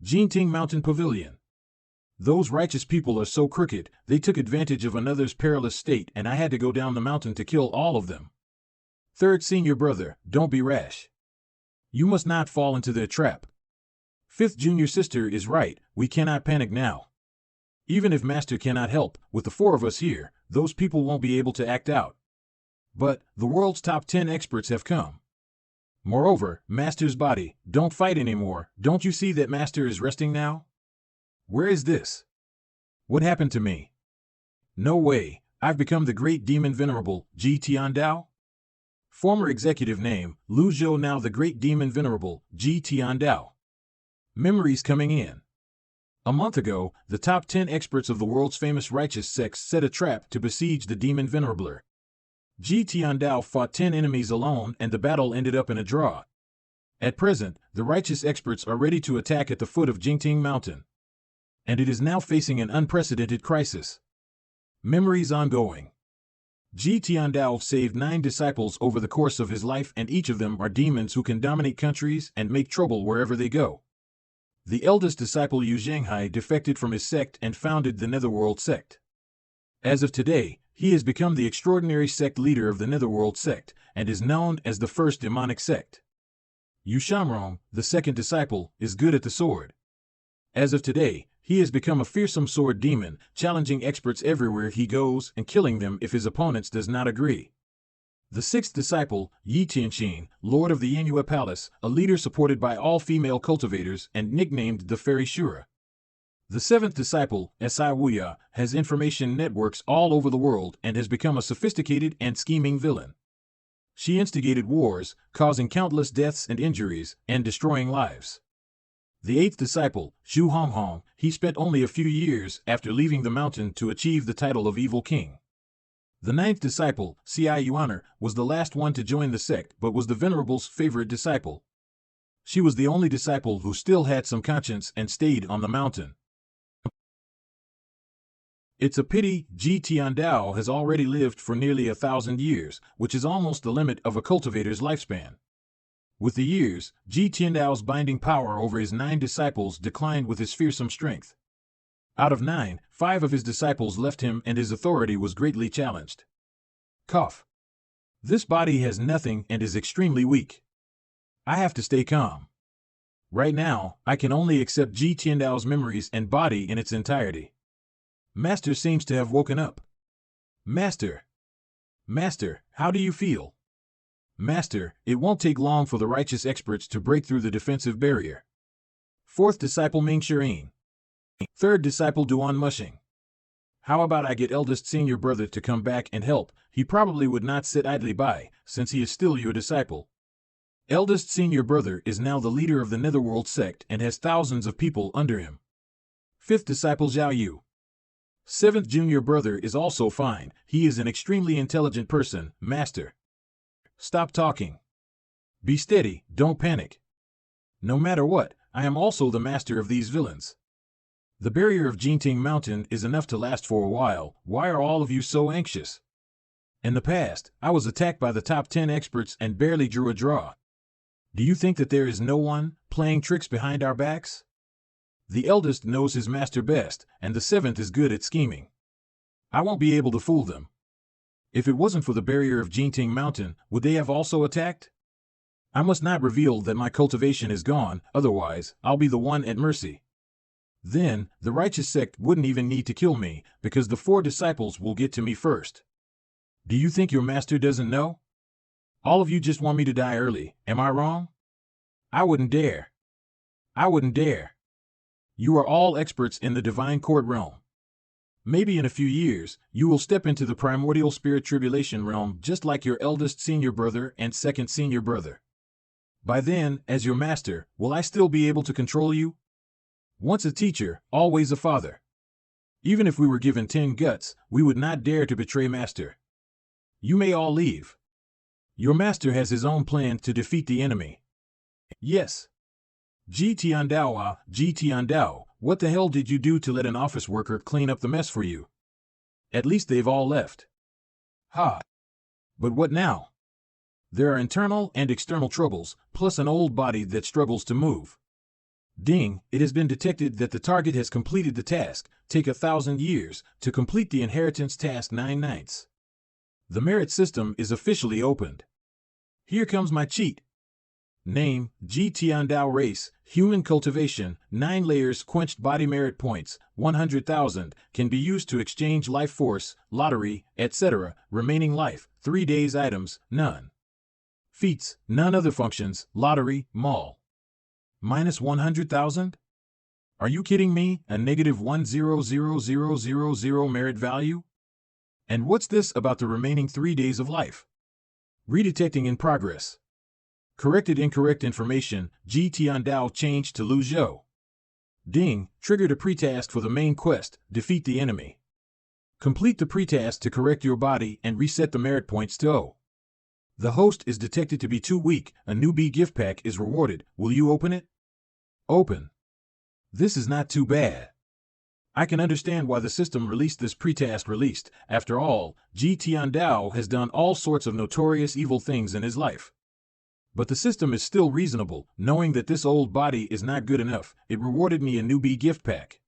Jinting Mountain Pavilion. Those righteous people are so crooked, they took advantage of another's perilous state and I had to go down the mountain to kill all of them. Third senior brother, don't be rash. You must not fall into their trap. Fifth junior sister is right, we cannot panic now. Even if Master cannot help, with the four of us here, those people won't be able to act out. But, the world's top 10 experts have come. Moreover, Master's body, don't fight anymore, don't you see that Master is resting now? Where is this? What happened to me? No way, I've become the great demon venerable, Ji Tiandao? Former executive name, Lu Zhou, now the great demon venerable, Ji Tiandao. Memories coming in. A month ago, the top 10 experts of the world's famous righteous sects set a trap to besiege the demon venerabler. Ji Tiandao fought 10 enemies alone and the battle ended up in a draw. At present, the righteous experts are ready to attack at the foot of Jinting Mountain. And it is now facing an unprecedented crisis. Memories ongoing. Ji Tiandao saved 9 disciples over the course of his life and each of them are demons who can dominate countries and make trouble wherever they go. The eldest disciple Yu Zhanghai defected from his sect and founded the Netherworld sect. As of today, he has become the extraordinary sect leader of the Netherworld sect, and is known as the first demonic sect. Yu Shamrong, the second disciple, is good at the sword. As of today, he has become a fearsome sword demon, challenging experts everywhere he goes and killing them if his opponents does not agree. The sixth disciple, Yi Tianqin, lord of the Yanhua Palace, a leader supported by all female cultivators and nicknamed the Fairy Shura. The seventh disciple, Si Wuya, has information networks all over the world and has become a sophisticated and scheming villain. She instigated wars, causing countless deaths and injuries, and destroying lives. The eighth disciple, Zhu Honghong, he spent only a few years after leaving the mountain to achieve the title of Evil King. The ninth disciple, Ci Yuaner, was the last one to join the sect but was the Venerable's favorite disciple. She was the only disciple who still had some conscience and stayed on the mountain. It's a pity Ji Tiandao has already lived for nearly 1,000 years, which is almost the limit of a cultivator's lifespan. With the years, Ji Tiandao's binding power over his 9 disciples declined with his fearsome strength. Out of 9, 5 of his disciples left him and his authority was greatly challenged. Cough. This body has nothing and is extremely weak. I have to stay calm. Right now, I can only accept Ji Tiandao's memories and body in its entirety. Master seems to have woken up. Master. Master, how do you feel? Master, it won't take long for the righteous experts to break through the defensive barrier. Fourth disciple Ming Shirin. Third disciple Duan Mushing. How about I get eldest senior brother to come back and help? He probably would not sit idly by, since he is still your disciple. Eldest senior brother is now the leader of the Netherworld sect and has thousands of people under him. Fifth disciple Zhao Yu. Seventh junior brother is also fine, he is an extremely intelligent person, master. Stop talking. Be steady, don't panic. No matter what, I am also the master of these villains. The barrier of Jinting Mountain is enough to last for a while, why are all of you so anxious? In the past, I was attacked by the top 10 experts and barely drew a draw. Do you think that there is no one playing tricks behind our backs? The eldest knows his master best, and the seventh is good at scheming. I won't be able to fool them. If it wasn't for the barrier of Jinting Mountain, would they have also attacked? I must not reveal that my cultivation is gone, otherwise, I'll be the one at mercy. Then, the righteous sect wouldn't even need to kill me, because the 4 disciples will get to me first. Do you think your master doesn't know? All of you just want me to die early, am I wrong? I wouldn't dare. I wouldn't dare. You are all experts in the divine court realm. Maybe in a few years, you will step into the primordial spirit tribulation realm just like your eldest senior brother and second senior brother. By then, as your master, will I still be able to control you? Once a teacher, always a father. Even if we were given 10 guts, we would not dare to betray master. You may all leave. Your master has his own plan to defeat the enemy. Yes. Ji Tiandao, what the hell did you do to let an office worker clean up the mess for you? At least they've all left. Ha! But what now? There are internal and external troubles, plus an old body that struggles to move. Ding, it has been detected that the target has completed the task. Take 1,000 years to complete the inheritance task 9/9. The merit system is officially opened. Here comes my cheat. Name, Ji Tiandao race, human cultivation, 9 layers quenched body merit points, 100,000, can be used to exchange life force, lottery, etc. Remaining life, 3 days items, none. Feats, none other functions, lottery, mall. Minus 100,000? Are you kidding me? A negative 100,000 merit value? And what's this about the remaining 3 days of life? Redetecting in progress. Corrected incorrect information, Ji Tiandao changed to Lu Zhou. Ding, triggered a pre-task for the main quest, defeat the enemy. Complete the pre-task to correct your body and reset the merit points to O. The host is detected to be too weak, a newbie gift pack is rewarded, will you open it? Open. This is not too bad. I can understand why the system released this pre-task released. After all, Ji Tiandao has done all sorts of notorious evil things in his life. But the system is still reasonable, knowing that this old body is not good enough. It rewarded me a newbie gift pack.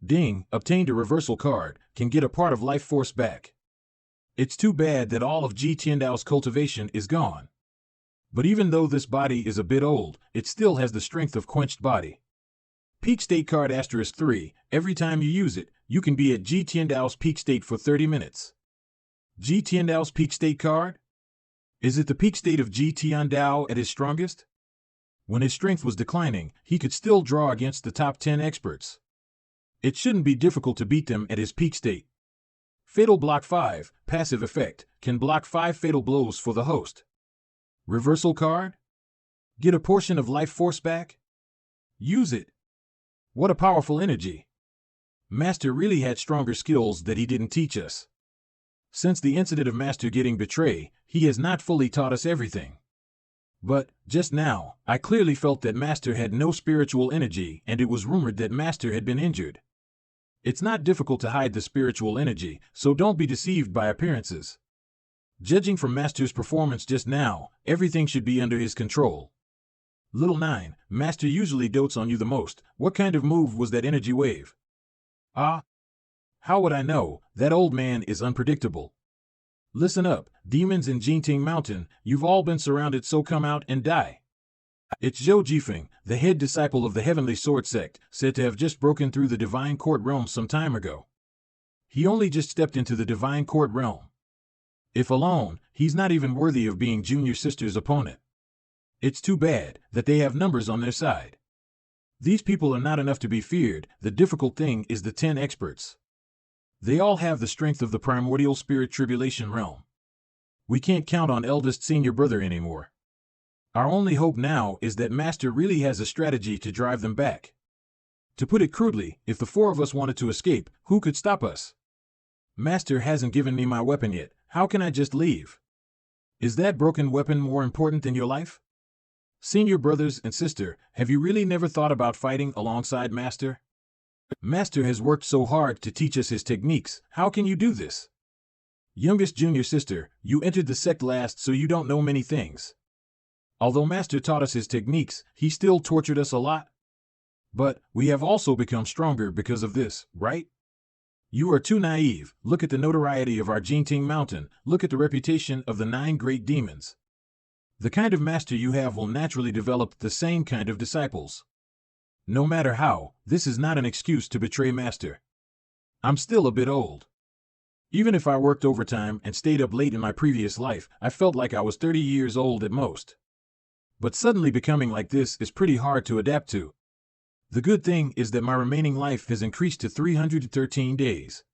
Ding, obtained a reversal card, can get a part of life force back. It's too bad that all of Ji Tiandao's cultivation is gone. But even though this body is a bit old, it still has the strength of quenched body. Peak state card *3, every time you use it, you can be at Ji Tiandao's peak state for 30 minutes. Ji Tiandao's peak state card? Is it the peak state of Ji Tiandao at his strongest? When his strength was declining, he could still draw against the top 10 experts. It shouldn't be difficult to beat them at his peak state. Fatal Block 5, passive effect, can block 5 fatal blows for the host. Reversal card? Get a portion of life force back? Use it. What a powerful energy. Master really had stronger skills that he didn't teach us. Since the incident of Master getting betrayed, he has not fully taught us everything. But, just now, I clearly felt that Master had no spiritual energy and it was rumored that Master had been injured. It's not difficult to hide the spiritual energy, so don't be deceived by appearances. Judging from Master's performance just now, everything should be under his control. Little 9, Master usually dotes on you the most. What kind of move was that energy wave? Ah? How would I know? That old man is unpredictable. Listen up, demons in Jinting Mountain, you've all been surrounded, so come out and die. It's Zhou Jifeng, the head disciple of the Heavenly Sword Sect, said to have just broken through the Divine Court realm some time ago. He only just stepped into the Divine Court realm. If alone, he's not even worthy of being Junior Sister's opponent. It's too bad that they have numbers on their side. These people are not enough to be feared. The difficult thing is the 10 experts. They all have the strength of the primordial spirit tribulation realm. We can't count on eldest senior brother anymore. Our only hope now is that Master really has a strategy to drive them back. To put it crudely, if the 4 of us wanted to escape, who could stop us? Master hasn't given me my weapon yet. How can I just leave? Is that broken weapon more important than your life? Senior brothers and sister, have you really never thought about fighting alongside Master? Master has worked so hard to teach us his techniques. How can you do this? Youngest junior sister, you entered the sect last, so you don't know many things. Although Master taught us his techniques, he still tortured us a lot. But we have also become stronger because of this, right? You are too naive. Look at the notoriety of our Jinting Mountain. Look at the reputation of the 9 great demons. The kind of master you have will naturally develop the same kind of disciples. No matter how, this is not an excuse to betray Master. I'm still a bit old. Even if I worked overtime and stayed up late in my previous life, I felt like I was 30 years old at most. But suddenly becoming like this is pretty hard to adapt to. The good thing is that my remaining life has increased to 313 days.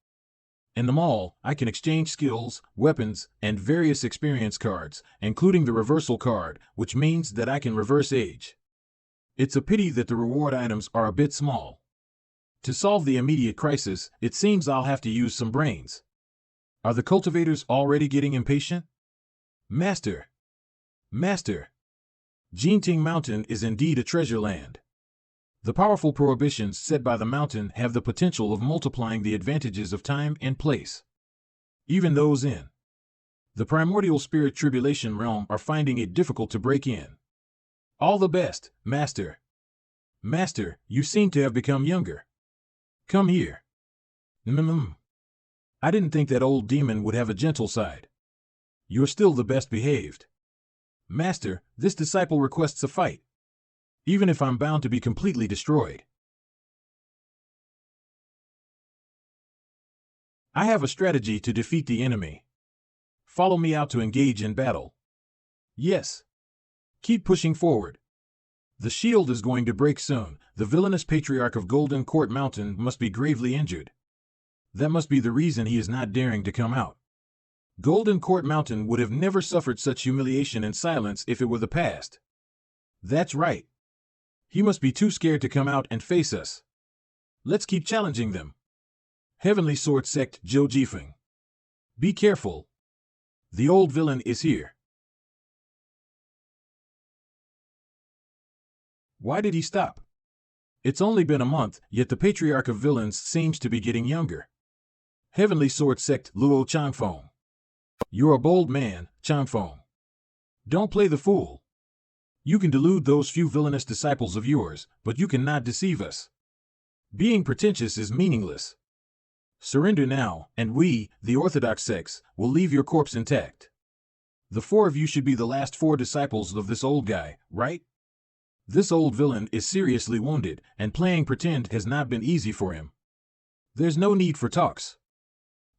In the mall, I can exchange skills, weapons, and various experience cards, including the reversal card, which means that I can reverse age. It's a pity that the reward items are a bit small. To solve the immediate crisis, it seems I'll have to use some brains. Are the cultivators already getting impatient? Master! Master! Jinting Mountain is indeed a treasure land. The powerful prohibitions set by the mountain have the potential of multiplying the advantages of time and place. Even those in the primordial spirit tribulation realm are finding it difficult to break in. All the best, Master. Master, you seem to have become younger. Come here. I didn't think that old demon would have a gentle side. You're still the best behaved. Master, this disciple requests a fight. Even if I'm bound to be completely destroyed. I have a strategy to defeat the enemy. Follow me out to engage in battle. Yes. Keep pushing forward. The shield is going to break soon. The villainous patriarch of Golden Court Mountain must be gravely injured. That must be the reason he is not daring to come out. Golden Court Mountain would have never suffered such humiliation and silence if it were the past. That's right. He must be too scared to come out and face us. Let's keep challenging them. Heavenly Sword Sect Zhou. Be careful. The old villain is here. Why did he stop? It's only been a month, yet the patriarch of villains seems to be getting younger. Heavenly Sword Sect Luo Changfeng. You're a bold man, Changfeng. Don't play the fool. You can delude those few villainous disciples of yours, but you cannot deceive us. Being pretentious is meaningless. Surrender now, and we, the Orthodox sects, will leave your corpse intact. The four of you should be the last four disciples of this old guy, right? This old villain is seriously wounded, and playing pretend has not been easy for him. There's no need for talks.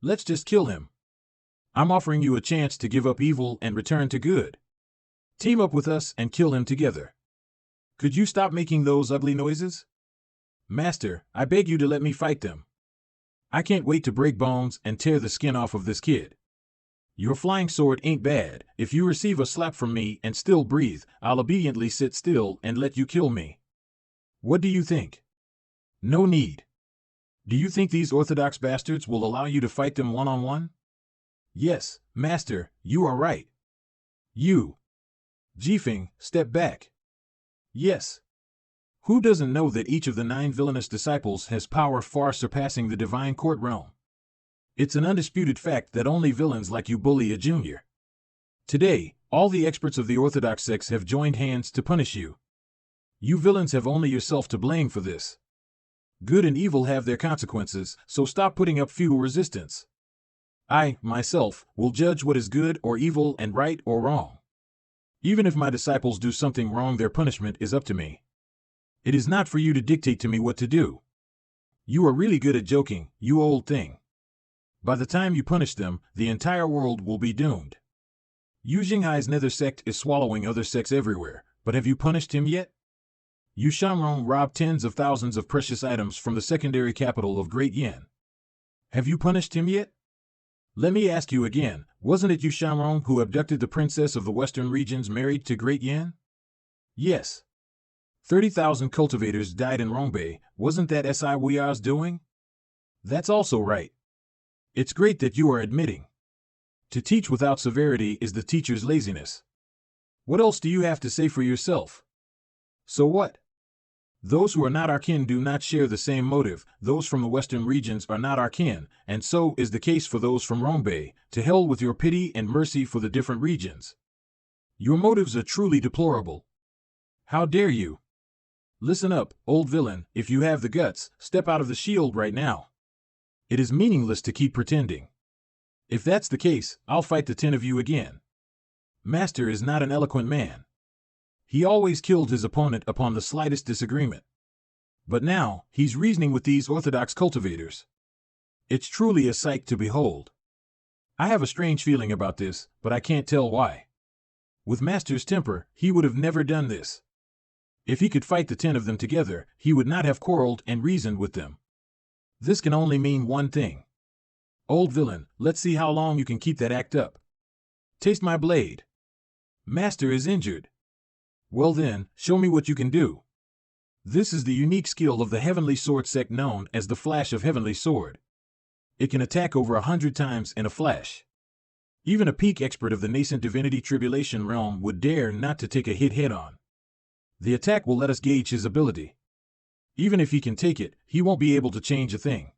Let's just kill him. I'm offering you a chance to give up evil and return to good. Team up with us and kill him together. Could you stop making those ugly noises? Master, I beg you to let me fight them. I can't wait to break bones and tear the skin off of this kid. Your flying sword ain't bad. If you receive a slap from me and still breathe, I'll obediently sit still and let you kill me. What do you think? No need. Do you think these Orthodox bastards will allow you to fight them one-on-one? Yes, Master, you are right. You. Jifeng, step back. Yes. Who doesn't know that each of the 9 villainous disciples has power far surpassing the divine court realm? It's an undisputed fact that only villains like you bully a junior. Today, all the experts of the Orthodox sects have joined hands to punish you. You villains have only yourself to blame for this. Good and evil have their consequences, so stop putting up futile resistance. I, myself, will judge what is good or evil and right or wrong. Even if my disciples do something wrong, their punishment is up to me. It is not for you to dictate to me what to do. You are really good at joking, you old thing. By the time you punish them, the entire world will be doomed. Yu Jinghai's nether sect is swallowing other sects everywhere, but have you punished him yet? Yu Shanrong robbed tens of thousands of precious items from the secondary capital of Great Yin. Have you punished him yet? Let me ask you again, wasn't it Yu Shanrong who abducted the princess of the western regions married to Great Yin? Yes. 30,000 cultivators died in Rongbei, wasn't that ManhuaAz doing? That's also right. It's great that you are admitting. To teach without severity is the teacher's laziness. What else do you have to say for yourself? So what? Those who are not our kin do not share the same motive, those from the western regions are not our kin, and so is the case for those from Rongbei. To hell with your pity and mercy for the different regions. Your motives are truly deplorable. How dare you? Listen up, old villain, if you have the guts, step out of the shield right now. It is meaningless to keep pretending. If that's the case, I'll fight the 10 of you again. Master is not an eloquent man. He always killed his opponent upon the slightest disagreement. But now, he's reasoning with these orthodox cultivators. It's truly a sight to behold. I have a strange feeling about this, but I can't tell why. With Master's temper, he would have never done this. If he could fight the 10 of them together, he would not have quarreled and reasoned with them. This can only mean one thing. Old villain, let's see how long you can keep that act up. Taste my blade. Master is injured. Well then, show me what you can do. This is the unique skill of the Heavenly Sword sect known as the Flash of Heavenly Sword. It can attack over 100 times in a flash. Even a peak expert of the nascent divinity tribulation realm would dare not to take a hit head-on. The attack will let us gauge his ability. Even if he can take it, he won't be able to change a thing.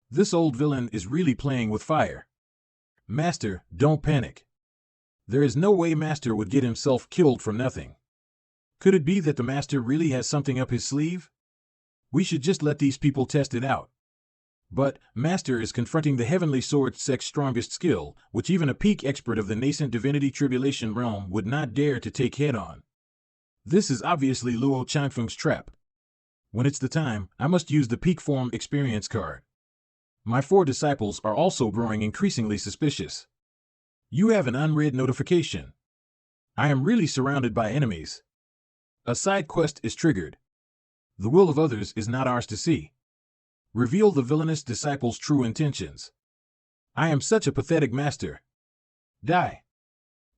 This old villain is really playing with fire. Master, don't panic. There is no way Master would get himself killed for nothing. Could it be that the master really has something up his sleeve? We should just let these people test it out. But master is confronting the heavenly sword sect's strongest skill, which even a peak expert of the nascent divinity tribulation realm would not dare to take head on. This is obviously Luo Changfeng's trap. When it's the time, I must use the peak form experience card. My 4 disciples are also growing increasingly suspicious. You have an unread notification. I am really surrounded by enemies. A side quest is triggered. The will of others is not ours to see. Reveal the villainous disciples' true intentions. I am such a pathetic master. Die.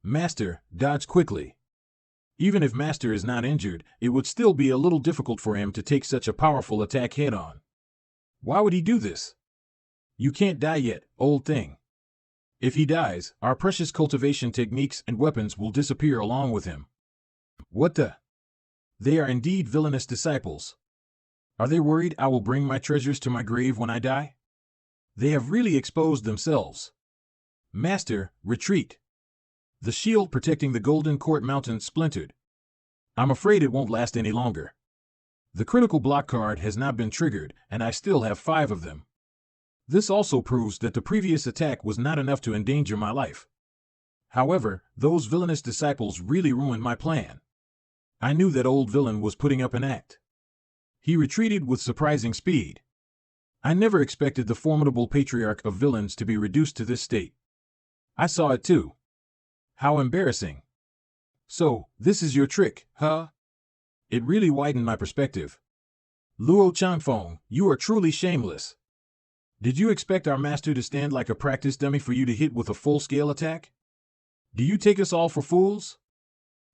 Master, dodge quickly. Even if master is not injured, it would still be a little difficult for him to take such a powerful attack head on. Why would he do this? You can't die yet, old thing. If he dies, our precious cultivation techniques and weapons will disappear along with him. What the? They are indeed villainous disciples. Are they worried I will bring my treasures to my grave when I die? They have really exposed themselves. Master, retreat. The shield protecting the Golden Court Mountain splintered. I'm afraid it won't last any longer. The critical block card has not been triggered, and I still have 5 of them. This also proves that the previous attack was not enough to endanger my life. However, those villainous disciples really ruined my plan. I knew that old villain was putting up an act. He retreated with surprising speed. I never expected the formidable patriarch of villains to be reduced to this state. I saw it too. How embarrassing. So, this is your trick, huh? It really widened my perspective. Luo Changfeng, you are truly shameless. Did you expect our master to stand like a practice dummy for you to hit with a full-scale attack? Do you take us all for fools?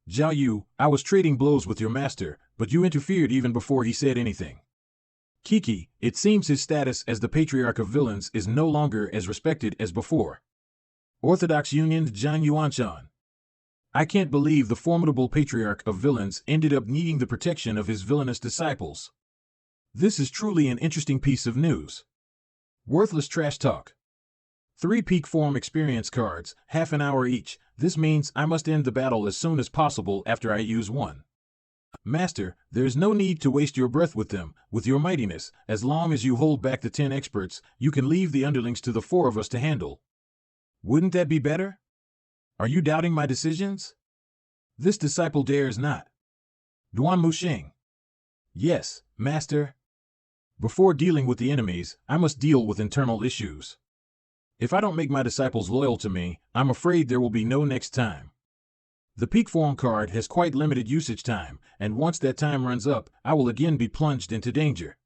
Zhao Yu, I was trading blows with your master, but you interfered even before he said anything. Kiki, it seems his status as the patriarch of villains is no longer as respected as before. Orthodox Union Zhang Yuanshan. I can't believe the formidable patriarch of villains ended up needing the protection of his villainous disciples. This is truly an interesting piece of news. Worthless trash talk. 3 peak form experience cards, half an hour each. This means I must end the battle as soon as possible after I use one. Master, there is no need to waste your breath with them. With your mightiness, as long as you hold back the 10 experts, you can leave the underlings to the 4 of us to handle. Wouldn't that be better? Are you doubting my decisions? This disciple dares not. Duan Mushing. Yes, master. Before dealing with the enemies, I must deal with internal issues. If I don't make my disciples loyal to me, I'm afraid there will be no next time. The peak form card has quite limited usage time, and once that time runs up, I will again be plunged into danger.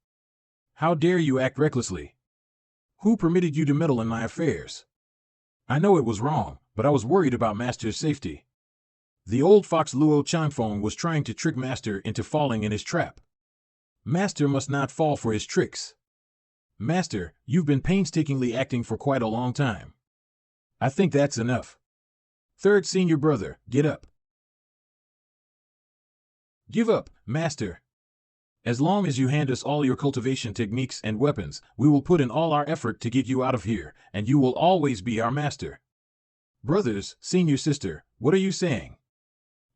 How dare you act recklessly? Who permitted you to meddle in my affairs? I know it was wrong, but I was worried about Master's safety. The old fox Luo Changfeng was trying to trick Master into falling in his trap. Master must not fall for his tricks. Master, you've been painstakingly acting for quite a long time. I think that's enough. Third senior brother, get up. Give up, Master. As long as you hand us all your cultivation techniques and weapons, we will put in all our effort to get you out of here, and you will always be our master. Brothers, senior sister, what are you saying?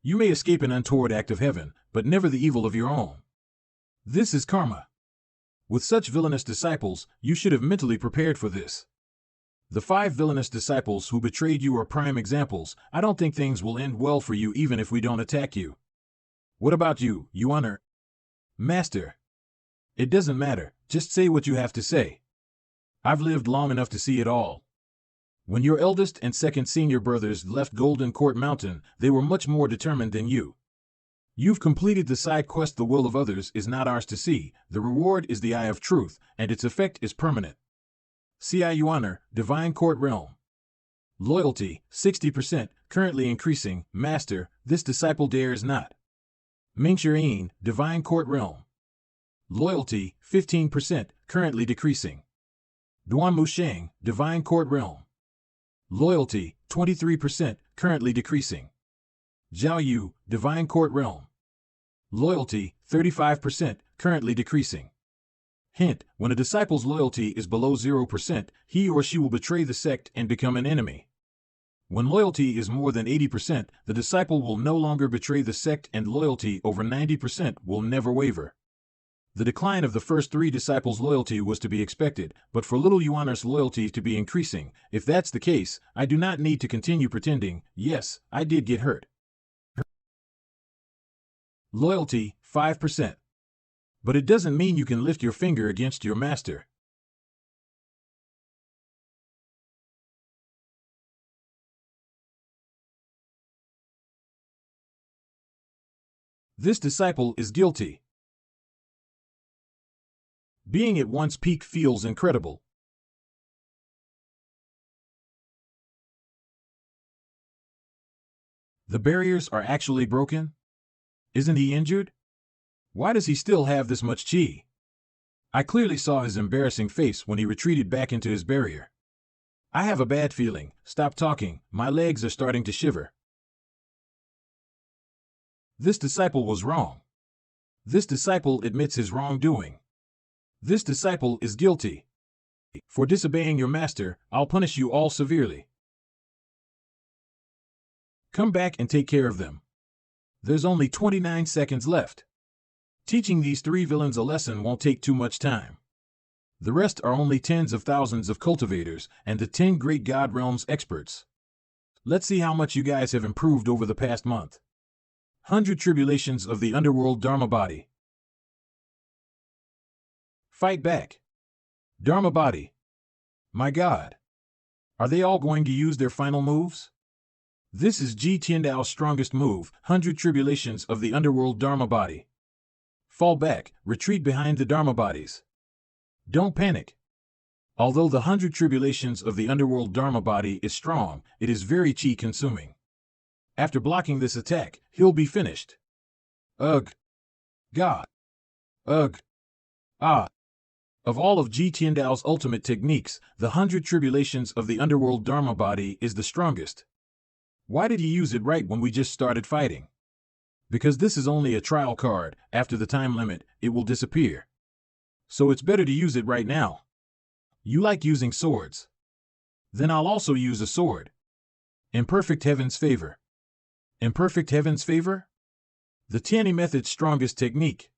You may escape an untoward act of heaven, but never the evil of your own. This is karma. With such villainous disciples, you should have mentally prepared for this. The 5 villainous disciples who betrayed you are prime examples. I don't think things will end well for you even if we don't attack you. What about you, Yuaner? Master. It doesn't matter, just say what you have to say. I've lived long enough to see it all. When your eldest and second senior brothers left Golden Court Mountain, they were much more determined than you. You've completed the side quest. The will of others is not ours to see. The reward is the Eye of Truth, and its effect is permanent. Ci Yuaner, Divine Court Realm. Loyalty, 60%, currently increasing. Master, this disciple dares not. Mingxian, Divine Court Realm. Loyalty, 15%, currently decreasing. Duan Musheng, Divine Court Realm. Loyalty, 23%, currently decreasing. Zhao Yu, Divine Court Realm. Loyalty, 35%, currently decreasing. Hint, when a disciple's loyalty is below 0%, he or she will betray the sect and become an enemy. When loyalty is more than 80%, the disciple will no longer betray the sect, and loyalty over 90% will never waver. The decline of the first 3 disciples' loyalty was to be expected, but for little Yuaner's loyalty to be increasing. If that's the case, I do not need to continue pretending. Yes, I did get hurt. Loyalty, 5%. But it doesn't mean you can lift your finger against your master. This disciple is guilty. Being at one's peak feels incredible. The barriers are actually broken? Isn't he injured? Why does he still have this much chi? I clearly saw his embarrassing face when he retreated back into his barrier. I have a bad feeling. Stop talking. My legs are starting to shiver. This disciple was wrong. This disciple admits his wrongdoing. This disciple is guilty. For disobeying your master, I'll punish you all severely. Come back and take care of them. There's only 29 seconds left. Teaching these 3 villains a lesson won't take too much time. The rest are only tens of thousands of cultivators and the 10 great god realms experts. Let's see how much you guys have improved over the past month. 100 tribulations of the underworld Dharma body. Fight back. Dharma body. My god. Are they all going to use their final moves? This is Ji Tiandao's strongest move, 100 tribulations of the underworld Dharma body. Fall back, retreat behind the Dharma bodies. Don't panic. Although the 100 tribulations of the underworld Dharma body is strong, it is very chi consuming. After blocking this attack, he'll be finished. Ugh. God. Ugh. Ah. Of all of Ji Tiandao's ultimate techniques, the 100 tribulations of the underworld Dharma body is the strongest. Why did he use it right when we just started fighting? Because this is only a trial card. After the time limit, it will disappear. So it's better to use it right now. You like using swords? Then I'll also use a sword. Imperfect Heaven's Favor. Imperfect Heaven's Favor? The Tianyi method's strongest technique.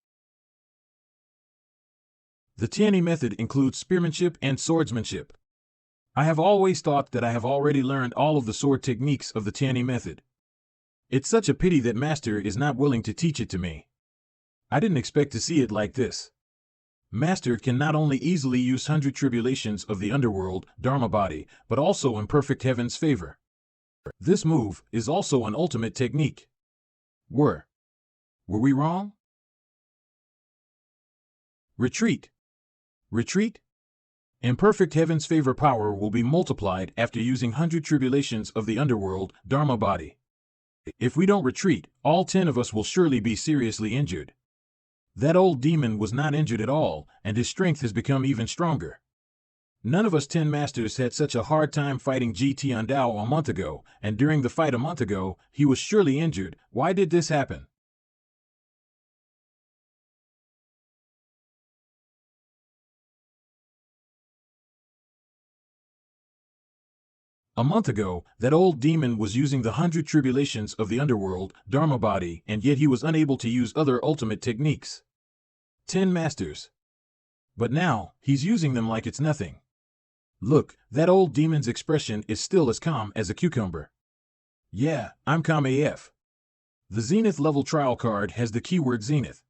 The Tianyi method includes spearmanship and swordsmanship. I have always thought that I have already learned all of the sword techniques of the Tianyi method. It's such a pity that Master is not willing to teach it to me. I didn't expect to see it like this. Master can not only easily use 100 tribulations of the underworld, Dharma body, but also Imperfect Heaven's Favor. This move is also an ultimate technique. Were we wrong? Retreat. Retreat? Imperfect Heaven's Favor power will be multiplied after using 100 tribulations of the underworld, Dharma body. If we don't retreat, all 10 of us will surely be seriously injured. That old demon was not injured at all, and his strength has become even stronger. None of us 10 masters had such a hard time fighting Ji Tiandao a month ago, and during the fight a month ago, he was surely injured. Why did this happen? A month ago, that old demon was using the 100 tribulations of the underworld, Dharma body, and yet he was unable to use other ultimate techniques. 10 masters. But now, he's using them like it's nothing. Look, that old demon's expression is still as calm as a cucumber. Yeah, I'm calm AF. The Zenith level trial card has the keyword Zenith.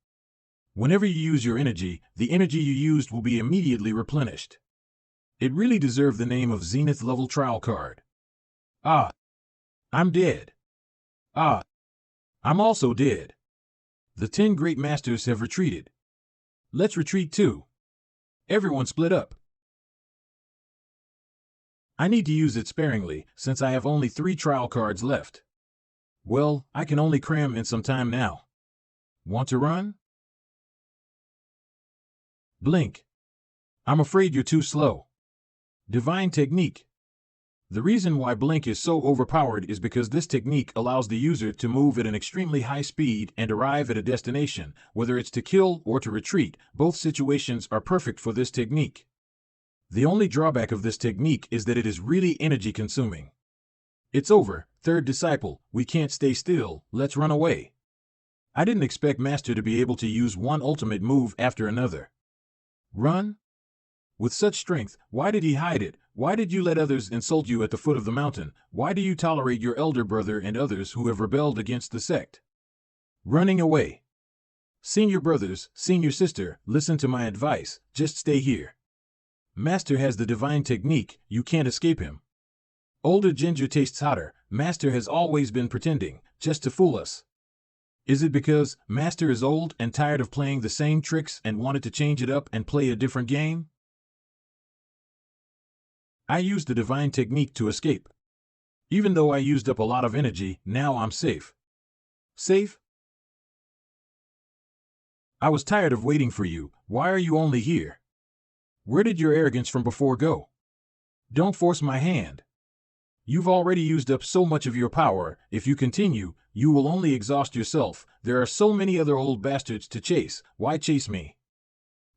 Whenever you use your energy, the energy you used will be immediately replenished. It really deserved the name of Zenith level trial card. Ah. I'm dead. Ah. I'm also dead. The 10 great masters have retreated. Let's retreat too. Everyone split up. I need to use it sparingly, since I have only 3 trial cards left. Well, I can only cram in some time now. Want to run? Blink. I'm afraid you're too slow. Divine Technique. The reason why Blink is so overpowered is because this technique allows the user to move at an extremely high speed and arrive at a destination, whether it's to kill or to retreat. Both situations are perfect for this technique. The only drawback of this technique is that it is really energy consuming. It's over, third disciple, we can't stay still, let's run away. I didn't expect Master to be able to use one ultimate move after another. Run? With such strength, why did he hide it? Why did you let others insult you at the foot of the mountain? Why do you tolerate your elder brother and others who have rebelled against the sect? Running away. Senior brothers, senior sister, listen to my advice, just stay here. Master has the divine technique, you can't escape him. Older ginger tastes hotter, Master has always been pretending, just to fool us. Is it because Master is old and tired of playing the same tricks and wanted to change it up and play a different game? I used the divine technique to escape. Even though I used up a lot of energy, now I'm safe. Safe? I was tired of waiting for you, why are you only here? Where did your arrogance from before go? Don't force my hand. You've already used up so much of your power, if you continue, you will only exhaust yourself, there are so many other old bastards to chase, why chase me?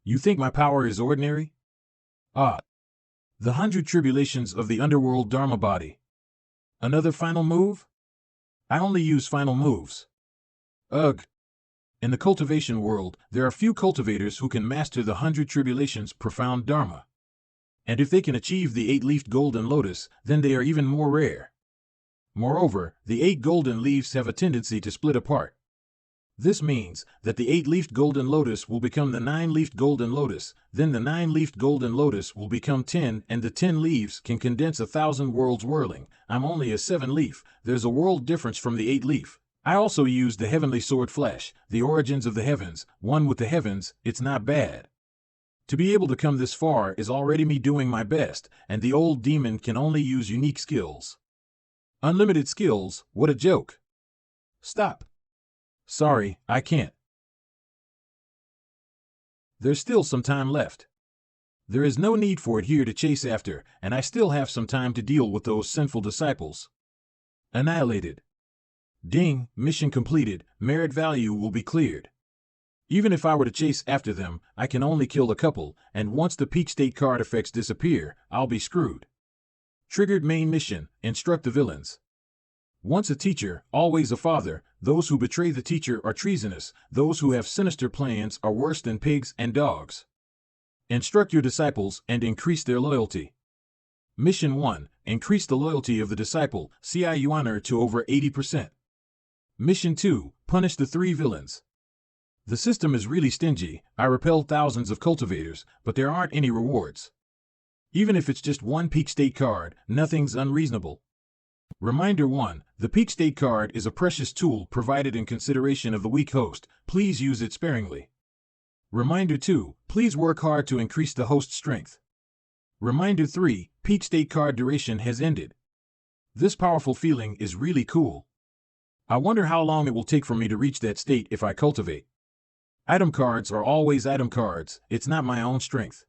You think my power is ordinary? Ah. The 100 tribulations of the underworld Dharma body. Another final move? I only use final moves. Ugh. In the cultivation world, there are few cultivators who can master the 100 tribulations profound Dharma. And if they can achieve the 8-leafed golden lotus, then they are even more rare. Moreover, the 8 golden leaves have a tendency to split apart. This means that the 8-leafed golden lotus will become the 9-leafed golden lotus, then the 9-leafed golden lotus will become 10, and the 10 leaves can condense 1,000 worlds whirling. I'm only a 7-leaf, there's a world difference from the 8-leaf. I also used the heavenly sword flash, the origins of the heavens, one with the heavens, it's not bad. To be able to come this far is already me doing my best, and the old demon can only use unique skills. Unlimited skills, what a joke. Stop. Sorry, I can't. There's still some time left. There is no need for it here to chase after, and I still have some time to deal with those sinful disciples. Annihilated. Ding, mission completed, merit value will be cleared. Even if I were to chase after them, I can only kill a couple, and once the peak state card effects disappear, I'll be screwed. Triggered main mission, instruct the villains. Once a teacher, always a father, those who betray the teacher are treasonous, those who have sinister plans are worse than pigs and dogs. Instruct your disciples and increase their loyalty. Mission 1, increase the loyalty of the disciple, CI to over 80%. Mission 2, punish the 3 villains. The system is really stingy, I repelled thousands of cultivators, but there aren't any rewards. Even if it's just one peak state card, nothing's unreasonable. Reminder 1, the peak state card is a precious tool provided in consideration of the weak host, please use it sparingly. Reminder 2, please work hard to increase the host's strength. Reminder 3, peak state card duration has ended. This powerful feeling is really cool. I wonder how long it will take for me to reach that state if I cultivate. Item cards are always item cards, it's not my own strength.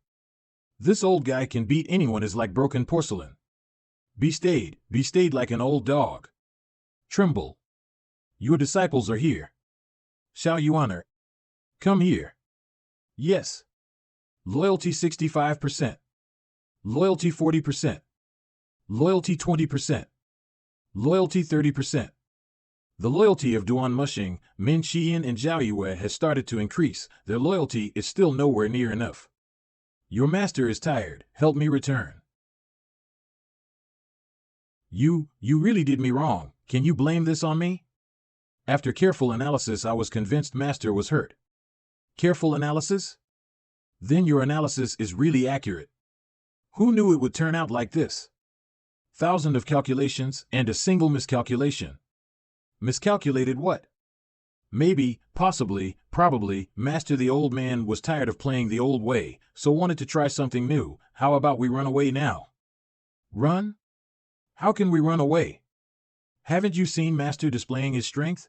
This old guy can beat anyone is like broken porcelain. Be stayed like an old dog. Tremble. Your disciples are here. Shall you honor? Come here. Yes. Loyalty 65%. Loyalty 40%. Loyalty 20%. Loyalty 30%. The loyalty of Duan Mushing, Min Xian and Zhao Yue has started to increase, their loyalty is still nowhere near enough. Your master is tired, help me return. You really did me wrong, can you blame this on me? After careful analysis I was convinced master was hurt. Careful analysis? Then your analysis is really accurate. Who knew it would turn out like this? Thousands of calculations and a single miscalculation. Miscalculated what? Maybe, possibly, probably, Master the old man was tired of playing the old way, so wanted to try something new. How about we run away now? Run? How can we run away? Haven't you seen Master displaying his strength?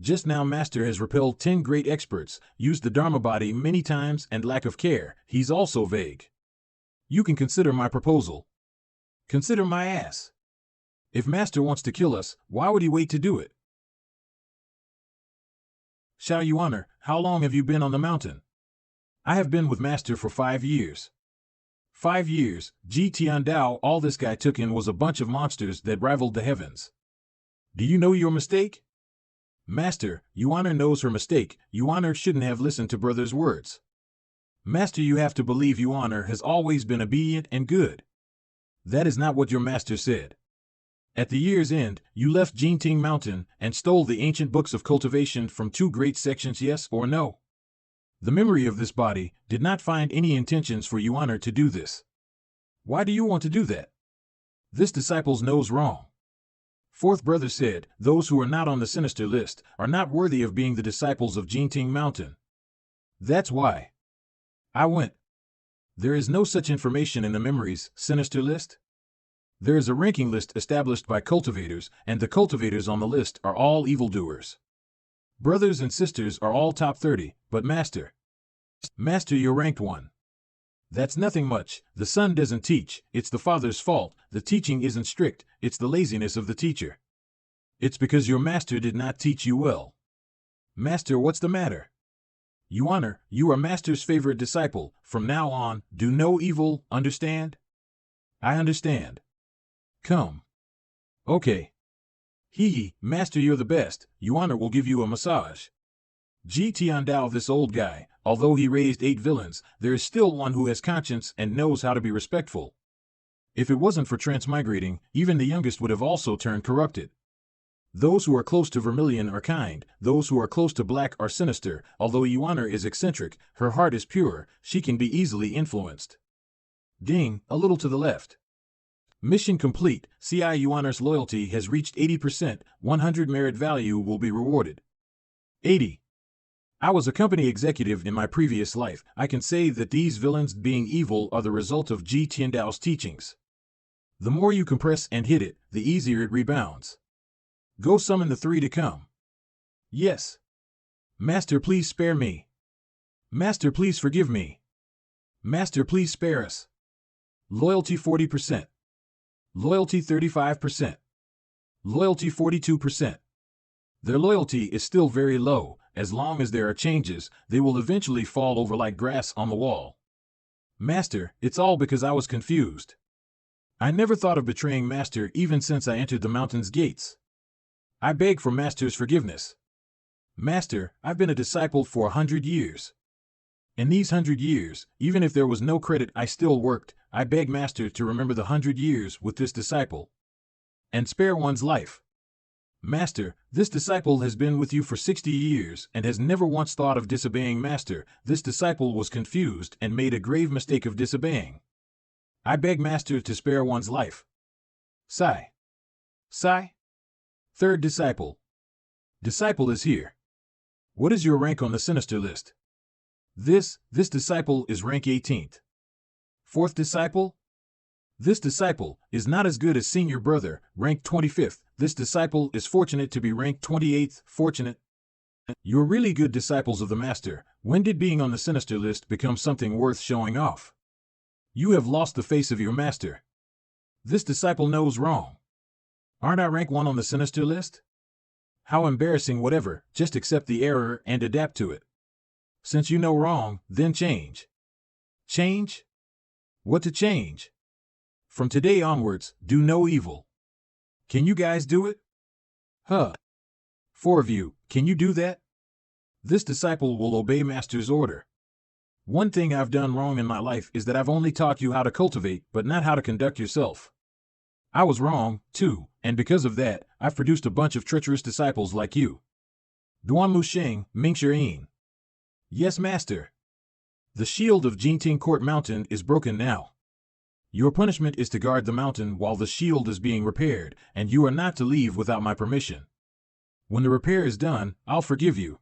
Just now Master has repelled 10 great experts, used the Dharma body many times and lack of care, he's also vague. You can consider my proposal. Consider my ass. If Master wants to kill us, why would he wait to do it? Shall you honor, how long have you been on the mountain? I have been with Master for 5 years. 5 years, Ji Tiandao, all this guy took in was a bunch of monsters that rivaled the heavens. Do you know your mistake? Master, Yuan knows her mistake. Yuan shouldn't have listened to brother's words. Master, you have to believe Yuan has always been obedient and good. That is not what your master said. At the year's end, you left Jinting Mountain and stole the ancient books of cultivation from 2 great sections, yes or no? The memory of this body did not find any intentions for Yuan to do this. Why do you want to do that? This disciple knows wrong. Fourth brother said, those who are not on the sinister list are not worthy of being the disciples of Jinting Mountain. That's why I went. There is no such information in the memories sinister list. There is a ranking list established by cultivators, and the cultivators on the list are all evildoers. Brothers and sisters are all top 30, but Master, you're ranked 1. That's nothing much. The son doesn't teach, it's the father's fault. The teaching isn't strict, it's the laziness of the teacher. It's because your master did not teach you well. Master, what's the matter? Yuan, you are master's favorite disciple. From now on, do no evil, understand? I understand. Come. Okay. Master, you're the best. Yuan will give you a massage. Ji Tiandao, this old guy, although he raised 8 villains, there is still one who has conscience and knows how to be respectful. If it wasn't for transmigrating, even the youngest would have also turned corrupted. Those who are close to vermilion are kind, those who are close to black are sinister. Although Yuan is eccentric, her heart is pure, she can be easily influenced. Ding, a little to the left. Mission complete. CI Yuan's loyalty has reached 80%, 100 merit value will be rewarded. 80. I was a company executive in my previous life. I can say that these villains being evil are the result of Ji Tiandao's teachings. The more you compress and hit it, the easier it rebounds. Go summon the 3 to come. Yes. Master, please spare me. Master, please forgive me. Master, please spare us. Loyalty 40%. Loyalty 35%. Loyalty 42%. Their loyalty is still very low. As long as there are changes, they will eventually fall over like grass on the wall. Master, it's all because I was confused. I never thought of betraying Master even since I entered the mountain's gates. I beg for Master's forgiveness. Master, I've been a disciple for 100 years. In these 100 years, even if there was no credit, I still worked. I beg Master to remember the 100 years with this disciple and spare one's life. Master, this disciple has been with you for 60 years and has never once thought of disobeying Master. This disciple was confused and made a grave mistake of disobeying. I beg Master to spare one's life. Sigh. Sigh. Third disciple. Disciple is here. What is your rank on the sinister list? This disciple is rank 18th. Fourth disciple? This disciple is not as good as senior brother, rank 25th. This disciple is fortunate to be ranked 28th, fortunate. You're really good disciples of the Master. When did being on the sinister list become something worth showing off? You have lost the face of your Master. This disciple knows wrong. Aren't I rank 1 on the sinister list? How embarrassing. Whatever, just accept the error and adapt to it. Since you know wrong, then change. Change? What to change? From today onwards, do no evil. Can you guys do it? 4 of you, can you do that? This disciple will obey Master's order. One thing I've done wrong in my life is that I've only taught you how to cultivate, but not how to conduct yourself. I was wrong, too, and because of that, I've produced a bunch of treacherous disciples like you. Duan Musheng, Mingxian. Yes, Master. The shield of Jinting Court Mountain is broken now. Your punishment is to guard the mountain while the shield is being repaired, and you are not to leave without my permission. When the repair is done, I'll forgive you.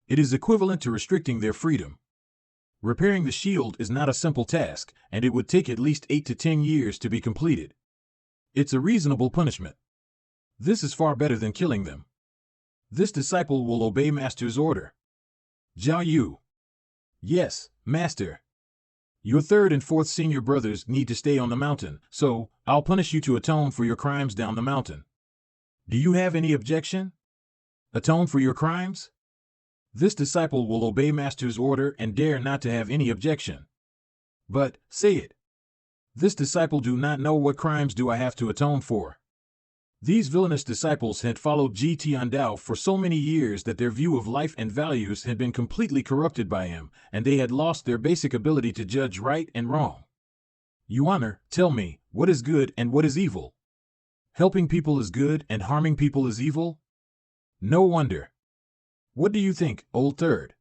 It is equivalent to restricting their freedom. Repairing the shield is not a simple task, and it would take at least 8 to 10 years to be completed. It's a reasonable punishment. This is far better than killing them. This disciple will obey Master's order. Zhao Yu. Yes, Master. Your 3rd and 4th senior brothers need to stay on the mountain, so I'll punish you to atone for your crimes down the mountain. Do you have any objection? Atone for your crimes? This disciple will obey Master's order and dare not to have any objection. But, say it. This disciple do not know what crimes do I have to atone for. These villainous disciples had followed Tiandao for so many years that their view of life and values had been completely corrupted by him, and they had lost their basic ability to judge right and wrong. Yuaner, tell me, what is good and what is evil? Helping people is good and harming people is evil? No wonder. What do you think, old third?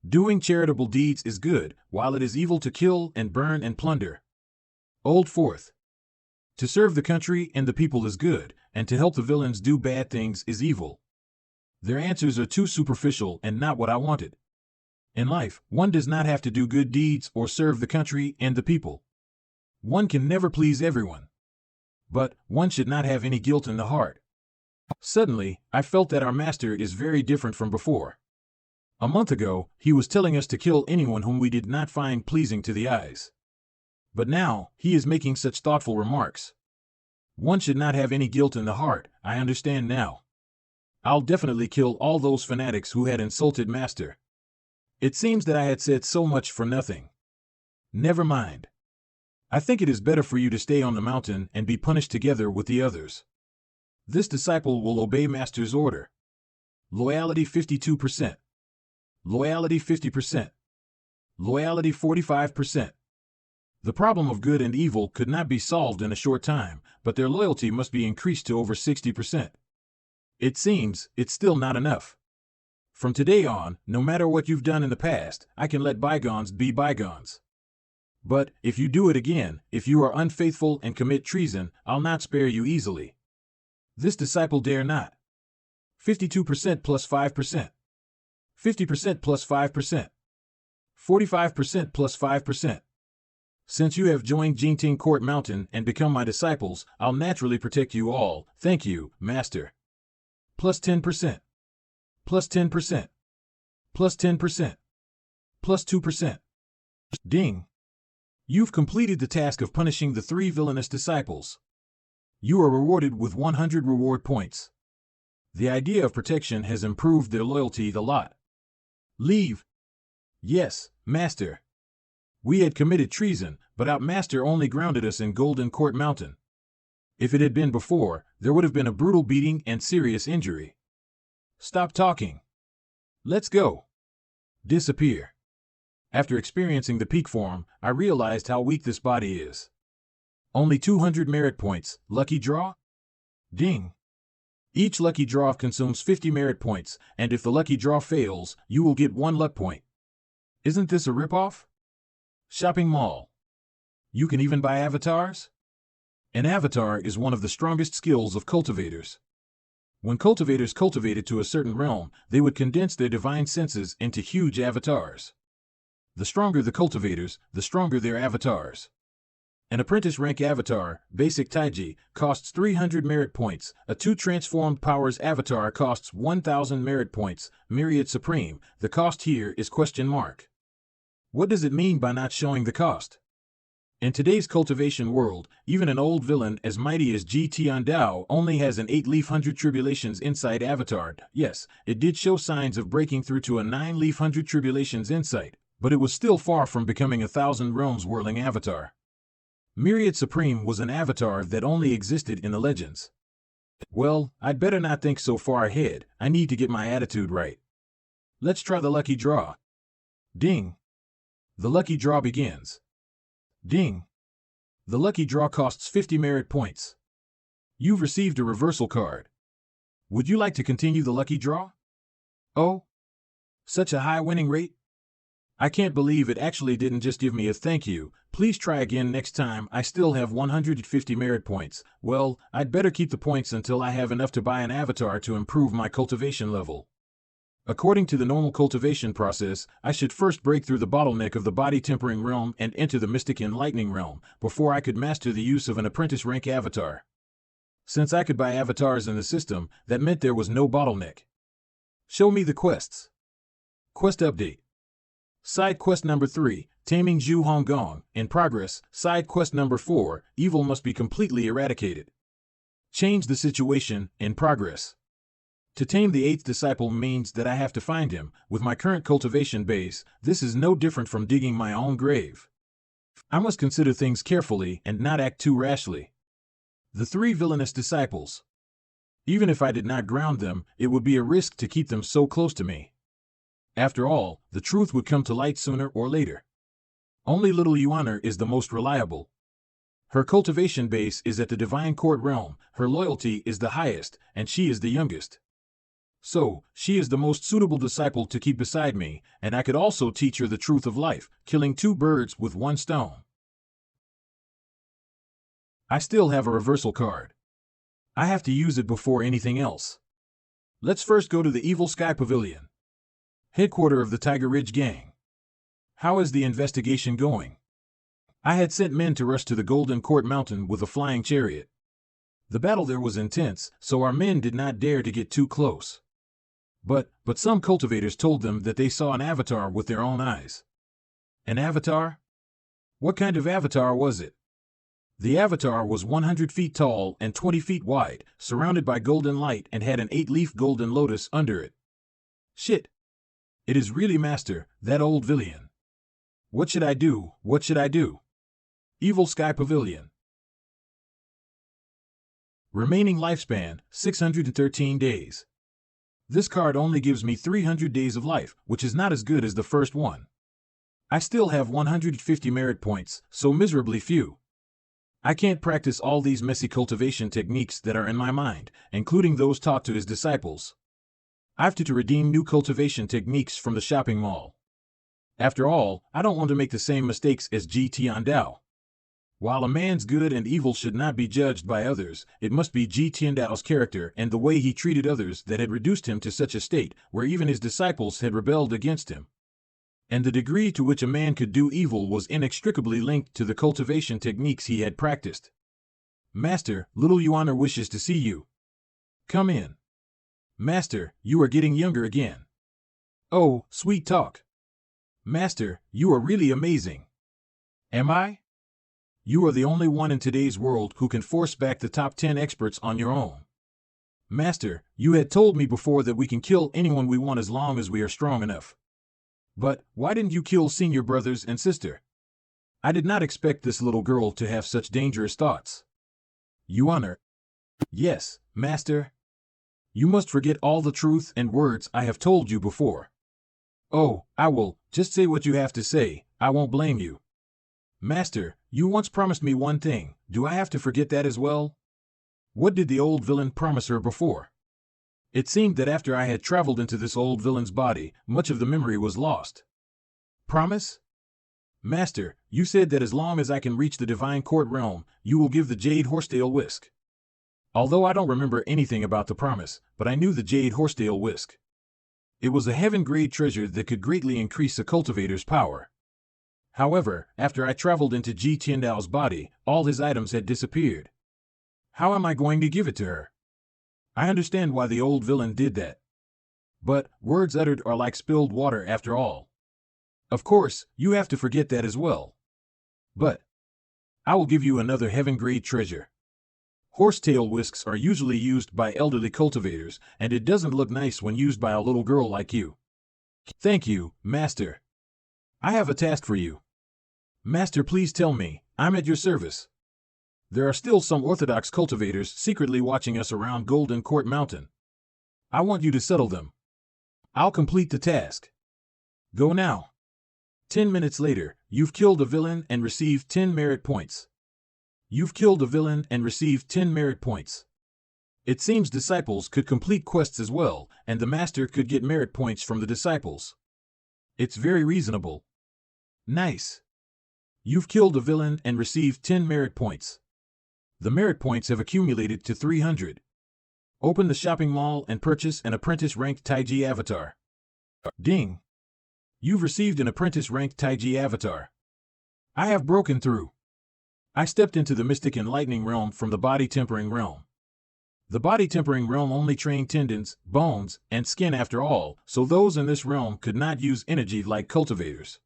Doing charitable deeds is good, while it is evil to kill and burn and plunder. Old fourth. To serve the country and the people is good, and to help the villains do bad things is evil. Their answers are too superficial and not what I wanted. In life, one does not have to do good deeds or serve the country and the people. One can never please everyone. But one should not have any guilt in the heart. Suddenly, I felt that our master is very different from before. A month ago, he was telling us to kill anyone whom we did not find pleasing to the eyes. But now, he is making such thoughtful remarks. One should not have any guilt in the heart, I understand now. I'll definitely kill all those fanatics who had insulted Master. It seems that I had said so much for nothing. Never mind. I think it is better for you to stay on the mountain and be punished together with the others. This disciple will obey Master's order. Loyalty 52%. Loyalty 50%. Loyalty 45%. The problem of good and evil could not be solved in a short time, but their loyalty must be increased to over 60%. It seems it's still not enough. From today on, no matter what you've done in the past, I can let bygones be bygones. But if you do it again, if you are unfaithful and commit treason, I'll not spare you easily. This disciple dare not. 52% plus 5%. 50% plus 5%. 45% plus 5%. Since you have joined Jingting Court Mountain and become my disciples, I'll naturally protect you all. Thank you, Master. Plus 10%. Plus 10%. Plus 10%. Plus 2%. Ding. You've completed the task of punishing the 3 villainous disciples. You are rewarded with 100 reward points. The idea of protection has improved their loyalty a lot. Leave. Yes, Master. We had committed treason, but our master only grounded us in Golden Court Mountain. If it had been before, there would have been a brutal beating and serious injury. Stop talking. Let's go. Disappear. After experiencing the peak form, I realized how weak this body is. Only 200 merit points. Lucky draw? Ding. Each lucky draw consumes 50 merit points, and if the lucky draw fails, you will get 1 luck point. Isn't this a ripoff? Shopping mall. You can even buy avatars? An avatar is one of the strongest skills of cultivators. When cultivators cultivated to a certain realm, they would condense their divine senses into huge avatars. The stronger the cultivators, the stronger their avatars. An apprentice rank avatar, basic Taiji, costs 300 merit points. A 2 transformed powers avatar costs 1000 merit points. Myriad Supreme, the cost here is question mark. What does it mean by not showing the cost? In today's cultivation world, even an old villain as mighty as Tiandao only has an 8-leaf 100 tribulations insight avatar. Yes, it did show signs of breaking through to a 9-leaf 100 tribulations insight, but it was still far from becoming a 1,000 realms whirling avatar. Myriad Supreme was an avatar that only existed in the legends. Well, I'd better not think so far ahead. I need to get my attitude right. Let's try the lucky draw. Ding. The lucky draw begins. Ding. The lucky draw costs 50 merit points. You've received a reversal card. Would you like to continue the lucky draw? Oh? Such a high winning rate? I can't believe it actually didn't just give me a thank you. Please try again next time. I still have 150 merit points. Well, I'd better keep the points until I have enough to buy an avatar to improve my cultivation level. According to the normal cultivation process, I should first break through the bottleneck of the body tempering realm and enter the mystic enlightening realm before I could master the use of an apprentice rank avatar. Since I could buy avatars in the system, that meant there was no bottleneck. Show me the quests. Quest update. Side quest number 3, Taming Zhu Honggong, in progress. Side quest number 4, Evil must be completely eradicated. Change the situation, in progress. To tame the 8th disciple means that I have to find him. With my current cultivation base, this is no different from digging my own grave. I must consider things carefully and not act too rashly. The 3 villainous disciples. Even if I did not ground them, it would be a risk to keep them so close to me. After all, the truth would come to light sooner or later. Only little Yuan is the most reliable. Her cultivation base is at the divine court realm, her loyalty is the highest, and she is the youngest. So, she is the most suitable disciple to keep beside me, and I could also teach her the truth of life, killing 2 birds with 1 stone. I still have a reversal card. I have to use it before anything else. Let's first go to the Evil Sky Pavilion, headquarters of the Tiger Ridge Gang. How is the investigation going? I had sent men to rush to the Golden Court Mountain with a flying chariot. The battle there was intense, so our men did not dare to get too close. But some cultivators told them that they saw an avatar with their own eyes. An avatar? What kind of avatar was it? The avatar was 100 feet tall and 20 feet wide, surrounded by golden light and had an 8-leaf golden lotus under it. Shit! It is really Master, that old villain. What should I do? What should I do? Evil Sky Pavilion. Remaining lifespan, 613 days. This card only gives me 300 days of life, which is not as good as the first one. I still have 150 merit points, so miserably few. I can't practice all these messy cultivation techniques that are in my mind, including those taught to his disciples. I've to redeem new cultivation techniques from the shopping mall. After all, I don't want to make the same mistakes as Ji Tiandao. While a man's good and evil should not be judged by others, it must be Ji Tiandao's character and the way he treated others that had reduced him to such a state where even his disciples had rebelled against him. And the degree to which a man could do evil was inextricably linked to the cultivation techniques he had practiced. Master, little Yuan wishes to see you. Come in. Master, you are getting younger again. Oh, sweet talk. Master, you are really amazing. Am I? You are the only one in today's world who can force back the top 10 experts on your own. Master, you had told me before that we can kill anyone we want as long as we are strong enough. But why didn't you kill senior brothers and sister? I did not expect this little girl to have such dangerous thoughts. Yuan. Yes, Master. You must forget all the truth and words I have told you before. Oh, I will. Just say what you have to say. I won't blame you. Master, you once promised me one thing. Do I have to forget that as well? What did the old villain promise her before? It seemed that after I had traveled into this old villain's body, much of the memory was lost. Promise? Master, you said that as long as I can reach the divine court realm, you will give the jade horsetail whisk. Although I don't remember anything about the promise, but I knew the jade horsetail whisk. It was a heaven-grade treasure that could greatly increase a cultivator's power. However, after I traveled into Ji Tiandao's body, all his items had disappeared. How am I going to give it to her? I understand why the old villain did that. But words uttered are like spilled water after all. Of course, you have to forget that as well. But I will give you another heaven-grade treasure. Horsetail whisks are usually used by elderly cultivators, and it doesn't look nice when used by a little girl like you. Thank you, Master. I have a task for you. Master, please tell me, I'm at your service. There are still some orthodox cultivators secretly watching us around Golden Court Mountain. I want you to settle them. I'll complete the task. Go now. 10 minutes later, you've killed a villain and received 10 merit points. You've killed a villain and received 10 merit points. It seems disciples could complete quests as well, and the master could get merit points from the disciples. It's very reasonable. Nice. You've killed a villain and received 10 merit points. The merit points have accumulated to 300. Open the shopping mall and purchase an apprentice-ranked Taiji avatar. Ding. You've received an apprentice-ranked Taiji avatar. I have broken through. I stepped into the mystic and lightning realm from the body-tempering realm. The body-tempering realm only trained tendons, bones, and skin after all, so those in this realm could not use energy like cultivators.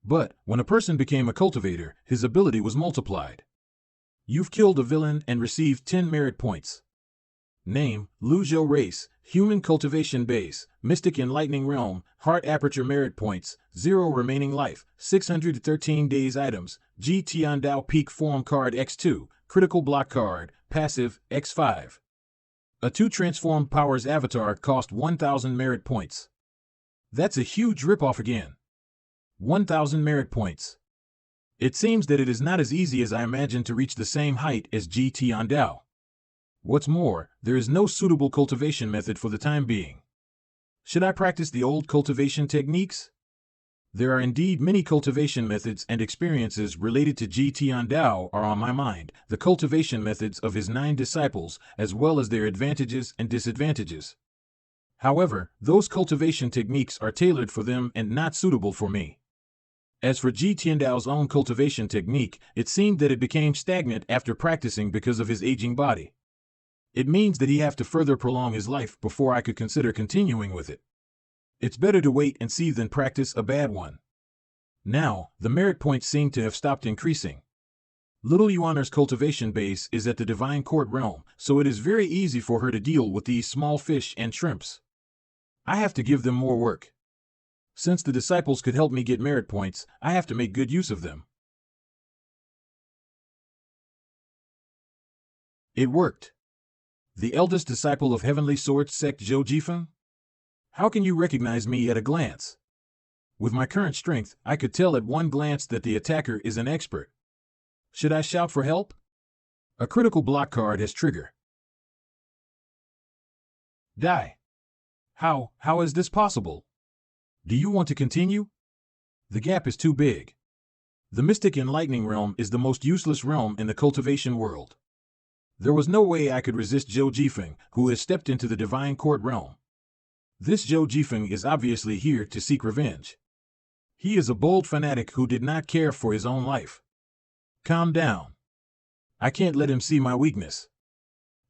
But when a person became a cultivator, his ability was multiplied. You've killed a villain and received 10 merit points. Name, Zhou race, human cultivation base, mystic enlightening realm, heart aperture merit points, 0 remaining life, 613 days items, Ji Tiandao peak form card X2, critical block card, passive, X5. A 2 transformed powers avatar cost 1000 merit points. That's a huge ripoff again. 1000 merit points. It seems that it is not as easy as I imagined to reach the same height as Ji Tiandao. What's more, there is no suitable cultivation method for the time being. Should I practice the old cultivation techniques? There are indeed many cultivation methods, and experiences related to Ji Tiandao are on my mind, the cultivation methods of his 9 disciples, as well as their advantages and disadvantages. However, those cultivation techniques are tailored for them and not suitable for me. As for Ji Tiandao's own cultivation technique, it seemed that it became stagnant after practicing because of his aging body. It means that he have to further prolong his life before I could consider continuing with it. It's better to wait and see than practice a bad one. Now, the merit points seem to have stopped increasing. Little Yuaner's cultivation base is at the Divine Court realm, so it is very easy for her to deal with these small fish and shrimps. I have to give them more work. Since the disciples could help me get merit points, I have to make good use of them. It worked. The eldest disciple of Heavenly Sword sect Zhou Jifeng? How can you recognize me at a glance? With my current strength, I could tell at one glance that the attacker is an expert. Should I shout for help? A critical block card has trigger. Die. How is this possible? Do you want to continue? The gap is too big. The mystic enlightening realm is the most useless realm in the cultivation world. There was no way I could resist Zhou Jifeng, who has stepped into the Divine Court realm. This Zhou Jifeng is obviously here to seek revenge. He is a bold fanatic who did not care for his own life. Calm down. I can't let him see my weakness.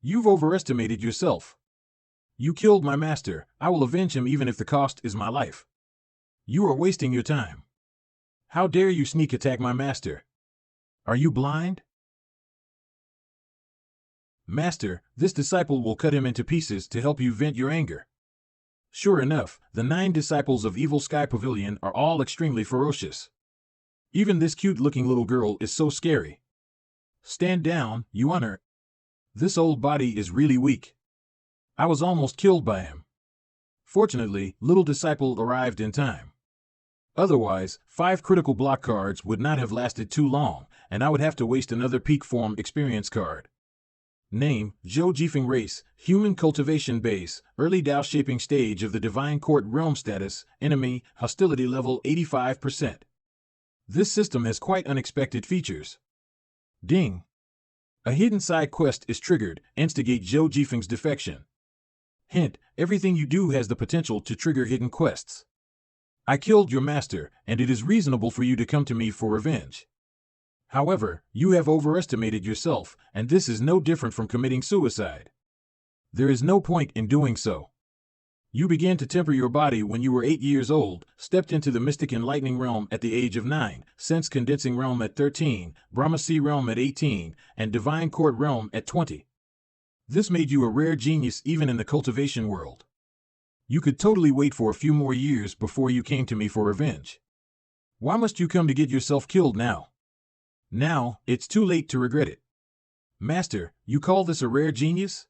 You've overestimated yourself. You killed my master. I will avenge him even if the cost is my life. You are wasting your time. How dare you sneak attack my master? Are you blind? Master, this disciple will cut him into pieces to help you vent your anger. Sure enough, the 9 disciples of Evil Sky Pavilion are all extremely ferocious. Even this cute-looking little girl is so scary. Stand down, Yuaner. This old body is really weak. I was almost killed by him. Fortunately, little disciple arrived in time. Otherwise, 5 critical block cards would not have lasted too long, and I would have to waste another peak form experience card. Name, Zhou Jifeng race, human cultivation base, early Dao shaping stage of the Divine Court realm status, enemy, hostility level 85%. This system has quite unexpected features. Ding. A hidden side quest is triggered, instigate Zhou Jifeng's defection. Hint, everything you do has the potential to trigger hidden quests. I killed your master, and it is reasonable for you to come to me for revenge. However, you have overestimated yourself, and this is no different from committing suicide. There is no point in doing so. You began to temper your body when you were 8 years old, stepped into the mystic enlightening realm at the age of 9, sense condensing realm at 13, Brahmasi realm at 18, and divine court realm at 20. This made you a rare genius even in the cultivation world. You could totally wait for a few more years before you came to me for revenge. Why must you come to get yourself killed now? Now, it's too late to regret it. Master, you call this a rare genius?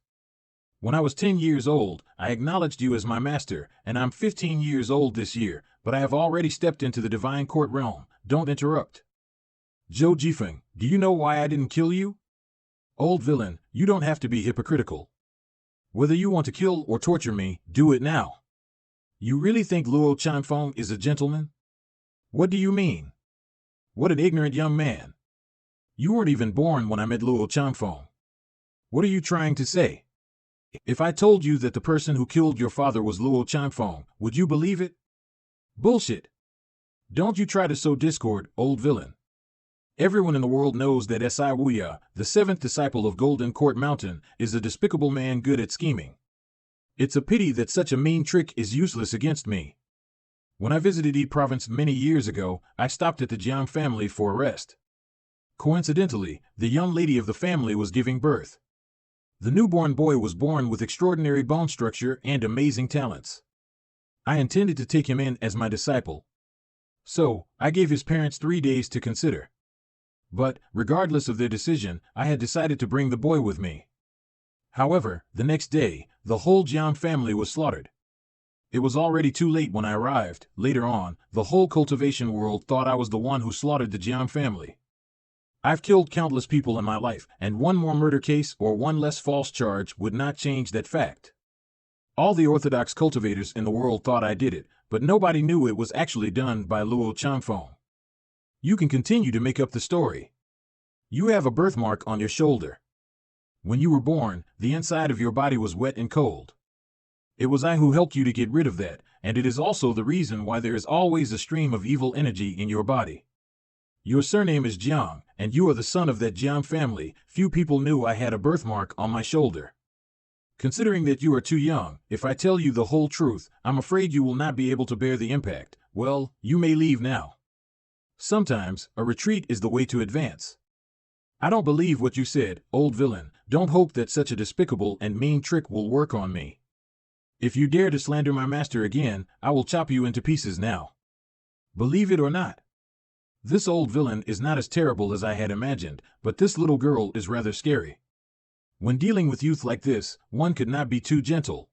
When I was 10 years old, I acknowledged you as my master, and I'm 15 years old this year, but I have already stepped into the divine court realm. Don't interrupt. Zhou Jifeng, do you know why I didn't kill you? Old villain, you don't have to be hypocritical. Whether you want to kill or torture me, do it now. You really think Luo Chanfeng is a gentleman? What do you mean? What an ignorant young man. You weren't even born when I met Luo Chanfeng. What are you trying to say? If I told you that the person who killed your father was Luo Chanfeng, would you believe it? Bullshit. Don't you try to sow discord, old villain. Everyone in the world knows that Si Wuya, the 7th disciple of Golden Court Mountain, is a despicable man good at scheming. It's a pity that such a mean trick is useless against me. When I visited Yi province many years ago, I stopped at the Jiang family for a rest. Coincidentally, the young lady of the family was giving birth. The newborn boy was born with extraordinary bone structure and amazing talents. I intended to take him in as my disciple. So, I gave his parents 3 days to consider. But, regardless of their decision, I had decided to bring the boy with me. However, the next day, the whole Jiang family was slaughtered. It was already too late when I arrived. Later on, the whole cultivation world thought I was the one who slaughtered the Jiang family. I've killed countless people in my life, and one more murder case or one less false charge would not change that fact. All the orthodox cultivators in the world thought I did it, but nobody knew it was actually done by Luo Changfeng. You can continue to make up the story. You have a birthmark on your shoulder. When you were born, the inside of your body was wet and cold. It was I who helped you to get rid of that, and it is also the reason why there is always a stream of evil energy in your body. Your surname is Jiang, and you are the son of that Jiang family. Few people knew I had a birthmark on my shoulder. Considering that you are too young, if I tell you the whole truth, I'm afraid you will not be able to bear the impact. Well, you may leave now. Sometimes, a retreat is the way to advance. I don't believe what you said, old villain. Don't hope that such a despicable and mean trick will work on me. If you dare to slander my master again, I will chop you into pieces now. Believe it or not. This old villain is not as terrible as I had imagined, but this little girl is rather scary. When dealing with youth like this, one could not be too gentle.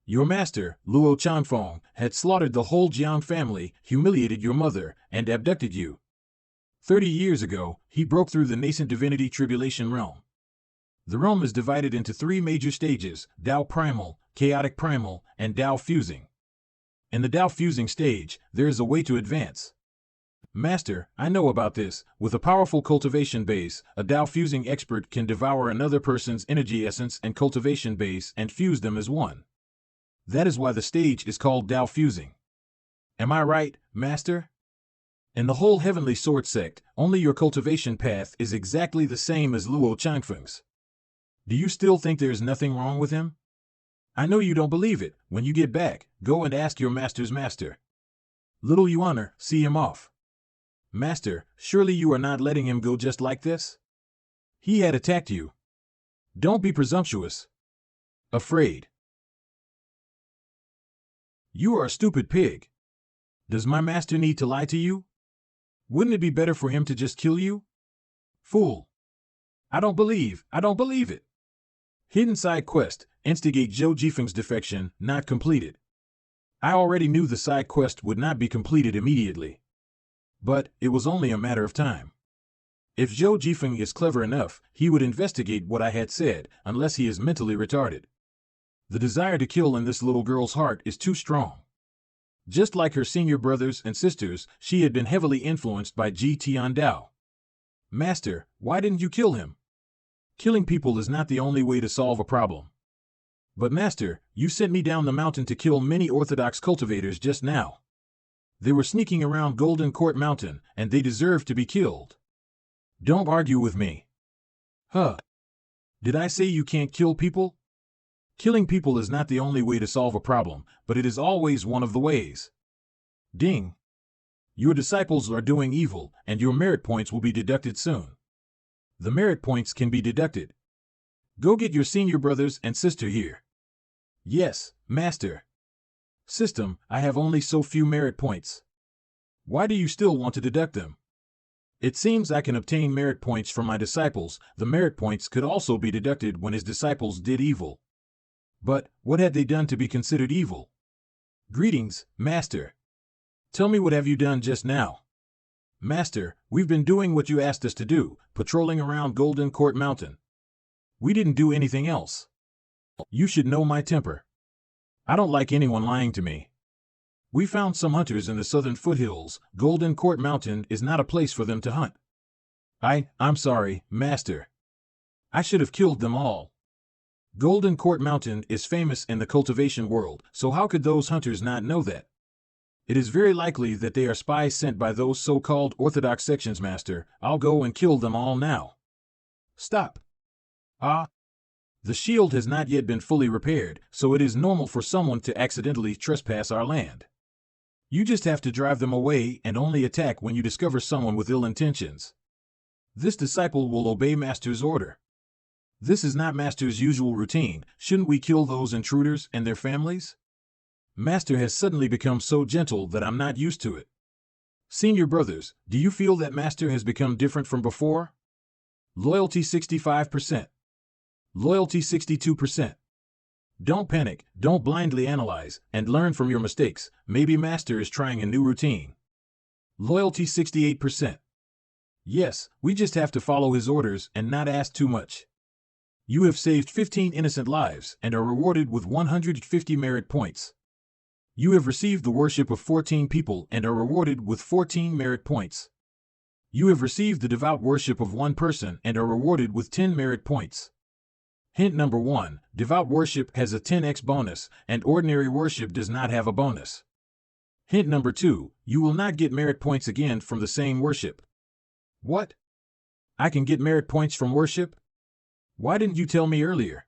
Your master, Luo Changfeng, had slaughtered the whole Jiang family, humiliated your mother, and abducted you. 30 years ago, he broke through the nascent divinity tribulation realm. The realm is divided into 3 major stages: Dao Primal, Chaotic Primal, and Dao Fusing. In the Dao Fusing stage, there is a way to advance. Master, I know about this. With a powerful cultivation base, a Dao Fusing expert can devour another person's energy essence and cultivation base and fuse them as one. That is why the stage is called Dao Fusing. Am I right, Master? In the whole Heavenly Sword sect, only your cultivation path is exactly the same as Luo Changfeng's. Do you still think there is nothing wrong with him? I know you don't believe it. When you get back, go and ask your master's master. Little Yuaner, see him off. Master, surely you are not letting him go just like this? He had attacked you. Don't be presumptuous. Afraid. You are a stupid pig. Does my master need to lie to you? Wouldn't it be better for him to just kill you? Fool. I don't believe it. Hidden side quest, instigate Zhou Jifeng's defection, not completed. I already knew the side quest would not be completed immediately. But it was only a matter of time. If Zhou Jifeng is clever enough, he would investigate what I had said, unless he is mentally retarded. The desire to kill in this little girl's heart is too strong. Just like her senior brothers and sisters, she had been heavily influenced by Ji Tiandao. Master, why didn't you kill him? Killing people is not the only way to solve a problem. But Master, you sent me down the mountain to kill many orthodox cultivators just now. They were sneaking around Golden Court Mountain, and they deserve to be killed. Don't argue with me. Huh? Did I say you can't kill people? Killing people is not the only way to solve a problem, but it is always one of the ways. Ding. Your disciples are doing evil, and your merit points will be deducted soon. The merit points can be deducted. Go get your senior brothers and sister here. Yes, Master. System, I have only so few merit points. Why do you still want to deduct them? It seems I can obtain merit points from my disciples. The merit points could also be deducted when his disciples did evil. But what had they done to be considered evil? Greetings, Master. Tell me, what have you done just now? Master, we've been doing what you asked us to do, patrolling around Golden Court Mountain. We didn't do anything else. You should know my temper. I don't like anyone lying to me. We found some hunters in the southern foothills. Golden Court Mountain is not a place for them to hunt. I'm sorry, Master. I should have killed them all. Golden Court Mountain is famous in the cultivation world, so how could those hunters not know that? It is very likely that they are spies sent by those so-called orthodox sections, Master. I'll go and kill them all now. Stop. The shield has not yet been fully repaired, so it is normal for someone to accidentally trespass our land. You just have to drive them away and only attack when you discover someone with ill intentions. This disciple will obey Master's order. This is not Master's usual routine. Shouldn't we kill those intruders and their families? Master has suddenly become so gentle that I'm not used to it. Senior brothers, do you feel that Master has become different from before? Loyalty 65%. Loyalty 62%. Don't panic, don't blindly analyze, and learn from your mistakes. Maybe Master is trying a new routine. Loyalty 68%. Yes, we just have to follow his orders and not ask too much. You have saved 15 innocent lives and are rewarded with 150 merit points. You have received the worship of 14 people and are rewarded with 14 merit points. You have received the devout worship of 1 person and are rewarded with 10 merit points. Hint number 1, devout worship has a 10x bonus, and ordinary worship does not have a bonus. Hint number 2, you will not get merit points again from the same worship. What? I can get merit points from worship? Why didn't you tell me earlier?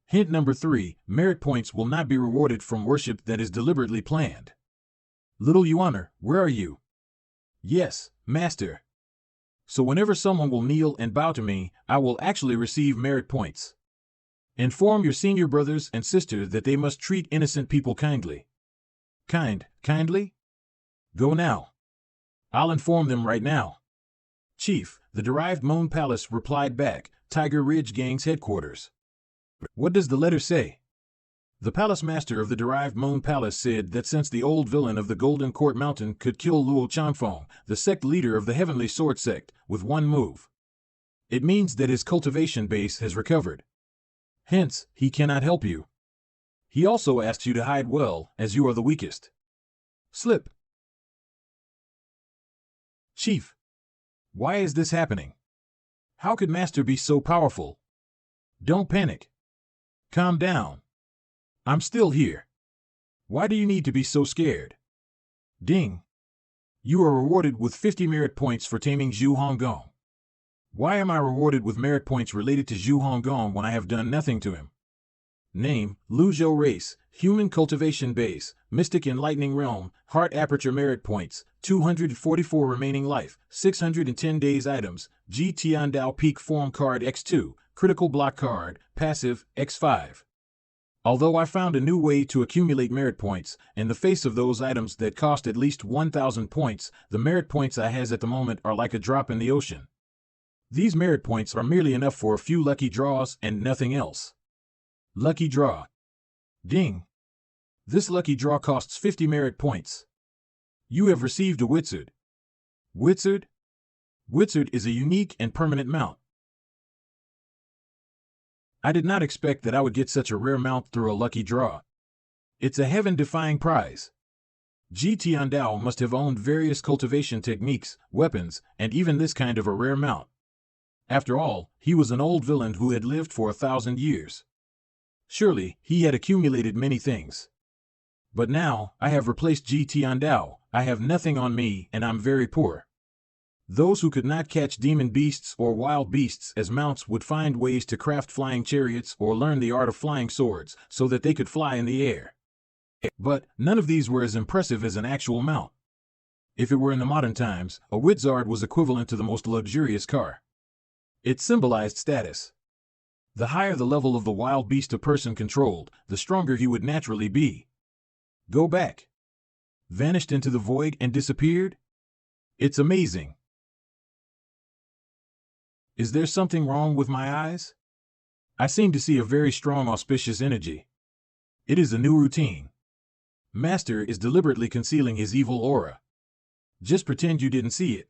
Hint number 3, merit points will not be rewarded from worship that is deliberately planned. Little Yuaner, where are you? Yes, Master. So whenever someone will kneel and bow to me, I will actually receive merit points. Inform your senior brothers and sisters that they must treat innocent people kindly. Kindly? Go now. I'll inform them right now. Chief, the derived Moon Palace replied back, Tiger Ridge Gang's headquarters. What does the letter say? The palace master of the derived Moon Palace said that since the old villain of the Golden Court Mountain could kill Luo Chanfeng, the sect leader of the Heavenly Sword Sect, with 1 move, it means that his cultivation base has recovered. Hence, he cannot help you. He also asks you to hide well, as you are the weakest. Slip. Chief, why is this happening? How could Master be so powerful? Don't panic. Calm down. I'm still here. Why do you need to be so scared? Ding. You are rewarded with 50 merit points for taming Zhu Honggong. Why am I rewarded with merit points related to Zhu Honggong when I have done nothing to him? Name, Lu Zhou race, human cultivation base, mystic enlightening realm, heart aperture merit points, 244 remaining life, 610 days items, Ji Tiandao peak form card X2, critical block card, passive, X5. Although I found a new way to accumulate merit points, in the face of those items that cost at least 1,000 points, the merit points I has at the moment are like a drop in the ocean. These merit points are merely enough for a few lucky draws and nothing else. Lucky draw. Ding. This lucky draw costs 50 merit points. You have received a Wizard. Wizard? Wizard is a unique and permanent mount. I did not expect that I would get such a rare mount through a lucky draw. It's a heaven-defying prize. Ji Tiandao must have owned various cultivation techniques, weapons, and even this kind of a rare mount. After all, he was an old villain who had lived for 1,000 years. Surely, he had accumulated many things. But now, I have replaced Ji Tiandao, I have nothing on me, and I'm very poor. Those who could not catch demon beasts or wild beasts as mounts would find ways to craft flying chariots or learn the art of flying swords so that they could fly in the air. But none of these were as impressive as an actual mount. If it were in the modern times, a Wizard was equivalent to the most luxurious car. It symbolized status. The higher the level of the wild beast a person controlled, the stronger he would naturally be. Go back. Vanished into the void and disappeared? It's amazing. Is there something wrong with my eyes? I seem to see a very strong auspicious energy. It is a new routine. Master is deliberately concealing his evil aura. Just pretend you didn't see it.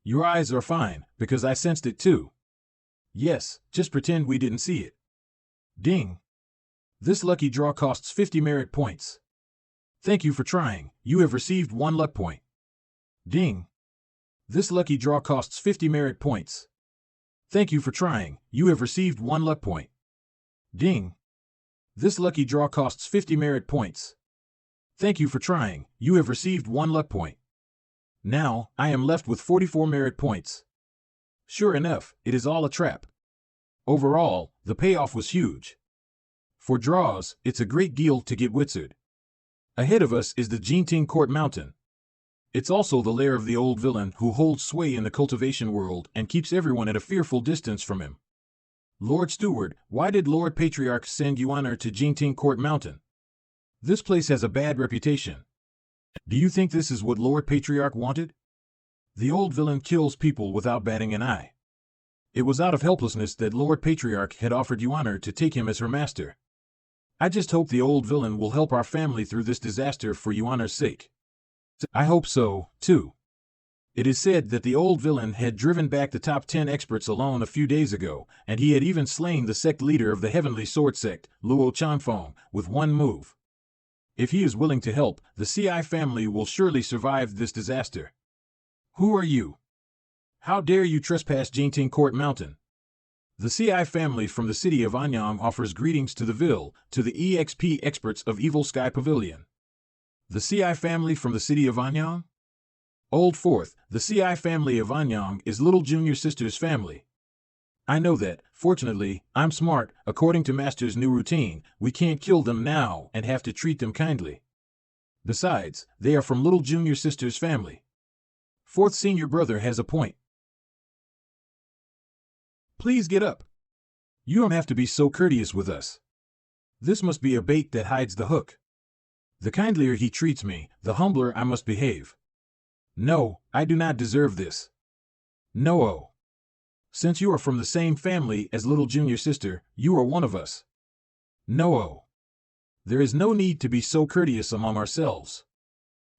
Your eyes are fine, because I sensed it too. Yes, just pretend we didn't see it. Ding. This lucky draw costs 50 merit points. Thank you for trying, you have received 1 luck point. Ding. This lucky draw costs 50 merit points. Thank you for trying, you have received 1 luck point. Ding. This lucky draw costs 50 merit points. Thank you for trying, you have received 1 luck point. Now, I am left with 44 merit points. Sure enough, it is all a trap. Overall, the payoff was huge. For draws, it's a great deal to get Wizard. Ahead of us is the Jinting Court Mountain. It's also the lair of the old villain who holds sway in the cultivation world and keeps everyone at a fearful distance from him. Lord Steward, why did Lord Patriarch send Yuan to Jingting Court Mountain? This place has a bad reputation. Do you think this is what Lord Patriarch wanted? The old villain kills people without batting an eye. It was out of helplessness that Lord Patriarch had offered Yuan to take him as her master. I just hope the old villain will help our family through this disaster for Yuan's sake. I hope so, too. It is said that the old villain had driven back the top 10 experts alone a few days ago, and he had even slain the sect leader of the Heavenly Sword Sect, Luo Chanfeng, with one move. If he is willing to help, the CI family will surely survive this disaster. Who are you? How dare you trespass Jingting Court Mountain? The CI family from the city of Anyang offers greetings to the Ville, to the EXP experts of Evil Sky Pavilion. The CI family from the city of Anyang? Old Fourth, the CI family of Anyang is little junior sister's family. I know that, fortunately, I'm smart. According to Master's new routine, we can't kill them now and have to treat them kindly. Besides, they are from little junior sister's family. Fourth senior brother has a point. Please get up. You don't have to be so courteous with us. This must be a bait that hides the hook. The kindlier he treats me, the humbler I must behave. No, I do not deserve this. No. Since you are from the same family as little junior sister, you are one of us. No. There is no need to be so courteous among ourselves.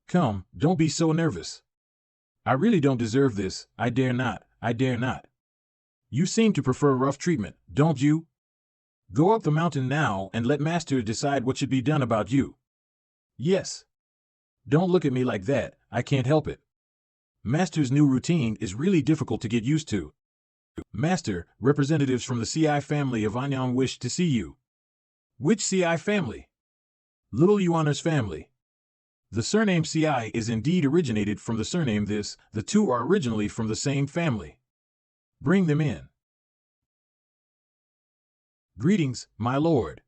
Come, don't be so nervous. I really don't deserve this. I dare not. You seem to prefer rough treatment, don't you? Go up the mountain now and let Master decide what should be done about you. Yes. Don't look at me like that, I can't help it. Master's new routine is really difficult to get used to. Master, representatives from the CI family of Anyang wish to see you. Which CI family? Little Yuan's family. The surname CI is indeed originated from the surname this, the two are originally from the same family. Bring them in. Greetings, my lord.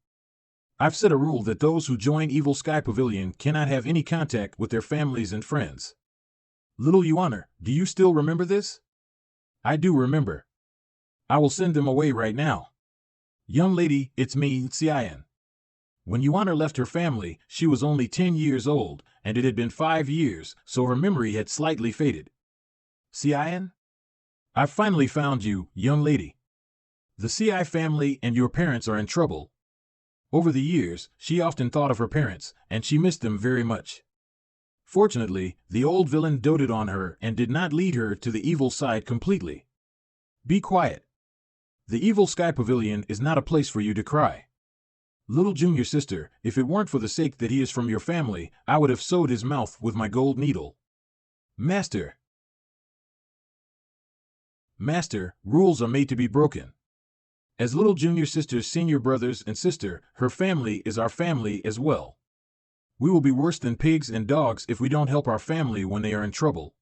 I've set a rule that those who join Evil Sky Pavilion cannot have any contact with their families and friends. Little Yuan, do you still remember this? I do remember. I will send them away right now. Young lady, it's me, Xian. When Yuan left her family, she was only 10 years old, and it had been 5 years, so her memory had slightly faded. Xian? I've finally found you, young lady. The CI family and your parents are in trouble. Over the years, she often thought of her parents, and she missed them very much. Fortunately, the old villain doted on her and did not lead her to the evil side completely. Be quiet. The Evil Sky Pavilion is not a place for you to cry. Little junior sister, if it weren't for the sake that he is from your family, I would have sewed his mouth with my gold needle. Master, rules are made to be broken. As little junior sister's senior brothers and sister, her family is our family as well. We will be worse than pigs and dogs if we don't help our family when they are in trouble.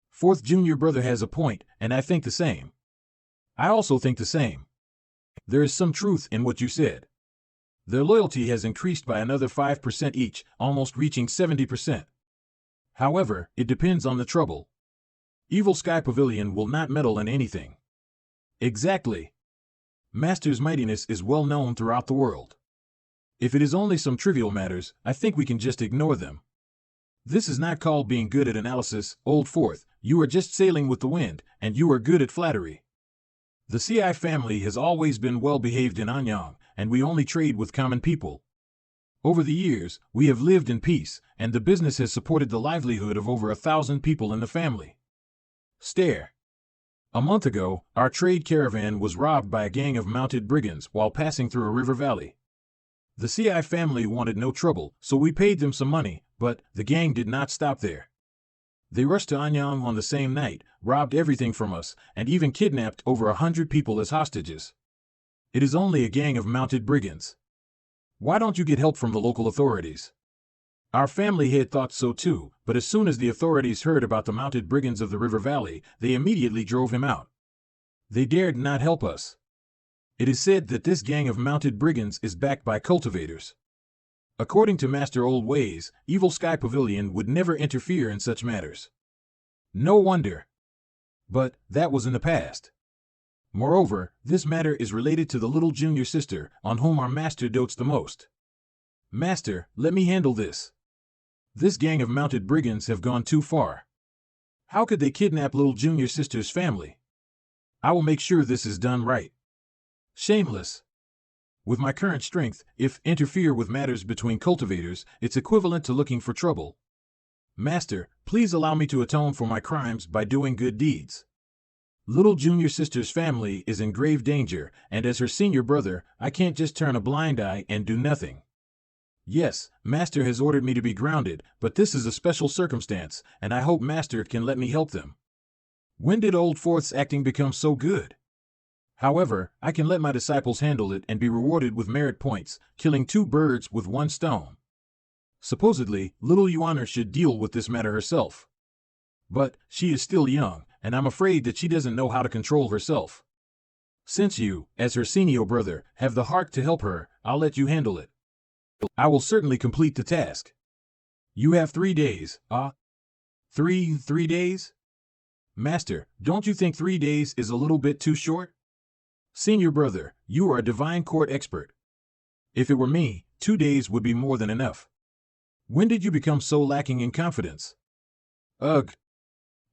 Fourth junior brother has a point, and I think the same. I also think the same. There is some truth in what you said. Their loyalty has increased by another 5% each, almost reaching 70%. However, it depends on the trouble. Evil Sky Pavilion will not meddle in anything. Exactly. Master's mightiness is well known throughout the world. If it is only some trivial matters, I think we can just ignore them. This is not called being good at analysis, Old Fourth. You are just sailing with the wind, and you are good at flattery. The CI family has always been well behaved in Anyang, and we only trade with common people. Over the years, we have lived in peace, and the business has supported the livelihood of over 1,000 people in the family. Stare. A month ago, our trade caravan was robbed by a gang of mounted brigands while passing through a river valley. The CI family wanted no trouble, so we paid them some money, but the gang did not stop there. They rushed to Anyang on the same night, robbed everything from us, and even kidnapped over 100 people as hostages. It is only a gang of mounted brigands. Why don't you get help from the local authorities? Our family had thought so too, but as soon as the authorities heard about the mounted brigands of the river valley, they immediately drove him out. They dared not help us. It is said that this gang of mounted brigands is backed by cultivators. According to Master Old Ways, Evil Sky Pavilion would never interfere in such matters. No wonder. But that was in the past. Moreover, this matter is related to the little junior sister, on whom our master dotes the most. Master, let me handle this. This gang of mounted brigands have gone too far. How could they kidnap little junior sister's family? I will make sure this is done right. Shameless. With my current strength, if interfere with matters between cultivators, it's equivalent to looking for trouble. Master, please allow me to atone for my crimes by doing good deeds. Little junior sister's family is in grave danger, and as her senior brother, I can't just turn a blind eye and do nothing. Yes, Master has ordered me to be grounded, but this is a special circumstance, and I hope Master can let me help them. When did Old Fourth's acting become so good? However, I can let my disciples handle it and be rewarded with merit points, killing 2 birds with 1 stone. Supposedly, little Yuana should deal with this matter herself. But she is still young, and I'm afraid that she doesn't know how to control herself. Since you, as her senior brother, have the heart to help her, I'll let you handle it. I will certainly complete the task. You have 3 days, Three days? Master, don't you think 3 days is a little bit too short? Senior brother, you are a divine court expert. If it were me, 2 days would be more than enough. When did you become so lacking in confidence? Ugh.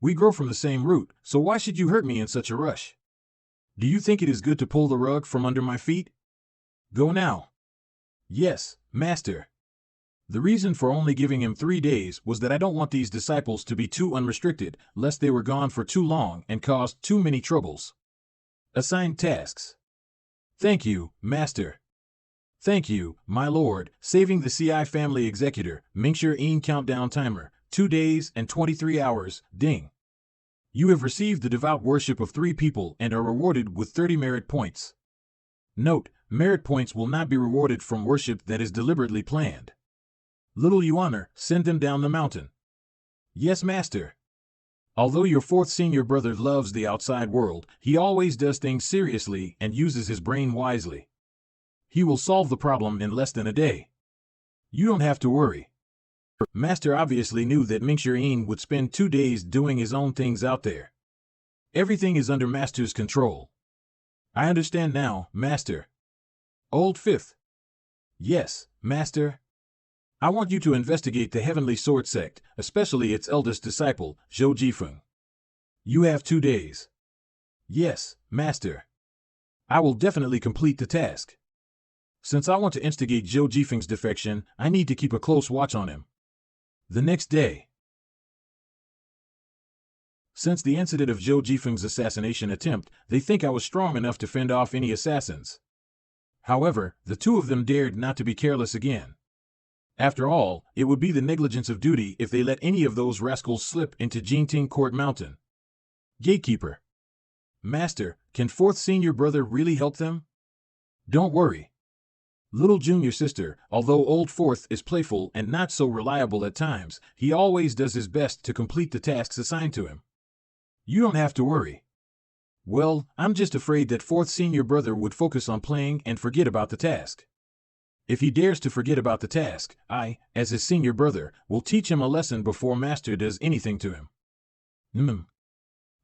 We grow from the same root, so why should you hurt me in such a rush? Do you think it is good to pull the rug from under my feet? Go now. Yes, Master. The reason for only giving him 3 days was that I don't want these disciples to be too unrestricted, lest they were gone for too long and caused too many troubles. Assigned tasks. Thank you, Master. Thank you, my lord. Saving the CI family executor, ManhuaAz countdown timer, 2 days and 23 hours, ding. You have received the devout worship of 3 people and are rewarded with 30 merit points. Note, merit points will not be rewarded from worship that is deliberately planned. Little Yuana, send them down the mountain. Yes, Master. Although your 4th senior brother loves the outside world, he always does things seriously and uses his brain wisely. He will solve the problem in less than a day. You don't have to worry. Master obviously knew that ManhuaAz would spend 2 days doing his own things out there. Everything is under Master's control. I understand now, Master. Old Fifth. Yes, Master. I want you to investigate the Heavenly Sword sect, especially its eldest disciple, Zhou. You have 2 days. Yes, Master. I will definitely complete the task. Since I want to instigate Zhou's defection, I need to keep a close watch on him. The next day. Since the incident of Zhou's assassination attempt, they think I was strong enough to fend off any assassins. However, the 2 of them dared not to be careless again. After all, it would be the negligence of duty if they let any of those rascals slip into Jinting Court Mountain. Gatekeeper. Master, can 4th senior brother really help them? Don't worry. Little junior sister, although Old Fourth is playful and not so reliable at times, he always does his best to complete the tasks assigned to him. You don't have to worry. Well, I'm just afraid that 4th senior brother would focus on playing and forget about the task. If he dares to forget about the task, I, as his senior brother, will teach him a lesson before Master does anything to him.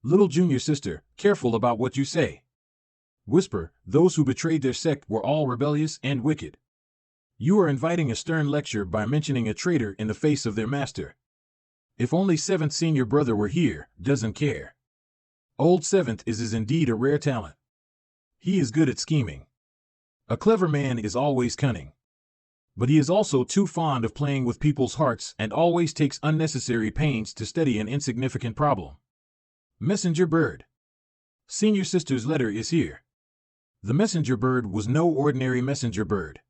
Little junior sister, careful about what you say. Whisper, those who betrayed their sect were all rebellious and wicked. You are inviting a stern lecture by mentioning a traitor in the face of their master. If only 7th senior brother were here, doesn't care. Old 7th is indeed a rare talent. He is good at scheming. A clever man is always cunning. But he is also too fond of playing with people's hearts and always takes unnecessary pains to study an insignificant problem. Messenger bird. Senior sister's letter is here. The messenger bird was no ordinary messenger bird.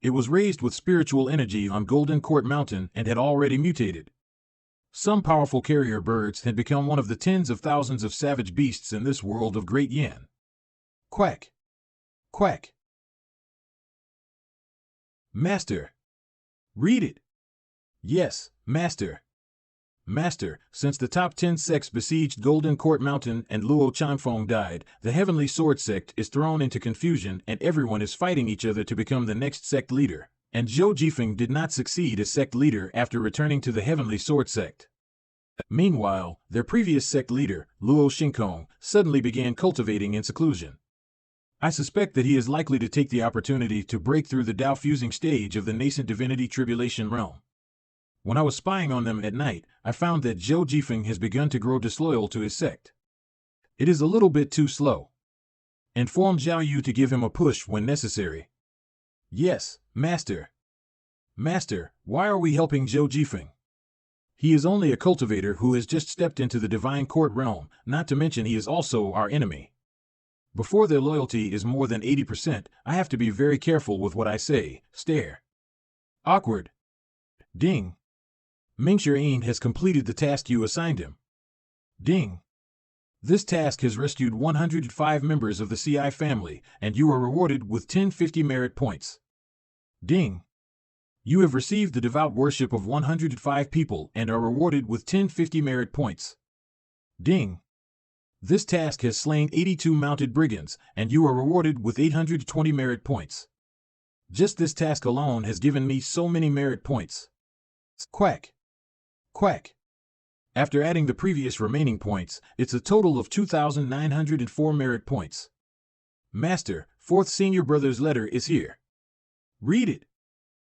It was raised with spiritual energy on Golden Court Mountain and had already mutated. Some powerful carrier birds had become one of the tens of thousands of savage beasts in this world of great yin. Quack. Quack. Master. Read it. Yes, Master. Master, since the top 10 sects besieged Golden Court Mountain and Luo Chanfeng died, the Heavenly Sword sect is thrown into confusion and everyone is fighting each other to become the next sect leader. And Zhou did not succeed as sect leader after returning to the Heavenly Sword sect. Meanwhile, their previous sect leader, Luo Xingkong, suddenly began cultivating in seclusion. I suspect that he is likely to take the opportunity to break through the Dao-fusing stage of the nascent divinity tribulation realm. When I was spying on them at night, I found that Zhou Jifeng has begun to grow disloyal to his sect. It is a little bit too slow. Inform Zhao Yu to give him a push when necessary. Yes, Master. Master, why are we helping Zhou Jifeng? He is only a cultivator who has just stepped into the divine court realm, not to mention he is also our enemy. Before their loyalty is more than 80%, I have to be very careful with what I say. Stare. Awkward. Ding. Ming Shirin has completed the task you assigned him. Ding. This task has rescued 105 members of the CI family, and you are rewarded with 1050 merit points. Ding. You have received the devout worship of 105 people and are rewarded with 1050 merit points. Ding. This task has slain 82 mounted brigands, and you are rewarded with 820 merit points. Just this task alone has given me so many merit points. Quack. Quack. After adding the previous remaining points, it's a total of 2,904 merit points. Master, fourth senior brother's letter is here. Read it.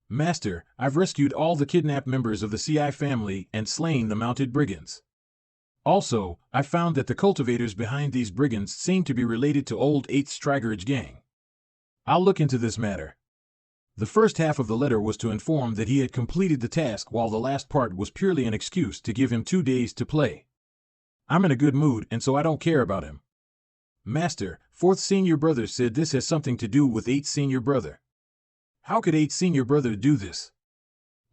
Master, I've rescued all the kidnapped members of the CI family and slain the mounted brigands. Also, I found that the cultivators behind these brigands seem to be related to old 8th Strigerage gang. I'll look into this matter. The first half of the letter was to inform that he had completed the task, while the last part was purely an excuse to give him 2 days to play. I'm in a good mood, and so I don't care about him. Master, fourth senior brother said this has something to do with 8th senior brother. How could 8th senior brother do this?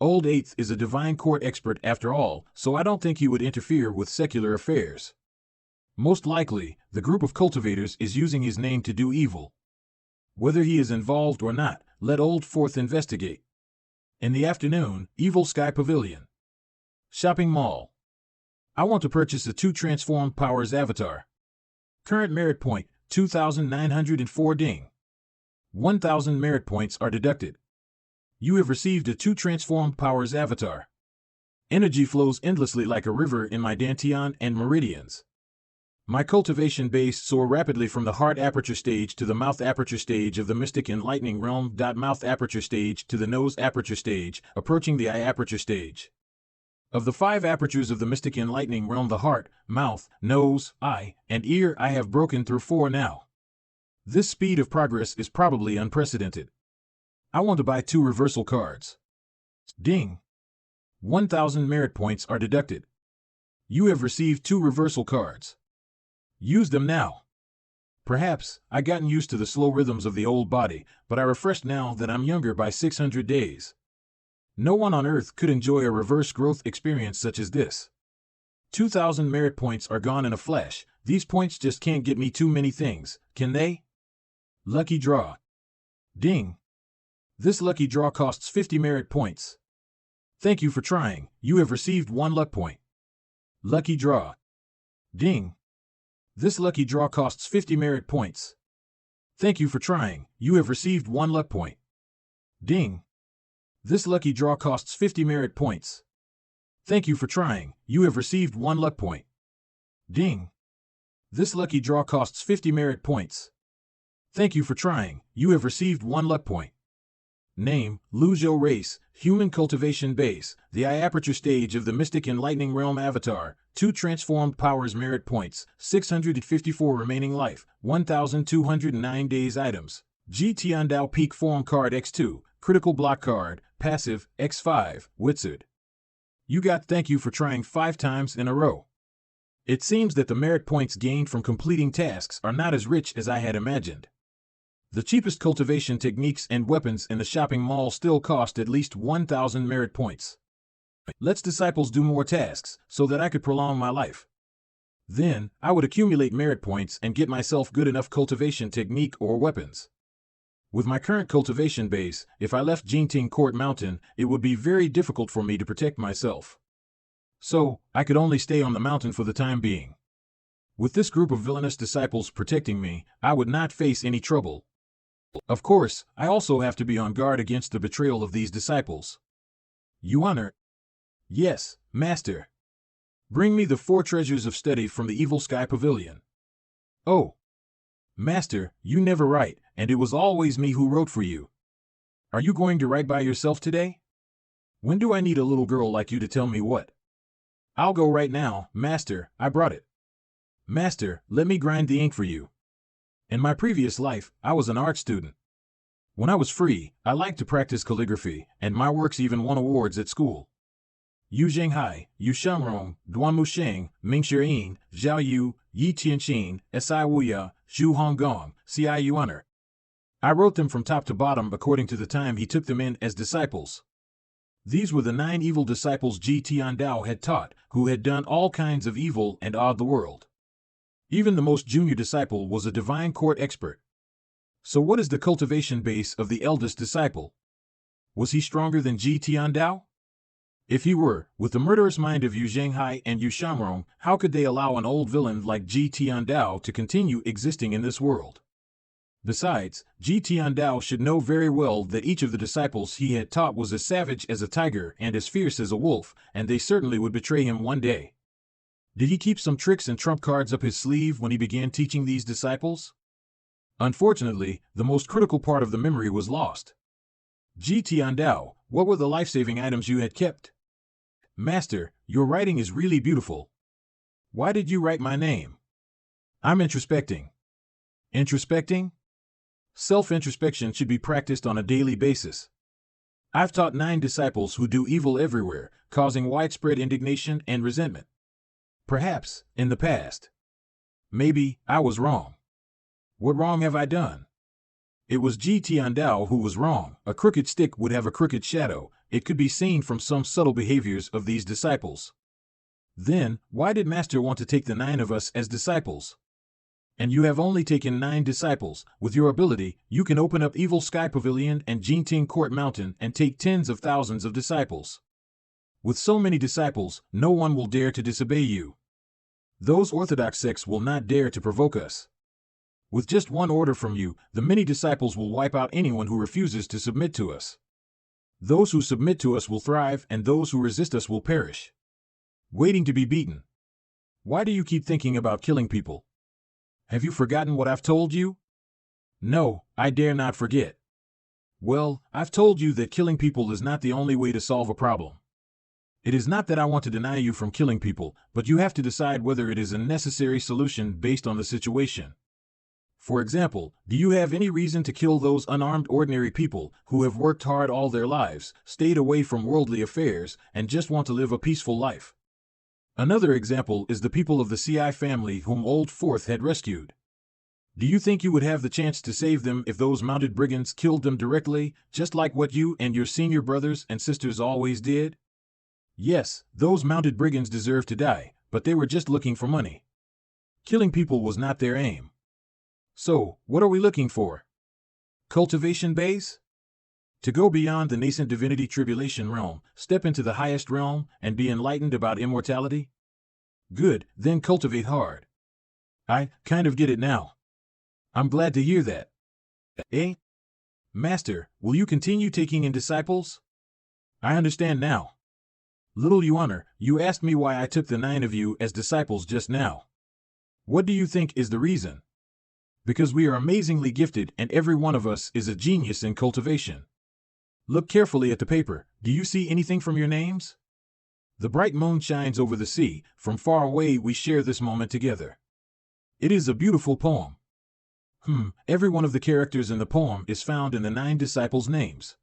Old 8th is a divine court expert after all, so I don't think he would interfere with secular affairs. Most likely, the group of cultivators is using his name to do evil. Whether he is involved or not, let Old 4th investigate. In the afternoon, Evil Sky Pavilion. Shopping Mall. I want to purchase a 2 transformed powers avatar. Current merit point, 2,904 ding. 1,000 merit points are deducted. You have received a 2 transformed powers avatar. Energy flows endlessly like a river in my dantian and meridians. My cultivation base soar rapidly from the heart aperture stage to the mouth aperture stage of the mystic enlightening realm. Mouth aperture stage to the nose aperture stage, approaching the eye aperture stage. Of the 5 apertures of the mystic enlightening realm, the heart, mouth, nose, eye, and ear, I have broken through 4 now. This speed of progress is probably unprecedented. I want to buy 2 reversal cards. Ding. 1,000 merit points are deducted. You have received 2 reversal cards. Use them now. Perhaps I gotten used to the slow rhythms of the old body, but I refreshed now that I'm younger by 600 days. No one on Earth could enjoy a reverse growth experience such as this. 2,000 merit points are gone in a flash. These points just can't get me too many things, can they? Lucky draw. Ding. This lucky draw costs 50 merit points. Thank you for trying. You have received 1 luck point. Lucky draw. Ding. This lucky draw costs 50 merit points. Thank you for trying. You have received 1 luck point. Ding. This lucky draw costs 50 merit points. Thank you for trying. You have received 1 luck point. Ding. This lucky draw costs 50 merit points. Thank you for trying. You have received 1 luck point. Name, Luzhou race, human cultivation base, the eye aperture stage of the mystic enlightening realm avatar, 2 transformed powers merit points, 654 remaining life, 1,209 days items. Ji Tiandao peak form card X2, critical block card, passive, X5, Wizard. You got thank you for trying 5 times in a row. It seems that the merit points gained from completing tasks are not as rich as I had imagined. The cheapest cultivation techniques and weapons in the shopping mall still cost at least 1,000 merit points. Let's disciples do more tasks, so that I could prolong my life. Then, I would accumulate merit points and get myself good enough cultivation technique or weapons. With my current cultivation base, if I left Jinting Court Mountain, it would be very difficult for me to protect myself. So, I could only stay on the mountain for the time being. With this group of villainous disciples protecting me, I would not face any trouble. Of course, I also have to be on guard against the betrayal of these disciples. You honor? Yes, Master. Bring me the 4 treasures of study from the evil sky pavilion. Oh, Master, you never write, and it was always me who wrote for you. Are you going to write by yourself today? When do I need a little girl like you to tell me what? I'll go right now, Master, I brought it. Master, let me grind the ink for you. In my previous life, I was an art student. When I was free, I liked to practice calligraphy, and my works even won awards at school. Yu Zhenghai, Yu Shenrong, Duan Musheng, Ming Shirin, Zhao Yu, Yi Tianqin, Si Wuya, Zhu Honggong, Ci Honor. I wrote them from top to bottom according to the time he took them in as disciples. These were the 9 evil disciples Ji Tiandao had taught, who had done all kinds of evil and awed the world. Even the most junior disciple was a divine court expert. So what is the cultivation base of the eldest disciple? Was he stronger than Ji Tiandao? If he were, with the murderous mind of Yu Zhenghai and Yu Shenrong, how could they allow an old villain like Ji Tiandao to continue existing in this world? Besides, Ji Tiandao should know very well that each of the disciples he had taught was as savage as a tiger and as fierce as a wolf, and they certainly would betray him one day. Did he keep some tricks and trump cards up his sleeve when he began teaching these disciples? Unfortunately, the most critical part of the memory was lost. Ji Tiandao, what were the life-saving items you had kept? Master, your writing is really beautiful. Why did you write my name? I'm introspecting. Introspecting? Self-introspection should be practiced on a daily basis. I've taught 9 disciples who do evil everywhere, causing widespread indignation and resentment. Perhaps, in the past. Maybe, I was wrong. What wrong have I done? It was Ji Tiandao who was wrong. A crooked stick would have a crooked shadow. It could be seen from some subtle behaviors of these disciples. Then, why did Master want to take the 9 of us as disciples? And you have only taken 9 disciples. With your ability, you can open up Evil Sky Pavilion and Jinting Court Mountain and take tens of thousands of disciples. With so many disciples, no one will dare to disobey you. Those orthodox sects will not dare to provoke us. With just one order from you, the many disciples will wipe out anyone who refuses to submit to us. Those who submit to us will thrive, and those who resist us will perish. Waiting to be beaten. Why do you keep thinking about killing people? Have you forgotten what I've told you? No, I dare not forget. Well, I've told you that killing people is not the only way to solve a problem. It is not that I want to deny you from killing people, but you have to decide whether it is a necessary solution based on the situation. For example, do you have any reason to kill those unarmed ordinary people who have worked hard all their lives, stayed away from worldly affairs, and just want to live a peaceful life? Another example is the people of the CI family whom Old Fourth had rescued. Do you think you would have the chance to save them if those mounted brigands killed them directly, just like what you and your senior brothers and sisters always did? Yes, those mounted brigands deserved to die, but they were just looking for money. Killing people was not their aim. So, what are we looking for? Cultivation base? To go beyond the nascent divinity tribulation realm, step into the highest realm, and be enlightened about immortality? Good, then cultivate hard. I kind of get it now. I'm glad to hear that. Eh? Master, will you continue taking in disciples? I understand now. Little Yuaner, you asked me why I took the 9 of you as disciples just now. What do you think is the reason? Because we are amazingly gifted and every one of us is a genius in cultivation. Look carefully at the paper. Do you see anything from your names? The bright moon shines over the sea. From far away we share this moment together. It is a beautiful poem. Every one of the characters in the poem is found in the 9 disciples' names.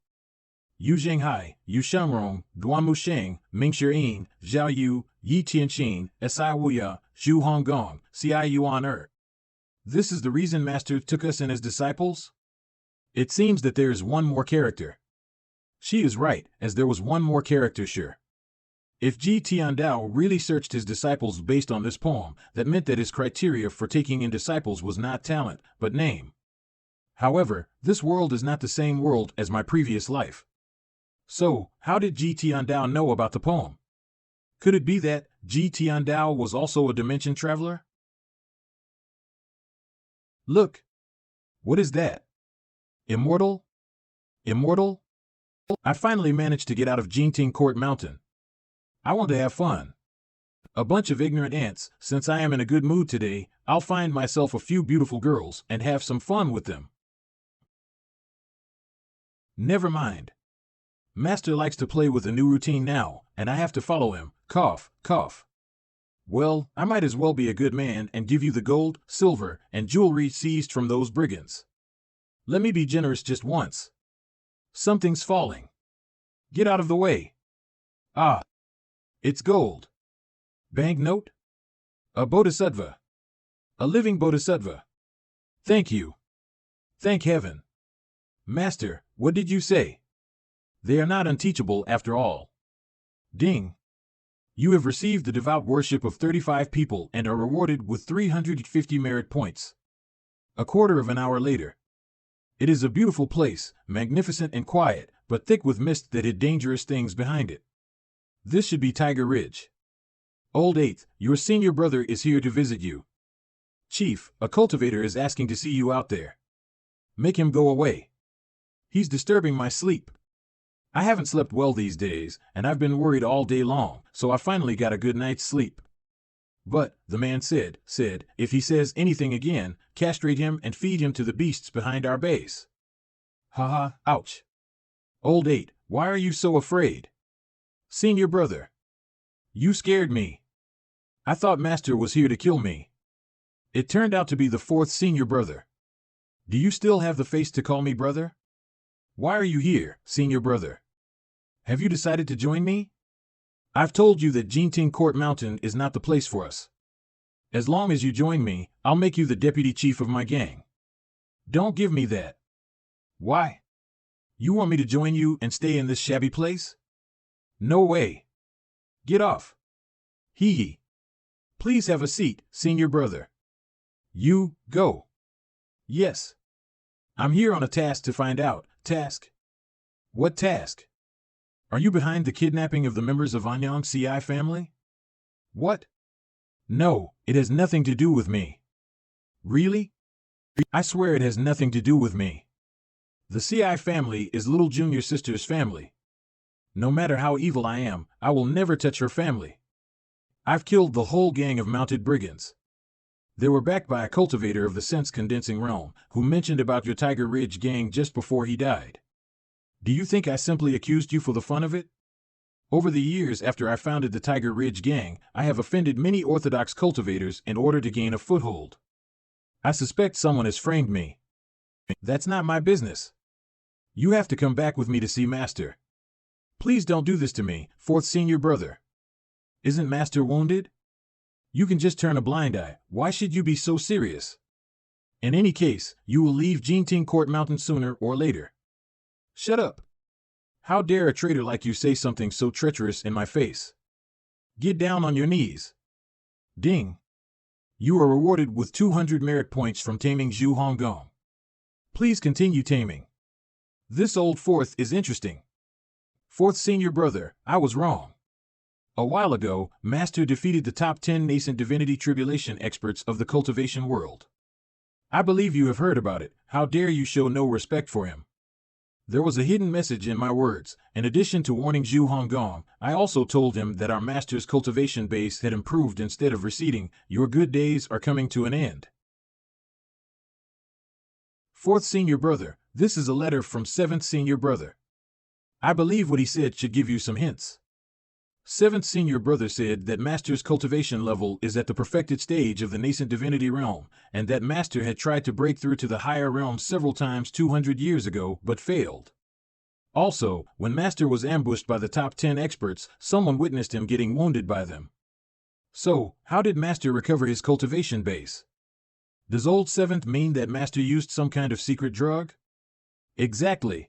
Yu Zhenghai, Yu Shenrong, Duan Musheng, Ming Shirin, Zhao Yu, Yi Tianqin, Si Wuya, Zhu Honggong, Ci Honor. This is the reason Master took us in as disciples? It seems that there is one more character. She is right, as there was one more character sure. If Ji Tiandao really searched his disciples based on this poem, that meant that his criteria for taking in disciples was not talent, but name. However, this world is not the same world as my previous life. So, how did Ji Tiandao know about the poem? Could it be that Ji Tiandao was also a dimension traveler? Look. What is that? Immortal? Immortal? I finally managed to get out of Jinting Court Mountain. I want to have fun. A bunch of ignorant ants. Since I am in a good mood today, I'll find myself a few beautiful girls and have some fun with them. Never mind. Master likes to play with a new routine now, and I have to follow him. Cough, cough. Well, I might as well be a good man and give you the gold, silver, and jewelry seized from those brigands. Let me be generous just once. Something's falling. Get out of the way. Ah. It's gold. Banknote? A bodhisattva. A living bodhisattva. Thank you. Thank heaven. Master, what did you say? They are not unteachable after all. Ding. You have received the devout worship of 35 people and are rewarded with 350 merit points. A quarter of an hour later. It is a beautiful place, magnificent and quiet, but thick with mist that hid dangerous things behind it. This should be Tiger Ridge. Old Eighth, your senior brother is here to visit you. Chief, a cultivator is asking to see you out there. Make him go away. He's disturbing my sleep. I haven't slept well these days, and I've been worried all day long, so I finally got a good night's sleep. But, the man said, if he says anything again, castrate him and feed him to the beasts behind our base. Haha, ouch. Old Eight, why are you so afraid? Senior brother. You scared me. I thought Master was here to kill me. It turned out to be the fourth senior brother. Do you still have the face to call me brother? Why are you here, senior brother? Have you decided to join me? I've told you that Jinting Court Mountain is not the place for us. As long as you join me, I'll make you the deputy chief of my gang. Don't give me that. Why? You want me to join you and stay in this shabby place? No way. Get off. Hee hee. Please have a seat, senior brother. You, go. Yes. I'm here on a task to find out. Task? What task? Are you behind the kidnapping of the members of ManhuaAz family? What? No, it has nothing to do with me. Really? I swear it has nothing to do with me. The CI family is little junior sister's family. No matter how evil I am, I will never touch her family. I've killed the whole gang of mounted brigands. They were backed by a cultivator of the sense-condensing realm, who mentioned about your Tiger Ridge gang just before he died. Do you think I simply accused you for the fun of it? Over the years after I founded the Tiger Ridge gang, I have offended many orthodox cultivators in order to gain a foothold. I suspect someone has framed me. That's not my business. You have to come back with me to see Master. Please don't do this to me, fourth senior brother. Isn't Master wounded? You can just turn a blind eye. Why should you be so serious? In any case, you will leave Jinting Court Mountain sooner or later. Shut up. How dare a traitor like you say something so treacherous in my face? Get down on your knees. Ding. You are rewarded with 200 merit points from taming Zhou Honggong. Please continue taming. This old fourth is interesting. Fourth senior brother, I was wrong. A while ago, Master defeated the top 10 nascent divinity tribulation experts of the cultivation world. I believe you have heard about it. How dare you show no respect for him? There was a hidden message in my words. In addition to warning Zhou Honggong, I also told him that our Master's cultivation base had improved instead of receding. Your good days are coming to an end. Fourth senior brother, this is a letter from seventh senior brother. I believe what he said should give you some hints. Seventh senior brother said that Master's cultivation level is at the perfected stage of the nascent divinity realm, and that Master had tried to break through to the higher realm several times 200 years ago, but failed. Also, when Master was ambushed by the top 10 experts, someone witnessed him getting wounded by them. So, how did Master recover his cultivation base? Does old seventh mean that Master used some kind of secret drug? Exactly.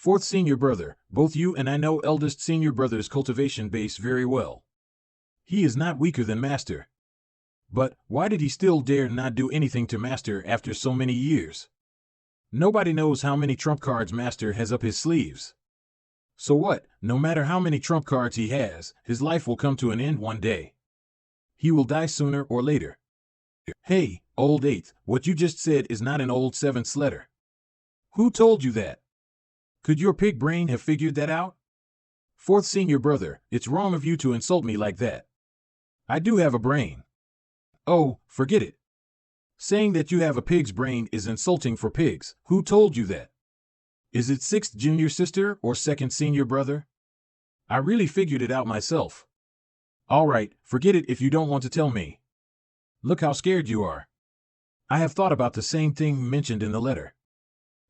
Fourth senior brother, both you and I know eldest senior brother's cultivation base very well. He is not weaker than Master. But, why did he still dare not do anything to Master after so many years? Nobody knows how many trump cards Master has up his sleeves. So what, no matter how many trump cards he has, his life will come to an end one day. He will die sooner or later. Hey, old eighth, what you just said is not an old seventh's letter. Who told you that? Could your pig brain have figured that out? Fourth senior brother, it's wrong of you to insult me like that. I do have a brain. Oh, forget it. Saying that you have a pig's brain is insulting for pigs. Who told you that? Is it 6th junior sister or 2nd senior brother? I really figured it out myself. All right, forget it if you don't want to tell me. Look how scared you are. I have thought about the same thing mentioned in the letter.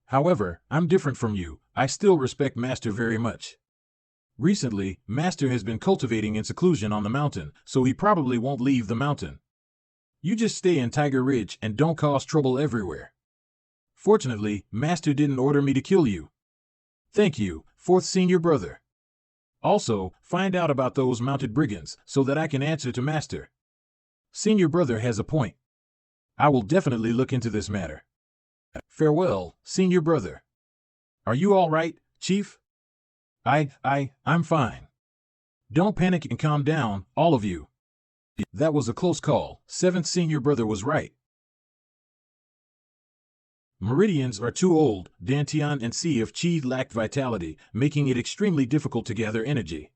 However, I'm different from you. I still respect Master very much. Recently, Master has been cultivating in seclusion on the mountain, so he probably won't leave the mountain. You just stay in Tiger Ridge and don't cause trouble everywhere. Fortunately, Master didn't order me to kill you. Thank you, 4th senior brother. Also, find out about those mounted brigands so that I can answer to Master. Senior brother has a point. I will definitely look into this matter. Farewell, senior brother. Are you all right, Chief? I'm fine. Don't panic and calm down, all of you. That was a close call. 7th senior brother was right. Meridians are too old. Dantian and Sea of Chi lacked vitality, making it extremely difficult to gather energy.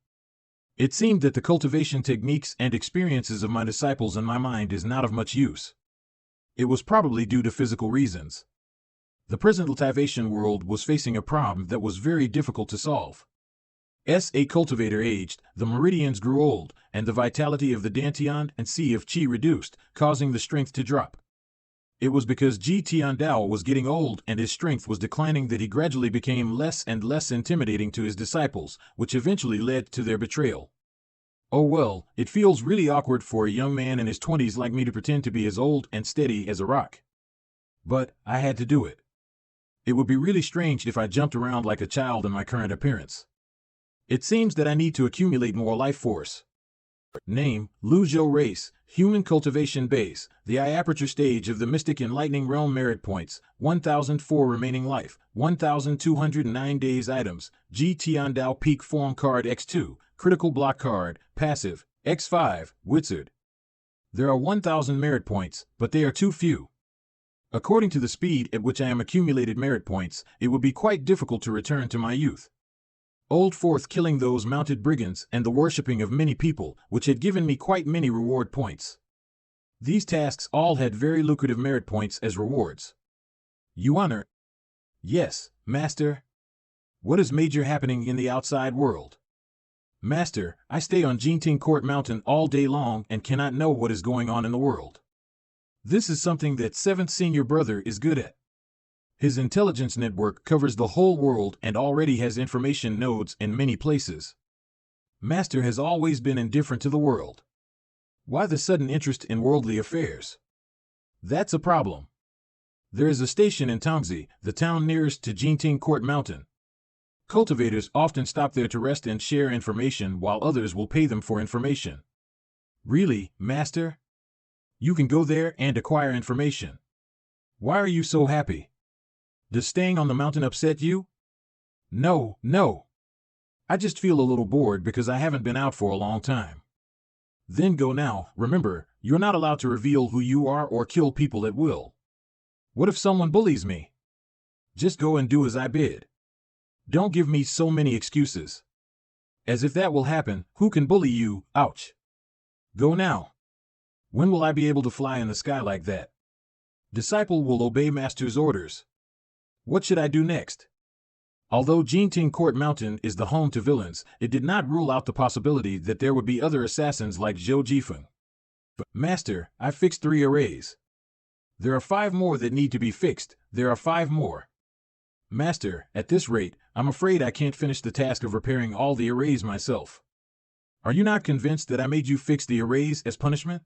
It seemed that the cultivation techniques and experiences of my disciples in my mind is not of much use. It was probably due to physical reasons. The present cultivation world was facing a problem that was very difficult to solve. As a cultivator aged, the meridians grew old, and the vitality of the Dantian and Sea of Chi reduced, causing the strength to drop. It was because Ji Tiandao was getting old and his strength was declining that he gradually became less and less intimidating to his disciples, which eventually led to their betrayal. Oh well, it feels really awkward for a young man in his 20s like me to pretend to be as old and steady as a rock. But I had to do it. It would be really strange if I jumped around like a child in my current appearance. It seems that I need to accumulate more life force. Name, Lu Zhou Race, Human Cultivation Base, the I-Aperture stage of the Mystic Enlightening Realm. Merit points, 1004 remaining life, 1209 days. Items, Ji Tiandao Peak Form Card X2, Critical Block Card, Passive, X5, Wizard. There are 1000 merit points, but they are too few. According to the speed at which I am accumulated merit points, it would be quite difficult to return to my youth. Old forth killing those mounted brigands and the worshipping of many people, which had given me quite many reward points. These tasks all had very lucrative merit points as rewards. You honor? Yes, Master. What is major happening in the outside world? Master, I stay on Jinting Court Mountain all day long and cannot know what is going on in the world. This is something that 7th senior brother is good at. His intelligence network covers the whole world and already has information nodes in many places. Master has always been indifferent to the world. Why the sudden interest in worldly affairs? That's a problem. There is a station in Tongzi, the town nearest to Jinting Court Mountain. Cultivators often stop there to rest and share information while others will pay them for information. Really, Master? You can go there and acquire information. Why are you so happy? Does staying on the mountain upset you? No. I just feel a little bored because I haven't been out for a long time. Then go now. Remember, you're not allowed to reveal who you are or kill people at will. What if someone bullies me? Just go and do as I bid. Don't give me so many excuses. As if that will happen, who can bully you? Ouch. Go now. When will I be able to fly in the sky like that? Disciple will obey Master's orders. What should I do next? Although Jinting Court Mountain is the home to villains, it did not rule out the possibility that there would be other assassins like Zhou Jifeng. Master, I fixed 3 arrays. There are 5 more that need to be fixed. There are 5 more. Master, at this rate, I'm afraid I can't finish the task of repairing all the arrays myself. Are you not convinced that I made you fix the arrays as punishment?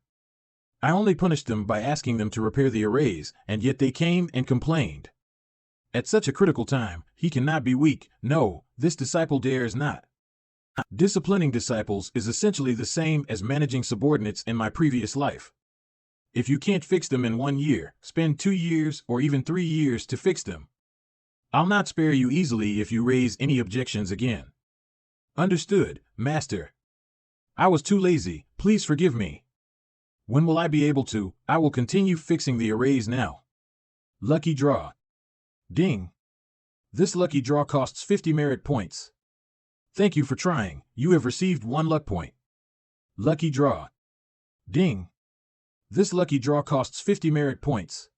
I only punished them by asking them to repair the arrays, and yet they came and complained. At such a critical time, he cannot be weak. No, this disciple dares not. Disciplining disciples is essentially the same as managing subordinates in my previous life. If you can't fix them in 1 year, spend 2 years or even 3 years to fix them. I'll not spare you easily if you raise any objections again. Understood, Master. I was too lazy, please forgive me. When will I be able to? I will continue fixing the arrays now. Lucky draw. Ding. This lucky draw costs 50 merit points. Thank you for trying. You have received 1 luck point. Lucky draw. Ding. This lucky draw costs 50 merit points.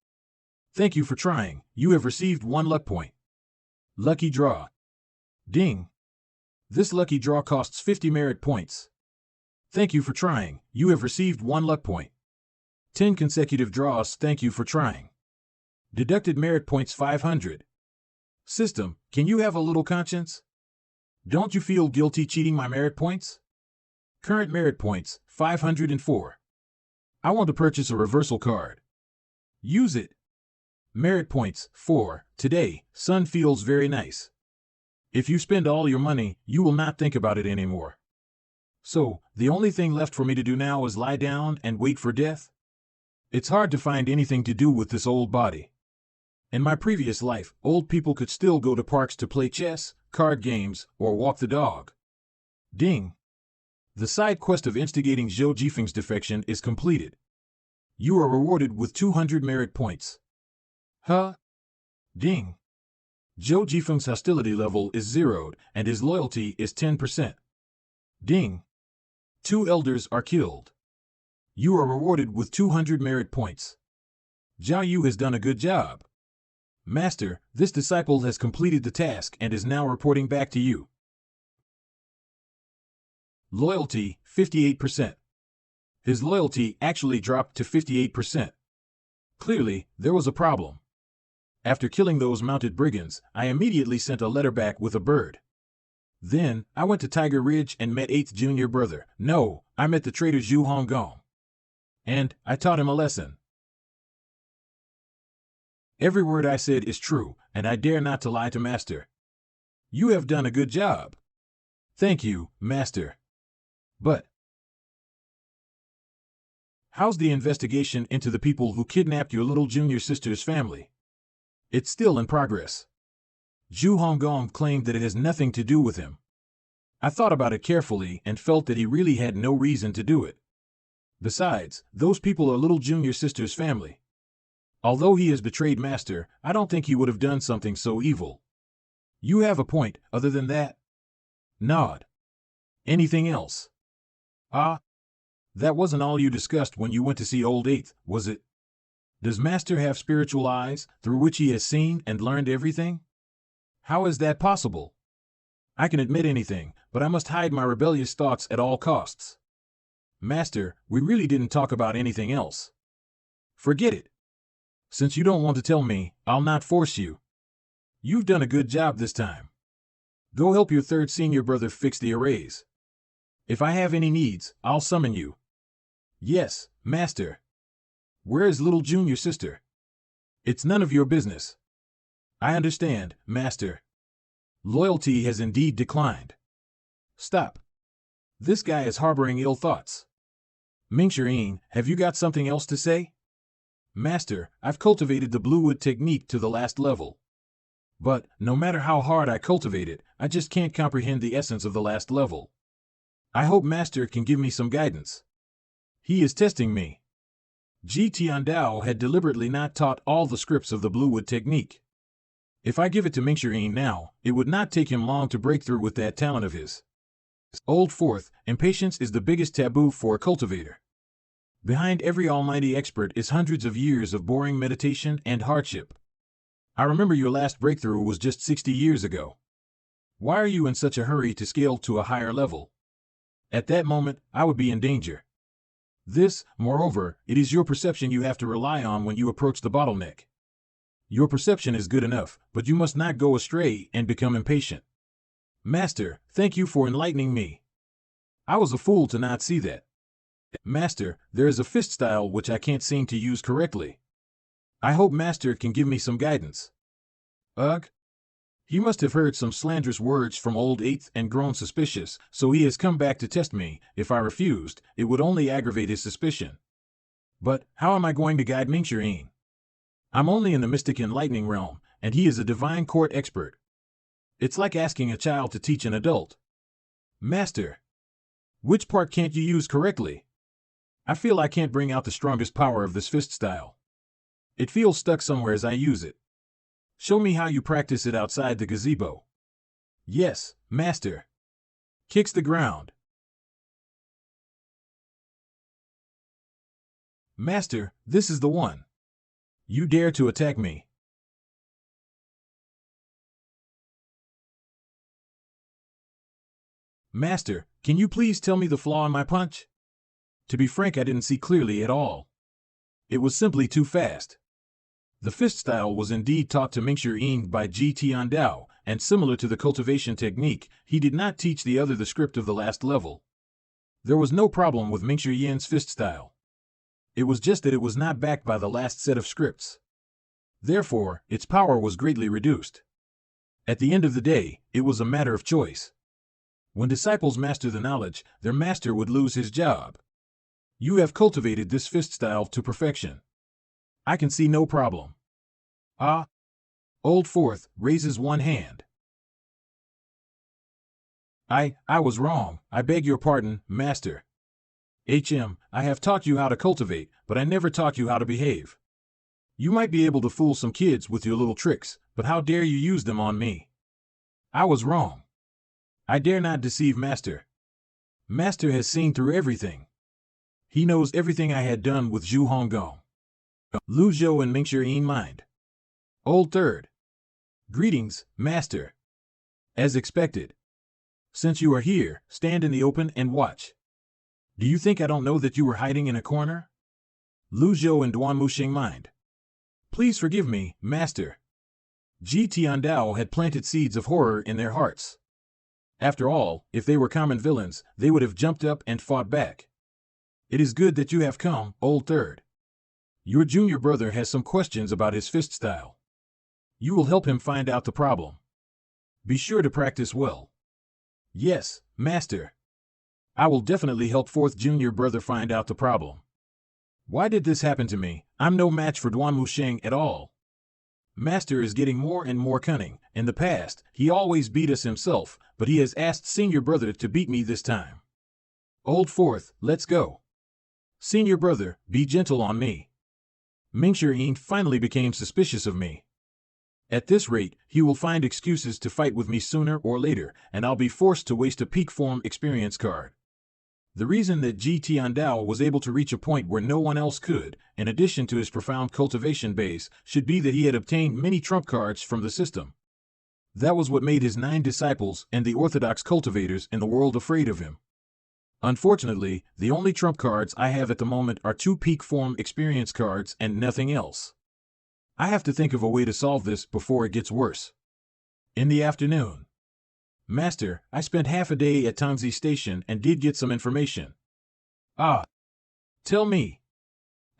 Thank you for trying. You have received 1 luck point. Lucky draw. Ding. This lucky draw costs 50 merit points. Thank you for trying. You have received 1 luck point. 10 consecutive draws. Thank you for trying. Deducted merit points 500. System, can you have a little conscience? Don't you feel guilty cheating my merit points? Current merit points, 504. I want to purchase a reversal card. Use it. Merit points, 4. Today, sun feels very nice. If you spend all your money, you will not think about it anymore. So, the only thing left for me to do now is lie down and wait for death? It's hard to find anything to do with this old body. In my previous life, old people could still go to parks to play chess, card games, or walk the dog. Ding. The side quest of instigating Zhou Jifeng's defection is completed. You are rewarded with 200 merit points. Huh? Ding. Zhou Jifeng's hostility level is zeroed, and his loyalty is 10%. Ding. 2 elders are killed. You are rewarded with 200 merit points. Zhao Yu has done a good job. Master, this disciple has completed the task and is now reporting back to you. Loyalty, 58%. His loyalty actually dropped to 58%. Clearly, there was a problem. After killing those mounted brigands, I immediately sent a letter back with a bird. Then, I went to Tiger Ridge and met 8th junior brother. No, I met the traitor Zhu Honggong. And I taught him a lesson. Every word I said is true, and I dare not to lie to Master. You have done a good job. Thank you, Master. But how's the investigation into the people who kidnapped your little junior sister's family? It's still in progress. Zhu Honggong claimed that it has nothing to do with him. I thought about it carefully and felt that he really had no reason to do it. Besides, those people are little junior sister's family. Although he has betrayed Master, I don't think he would have done something so evil. You have a point, other than that? Nod. Anything else? Ah? That wasn't all you discussed when you went to see Old 8th, was it? Does Master have spiritual eyes, through which he has seen and learned everything? How is that possible? I can admit anything, but I must hide my rebellious thoughts at all costs. Master, we really didn't talk about anything else. Forget it. Since you don't want to tell me, I'll not force you. You've done a good job this time. Go help your 3rd senior brother fix the arrays. If I have any needs, I'll summon you. Yes, Master. Where is little junior sister? It's none of your business. I understand, Master. Loyalty has indeed declined. Stop. This guy is harboring ill thoughts. Mingxian, have you got something else to say? Master, I've cultivated the blue wood technique to the last level. But, no matter how hard I cultivate it, I just can't comprehend the essence of the last level. I hope Master can give me some guidance. He is testing me. Ji Tiandao had deliberately not taught all the scripts of the blue wood technique. If I give it to Mingxian now, it would not take him long to break through with that talent of his. Old 4th, impatience is the biggest taboo for a cultivator. Behind every almighty expert is hundreds of years of boring meditation and hardship. I remember your last breakthrough was just 60 years ago. Why are you in such a hurry to scale to a higher level? At that moment, I would be in danger. This, moreover, it is your perception you have to rely on when you approach the bottleneck. Your perception is good enough, but you must not go astray and become impatient. Master, thank you for enlightening me. I was a fool to not see that. Master, there is a fist style which I can't seem to use correctly. I hope Master can give me some guidance. Ugh. He must have heard some slanderous words from Old 8th and grown suspicious, so he has come back to test me. If I refused, it would only aggravate his suspicion. But how am I going to guide Mingxian? I'm only in the mystic enlightening realm, and he is a divine court expert. It's like asking a child to teach an adult. Master, which part can't you use correctly? I feel I can't bring out the strongest power of this fist style. It feels stuck somewhere as I use it. Show me how you practice it outside the gazebo. Yes, Master. Kicks the ground. Master, this is the one. You dare to attack me. Master, can you please tell me the flaw in my punch? To be frank, I didn't see clearly at all. It was simply too fast. The fist style was indeed taught to Mingxue Ying by Ji Tiandao, and similar to the cultivation technique, he did not teach the other the script of the last level. There was no problem with Mingxue Yin's fist style. It was just that it was not backed by the last set of scripts. Therefore, its power was greatly reduced. At the end of the day, it was a matter of choice. When disciples master the knowledge, their master would lose his job. You have cultivated this fist style to perfection. I can see no problem. Ah! Old Fourth raises one hand. I was wrong. I beg your pardon, Master. I have taught you how to cultivate, but I never taught you how to behave. You might be able to fool some kids with your little tricks, but how dare you use them on me? I was wrong. I dare not deceive Master. Master has seen through everything. He knows everything I had done with Zhu Honggong. Lu Zhou and Mingxue Ying mind. Old Third. Greetings, Master. As expected. Since you are here, stand in the open and watch. Do you think I don't know that you were hiding in a corner? Lu Zhou and Duan Muxing mind. Please forgive me, Master. Ji Tiandao had planted seeds of horror in their hearts. After all, if they were common villains, they would have jumped up and fought back. It is good that you have come, Old Third. Your junior brother has some questions about his fist style. You will help him find out the problem. Be sure to practice well. Yes, Master. I will definitely help fourth junior brother find out the problem. Why did this happen to me? I'm no match for Duan Muxing at all. Master is getting more and more cunning. In the past, he always beat us himself, but he has asked senior brother to beat me this time. Old Fourth, let's go. Senior brother, be gentle on me. Mingxue Ying finally became suspicious of me. At this rate, he will find excuses to fight with me sooner or later, and I'll be forced to waste a peak form experience card. The reason that Ji Tiandao was able to reach a point where no one else could, in addition to his profound cultivation base, should be that he had obtained many trump cards from the system. That was what made his 9 disciples and the orthodox cultivators in the world afraid of him. Unfortunately, the only trump cards I have at the moment are 2 peak form experience cards and nothing else. I have to think of a way to solve this before it gets worse. In the afternoon. Master, I spent half a day at Tangzi Station and did get some information. Ah! Tell me.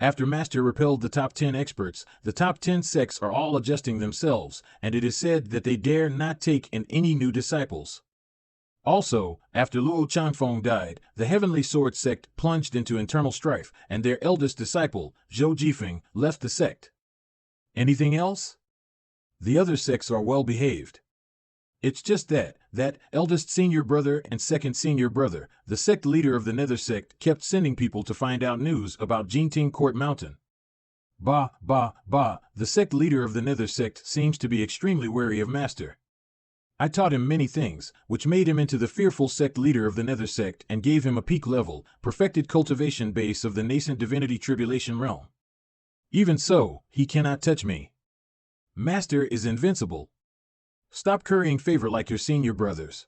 After Master repelled the top 10 experts, the top 10 sects are all adjusting themselves, and it is said that they dare not take in any new disciples. Also, after Luo Changfeng died, the Heavenly Sword sect plunged into internal strife, and their eldest disciple, Zhou Jifeng, left the sect. Anything else? The other sects are well behaved. It's just that eldest senior brother and second senior brother, the sect leader of the Nether sect, kept sending people to find out news about Jingting Court Mountain. The sect leader of the Nether sect seems to be extremely wary of Master. I taught him many things, which made him into the fearful sect leader of the Nether sect and gave him a peak level, perfected cultivation base of the nascent divinity tribulation realm. Even so, he cannot touch me. Master is invincible. Stop currying favor like your senior brothers.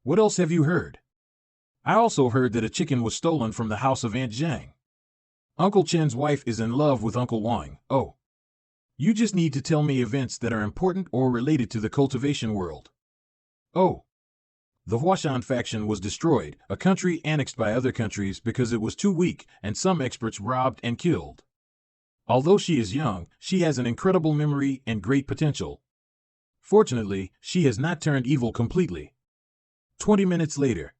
What else have you heard? I also heard that a chicken was stolen from the house of Aunt Zhang. Uncle Chen's wife is in love with Uncle Wang. Oh. You just need to tell me events that are important or related to the cultivation world. Oh. The Huashan faction was destroyed, a country annexed by other countries because it was too weak, and some experts robbed and killed. Although she is young, she has an incredible memory and great potential. Fortunately, she has not turned evil completely. 20 minutes later.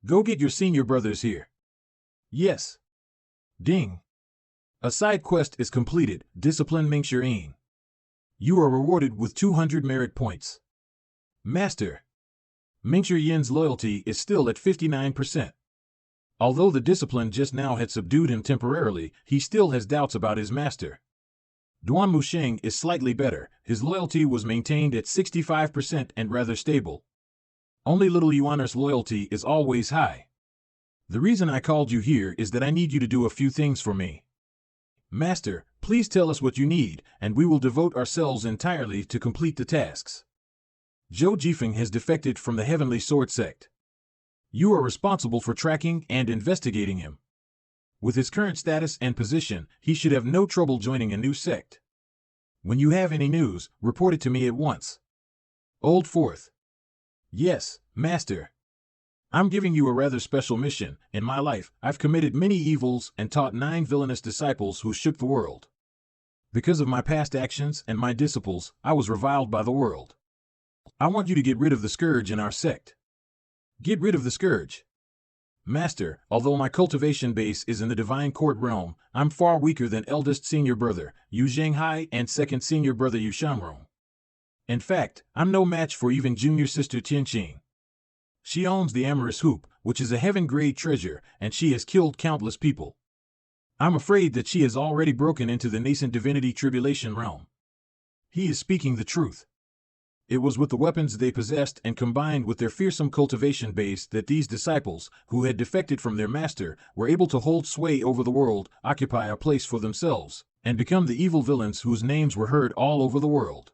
Go get your senior brothers here. Yes. Ding. A side quest is completed. Discipline Mingxue Ying. You are rewarded with 200 merit points. Master. Mingxue Yin's loyalty is still at 59%. Although the discipline just now had subdued him temporarily, he still has doubts about his master. Duan Muxing is slightly better. His loyalty was maintained at 65% and rather stable. Only little Yuaner's loyalty is always high. The reason I called you here is that I need you to do a few things for me. Master, please tell us what you need, and we will devote ourselves entirely to complete the tasks. Zhou Jifeng has defected from the Heavenly Sword sect. You are responsible for tracking and investigating him. With his current status and position, he should have no trouble joining a new sect. When you have any news, report it to me at once. Old Fourth. Yes, Master. I'm giving you a rather special mission. In my life, I've committed many evils and taught 9 villainous disciples who shook the world. Because of my past actions and my disciples, I was reviled by the world. I want you to get rid of the scourge in our sect. Get rid of the scourge. Master, although my cultivation base is in the divine court realm, I'm far weaker than eldest senior brother, Yu Zhanghai, and second senior brother Yu Shamrong. In fact, I'm no match for even junior sister Tianqing. She owns the amorous hoop, which is a heaven-grade treasure, and she has killed countless people. I'm afraid that she has already broken into the nascent divinity tribulation realm. He is speaking the truth. It was with the weapons they possessed and combined with their fearsome cultivation base that these disciples, who had defected from their master, were able to hold sway over the world, occupy a place for themselves, and become the evil villains whose names were heard all over the world.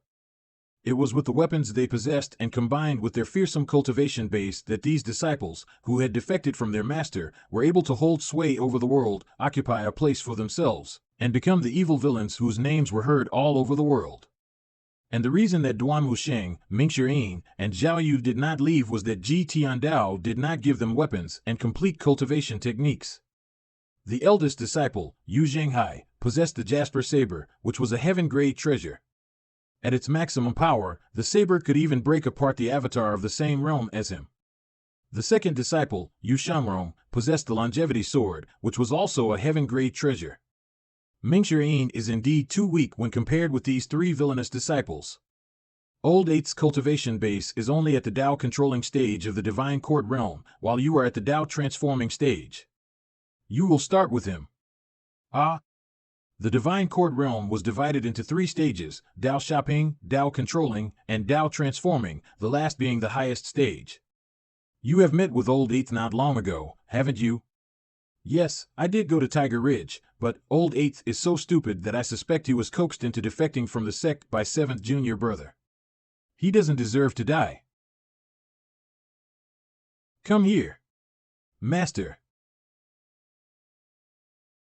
It was with the weapons they possessed and combined with their fearsome cultivation base that these disciples, who had defected from their master, were able to hold sway over the world, occupy a place for themselves, and become the evil villains whose names were heard all over the world. And the reason that Duan Wusheng, Ming Shirin, and Zhao Yu did not leave was that Ji Tiandao did not give them weapons and complete cultivation techniques. The eldest disciple, Yu Zhanghai, possessed the Jasper Saber, which was a heaven-grade treasure. At its maximum power, the saber could even break apart the avatar of the same realm as him. The second disciple, Yu Shamrong, possessed the Longevity Sword, which was also a heaven-grade treasure. Ming Shirin is indeed too weak when compared with these 3 villainous disciples. Old Eight's cultivation base is only at the Dao controlling stage of the Divine Court realm, while you are at the Dao transforming stage. You will start with him. Ah! The Divine Court realm was divided into 3 stages, Dao Shopping, Dao Controlling, and Dao Transforming, the last being the highest stage. You have met with Old Eighth not long ago, haven't you? Yes, I did go to Tiger Ridge, but Old Eighth is so stupid that I suspect he was coaxed into defecting from the sect by 7th junior brother. He doesn't deserve to die. Come here. Master.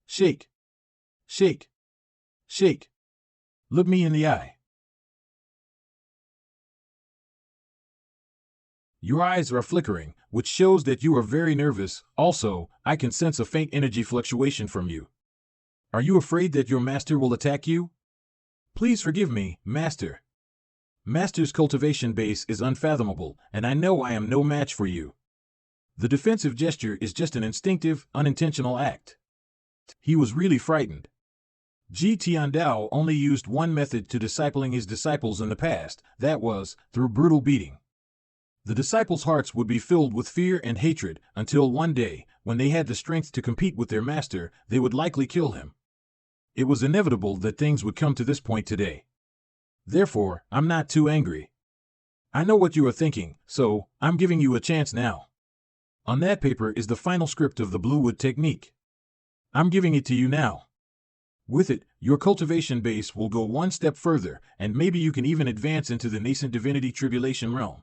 Shake. Shake. Shake. Look me in the eye. Your eyes are flickering, which shows that you are very nervous. Also, I can sense a faint energy fluctuation from you. Are you afraid that your master will attack you? Please forgive me, Master. Master's cultivation base is unfathomable, and I know I am no match for you. The defensive gesture is just an instinctive, unintentional act. He was really frightened. Ji Tiandao only used one method to discipling his disciples in the past, that was, through brutal beating. The disciples' hearts would be filled with fear and hatred until one day, when they had the strength to compete with their master, they would likely kill him. It was inevitable that things would come to this point today. Therefore, I'm not too angry. I know what you are thinking, so I'm giving you a chance now. On that paper is the final script of the Bluewood technique. I'm giving it to you now. With it, your cultivation base will go one step further, and maybe you can even advance into the nascent divinity tribulation realm.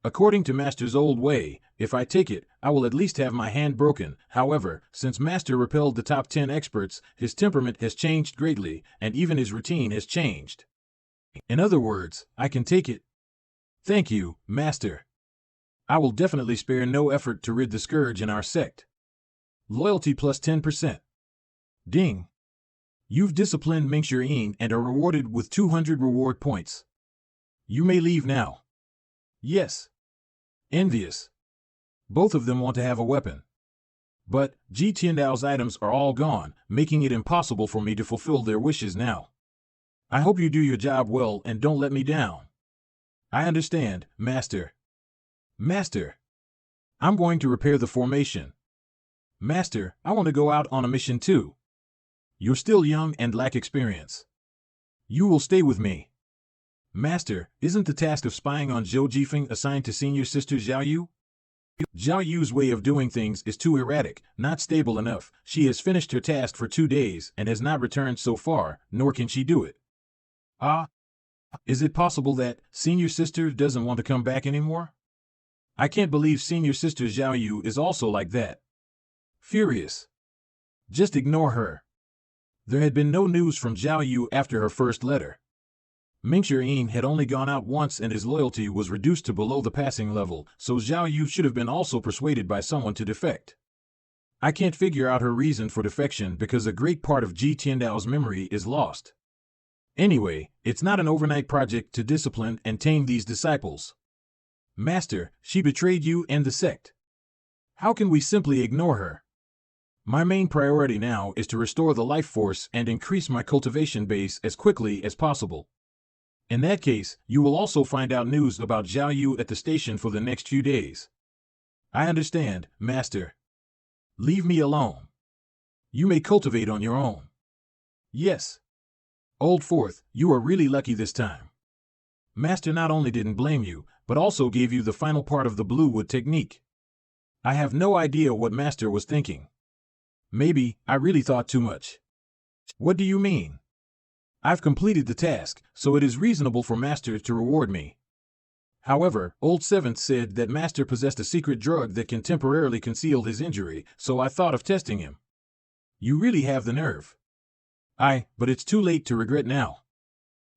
According to Master's old way, if I take it, I will at least have my hand broken. However, since Master repelled the top 10 experts, his temperament has changed greatly, and even his routine has changed. In other words, I can take it. Thank you, Master. I will definitely spare no effort to rid the scourge in our sect. Loyalty plus 10%. Ding. You've disciplined Ming Shirin and are rewarded with 200 reward points. You may leave now. Yes. Envious. Both of them want to have a weapon. But Ji Tiandao's items are all gone, making it impossible for me to fulfill their wishes now. I hope you do your job well and don't let me down. I understand, Master. Master. I'm going to repair the formation. Master, I want to go out on a mission too. You're still young and lack experience. You will stay with me. Master, isn't the task of spying on Zhou Jifeng assigned to senior sister Zhao Yu? Zhao Yu's way of doing things is too erratic, not stable enough. She has finished her task for 2 days and has not returned so far, nor can she do it. Ah, is it possible that senior sister doesn't want to come back anymore? I can't believe senior sister Zhao Yu is also like that. Furious. Just ignore her. There had been no news from Zhao Yu after her first letter. Mingxian had only gone out once and his loyalty was reduced to below the passing level, so Zhao Yu should have been also persuaded by someone to defect. I can't figure out her reason for defection because a great part of Ji Tiandao's memory is lost. Anyway, it's not an overnight project to discipline and tame these disciples. Master, she betrayed you and the sect. How can we simply ignore her? My main priority now is to restore the life force and increase my cultivation base as quickly as possible. In that case, you will also find out news about Zhao Yu at the station for the next few days. I understand, Master. Leave me alone. You may cultivate on your own. Yes. Old Fourth, you are really lucky this time. Master not only didn't blame you, but also gave you the final part of the blue wood technique. I have no idea what Master was thinking. Maybe I really thought too much. What do you mean? I've completed the task, so it is reasonable for Master to reward me. However, Old Seventh said that Master possessed a secret drug that can temporarily conceal his injury, so I thought of testing him. You really have the nerve. But it's too late to regret now.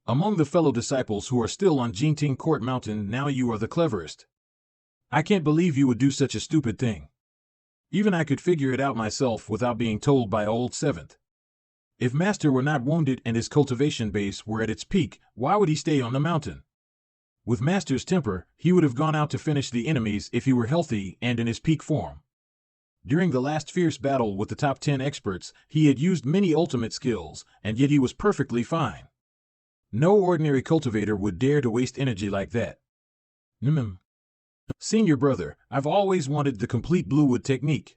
Among the fellow disciples who are still on Jinting Court Mountain, now you are the cleverest. I can't believe you would do such a stupid thing. Even I could figure it out myself without being told by Old Seventh. If Master were not wounded and his cultivation base were at its peak, why would he stay on the mountain? With Master's temper, he would have gone out to finish the enemies if he were healthy and in his peak form. During the last fierce battle with the top 10 experts, he had used many ultimate skills, and yet he was perfectly fine. No ordinary cultivator would dare to waste energy like that. Senior brother, I've always wanted the complete bluewood technique.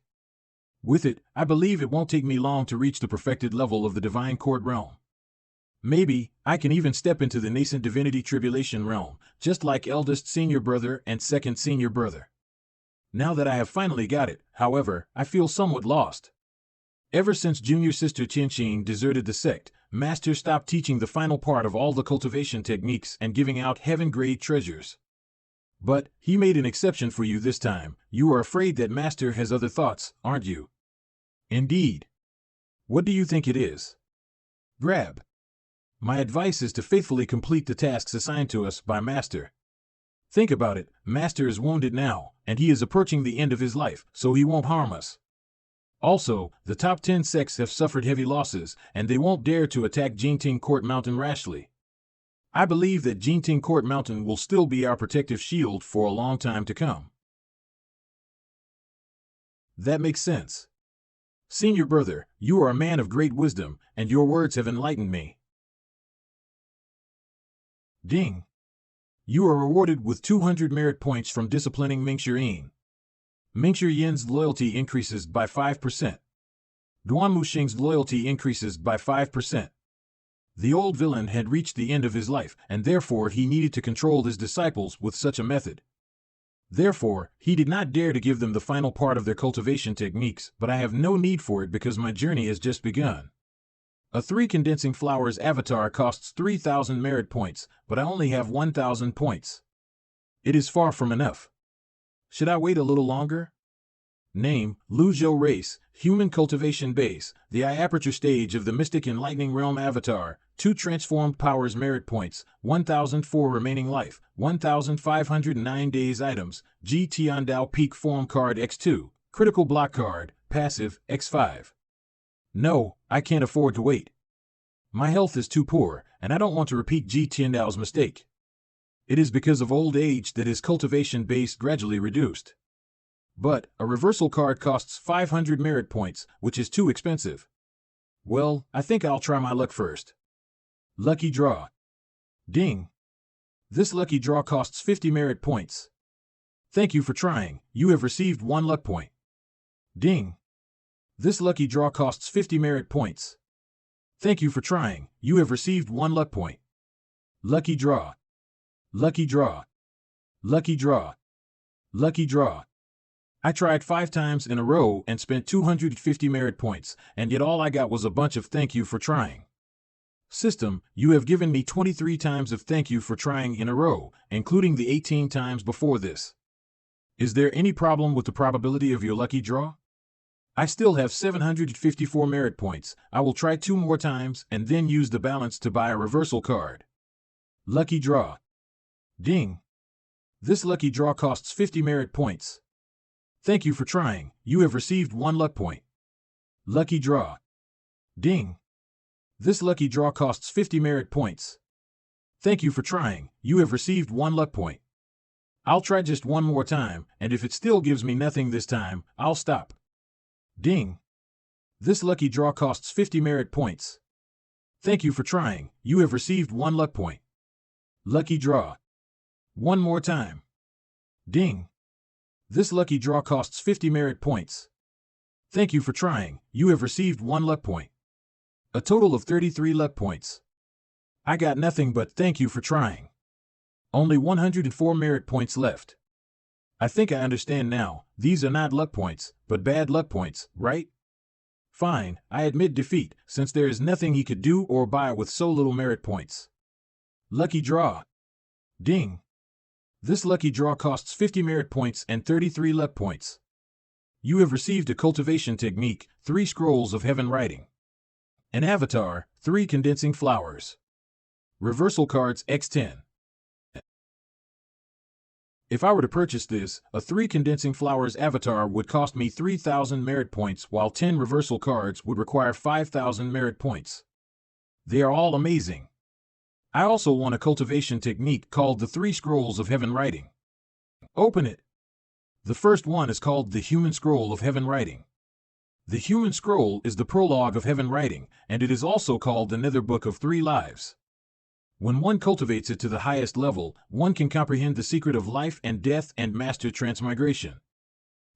With it, I believe it won't take me long to reach the perfected level of the Divine Court realm. Maybe I can even step into the nascent divinity tribulation realm, just like eldest senior brother and second senior brother. Now that I have finally got it, however, I feel somewhat lost. Ever since junior sister Qianxin deserted the sect, Master stopped teaching the final part of all the cultivation techniques and giving out heaven-grade treasures. But he made an exception for you this time. You are afraid that Master has other thoughts, aren't you? Indeed. What do you think it is? Grab. My advice is to faithfully complete the tasks assigned to us by Master. Think about it, Master is wounded now, and he is approaching the end of his life, so he won't harm us. Also, the top 10 sects have suffered heavy losses, and they won't dare to attack Jinting Court Mountain rashly. I believe that Jinting Court Mountain will still be our protective shield for a long time to come. That makes sense. Senior brother, you are a man of great wisdom, and your words have enlightened me. Ding. You are rewarded with 200 merit points from disciplining Mingxian. Mingxian's loyalty increases by 5%. Duanmuxing's loyalty increases by 5%. The old villain had reached the end of his life, and therefore he needed to control his disciples with such a method. Therefore, he did not dare to give them the final part of their cultivation techniques, but I have no need for it because my journey has just begun. A 3 condensing flowers avatar costs 3,000 merit points, but I only have 1,000 points. It is far from enough. Should I wait a little longer? Name, Zhou race, human cultivation base, the aperture stage of the Mystic Enlightening Realm avatar, 2 transformed powers merit points, 1,004 remaining life, 1,509 days items, Ji Tiandao peak form card X2, critical block card, passive, X5. No, I can't afford to wait. My health is too poor, and I don't want to repeat Ji Tiandao's mistake. It is because of old age that his cultivation base gradually reduced. But a reversal card costs 500 merit points, which is too expensive. Well, I think I'll try my luck first. Lucky draw. Ding. This lucky draw costs 50 merit points. Thank you for trying. You have received 1 luck point. Ding. This lucky draw costs 50 merit points. Thank you for trying. You have received 1 luck point. Lucky draw. Lucky draw. Lucky draw. Lucky draw. I tried 5 times in a row and spent 250 merit points, and yet all I got was a bunch of thank you for trying. System, you have given me 23 times of thank you for trying in a row, including the 18 times before this. Is there any problem with the probability of your lucky draw? I still have 754 merit points. I will try 2 more times and then use the balance to buy a reversal card. Lucky draw. Ding. This lucky draw costs 50 merit points. Thank you for trying. You have received 1 luck point. Lucky draw. Ding. This lucky draw costs 50 merit points. Thank you for trying. You have received 1 luck point. I'll try just 1 more time, and if it still gives me nothing this time, I'll stop. Ding. This lucky draw costs 50 merit points. Thank you for trying. You have received 1 luck point. Lucky draw. 1 more time. Ding. This lucky draw costs 50 merit points. Thank you for trying. You have received 1 luck point. A total of 33 luck points. I got nothing but thank you for trying. Only 104 merit points left. I think I understand now. These are not luck points, but bad luck points, right? Fine, I admit defeat, since there is nothing he could do or buy with so little merit points. Lucky draw. Ding. This lucky draw costs 50 merit points and 33 luck points. You have received a cultivation technique, 3 scrolls of heaven writing. An avatar, 3 condensing flowers. Reversal cards X10. If I were to purchase this, a 3 condensing flowers avatar would cost me 3,000 merit points, while 10 reversal cards would require 5,000 merit points. They are all amazing. I also want a cultivation technique called the 3 Scrolls of Heaven Writing. Open it. The first one is called the Human Scroll of Heaven Writing. The Human Scroll is the prologue of Heaven Writing, and it is also called the Nether Book of 3 Lives. When one cultivates it to the highest level, one can comprehend the secret of life and death and master transmigration.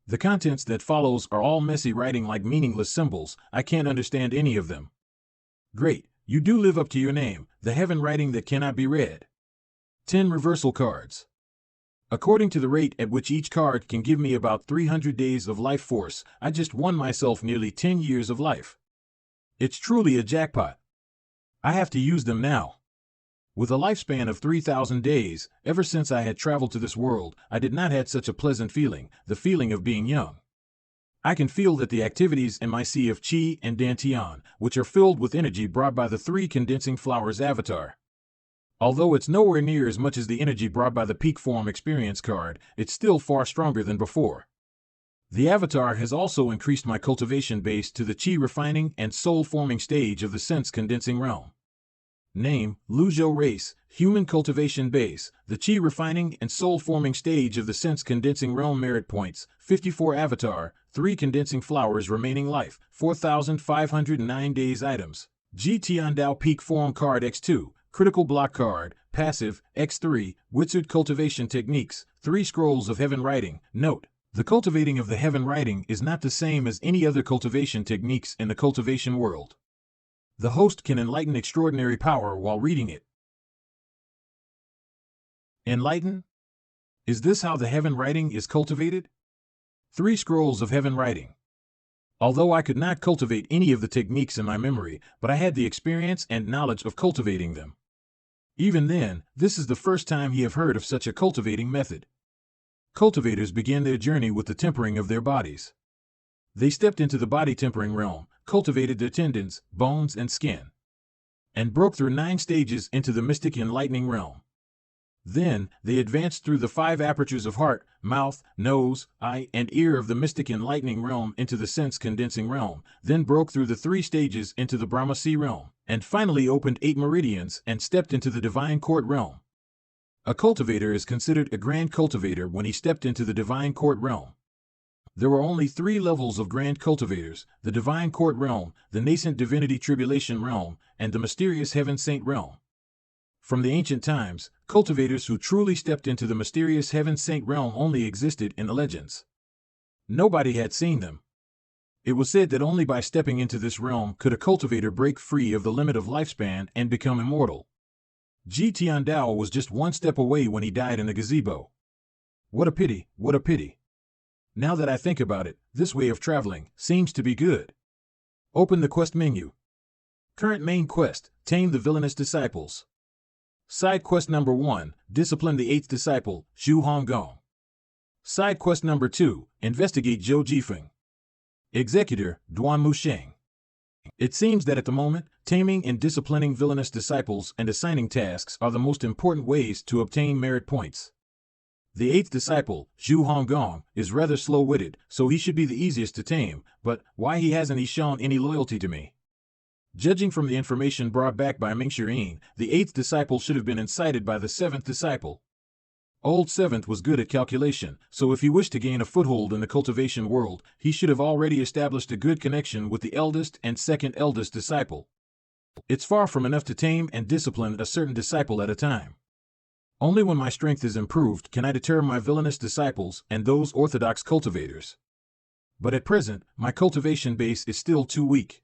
The contents that follows are all messy writing like meaningless symbols. I can't understand any of them. Great, you do live up to your name, the heaven writing that cannot be read. 10 reversal cards. According to the rate at which each card can give me about 300 days of life force, I just won myself nearly 10 years of life. It's truly a jackpot. I have to use them now. With a lifespan of 3,000 days, ever since I had traveled to this world, I did not have such a pleasant feeling, the feeling of being young. I can feel that the activities in my sea of Qi and Dantian, which are filled with energy brought by the 3 condensing flowers avatar. Although it's nowhere near as much as the energy brought by the peak form experience card, it's still far stronger than before. The avatar has also increased my cultivation base to the Qi refining and soul forming stage of the sense condensing realm. Name, Luzhou race, human cultivation base, the Qi refining and soul forming stage of the sense condensing realm. Merit points, 54 avatar, 3 condensing flowers. Remaining life, 4,509 days. Items, Ji Tiandao peak form card X2, critical block card, passive, X3, wizard cultivation techniques, 3 scrolls of heaven writing. Note, the cultivating of the heaven writing is not the same as any other cultivation techniques in the cultivation world. The host can enlighten extraordinary power while reading it. Enlighten? Is this how the heaven writing is cultivated? 3 scrolls of heaven writing. Although I could not cultivate any of the techniques in my memory, but I had the experience and knowledge of cultivating them. Even then, this is the first time he have heard of such a cultivating method. Cultivators began their journey with the tempering of their bodies. They stepped into the body tempering realm, cultivated their tendons, bones, and skin, and broke through 9 stages into the mystic enlightening realm. Then, they advanced through the 5 apertures of heart, mouth, nose, eye, and ear of the mystic enlightening realm into the sense condensing realm, then broke through the 3 stages into the Brahmasi realm, and finally opened 8 meridians and stepped into the divine court realm. A cultivator is considered a grand cultivator when he stepped into the divine court realm. There were only 3 levels of grand cultivators: the divine court realm, the nascent divinity tribulation realm, and the mysterious heaven saint realm. From the ancient times, cultivators who truly stepped into the mysterious heaven saint realm only existed in the legends. Nobody had seen them. It was said that only by stepping into this realm could a cultivator break free of the limit of lifespan and become immortal. Ji Tiandao was just 1 step away when he died in the gazebo. What a pity, what a pity. Now that I think about it, this way of traveling seems to be good. Open the quest menu. Current main quest, tame the villainous disciples. Side quest number 1, discipline the 8th disciple, Zhou Honggong. Side quest number 2, investigate Zhou Jifeng. Executor, Duan Musheng. It seems that at the moment, taming and disciplining villainous disciples and assigning tasks are the most important ways to obtain merit points. The 8th disciple, Zhou Honggong, is rather slow-witted, so he should be the easiest to tame, but why hasn't he shown any loyalty to me? Judging from the information brought back by Mingxirin, the 8th disciple should have been incited by the 7th disciple. Old 7th was good at calculation, so if he wished to gain a foothold in the cultivation world, he should have already established a good connection with the eldest and second eldest disciple. It's far from enough to tame and discipline a certain disciple at a time. Only when my strength is improved can I deter my villainous disciples and those orthodox cultivators. But at present, my cultivation base is still too weak.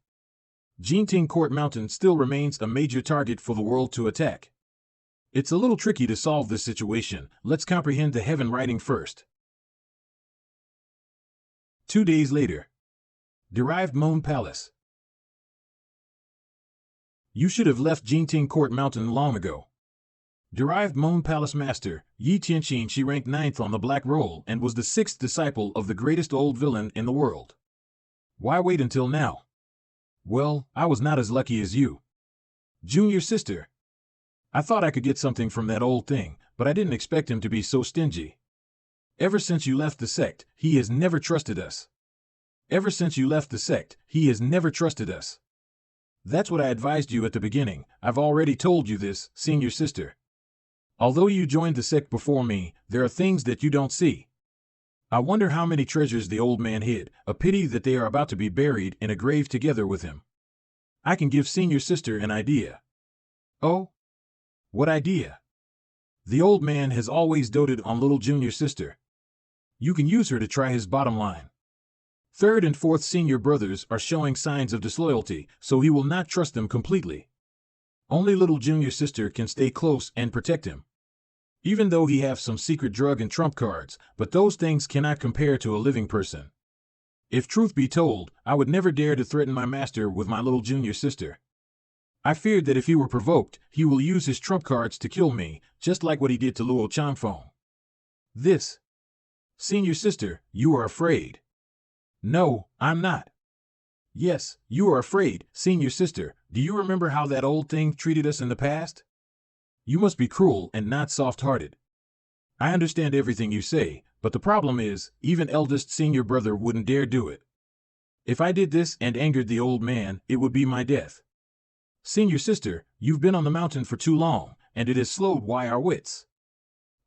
Jinting Court Mountain still remains a major target for the world to attack. It's a little tricky to solve this situation. Let's comprehend the heaven writing first. 2 days later. Derived Moon Palace. You should have left Jinting Court Mountain long ago. Derived Moon Palace Master, Yi Tianqin, she ranked 9th on the Black Roll and was the 6th disciple of the greatest old villain in the world. Why wait until now? Well, I was not as lucky as you. Junior sister. I thought I could get something from that old thing, but I didn't expect him to be so stingy. Ever since you left the sect, he has never trusted us. Ever since you left the sect, he has never trusted us. That's what I advised you at the beginning. I've already told you this, senior sister. Although you joined the sect before me, there are things that you don't see. I wonder how many treasures the old man hid. A pity that they are about to be buried in a grave together with him. I can give senior sister an idea. Oh? What idea? The old man has always doted on little junior sister. You can use her to try his bottom line. 3rd and 4th senior brothers are showing signs of disloyalty, so he will not trust them completely. Only little junior sister can stay close and protect him. Even though he have some secret drug and trump cards, but those things cannot compare to a living person. If truth be told, I would never dare to threaten my master with my little junior sister. I feared that if he were provoked, he will use his trump cards to kill me, just like what he did to Luo Changfeng. This. Senior sister, you are afraid. No, I'm not. Yes, you are afraid, senior sister. Do you remember how that old thing treated us in the past? You must be cruel and not soft-hearted. I understand everything you say, but the problem is, even eldest senior brother wouldn't dare do it. If I did this and angered the old man, it would be my death. Senior sister, you've been on the mountain for too long, and it has slowed our wits.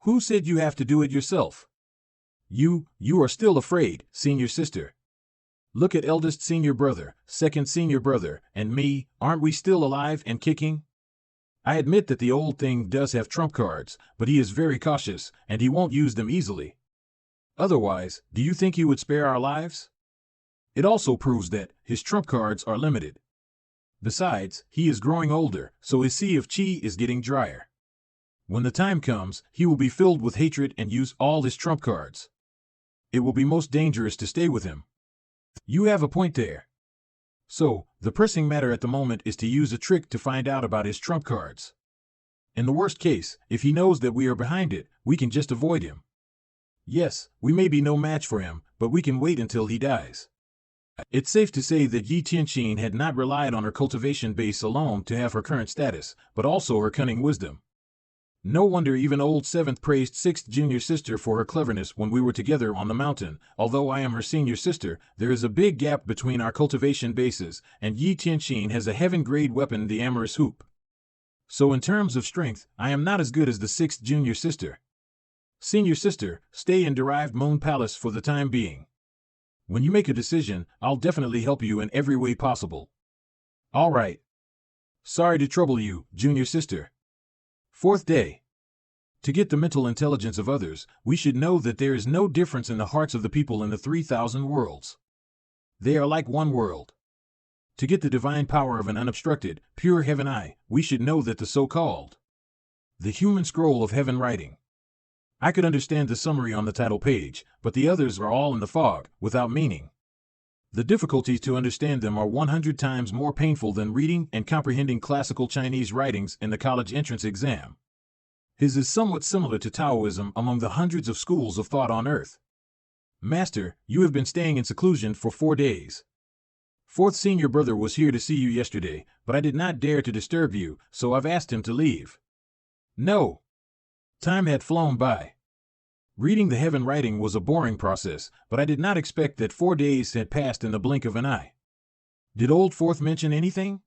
Who said you have to do it yourself? You are still afraid, senior sister. Look at eldest senior brother, second senior brother, and me. Aren't we still alive and kicking? I admit that the old thing does have trump cards, but he is very cautious, and he won't use them easily. Otherwise, do you think he would spare our lives? It also proves that his trump cards are limited. Besides, he is growing older, so his sea of qi is getting drier. When the time comes, he will be filled with hatred and use all his trump cards. It will be most dangerous to stay with him. You have a point there. So, the pressing matter at the moment is to use a trick to find out about his trump cards. In the worst case, if he knows that we are behind it, we can just avoid him. Yes, we may be no match for him, but we can wait until he dies. It's safe to say that Yi Tianqin had not relied on her cultivation base alone to have her current status, but also her cunning wisdom. No wonder even old 7th praised 6th junior sister for her cleverness when we were together on the mountain. Although I am her senior sister, there is a big gap between our cultivation bases, and Yi Tianqin has a heaven-grade weapon, the amorous hoop. So in terms of strength, I am not as good as the 6th junior sister. Senior sister, stay in Derived Moon Palace for the time being. When you make a decision, I'll definitely help you in every way possible. All right. Sorry to trouble you, junior sister. 4th day. To get the mental intelligence of others, we should know that there is no difference in the hearts of the people in the 3,000 worlds. They are like one world. To get the divine power of an unobstructed, pure heaven eye, we should know that the so-called the human scroll of heaven writing I could understand the summary on the title page, but the others are all in the fog, without meaning. The difficulties to understand them are 100 times more painful than reading and comprehending classical Chinese writings in the college entrance exam. His is somewhat similar to Taoism among the hundreds of schools of thought on earth. Master, you have been staying in seclusion for 4 days. Fourth senior brother was here to see you yesterday, but I did not dare to disturb you, so I've asked him to leave. No. Time had flown by. Reading the heaven writing was a boring process, but I did not expect that 4 days had passed in the blink of an eye. Did old Fourth mention anything?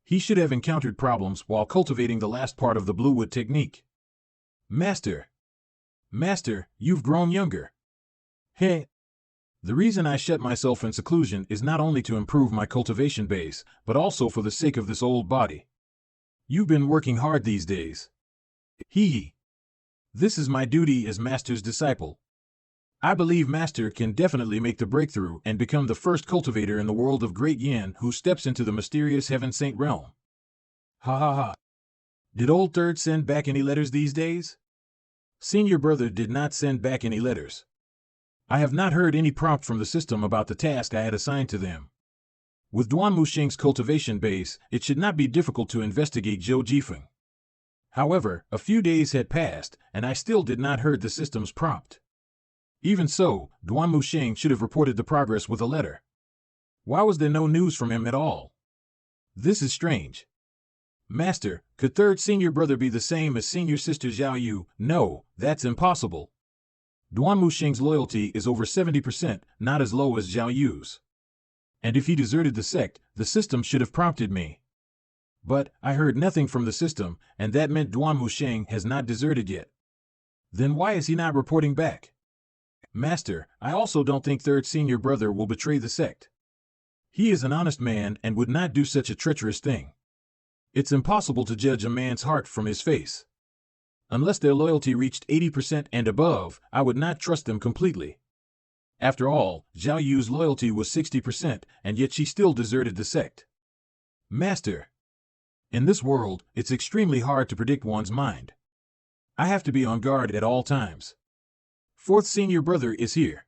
He should have encountered problems while cultivating the last part of the bluewood technique. Master, you've grown younger. Hey. The reason I shut myself in seclusion is not only to improve my cultivation base, but also for the sake of this old body. You've been working hard these days. Hee. This is my duty as Master's disciple. I believe Master can definitely make the breakthrough and become the first cultivator in the world of Great Yin who steps into the mysterious Heaven Saint realm. Ha ha ha. Did old Third send back any letters these days? Senior brother did not send back any letters. I have not heard any prompt from the system about the task I had assigned to them. With Duan Musheng's cultivation base, it should not be difficult to investigate Zhou Jifeng. However, a few days had passed, and I still did not hear the system's prompt. Even so, Duan Musheng should have reported the progress with a letter. Why was there no news from him at all? This is strange. Master, could third senior brother be the same as senior sister Zhao Yu? No, that's impossible. Duan Musheng's loyalty is over 70%, not as low as Zhao Yu's. And if he deserted the sect, the system should have prompted me. But I heard nothing from the system, and that meant Duan Musheng has not deserted yet. Then why is he not reporting back? Master, I also don't think third senior brother will betray the sect. He is an honest man and would not do such a treacherous thing. It's impossible to judge a man's heart from his face. Unless their loyalty reached 80% and above, I would not trust them completely. After all, Zhao Yu's loyalty was 60%, and yet she still deserted the sect. Master, in this world, it's extremely hard to predict one's mind. I have to be on guard at all times. Fourth senior brother is here.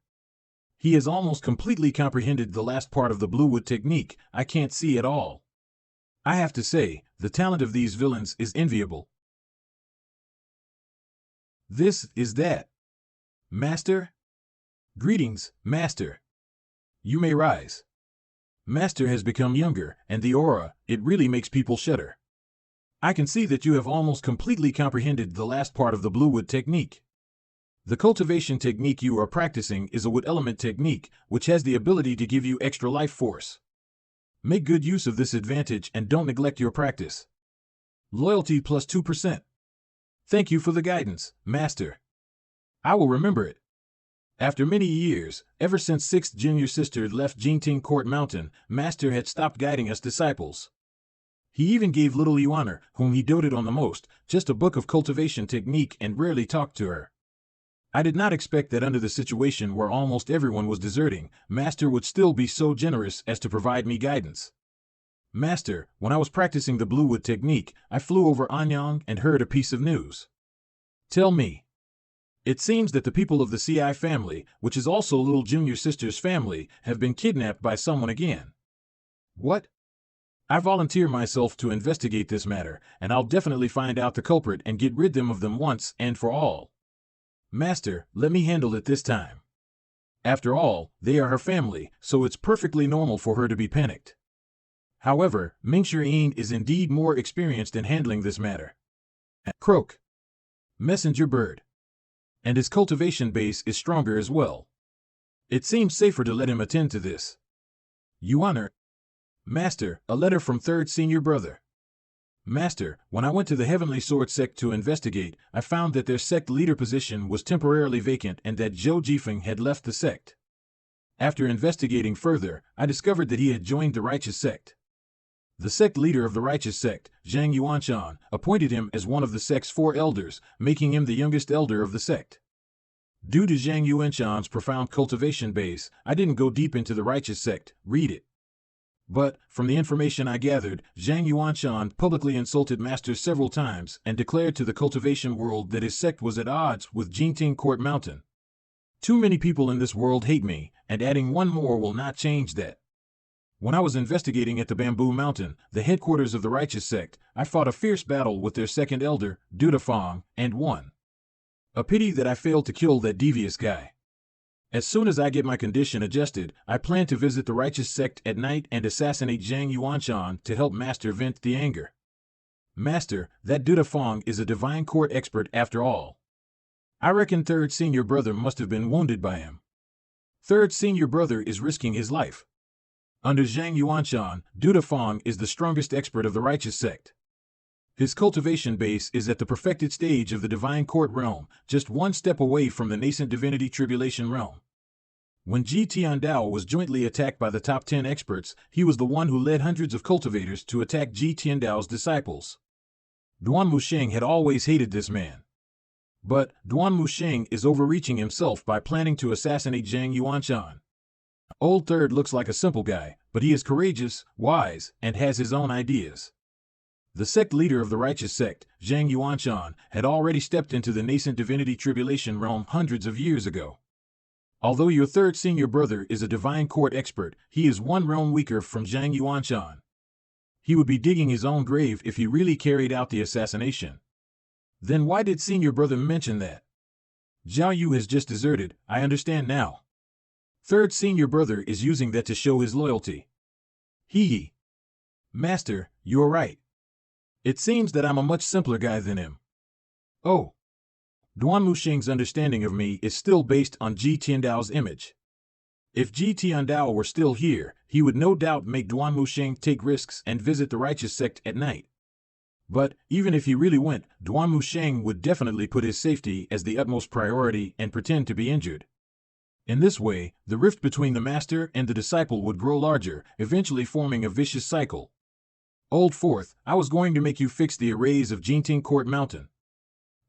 He has almost completely comprehended the last part of the bluewood technique. I can't see at all. I have to say, the talent of these villains is enviable. This is that. Master? Greetings, Master. You may rise. Master has become younger, and the aura, it really makes people shudder. I can see that you have almost completely comprehended the last part of the bluewood technique. The cultivation technique you are practicing is a wood element technique, which has the ability to give you extra life force. Make good use of this advantage and don't neglect your practice. Loyalty plus 2%. Thank you for the guidance, Master. I will remember it. After many years, ever since 6th junior sister left Jingting Court Mountain, Master had stopped guiding us disciples. He even gave little Yuaner, whom he doted on the most, just a book of cultivation technique and rarely talked to her. I did not expect that under the situation where almost everyone was deserting, Master would still be so generous as to provide me guidance. Master, when I was practicing the bluewood technique, I flew over Anyang and heard a piece of news. Tell me. It seems that the people of the CI family, which is also little junior sister's family, have been kidnapped by someone again. What? I volunteer myself to investigate this matter, and I'll definitely find out the culprit and get rid of them once and for all. Master, let me handle it this time. After all, they are her family, so it's perfectly normal for her to be panicked. However, Mingshi is indeed more experienced in handling this matter. Croak. Messenger bird. And his cultivation base is stronger as well. It seems safer to let him attend to this. Yuaner. Master, a letter from third senior brother. Master, when I went to the Heavenly Sword sect to investigate, I found that their sect leader position was temporarily vacant and that Zhou Jifeng had left the sect. After investigating further, I discovered that he had joined the Righteous sect. The sect leader of the Righteous sect, Zhang Yuanshan, appointed him as one of the sect's 4 elders, making him the youngest elder of the sect. Due to Zhang Yuanshan's profound cultivation base, I didn't go deep into the Righteous sect, read it. But, from the information I gathered, Zhang Yuanshan publicly insulted Master several times and declared to the cultivation world that his sect was at odds with Jingting Court Mountain. Too many people in this world hate me, and adding one more will not change that. When I was investigating at the Bamboo Mountain, the headquarters of the righteous sect, I fought a fierce battle with their second elder, Túdì, and won. A pity that I failed to kill that devious guy. As soon as I get my condition adjusted, I plan to visit the righteous sect at night and assassinate Zhang Yuanshan to help Master vent the anger. Master, that Túdì is a divine court expert after all. I reckon third senior brother must have been wounded by him. Third senior brother is risking his life. Under Zhang Yuanshan, Túdì is the strongest expert of the righteous sect. His cultivation base is at the perfected stage of the divine court realm, just one step away from the nascent divinity tribulation realm. When Ji Tiandao was jointly attacked by the top 10 experts, he was the one who led hundreds of cultivators to attack Ji Tiandao's disciples. Duan Musheng had always hated this man. But Duan Musheng is overreaching himself by planning to assassinate Zhang Yuanshan. Old Third looks like a simple guy, but he is courageous, wise, and has his own ideas. The sect leader of the righteous sect, Zhang Yuanshan, had already stepped into the nascent divinity tribulation realm hundreds of years ago. Although your third senior brother is a divine court expert, he is one realm weaker from Zhang Yuanshan. He would be digging his own grave if he really carried out the assassination. Then why did senior brother mention that? Zhao Yu has just deserted, I understand now. Third senior brother is using that to show his loyalty. Hee. Master, you're right. It seems that I'm a much simpler guy than him. Oh. Duan Musheng's understanding of me is still based on Ji Tiandao's image. If Ji Tiandao were still here, he would no doubt make Duan Musheng take risks and visit the righteous sect at night. But, even if he really went, Duan Musheng would definitely put his safety as the utmost priority and pretend to be injured. In this way, the rift between the master and the disciple would grow larger, eventually forming a vicious cycle. Old Fourth, I was going to make you fix the arrays of Jingting Court Mountain.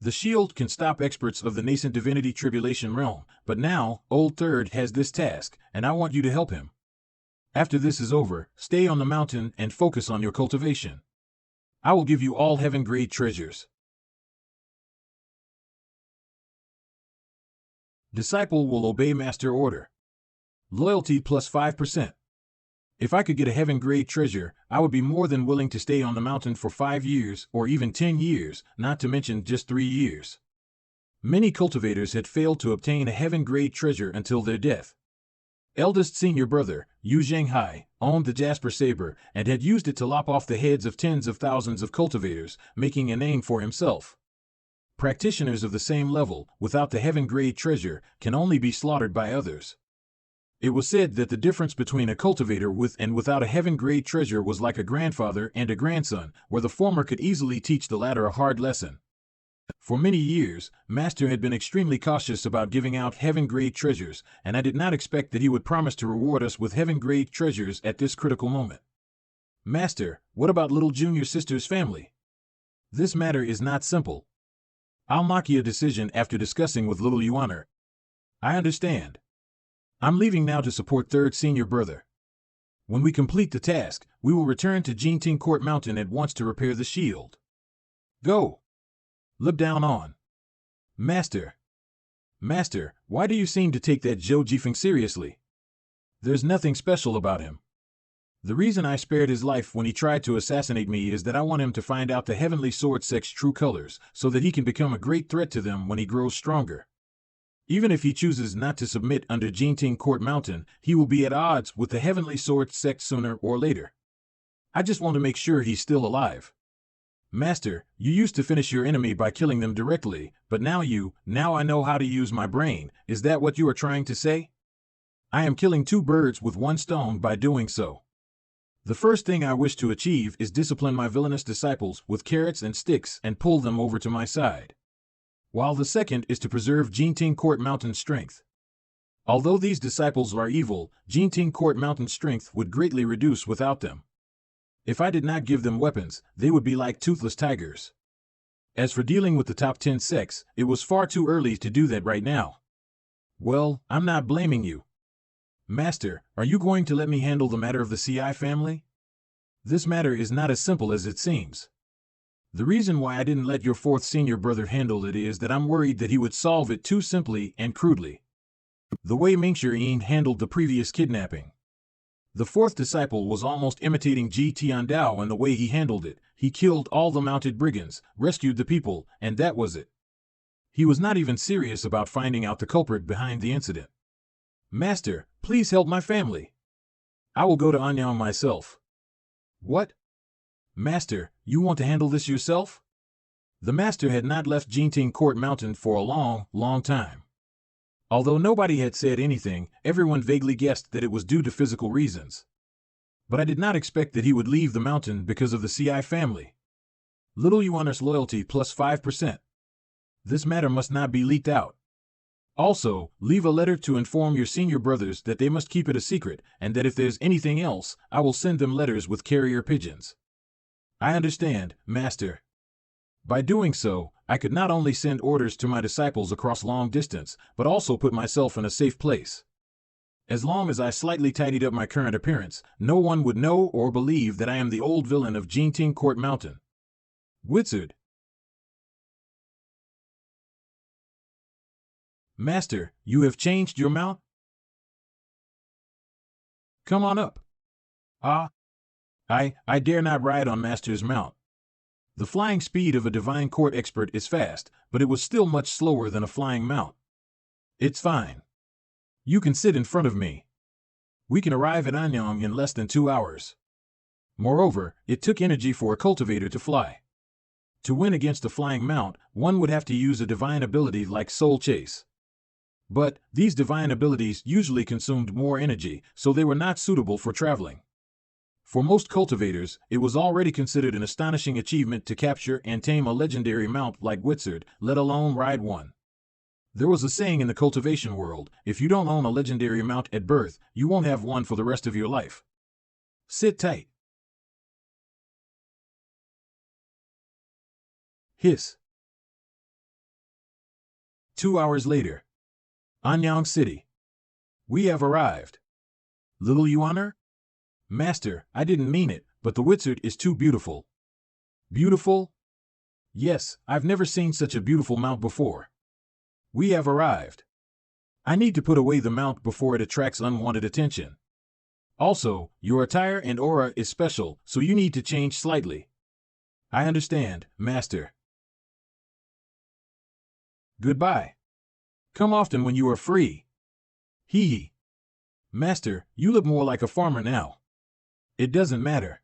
The shield can stop experts of the nascent divinity tribulation realm, but now, Old Third has this task, and I want you to help him. After this is over, stay on the mountain and focus on your cultivation. I will give you all heaven-grade treasures. Disciple will obey master order. Loyalty plus 5%. If I could get a heaven-grade treasure, I would be more than willing to stay on the mountain for 5 years or even 10 years, not to mention just 3 years. Many cultivators had failed to obtain a heaven-grade treasure until their death. Eldest senior brother, Yu Zhenghai, owned the Jasper Saber and had used it to lop off the heads of tens of thousands of cultivators, making a name for himself. Practitioners of the same level, without the heaven-grade treasure, can only be slaughtered by others. It was said that the difference between a cultivator with and without a heaven-grade treasure was like a grandfather and a grandson, where the former could easily teach the latter a hard lesson. For many years, Master had been extremely cautious about giving out heaven-grade treasures, and I did not expect that he would promise to reward us with heaven-grade treasures at this critical moment. Master, what about little junior sister's family? This matter is not simple. I'll make a decision after discussing with little Yuaner. I understand. I'm leaving now to support third senior brother. When we complete the task, we will return to Jingting Court Mountain at once to repair the shield. Go. Look down on. Master. Master, why do you seem to take that Zhou Jifeng seriously? There's nothing special about him. The reason I spared his life when he tried to assassinate me is that I want him to find out the Heavenly Sword Sect's true colors, so that he can become a great threat to them when he grows stronger. Even if he chooses not to submit under Jingting Court Mountain, he will be at odds with the Heavenly Sword Sect sooner or later. I just want to make sure he's still alive. Master, you used to finish your enemy by killing them directly, but now I know how to use my brain. Is that what you are trying to say? I am killing 2 birds with 1 stone by doing so. The first thing I wish to achieve is discipline my villainous disciples with carrots and sticks and pull them over to my side. While the second is to preserve Jingting Court Mountain's strength. Although these disciples are evil, Jingting Court Mountain's strength would greatly reduce without them. If I did not give them weapons, they would be like toothless tigers. As for dealing with the top 10 sects, it was far too early to do that right now. Well, I'm not blaming you. Master, are you going to let me handle the matter of the CI family? This matter is not as simple as it seems. The reason why I didn't let your fourth senior brother handle it is that I'm worried that he would solve it too simply and crudely. The way Mingxian handled the previous kidnapping. The fourth disciple was almost imitating Ji Tiandao in the way he handled it. He killed all the mounted brigands, rescued the people, and that was it. He was not even serious about finding out the culprit behind the incident. Master, please help my family. I will go to Anyang myself. What? Master, you want to handle this yourself? The master had not left Jinting Court Mountain for a long time. Although nobody had said anything, everyone vaguely guessed that it was due to physical reasons. But I did not expect that he would leave the mountain because of the CI family. Little Yuaner's loyalty plus 5%. This matter must not be leaked out. Also, leave a letter to inform your senior brothers that they must keep it a secret, and that if there's anything else, I will send them letters with carrier pigeons. I understand, Master. By doing so, I could not only send orders to my disciples across long distance, but also put myself in a safe place. As long as I slightly tidied up my current appearance, no one would know or believe that I am the old villain of Jinting Court Mountain. Wizard. Master, you have changed your mount? Come on up. I dare not ride on Master's mount. The flying speed of a divine court expert is fast, but it was still much slower than a flying mount. It's fine. You can sit in front of me. We can arrive at Anyang in less than 2 hours. Moreover, it took energy for a cultivator to fly. To win against a flying mount, one would have to use a divine ability like Soul Chase. But these divine abilities usually consumed more energy, so they were not suitable for traveling. For most cultivators, it was already considered an astonishing achievement to capture and tame a legendary mount like Wizard, let alone ride one. There was a saying in the cultivation world, if you don't own a legendary mount at birth, you won't have one for the rest of your life. Sit tight. Hiss. 2 hours later. Anyang City. We have arrived. Little Yuaner? Master, I didn't mean it, but the Wizard is too beautiful. Beautiful? Yes, I've never seen such a beautiful mount before. We have arrived. I need to put away the mount before it attracts unwanted attention. Also, your attire and aura is special, so you need to change slightly. I understand, Master. Goodbye. Come often when you are free. Hee hee. Master, you look more like a farmer now. It doesn't matter.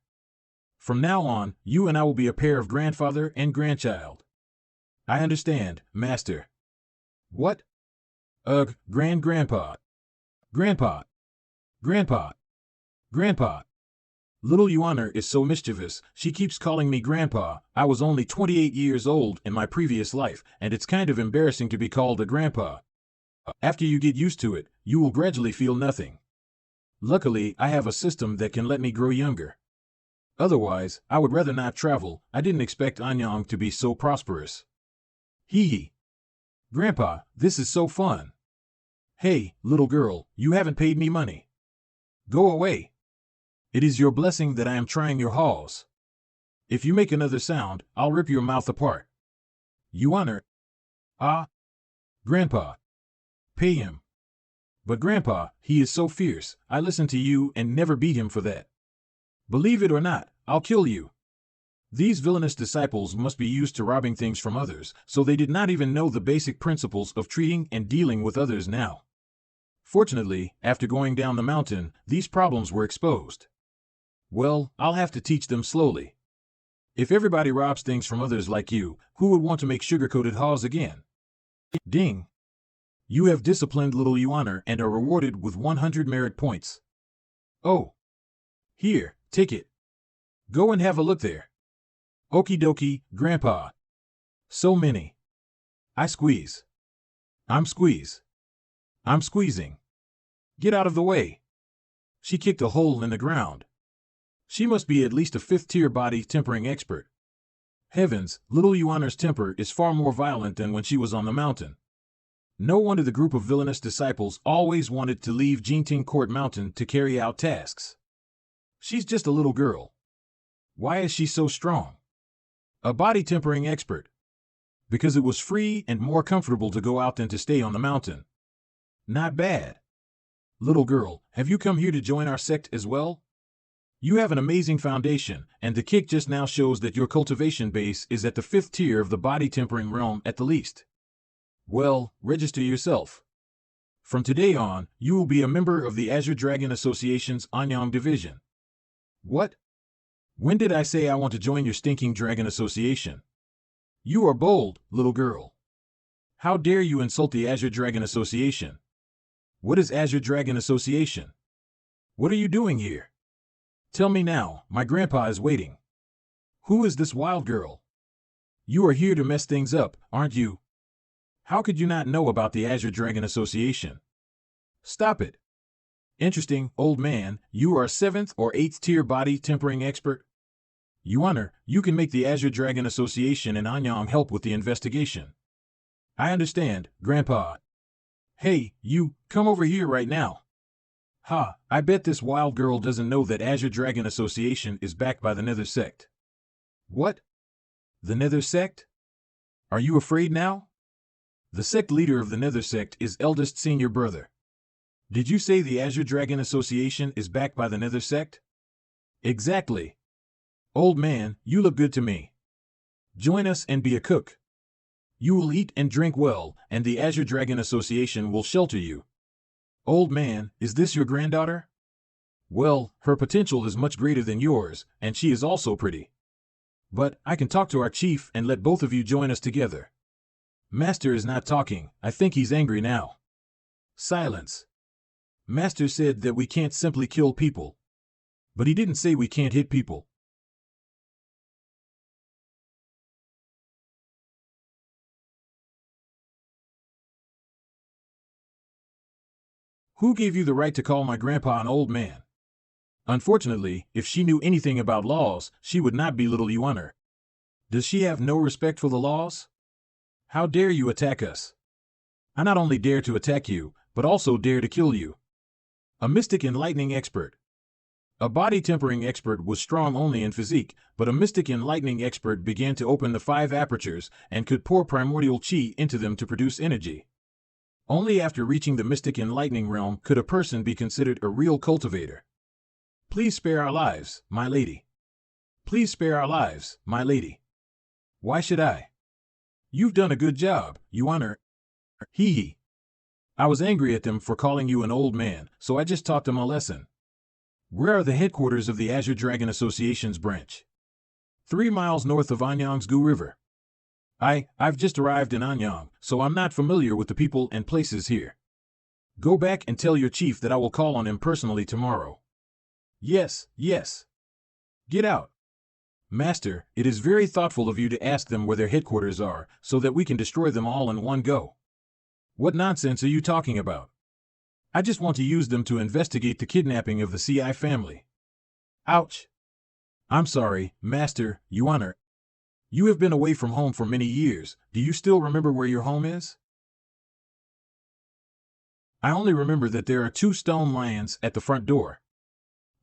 From now on, you and I will be a pair of grandfather and grandchild. I understand, Master. What? Grandpa. Grandpa. Grandpa. Grandpa. Little Yuaner is so mischievous, she keeps calling me Grandpa. I was only 28 years old in my previous life, and it's kind of embarrassing to be called a grandpa. After you get used to it, you will gradually feel nothing. Luckily, I have a system that can let me grow younger. Otherwise, I would rather not travel. I didn't expect Anyang to be so prosperous. Hee hee. Grandpa, this is so fun. Hey, little girl, you haven't paid me money. Go away. It is your blessing that I am trying your halls. If you make another sound, I'll rip your mouth apart. Yuaner. Grandpa. Pay him. But Grandpa, he is so fierce. I listened to you and never beat him for that. Believe it or not, I'll kill you. These villainous disciples must be used to robbing things from others, so they did not even know the basic principles of treating and dealing with others now. Fortunately, after going down the mountain, these problems were exposed. Well, I'll have to teach them slowly. If everybody robs things from others like you, who would want to make sugar-coated haws again? Ding! You have disciplined little Yuaner and are rewarded with 100 merit points. Oh! Here, take it. Go and have a look there. Okie dokie, Grandpa. So many. I squeeze. I'm squeeze. I'm squeezing. Get out of the way. She kicked a hole in the ground. She must be at least a 5th-tier body tempering expert. Heavens, little Yuaner's temper is far more violent than when she was on the mountain. No wonder the group of villainous disciples always wanted to leave Jinting Court Mountain to carry out tasks. She's just a little girl. Why is she so strong? A body tempering expert. Because it was free and more comfortable to go out than to stay on the mountain. Not bad. Little girl, have you come here to join our sect as well? You have an amazing foundation, and the kick just now shows that your cultivation base is at the 5th tier of the body tempering realm at the least. Well, register yourself. From today on, you will be a member of the Azure Dragon Association's Anyang division. What? When did I say I want to join your stinking dragon association? You are bold, little girl. How dare you insult the Azure Dragon Association? What is Azure Dragon Association? What are you doing here? Tell me now, my grandpa is waiting. Who is this wild girl? You are here to mess things up, aren't you? How could you not know about the Azure Dragon Association? Stop it. Interesting, old man, you are a 7th or 8th tier body tempering expert? Your Honor, you can make the Azure Dragon Association and Anyang help with the investigation. I understand, Grandpa. Hey, you, come over here right now. Ha, I bet this wild girl doesn't know that Azure Dragon Association is backed by the Nether Sect. What? The Nether Sect? Are you afraid now? The sect leader of the Nether Sect is eldest senior brother. Did you say the Azure Dragon Association is backed by the Nether Sect? Exactly. Old man, you look good to me. Join us and be a cook. You will eat and drink well, and the Azure Dragon Association will shelter you. Old man, is this your granddaughter? Well, her potential is much greater than yours, and she is also pretty. But I can talk to our chief and let both of you join us together. Master is not talking. I think he's angry now. Silence. Master said that we can't simply kill people. But he didn't say we can't hit people. Who gave you the right to call my grandpa an old man? Unfortunately, if she knew anything about laws, she would not belittle you on her. Does she have no respect for the laws? How dare you attack us? I not only dare to attack you, but also dare to kill you. A mystic enlightening expert. A body tempering expert was strong only in physique, but a mystic enlightening expert began to open the 5 apertures and could pour primordial chi into them to produce energy. Only after reaching the mystic enlightening realm could a person be considered a real cultivator. Please spare our lives, my lady. Please spare our lives, my lady. Why should I? You've done a good job, Your Honor. Hee hee. I was angry at them for calling you an old man, so I just taught them a lesson. Where are the headquarters of the Azure Dragon Association's branch? 3 miles north of Anyang's Gu River. I've just arrived in Anyang, so I'm not familiar with the people and places here. Go back and tell your chief that I will call on him personally tomorrow. Yes, yes. Get out. Master, it is very thoughtful of you to ask them where their headquarters are, so that we can destroy them all in one go. What nonsense are you talking about? I just want to use them to investigate the kidnapping of the CI family. Ouch. I'm sorry, Master, Your Honor. You have been away from home for many years. Do you still remember where your home is? I only remember that there are 2 stone lions at the front door.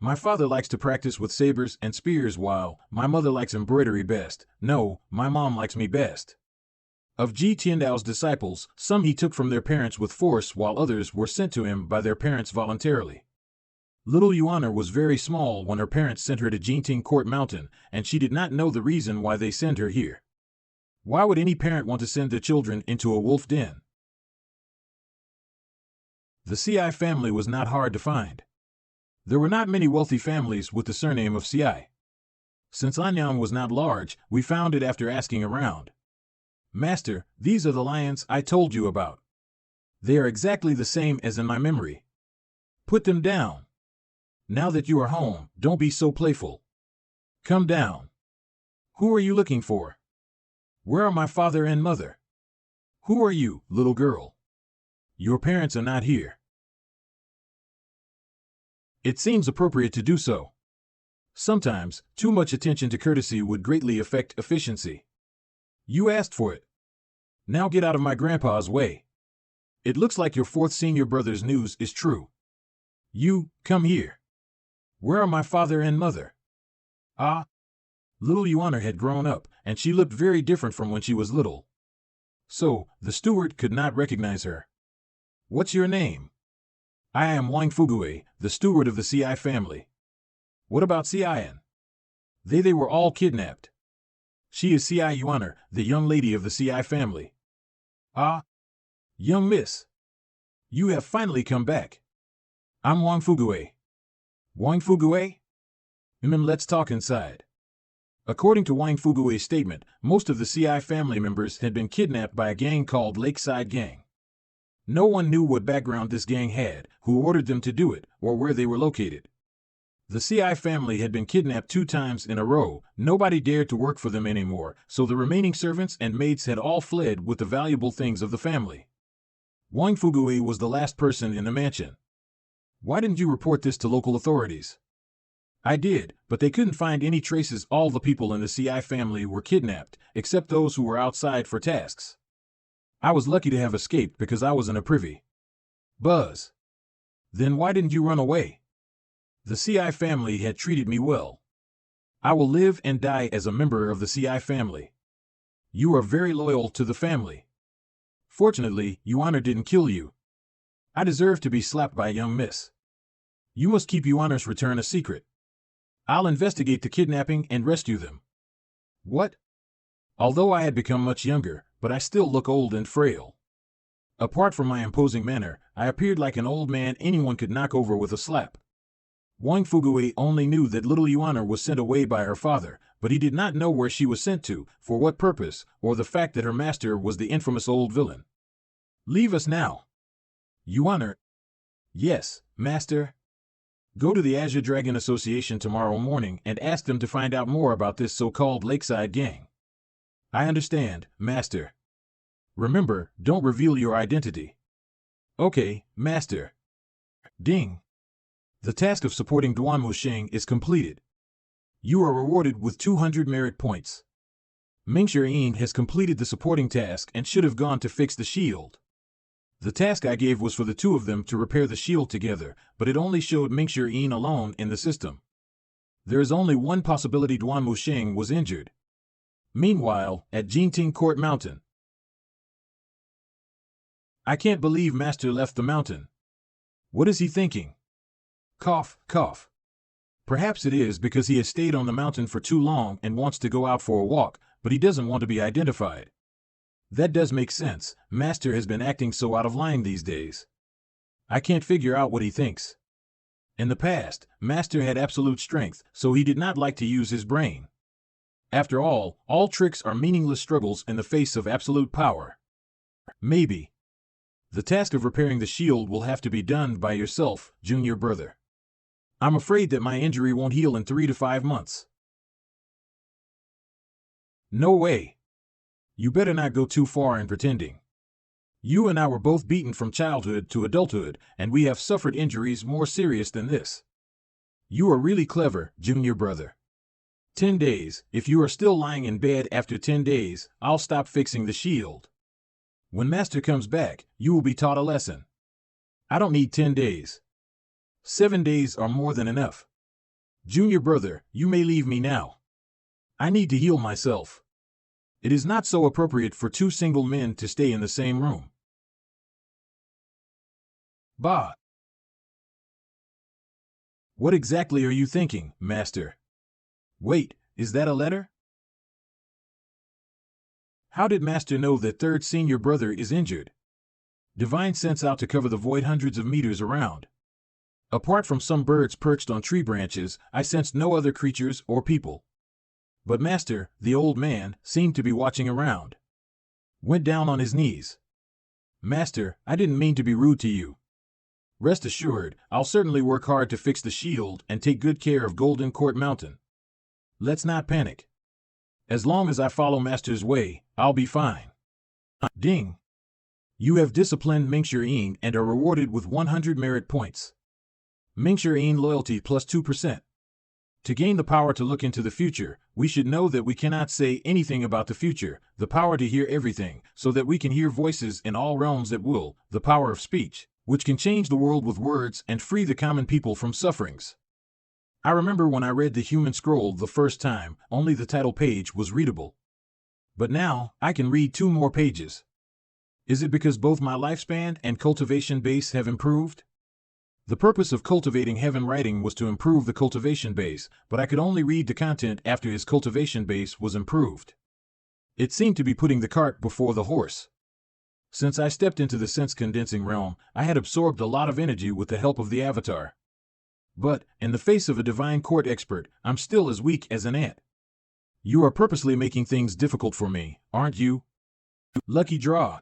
My father likes to practice with sabers and spears while my mother likes embroidery best. No, my mom likes me best. Of Ji Tiandao's disciples, some he took from their parents with force while others were sent to him by their parents voluntarily. Little Yuana was very small when her parents sent her to Jinting Court Mountain, and she did not know the reason why they sent her here. Why would any parent want to send their children into a wolf den? The CI family was not hard to find. There were not many wealthy families with the surname of CI. Since Anyang was not large, we found it after asking around. Master, these are the lions I told you about. They are exactly the same as in my memory. Put them down. Now that you are home, don't be so playful. Come down. Who are you looking for? Where are my father and mother? Who are you, little girl? Your parents are not here. It seems appropriate to do so. Sometimes, too much attention to courtesy would greatly affect efficiency. You asked for it. Now get out of my grandpa's way. It looks like your fourth senior brother's news is true. You, come here. Where are my father and mother? Ah. Little Yuana had grown up, and she looked very different from when she was little. So, the steward could not recognize her. What's your name? I am Wang Fugue, the steward of the CI family. What about Cian? They were all kidnapped. She is Ci Yuaner, the young lady of the Ci family. Ah. Young miss. You have finally come back. I'm Wang Fugue. Wang Fugue? Let's talk inside. According to Wang Fugue's statement, most of the CI family members had been kidnapped by a gang called Lakeside Gang. No one knew what background this gang had, who ordered them to do it, or where they were located. The CI family had been kidnapped 2 times in a row, nobody dared to work for them anymore, so the remaining servants and maids had all fled with the valuable things of the family. Wang Fugue was the last person in the mansion. Why didn't you report this to local authorities? I did, but they couldn't find any traces. All the people in the CI family were kidnapped, except those who were outside for tasks. I was lucky to have escaped because I was in a privy. Buzz. Then why didn't you run away? The CI family had treated me well. I will live and die as a member of the CI family. You are very loyal to the family. Fortunately, Yuaner didn't kill you. I deserve to be slapped by a young miss. You must keep Yuaner's return a secret. I'll investigate the kidnapping and rescue them. What? Although I had become much younger, but I still look old and frail. Apart from my imposing manner, I appeared like an old man anyone could knock over with a slap. Wang Fugue only knew that little Yuaner was sent away by her father, but he did not know where she was sent to, for what purpose, or the fact that her master was the infamous old villain. Leave us now. Yuaner. Yes, master. Go to the Azure Dragon Association tomorrow morning and ask them to find out more about this so-called Lakeside Gang. I understand, master. Remember, don't reveal your identity. Okay, master. Ding. The task of supporting Duan Musheng is completed. You are rewarded with 200 merit points. Mingxue Ying has completed the supporting task and should have gone to fix the shield. The task I gave was for the 2 of them to repair the shield together, but it only showed Mingxue Ying alone in the system. There is only one possibility Duan Musheng was injured. Meanwhile, at Jinting Court Mountain. I can't believe Master left the mountain. What is he thinking? Cough, cough. Perhaps it is because he has stayed on the mountain for too long and wants to go out for a walk, but he doesn't want to be identified. That does make sense. Master has been acting so out of line these days. I can't figure out what he thinks. In the past, Master had absolute strength, so he did not like to use his brain. After all tricks are meaningless struggles in the face of absolute power. Maybe. The task of repairing the shield will have to be done by yourself, junior brother. I'm afraid that my injury won't heal in 3 to 5 months. No way. You better not go too far in pretending. You and I were both beaten from childhood to adulthood, and we have suffered injuries more serious than this. You are really clever, junior brother. 10 days. If you are still lying in bed after 10 days, I'll stop fixing the shield. When Master comes back, you will be taught a lesson. I don't need 10 days. 7 days are more than enough. Junior brother, you may leave me now. I need to heal myself. It is not so appropriate for 2 single men to stay in the same room. Bah! What exactly are you thinking, master? Wait, is that a letter? How did master know that 3rd senior brother is injured? Divine sends out to cover the void hundreds of meters around. Apart from some birds perched on tree branches, I sensed no other creatures or people. But master, the old man, seemed to be watching around. Went down on his knees. Master, I didn't mean to be rude to you. Rest assured, I'll certainly work hard to fix the shield and take good care of Golden Court Mountain. Let's not panic. As long as I follow master's way, I'll be fine. Ding. You have disciplined Mingxue Ying and are rewarded with 100 merit points. Mingxue Ying loyalty plus 2%. To gain the power to look into the future, we should know that we cannot say anything about the future, the power to hear everything, so that we can hear voices in all realms at will, the power of speech, which can change the world with words and free the common people from sufferings. I remember when I read the Human Scroll the first time, only the title page was readable. But now, I can read 2 more pages. Is it because both my lifespan and cultivation base have improved? The purpose of cultivating heaven writing was to improve the cultivation base, but I could only read the content after his cultivation base was improved. It seemed to be putting the cart before the horse. Since I stepped into the sense-condensing realm, I had absorbed a lot of energy with the help of the avatar. But, in the face of a divine court expert, I'm still as weak as an ant. You are purposely making things difficult for me, aren't you? Lucky draw.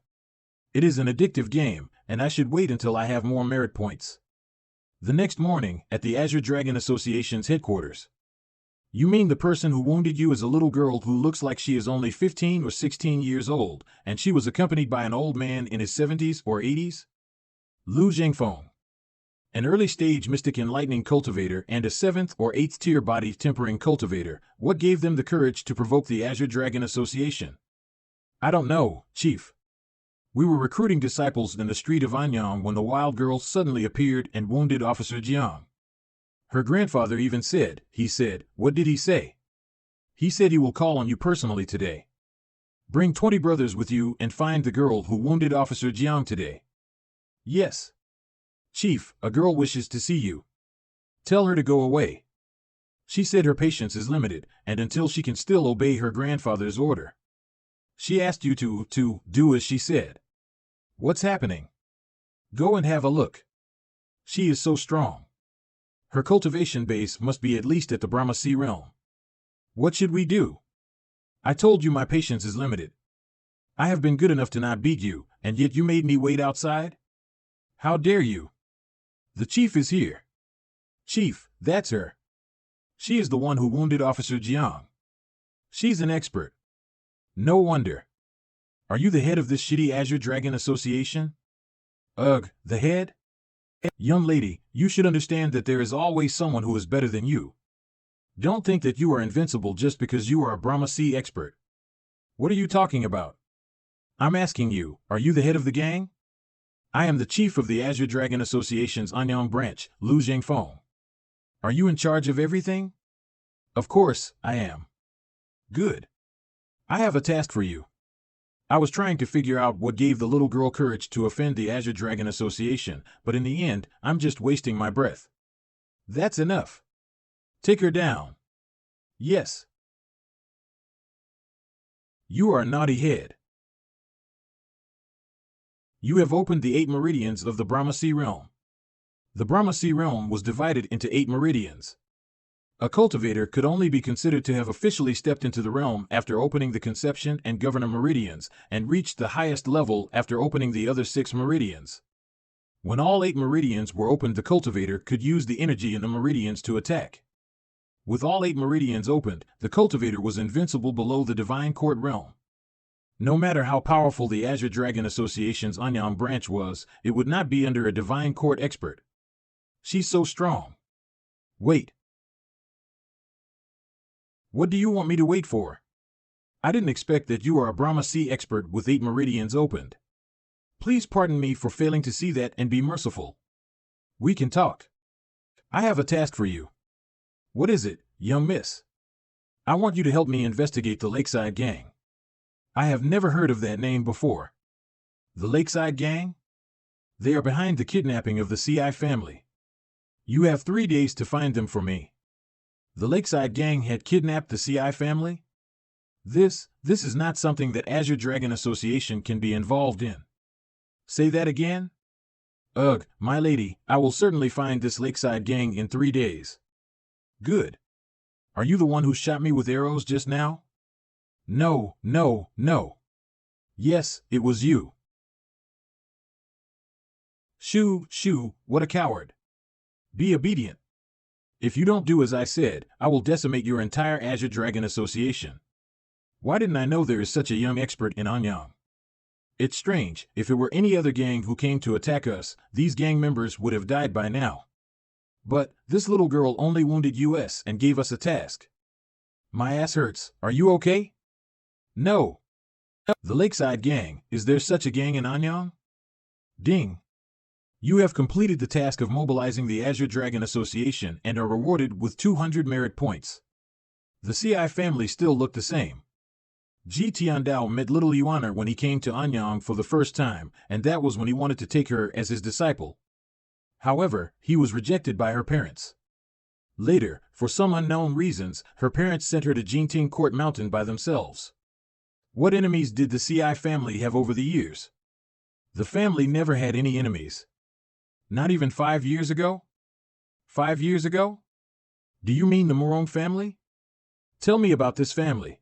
It is an addictive game, and I should wait until I have more merit points. The next morning, at the Azure Dragon Association's headquarters. You mean the person who wounded you is a little girl who looks like she is only 15 or 16 years old, and she was accompanied by an old man in his 70s or 80s? Lu Zhengfeng. An early-stage mystic enlightening cultivator and a 7th or 8th tier body tempering cultivator. What gave them the courage to provoke the Azure Dragon Association? I don't know, Chief. We were recruiting disciples in the street of Anyang when the wild girl suddenly appeared and wounded Officer Jiang. Her grandfather even said, what did he say? He said he will call on you personally today. Bring 20 brothers with you and find the girl who wounded Officer Jiang today. Yes. Chief, a girl wishes to see you. Tell her to go away. She said her patience is limited, and until she can still obey her grandfather's order. She asked you to do as she said. What's happening? Go and have a look. She is so strong. Her cultivation base must be at least at the Brahmasi realm. What should we do? I told you my patience is limited. I have been good enough to not beat you, and yet you made me wait outside? How dare you? The chief is here. Chief, that's her. She is the one who wounded Officer Jiang. She's an expert. No wonder. Are you the head of this shitty Azure Dragon Association? Ugh, the head? Young lady, you should understand that there is always someone who is better than you. Don't think that you are invincible just because you are a Brahmasi expert. What are you talking about? I'm asking you, are you the head of the gang? I am the chief of the Azure Dragon Association's Anyang branch, Lu Zhengfeng. Are you in charge of everything? Of course, I am. Good. I have a task for you. I was trying to figure out what gave the little girl courage to offend the Azure Dragon Association, but in the end, I'm just wasting my breath. That's enough. Take her down. Yes. You are a naughty head. You have opened the 8 meridians of the Brahmasi realm. The Brahmasi realm was divided into 8 meridians. A cultivator could only be considered to have officially stepped into the realm after opening the conception and governor meridians, and reached the highest level after opening the other 6 meridians. When all 8 meridians were opened, the cultivator could use the energy in the meridians to attack. With all 8 meridians opened, the cultivator was invincible below the divine court realm. No matter how powerful the Azure Dragon Association's Anyang branch was, it would not be under a divine court expert. She's so strong. Wait. What do you want me to wait for? I didn't expect that you are a Brahmasi expert with 8 meridians opened. Please pardon me for failing to see that and be merciful. We can talk. I have a task for you. What is it, young miss? I want you to help me investigate the Lakeside Gang. I have never heard of that name before. The Lakeside Gang? They are behind the kidnapping of the CI family. You have 3 days to find them for me. The Lakeside Gang had kidnapped the CI family? This is not something that Azure Dragon Association can be involved in. Say that again? Ugh, my lady, I will certainly find this Lakeside Gang in 3 days. Good. Are you the one who shot me with arrows just now? No, no, no. Yes, it was you. Shoo, what a coward. Be obedient. If you don't do as I said, I will decimate your entire Azure Dragon Association. Why didn't I know there is such a young expert in Anyang? It's strange, if it were any other gang who came to attack us, these gang members would have died by now. But this little girl only wounded us and gave us a task. My ass hurts. Are you okay? No. The Lakeside Gang. Is there such a gang in Anyang? Ding. You have completed the task of mobilizing the Azure Dragon Association and are rewarded with 200 merit points. The CI family still looked the same. Ji Tiandao met little Yuaner when he came to Anyang for the first time, and that was when he wanted to take her as his disciple. However, he was rejected by her parents. Later, for some unknown reasons, her parents sent her to Jinting Court Mountain by themselves. What enemies did the CI family have over the years? The family never had any enemies. Not even 5 years ago? 5 years ago? Do you mean the Morong family? Tell me about this family.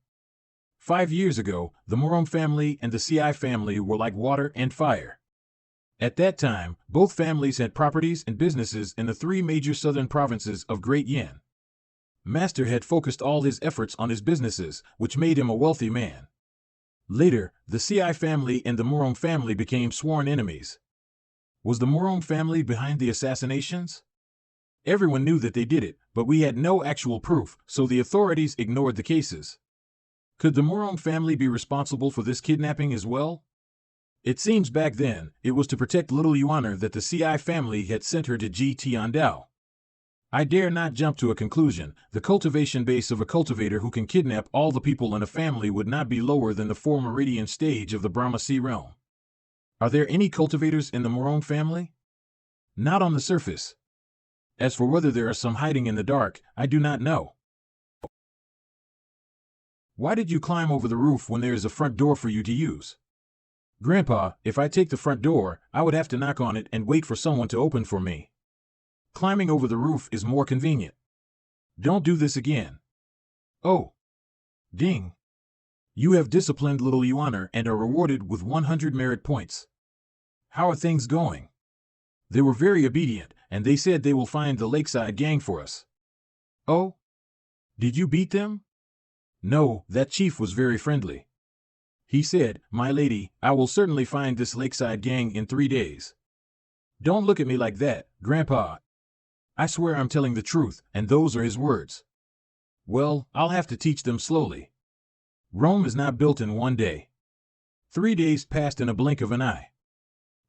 5 years ago, the Morong family and the CI family were like water and fire. At that time, both families had properties and businesses in the 3 major southern provinces of Great Yan. Master had focused all his efforts on his businesses, which made him a wealthy man. Later, the CI family and the Morong family became sworn enemies. Was the Morong family behind the assassinations? Everyone knew that they did it, but we had no actual proof, so the authorities ignored the cases. Could the Morong family be responsible for this kidnapping as well? It seems back then, it was to protect little Yuaner that the CI family had sent her to Ji Tiandao. I dare not jump to a conclusion. The cultivation base of a cultivator who can kidnap all the people in a family would not be lower than the 4 meridian stage of the Brahma Sea realm. Are there any cultivators in the Morong family? Not on the surface. As for whether there are some hiding in the dark, I do not know. Why did you climb over the roof when there is a front door for you to use? Grandpa, if I take the front door, I would have to knock on it and wait for someone to open for me. Climbing over the roof is more convenient. Don't do this again. Oh. Ding. You have disciplined little Yuaner and are rewarded with 100 merit points. How are things going? They were very obedient, and they said they will find the Lakeside Gang for us. Oh? Did you beat them? No, that chief was very friendly. He said, "My lady, I will certainly find this Lakeside Gang in 3 days." Don't look at me like that, Grandpa. I swear I'm telling the truth, and those are his words. Well, I'll have to teach them slowly. Rome is not built in 1 day. 3 days passed in a blink of an eye.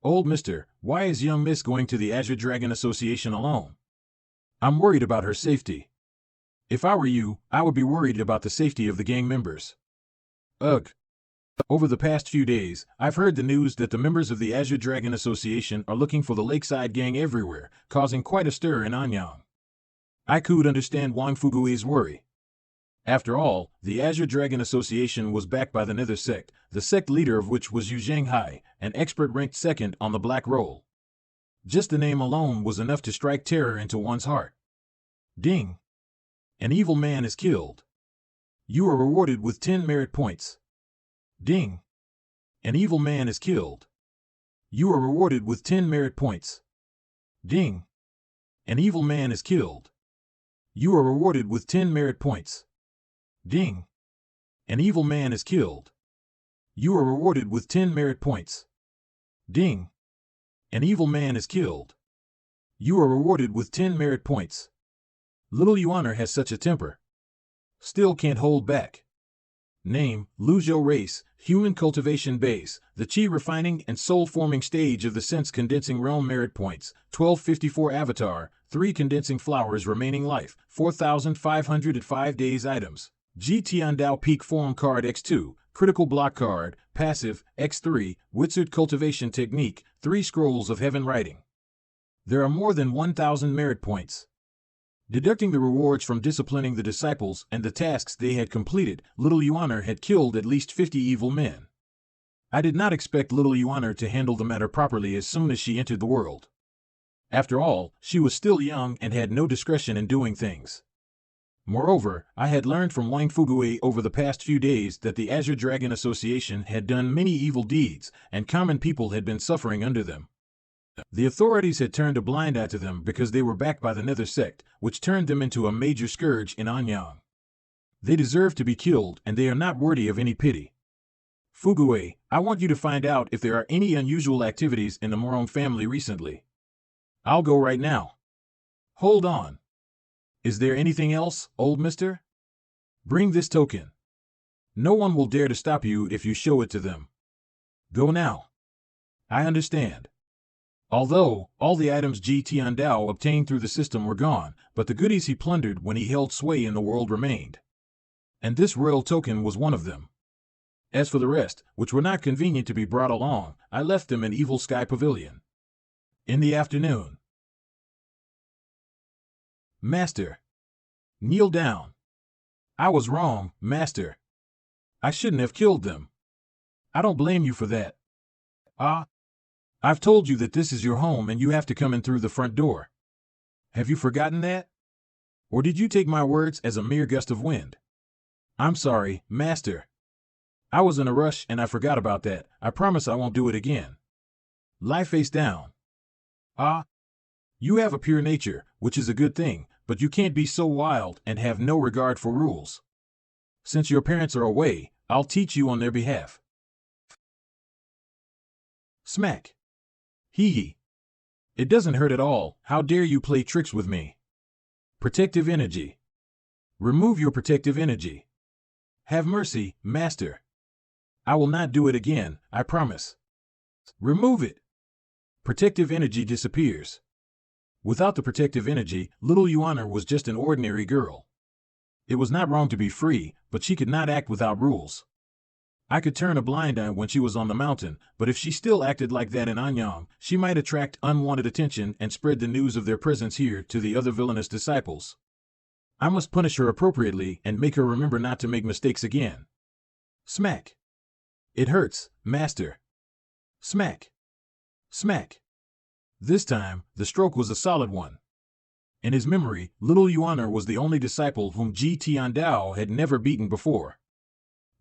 Old mister, why is young miss going to the Azure Dragon Association alone? I'm worried about her safety. If I were you, I would be worried about the safety of the gang members. Ugh. Over the past few days, I've heard the news that the members of the Azure Dragon Association are looking for the Lakeside Gang everywhere, causing quite a stir in Anyang. I could understand Wang Fugui's worry. After all, the Azure Dragon Association was backed by the Nether sect, the sect leader of which was Yu Zhanghai, an expert ranked 2nd on the Black Roll. Just the name alone was enough to strike terror into one's heart. Ding. An evil man is killed. You are rewarded with 10 merit points. Ding. An evil man is killed. You are rewarded with 10 merit points. Ding. An evil man is killed. You are rewarded with 10 merit points. Ding. An evil man is killed. You are rewarded with 10 merit points. Ding. An evil man is killed. You are rewarded with 10 merit points. Little Yuaner has such a temper. Still can't hold back. Name, Luzhou race, human cultivation base, the chi refining and soul forming stage of the sense condensing realm merit points, 1254 avatar, 3 condensing flowers remaining life, 4,505 days items. Ji Tiandao peak form card x2, critical block card, passive, x3, wizard cultivation technique, 3 scrolls of heaven writing. There are more than 1,000 merit points. Deducting the rewards from disciplining the disciples and the tasks they had completed, little Yuaner had killed at least 50 evil men. I did not expect little Yuaner to handle the matter properly as soon as she entered the world. After all, she was still young and had no discretion in doing things. Moreover, I had learned from Wang Fugui over the past few days that the Azure Dragon Association had done many evil deeds, and common people had been suffering under them. The authorities had turned a blind eye to them because they were backed by the Nether sect, which turned them into a major scourge in Anyang. They deserve to be killed, and they are not worthy of any pity. Fugui, I want you to find out if there are any unusual activities in the Morong family recently. I'll go right now. Hold on. Is there anything else, old mister? Bring this token. No one will dare to stop you if you show it to them. Go now. I understand. Although, all the items Tiandao obtained through the system were gone, but the goodies he plundered when he held sway in the world remained. And this royal token was one of them. As for the rest, which were not convenient to be brought along, I left them in Evil Sky Pavilion. In the afternoon. Master. Kneel down. I was wrong, Master. I shouldn't have killed them. I don't blame you for that. I've told you that this is your home and you have to come in through the front door. Have you forgotten that? Or did you take my words as a mere gust of wind? I'm sorry, Master. I was in a rush and I forgot about that. I promise I won't do it again. Lie face down. You have a pure nature, which is a good thing, but you can't be so wild and have no regard for rules. Since your parents are away, I'll teach you on their behalf. Smack. Hee hee. It doesn't hurt at all. How dare you play tricks with me? Protective energy. Remove your protective energy. Have mercy, Master. I will not do it again, I promise. Remove it. Protective energy disappears. Without the protective energy, little Yuana was just an ordinary girl. It was not wrong to be free, but she could not act without rules. I could turn a blind eye when she was on the mountain, but if she still acted like that in Anyang, she might attract unwanted attention and spread the news of their presence here to the other villainous disciples. I must punish her appropriately and make her remember not to make mistakes again. Smack. It hurts, Master. Smack. Smack. This time, the stroke was a solid one. In his memory, little Yuana was the only disciple whom Tiandao had never beaten before.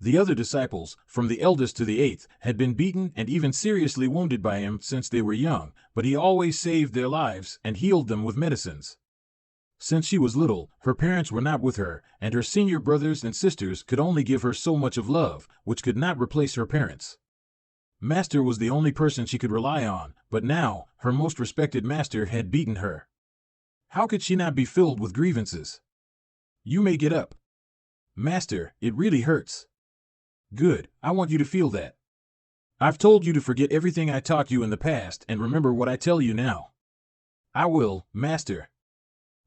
The other disciples, from the eldest to the 8th, had been beaten and even seriously wounded by him since they were young, but he always saved their lives and healed them with medicines. Since she was little, her parents were not with her, and her senior brothers and sisters could only give her so much of love, which could not replace her parents. Master was the only person she could rely on, but now, her most respected master had beaten her. How could she not be filled with grievances? You may get up. Master, it really hurts. Good, I want you to feel that. I've told you to forget everything I taught you in the past and remember what I tell you now. I will, Master.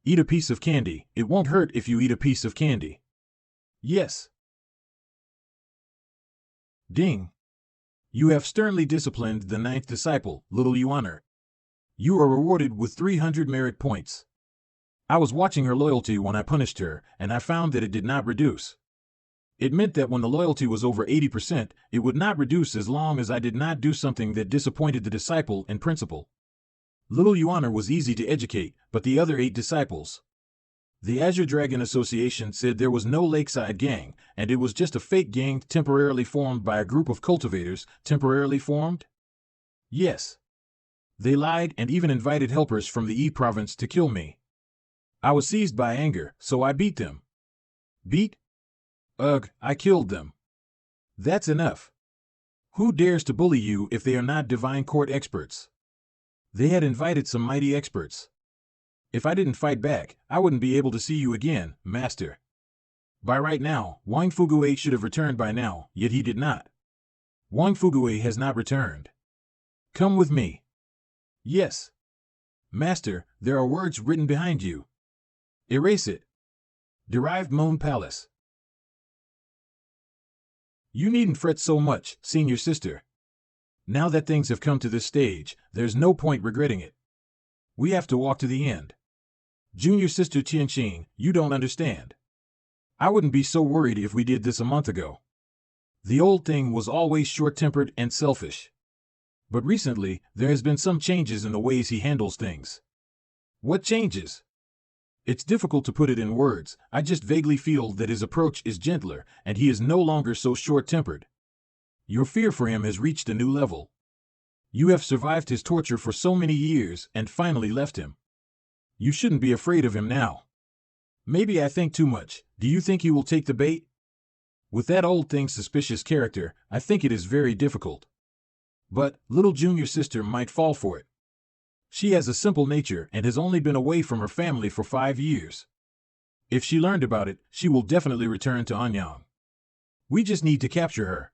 Eat a piece of candy. It won't hurt if you eat a piece of candy. Yes. Ding. You have sternly disciplined the 9th disciple, little Yuana. You are rewarded with 300 merit points. I was watching her loyalty when I punished her, and I found that it did not reduce. It meant that when the loyalty was over 80%, it would not reduce as long as I did not do something that disappointed the disciple in principle. Little Yuana was easy to educate, but the other 8 disciples. The Azure Dragon Association said there was no Lakeside Gang, and it was just a fake gang temporarily formed by a group of cultivators. Temporarily formed? Yes. They lied and even invited helpers from the E province to kill me. I was seized by anger, so I beat them. Beat? Ugh, I killed them. That's enough. Who dares to bully you if they are not divine court experts? They had invited some mighty experts. If I didn't fight back, I wouldn't be able to see you again, Master. By right now, Wang Fugue should have returned by now, yet he did not. Wang Fugue has not returned. Come with me. Yes. Master, there are words written behind you. Erase it. Derived Moon Palace. You needn't fret so much, senior sister. Now that things have come to this stage, there's no point regretting it. We have to walk to the end. Junior sister Tianqing, you don't understand. I wouldn't be so worried if we did this a month ago. The old thing was always short-tempered and selfish. But recently, there has been some changes in the ways he handles things. What changes? It's difficult to put it in words. I just vaguely feel that his approach is gentler, and he is no longer so short-tempered. Your fear for him has reached a new level. You have survived his torture for so many years and finally left him. You shouldn't be afraid of him now. Maybe I think too much. Do you think he will take the bait? With that old thing's suspicious character, I think it is very difficult. But little junior sister might fall for it. She has a simple nature and has only been away from her family for 5 years. If she learned about it, she will definitely return to Anyang. We just need to capture her.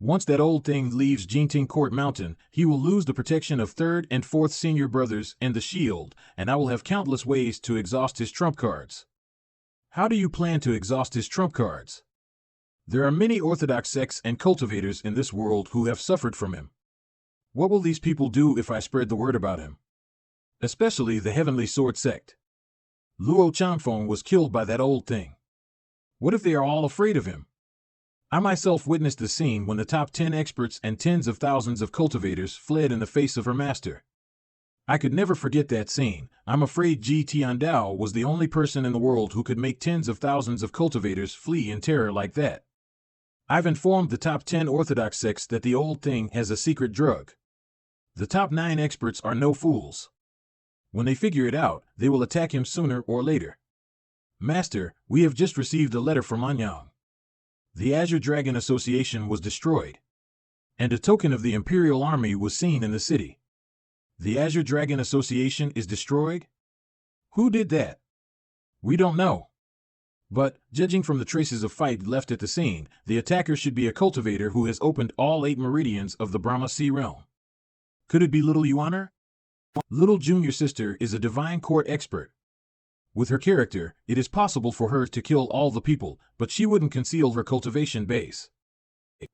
Once that old thing leaves Jinting Court Mountain, he will lose the protection of 3rd and 4th senior brothers and the shield, and I will have countless ways to exhaust his trump cards. How do you plan to exhaust his trump cards? There are many orthodox sects and cultivators in this world who have suffered from him. What will these people do if I spread the word about him? Especially the Heavenly Sword sect. Luo Chanfeng was killed by that old thing. What if they are all afraid of him? I myself witnessed the scene when the top 10 experts and tens of thousands of cultivators fled in the face of her master. I could never forget that scene. I'm afraid Ji Tiandao was the only person in the world who could make tens of thousands of cultivators flee in terror like that. I've informed the top 10 orthodox sects that the old thing has a secret drug. The top 9 experts are no fools. When they figure it out, they will attack him sooner or later. Master, we have just received a letter from Anyang. The Azure Dragon Association was destroyed, and a token of the Imperial Army was seen in the city. The Azure Dragon Association is destroyed? Who did that? We don't know. But, judging from the traces of fight left at the scene, the attacker should be a cultivator who has opened all 8 meridians of the Brahma Sea realm. Could it be Little Yuaner? Little junior sister is a divine court expert. With her character, it is possible for her to kill all the people, but she wouldn't conceal her cultivation base.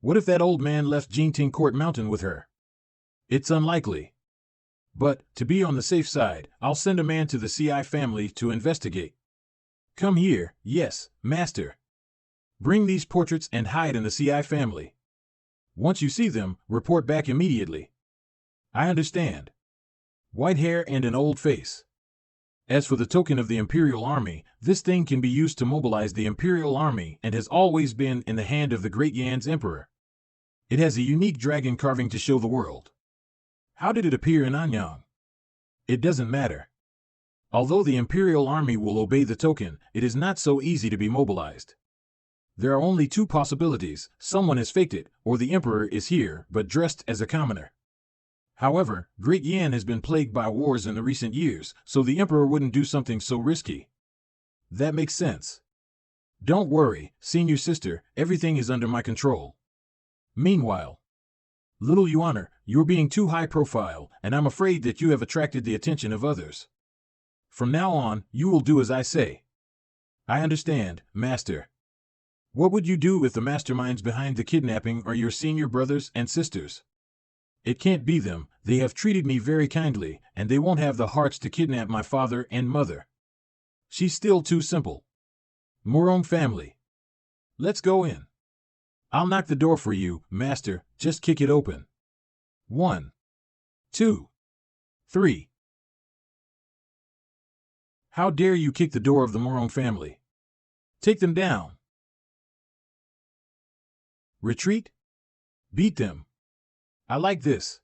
What if that old man left Jinting Court Mountain with her? It's unlikely. But, to be on the safe side, I'll send a man to the CI family to investigate. Come here, yes, master. Bring these portraits and hide in the CI family. Once you see them, report back immediately. I understand. White hair and an old face. As for the token of the Imperial Army, this thing can be used to mobilize the Imperial Army and has always been in the hand of the Great Yan's Emperor. It has a unique dragon carving to show the world. How did it appear in Anyang? It doesn't matter. Although the Imperial Army will obey the token, it is not so easy to be mobilized. There are only 2 possibilities: someone has faked it, or the Emperor is here, but dressed as a commoner. However, Great Yan has been plagued by wars in the recent years, so the Emperor wouldn't do something so risky. That makes sense. Don't worry, senior sister, everything is under my control. Meanwhile, Little Yuaner, you're being too high profile, and I'm afraid that you have attracted the attention of others. From now on, you will do as I say. I understand, master. What would you do if the masterminds behind the kidnapping are your senior brothers and sisters? It can't be them. They have treated me very kindly, and they won't have the hearts to kidnap my father and mother. She's still too simple. Murong family. Let's go in. I'll knock the door for you, master, just kick it open. 1, 2, 3. How dare you kick the door of the Murong family? Take them down. Retreat? Beat them. I like this.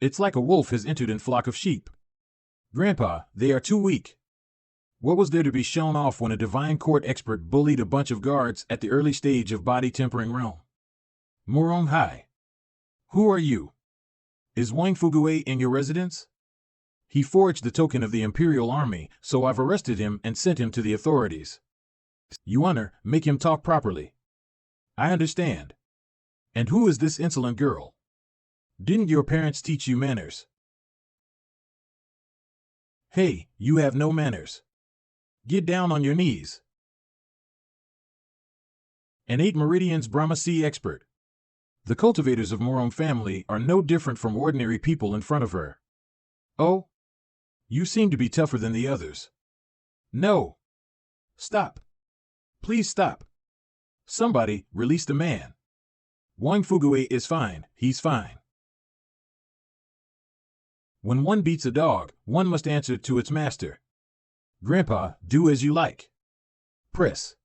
It's like a wolf has entered in flock of sheep. Grandpa, they are too weak. What was there to be shown off when a divine court expert bullied a bunch of guards at the early stage of body tempering realm? Murong Hai. Who are you? Is Wang Fugui in your residence? He forged the token of the Imperial Army, so I've arrested him and sent him to the authorities. Yuaner, make him talk properly. I understand. And who is this insolent girl? Didn't your parents teach you manners? Hey, you have no manners. Get down on your knees. An 8 Meridians Brahma Sea expert. The cultivators of Murong family are no different from ordinary people in front of her. Oh? You seem to be tougher than the others. No. Stop. Please stop. Somebody, release the man. Wang Fugui is fine, he's fine. When one beats a dog, one must answer to its master. Grandpa, do as you like. Press.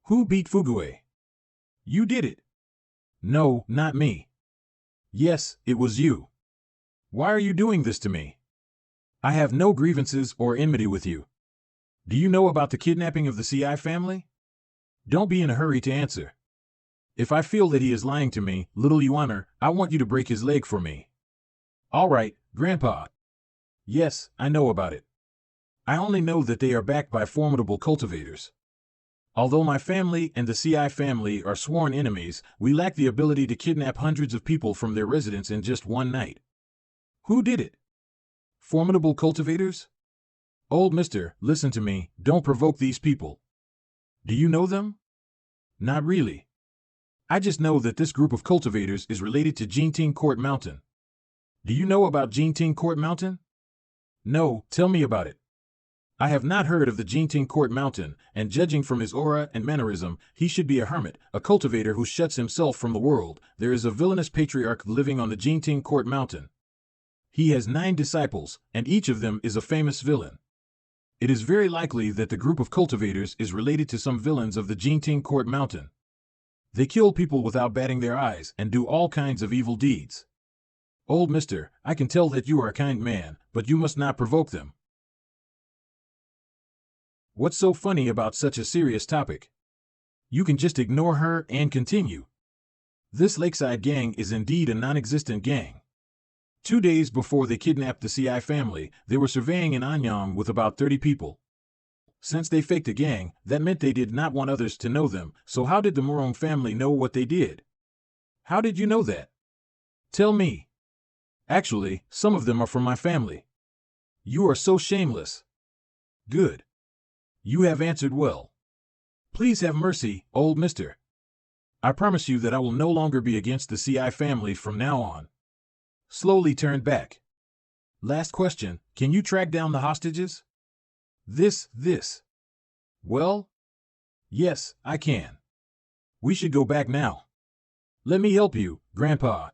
Who beat Fugui? You did it. No, not me. Yes, it was you. Why are you doing this to me? I have no grievances or enmity with you. Do you know about the kidnapping of the CI family? Don't be in a hurry to answer. If I feel that he is lying to me, little Yuaner, I want you to break his leg for me. All right, Grandpa. Yes, I know about it. I only know that they are backed by formidable cultivators. Although my family and the CI family are sworn enemies, we lack the ability to kidnap hundreds of people from their residence in just one night. Who did it? Formidable cultivators? Old mister, listen to me, don't provoke these people. Do you know them? Not really. I just know that this group of cultivators is related to Jinting Court Mountain. Do you know about Jinting Court Mountain? No, tell me about it. I have not heard of the Jinting Court Mountain, and judging from his aura and mannerism, he should be a hermit, a cultivator who shuts himself from the world. There is a villainous patriarch living on the Jinting Court Mountain. He has 9 disciples, and each of them is a famous villain. It is very likely that the group of cultivators is related to some villains of the Jinting Court Mountain. They kill people without batting their eyes and do all kinds of evil deeds. Old mister, I can tell that you are a kind man, but you must not provoke them. What's so funny about such a serious topic? You can just ignore her and continue. This lakeside gang is indeed a non-existent gang. 2 days before they kidnapped the CI family, they were surveying in Anyang with about 30 people. Since they faked a gang, that meant they did not want others to know them, so how did the Murong family know what they did? How did you know that? Tell me. Actually, some of them are from my family. You are so shameless. Good. You have answered well. Please have mercy, old mister. I promise you that I will no longer be against the CI family from now on. Slowly turned back. Last question, can you track down the hostages? This. Well? Yes, I can. We should go back now. Let me help you, Grandpa.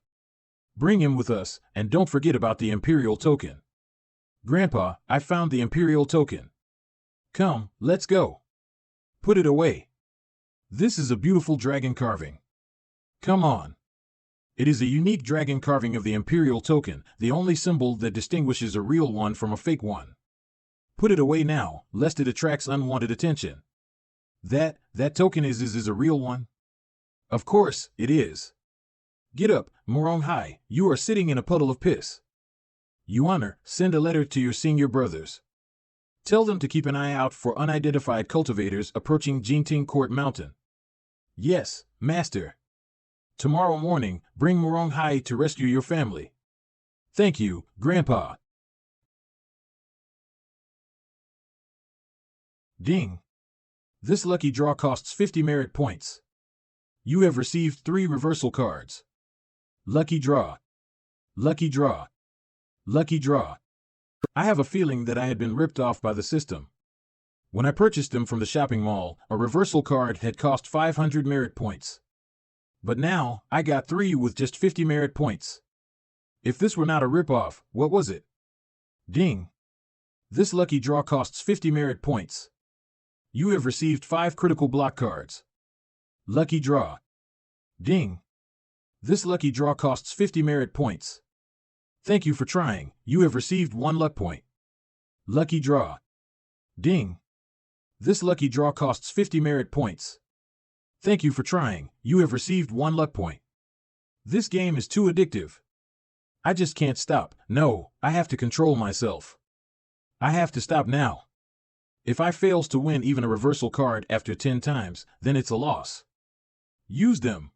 Bring him with us, and don't forget about the Imperial token. Grandpa, I found the Imperial token. Come, let's go. Put it away. This is a beautiful dragon carving. Come on. It is a unique dragon carving of the Imperial token, the only symbol that distinguishes a real one from a fake one. Put it away now, lest it attracts unwanted attention. That token is a real one? Of course, it is. Get up, ManhuaAz, you are sitting in a puddle of piss. Yuaner, send a letter to your senior brothers. Tell them to keep an eye out for unidentified cultivators approaching Jinting Court Mountain. Yes, master. Tomorrow morning, bring ManhuaAz to rescue your family. Thank you, Grandpa. Ding. This lucky draw costs 50 merit points. You have received 3 reversal cards. Lucky draw. Lucky draw. Lucky draw. I have a feeling that I had been ripped off by the system. When I purchased them from the shopping mall, a reversal card had cost 500 merit points. But now, I got 3 with just 50 merit points. If this were not a rip-off, what was it? Ding. This lucky draw costs 50 merit points. You have received 5 critical block cards. Lucky draw. Ding. This lucky draw costs 50 merit points. Thank you for trying, you have received 1 luck point. Lucky draw. Ding. This lucky draw costs 50 merit points. Thank you for trying, you have received 1 luck point. This game is too addictive. I just can't stop, no, I have to control myself. I have to stop now. If I fails to win even a reversal card after 10 times, then it's a loss. Use them.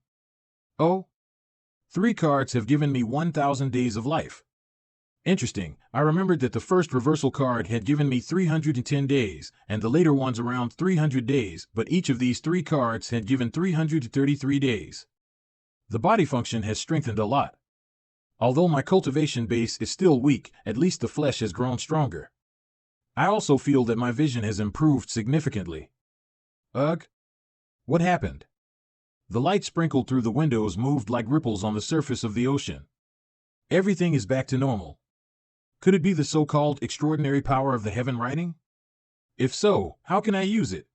Oh. 3 cards have given me 1,000 days of life. Interesting, I remembered that the first reversal card had given me 310 days, and the later ones around 300 days, but each of these 3 cards had given 333 days. The body function has strengthened a lot. Although my cultivation base is still weak, at least the flesh has grown stronger. I also feel that my vision has improved significantly. Ugh! What happened? The light sprinkled through the windows moved like ripples on the surface of the ocean. Everything is back to normal. Could it be the so-called extraordinary power of the heaven writing? If so, how can I use it?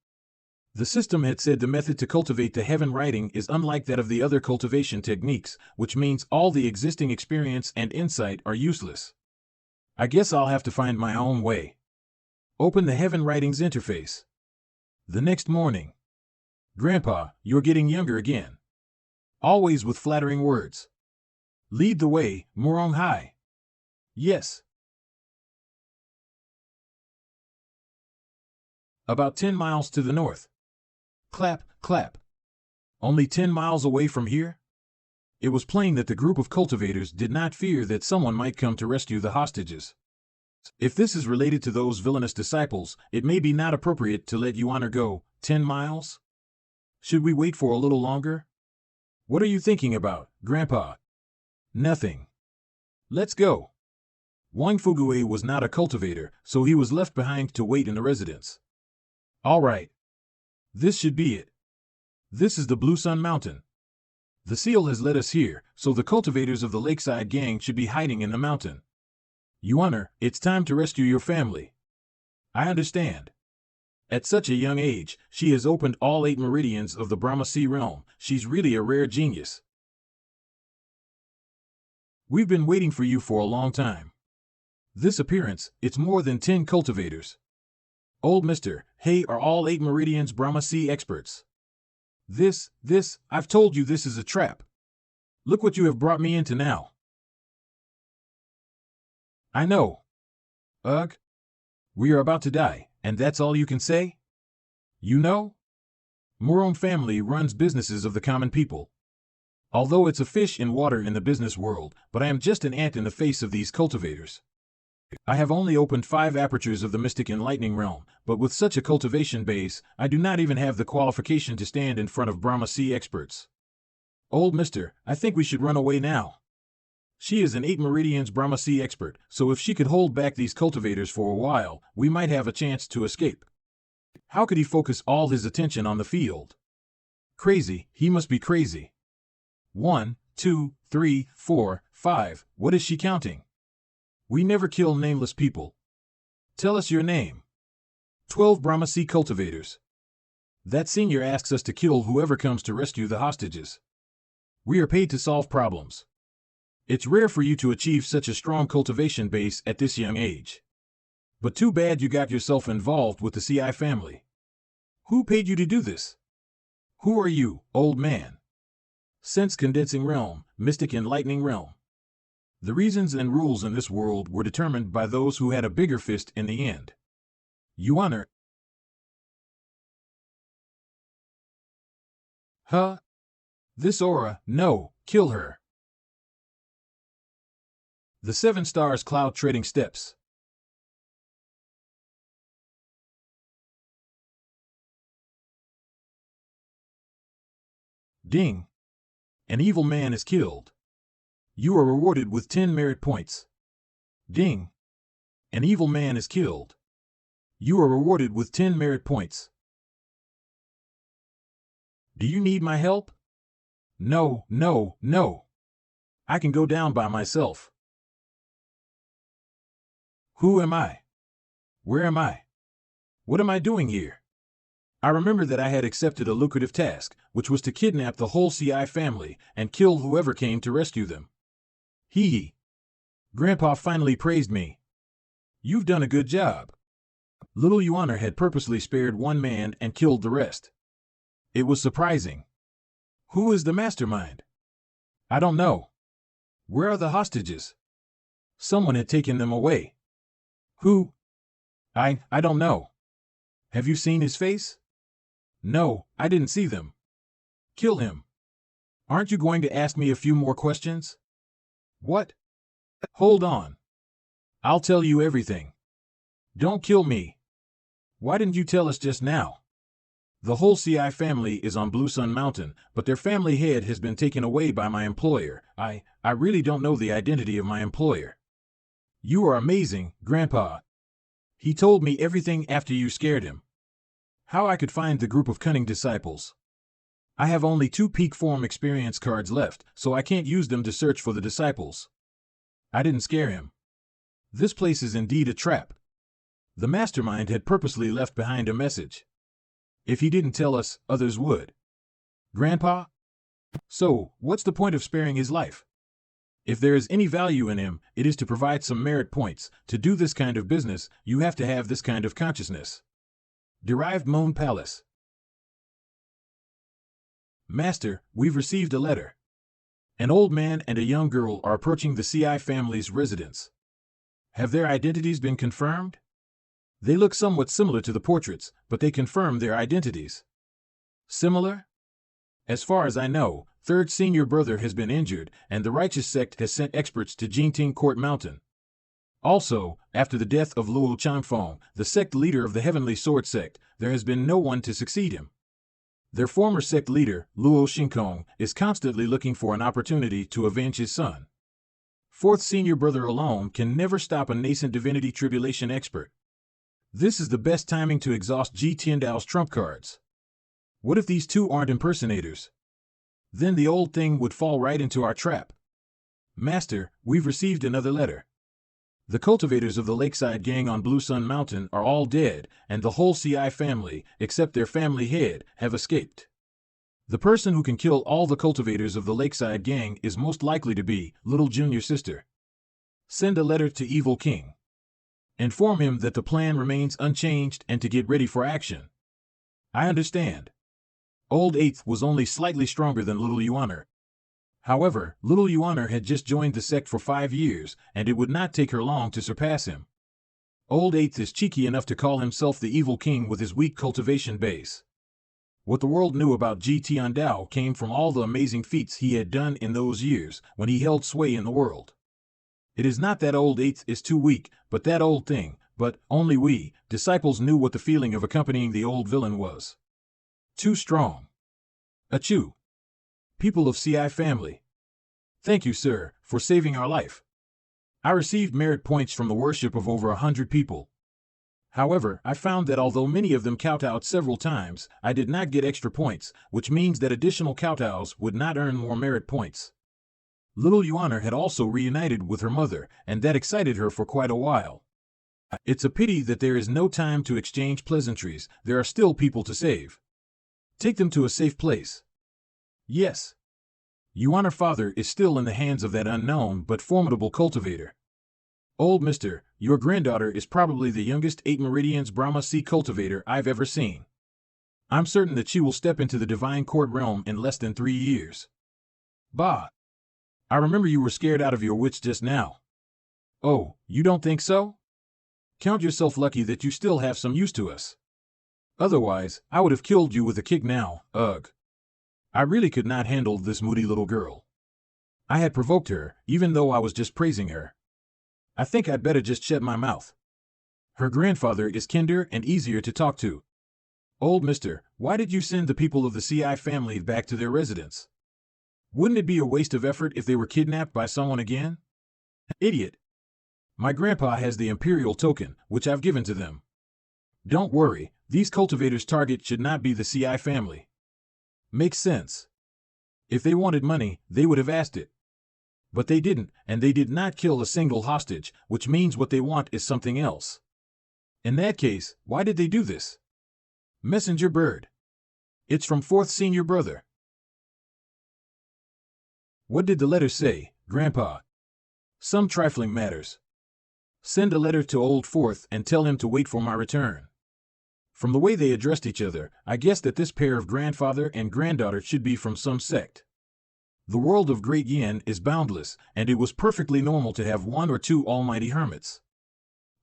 The system had said the method to cultivate the heaven writing is unlike that of the other cultivation techniques, which means all the existing experience and insight are useless. I guess I'll have to find my own way. Open the heaven writings interface. The next morning. Grandpa, you're getting younger again. always with flattering words. Lead the way, ManhuaAz. Yes. About 10 miles to the north. Clap, clap. Only 10 miles away from here? It was plain that the group of cultivators did not fear that someone might come to rescue the hostages. If this is related to those villainous disciples, it may be not appropriate to let Yuan go. 10 miles? Should we wait for a little longer? What are you thinking about, Grandpa? Nothing. Let's go. Wang Fugue was not a cultivator, so he was left behind to wait in the residence. All right. This should be it. This is the Blue Sun Mountain. The seal has led us here, so the cultivators of the Lakeside Gang should be hiding in the mountain. Yuan, it's time to rescue your family. I understand. At such a young age, she has opened all 8 meridians of the Brahma Sea realm. She's really a rare genius. We've been waiting for you for a long time. This appearance, it's more than 10 cultivators. Old Mr. Hey, are all 8 meridians Brahma Sea experts? I've told you this is a trap. Look what you have brought me into now. I know. Ugh. We are about to die, and that's all you can say? You know? Moron family runs businesses of the common people. Although it's a fish in water in the business world, but I am just an ant in the face of these cultivators. I have only opened 5 apertures of the mystic and lightning realm, but with such a cultivation base, I do not even have the qualification to stand in front of Brahma Sea experts. Old Mister, I think we should run away now. She is an 8 meridians Brahma Sea expert, so if she could hold back these cultivators for a while, we might have a chance to escape. How could he focus all his attention on the field? Crazy, he must be crazy. 1, 2, 3, 4, 5, what is she counting? We never kill nameless people. Tell us your name. 12 Brahma Sea cultivators. That senior asks us to kill whoever comes to rescue the hostages. We are paid to solve problems. It's rare for you to achieve such a strong cultivation base at this young age. But too bad you got yourself involved with the CI family. Who paid you to do this? Who are you, old man? Sense condensing realm, mystic and lightning realm. The reasons and rules in this world were determined by those who had a bigger fist in the end. Yuan. Huh? This aura, no, kill her. The 7 stars cloud treading steps. Ding. An evil man is killed. You are rewarded with 10 merit points. Ding. An evil man is killed. You are rewarded with 10 merit points. Do you need my help? No, no, no. I can go down by myself. Who am I? Where am I? What am I doing here? I remember that I had accepted a lucrative task, which was to kidnap the whole CI family and kill whoever came to rescue them. Hee hee. Grandpa finally praised me. You've done a good job. Little Yuan had purposely spared 1 man and killed the rest. It was surprising. Who is the mastermind? I don't know. Where are the hostages? Someone had taken them away. Who? I don't know. Have you seen his face? No, I didn't see them. Kill him. Aren't you going to ask me a few more questions? What? Hold on. I'll tell you everything. Don't kill me. Why didn't you tell us just now? The whole CI family is on Blue Sun Mountain, but their family head has been taken away by my employer. I really don't know the identity of my employer. You are amazing, Grandpa. He told me everything after you scared him. How I could find the group of cunning disciples. I have only 2 peak form experience cards left, so I can't use them to search for the disciples. I didn't scare him. This place is indeed a trap. The mastermind had purposely left behind a message. If he didn't tell us, others would. Grandpa? So, what's the point of sparing his life? If there is any value in him, it is to provide some merit points. To do this kind of business, you have to have this kind of consciousness. Derived Moon Palace. Master, we've received a letter. An old man and a young girl are approaching the CI family's residence. Have their identities been confirmed? They look somewhat similar to the portraits, but they confirm their identities. Similar? As far as I know, third senior brother has been injured, and the righteous sect has sent experts to Jingting Court Mountain. Also, after the death of Luo Changfeng, the sect leader of the Heavenly Sword sect, there has been no one to succeed him. Their former sect leader, Luo Xingkong, is constantly looking for an opportunity to avenge his son. Fourth senior brother alone can never stop a nascent divinity tribulation expert. This is the best timing to exhaust Ji Tiandao's trump cards. What if these two aren't impersonators? Then the old thing would fall right into our trap. Master, we've received another letter. The cultivators of the Lakeside Gang on Blue Sun Mountain are all dead, and the whole CI family, except their family head, have escaped. The person who can kill all the cultivators of the Lakeside Gang is most likely to be Little Junior Sister. Send a letter to Evil King. Inform him that the plan remains unchanged and to get ready for action. I understand. Old Eighth was only slightly stronger than Little Yuaner. However, Little Yuaner had just joined the sect for 5 years, and it would not take her long to surpass him. Old Eighth is cheeky enough to call himself the Evil King with his weak cultivation base. What the world knew about Ji Tiandao came from all the amazing feats he had done in those years when he held sway in the world. It is not that Old Eighth is too weak, but that old thing, but only we, disciples, knew what the feeling of accompanying the old villain was. Too strong. Achoo. People of CI family. Thank you, sir, for saving our life. I received merit points from the worship of over 100 people. However, I found that although many of them kowtowed several times, I did not get extra points, which means that additional kowtows would not earn more merit points. Little Yuaner had also reunited with her mother, and that excited her for quite a while. It's a pity that there is no time to exchange pleasantries. There are still people to save. Take them to a safe place. Yes. Yuaner father is still in the hands of that unknown but formidable cultivator. Old mister, your granddaughter is probably the youngest 8 Meridians Brahma Sea cultivator I've ever seen. I'm certain that she will step into the divine court realm in less than 3 years. Bah! I remember you were scared out of your wits just now. Oh, you don't think so? Count yourself lucky that you still have some use to us. Otherwise, I would have killed you with a kick now, ugh. I really could not handle this moody little girl. I had provoked her, even though I was just praising her. I think I'd better just shut my mouth. Her grandfather is kinder and easier to talk to. Old mister, why did you send the people of the CI family back to their residence? Wouldn't it be a waste of effort if they were kidnapped by someone again? Idiot. My grandpa has the Imperial token, which I've given to them. Don't worry, these cultivators' target should not be the CI family. Makes sense. If they wanted money, they would have asked it. But they didn't, and they did not kill a single hostage, which means what they want is something else. In that case, why did they do this? Messenger bird. It's from 4th senior brother. What did the letter say, Grandpa? Some trifling matters. Send a letter to old 4th and tell him to wait for my return. From the way they addressed each other, I guess that this pair of grandfather and granddaughter should be from some sect. The world of Great Yin is boundless, and it was perfectly normal to have 1 or 2 almighty hermits.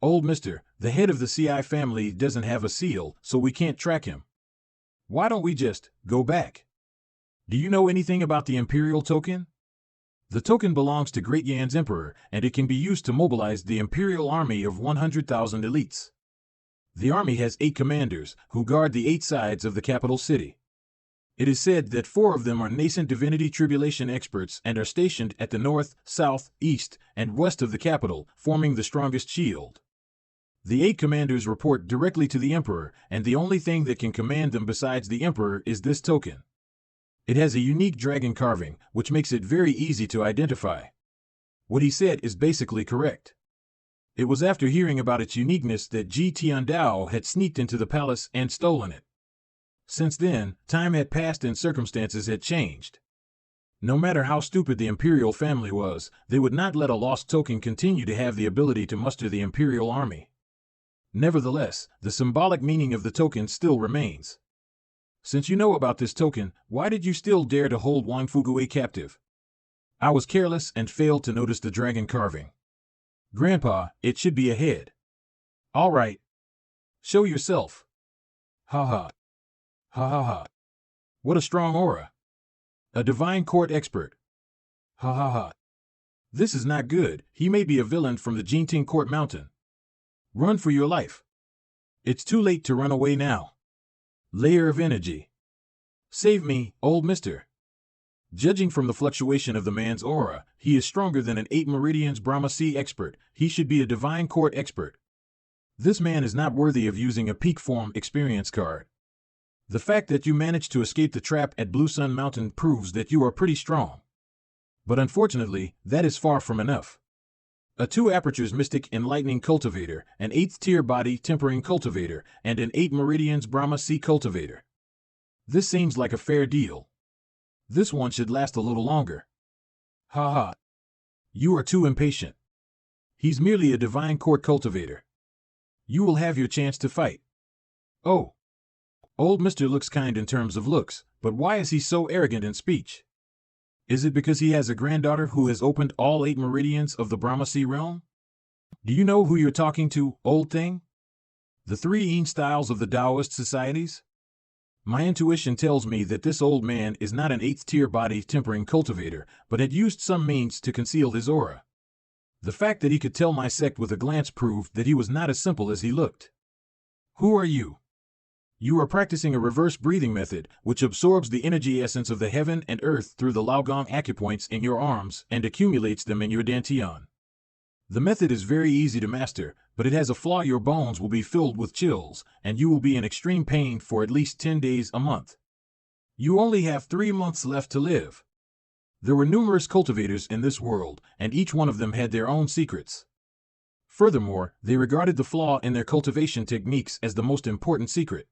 Old mister, the head of the CI family doesn't have a seal, so we can't track him. Why don't we just go back? Do you know anything about the Imperial token? The token belongs to Great Yan's emperor, and it can be used to mobilize the Imperial army of 100,000 elites. The army has 8 commanders, who guard the 8 sides of the capital city. It is said that 4 of them are nascent divinity tribulation experts and are stationed at the north, south, east, and west of the capital, forming the strongest shield. The 8 commanders report directly to the emperor, and the only thing that can command them besides the emperor is this token. It has a unique dragon carving, which makes it very easy to identify. What he said is basically correct. It was after hearing about its uniqueness that Ji Tiandao had sneaked into the palace and stolen it. Since then, time had passed and circumstances had changed. No matter how stupid the Imperial family was, they would not let a lost token continue to have the ability to muster the Imperial army. Nevertheless, the symbolic meaning of the token still remains. Since you know about this token, why did you still dare to hold Wang Fugui captive? I was careless and failed to notice the dragon carving. Grandpa, it should be a head. All right. Show yourself. Ha ha. Ha ha ha. What a strong aura. A divine court expert. Ha ha ha. This is not good. He may be a villain from the Jinting Court Mountain. Run for your life. It's too late to run away now. Layer of energy. Save me, old mister. Judging from the fluctuation of the man's aura, he is stronger than an 8 Meridians Brahmasi expert. He should be a divine court expert. This man is not worthy of using a peak form experience card. The fact that you managed to escape the trap at Blue Sun Mountain proves that you are pretty strong. But unfortunately, that is far from enough. A 2 Apertures Mystic Enlightening Cultivator, an 8th Tier Body Tempering Cultivator, and an 8 Meridians Brahmasi Cultivator. This seems like a fair deal. This one should last a little longer. Ha ha. You are too impatient. He's merely a divine court cultivator. You will have your chance to fight. Oh. Old Mr. looks kind in terms of looks, but why is he so arrogant in speech? Is it because he has a granddaughter who has opened all 8 meridians of the Brahmasi realm? Do you know who you're talking to, old thing? The 3 Yin styles of the Taoist societies? My intuition tells me that this old man is not an 8th tier body tempering cultivator, but had used some means to conceal his aura. The fact that he could tell my sect with a glance proved that he was not as simple as he looked. Who are you? You are practicing a reverse breathing method, which absorbs the energy essence of the heaven and earth through the Laogong acupoints in your arms and accumulates them in your dantian. The method is very easy to master, but it has a flaw: your bones will be filled with chills, and you will be in extreme pain for at least 10 days a month. You only have 3 months left to live. There were numerous cultivators in this world, and each one of them had their own secrets. Furthermore, they regarded the flaw in their cultivation techniques as the most important secret.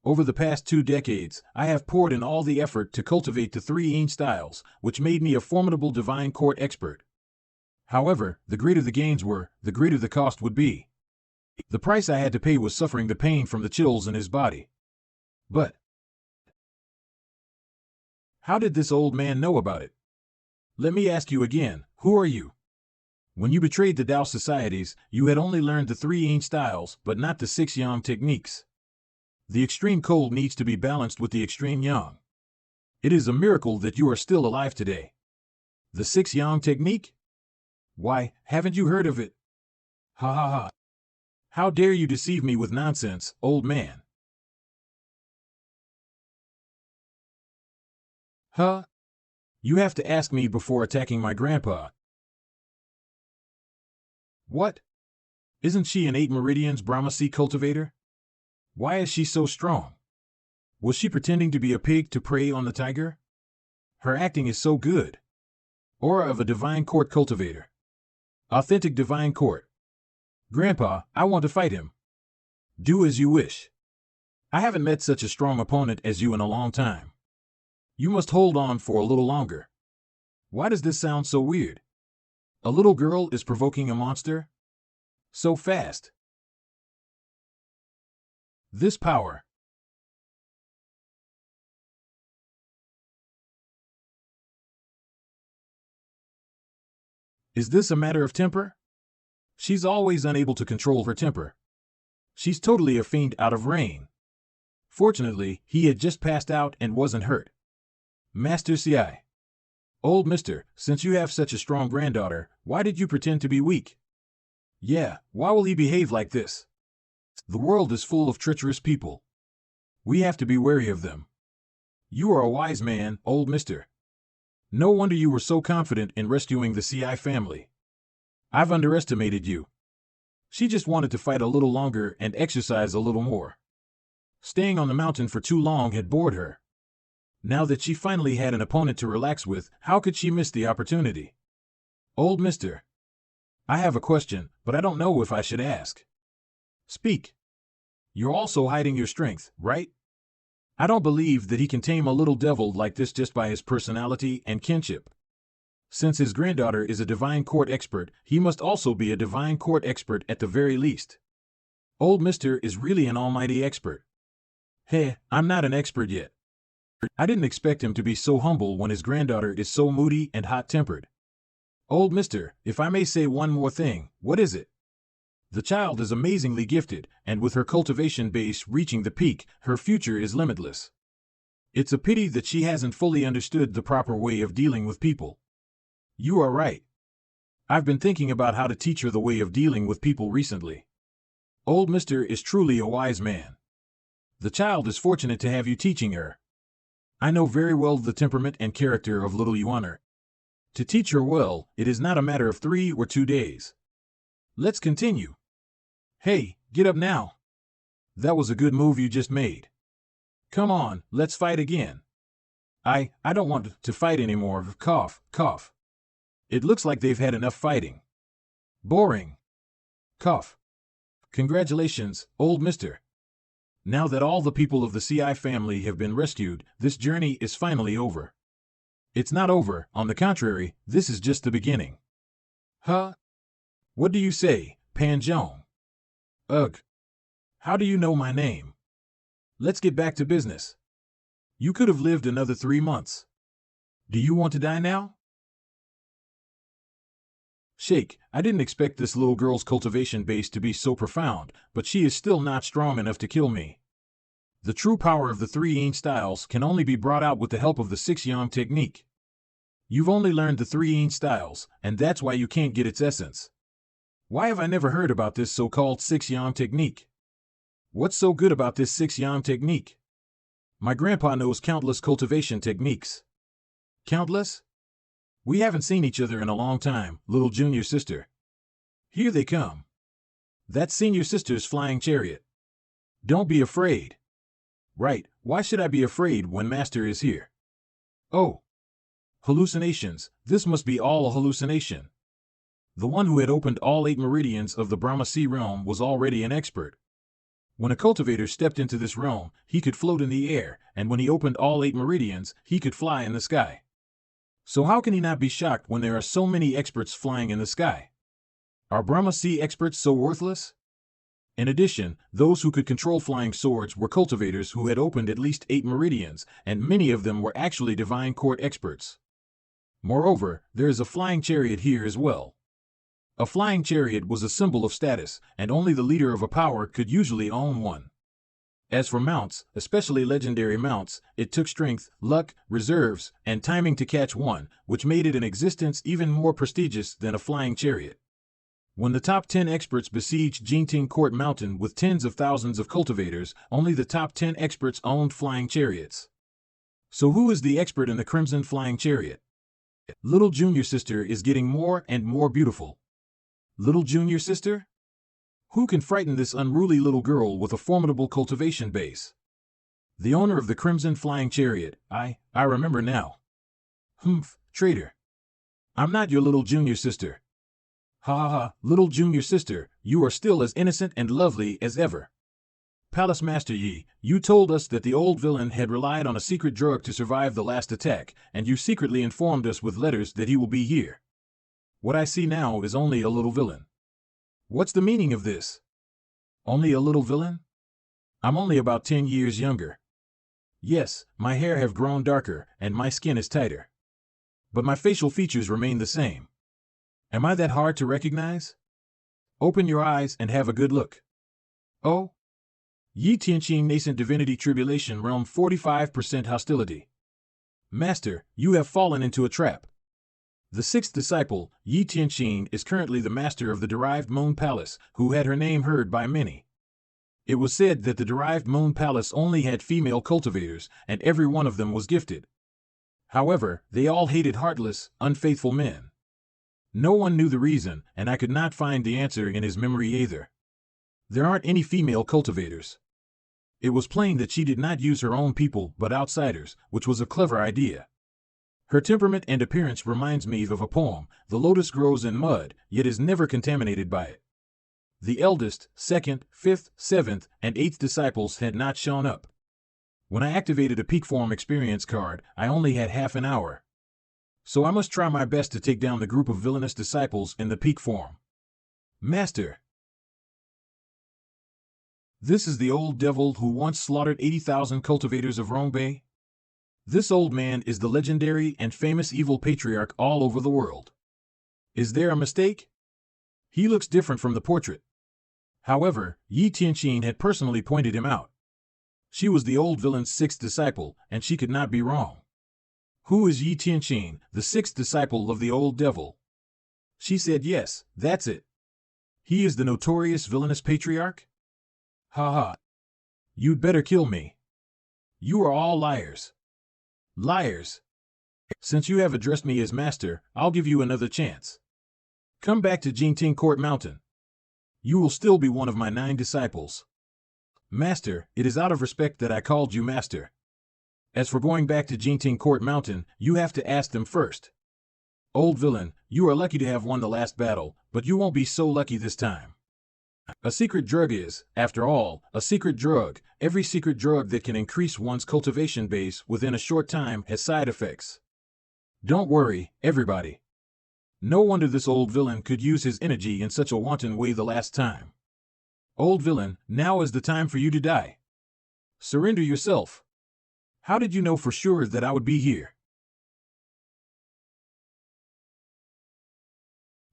Over the past 2 decades, I have poured in all the effort to cultivate the 3 Yin styles, which made me a formidable divine court expert. However, the greater the gains were, the greater the cost would be. The price I had to pay was suffering the pain from the chills in his body. But how did this old man know about it? Let me ask you again, who are you? When you betrayed the Tao societies, you had only learned the 3 Yin styles, but not the 6 Yang techniques. The extreme cold needs to be balanced with the extreme yang. It is a miracle that you are still alive today. The 6 Yang technique? Why, haven't you heard of it? Ha ha ha. How dare you deceive me with nonsense, old man? Huh? You have to ask me before attacking my grandpa. What? Isn't she an 8 Meridians Brahmasi cultivator? Why is she so strong? Was she pretending to be a pig to prey on the tiger? Her acting is so good. Aura of a divine court cultivator. Authentic divine court. Grandpa, I want to fight him. Do as you wish. I haven't met such a strong opponent as you in a long time. You must hold on for a little longer. Why does this sound so weird? A little girl is provoking a monster? So fast. This power. Is this a matter of temper? She's always unable to control her temper. She's totally a fiend out of rain. Fortunately, he had just passed out and wasn't hurt. Master Ci. Old mister, since you have such a strong granddaughter, why did you pretend to be weak? Yeah, why will he behave like this? The world is full of treacherous people. We have to be wary of them. You are a wise man, old mister. No wonder you were so confident in rescuing the Ci family. I've underestimated you. She just wanted to fight a little longer and exercise a little more. Staying on the mountain for too long had bored her. Now that she finally had an opponent to relax with, how could she miss the opportunity? Old mister. I have a question, but I don't know if I should ask. Speak. You're also hiding your strength, right? I don't believe that he can tame a little devil like this just by his personality and kinship. Since his granddaughter is a divine court expert, he must also be a divine court expert at the very least. Old mister is really an almighty expert. Hey, I'm not an expert yet. I didn't expect him to be so humble when his granddaughter is so moody and hot-tempered. Old mister, if I may say one more thing, what is it? The child is amazingly gifted, and with her cultivation base reaching the peak, her future is limitless. It's a pity that she hasn't fully understood the proper way of dealing with people. You are right. I've been thinking about how to teach her the way of dealing with people recently. Old mister is truly a wise man. The child is fortunate to have you teaching her. I know very well the temperament and character of little Yuaner. To teach her well, it is not a matter of 3 or 2 days. Let's continue. Hey, get up now. That was a good move you just made. Come on, let's fight again. I don't want to fight anymore. Cough, cough. It looks like they've had enough fighting. Boring. Cough. Congratulations, old mister. Now that all the people of the CI family have been rescued, this journey is finally over. It's not over, on the contrary, this is just the beginning. Huh? What do you say, Panjong? Ugh. How do you know my name? Let's get back to business. You could have lived another 3 months. Do you want to die now? Shake, I didn't expect this little girl's cultivation base to be so profound, but she is still not strong enough to kill me. The true power of the 3 Yin styles can only be brought out with the help of the 6 Yang technique. You've only learned the 3 Yin styles, and that's why you can't get its essence. Why have I never heard about this so-called 6 Yang technique? What's so good about this 6 Yang technique? My grandpa knows countless cultivation techniques. Countless? We haven't seen each other in a long time, little junior sister. Here they come. That's senior sister's flying chariot. Don't be afraid. Right, why should I be afraid when master is here? Oh. Hallucinations, this must be all a hallucination. The one who had opened all 8 meridians of the Brahma Sea realm was already an expert. When a cultivator stepped into this realm, he could float in the air, and when he opened all 8 meridians, he could fly in the sky. So how can he not be shocked when there are so many experts flying in the sky? Are Brahma Sea experts so worthless? In addition, those who could control flying swords were cultivators who had opened at least 8 meridians, and many of them were actually divine court experts. Moreover, there is a flying chariot here as well. A flying chariot was a symbol of status, and only the leader of a power could usually own one. As for mounts, especially legendary mounts, it took strength, luck, reserves, and timing to catch one, which made it an existence even more prestigious than a flying chariot. When the top 10 experts besieged Jinting Court Mountain with tens of thousands of cultivators, only the top 10 experts owned flying chariots. So who is the expert in the Crimson Flying Chariot? Little junior sister is getting more and more beautiful. Little junior sister? Who can frighten this unruly little girl with a formidable cultivation base? The owner of the Crimson Flying Chariot, I remember now. Humph, traitor. I'm not your little junior sister. Ha ha ha, little junior sister, you are still as innocent and lovely as ever. Palace Master Yi, you told us that the old villain had relied on a secret drug to survive the last attack, and you secretly informed us with letters that he will be here. What I see now is only a little villain. What's the meaning of this? Only a little villain? I'm only about 10 years younger. Yes, my hair have grown darker, and my skin is tighter. But my facial features remain the same. Am I that hard to recognize? Open your eyes and have a good look. Oh? Yi Tianqing Nascent Divinity Tribulation Realm 45% Hostility. Master, you have fallen into a trap. The 6th disciple, Yi Tianqing, is currently the master of the Derived Moon Palace, who had her name heard by many. It was said that the Derived Moon Palace only had female cultivators, and every one of them was gifted. However, they all hated heartless, unfaithful men. No one knew the reason, and I could not find the answer in his memory either. There aren't any female cultivators. It was plain that she did not use her own people but outsiders, which was a clever idea. Her temperament and appearance reminds me of a poem, "The lotus grows in mud, yet is never contaminated by it." The eldest, 2nd, 5th, 7th, and 8th disciples had not shown up. When I activated a peak form experience card, I only had half an hour. So I must try my best to take down the group of villainous disciples in the peak form. Master! This is the old devil who once slaughtered 80,000 cultivators of Rongbai. This old man is the legendary and famous evil patriarch all over the world. Is there a mistake? He looks different from the portrait. However, Yi Tianqin had personally pointed him out. She was the old villain's sixth disciple, and she could not be wrong. Who is Yi Tianqin, the sixth disciple of the old devil? She said yes, that's it. He is the notorious villainous patriarch? Ha ha. You'd better kill me. You are all liars. Liars. Since you have addressed me as master, I'll give you another chance. Come back to Jingting Court Mountain. You will still be one of my 9 disciples. Master, it is out of respect that I called you master. As for going back to Jingting Court Mountain, you have to ask them first. Old villain, you are lucky to have won the last battle, but you won't be so lucky this time. A secret drug is, after all, a secret drug. Every secret drug that can increase one's cultivation base within a short time has side effects. Don't worry, everybody. No wonder this old villain could use his energy in such a wanton way the last time. Old villain, now is the time for you to die. Surrender yourself. How did you know for sure that I would be here?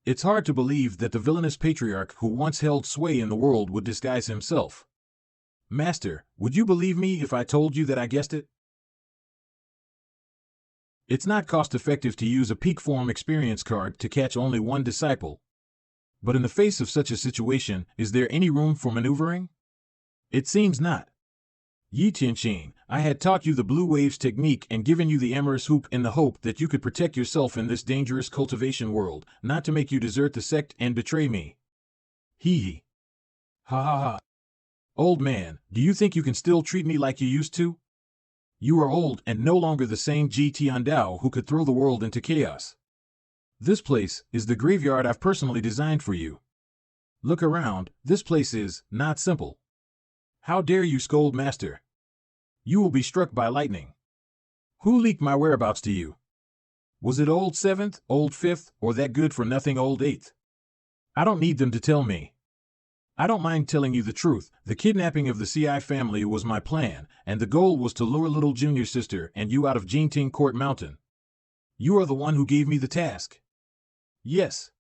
It's hard to believe that the villainous patriarch who once held sway in the world would disguise himself. Master, would you believe me if I told you that I guessed it? It's not cost-effective to use a peak form experience card to catch only 1 disciple. But in the face of such a situation, is there any room for maneuvering? It seems not. Yi Tianqin, I had taught you the blue waves technique and given you the amorous hoop in the hope that you could protect yourself in this dangerous cultivation world, not to make you desert the sect and betray me. Hee hee. Ha ha ha. Old man, do you think you can still treat me like you used to? You are old and no longer the same Ji Tiandao who could throw the world into chaos. This place is the graveyard I've personally designed for you. Look around, this place is not simple. How dare you scold master? You will be struck by lightning. Who leaked my whereabouts to you? Was it old 7th, old 5th, or that good-for-nothing old 8th? I don't need them to tell me. I don't mind telling you the truth. The kidnapping of the CI family was my plan, and the goal was to lure little junior sister and you out of Jingting Court Mountain. You are the one who gave me the task. Yes.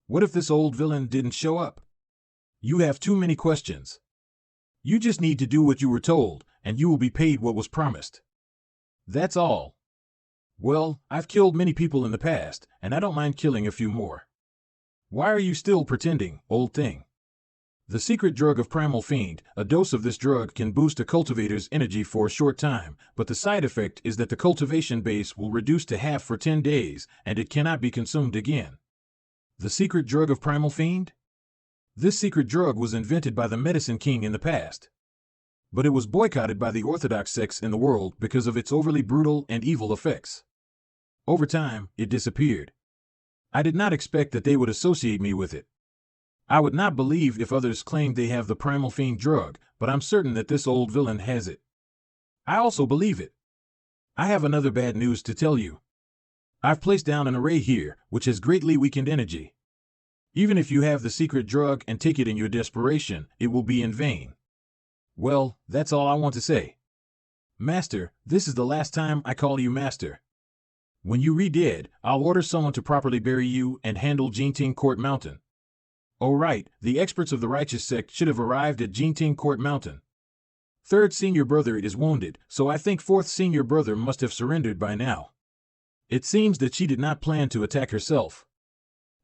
What if this old villain didn't show up? You have too many questions. You just need to do what you were told, and you will be paid what was promised. That's all. Well, I've killed many people in the past, and I don't mind killing a few more. Why are you still pretending, old thing? The secret drug of Primal Fiend, a dose of this drug can boost a cultivator's energy for a short time, but the side effect is that the cultivation base will reduce to half for 10 days, and it cannot be consumed again. The secret drug of Primal Fiend? This secret drug was invented by the Medicine King in the past. But it was boycotted by the Orthodox sects in the world because of its overly brutal and evil effects. Over time, it disappeared. I did not expect that they would associate me with it. I would not believe if others claimed they have the Primal Fiend drug, but I'm certain that this old villain has it. I also believe it. I have another bad news to tell you. I've placed down an array here, which has greatly weakened energy. Even if you have the secret drug and take it in your desperation, it will be in vain. Well, that's all I want to say. Master, this is the last time I call you master. When you re-dead, I'll order someone to properly bury you and handle Jingting Court Mountain. Oh right, the experts of the righteous sect should have arrived at Jingting Court Mountain. 3rd senior brother is wounded, so I think 4th senior brother must have surrendered by now. It seems that she did not plan to attack herself.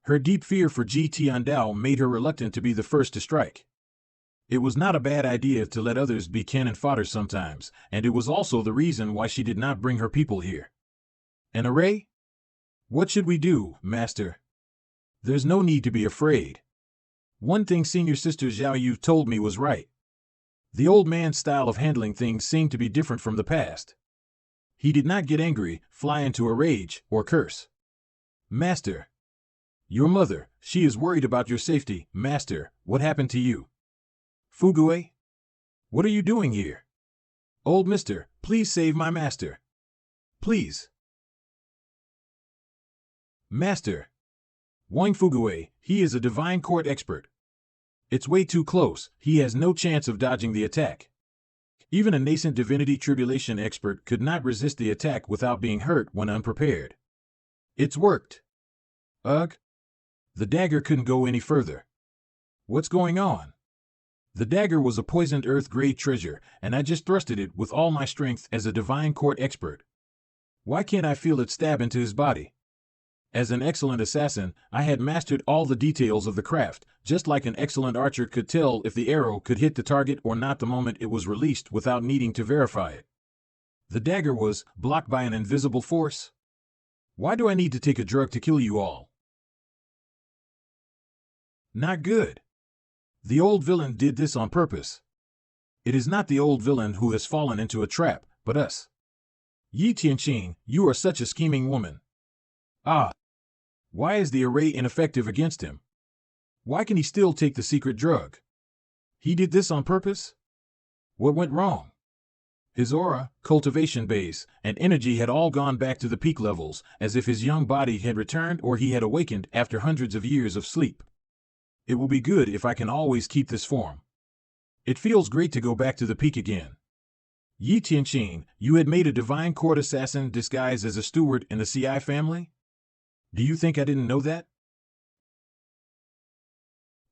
Her deep fear for Ji Tiandao made her reluctant to be the first to strike. It was not a bad idea to let others be cannon fodder sometimes, and it was also the reason why she did not bring her people here. An array? What should we do, master? There's no need to be afraid. One thing Senior Sister Zhao Yu told me was right. The old man's style of handling things seemed to be different from the past. He did not get angry, fly into a rage, or curse. Master. Your mother, she is worried about your safety. Master, what happened to you? Fugue? What are you doing here? Old mister, please save my master. Please. Master. Wang Fugue, he is a divine court expert. It's way too close, he has no chance of dodging the attack. Even a nascent divinity tribulation expert could not resist the attack without being hurt when unprepared. It's worked. Ugh. The dagger couldn't go any further. What's going on? The dagger was a poisoned earth-grade treasure, and I just thrusted it with all my strength as a divine court expert. Why can't I feel it stab into his body? As an excellent assassin, I had mastered all the details of the craft, just like an excellent archer could tell if the arrow could hit the target or not the moment it was released without needing to verify it. The dagger was blocked by an invisible force. Why do I need to take a drug to kill you all? Not good. The old villain did this on purpose. It is not the old villain who has fallen into a trap, but us. Yi Tianqing, you are such a scheming woman. Ah! Why is the array ineffective against him? Why can he still take the secret drug? He did this on purpose? What went wrong? His aura, cultivation base, and energy had all gone back to the peak levels, as if his young body had returned or he had awakened after hundreds of years of sleep. It will be good if I can always keep this form. It feels great to go back to the peak again. Yi Tianqing, you had made a divine court assassin disguised as a steward in the CI family? Do you think I didn't know that?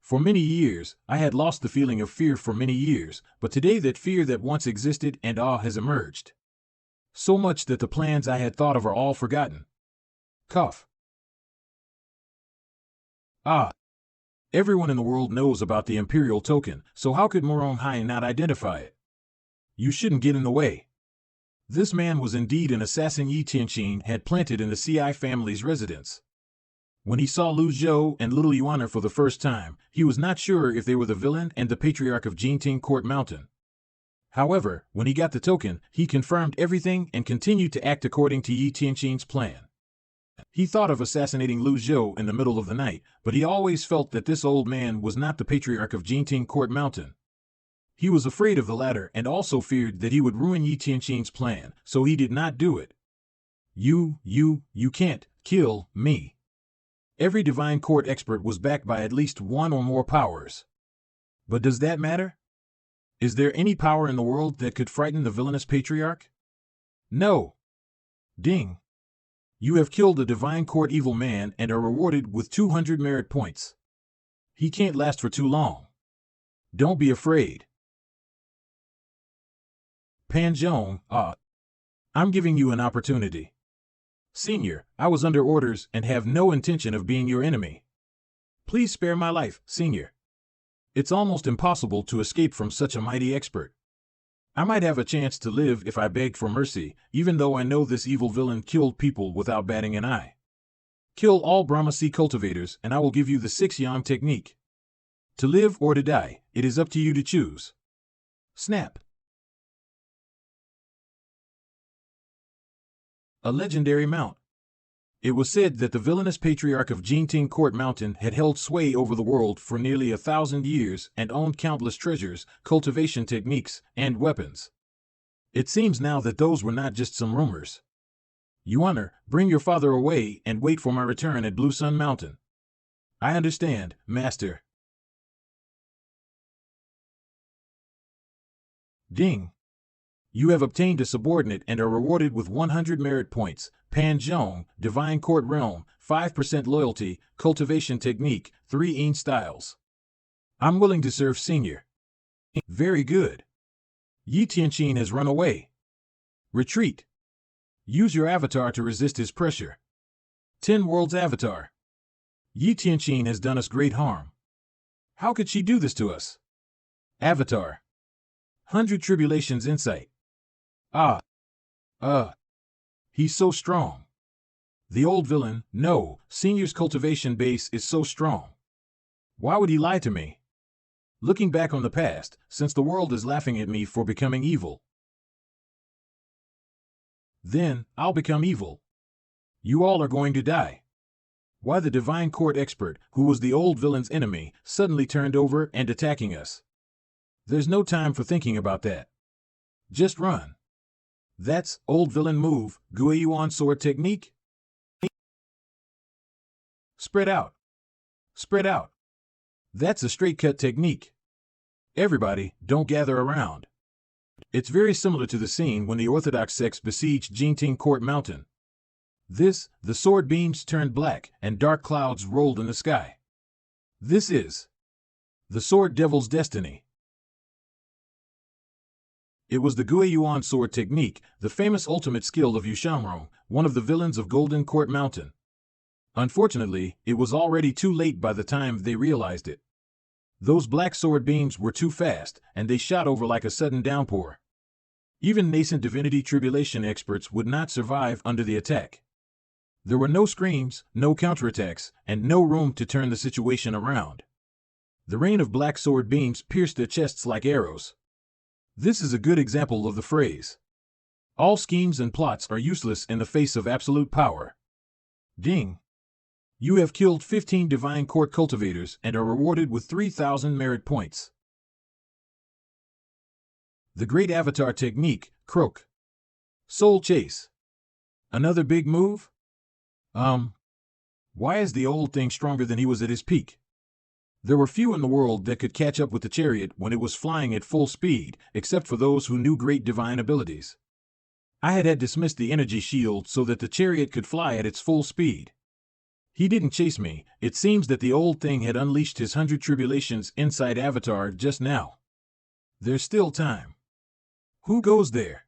For many years, I had lost the feeling of fear for many years, but today that fear that once existed and awe has emerged. So much that the plans I had thought of are all forgotten. Cough. Ah. Everyone in the world knows about the Imperial token, so how could Morong Hai not identify it? You shouldn't get in the way. This man was indeed an assassin Yi Tianqing had planted in the CI family's residence. When he saw Lu Zhou and Little Yuaner for the first time, he was not sure if they were the villain and the patriarch of Jinting Court Mountain. However, when he got the token, he confirmed everything and continued to act according to Yi Tianqing's plan. He thought of assassinating Lu Zhou in the middle of the night, but he always felt that this old man was not the patriarch of Jinting Court Mountain. He was afraid of the latter and also feared that he would ruin Yi Tianqing's plan, so he did not do it. You can't kill me. Every divine court expert was backed by at least one or more powers. But does that matter? Is there any power in the world that could frighten the villainous patriarch? No. Ding. You have killed a divine court evil man and are rewarded with 200 merit points. He can't last for too long. Don't be afraid. Pan Zhong, I'm giving you an opportunity. Senior, I was under orders and have no intention of being your enemy. Please spare my life, Senior. It's almost impossible to escape from such a mighty expert. I might have a chance to live if I begged for mercy, even though I know this evil villain killed people without batting an eye. Kill all Brahmasi cultivators and I will give you the 6-yang technique. To live or to die, it is up to you to choose. Snap. A legendary mount. It was said that the villainous patriarch of Jinting Court Mountain had held sway over the world for nearly 1,000 years and owned countless treasures, cultivation techniques, and weapons. It seems now that those were not just some rumors. Yuaner, bring your father away and wait for my return at Blue Sun Mountain. I understand, Master. Ding. You have obtained a subordinate and are rewarded with 100 merit points. Pan Zhong, Divine Court Realm, 5% loyalty, cultivation technique, 3 Yin styles. I'm willing to serve Senior. Very good. Yi Tianqing has run away. Retreat. Use your avatar to resist his pressure. 10 Worlds Avatar. Yi Tianqing has done us great harm. How could she do this to us? Avatar. 100 Tribulations Insight. He's so strong. The old villain, no, Senior's cultivation base is so strong. Why would he lie to me? Looking back on the past, since the world is laughing at me for becoming evil, then I'll become evil. You all are going to die. Why the divine court expert, who was the old villain's enemy, suddenly turned over and attacking us? There's no time for thinking about that. Just run. That's old villain move, Guiyuan sword technique. Spread out. Spread out. That's a straight-cut technique. Everybody, don't gather around. It's very similar to the scene when the Orthodox sects besieged Jingting Court Mountain. The sword beams turned black, and dark clouds rolled in the sky. This is the Sword Devil's destiny. It was the Guiyuan sword technique, the famous ultimate skill of Yushamrong, one of the villains of Golden Court Mountain. Unfortunately, it was already too late by the time they realized it. Those black sword beams were too fast, and they shot over like a sudden downpour. Even nascent divinity tribulation experts would not survive under the attack. There were no screams, no counterattacks, and no room to turn the situation around. The rain of black sword beams pierced their chests like arrows. This is a good example of the phrase, "All schemes and plots are useless in the face of absolute power." Ding! You have killed 15 divine court cultivators and are rewarded with 3,000 merit points. The Great Avatar Technique, Croak. Soul Chase. Another big move? Why is the old thing stronger than he was at his peak? There were few in the world that could catch up with the chariot when it was flying at full speed, except for those who knew great divine abilities. I had dismissed the energy shield so that the chariot could fly at its full speed. He didn't chase me. It seems that the old thing had unleashed his 100 tribulations inside Avatar just now. There's still time. Who goes there?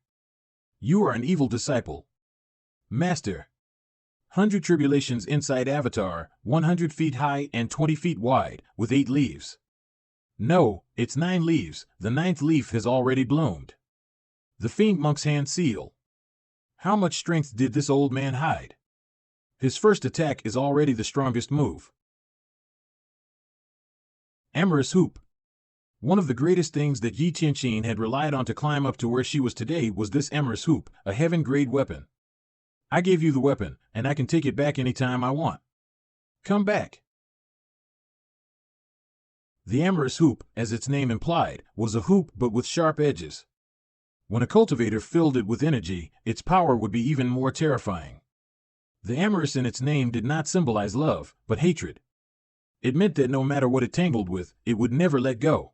You are an evil disciple. Master. 100 tribulations inside Avatar, 100 feet high and 20 feet wide, with 8 leaves. No, it's 9 leaves. The 9th leaf has already bloomed. The Fiend Monk's hand seal. How much strength did this old man hide? His first attack is already the strongest move. Amorous Hoop. One of the greatest things that Yi Tianqin had relied on to climb up to where she was today was this Amorous Hoop, a heaven-grade weapon. I gave you the weapon, and I can take it back anytime I want. Come back. The Amorous Hoop, as its name implied, was a hoop but with sharp edges. When a cultivator filled it with energy, its power would be even more terrifying. The amorous in its name did not symbolize love, but hatred. It meant that no matter what it tangled with, it would never let go.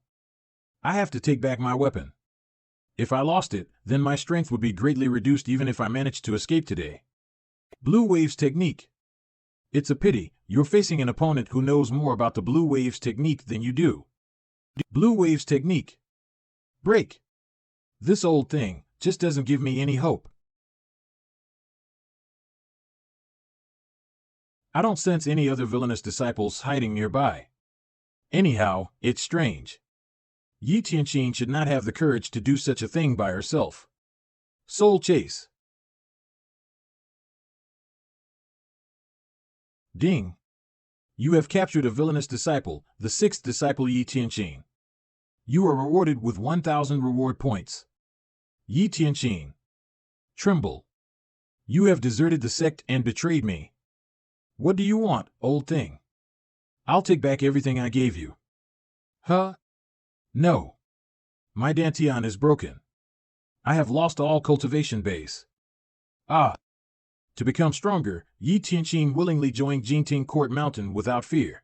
I have to take back my weapon. If I lost it, then my strength would be greatly reduced even if I managed to escape today. Blue Waves Technique. It's a pity, you're facing an opponent who knows more about the Blue Waves Technique than you do. Blue Waves Technique. Break. This old thing just doesn't give me any hope. I don't sense any other villainous disciples hiding nearby. Anyhow, it's strange. Yi Tianqin should not have the courage to do such a thing by herself. Soul Chase. Ding. You have captured a villainous disciple, the 6th disciple Yi Tianqin. You are rewarded with 1,000 reward points. Yi Tianqin. Tremble. You have deserted the sect and betrayed me. What do you want, old thing? I'll take back everything I gave you. Huh? No. My Dantian is broken. I have lost all cultivation base. Ah. To become stronger, Yi Tianqin willingly joined Jingting Court Mountain without fear.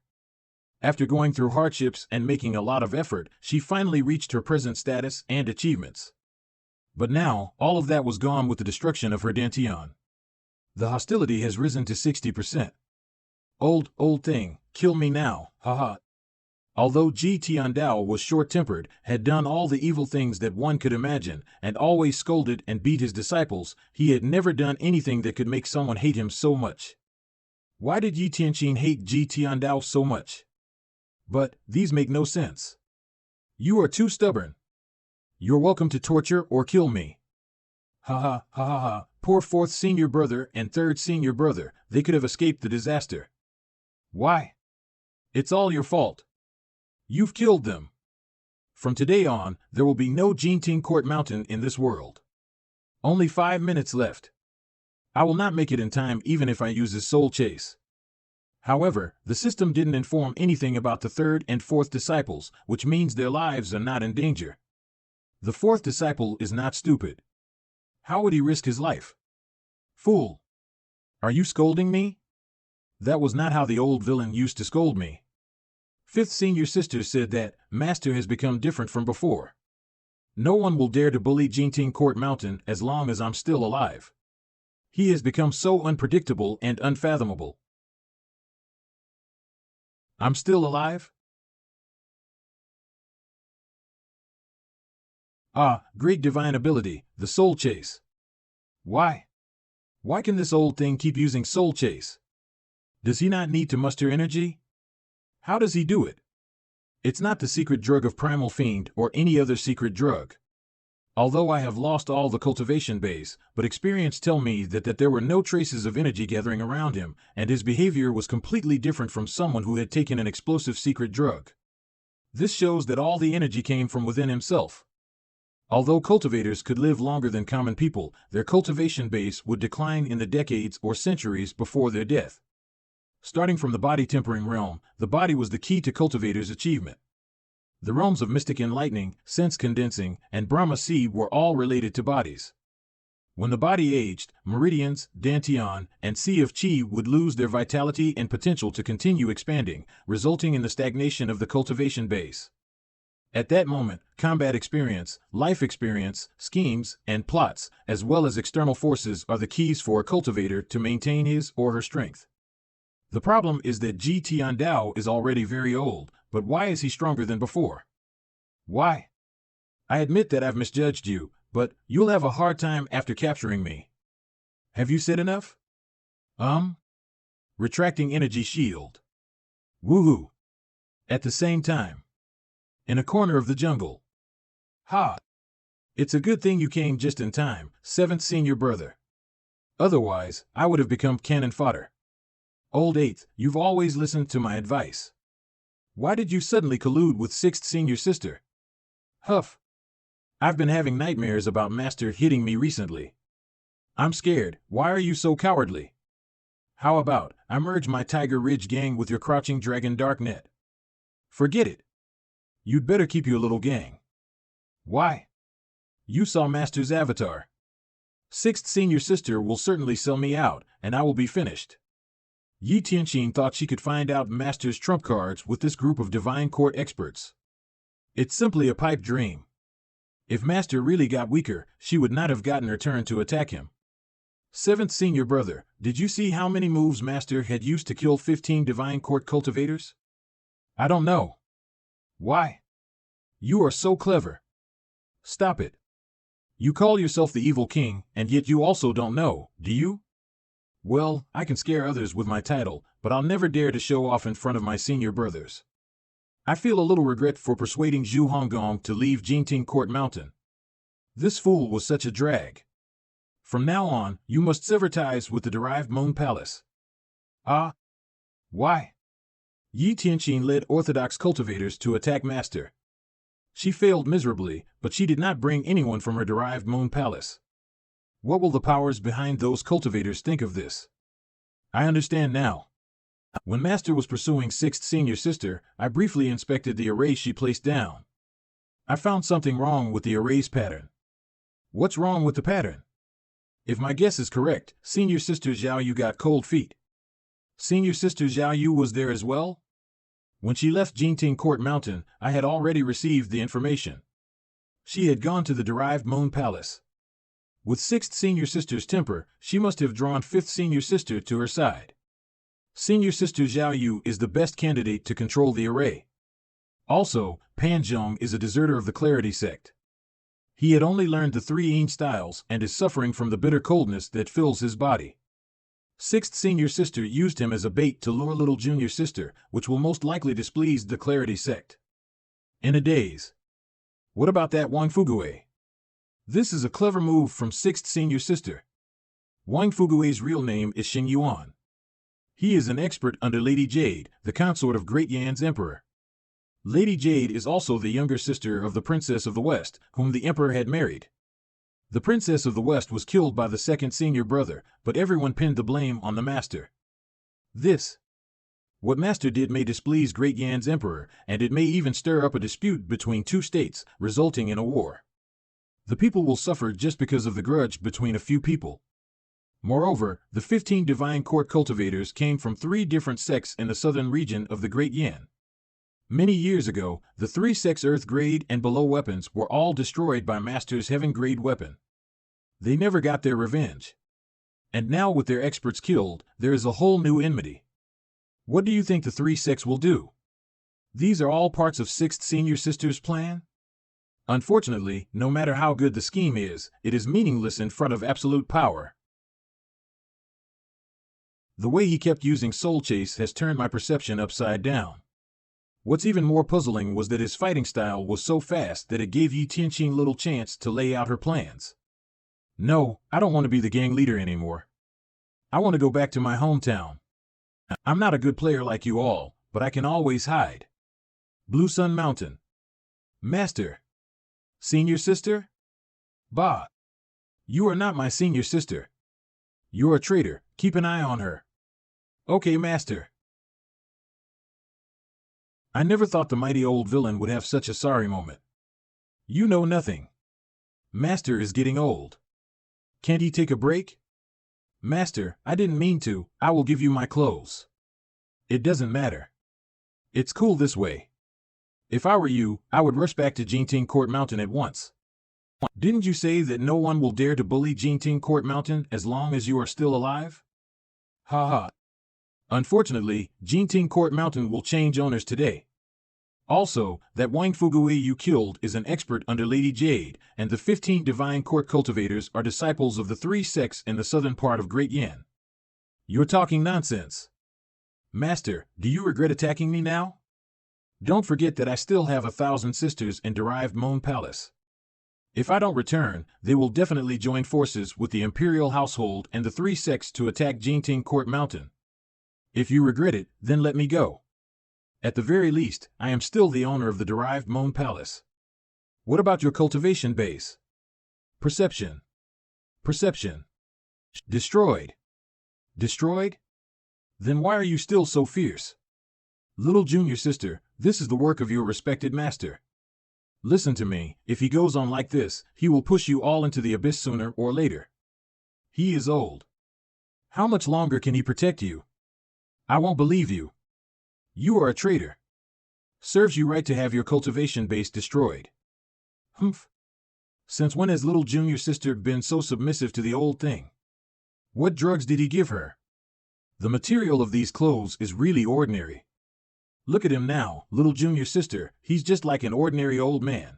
After going through hardships and making a lot of effort, she finally reached her present status and achievements. But now, all of that was gone with the destruction of her Dantian. The hostility has risen to 60%. Old thing, kill me now, haha. Although Ji Tiandao was short-tempered, had done all the evil things that one could imagine, and always scolded and beat his disciples, he had never done anything that could make someone hate him so much. Why did Yi Tianqin hate Ji Tiandao so much? But these make no sense. You are too stubborn. You're welcome to torture or kill me. Ha ha ha ha ha, poor 4th senior brother and 3rd senior brother, they could have escaped the disaster. Why? It's all your fault. You've killed them. From today on, there will be no Jingting Court Mountain in this world. Only 5 minutes left. I will not make it in time even if I use his soul chase. However, the system didn't inform anything about the 3rd and 4th disciples, which means their lives are not in danger. The 4th disciple is not stupid. How would he risk his life? Fool! Are you scolding me? That was not how the old villain used to scold me. Fifth senior sister said that Master has become different from before. No one will dare to bully Jinting Court Mountain as long as I'm still alive. He has become so unpredictable and unfathomable. I'm still alive? Ah, great divine ability, the soul chase. Why? Why can this old thing keep using soul chase? Does he not need to muster energy? How does he do it? It's not the secret drug of Primal Fiend or any other secret drug. Although I have lost all the cultivation base, but experience tell me that there were no traces of energy gathering around him, and his behavior was completely different from someone who had taken an explosive secret drug. This shows that all the energy came from within himself. Although cultivators could live longer than common people, their cultivation base would decline in the decades or centuries before their death. Starting from the body tempering realm, the body was the key to cultivators' achievement. The realms of mystic enlightening, sense condensing, and Brahma seed were all related to bodies. When the body aged, meridians, dantian, and sea of chi would lose their vitality and potential to continue expanding, resulting in the stagnation of the cultivation base. At that moment, combat experience, life experience, schemes, and plots, as well as external forces are the keys for a cultivator to maintain his or her strength. The problem is that Ji Tiandao is already very old, but why is he stronger than before? Why? I admit that I've misjudged you, but you'll have a hard time after capturing me. Have you said enough? Retracting energy shield. Woohoo! At the same time. In a corner of the jungle. Ha! It's a good thing you came just in time, seventh senior brother. Otherwise, I would have become cannon fodder. Old eighth, you've always listened to my advice. Why did you suddenly collude with sixth senior sister? Huff. I've been having nightmares about Master hitting me recently. I'm scared. Why are you so cowardly? How about I merge my Tiger Ridge gang with your Crouching Dragon Darknet? Forget it. You'd better keep your little gang. Why? You saw Master's avatar. Sixth senior sister will certainly sell me out, and I will be finished. Yi Tianqin thought she could find out Master's trump cards with this group of divine court experts. It's simply a pipe dream. If Master really got weaker, she would not have gotten her turn to attack him. Seventh senior brother, did you see how many moves Master had used to kill 15 divine court cultivators? I don't know. Why? You are so clever. Stop it. You call yourself the evil king, and yet you also don't know, do you? Well, I can scare others with my title, but I'll never dare to show off in front of my senior brothers. I feel a little regret for persuading Zhu Honggong to leave Jinting Court Mountain. This fool was such a drag. From now on, you must sever ties with the derived Moon Palace. Ah? Why? Yi Tianqin led orthodox cultivators to attack Master. She failed miserably, but she did not bring anyone from her derived Moon Palace. What will the powers behind those cultivators think of this? I understand now. When Master was pursuing sixth senior sister, I briefly inspected the array she placed down. I found something wrong with the array's pattern. What's wrong with the pattern? If my guess is correct, senior sister Zhao Yu got cold feet. Senior sister Zhao Yu was there as well? When she left Jinting Court Mountain, I had already received the information. She had gone to the derived Moon Palace. With sixth senior sister's temper, she must have drawn fifth senior sister to her side. Senior sister Zhao Yu is the best candidate to control the array. Also, Pan Zhong is a deserter of the Clarity sect. He had only learned the 3 Yin styles and is suffering from the bitter coldness that fills his body. Sixth senior sister used him as a bait to lure little junior sister, which will most likely displease the Clarity sect. In a daze. What about that Wang Fuguei? This is a clever move from sixth senior sister. Wang Fuguei's real name is Xing Yuan. He is an expert under Lady Jade, the consort of Great Yan's emperor. Lady Jade is also the younger sister of the Princess of the West, whom the emperor had married. The Princess of the West was killed by the second senior brother, but everyone pinned the blame on the Master. What Master did may displease Great Yan's emperor, and it may even stir up a dispute between 2 states, resulting in a war. The people will suffer just because of the grudge between a few people. Moreover, the 15 divine court cultivators came from 3 different sects in the southern region of the Great Yan. Many years ago, the 3 sects Earth grade and below weapons were all destroyed by Master's Heaven grade weapon. They never got their revenge. And now with their experts killed, there is a whole new enmity. What do you think the 3 sects will do? These are all parts of 6th Senior Sister's plan? Unfortunately, no matter how good the scheme is, it is meaningless in front of absolute power. The way he kept using Soul Chase has turned my perception upside down. What's even more puzzling was that his fighting style was so fast that it gave Yi Tianqing little chance to lay out her plans. No, I don't want to be the gang leader anymore. I want to go back to my hometown. I'm not a good player like you all, but I can always hide. Blue Sun Mountain. Master. Senior sister? Bah. You are not my senior sister. You're a traitor. Keep an eye on her. Okay, Master. I never thought the mighty old villain would have such a sorry moment. You know nothing. Master is getting old. Can't he take a break? Master, I didn't mean to. I will give you my clothes. It doesn't matter. It's cool this way. If I were you, I would rush back to Jinting Court Mountain at once. Didn't you say that no one will dare to bully Jinting Court Mountain as long as you are still alive? Ha ha. Unfortunately, Jinting Court Mountain will change owners today. Also, that Wang Fugui you killed is an expert under Lady Jade, and the 15 Divine Court cultivators are disciples of the 3 sects in the southern part of Great Yan. You're talking nonsense. Master, do you regret attacking me now? Don't forget that I still have 1,000 sisters in derived Moon Palace. If I don't return, they will definitely join forces with the Imperial Household and the 3 sects to attack Jinting Court Mountain. If you regret it, then let me go. At the very least, I am still the owner of the derived Moon Palace. What about your cultivation base? Perception. Perception. Destroyed. Destroyed? Then why are you still so fierce? Little junior sister, this is the work of your respected master. Listen to me, if he goes on like this, he will push you all into the abyss sooner or later. He is old. How much longer can he protect you? I won't believe you. You are a traitor. Serves you right to have your cultivation base destroyed. Humph. Since when has little junior sister been so submissive to the old thing? What drugs did he give her? The material of these clothes is really ordinary. Look at him now, little junior sister, he's just like an ordinary old man.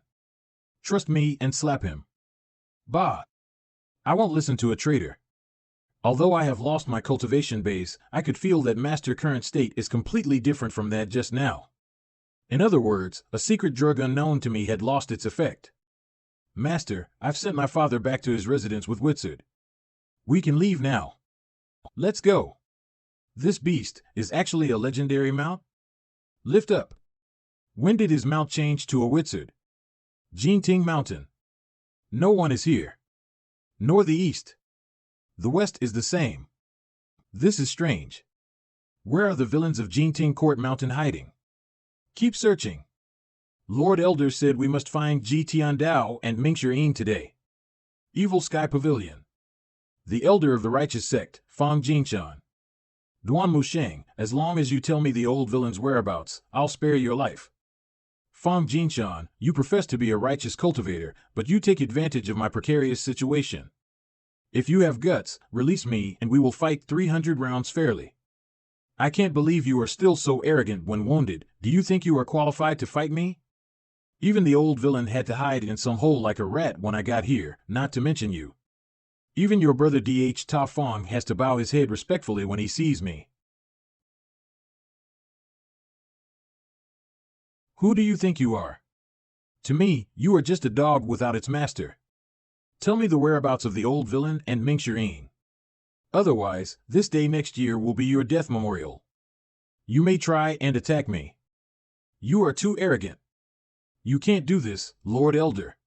Trust me and slap him. Bah. I won't listen to a traitor. Although I have lost my cultivation base, I could feel that Master's current state is completely different from that just now. In other words, a secret drug unknown to me had lost its effect. Master, I've sent my father back to his residence with Wizard. We can leave now. Let's go. This beast is actually a legendary mount? Lift up. When did his mount change to a Wizard? Jinting Mountain. No one is here. Nor the east. The west is the same. This is strange. Where are the villains of Jinting Court Mountain hiding? Keep searching. Lord Elder said we must find Ji Tiandao and Mingxian today. Evil Sky Pavilion. The Elder of the Righteous Sect, Fang Jingshan. Duan Musheng, as long as you tell me the old villain's whereabouts, I'll spare your life. Fang Jingshan, you profess to be a righteous cultivator, but you take advantage of my precarious situation. If you have guts, release me and we will fight 300 rounds fairly. I can't believe you are still so arrogant when wounded. Do you think you are qualified to fight me? Even the old villain had to hide in some hole like a rat when I got here, not to mention you. Even your brother D.H. Ta Fong has to bow his head respectfully when he sees me. Who do you think you are? To me, you are just a dog without its master. Tell me the whereabouts of the old villain and Mingxian. Otherwise, this day next year will be your death memorial. You may try and attack me. You are too arrogant. You can't do this, Lord Elder.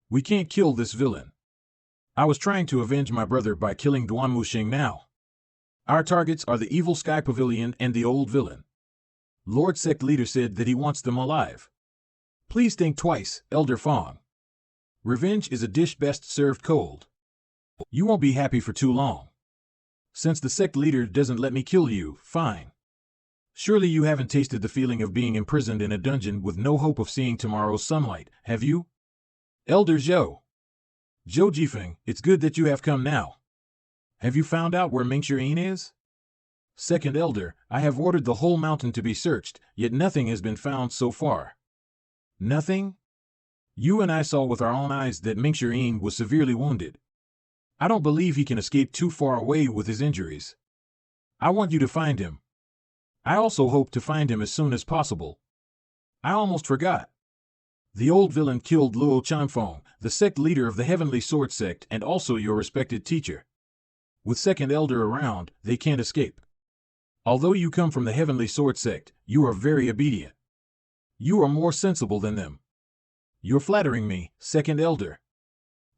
We can't kill this villain. I was trying to avenge my brother by killing Duan Musheng now. Our targets are the Evil Sky Pavilion and the old villain. Lord Sect Leader said that he wants them alive. Please think twice, Elder Fong. Revenge is a dish best served cold. You won't be happy for too long. Since the sect leader doesn't let me kill you, fine. Surely you haven't tasted the feeling of being imprisoned in a dungeon with no hope of seeing tomorrow's sunlight, have you? Elder Zhou. Zhou Jifeng, it's good that you have come now. Have you found out where ManhuaAz is? Second Elder, I have ordered the whole mountain to be searched, yet nothing has been found so far. Nothing? You and I saw with our own eyes that ManhuaAz was severely wounded. I don't believe he can escape too far away with his injuries. I want you to find him. I also hope to find him as soon as possible. I almost forgot. The old villain killed Luo Chanfeng, the sect leader of the Heavenly Sword sect and also your respected teacher. With Second Elder around, they can't escape. Although you come from the Heavenly Sword sect, you are very obedient. You are more sensible than them. You're flattering me, Second Elder.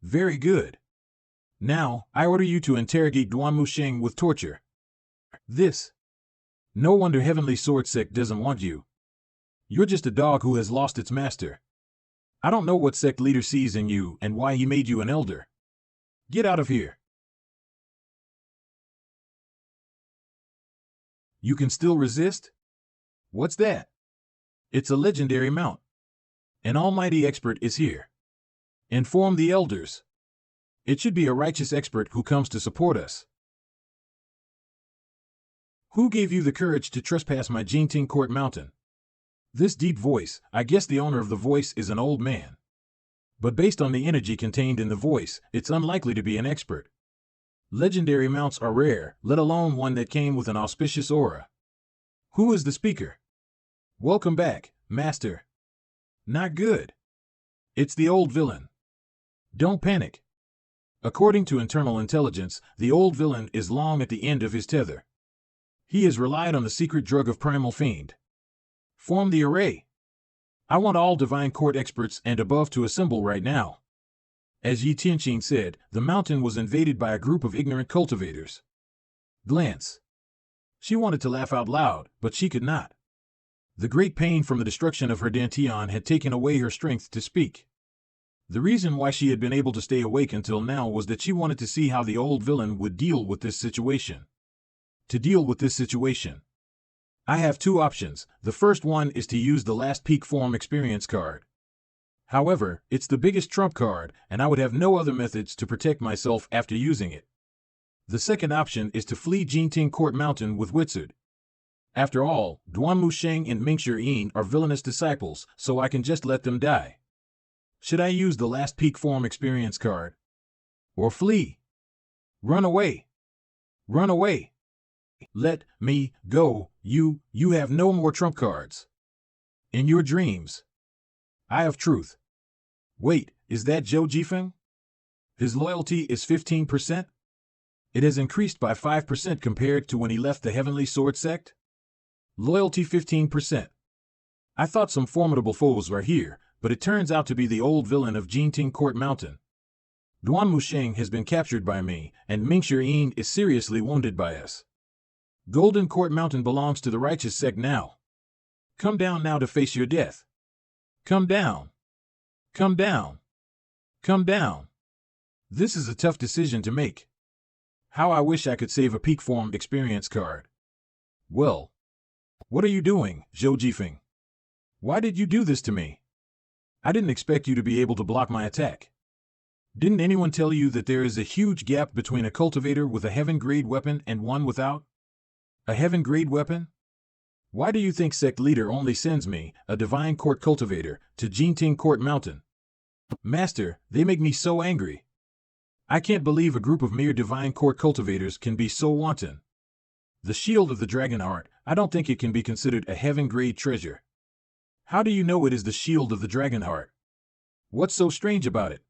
Very good. Now, I order you to interrogate Duan Musheng with torture. This. No wonder Heavenly Sword sect doesn't want you. You're just a dog who has lost its master. I don't know what sect leader sees in you and why he made you an elder. Get out of here. You can still resist? What's that? It's a legendary mount. An almighty expert is here. Inform the elders. It should be a righteous expert who comes to support us. Who gave you the courage to trespass my Jingting Court mountain? This deep voice, I guess the owner of the voice is an old man. But based on the energy contained in the voice, it's unlikely to be an expert. Legendary mounts are rare, let alone one that came with an auspicious aura. Who is the speaker? Welcome back, Master. Not good. It's the old villain. Don't panic. According to internal intelligence, the old villain is long at the end of his tether. He has relied on the secret drug of Primal Fiend. Form the array. I want all Divine Court experts and above to assemble right now. As Yi Tianqing said, the mountain was invaded by a group of ignorant cultivators. Glance. She wanted to laugh out loud, but she could not. The great pain from the destruction of her dantian had taken away her strength to speak. The reason why she had been able to stay awake until now was that she wanted to see how the old villain would deal with this situation. To deal with this situation, I have two options. The first one is to use the last peak form experience card. However, it's the biggest trump card, and I would have no other methods to protect myself after using it. The second option is to flee Jingting Court Mountain with Wizard. After all, Duan Musheng and ManhuaAz are villainous disciples, so I can just let them die. Should I use the last peak form experience card? Or flee? Run away. Run away. Let me go. You have no more trump cards. In your dreams. Eye of Truth. Wait, is that Zhou Jifeng? His loyalty is 15%? It has increased by 5% compared to when he left the Heavenly Sword sect? Loyalty 15%. I thought some formidable foes were here, but it turns out to be the old villain of Jingting Court Mountain. Duan Musheng has been captured by me, and ManhuaAz is seriously wounded by us. Golden Court Mountain belongs to the righteous sect now. Come down now to face your death. Come down. Come down. Come down. This is a tough decision to make. How I wish I could save a peak form experience card. Well, what are you doing, Zhou Jifeng? Why did you do this to me? I didn't expect you to be able to block my attack. Didn't anyone tell you that there is a huge gap between a cultivator with a heaven-grade weapon and one without? A heaven-grade weapon? Why do you think sect leader only sends me, a divine court cultivator, to Jingting Court Mountain? Master, they make me so angry. I can't believe a group of mere divine court cultivators can be so wanton. The shield of the dragon art, I don't think it can be considered a heaven-grade treasure. How do you know it is the shield of the dragon heart? What's so strange about it?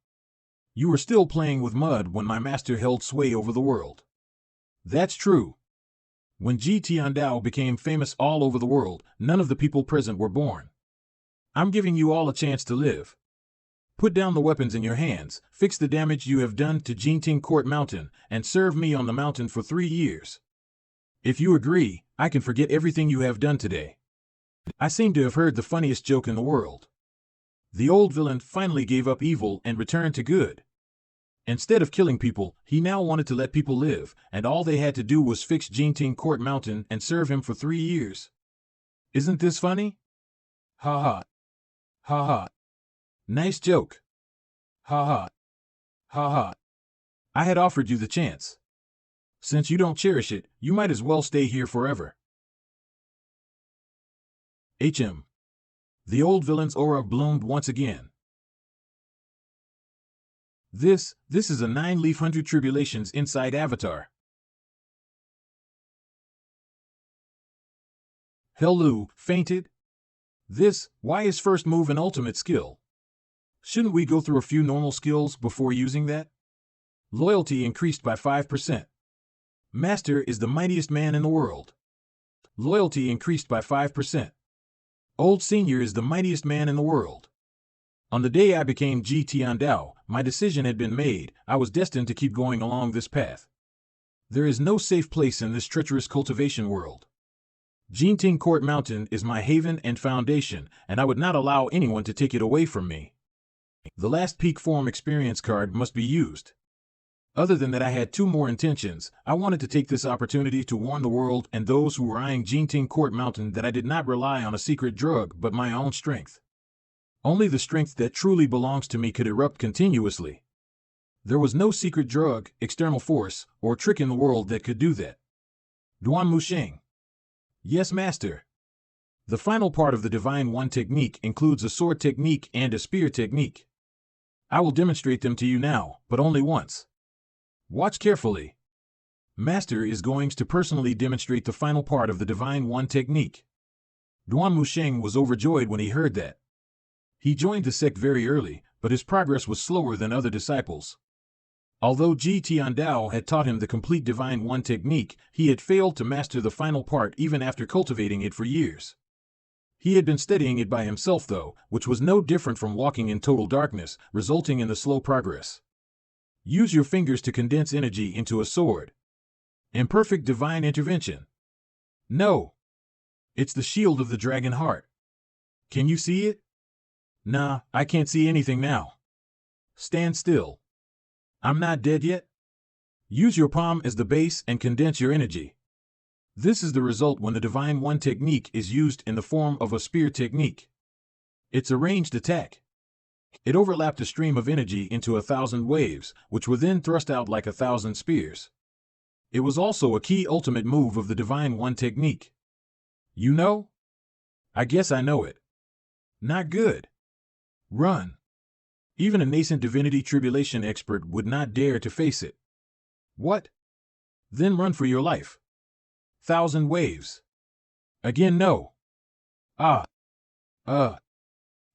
You were still playing with mud when my master held sway over the world. That's true. When Ji Tiandao became famous all over the world, none of the people present were born. I'm giving you all a chance to live. Put down the weapons in your hands, fix the damage you have done to Jingting Court Mountain, and serve me on the mountain for 3 years. If you agree, I can forget everything you have done today. I seem to have heard the funniest joke in the world. The old villain finally gave up evil and returned to good. Instead of killing people, he now wanted to let people live, and all they had to do was fix Jingting Court Mountain and serve him for 3 years. Isn't this funny? Ha ha. Ha ha. Nice joke. Ha ha. Ha ha. I had offered you the chance. Since you don't cherish it, you might as well stay here forever. The old villain's aura bloomed once again. This is a 9-leaf 100 tribulations inside Avatar. Hellu fainted. Why is first move an ultimate skill? Shouldn't we go through a few normal skills before using that? Loyalty increased by 5%. Master is the mightiest man in the world. Loyalty increased by 5%. Old Senior is the mightiest man in the world. On the day I became Ji Tiandao, my decision had been made. I was destined to keep going along this path. There is no safe place in this treacherous cultivation world. Jinting Court Mountain is my haven and foundation, and I would not allow anyone to take it away from me. The last peak form experience card must be used. Other than that, I had two more intentions. I wanted to take this opportunity to warn the world and those who were eyeing Jinting Court Mountain that I did not rely on a secret drug but my own strength. Only the strength that truly belongs to me could erupt continuously. There was no secret drug, external force, or trick in the world that could do that. Duan Musheng. Yes, Master. The final part of the Divine One technique includes a sword technique and a spear technique. I will demonstrate them to you now, but only once. Watch carefully. Master is going to personally demonstrate the final part of the Divine One technique. Duan Musheng was overjoyed when he heard that. He joined the sect very early, but his progress was slower than other disciples. Although Ji Tiandao had taught him the complete Divine One technique, he had failed to master the final part even after cultivating it for years. He had been studying it by himself though, which was no different from walking in total darkness, resulting in the slow progress. Use your fingers to condense energy into a sword. Imperfect divine intervention. No. It's the shield of the dragon heart. Can you see it? Nah, I can't see anything now. Stand still. I'm not dead yet. Use your palm as the base and condense your energy. This is the result when the Divine One technique is used in the form of a spear technique. It's a ranged attack. It overlapped a stream of energy into 1,000 waves, which were then thrust out like 1,000 spears. It was also a key ultimate move of the Divine One technique. You know? I guess I know it. Not good. Run. Even a nascent divinity tribulation expert would not dare to face it. What? Then run for your life. 1,000 waves. Again no.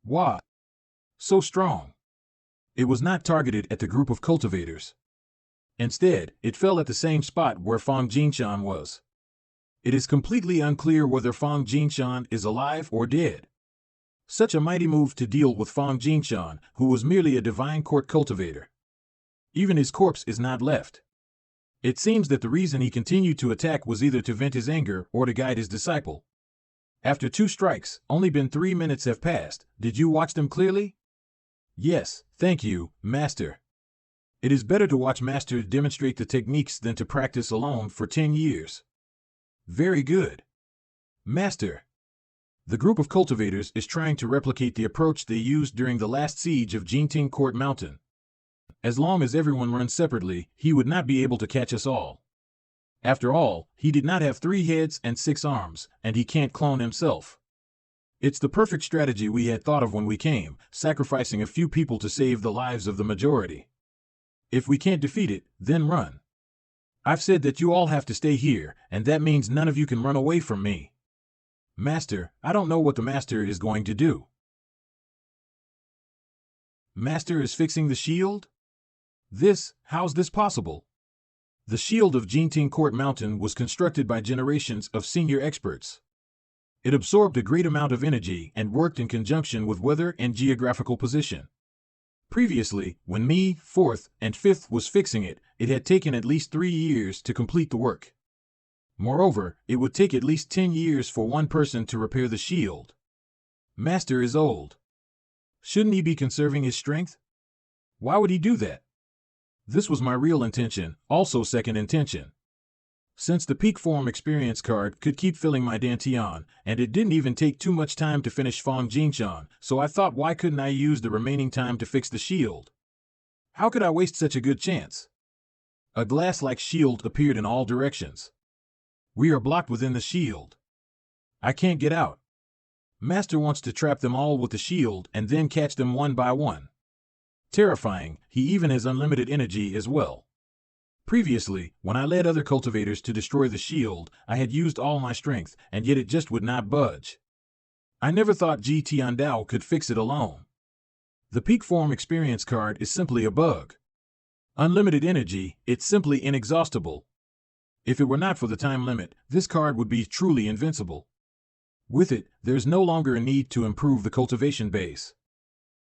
What? So strong. It was not targeted at the group of cultivators. Instead, it fell at the same spot where Fang Jinshan was. It is completely unclear whether Fang Jinshan is alive or dead. Such a mighty move to deal with Fang Jinshan, who was merely a divine court cultivator. Even his corpse is not left. It seems that the reason he continued to attack was either to vent his anger or to guide his disciple. After 2 strikes, only been 3 minutes have passed. Did you watch them clearly? Yes, thank you, Master. It is better to watch Master demonstrate the techniques than to practice alone for 10 years. Very good. Master. The group of cultivators is trying to replicate the approach they used during the last siege of Jinting Court Mountain. As long as everyone runs separately, he would not be able to catch us all. After all, he did not have 3 heads and 6 arms, and he can't clone himself. It's the perfect strategy we had thought of when we came, sacrificing a few people to save the lives of the majority. If we can't defeat it, then run. I've said that you all have to stay here, and that means none of you can run away from me. Master, I don't know what the Master is going to do. Master is fixing the shield? How's this possible? The shield of Jinting Court Mountain was constructed by generations of senior experts. It absorbed a great amount of energy and worked in conjunction with weather and geographical position. Previously, when me, 4th, and 5th was fixing it, it had taken at least 3 years to complete the work. Moreover, it would take at least 10 years for one person to repair the shield. Master is old. Shouldn't he be conserving his strength? Why would he do that? This was my real intention, also second intention. Since the peak form experience card could keep filling my dantian, and it didn't even take too much time to finish Fong Jinshan, so I thought why couldn't I use the remaining time to fix the shield? How could I waste such a good chance? A glass-like shield appeared in all directions. We are blocked within the shield. I can't get out. Master wants to trap them all with the shield and then catch them one by one. Terrifying, he even has unlimited energy as well. Previously, when I led other cultivators to destroy the shield, I had used all my strength, and yet it just would not budge. I never thought Ji Tiandao could fix it alone. The peak form experience card is simply a bug. Unlimited energy, it's simply inexhaustible. If it were not for the time limit, this card would be truly invincible. With it, there's no longer a need to improve the cultivation base.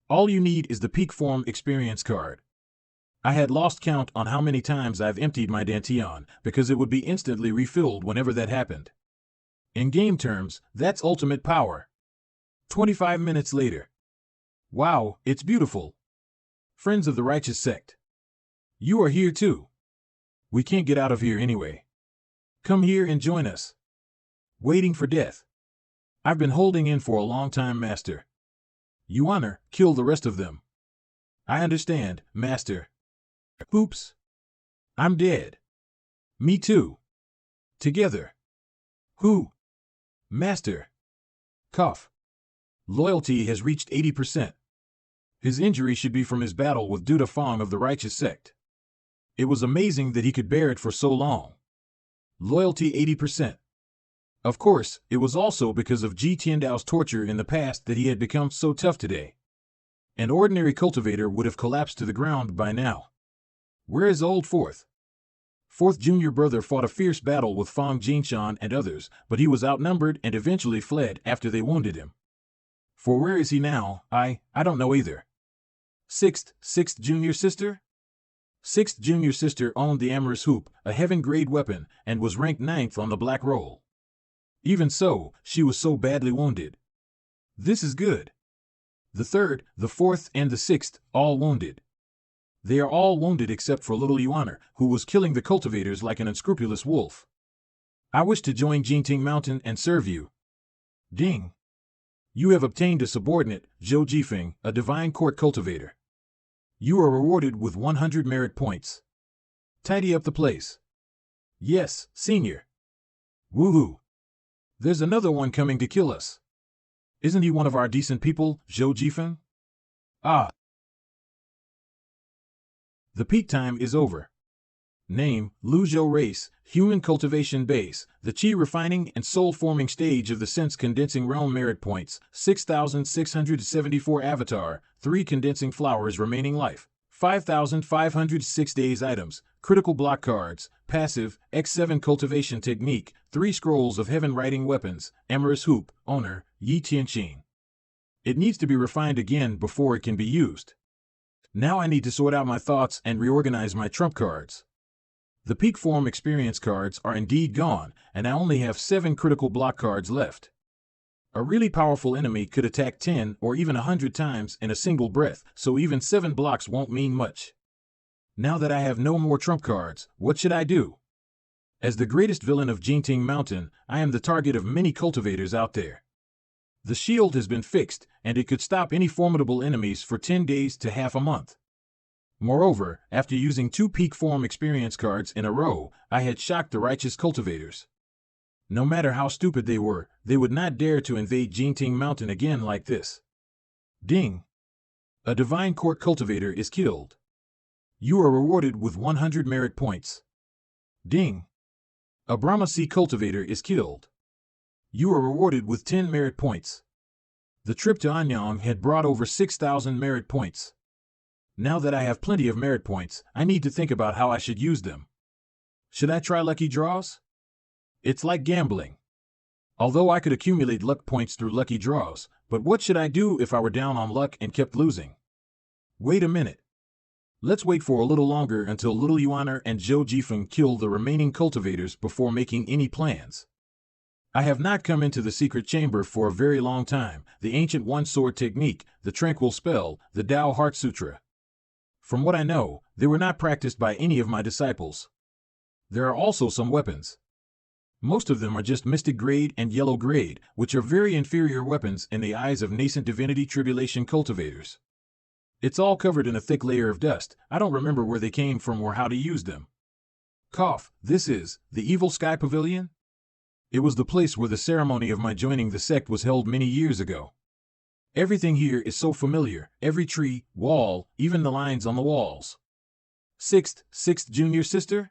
All you need is the peak form experience card. I had lost count on how many times I've emptied my dantian, because it would be instantly refilled whenever that happened. In game terms, that's ultimate power. 25 minutes later. Wow, it's beautiful. Friends of the righteous sect. You are here too. We can't get out of here anyway. Come here and join us. Waiting for death. I've been holding in for a long time, Master. Yuaner, kill the rest of them. I understand, Master. Oops. I'm dead. Me too. Together. Who? Master. Cough. Loyalty has reached 80%. His injury should be from his battle with Duda Fong of the righteous sect. It was amazing that he could bear it for so long. Loyalty 80%. Of course, it was also because of Ji Tiandao's torture in the past that he had become so tough today. An ordinary cultivator would have collapsed to the ground by now. Where is old Fourth? Fourth junior brother fought a fierce battle with Fong Jinshan and others, but he was outnumbered and eventually fled after they wounded him. For where is he now? I don't know either. Sixth junior sister? Sixth junior sister owned the amorous hoop, a heaven-grade weapon, and was ranked 9th on the black roll. Even so, she was so badly wounded. This is good. The third, the fourth, and the sixth, all wounded. They are all wounded except for little Yuaner, who was killing the cultivators like an unscrupulous wolf. I wish to join Jinting Mountain and serve you. Ding. You have obtained a subordinate, Zhou Jifeng, a divine court cultivator. You are rewarded with 100 merit points. Tidy up the place. Yes, senior. Woohoo. There's another one coming to kill us. Isn't he one of our decent people, Zhou Jifeng? Ah. The peak time is over. Name, Luzhou race, human cultivation base, the chi refining and soul forming stage of the sense condensing realm merit points, 6,674 avatar, 3 condensing flowers remaining life, 5,506 days items, critical block cards, passive, X7 cultivation technique, 3 scrolls of heaven writing weapons, amorous hoop, owner, Yi Tianqing. It needs to be refined again before it can be used. Now I need to sort out my thoughts and reorganize my trump cards. The peak form experience cards are indeed gone, and I only have 7 critical block cards left. A really powerful enemy could attack 10 or even 100 times in a single breath, so even 7 blocks won't mean much. Now that I have no more trump cards, what should I do? As the greatest villain of Jinting Mountain, I am the target of many cultivators out there. The shield has been fixed, and it could stop any formidable enemies for 10 days to half a month. Moreover, after using 2 peak form experience cards in a row, I had shocked the righteous cultivators. No matter how stupid they were, they would not dare to invade Jinting Mountain again like this. Ding! A divine court cultivator is killed. You are rewarded with 100 merit points. Ding! A Brahma Sea cultivator is killed. You are rewarded with 10 merit points. The trip to Anyang had brought over 6,000 merit points. Now that I have plenty of merit points, I need to think about how I should use them. Should I try lucky draws? It's like gambling. Although I could accumulate luck points through lucky draws, but what should I do if I were down on luck and kept losing? Wait a minute. Let's wait for a little longer until little Yuaner and Zhou Jifeng kill the remaining cultivators before making any plans. I have not come into the secret chamber for a very long time, the ancient one-sword technique, the tranquil spell, the Tao Heart Sutra. From what I know, they were not practiced by any of my disciples. There are also some weapons. Most of them are just mystic grade and yellow grade, which are very inferior weapons in the eyes of nascent divinity tribulation cultivators. It's all covered in a thick layer of dust. I don't remember where they came from or how to use them. Cough. This is the Evil Sky Pavilion? It was the place where the ceremony of my joining the sect was held many years ago. Everything here is so familiar, every tree, wall, even the lines on the walls. Sixth junior sister?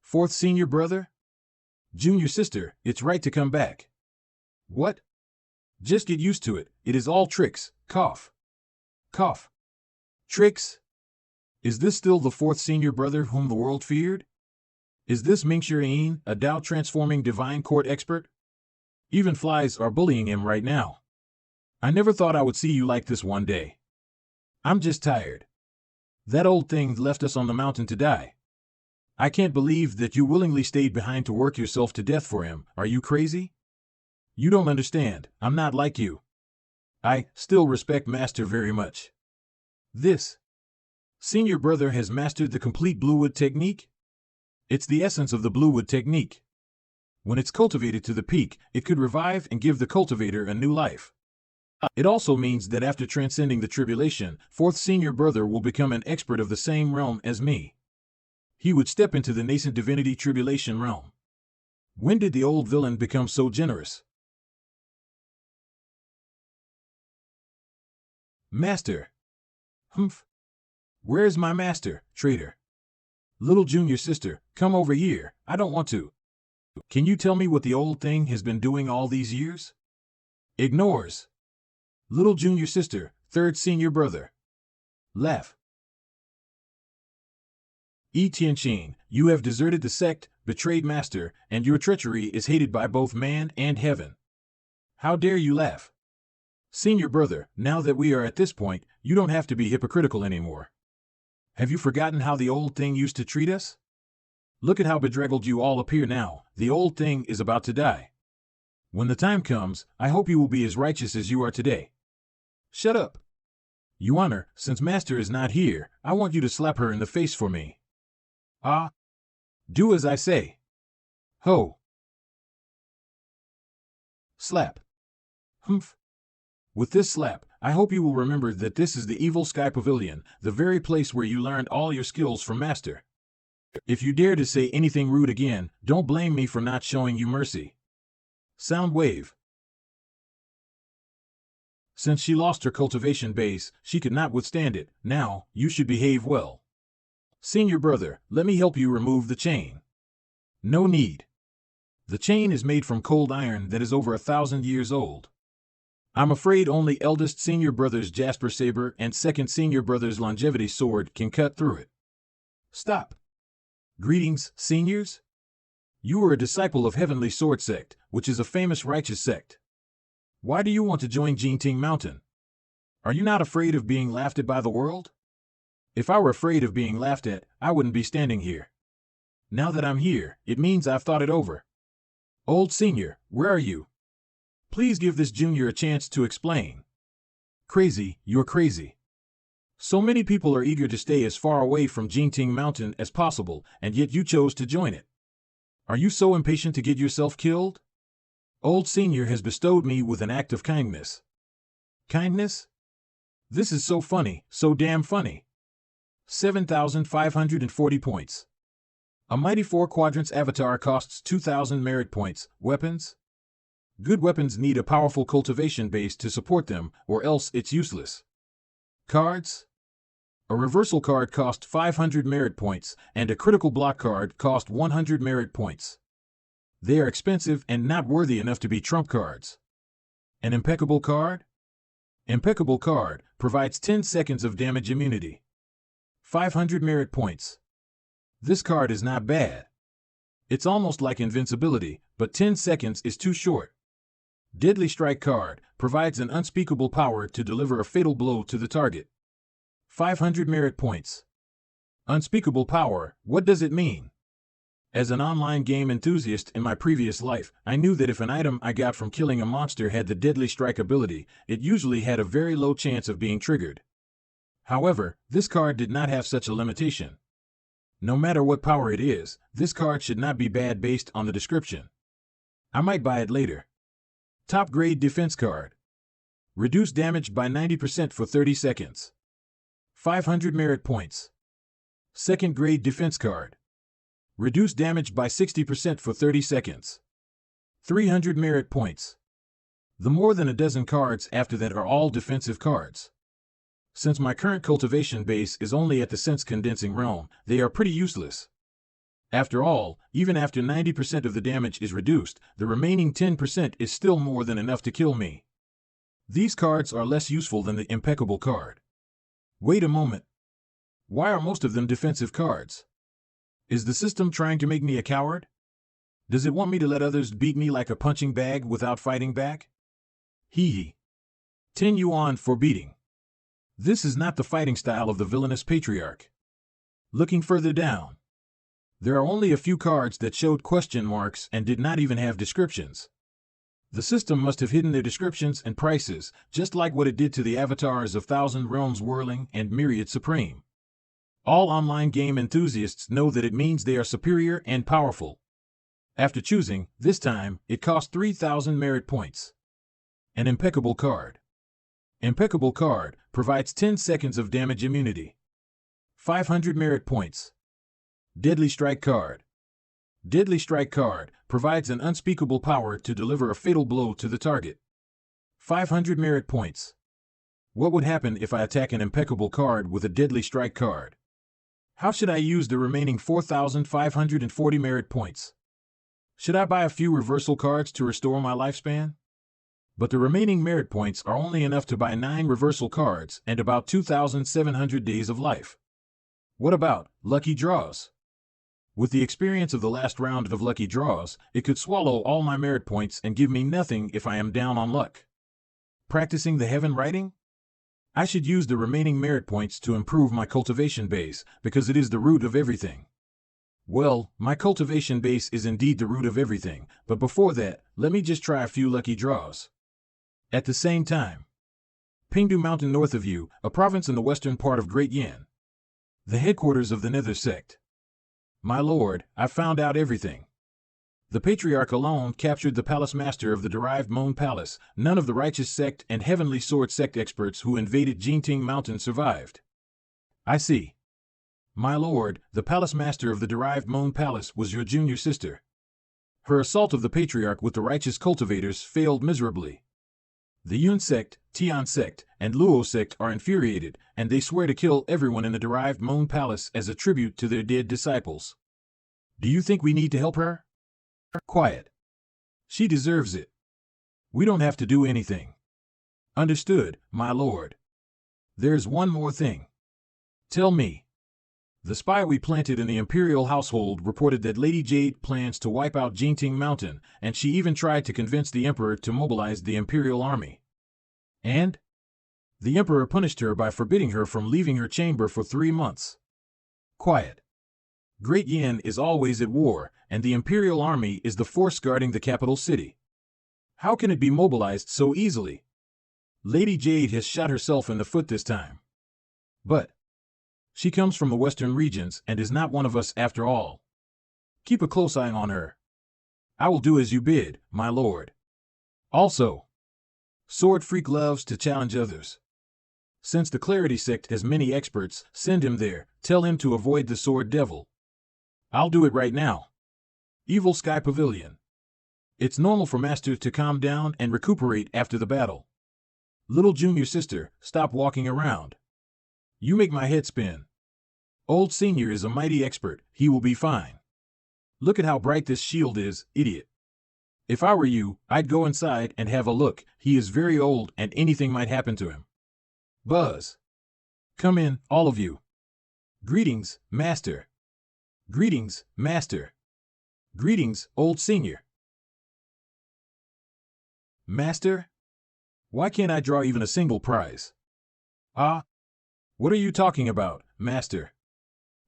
Fourth senior brother? Junior sister, it's right to come back. What? Just get used to it, it is all tricks. Cough. Cough. Tricks? Is this still the fourth senior brother whom the world feared? Is this Mingxian, a Tao-transforming divine court expert? Even flies are bullying him right now. I never thought I would see you like this one day. I'm just tired. That old thing left us on the mountain to die. I can't believe that you willingly stayed behind to work yourself to death for him. Are you crazy? You don't understand. I'm not like you. I still respect Master very much. This senior brother has mastered the complete Bluewood technique? It's the essence of the Bluewood technique. When it's cultivated to the peak, it could revive and give the cultivator a new life. It also means that after transcending the tribulation, fourth senior brother will become an expert of the same realm as me. He would step into the nascent divinity tribulation realm. When did the old villain become so generous? Master. Humph. Where's my master, traitor? Little junior sister, come over here. I don't want to. Can you tell me what the old thing has been doing all these years? Ignores. Little junior sister, third senior brother. Laugh. Tianqin, you have deserted the sect, betrayed master, and your treachery is hated by both man and heaven. How dare you laugh? Senior brother, now that we are at this point, you don't have to be hypocritical anymore. Have you forgotten how the old thing used to treat us? Look at how bedraggled you all appear now. The old thing is about to die. When the time comes, I hope you will be as righteous as you are today. Shut up. Your Honor, since Master is not here, I want you to slap her in the face for me. Ah. Do as I say. Ho. Slap. Humph. With this slap, I hope you will remember that this is the Evil Sky Pavilion, the very place where you learned all your skills from Master. If you dare to say anything rude again, don't blame me for not showing you mercy. Sound wave. Since she lost her cultivation base, she could not withstand it. Now, you should behave well. Senior brother, let me help you remove the chain. No need. The chain is made from cold iron that is over 1,000 years old. I'm afraid only eldest senior brother's Jasper Saber and second senior brother's Longevity Sword can cut through it. Stop. Greetings, seniors. You are a disciple of Heavenly Sword Sect, which is a famous righteous sect. Why do you want to join Jinting Mountain? Are you not afraid of being laughed at by the world? If I were afraid of being laughed at, I wouldn't be standing here. Now that I'm here, it means I've thought it over. Old senior, where are you? Please give this junior a chance to explain. Crazy, you're crazy. So many people are eager to stay as far away from Jinting Mountain as possible, and yet you chose to join it. Are you so impatient to get yourself killed? Old senior has bestowed me with an act of kindness. Kindness? This is so funny, so damn funny. 7,540 points. A mighty 4 quadrants avatar costs 2,000 merit points. Weapons? Good weapons need a powerful cultivation base to support them, or else it's useless. Cards? A reversal card cost 500 merit points, and a critical block card cost 100 merit points. They are expensive and not worthy enough to be trump cards. An impeccable card? Impeccable card provides 10 seconds of damage immunity. 500 merit points. This card is not bad. It's almost like invincibility, but 10 seconds is too short. Deadly Strike card provides an unspeakable power to deliver a fatal blow to the target. 500 merit points. Unspeakable power, what does it mean? As an online game enthusiast in my previous life, I knew that if an item I got from killing a monster had the Deadly Strike ability, it usually had a very low chance of being triggered. However, this card did not have such a limitation. No matter what power it is, this card should not be bad based on the description. I might buy it later. Top grade defense card. Reduce damage by 90% for 30 seconds. 500 merit points. Second grade defense card. Reduce damage by 60% for 30 seconds. 300 merit points. The more than a dozen cards after that are all defensive cards. Since my current cultivation base is only at the sense condensing realm, they are pretty useless. After all, even after 90% of the damage is reduced, the remaining 10% is still more than enough to kill me. These cards are less useful than the impeccable card. Wait a moment. Why are most of them defensive cards? Is the system trying to make me a coward? Does it want me to let others beat me like a punching bag without fighting back? Hee hee. 10 yuan for beating. This is not the fighting style of the villainous patriarch. Looking further down. There are only a few cards that showed question marks and did not even have descriptions. The system must have hidden their descriptions and prices, just like what it did to the avatars of Thousand Realms Whirling and Myriad Supreme. All online game enthusiasts know that it means they are superior and powerful. After choosing, this time, it cost 3,000 merit points. An impeccable card. Impeccable card provides 10 seconds of damage immunity. 500 merit points. Deadly Strike card. Deadly Strike card provides an unspeakable power to deliver a fatal blow to the target. 500 merit points. What would happen if I attack an impeccable card with a Deadly Strike card? How should I use the remaining 4,540 merit points? Should I buy a few reversal cards to restore my lifespan? But the remaining merit points are only enough to buy 9 reversal cards and about 2,700 days of life. What about lucky draws? With the experience of the last round of lucky draws, it could swallow all my merit points and give me nothing if I am down on luck. Practicing the heaven writing? I should use the remaining merit points to improve my cultivation base, because it is the root of everything. Well, my cultivation base is indeed the root of everything, but before that, let me just try a few lucky draws. At the same time, Pingdu Mountain north of you, a province in the western part of Great Yin. The headquarters of the Nether sect. My lord, I found out everything. The Patriarch alone captured the Palace Master of the Derived Moon Palace. None of the Righteous Sect and Heavenly Sword Sect experts who invaded Jinting Mountain survived. I see. My lord, the Palace Master of the Derived Moon Palace was your junior sister. Her assault of the Patriarch with the Righteous Cultivators failed miserably. The Yun sect, Tian sect, and Luo sect are infuriated, and they swear to kill everyone in the Derived Moon Palace as a tribute to their dead disciples. Do you think we need to help her? Quiet. She deserves it. We don't have to do anything. Understood, my lord. There's one more thing. Tell me. The spy we planted in the Imperial household reported that Lady Jade plans to wipe out Jinting Mountain, and she even tried to convince the Emperor to mobilize the Imperial army. And? The Emperor punished her by forbidding her from leaving her chamber for 3 months. Quiet. Great Yin is always at war, and the Imperial army is the force guarding the capital city. How can it be mobilized so easily? Lady Jade has shot herself in the foot this time. But she comes from the western regions and is not one of us after all. Keep a close eye on her. I will do as you bid, my lord. Also, Sword Freak loves to challenge others. Since the Clarity sect has many experts, send him there. Tell him to avoid the Sword Devil. I'll do it right now. Evil Sky Pavilion. It's normal for Master to calm down and recuperate after the battle. Little junior sister, stop walking around. You make my head spin. Old Senior is a mighty expert, he will be fine. Look at how bright this shield is, idiot. If I were you, I'd go inside and have a look. He is very old and anything might happen to him. Buzz. Come in, all of you. Greetings, Master. Greetings, Master. Greetings, Old Senior. Master? Why can't I draw even a single prize? Ah? What are you talking about, Master?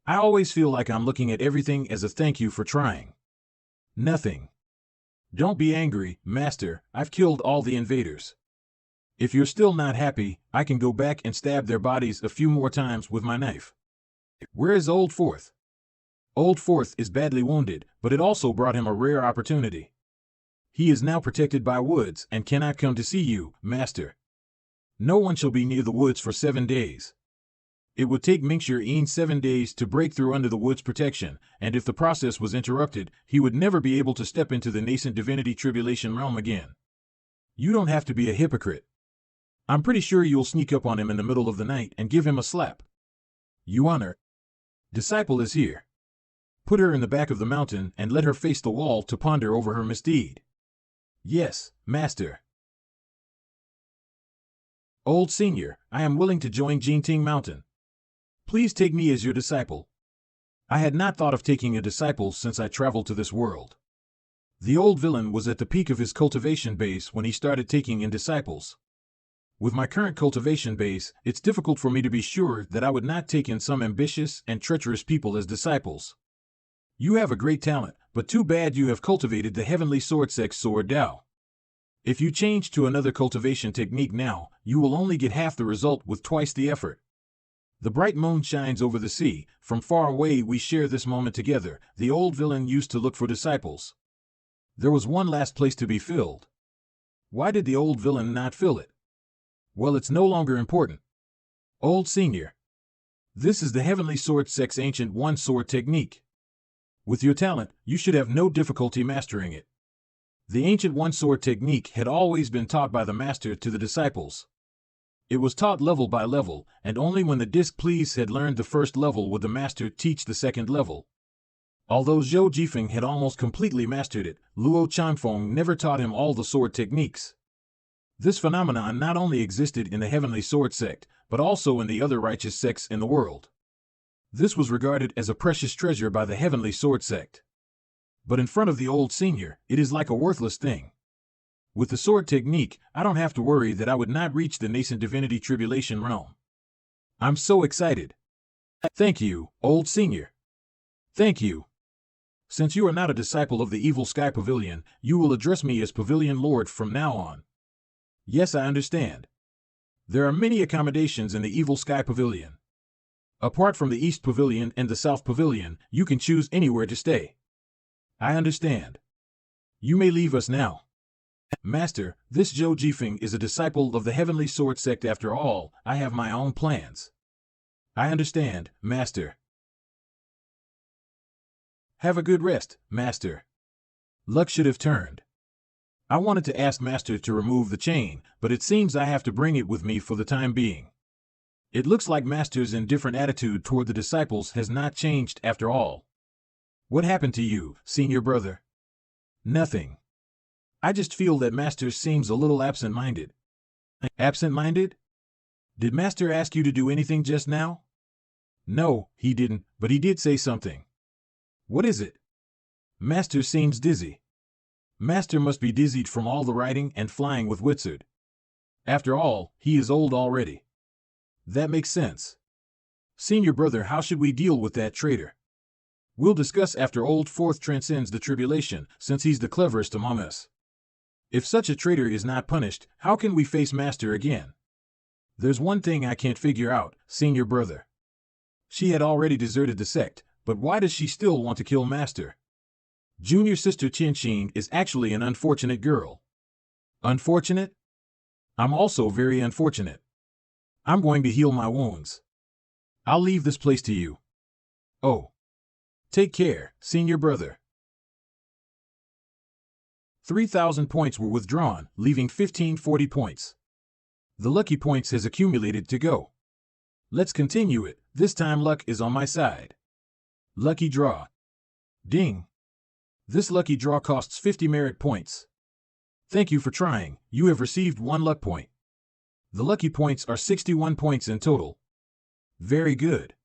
I always feel like I'm looking at everything as a thank you for trying. Nothing. Don't be angry, Master, I've killed all the invaders. If you're still not happy, I can go back and stab their bodies a few more times with my knife. Where is Old Fourth? Old Fourth is badly wounded, but it also brought him a rare opportunity. He is now protected by woods and cannot come to see you, Master. No one shall be near the woods for 7 days. It would take Mingxue 7 days to break through under the wood's protection, and if the process was interrupted, he would never be able to step into the nascent divinity tribulation realm again. You don't have to be a hypocrite. I'm pretty sure you'll sneak up on him in the middle of the night and give him a slap. You honor. Disciple is here. Put her in the back of the mountain and let her face the wall to ponder over her misdeed. Yes, Master. Old Senior, I am willing to join Jinting Mountain. Please take me as your disciple. I had not thought of taking a disciple since I traveled to this world. The old villain was at the peak of his cultivation base when he started taking in disciples. With my current cultivation base, it's difficult for me to be sure that I would not take in some ambitious and treacherous people as disciples. You have a great talent, but too bad you have cultivated the heavenly sword sex sword Dao. If you change to another cultivation technique now, you will only get half the result with twice the effort. The bright moon shines over the sea. From far away we share this moment together. The old villain used to look for disciples. There was one last place to be filled. Why did the old villain not fill it? Well, it's no longer important. Old Senior. This is the heavenly sword sex ancient one sword technique. With your talent, you should have no difficulty mastering it. The ancient one sword technique had always been taught by the master to the disciples. It was taught level by level, and only when the displeased had learned the first level would the master teach the second level. Although Zhou Jifeng had almost completely mastered it, Luo Chanfeng never taught him all the sword techniques. This phenomenon not only existed in the heavenly sword sect, but also in the other righteous sects in the world. This was regarded as a precious treasure by the heavenly sword sect. But in front of the old senior, it is like a worthless thing. With the sword technique, I don't have to worry that I would not reach the nascent divinity tribulation realm. I'm so excited. Thank you, old senior. Thank you. Since you are not a disciple of the evil sky pavilion, you will address me as Pavilion Lord from now on. Yes, I understand. There are many accommodations in the evil sky pavilion. Apart from the east pavilion and the south pavilion, you can choose anywhere to stay. I understand. You may leave us now. Master, this Zhou Jifeng is a disciple of the heavenly sword sect after all. I have my own plans. I understand, Master. Have a good rest, Master. Luck should have turned. I wanted to ask Master to remove the chain, but it seems I have to bring it with me for the time being. It looks like Master's indifferent attitude toward the disciples has not changed after all. What happened to you, senior brother? Nothing. I just feel that Master seems a little absent-minded. Absent-minded? Did Master ask you to do anything just now? No, he didn't, but he did say something. What is it? Master seems dizzy. Master must be dizzied from all the riding and flying with Wizard. After all, he is old already. That makes sense. Senior brother, how should we deal with that traitor? We'll discuss after Old Fourth transcends the tribulation, since he's the cleverest among us. If such a traitor is not punished, how can we face Master again? There's one thing I can't figure out, senior brother. She had already deserted the sect, but why does she still want to kill Master? Junior sister Qianxin is actually an unfortunate girl. Unfortunate? I'm also very unfortunate. I'm going to heal my wounds. I'll leave this place to you. Oh. Take care, senior brother. 3,000 points were withdrawn, leaving 1,540 points. The lucky points has accumulated to go. Let's continue it. This time luck is on my side. Lucky draw. Ding. This lucky draw costs 50 merit points. Thank you for trying. You have received 1 luck point. The lucky points are 61 points in total. Very good.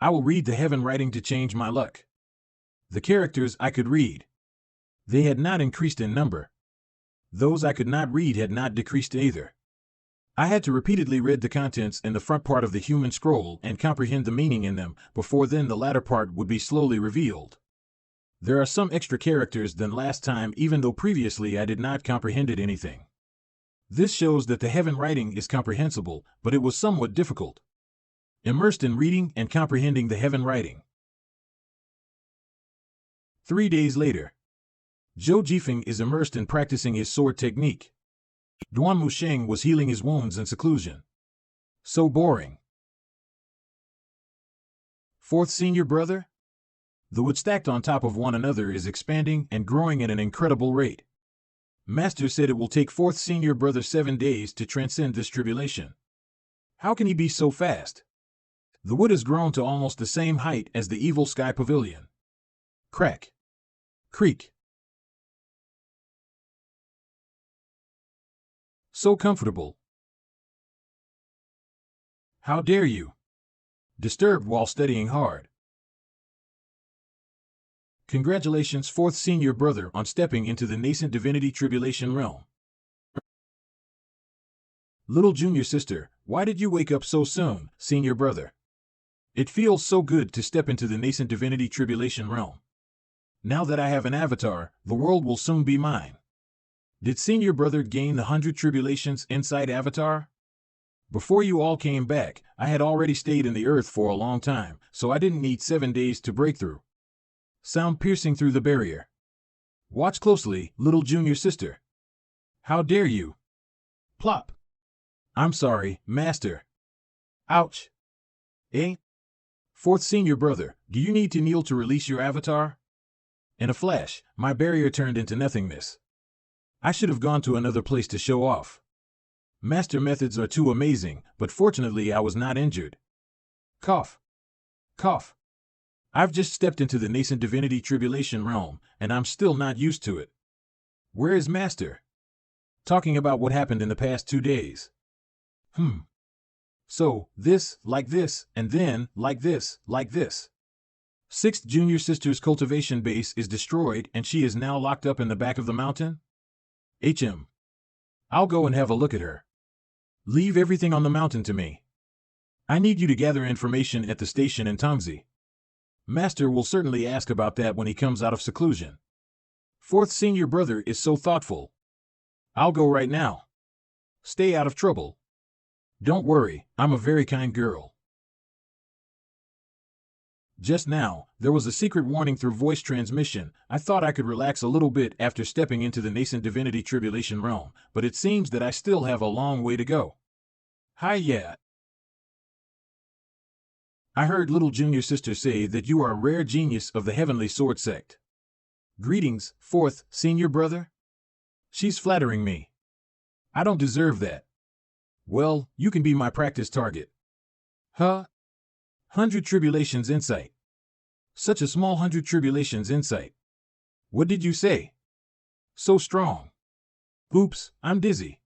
I will read the heaven writing to change my luck. The characters I could read. They had not increased in number. Those I could not read had not decreased either. I had to repeatedly read the contents in the front part of the human scroll and comprehend the meaning in them, before then the latter part would be slowly revealed. There are some extra characters than last time, even though previously I did not comprehend anything. This shows that the heaven writing is comprehensible, but it was somewhat difficult. Immersed in reading and comprehending the heaven writing. 3 days later. Zhou Jifeng is immersed in practicing his sword technique. Duan Musheng was healing his wounds in seclusion. So boring. Fourth senior brother? The wood stacked on top of one another is expanding and growing at an incredible rate. Master said it will take fourth senior brother 7 days to transcend this tribulation. How can he be so fast? The wood has grown to almost the same height as the evil sky pavilion. Crack. Creak. So comfortable. How dare you? Disturbed while studying hard. Congratulations, fourth senior brother, on stepping into the nascent divinity tribulation realm. Little junior sister, why did you wake up so soon, senior brother? It feels so good to step into the nascent divinity tribulation realm. Now that I have an avatar, the world will soon be mine. Did senior brother gain the 100 tribulations inside avatar? Before you all came back, I had already stayed in the earth for a long time, so I didn't need 7 days to break through. Sound piercing through the barrier. Watch closely, little junior sister. How dare you? Plop. I'm sorry, master. Ouch. Eh? Fourth senior brother, do you need to kneel to release your avatar? In a flash, my barrier turned into nothingness. I should have gone to another place to show off. Master methods are too amazing, but fortunately I was not injured. Cough. Cough. I've just stepped into the nascent divinity tribulation realm, and I'm still not used to it. Where is Master? Talking about what happened in the past 2 days. So, this, and then, like this. Sixth junior sister's cultivation base is destroyed and she is now locked up in the back of the mountain? I'll go and have a look at her. Leave everything on the mountain to me. I need you to gather information at the station in Tongzi. Master will certainly ask about that when he comes out of seclusion. Fourth senior brother is so thoughtful. I'll go right now. Stay out of trouble. Don't worry, I'm a very kind girl. Just now, there was a secret warning through voice transmission. I thought I could relax a little bit after stepping into the nascent divinity tribulation realm, but it seems that I still have a long way to go. Hi, yeah. I heard little junior sister say that you are a rare genius of the heavenly sword sect. Greetings, fourth senior brother. She's flattering me. I don't deserve that. Well, you can be my practice target. 100 tribulations insight. Such a small 100 tribulations insight. What did you say? So strong. Oops, I'm dizzy.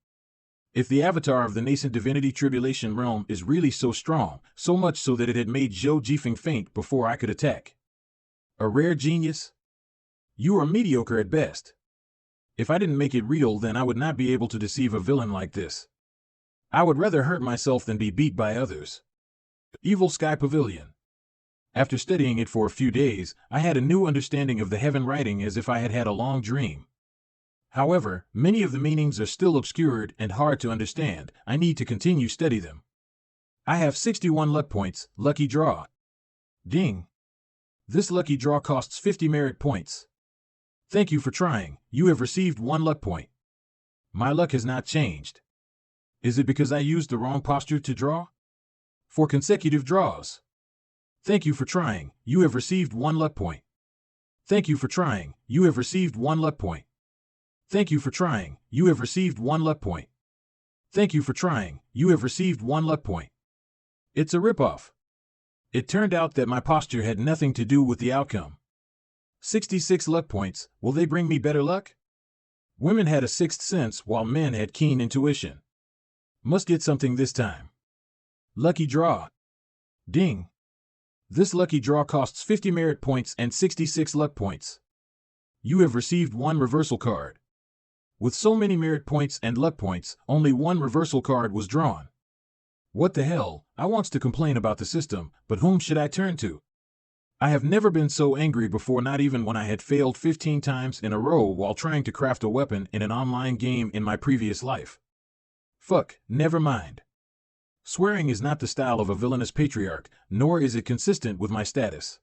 If the avatar of the nascent divinity tribulation realm is really so strong, so much so that it had made Zhou Jifeng faint before I could attack. A rare genius? You are mediocre at best. If I didn't make it real, then I would not be able to deceive a villain like this. I would rather hurt myself than be beat by others. Evil Sky Pavilion. After studying it for a few days, I had a new understanding of the heaven writing as if I had had a long dream. However, many of the meanings are still obscured and hard to understand. I need to continue study them. I have 61 luck points, lucky draw. Ding. This lucky draw costs 50 merit points. Thank you for trying, you have received 1 luck point. My luck has not changed. Is it because I used the wrong posture to draw? For consecutive draws. Thank you for trying, you have received 1 luck point. Thank you for trying, you have received 1 luck point. Thank you for trying, you have received 1 luck point. Thank you for trying, you have received 1 luck point. It's a ripoff. It turned out that my posture had nothing to do with the outcome. 66 luck points, will they bring me better luck? Women had a sixth sense while men had keen intuition. Must get something this time. Lucky draw. Ding. This lucky draw costs 50 merit points and 66 luck points. You have received 1 reversal card. With so many merit points and luck points, only 1 reversal card was drawn. What the hell? I wants to complain about the system, but whom should I turn to? I have never been so angry before, not even when I had failed 15 times in a row while trying to craft a weapon in an online game in my previous life. Fuck, never mind. Swearing is not the style of a villainous patriarch, nor is it consistent with my status.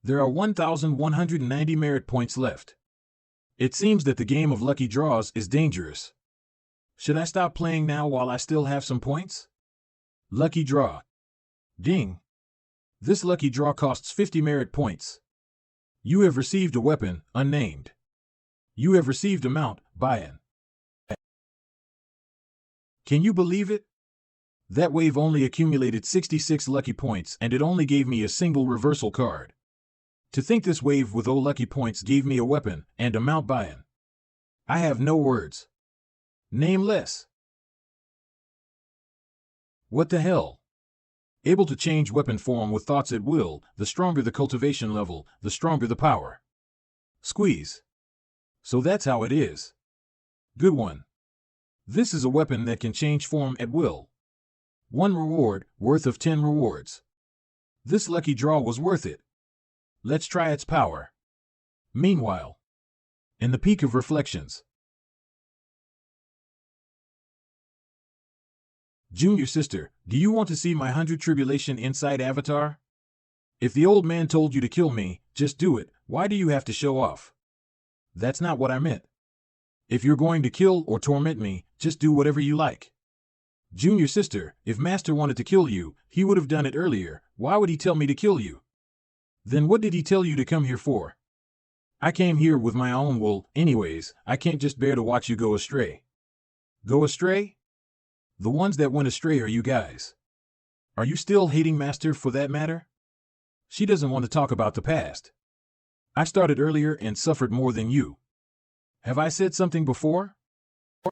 There are 1,190 merit points left. It seems that the game of lucky draws is dangerous. Should I stop playing now while I still have some points? Lucky draw. Ding. This lucky draw costs 50 merit points. You have received a weapon, unnamed. You have received a mount, buy-in. Can you believe it? That wave only accumulated 66 lucky points and it only gave me a single reversal card. To think this wave with 0 lucky points gave me a weapon and a mount buy-in. I have no words. Nameless. What the hell? Able to change weapon form with thoughts at will, the stronger the cultivation level, the stronger the power. Squeeze. So that's how it is. Good one. This is a weapon that can change form at will. 1 reward, worth of 10 rewards. This lucky draw was worth it. Let's try its power. Meanwhile, in the peak of reflections. Junior sister, do you want to see my 100 tribulation inside avatar? If the old man told you to kill me, just do it. Why do you have to show off? That's not what I meant. If you're going to kill or torment me, just do whatever you like. Junior sister, if Master wanted to kill you, he would have done it earlier. Why would he tell me to kill you? Then what did he tell you to come here for? I came here with my own will. Anyways, I can't just bear to watch you go astray. Go astray? The ones that went astray are you guys. Are you still hating Master for that matter? She doesn't want to talk about the past. I started earlier and suffered more than you. Have I said something before?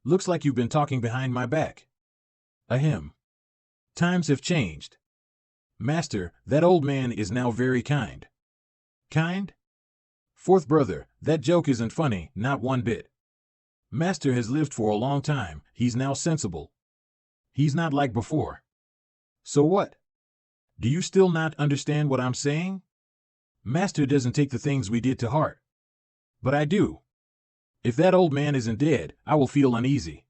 Looks like you've been talking behind my back. Ahem. Times have changed. Master, that old man is now very kind. Kind? Fourth brother, that joke isn't funny, not one bit. Master has lived for a long time, he's now sensible. He's not like before. So what? Do you still not understand what I'm saying? Master doesn't take the things we did to heart. But I do. If that old man isn't dead, I will feel uneasy.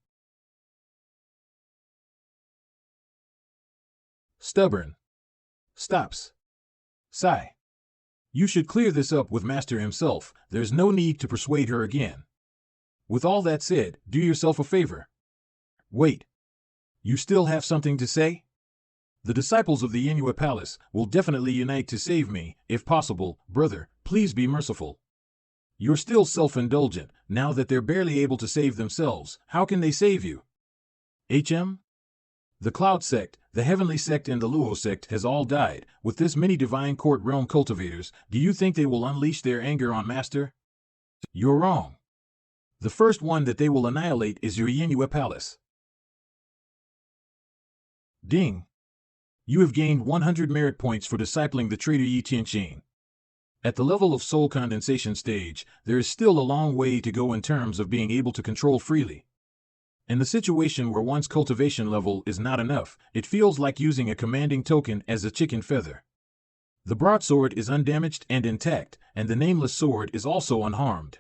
Stubborn. Stops. Sigh. You should clear this up with Master himself. There's no need to persuade her again. With all that said, do yourself a favor. Wait. You still have something to say? The disciples of the Yanua Palace will definitely unite to save me, if possible. Brother, please be merciful. You're still self-indulgent. Now that they're barely able to save themselves, how can they save you? HM? The Cloud Sect, the Heavenly Sect and the Luo Sect has all died. With this many Divine Court Realm cultivators, do you think they will unleash their anger on Master? You're wrong. The first one that they will annihilate is your Yanua Palace. Ding. You have gained 100 merit points for discipling the traitor Yi Tianqing. At the level of soul condensation stage, there is still a long way to go in terms of being able to control freely. In the situation where one's cultivation level is not enough, it feels like using a commanding token as a chicken feather. The broadsword is undamaged and intact, and the nameless sword is also unharmed.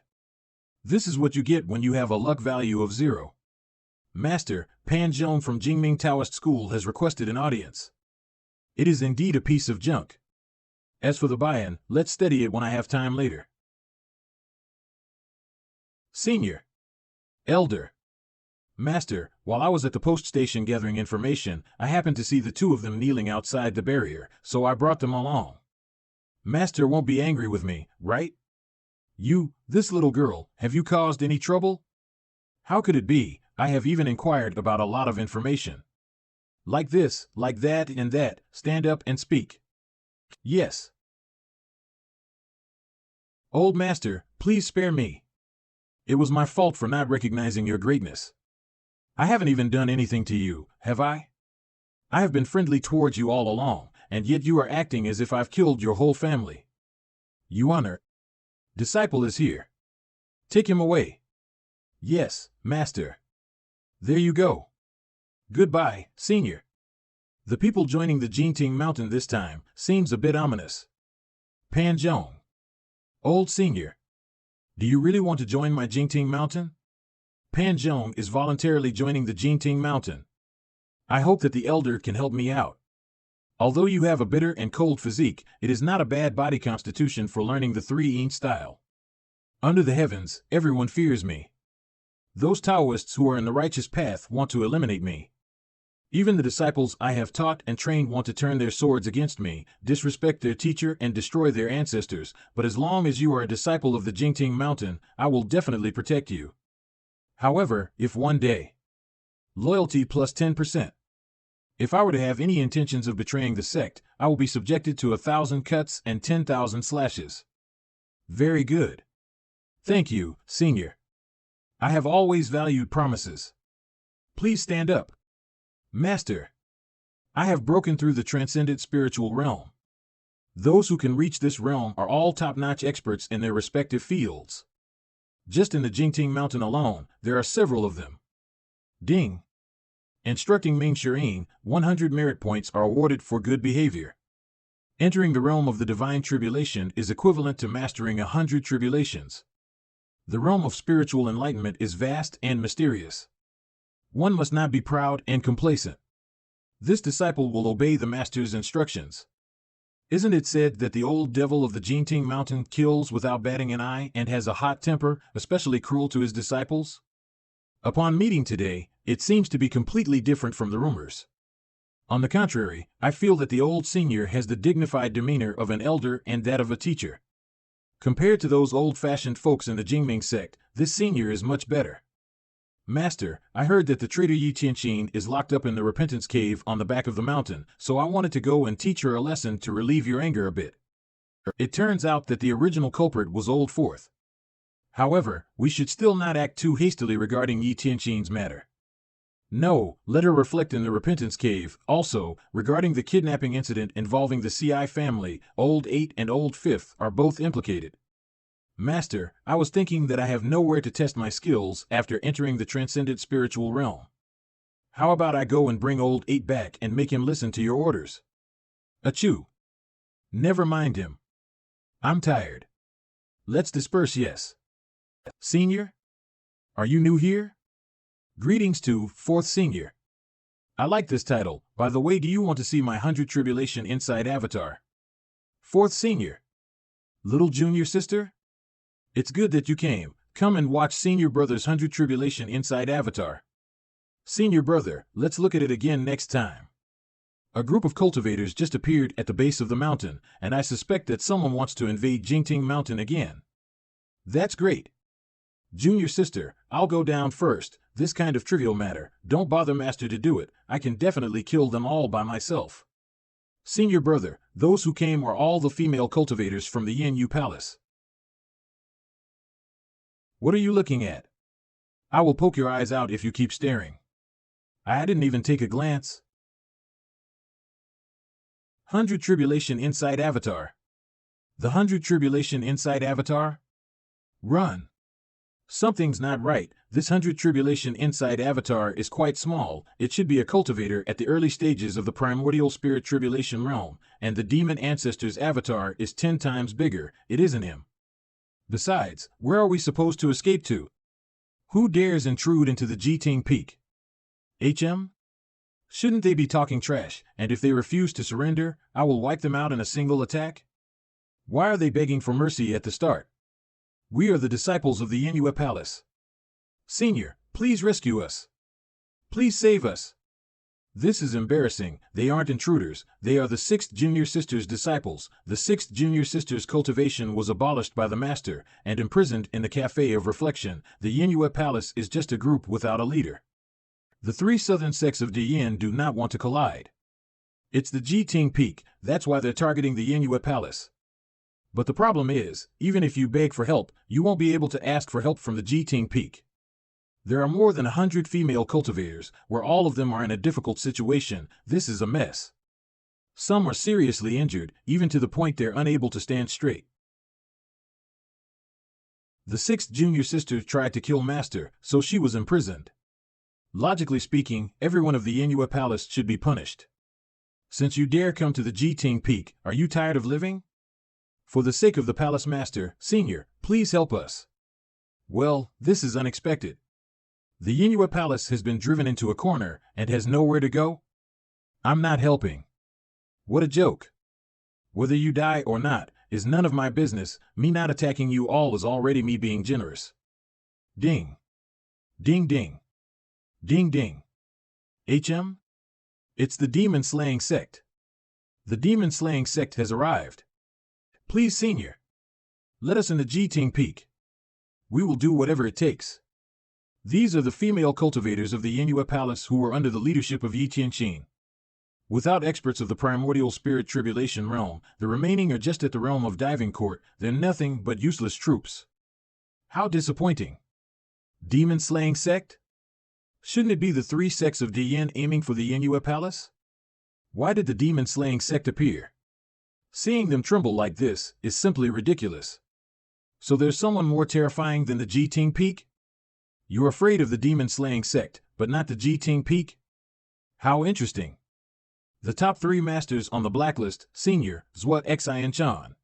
This is what you get when you have a luck value of 0. Master, Pan Zhou from Jingming Taoist School has requested an audience. It is indeed a piece of junk. As for the buy-in, let's study it when I have time later. Senior. Elder. Master, while I was at the post station gathering information, I happened to see the two of them kneeling outside the barrier, so I brought them along. Master won't be angry with me, right? You, this little girl, have you caused any trouble? How could it be? I have even inquired about a lot of information. Like this, like that, and that. Stand up and speak. Yes. Old Master, please spare me. It was my fault for not recognizing your greatness. I haven't even done anything to you, have I? I have been friendly towards you all along, and yet you are acting as if I've killed your whole family. You honor. Disciple is here. Take him away. Yes, Master. There you go. Goodbye, Senior. The people joining the Jingting Mountain this time seems a bit ominous. Pan Zhou. Old Senior. Do you really want to join my Jingting Mountain? Pan Zhou is voluntarily joining the Jingting Mountain. I hope that the elder can help me out. Although you have a bitter and cold physique, it is not a bad body constitution for learning the 3-yin style. Under the heavens, everyone fears me. Those Taoists who are in the righteous path want to eliminate me. Even the disciples I have taught and trained want to turn their swords against me, disrespect their teacher and destroy their ancestors, but as long as you are a disciple of the Jingting Mountain, I will definitely protect you. However, if one day, loyalty plus 10%. If I were to have any intentions of betraying the sect, I will be subjected to 1,000 cuts and 10,000 slashes. Very good. Thank you, Senior. I have always valued promises. Please stand up. Master, I have broken through the transcendent spiritual realm. Those who can reach this realm are all top-notch experts in their respective fields. Just in the Jingting Mountain alone, there are several of them. Ding. Instructing Ming Shirin, 100 merit points are awarded for good behavior. Entering the realm of the divine tribulation is equivalent to mastering 100 tribulations. The realm of spiritual enlightenment is vast and mysterious. One must not be proud and complacent. This disciple will obey the master's instructions. Isn't it said that the old devil of the Jingting Mountain kills without batting an eye and has a hot temper, especially cruel to his disciples? Upon meeting today, it seems to be completely different from the rumors. On the contrary, I feel that the old senior has the dignified demeanor of an elder and that of a teacher. Compared to those old-fashioned folks in the Jingming sect, this senior is much better. Master, I heard that the traitor Yi Tianqin is locked up in the repentance cave on the back of the mountain, so I wanted to go and teach her a lesson to relieve your anger a bit. It turns out that the original culprit was Old Fourth. However, we should still not act too hastily regarding Yi Tianqin's matter. No, let her reflect in the repentance cave. Also, regarding the kidnapping incident involving the CI family, Old 8 and Old 5th are both implicated. Master, I was thinking that I have nowhere to test my skills after entering the transcendent spiritual realm. How about I go and bring Old 8 back and make him listen to your orders? Achoo. Never mind him. I'm tired. Let's disperse, yes. Senior? Are you new here? Greetings to 4th Senior. I like this title. By the way, do you want to see my 100 Tribulation Inside Avatar? 4th Senior. Little junior sister? It's good that you came. Come and watch Senior Brother's 100 Tribulation Inside Avatar. Senior Brother, let's look at it again next time. A group of cultivators just appeared at the base of the mountain, and I suspect that someone wants to invade Jingting Mountain again. That's great. Junior sister, I'll go down first. This kind of trivial matter, don't bother Master to do it. I can definitely kill them all by myself. Senior Brother, those who came are all the female cultivators from the Yin-Yu Palace. What are you looking at? I will poke your eyes out if you keep staring. I didn't even take a glance. 100 Tribulation Inside Avatar. The 100 Tribulation Inside Avatar? Run. Something's not right. This 100 Tribulation Inside Avatar is quite small. It should be a cultivator at the early stages of the primordial spirit tribulation realm, and the demon ancestor's avatar is 10 times bigger. It isn't him. Besides, where are we supposed to escape to? Who dares intrude into the Jingting Peak? HM? Shouldn't they be talking trash, and if they refuse to surrender, I will wipe them out in a single attack? Why are they begging for mercy at the start? We are the disciples of the Yin-Yu Palace. Senior, please rescue us. Please save us. This is embarrassing. They aren't intruders. They are the 6th Junior Sister's disciples. The 6th Junior Sister's cultivation was abolished by the Master and imprisoned in the Cafe of Reflection. The Yin-Yu Palace is just a group without a leader. The 3 southern sects of Yin do not want to collide. It's the Jingting Peak. That's why they're targeting the Yin-Yu Palace. But the problem is, even if you beg for help, you won't be able to ask for help from the Jingting Peak. There are more than 100 female cultivators, where all of them are in a difficult situation. This is a mess. Some are seriously injured, even to the point they're unable to stand straight. The 6th Junior Sister tried to kill Master, so she was imprisoned. Logically speaking, everyone of the Yin-Yu Palace should be punished. Since you dare come to the Jingting Peak, are you tired of living? For the sake of the Palace Master, Senior, please help us. Well, this is unexpected. The Yin-Yu Palace has been driven into a corner and has nowhere to go? I'm not helping. What a joke. Whether you die or not is none of my business. Me not attacking you all is already me being generous. Ding. Ding ding. Ding ding. HM? It's the demon-slaying sect. The demon-slaying sect has arrived. Please, Senior. Let us in the G-Ting Peak. We will do whatever it takes. These are the female cultivators of the Yanhua Palace who were under the leadership of Yi Tianqin. Without experts of the primordial spirit tribulation realm, the remaining are just at the realm of diving court. They're nothing but useless troops. How disappointing. Demon-slaying sect? Shouldn't it be the three sects of Diyan aiming for the Yanhua Palace? Why did the demon-slaying sect appear? Seeing them tremble like this is simply ridiculous. So there's someone more terrifying than the G-Ting Peak? You're afraid of the demon-slaying sect, but not the G-Ting Peak? How interesting. The top three masters on the blacklist, Senior, Zhou Xian Chan.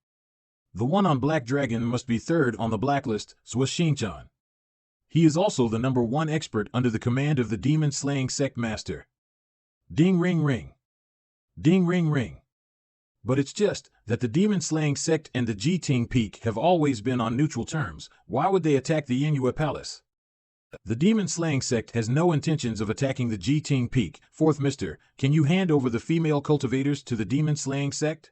The one on Black Dragon must be third on the blacklist, Zhou Xinchan. He is also the number one expert under the command of the demon-slaying sect master. Ding ring ring. Ding ring ring. But it's just that the demon-slaying sect and the G-Ting Peak have always been on neutral terms. Why would they attack the Yanhua Palace? The demon-slaying sect has no intentions of attacking the G-Ting Peak. Fourth Mister, can you hand over the female cultivators to the demon-slaying sect?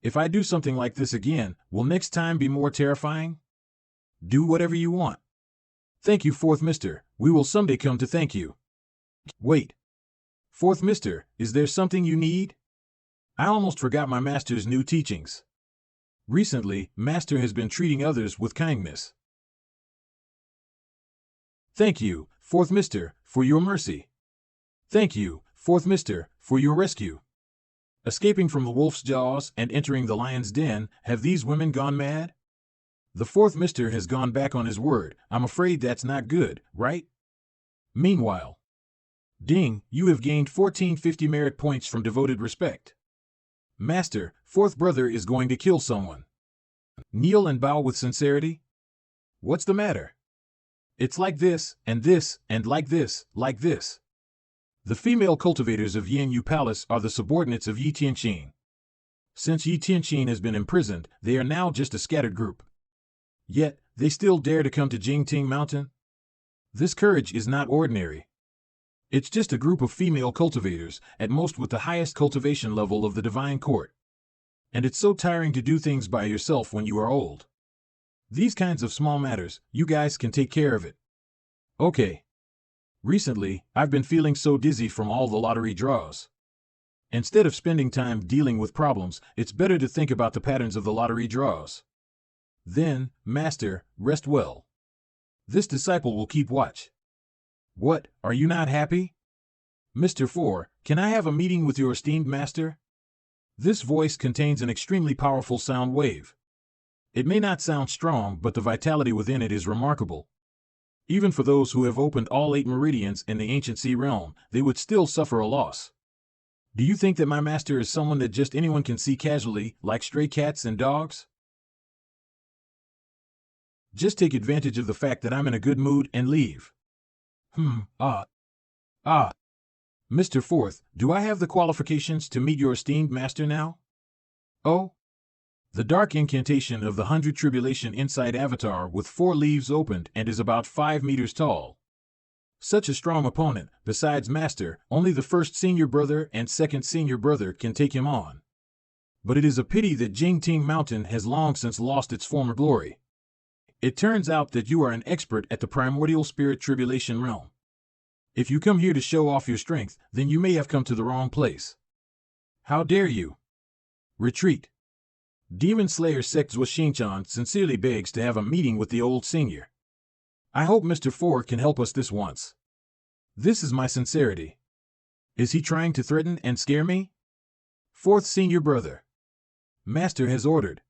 If I do something like this again, will next time be more terrifying? Do whatever you want. Thank you, Fourth Mister. We will someday come to thank you. Wait. Fourth Mister, is there something you need? I almost forgot my master's new teachings. Recently, Master has been treating others with kindness. Thank you, Fourth Mister, for your mercy. Thank you, Fourth Mister, for your rescue. Escaping from the wolf's jaws and entering the lion's den, have these women gone mad? The Fourth Mister has gone back on his word. I'm afraid that's not good, right? Meanwhile, Ding, you have gained 1450 merit points from devoted respect. Master, fourth brother is going to kill someone. Kneel and bow with sincerity. What's the matter? It's like this, and like this, like this. The female cultivators of Yanhua Palace are the subordinates of Yi Tianqin. Since Yi Tianqin has been imprisoned, they are now just a scattered group. Yet, they still dare to come to Jingting Mountain? This courage is not ordinary. It's just a group of female cultivators, at most with the highest cultivation level of the divine court. And it's so tiring to do things by yourself when you are old. These kinds of small matters, you guys can take care of it. Okay. Recently, I've been feeling so dizzy from all the lottery draws. Instead of spending time dealing with problems, it's better to think about the patterns of the lottery draws. Then, Master, rest well. This disciple will keep watch. What, are you not happy? Mr. 4, can I have a meeting with your esteemed master? This voice contains an extremely powerful sound wave. It may not sound strong, but the vitality within it is remarkable. Even for those who have opened all 8 meridians in the ancient sea realm, they would still suffer a loss. Do you think that my master is someone that just anyone can see casually, like stray cats and dogs? Just take advantage of the fact that I'm in a good mood and leave. Mr. Fourth, do I have the qualifications to meet your esteemed master now? Oh? The dark incantation of the 100 Tribulation Inside Avatar with 4 leaves opened and is about 5 meters tall. Such a strong opponent, besides Master, only the first senior brother and second senior brother can take him on. But it is a pity that Jingting Mountain has long since lost its former glory. It turns out that you are an expert at the primordial spirit tribulation realm. If you come here to show off your strength, then you may have come to the wrong place. How dare you? Retreat. Demon Slayer Sect Zhou Xinchan sincerely begs to have a meeting with the old senior. I hope Mr. 4 can help us this once. This is my sincerity. Is he trying to threaten and scare me? Fourth senior brother. Master has ordered.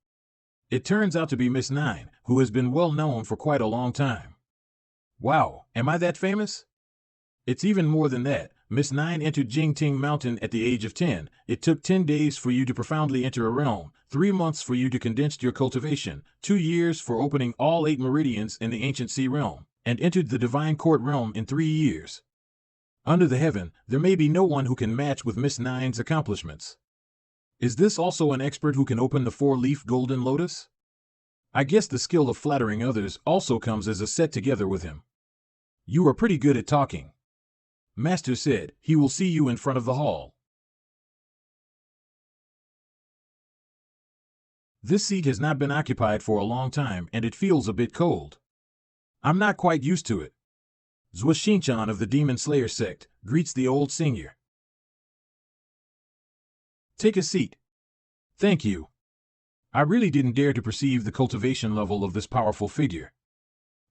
It turns out to be Miss 9, who has been well known for quite a long time. Wow, am I that famous? It's even more than that. Miss 9 entered Jingting Mountain at the age of 10. It took 10 days for you to profoundly enter a realm, 3 months for you to condense your cultivation, 2 years for opening all 8 meridians in the ancient sea realm, and entered the divine court realm in 3 years. Under the heaven, there may be no one who can match with Miss 9's accomplishments. Is this also an expert who can open the four-leaf golden lotus? I guess the skill of flattering others also comes as a set together with him. You are pretty good at talking. Master said, he will see you in front of the hall. This seat has not been occupied for a long time and it feels a bit cold. I'm not quite used to it. Zhou of the Demon Slayer sect greets the old senior. Take a seat. Thank you. I really didn't dare to perceive the cultivation level of this powerful figure.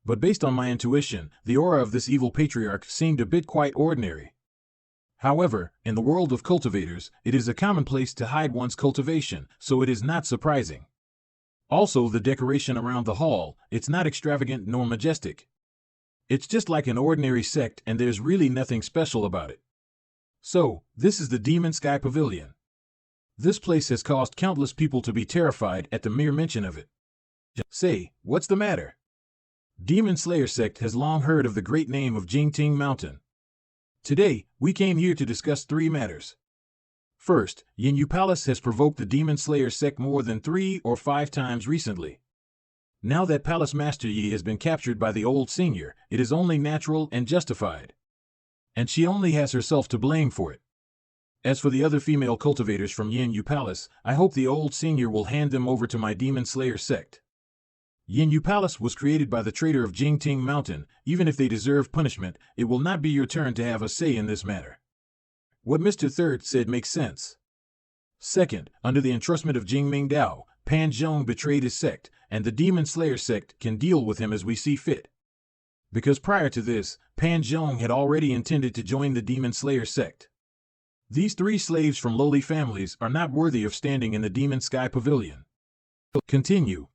But based on my intuition, the aura of this evil patriarch seemed a bit quite ordinary. However, in the world of cultivators, it is a commonplace to hide one's cultivation, so it is not surprising. Also, the decoration around the hall, it's not extravagant nor majestic. It's just like an ordinary sect and there's really nothing special about it. So, this is the Demon Sky Pavilion. This place has caused countless people to be terrified at the mere mention of it. Say, what's the matter? Demon Slayer sect has long heard of the great name of Jingting Mountain. Today, we came here to discuss three matters. First, Yanyu Palace has provoked the Demon Slayer sect more than 3 or 5 times recently. Now that Palace Master Yi has been captured by the old senior, it is only natural and justified. And she only has herself to blame for it. As for the other female cultivators from Yanyu Palace, I hope the old senior will hand them over to my Demon Slayer sect. Yanyu Palace was created by the traitor of Jingting Mountain. Even if they deserve punishment, it will not be your turn to have a say in this matter. What Mr. Third said makes sense. Second, under the entrustment of Jingming Dao, Pan Zhong betrayed his sect, and the Demon Slayer sect can deal with him as we see fit. Because prior to this, Pan Zhong had already intended to join the Demon Slayer sect. These 3 slaves from lowly families are not worthy of standing in the Demon Sky Pavilion. Continue.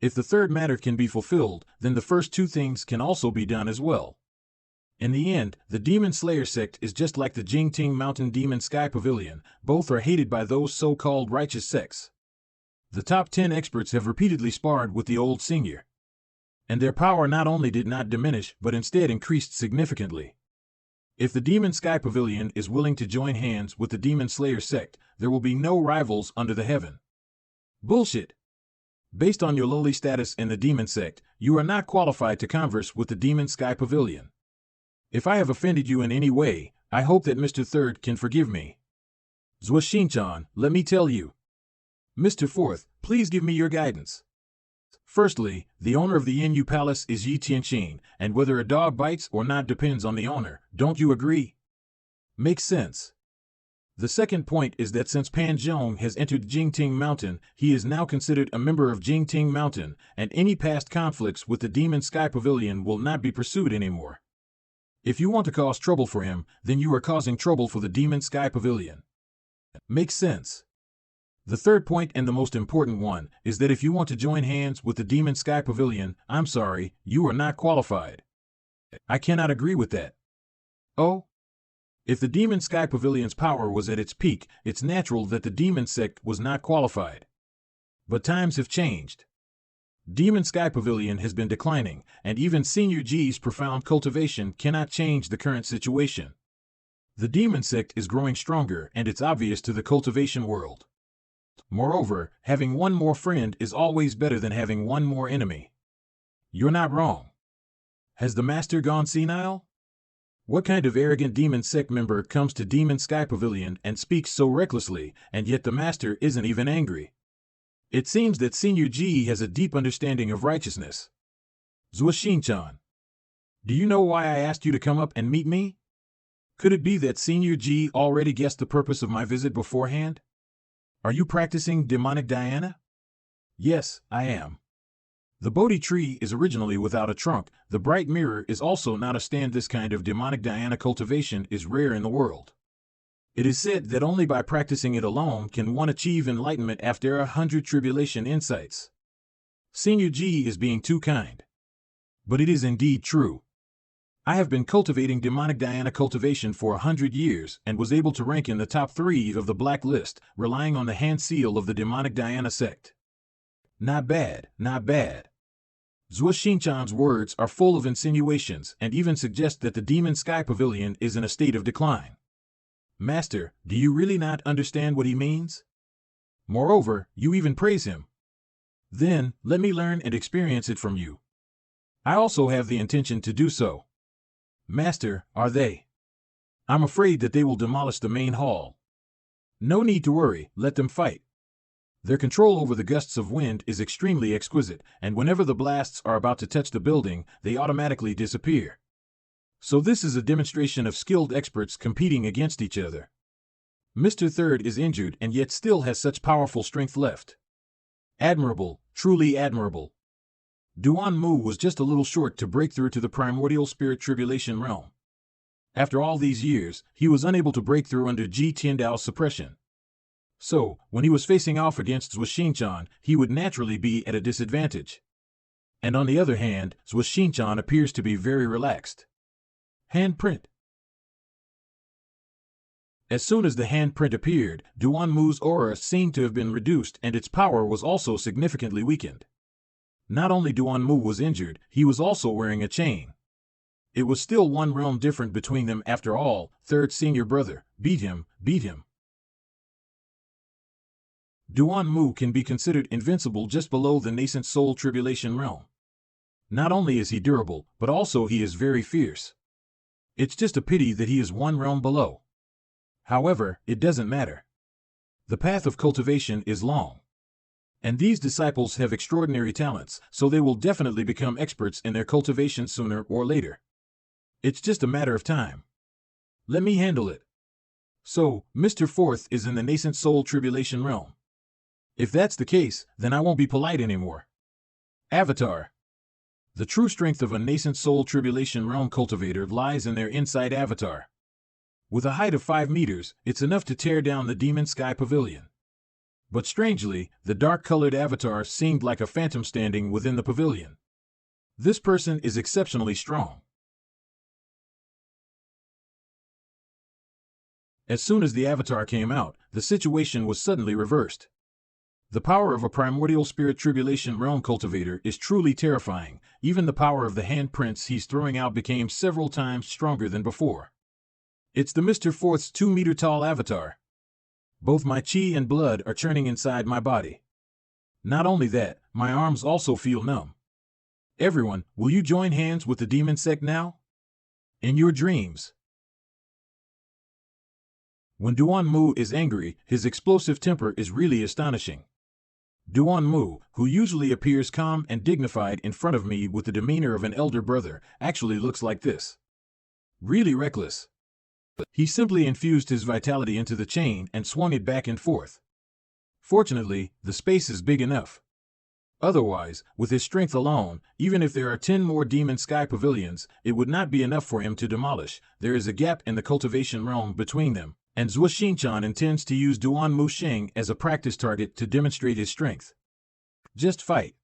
If the third matter can be fulfilled, then the first 2 things can also be done as well. In the end, the Demon Slayer sect is just like the Jingting Mountain Demon Sky Pavilion. Both are hated by those so-called righteous sects. The top 10 experts have repeatedly sparred with the old senior. And their power not only did not diminish, but instead increased significantly. If the Demon Sky Pavilion is willing to join hands with the Demon Slayer sect, there will be no rivals under the heaven. Bullshit. Based on your lowly status in the demon sect, you are not qualified to converse with the Demon Sky Pavilion. If I have offended you in any way, I hope that Mr. Third can forgive me. Zhou, let me tell you. Mr. Fourth, please give me your guidance. Firstly, the owner of the Yanyu Palace is Yi Tianqing, and whether a dog bites or not depends on the owner. Don't you agree? Makes sense. The second point is that since Pan Zhong has entered Jingting Mountain, he is now considered a member of Jingting Mountain, and any past conflicts with the Demon Sky Pavilion will not be pursued anymore. If you want to cause trouble for him, then you are causing trouble for the Demon Sky Pavilion. Makes sense. The third point, and the most important one, is that if you want to join hands with the Demon Sky Pavilion, I'm sorry, you are not qualified. I cannot agree with that. Oh? If the Demon Sky Pavilion's power was at its peak, it's natural that the Demon sect was not qualified. But times have changed. Demon Sky Pavilion has been declining, and even Senior G's profound cultivation cannot change the current situation. The Demon sect is growing stronger, and it's obvious to the cultivation world. Moreover, having one more friend is always better than having one more enemy. You're not wrong. Has the master gone senile? What kind of arrogant demon sect member comes to Demon Sky Pavilion and speaks so recklessly, and yet the master isn't even angry? It seems that Senior G has a deep understanding of righteousness. Zhou, do you know why I asked you to come up and meet me? Could it be that Senior G already guessed the purpose of my visit beforehand? Are you practicing demonic dhyana? Yes, I am. The Bodhi tree is originally without a trunk. The bright mirror is also not a stand. This kind of demonic dhyana cultivation is rare in the world. It is said that only by practicing it alone can one achieve enlightenment after 100 tribulation insights. Senior G is being too kind. But it is indeed true. I have been cultivating demonic dhyana cultivation for 100 years and was able to rank in the top 3 of the black list, relying on the hand seal of the demonic dhyana sect. Not bad, not bad. Zhou words are full of insinuations and even suggest that the Demon Sky Pavilion is in a state of decline. Master, do you really not understand what he means? Moreover, you even praise him. Then, let me learn and experience it from you. I also have the intention to do so. Master, are they? I'm afraid that they will demolish the main hall. No need to worry, let them fight. Their control over the gusts of wind is extremely exquisite, and whenever the blasts are about to touch the building, they automatically disappear. So this is a demonstration of skilled experts competing against each other. Mr. Third is injured and yet still has such powerful strength left. Admirable, truly admirable. Duan Mu was just a little short to break through to the primordial spirit tribulation realm. After all these years, he was unable to break through under Ji Tiandao's suppression. So, when he was facing off against Zhou Xinchan, he would naturally be at a disadvantage. And on the other hand, Zhou Xinchan appears to be very relaxed. Handprint. As soon as the handprint appeared, Duan Mu's aura seemed to have been reduced and its power was also significantly weakened. Not only Duan Mu was injured, he was also wearing a chain. It was still one realm different between them after all. Third senior brother, beat him, beat him. Duan Mu can be considered invincible just below the nascent soul tribulation realm. Not only is he durable, but also he is very fierce. It's just a pity that he is one realm below. However, it doesn't matter. The path of cultivation is long. And these disciples have extraordinary talents, so they will definitely become experts in their cultivation sooner or later. It's just a matter of time. Let me handle it. So, Mr. Fourth is in the nascent soul tribulation realm. If that's the case, then I won't be polite anymore. Avatar. The true strength of a nascent soul tribulation realm cultivator lies in their inside avatar. With a height of 5 meters, it's enough to tear down the demon sky pavilion. But strangely, the dark-colored avatar seemed like a phantom standing within the pavilion. This person is exceptionally strong. As soon as the avatar came out, the situation was suddenly reversed. The power of a primordial spirit tribulation realm cultivator is truly terrifying. Even the power of the handprints he's throwing out became several times stronger than before. It's the Mr. Fourth's 2-meter-tall avatar. Both my chi and blood are churning inside my body. Not only that, my arms also feel numb. Everyone, will you join hands with the demon sect now? In your dreams. When Duan Mu is angry, his explosive temper is really astonishing. Duan Mu, who usually appears calm and dignified in front of me with the demeanor of an elder brother, actually looks like this. Really reckless. He simply infused his vitality into the chain and swung it back and forth. Fortunately, the space is big enough. Otherwise, with his strength alone, even if there are 10 more demon sky pavilions, it would not be enough for him to demolish. There is a gap in the cultivation realm between them, and Zhou Xinchan intends to use Duan Mu Sheng as a practice target to demonstrate his strength. Just fight.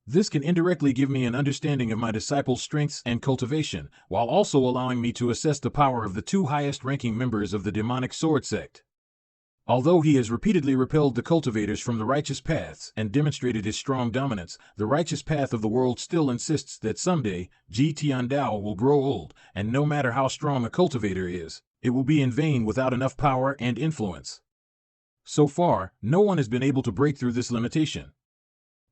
This can indirectly give me an understanding of my disciples' strengths and cultivation, while also allowing me to assess the power of the 2 highest-ranking members of the demonic sword sect. Although he has repeatedly repelled the cultivators from the righteous paths and demonstrated his strong dominance, the righteous path of the world still insists that someday, Ji Tiandao will grow old, and no matter how strong a cultivator is, it will be in vain without enough power and influence. So far, no one has been able to break through this limitation.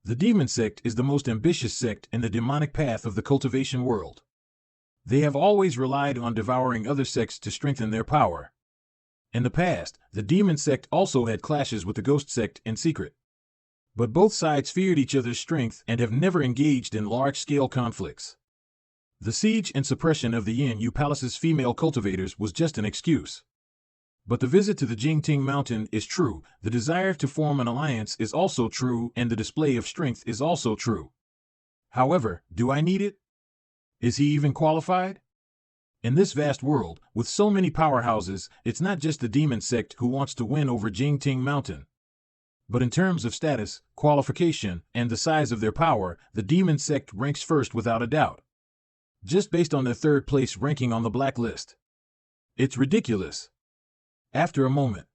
The demon sect is the most ambitious sect in the demonic path of the cultivation world. They have always relied on devouring other sects to strengthen their power. In the past, the demon sect also had clashes with the ghost sect in secret. But both sides feared each other's strength and have never engaged in large-scale conflicts. The siege and suppression of the Yin-Yu Palace's female cultivators was just an excuse. But the visit to the Jingting Mountain is true, the desire to form an alliance is also true, and the display of strength is also true. However, do I need it? Is he even qualified? In this vast world, with so many powerhouses, it's not just the demon sect who wants to win over Jingting Mountain. But in terms of status, qualification, and the size of their power, the demon sect ranks first without a doubt. Just based on their 3rd place ranking on the blacklist. It's ridiculous. After a moment,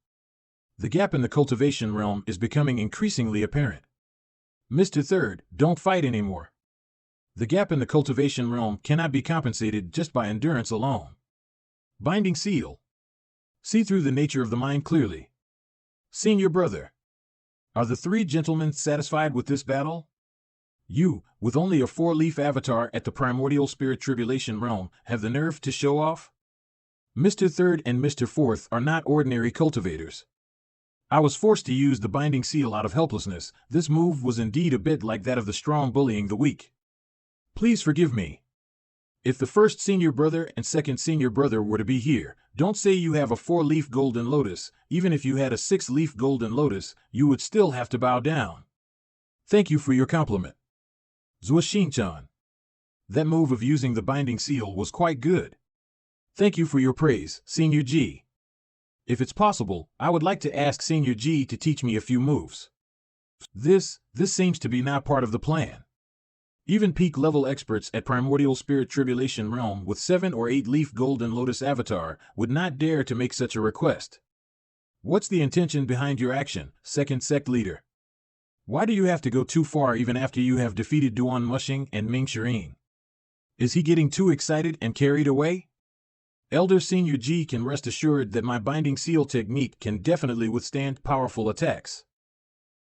the gap in the cultivation realm is becoming increasingly apparent. Mr. Third, don't fight anymore. The gap in the cultivation realm cannot be compensated just by endurance alone. Binding seal. See through the nature of the mind clearly. Senior brother. Are the three gentlemen satisfied with this battle? You, with only a 4-leaf avatar at the primordial spirit tribulation realm, have the nerve to show off? Mr. Third and Mr. Fourth are not ordinary cultivators. I was forced to use the binding seal out of helplessness. This move was indeed a bit like that of the strong bullying the weak. Please forgive me. If the first senior brother and second senior brother were to be here, don't say you have a 4-leaf golden lotus. Even if you had a 6-leaf golden lotus, you would still have to bow down. Thank you for your compliment. Zhou. That move of using the binding seal was quite good. Thank you for your praise, Senior G. If it's possible, I would like to ask Senior G to teach me a few moves. This seems to be not part of the plan. Even peak-level experts at Primordial Spirit Tribulation Realm with 7 or 8-leaf Golden Lotus Avatar would not dare to make such a request. What's the intention behind your action, Second Sect Leader? Why do you have to go too far even after you have defeated Duan Mushing and Ming Shiring? Is he getting too excited and carried away? Elder Senior G can rest assured that my binding seal technique can definitely withstand powerful attacks.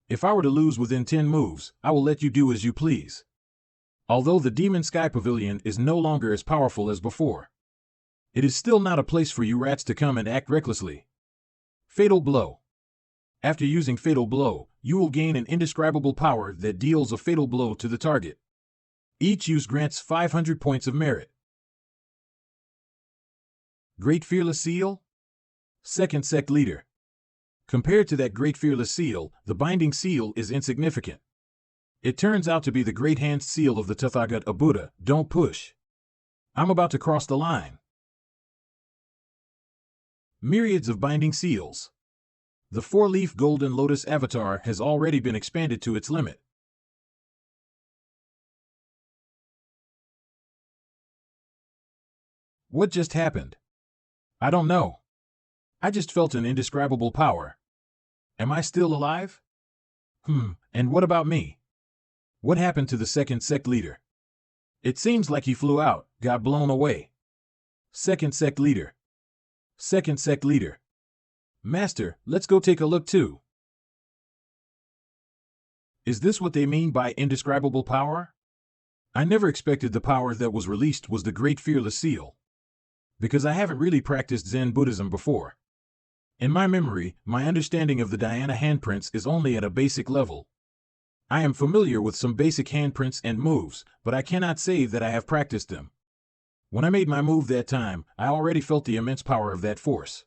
If I were to lose within 10 moves, I will let you do as you please. Although the Demon Sky Pavilion is no longer as powerful as before, it is still not a place for you rats to come and act recklessly. Fatal Blow. After using Fatal Blow, you will gain an indescribable power that deals a fatal blow to the target. Each use grants 500 points of merit. Great Fearless Seal? Second Sect Leader. Compared to that Great Fearless Seal, the Binding Seal is insignificant. It turns out to be the Great Hand Seal of the Tathagata Buddha. Don't push. I'm about to cross the line. Myriads of Binding Seals. The 4-leaf Golden Lotus Avatar has already been expanded to its limit. What just happened? I don't know. I just felt an indescribable power. Am I still alive? And what about me? What happened to the Second Sect Leader? It seems like he flew out, got blown away. Second Sect Leader. Second Sect Leader. Master, let's go take a look too. Is this what they mean by indescribable power? I never expected the power that was released was the Great Fearless Seal. Because I haven't really practiced Zen Buddhism before. In my memory, my understanding of the Dhyana handprints is only at a basic level. I am familiar with some basic handprints and moves, but I cannot say that I have practiced them. When I made my move that time, I already felt the immense power of that force.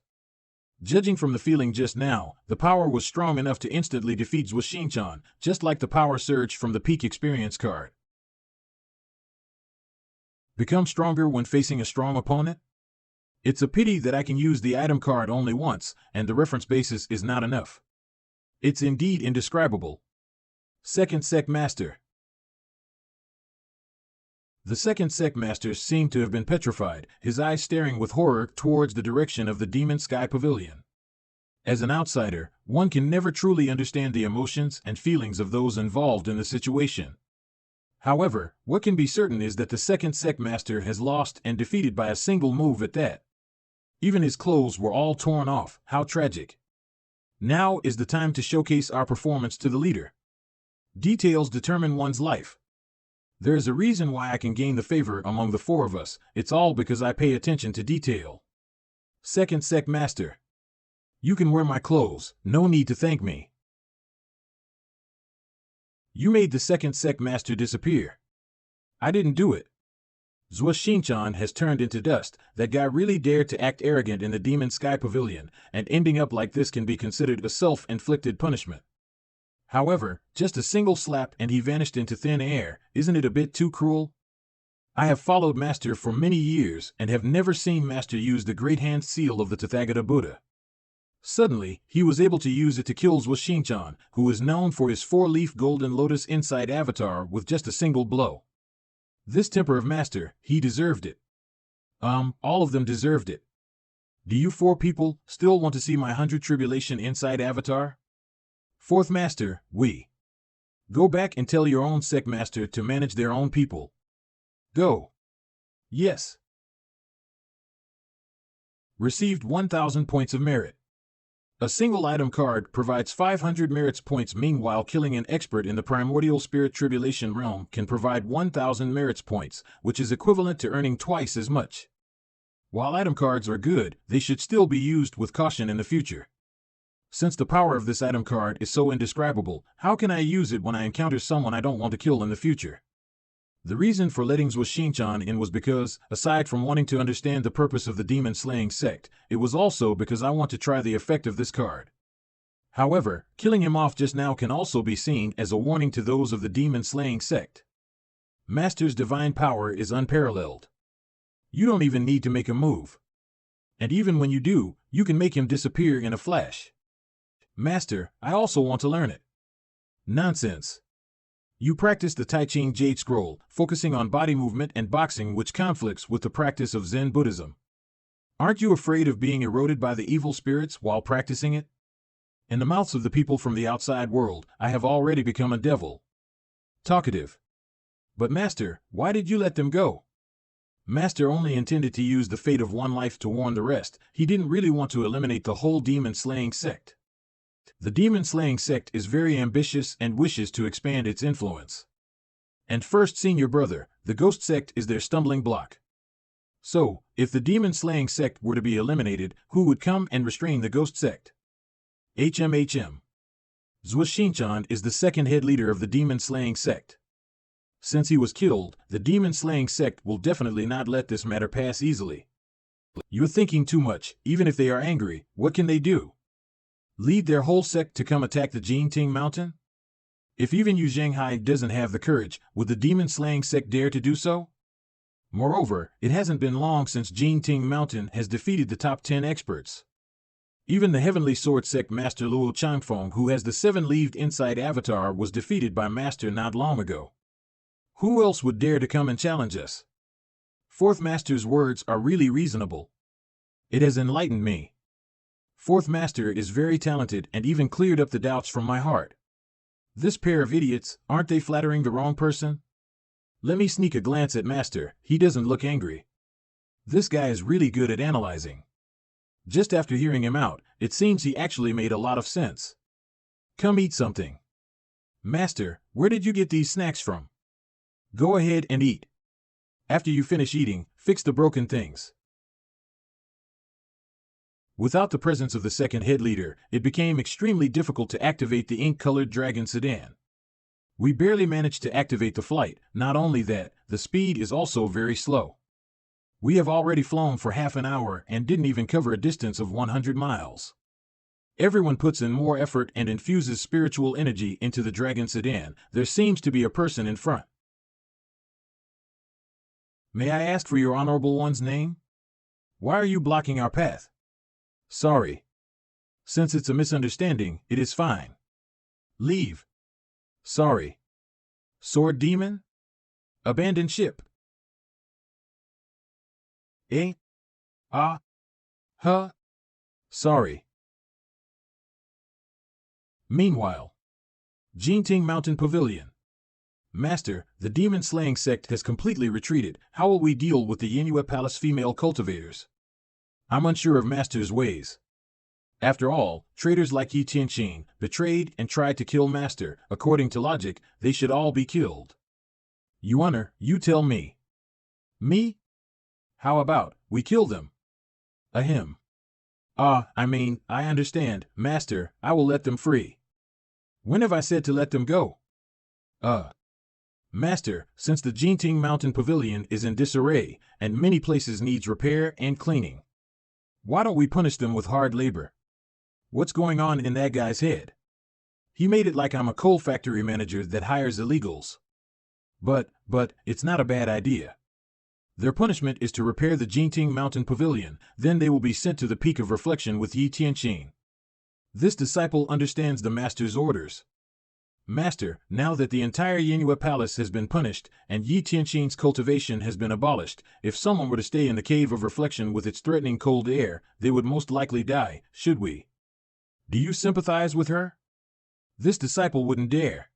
Judging from the feeling just now, the power was strong enough to instantly defeat Zhuo, just like the power surge from the Peak Experience card. Become stronger when facing a strong opponent? It's a pity that I can use the item card only once, and the reference basis is not enough. It's indeed indescribable. Second Sect Master. The Second Sect Master seemed to have been petrified, his eyes staring with horror towards the direction of the Demon Sky Pavilion. As an outsider, one can never truly understand the emotions and feelings of those involved in the situation. However, what can be certain is that the Second Sect Master has lost and defeated by a single move at that. Even his clothes were all torn off. How tragic. Now is the time to showcase our performance to the leader. Details determine one's life. There is a reason why I can gain the favor among the 4 of us. It's all because I pay attention to detail. Second Sect Master. You can wear my clothes. No need to thank me. You made the Second Sect Master disappear. I didn't do it. Zhuo has turned into dust. That guy really dared to act arrogant in the Demon Sky Pavilion, and ending up like this can be considered a self-inflicted punishment. However, just a single slap and he vanished into thin air. Isn't it a bit too cruel? I have followed Master for many years and have never seen Master use the Great Hand Seal of the Tathagata Buddha. Suddenly, he was able to use it to kill Zhuo, who is known for his 4-leaf Golden Lotus Inside Avatar with just a single blow. This temper of Master, he deserved it. All of them deserved it. Do you 4 people still want to see my 100 Tribulation Inside Avatar? Fourth Master, we. Go back and tell your own Sect Master to manage their own people. Go. Yes. Received 1,000 points of merit. A single item card provides 500 merits points. Meanwhile, killing an expert in the primordial spirit tribulation realm can provide 1,000 merits points, which is equivalent to earning twice as much. While item cards are good, they should still be used with caution in the future. Since the power of this item card is so indescribable, how can I use it when I encounter someone I don't want to kill in the future? The reason for letting Zhou Xinchan in was because, aside from wanting to understand the purpose of the demon-slaying sect, it was also because I want to try the effect of this card. However, killing him off just now can also be seen as a warning to those of the demon-slaying sect. Master's divine power is unparalleled. You don't even need to make a move. And even when you do, you can make him disappear in a flash. Master, I also want to learn it. Nonsense. You practice the Tai Ching Jade Scroll, focusing on body movement and boxing, which conflicts with the practice of Zen Buddhism. Aren't you afraid of being eroded by the evil spirits while practicing it? In the mouths of the people from the outside world, I have already become a devil. Talkative. But Master, why did you let them go? Master only intended to use the fate of one life to warn the rest. He didn't really want to eliminate the whole demon-slaying sect. The demon-slaying sect is very ambitious and wishes to expand its influence. And first senior brother, the ghost sect is their stumbling block. So, if the demon-slaying sect were to be eliminated, who would come and restrain the ghost sect? Zhou Xinchan is the second head leader of the demon-slaying sect. Since he was killed, the demon-slaying sect will definitely not let this matter pass easily. You're thinking too much. Even if they are angry, what can they do? Lead their whole sect to come attack the Jingting Mountain? If even Yu Zhanghai doesn't have the courage, would the demon-slaying sect dare to do so? Moreover, it hasn't been long since Jingting Mountain has defeated the top 10 experts. Even the Heavenly Sword Sect Master Luo Changfeng, who has the 7-leaved inside avatar, was defeated by Master not long ago. Who else would dare to come and challenge us? Fourth Master's words are really reasonable. It has enlightened me. Fourth Master is very talented and even cleared up the doubts from my heart. This pair of idiots, aren't they flattering the wrong person? Let me sneak a glance at Master. He doesn't look angry. This guy is really good at analyzing. Just after hearing him out, it seems he actually made a lot of sense. Come eat something. Master, where did you get these snacks from? Go ahead and eat. After you finish eating, fix the broken things. Without the presence of the second head leader, it became extremely difficult to activate the ink-colored dragon sedan. We barely managed to activate the flight. Not only that, the speed is also very slow. We have already flown for half an hour and didn't even cover a distance of 100 miles. Everyone puts in more effort and infuses spiritual energy into the dragon sedan. There seems to be a person in front. May I ask for your honorable one's name? Why are you blocking our path? Sorry. Since it's a misunderstanding, it is fine. Leave. Sorry. Sword demon? Abandon ship. Eh? Ah? Huh? Sorry. Meanwhile, Jingting Mountain Pavilion. Master, the demon-slaying sect has completely retreated. How will we deal with the Yanhua Palace female cultivators? I'm unsure of Master's ways. After all, traitors like Yi Tianqing betrayed and tried to kill Master. According to logic, they should all be killed. Yuaner, you tell me. Me? How about, we kill them? Ahem. I understand, Master, I will let them free. When have I said to let them go? Master, since the Jingting Mountain Pavilion is in disarray, and many places needs repair and cleaning, why don't we punish them with hard labor? What's going on in that guy's head? He made it like I'm a coal factory manager that hires illegals. But, it's not a bad idea. Their punishment is to repair the Jingting Mountain Pavilion, then they will be sent to the Peak of Reflection with Yi Tianqing. This disciple understands the Master's orders. Master, now that the entire Yanhua Palace has been punished, and Yi Tianqing's cultivation has been abolished, if someone were to stay in the Cave of Reflection with its threatening cold air, they would most likely die, should we? Do you sympathize with her? This disciple wouldn't dare.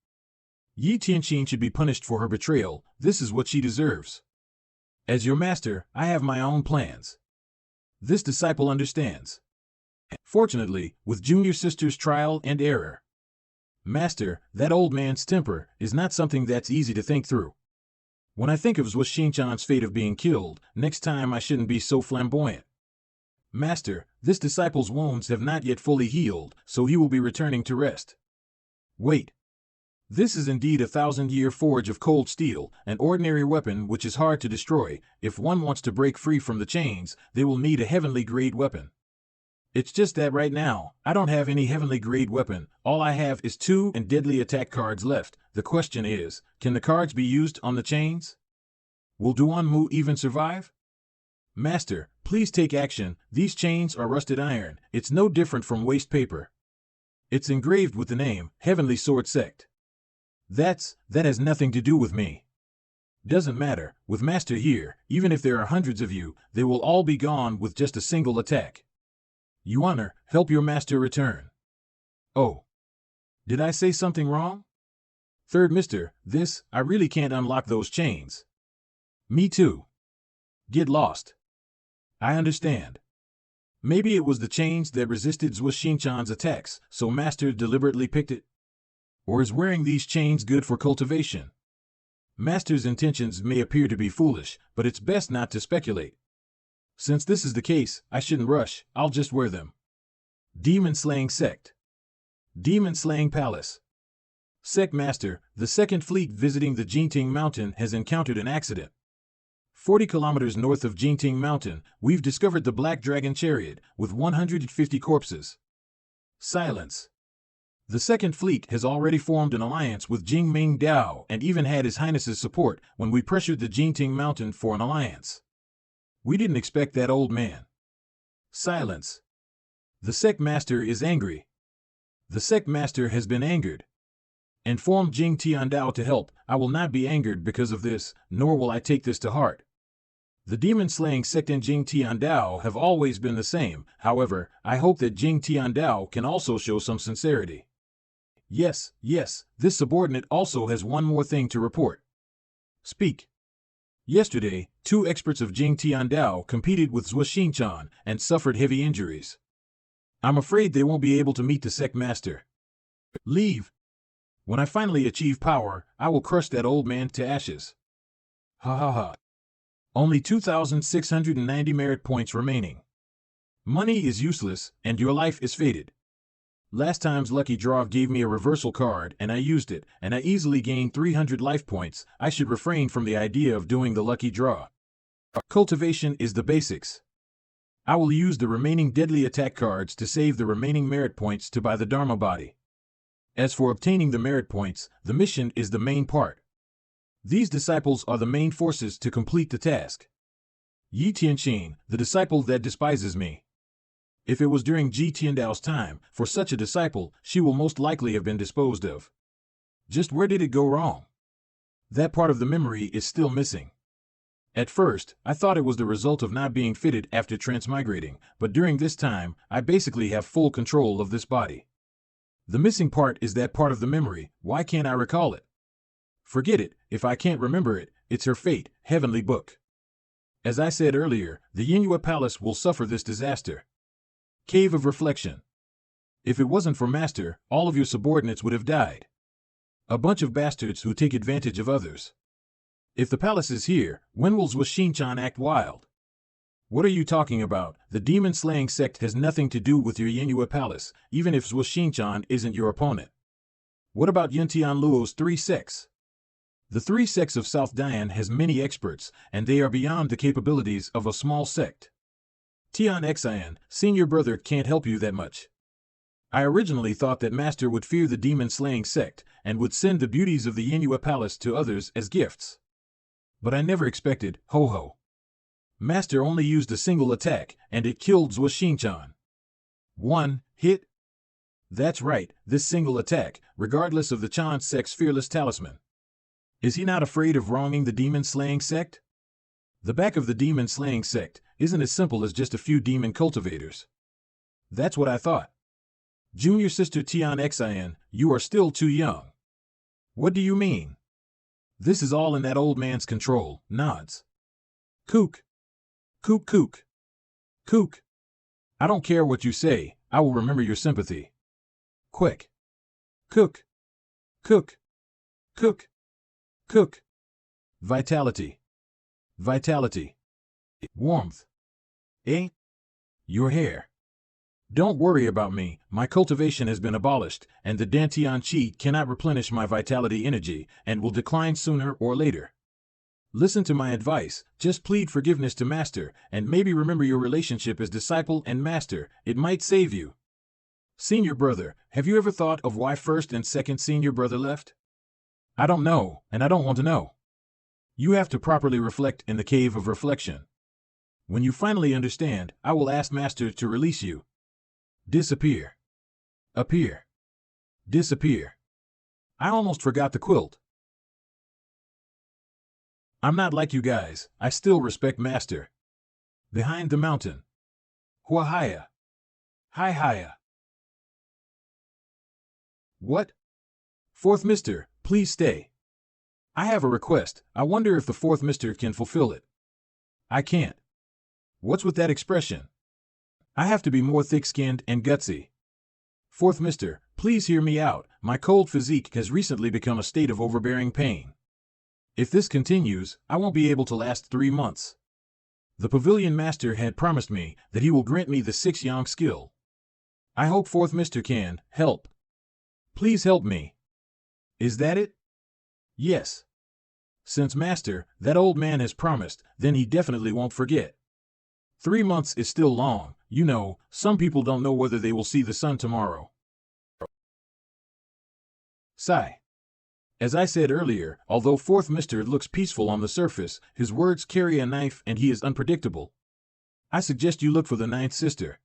Yi Tianqing should be punished for her betrayal. This is what she deserves. As your master, I have my own plans. This disciple understands. Fortunately, with junior sister's trial and error. Master, that old man's temper is not something that's easy to think through. When I think of Zhou Xinchan's fate of being killed, next time I shouldn't be so flamboyant. Master, this disciple's wounds have not yet fully healed, so he will be returning to rest. Wait. This is indeed a 1,000-year forge of cold steel, an ordinary weapon which is hard to destroy. If one wants to break free from the chains, they will need a heavenly-grade weapon. It's just that right now, I don't have any heavenly-grade weapon. All I have is 2 and deadly attack cards left. The question is, can the cards be used on the chains? Will Duanmu even survive? Master, please take action. These chains are rusted iron. It's no different from waste paper. It's engraved with the name, Heavenly Sword Sect. That has nothing to do with me. Doesn't matter, with Master here, even if there are hundreds of you, they will all be gone with just a single attack. Yuaner, help your master return. Oh. Did I say something wrong? Third Mister, I really can't unlock those chains. Me too. Get lost. I understand. Maybe it was the chains that resisted Zhou Xinchan's attacks, so Master deliberately picked it? Or is wearing these chains good for cultivation? Master's intentions may appear to be foolish, but it's best not to speculate. Since this is the case, I shouldn't rush, I'll just wear them. Demon-slaying sect. Demon-slaying palace. Sect Master, the second fleet visiting the Jinting Mountain has encountered an accident. 40 kilometers north of Jinting Mountain, we've discovered the Black Dragon Chariot, with 150 corpses. Silence. The second fleet has already formed an alliance with Jingming Dao and even had His Highness's support when we pressured the Jinting Mountain for an alliance. We didn't expect that old man. Silence. The sect master is angry. The sect master has been angered. Inform Jing Tiandao to help. I will not be angered because of this, nor will I take this to heart. The demon-slaying sect and Jing Tiandao have always been the same. However, I hope that Jing Tiandao can also show some sincerity. Yes, this subordinate also has one more thing to report. Speak. Yesterday, 2 experts of Jing Tiandao competed with Zhou Xinchan and suffered heavy injuries. I'm afraid they won't be able to meet the sect master. Leave. When I finally achieve power, I will crush that old man to ashes. Ha ha ha. Only 2,690 merit points remaining. Money is useless, and your life is fated. Last time's lucky draw gave me a reversal card, and I used it, and I easily gained 300 life points. I should refrain from the idea of doing the lucky draw. Cultivation is the basics. I will use the remaining deadly attack cards to save the remaining merit points to buy the Dharma body. As for obtaining the merit points, the mission is the main part. These disciples are the main forces to complete the task. Yi Tianqin, the disciple that despises me. If it was during Ji Tiandao's time, for such a disciple, she will most likely have been disposed of. Just where did it go wrong? That part of the memory is still missing. At first, I thought it was the result of not being fitted after transmigrating, but during this time, I basically have full control of this body. The missing part is that part of the memory. Why can't I recall it? Forget it, if I can't remember it, it's her fate, heavenly book. As I said earlier, the Yinhua Palace will suffer this disaster. Cave of Reflection. If it wasn't for Master, all of your subordinates would have died. A bunch of bastards who take advantage of others. If the palace is here, when will Zhou Xinchan act wild? What are you talking about? The demon-slaying sect has nothing to do with your Yinhua Palace, even if Zhou Xinchan isn't your opponent. What about Yintian Luo's 3 sects? The 3 sects of South Dian has many experts, and they are beyond the capabilities of a small sect. Tian Xian, senior brother, can't help you that much. I originally thought that Master would fear the demon-slaying sect, and would send the beauties of the Yinhua Palace to others as gifts. But I never expected, ho-ho. Master only used a single attack, and it killed Zhou Xinchan. 1 hit? That's right, this single attack, regardless of the Chan sect's fearless talisman. Is he not afraid of wronging the demon-slaying sect? The back of the demon-slaying sect isn't as simple as just a few demon cultivators. That's what I thought. Junior sister Tian Xian, you are still too young. What do you mean? This is all in that old man's control. Nods. Kook. Kook kook. Kook. I don't care what you say, I will remember your sympathy. Quick. Cook. Cook. Cook. Cook. Vitality. Vitality. Warmth. Eh? Your hair. Don't worry about me, my cultivation has been abolished, and the Dantian Chi cannot replenish my vitality energy, and will decline sooner or later. Listen to my advice, just plead forgiveness to Master, and maybe remember your relationship as disciple and Master, it might save you. Senior brother, have you ever thought of why first and second senior brother left? I don't know, and I don't want to know. You have to properly reflect in the cave of reflection. When you finally understand, I will ask Master to release you. Disappear. Appear. Disappear. I almost forgot the quilt. I'm not like you guys, I still respect Master. Behind the mountain. Huahaya. Hi-haya. What? Fourth Mister, please stay. I have a request, I wonder if the fourth Mister can fulfill it. I can't. What's with that expression? I have to be more thick-skinned and gutsy. Fourth Mister, please hear me out, my cold physique has recently become a state of overbearing pain. If this continues, I won't be able to last 3 months. The Pavilion Master had promised me that he will grant me the 6-yang skill. I hope Fourth Mister can help. Please help me. Is that it? Yes. Since Master, that old man has promised, then he definitely won't forget. 3 months is still long, you know, some people don't know whether they will see the sun tomorrow. Sigh. As I said earlier, although Fourth Mister looks peaceful on the surface, his words carry a knife and he is unpredictable. I suggest you look for the ninth sister.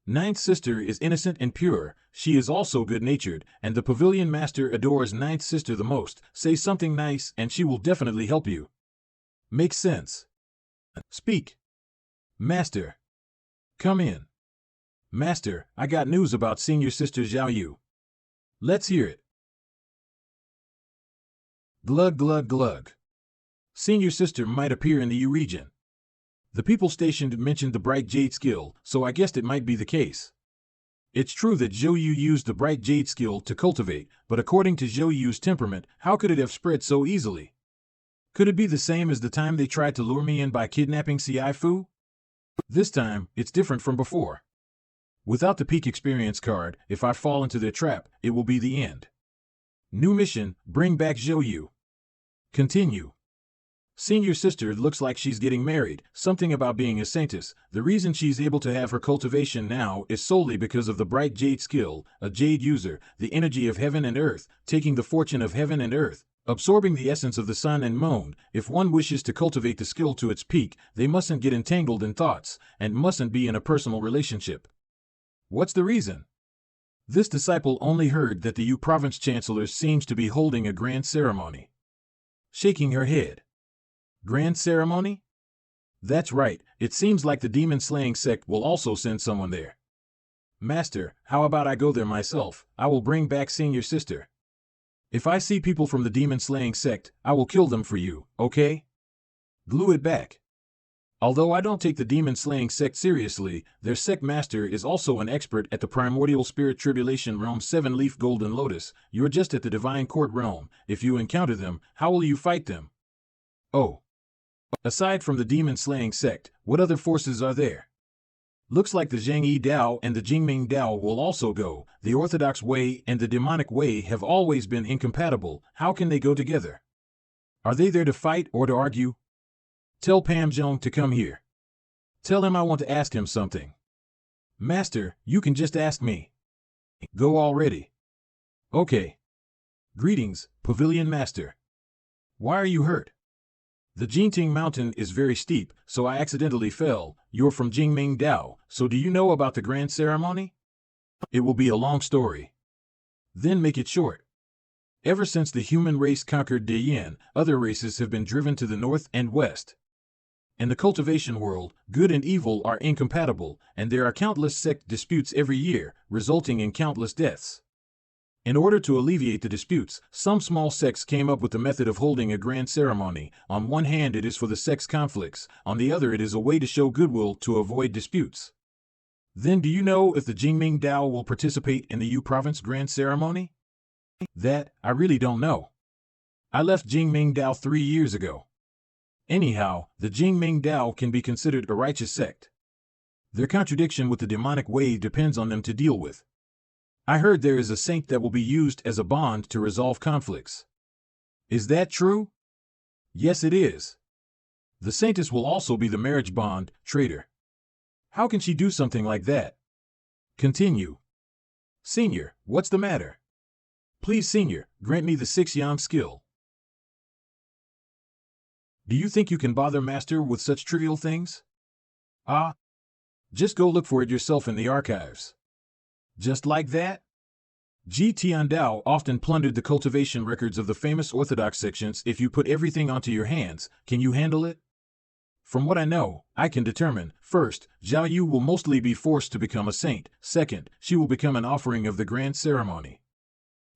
Ninth sister is innocent and pure, she is also good-natured, and the Pavilion Master adores ninth sister the most. Say something nice and she will definitely help you. Makes sense. Speak. Master. Come in. Master, I got news about senior sister Zhao Yu. Let's hear it. Glug glug glug. Senior sister might appear in the U region. The people stationed mentioned the bright jade skill, so I guessed it might be the case. It's true that Zhou Yu used the bright jade skill to cultivate, but according to Zhou Yu's temperament, how could it have spread so easily? Could it be the same as the time they tried to lure me in by kidnapping Ci Fu? This time, it's different from before. Without the peak experience card, if I fall into their trap, it will be the end. New mission, bring back Zhou Yu. Continue. Senior sister looks like she's getting married, something about being a saintess. The reason she's able to have her cultivation now is solely because of the bright jade skill, a jade user, the energy of heaven and earth, taking the fortune of heaven and earth, absorbing the essence of the sun and moon. If one wishes to cultivate the skill to its peak, they mustn't get entangled in thoughts, and mustn't be in a personal relationship. What's the reason? This disciple only heard that the U province chancellor seems to be holding a grand ceremony. Shaking her head. Grand ceremony? That's right, it seems like the demon-slaying sect will also send someone there. Master, how about I go there myself? I will bring back senior sister. If I see people from the demon-slaying sect, I will kill them for you, okay? Glue it back. Although I don't take the demon-slaying sect seriously, their sect master is also an expert at the primordial spirit tribulation realm 7-leaf golden lotus. You're just at the divine court realm. If you encounter them, how will you fight them? Oh. Aside from the demon-slaying sect, what other forces are there? Looks like the Zhangyi Dao and the Jingming Dao will also go. The orthodox way and the demonic way have always been incompatible. How can they go together? Are they there to fight or to argue? Tell Pam Zhong to come here. Tell him I want to ask him something. Master, you can just ask me. Go already. Okay. Greetings, Pavilion Master. Why are you hurt? The Jinting Mountain is very steep, so I accidentally fell. You're from Jingming Dao, so do you know about the grand ceremony? It will be a long story. Then make it short. Ever since the human race conquered Dayan, other races have been driven to the north and west. In the cultivation world, good and evil are incompatible, and there are countless sect disputes every year, resulting in countless deaths. In order to alleviate the disputes, some small sects came up with the method of holding a grand ceremony. On one hand it is for the sect's conflicts, on the other it is a way to show goodwill to avoid disputes. Then do you know if the Jingming Dao will participate in the Yu Province Grand Ceremony? That, I really don't know. I left Jingming Dao 3 years ago. Anyhow, the Jingming Dao can be considered a righteous sect. Their contradiction with the demonic way depends on them to deal with. I heard there is a saint that will be used as a bond to resolve conflicts. Is that true? Yes, it is. The saintess will also be the marriage bond, traitor. How can she do something like that? Continue. Senior, what's the matter? Please, Senior, grant me the 6-yam skill. Do you think you can bother Master with such trivial things? Ah, just go look for it yourself in the archives. Just like that? Ji Tiandao often plundered the cultivation records of the famous Orthodox sections. If you put everything onto your hands, can you handle it? From what I know, I can determine, first, Zhao Yu will mostly be forced to become a saint. Second, she will become an offering of the grand ceremony.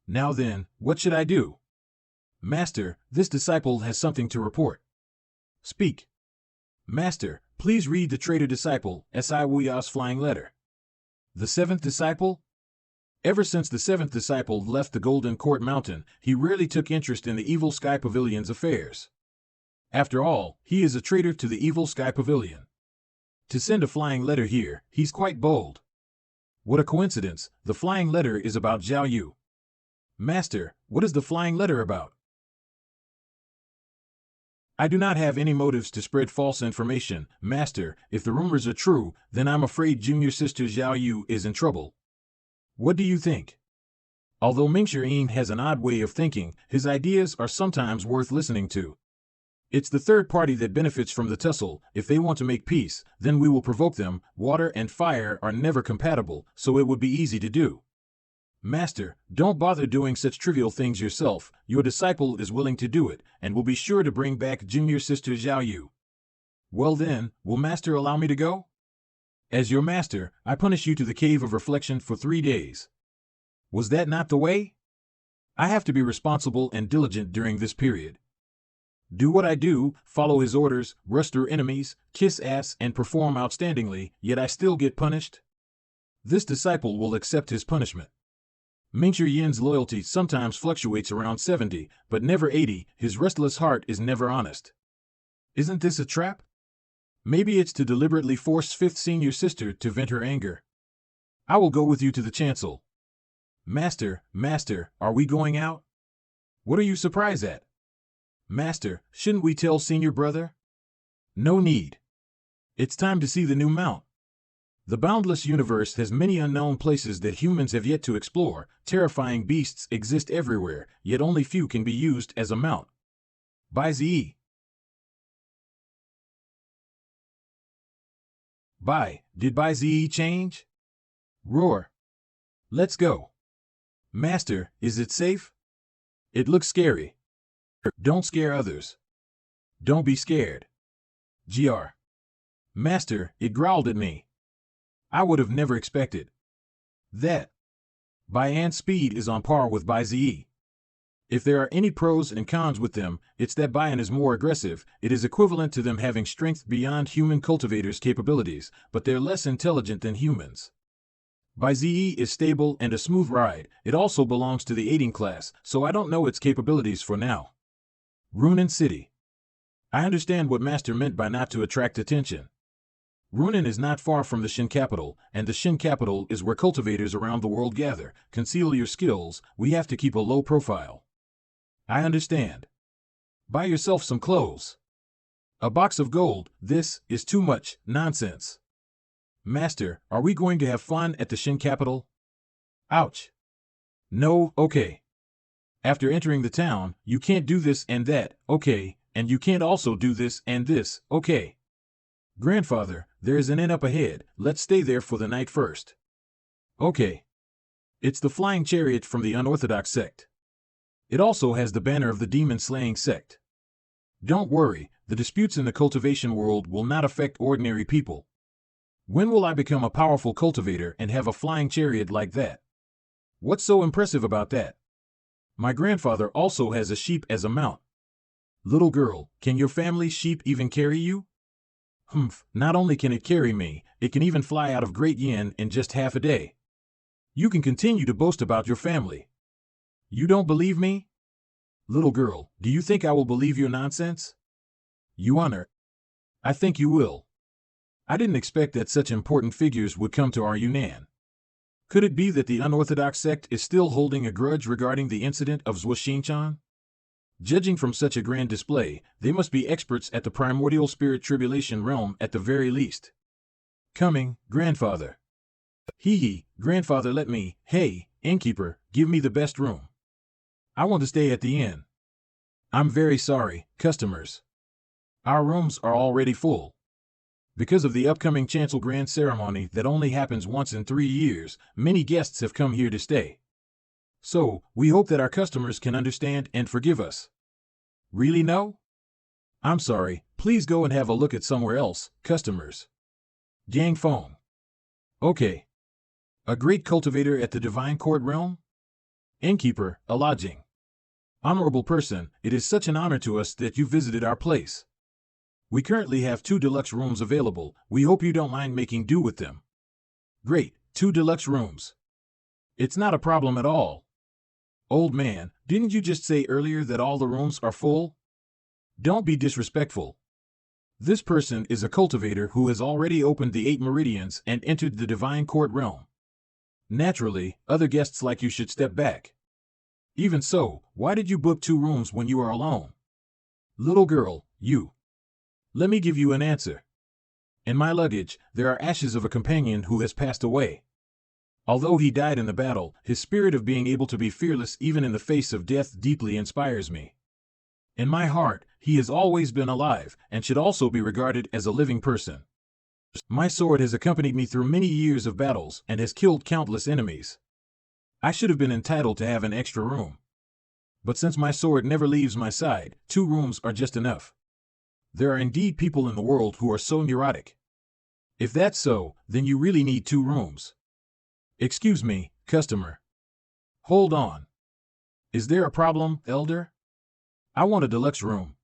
Now then, what should I do? Master, this disciple has something to report. Speak. Master, please read the traitor disciple, ManhuaAz flying letter. The 7th disciple? Ever since the 7th disciple left the Golden Court Mountain, he rarely took interest in the Evil Sky Pavilion's affairs. After all, he is a traitor to the Evil Sky Pavilion. To send a flying letter here, he's quite bold. What a coincidence, the flying letter is about Zhao Yu. Master, what is the flying letter about? I do not have any motives to spread false information, Master. If the rumors are true, then I'm afraid junior sister Zhao Yu is in trouble. What do you think? Although Mingxian has an odd way of thinking, his ideas are sometimes worth listening to. It's the third party that benefits from the tussle. If they want to make peace, then we will provoke them. Water and fire are never compatible, so it would be easy to do. Master, don't bother doing such trivial things yourself. Your disciple is willing to do it, and will be sure to bring back junior sister Zhao Yu. Well then, will Master allow me to go? As your master, I punish you to the cave of reflection for 3 days. Was that not the way? I have to be responsible and diligent during this period. Do what I do, follow his orders, rust her enemies, kiss ass, and perform outstandingly, yet I still get punished? This disciple will accept his punishment. Mingxian's loyalty sometimes fluctuates around 70, but never 80. His restless heart is never honest. Isn't this a trap? Maybe it's to deliberately force 5th senior sister to vent her anger. I will go with you to the chancel. Master, are we going out? What are you surprised at? Master, shouldn't we tell senior brother? No need. It's time to see the new mount. The boundless universe has many unknown places that humans have yet to explore. Terrifying beasts exist everywhere, yet only few can be used as a mount. Bai Zi. Did Bai Zi change? Roar. Let's go. Master, is it safe? It looks scary. Don't scare others. Don't be scared. Gr. Master, it growled at me. I would have never expected that. Baian's speed is on par with Bai Zi. If there are any pros and cons with them, it's that Baian is more aggressive. It is equivalent to them having strength beyond human cultivators' capabilities, but they're less intelligent than humans. Bai Zi is stable and a smooth ride. It also belongs to the aiding class, so I don't know its capabilities for now. Runan City. I understand what Master meant by not to attract attention. Runan is not far from the Shin capital, and the Shin capital is where cultivators around the world gather. Conceal your skills, we have to keep a low profile. I understand. Buy yourself some clothes. A box of gold, this is too much nonsense. Master, are we going to have fun at the Shin capital? Ouch. No, okay. After entering the town, you can't do this and that, okay, and you can't also do this and this, okay. Grandfather, there is an inn up ahead, let's stay there for the night first. Okay. It's the flying chariot from the unorthodox sect. It also has the banner of the demon-slaying sect. Don't worry, the disputes in the cultivation world will not affect ordinary people. When will I become a powerful cultivator and have a flying chariot like that? What's so impressive about that? My grandfather also has a sheep as a mount. Little girl, can your family's sheep even carry you? Humph, not only can it carry me, it can even fly out of Great Yin in just half a day. You can continue to boast about your family. You don't believe me? Little girl, do you think I will believe your nonsense? Your Honor, I think you will. I didn't expect that such important figures would come to our Yunnan. Could it be that the unorthodox sect is still holding a grudge regarding the incident of Zhuo? Judging from such a grand display, they must be experts at the primordial spirit tribulation realm at the very least. Coming, grandfather. Hee, grandfather, let me, hey, innkeeper, give me the best room. I want to stay at the inn. I'm very sorry, customers. Our rooms are already full. Because of the upcoming chancel grand ceremony that only happens once in 3 years, many guests have come here to stay. So, we hope that our customers can understand and forgive us. Really no? I'm sorry, please go and have a look at somewhere else, customers. Gang phone. Okay. A great cultivator at the Divine Court realm? Innkeeper, a lodging. Honorable person, it is such an honor to us that you visited our place. We currently have 2 deluxe rooms available. We hope you don't mind making do with them. Great, 2 deluxe rooms. It's not a problem at all. Old man, didn't you just say earlier that all the rooms are full? Don't be disrespectful. This person is a cultivator who has already opened the 8 meridians and entered the Divine Court realm. Naturally, other guests like you should step back. Even so, why did you book 2 rooms when you are alone? Little girl, you. Let me give you an answer. In my luggage, there are ashes of a companion who has passed away. Although he died in the battle, his spirit of being able to be fearless even in the face of death deeply inspires me. In my heart, he has always been alive and should also be regarded as a living person. My sword has accompanied me through many years of battles and has killed countless enemies. I should have been entitled to have an extra room. But since my sword never leaves my side, 2 rooms are just enough. There are indeed people in the world who are so neurotic. If that's so, then you really need 2 rooms. Excuse me, customer. Hold on. Is there a problem, elder? I want a deluxe room.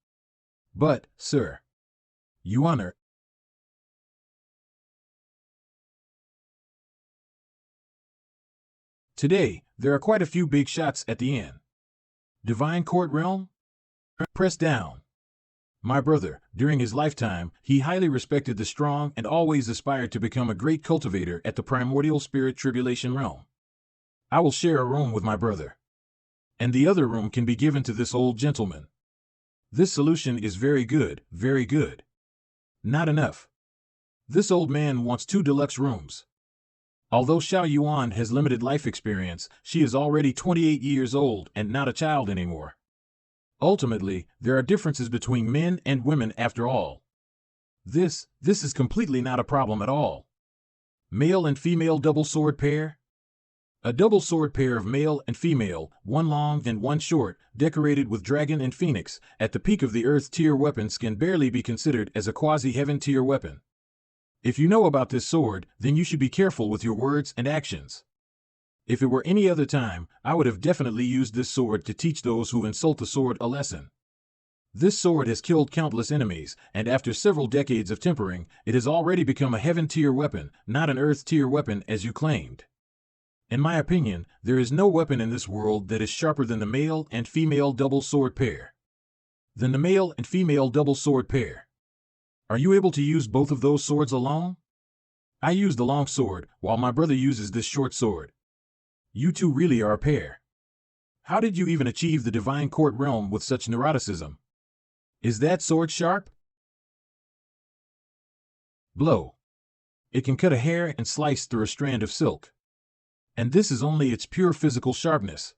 But, sir. Your Honor. Today, there are quite a few big shots at the inn. Divine Court realm? Press down. My brother, during his lifetime, he highly respected the strong and always aspired to become a great cultivator at the primordial spirit tribulation realm. I will share a room with my brother. And the other room can be given to this old gentleman. This solution is very good, very good. Not enough. This old man wants 2 deluxe rooms. Although Xiao Yuan has limited life experience, she is already 28 years old and not a child anymore. Ultimately, there are differences between men and women after all. This is completely not a problem at all. Male and female double sword pair? A double sword pair of male and female, one long and one short, decorated with dragon and phoenix, at the peak of the earth tier weapons can barely be considered as a quasi-heaven tier weapon. If you know about this sword, then you should be careful with your words and actions. If it were any other time, I would have definitely used this sword to teach those who insult the sword a lesson. This sword has killed countless enemies, and after several decades of tempering, it has already become a heaven-tier weapon, not an earth-tier weapon as you claimed. In my opinion, there is no weapon in this world that is sharper than the male and female double sword pair. Than the male and female double sword pair. Are you able to use both of those swords alone? I use the long sword, while my brother uses this short sword. You 2 really are a pair. How did you even achieve the Divine Court realm with such neuroticism? Is that sword sharp? Blow. It can cut a hair and slice through a strand of silk. And this is only its pure physical sharpness.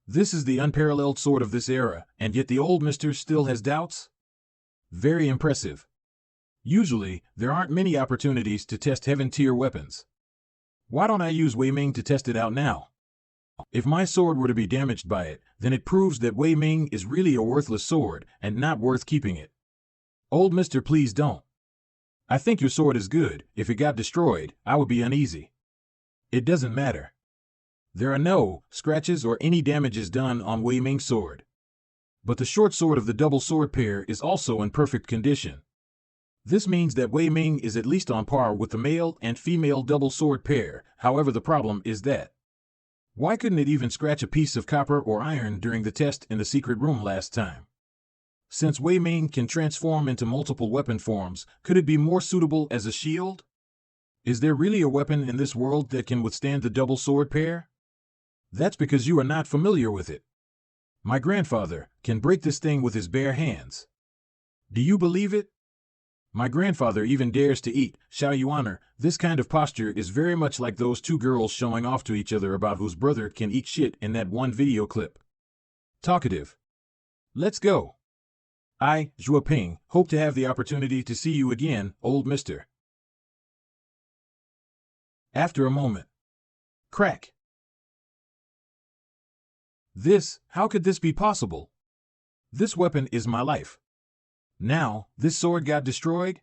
This is the unparalleled sword of this era, and yet the old mister still has doubts? Very impressive. Usually, there aren't many opportunities to test heaven-tier weapons. Why don't I use Wei Ming to test it out now? If my sword were to be damaged by it, then it proves that Wei Ming is really a worthless sword and not worth keeping it. Old mister, please don't. I think your sword is good. If it got destroyed, I would be uneasy. It doesn't matter. There are no scratches or any damages done on Wei Ming's sword. But the short sword of the double sword pair is also in perfect condition. This means that Wei Ming is at least on par with the male and female double sword pair. However, the problem is that why couldn't it even scratch a piece of copper or iron during the test in the secret room last time? Since Wei Ming can transform into multiple weapon forms, could it be more suitable as a shield? Is there really a weapon in this world that can withstand the double sword pair? That's because you are not familiar with it. My grandfather can break this thing with his bare hands. Do you believe it? My grandfather even dares to eat, Xiao Yuaner. This kind of posture is very much like those two girls showing off to each other about whose brother can eat shit in that one video clip. Talkative. Let's go. I, Zhou Ping, hope to have the opportunity to see you again, old mister. After a moment. Crack. How could this be possible? This weapon is my life. Now, this sword got destroyed?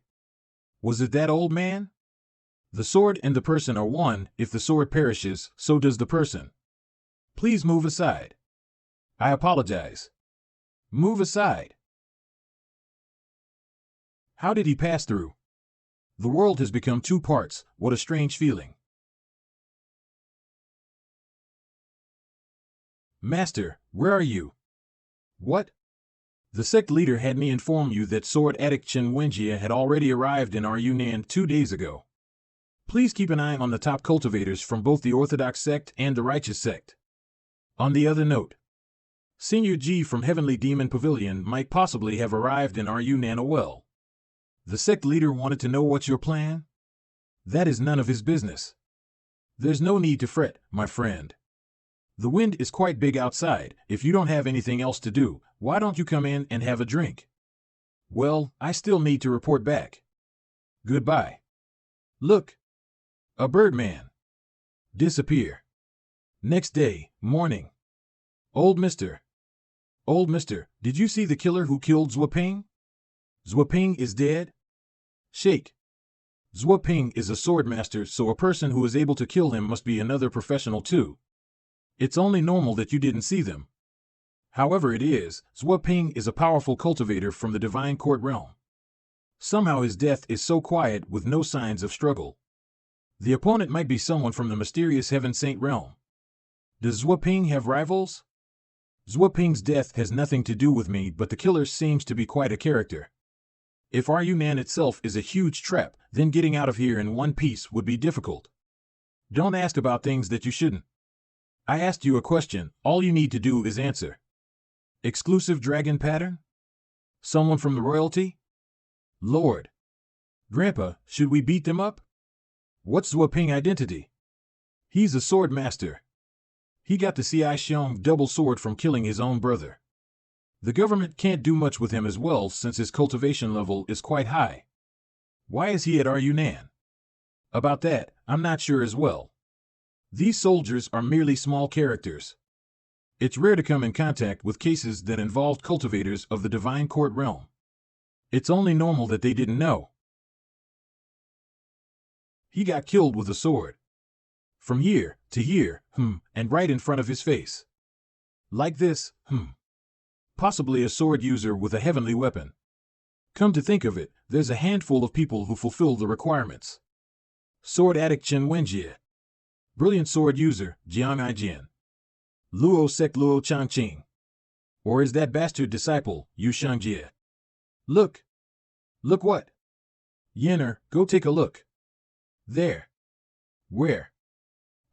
Was it that old man? The sword and the person are one. If the sword perishes, so does the person. Please move aside. I apologize. Move aside. How did he pass through? The world has become two parts. What a strange feeling. Master, where are you? What? The sect leader had me inform you that sword addict Chen Wenjie had already arrived in our Yunnan 2 days ago. Please keep an eye on the top cultivators from both the Orthodox sect and the Righteous sect. On the other note, Senior Ji from Heavenly Demon Pavilion might possibly have arrived in our Yunnan as well. The sect leader wanted to know what's your plan? That is none of his business. There's no need to fret, my friend. The wind is quite big outside. If you don't have anything else to do, why don't you come in and have a drink? Well, I still need to report back. Goodbye. Look. A birdman. Disappear. Next day, morning. Old mister, did you see the killer who killed Zhou Ping? Zhou Ping is dead? Shake. Zhou Ping is a swordmaster, so a person who is able to kill him must be another professional too. It's only normal that you didn't see them. However it is, Zhou Ping is a powerful cultivator from the Divine Court realm. Somehow his death is so quiet with no signs of struggle. The opponent might be someone from the mysterious Heaven Saint realm. Does Zhou Ping have rivals? Zhou Ping's death has nothing to do with me, but the killer seems to be quite a character. If our Yunnan itself is a huge trap, then getting out of here in one piece would be difficult. Don't ask about things that you shouldn't. I asked you a question, all you need to do is answer. Exclusive dragon pattern? Someone from the royalty? Lord. Grandpa, should we beat them up? What's Zhou Ping identity? He's a sword master. He got the Ci Xiong double sword from killing his own brother. The government can't do much with him as well since his cultivation level is quite high. Why is he at our Yunnan? About that, I'm not sure as well. These soldiers are merely small characters. It's rare to come in contact with cases that involved cultivators of the Divine Court realm. It's only normal that they didn't know. He got killed with a sword. From here to here, and right in front of his face. Like this, Possibly a sword user with a heavenly weapon. Come to think of it, there's a handful of people who fulfill the requirements. Sword addict Chen Wenjie. Brilliant sword user, Jiang Aijin. Luo sect Luo Changqing. Or is that bastard disciple, Yu Shangjie? Look. Look what? Yenner, go take a look. There. Where?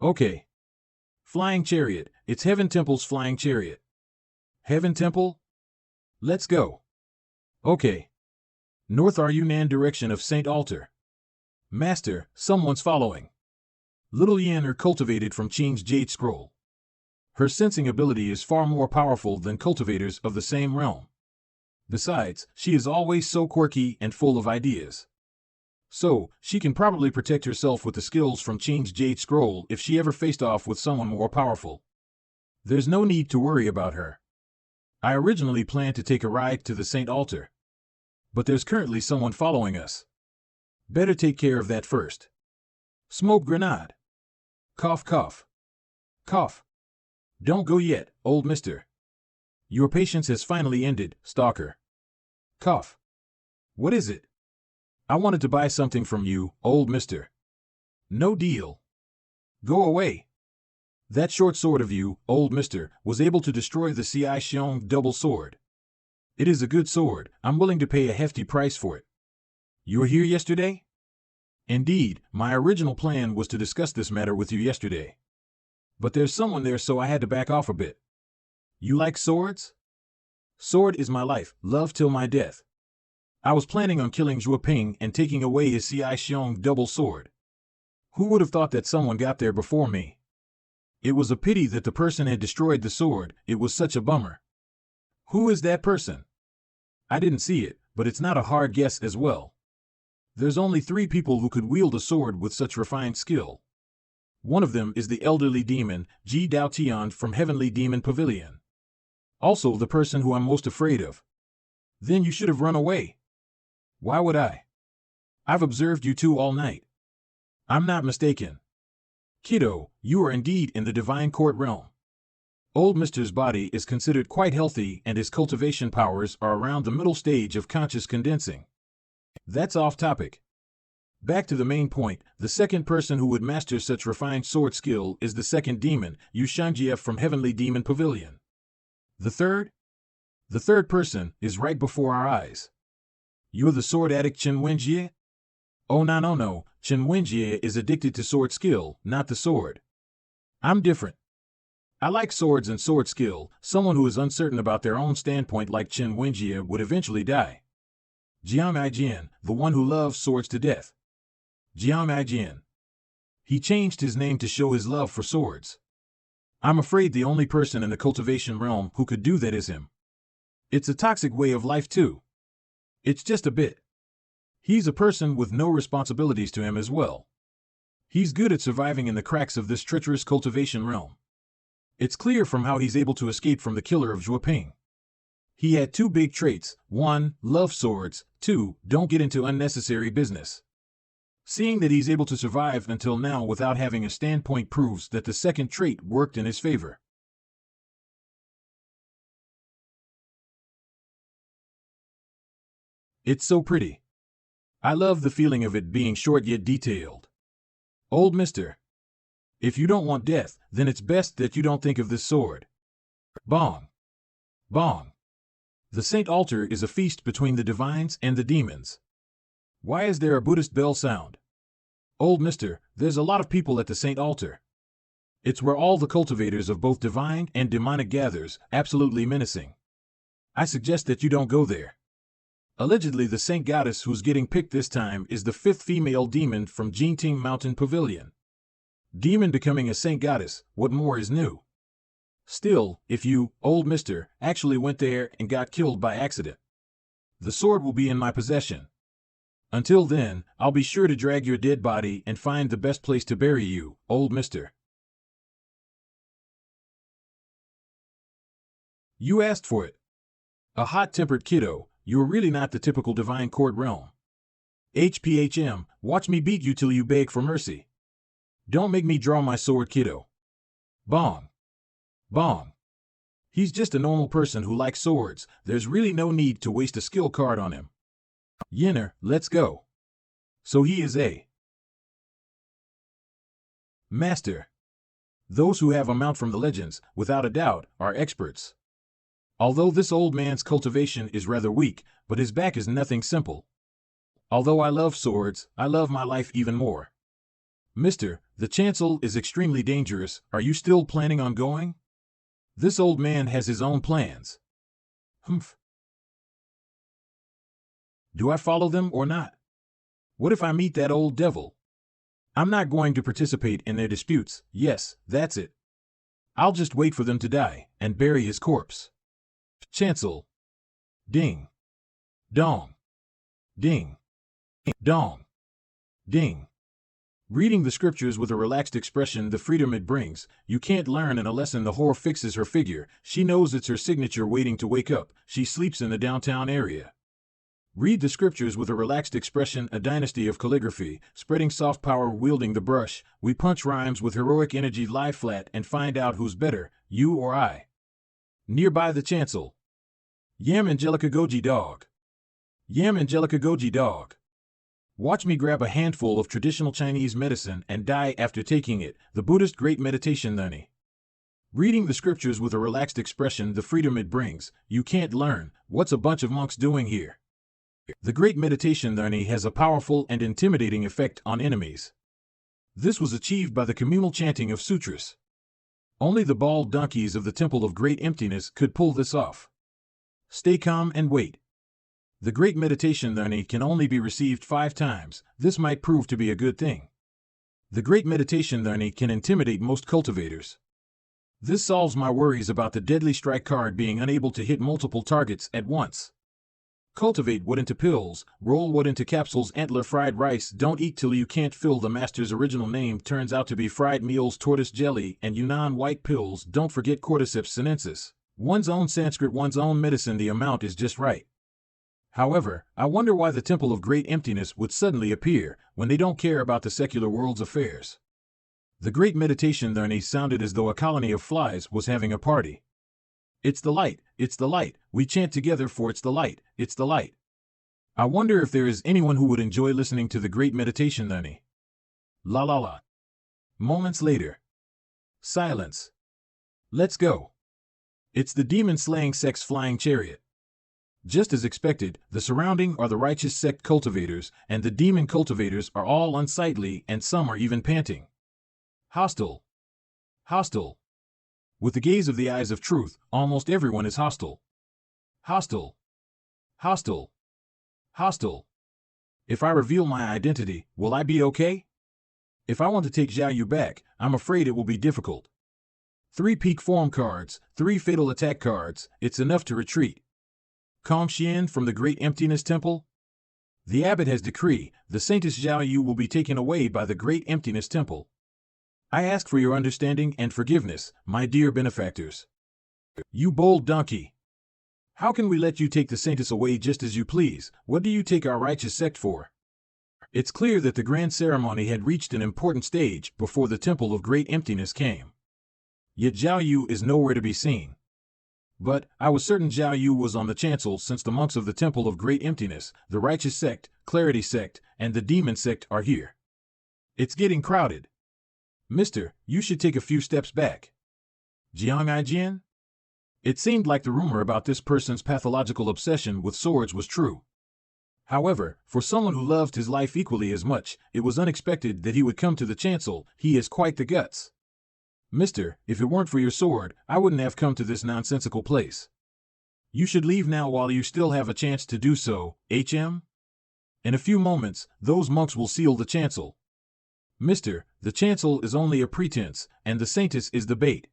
Okay. Flying chariot, it's Heaven Temple's flying chariot. Heaven Temple? Let's go. Okay. North our Yunnan direction of Saint Altar. Master, someone's following. Little Yenner cultivated from Qing's Jade Scroll. Her sensing ability is far more powerful than cultivators of the same realm. Besides, she is always so quirky and full of ideas. So, she can probably protect herself with the skills from Qing's Jade Scroll if she ever faced off with someone more powerful. There's no need to worry about her. I originally planned to take a ride to the Saint Altar. But there's currently someone following us. Better take care of that first. Smoke grenade. Cough, cough. Cough. Don't go yet, old mister. Your patience has finally ended, stalker. Cough. What is it? I wanted to buy something from you, old mister. No deal. Go away. That short sword of you, old mister, was able to destroy the Ci Xiong double sword. It is a good sword. I'm willing to pay a hefty price for it. You were here yesterday? Indeed, my original plan was to discuss this matter with you yesterday. But there's someone there, so I had to back off a bit. You like swords? Sword is my life, love till my death. I was planning on killing Zhou Ping and taking away his Ci Xiong double sword. Who would have thought that someone got there before me? It was a pity that the person had destroyed the sword. It was such a bummer. Who is that person? I didn't see it, but it's not a hard guess as well. There's only 3 people who could wield a sword with such refined skill. One of them is the elderly demon, Ji Dao Tian from Heavenly Demon Pavilion. Also the person who I'm most afraid of. Then you should have run away. Why would I? I've observed you 2 all night. I'm not mistaken. Kiddo, you are indeed in the divine court realm. Old Mister's body is considered quite healthy and his cultivation powers are around the middle stage of conscious condensing. That's off topic. Back to the main point, the second person who would master such refined sword skill is the second demon, Yu Shangjie from Heavenly Demon Pavilion. The third? The third person is right before our eyes. You're the sword addict Chen Wenjie? Oh no, Chen Wenjie is addicted to sword skill, not the sword. I'm different. I like swords and sword skill. Someone who is uncertain about their own standpoint like Chen Wenjie would eventually die. Jiang Aijian, the one who loves swords to death. Jiang Aijian. He changed his name to show his love for swords. I'm afraid the only person in the cultivation realm who could do that is him. It's a toxic way of life too. It's just a bit. He's a person with no responsibilities to him as well. He's good at surviving in the cracks of this treacherous cultivation realm. It's clear from how he's able to escape from the killer of Zhou Ping. He had 2 big traits: 1, love swords, 2, don't get into unnecessary business. Seeing that he's able to survive until now without having a standpoint proves that the second trait worked in his favor. It's so pretty. I love the feeling of it being short yet detailed. Old mister. If you don't want death, then it's best that you don't think of this sword. Bong. Bong. The Saint Altar is a feast between the divines and the demons. Why is there a Buddhist bell sound? Old mister, there's a lot of people at the Saint Altar. It's where all the cultivators of both divine and demonic gathers, absolutely menacing. I suggest that you don't go there. Allegedly the saint goddess who's getting picked this time is the 5th female demon from Jinting Mountain Pavilion. Demon becoming a saint goddess, what more is new? Still, if you, old mister, actually went there and got killed by accident, the sword will be in my possession. Until then, I'll be sure to drag your dead body and find the best place to bury you, old mister. You asked for it. A hot-tempered kiddo, you're really not the typical divine court realm. HPHM, watch me beat you till you beg for mercy. Don't make me draw my sword, kiddo. Bong. Bong. He's just a normal person who likes swords. There's really no need to waste a skill card on him. Yenner, let's go. So he is a master. Those who have a mount from the legends, without a doubt, are experts. Although this old man's cultivation is rather weak, but his back is nothing simple. Although I love swords, I love my life even more. Mister, the chancel is extremely dangerous. Are you still planning on going? This old man has his own plans. Humph. Do I follow them or not? What if I meet that old devil? I'm not going to participate in their disputes. Yes, that's it. I'll just wait for them to die and bury his corpse. Chancel. Ding. Dong. Ding. Dong. Ding. Reading the scriptures with a relaxed expression, the freedom it brings. You can't learn in a lesson. The whore fixes her figure. She knows it's her signature waiting to wake up. She sleeps in the downtown area. Read the scriptures with a relaxed expression, a dynasty of calligraphy, spreading soft power, wielding the brush. We punch rhymes with heroic energy, lie flat and find out who's better, you or I. Nearby the chancel. Yam Angelica Goji Dog. Yam Angelica Goji Dog. Watch me grab a handful of traditional Chinese medicine and die after taking it, the Buddhist Great Meditation Learning. Reading the scriptures with a relaxed expression, the freedom it brings, you can't learn. What's a bunch of monks doing here? The Great Meditation Learning has a powerful and intimidating effect on enemies. This was achieved by the communal chanting of sutras. Only the bald donkeys of the Temple of Great Emptiness could pull this off. Stay calm and wait. The Great Meditation Learning can only be received 5 times. This might prove to be a good thing. The Great Meditation Learning can intimidate most cultivators. This solves my worries about the deadly strike card being unable to hit multiple targets at once. Cultivate wood into pills, roll wood into capsules, antler fried rice, don't eat till you can't fill. The master's original name turns out to be fried meals, tortoise jelly, and Yunnan white pills. Don't forget cordyceps sinensis. One's own Sanskrit, one's own medicine, the amount is just right. However, I wonder why the Temple of Great Emptiness would suddenly appear when they don't care about the secular world's affairs. The Great Meditation Learning sounded as though a colony of flies was having a party. It's the light, it's the light, we chant together for it's the light, it's the light. I wonder if there is anyone who would enjoy listening to the Great Meditation Learning. La la la. Moments later. Silence. Let's go. It's the demon-slaying sect's flying chariot. Just as expected, the surrounding are the righteous sect cultivators, and the demon cultivators are all unsightly, and some are even panting. Hostile. Hostile. With the gaze of the eyes of truth, almost everyone is hostile. Hostile. Hostile. Hostile. If I reveal my identity, will I be okay? If I want to take Zhou back, I'm afraid it will be difficult. 3 peak form cards, 3 fatal attack cards, it's enough to retreat. Calm Xian from the Great Emptiness Temple? The abbot has decreed, the saintess Zhou will be taken away by the Great Emptiness Temple. I ask for your understanding and forgiveness, my dear benefactors. You bold donkey! How can we let you take the saintess away just as you please? What do you take our righteous sect for? It's clear that the grand ceremony had reached an important stage before the Temple of Great Emptiness came. Yet Zhou is nowhere to be seen. But I was certain Zhou was on the chancel, since the monks of the Temple of Great Emptiness, the righteous sect, clarity sect, and the demon sect are here. It's getting crowded. Mister, you should take a few steps back. Jiang Aijian? It seemed like the rumor about this person's pathological obsession with swords was true. However, for someone who loved his life equally as much, it was unexpected that he would come to the chancel. He has quite the guts. Mister, if it weren't for your sword, I wouldn't have come to this nonsensical place. You should leave now while you still have a chance to do so, HM? In a few moments, those monks will seal the chancel. Mister, the chancel is only a pretense, and the saintess is the bait.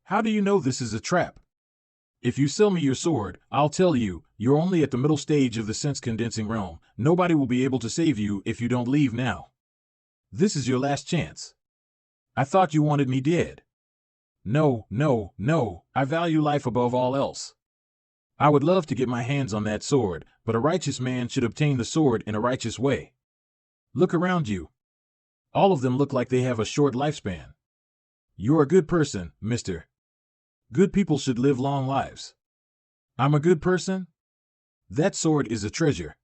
How do you know this is a trap? If you sell me your sword, I'll tell you, you're only at the middle stage of the sense-condensing realm. Nobody will be able to save you if you don't leave now. This is your last chance. I thought you wanted me dead. No, no, no, I value life above all else. I would love to get my hands on that sword, but a righteous man should obtain the sword in a righteous way. Look around you. All of them look like they have a short lifespan. You're a good person, mister. Good people should live long lives. I'm a good person? That sword is a treasure.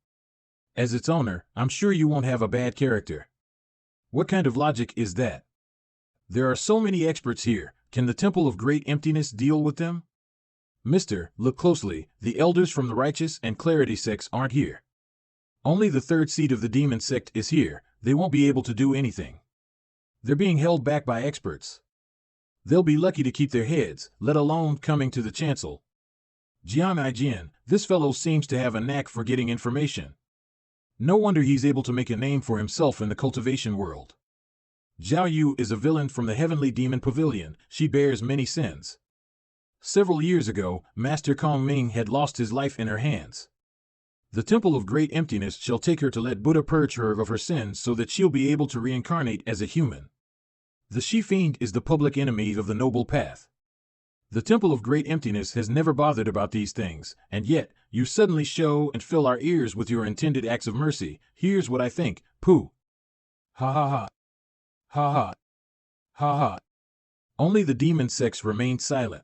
As its owner, I'm sure you won't have a bad character. What kind of logic is that? There are so many experts here. Can the Temple of Great Emptiness deal with them? Mister, look closely. The elders from the righteous and clarity sects aren't here. Only the 3rd seed of the demon sect is here. They won't be able to do anything. They're being held back by experts. They'll be lucky to keep their heads, let alone coming to the chancel. Jiang Aijian, this fellow seems to have a knack for getting information. No wonder he's able to make a name for himself in the cultivation world. Zhou is a villain from the Heavenly Demon Pavilion. She bears many sins. Several years ago, Master Kong Ming had lost his life in her hands. The Temple of Great Emptiness shall take her to let Buddha purge her of her sins so that she'll be able to reincarnate as a human. The she-fiend is the public enemy of the noble path. The Temple of Great Emptiness has never bothered about these things, and yet, you suddenly show and fill our ears with your intended acts of mercy. Here's what I think. Pooh. Ha ha ha. Ha ha. Ha ha. Only the demon sects remained silent.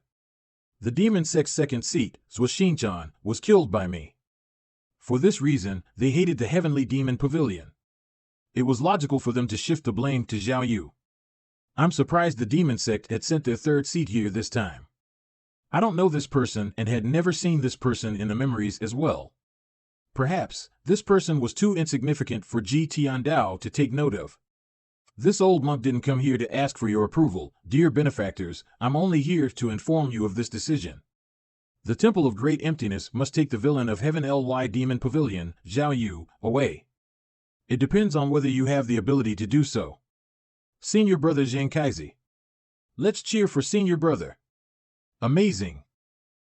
The demon sect's 2nd seat, Zhuo was killed by me. For this reason, they hated the Heavenly Demon Pavilion. It was logical for them to shift the blame to Zhao Yu. I'm surprised the demon sect had sent their third seed here this time. I don't know this person and had never seen this person in the memories as well. Perhaps, this person was too insignificant for Ji Tiandao to take note of. This old monk didn't come here to ask for your approval, dear benefactors, I'm only here to inform you of this decision. The Temple of Great Emptiness must take the villain of Heaven Ly Demon Pavilion, Zhao Yu, away. It depends on whether you have the ability to do so. Senior Brother Zhang Kaizi. Let's cheer for Senior Brother. Amazing.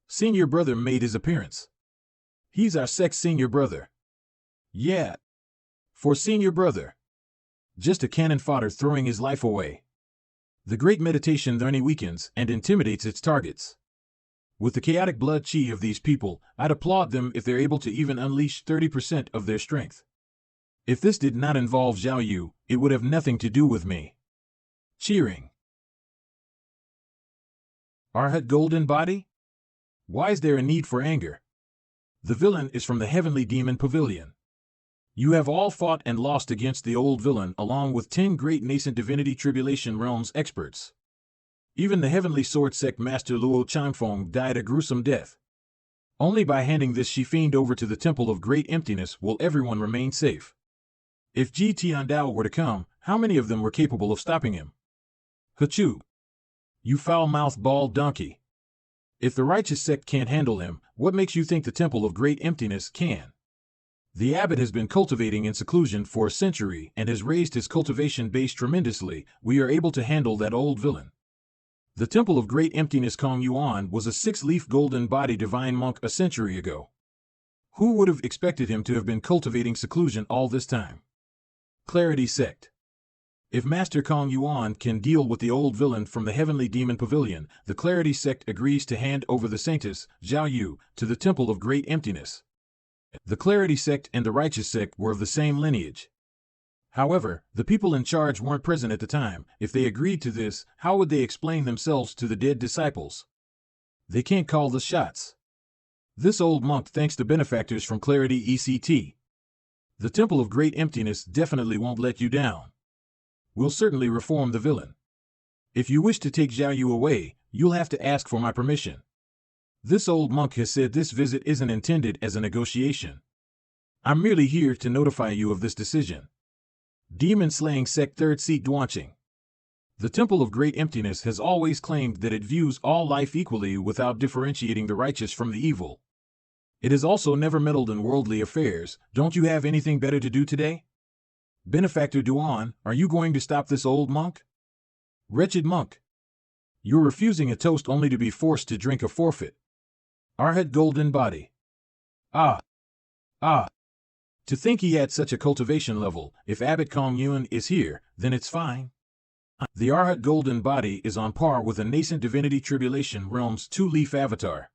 Senior Brother made his appearance. He's our sect's Senior Brother. Yeah. For Senior Brother. Just a cannon fodder throwing his life away. The great meditation only weakens and intimidates its targets. With the chaotic blood chi of these people, I'd applaud them if they're able to even unleash 30% of their strength. If this did not involve Zhao Yu, it would have nothing to do with me. Cheering. Arhat Golden Body? Why is there a need for anger? The villain is from the Heavenly Demon Pavilion. You have all fought and lost against the old villain along with 10 great nascent divinity tribulation realms experts. Even the Heavenly Sword Sect Master Luo Changfeng died a gruesome death. Only by handing this she-fiend over to the Temple of Great Emptiness will everyone remain safe. If Ji Tiandao were to come, how many of them were capable of stopping him? Hachu. You foul-mouthed bald donkey. If the righteous sect can't handle him, what makes you think the Temple of Great Emptiness can? The abbot has been cultivating in seclusion for a century and has raised his cultivation base tremendously. We are able to handle that old villain. The Temple of Great Emptiness Kong Yuan was a 6-leaf golden body divine monk a century ago. Who would have expected him to have been cultivating seclusion all this time? Clarity Sect. If Master Kong Yuan can deal with the old villain from the Heavenly Demon Pavilion, the Clarity Sect agrees to hand over the Saintess, Zhao Yu, to the Temple of Great Emptiness. The Clarity Sect and the Righteous Sect were of the same lineage. However, the people in charge weren't present at the time. If they agreed to this, how would they explain themselves to the dead disciples? They can't call the shots. This old monk thanks the benefactors from Clarity ECT. The Temple of Great Emptiness definitely won't let you down. We'll certainly reform the villain. If you wish to take Zhao Yu away, you'll have to ask for my permission. This old monk has said this visit isn't intended as a negotiation. I'm merely here to notify you of this decision. Demon Slaying Sect 3rd Seat Duanqing. The Temple of Great Emptiness has always claimed that it views all life equally without differentiating the righteous from the evil. It has also never meddled in worldly affairs. Don't you have anything better to do today? Benefactor Duan, are you going to stop this old monk? Wretched monk. You're refusing a toast only to be forced to drink a forfeit. Arhat Golden Body. Ah. To think he had such a cultivation level. If Abbot Kong Yuan is here, then it's fine. The Arhat Golden Body is on par with a nascent divinity tribulation realm's 2-leaf avatar.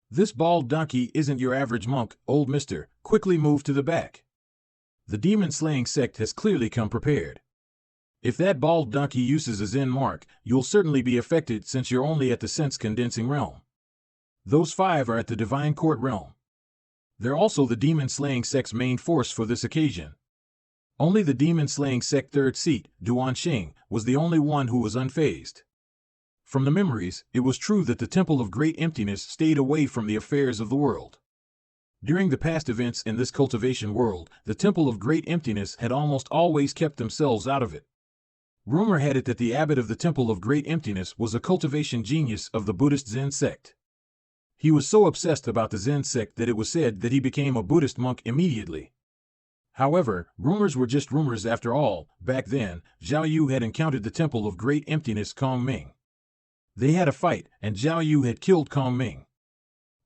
This bald donkey isn't your average monk, old mister. Quickly move to the back. The demon-slaying sect has clearly come prepared. If that bald donkey uses a Zen mark, you'll certainly be affected since you're only at the sense-condensing realm. Those 5 are at the divine court realm. They're also the demon-slaying sect's main force for this occasion. Only the demon-slaying sect 3rd seat, Duanqing, was the only one who was unfazed. From the memories, it was true that the Temple of Great Emptiness stayed away from the affairs of the world. During the past events in this cultivation world, the Temple of Great Emptiness had almost always kept themselves out of it. Rumor had it that the abbot of the Temple of Great Emptiness was a cultivation genius of the Buddhist Zen sect. He was so obsessed about the Zen sect that it was said that he became a Buddhist monk immediately. However, rumors were just rumors after all. Back then, Zhao Yu had encountered the Temple of Great Emptiness Kong Ming. They had a fight, and Zhao Yu had killed Kong Ming.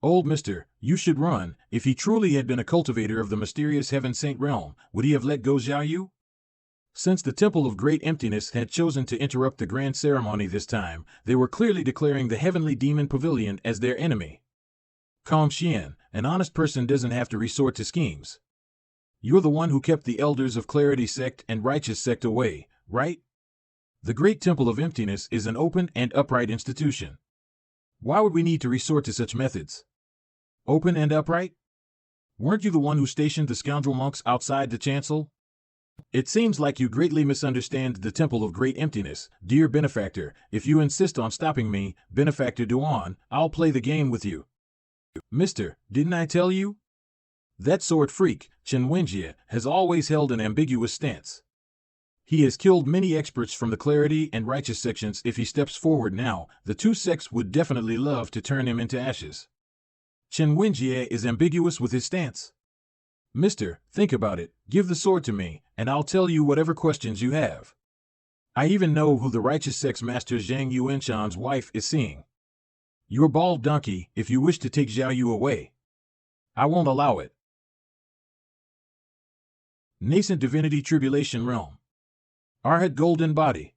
Old mister, you should run. If he truly had been a cultivator of the mysterious Heaven Saint realm, would he have let go Zhao Yu? Since the Temple of Great Emptiness had chosen to interrupt the grand ceremony this time, they were clearly declaring the Heavenly Demon Pavilion as their enemy. Kong Xian, an honest person doesn't have to resort to schemes. You're the one who kept the elders of Clarity Sect and Righteous Sect away, right? The Great Temple of Emptiness is an open and upright institution. Why would we need to resort to such methods? Open and upright? Weren't you the one who stationed the scoundrel monks outside the chancel? It seems like you greatly misunderstand the Temple of Great Emptiness, dear benefactor. If you insist on stopping me, benefactor Duan, I'll play the game with you. Mister, didn't I tell you? That sword freak, Chen Wenjie, has always held an ambiguous stance. He has killed many experts from the clarity and righteous sections. If he steps forward now, the two sects would definitely love to turn him into ashes. Chen Wenjie is ambiguous with his stance. Mister, think about it, give the sword to me, and I'll tell you whatever questions you have. I even know who the righteous sex master Zhang Yuanshan's wife is seeing. Your bald donkey, if you wish to take Zhao Yu away. I won't allow it. Nascent Divinity Tribulation Realm. Arhat Golden Body.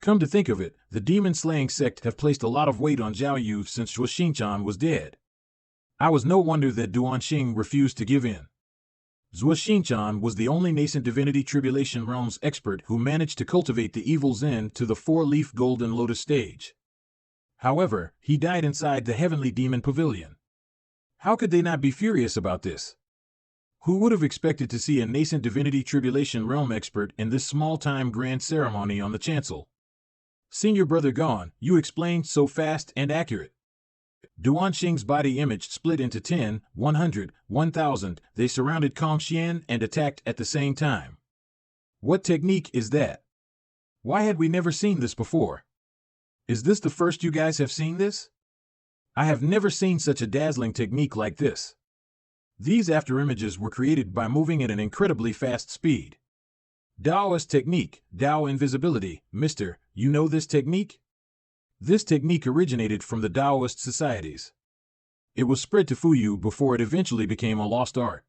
Come to think of it, the demon-slaying sect have placed a lot of weight on Zhao Yu since Zhuo Xingchan was dead. I was no wonder that Duan Xing refused to give in. Zhuo Xingchan was the only Nascent Divinity Tribulation Realm's expert who managed to cultivate the evil Zen to the four-leaf golden lotus stage. However, he died inside the Heavenly Demon Pavilion. How could they not be furious about this? Who would have expected to see a Nascent Divinity Tribulation Realm expert in this small-time grand ceremony on the chancel? Senior brother gone, you explained so fast and accurate. Duan Xing's body image split into 10, 100, 1000. They surrounded Kong Xian and attacked at the same time. What technique is that? Why had we never seen this before? Is this the first you guys have seen this? I have never seen such a dazzling technique like this. These afterimages were created by moving at an incredibly fast speed. Daoist technique, Dao invisibility. Mister, you know this technique? This technique originated from the Daoist societies. It was spread to Fuyu before it eventually became a lost art.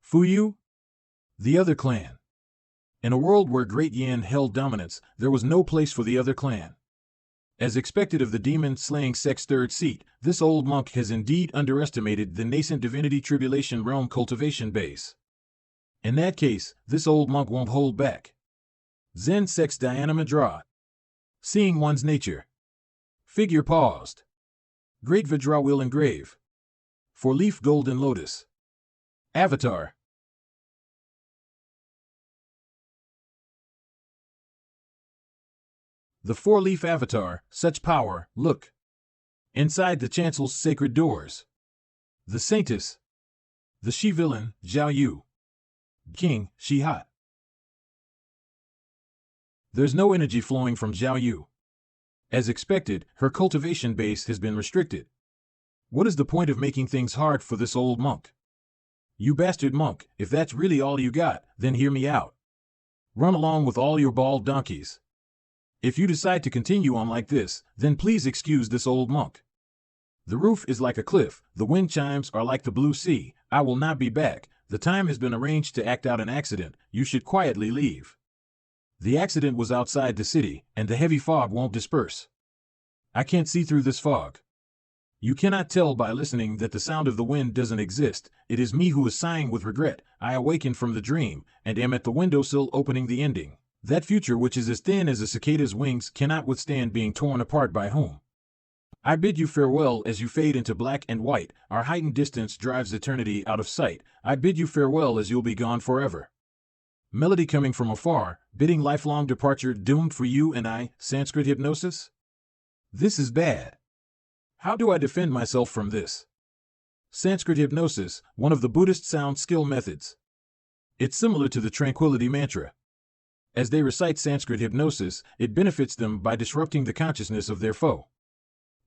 Fuyu? The other clan. In a world where Great Yan held dominance, there was no place for the other clan. As expected of the demon-slaying sect's third seat, this old monk has indeed underestimated the Nascent Divinity Tribulation Realm cultivation base. In that case, this old monk won't hold back. Zen sect's Dhyana Mudra. Seeing one's nature. Figure paused. Great Vajra will engrave. Four-leaf golden lotus. Avatar. The four-leaf avatar, such power, look. Inside the chancel's sacred doors. The saintess. The she-villain, Zhao Yu. King, Shi-Hat. There's no energy flowing from Zhao Yu. As expected, her cultivation base has been restricted. What is the point of making things hard for this old monk? You bastard monk, if that's really all you got, then hear me out. Run along with all your bald donkeys. If you decide to continue on like this, then please excuse this old monk. The roof is like a cliff, the wind chimes are like the blue sea. I will not be back. The time has been arranged to act out an accident. You should quietly leave. The accident was outside the city, and the heavy fog won't disperse. I can't see through this fog. You cannot tell by listening that the sound of the wind doesn't exist. It is me who is sighing with regret. I awakened from the dream, and am at the windowsill opening the ending. That future which is as thin as a cicada's wings cannot withstand being torn apart by whom. I bid you farewell as you fade into black and white. Our heightened distance drives eternity out of sight. I bid you farewell as you'll be gone forever. Melody coming from afar, bidding lifelong departure doomed for you and I. Sanskrit hypnosis? This is bad. How do I defend myself from this? Sanskrit hypnosis, one of the Buddhist sound skill methods. It's similar to the tranquility mantra. As they recite Sanskrit hypnosis, it benefits them by disrupting the consciousness of their foe.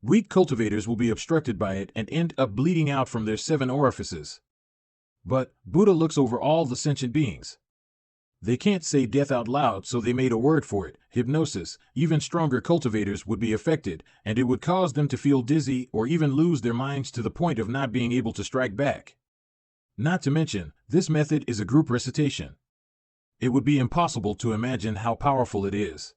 Weak cultivators will be obstructed by it and end up bleeding out from their 7 orifices. But Buddha looks over all the sentient beings. They can't say death out loud, so they made a word for it, hypnosis. Even stronger cultivators would be affected, and it would cause them to feel dizzy or even lose their minds to the point of not being able to strike back. Not to mention, this method is a group recitation. It would be impossible to imagine how powerful it is.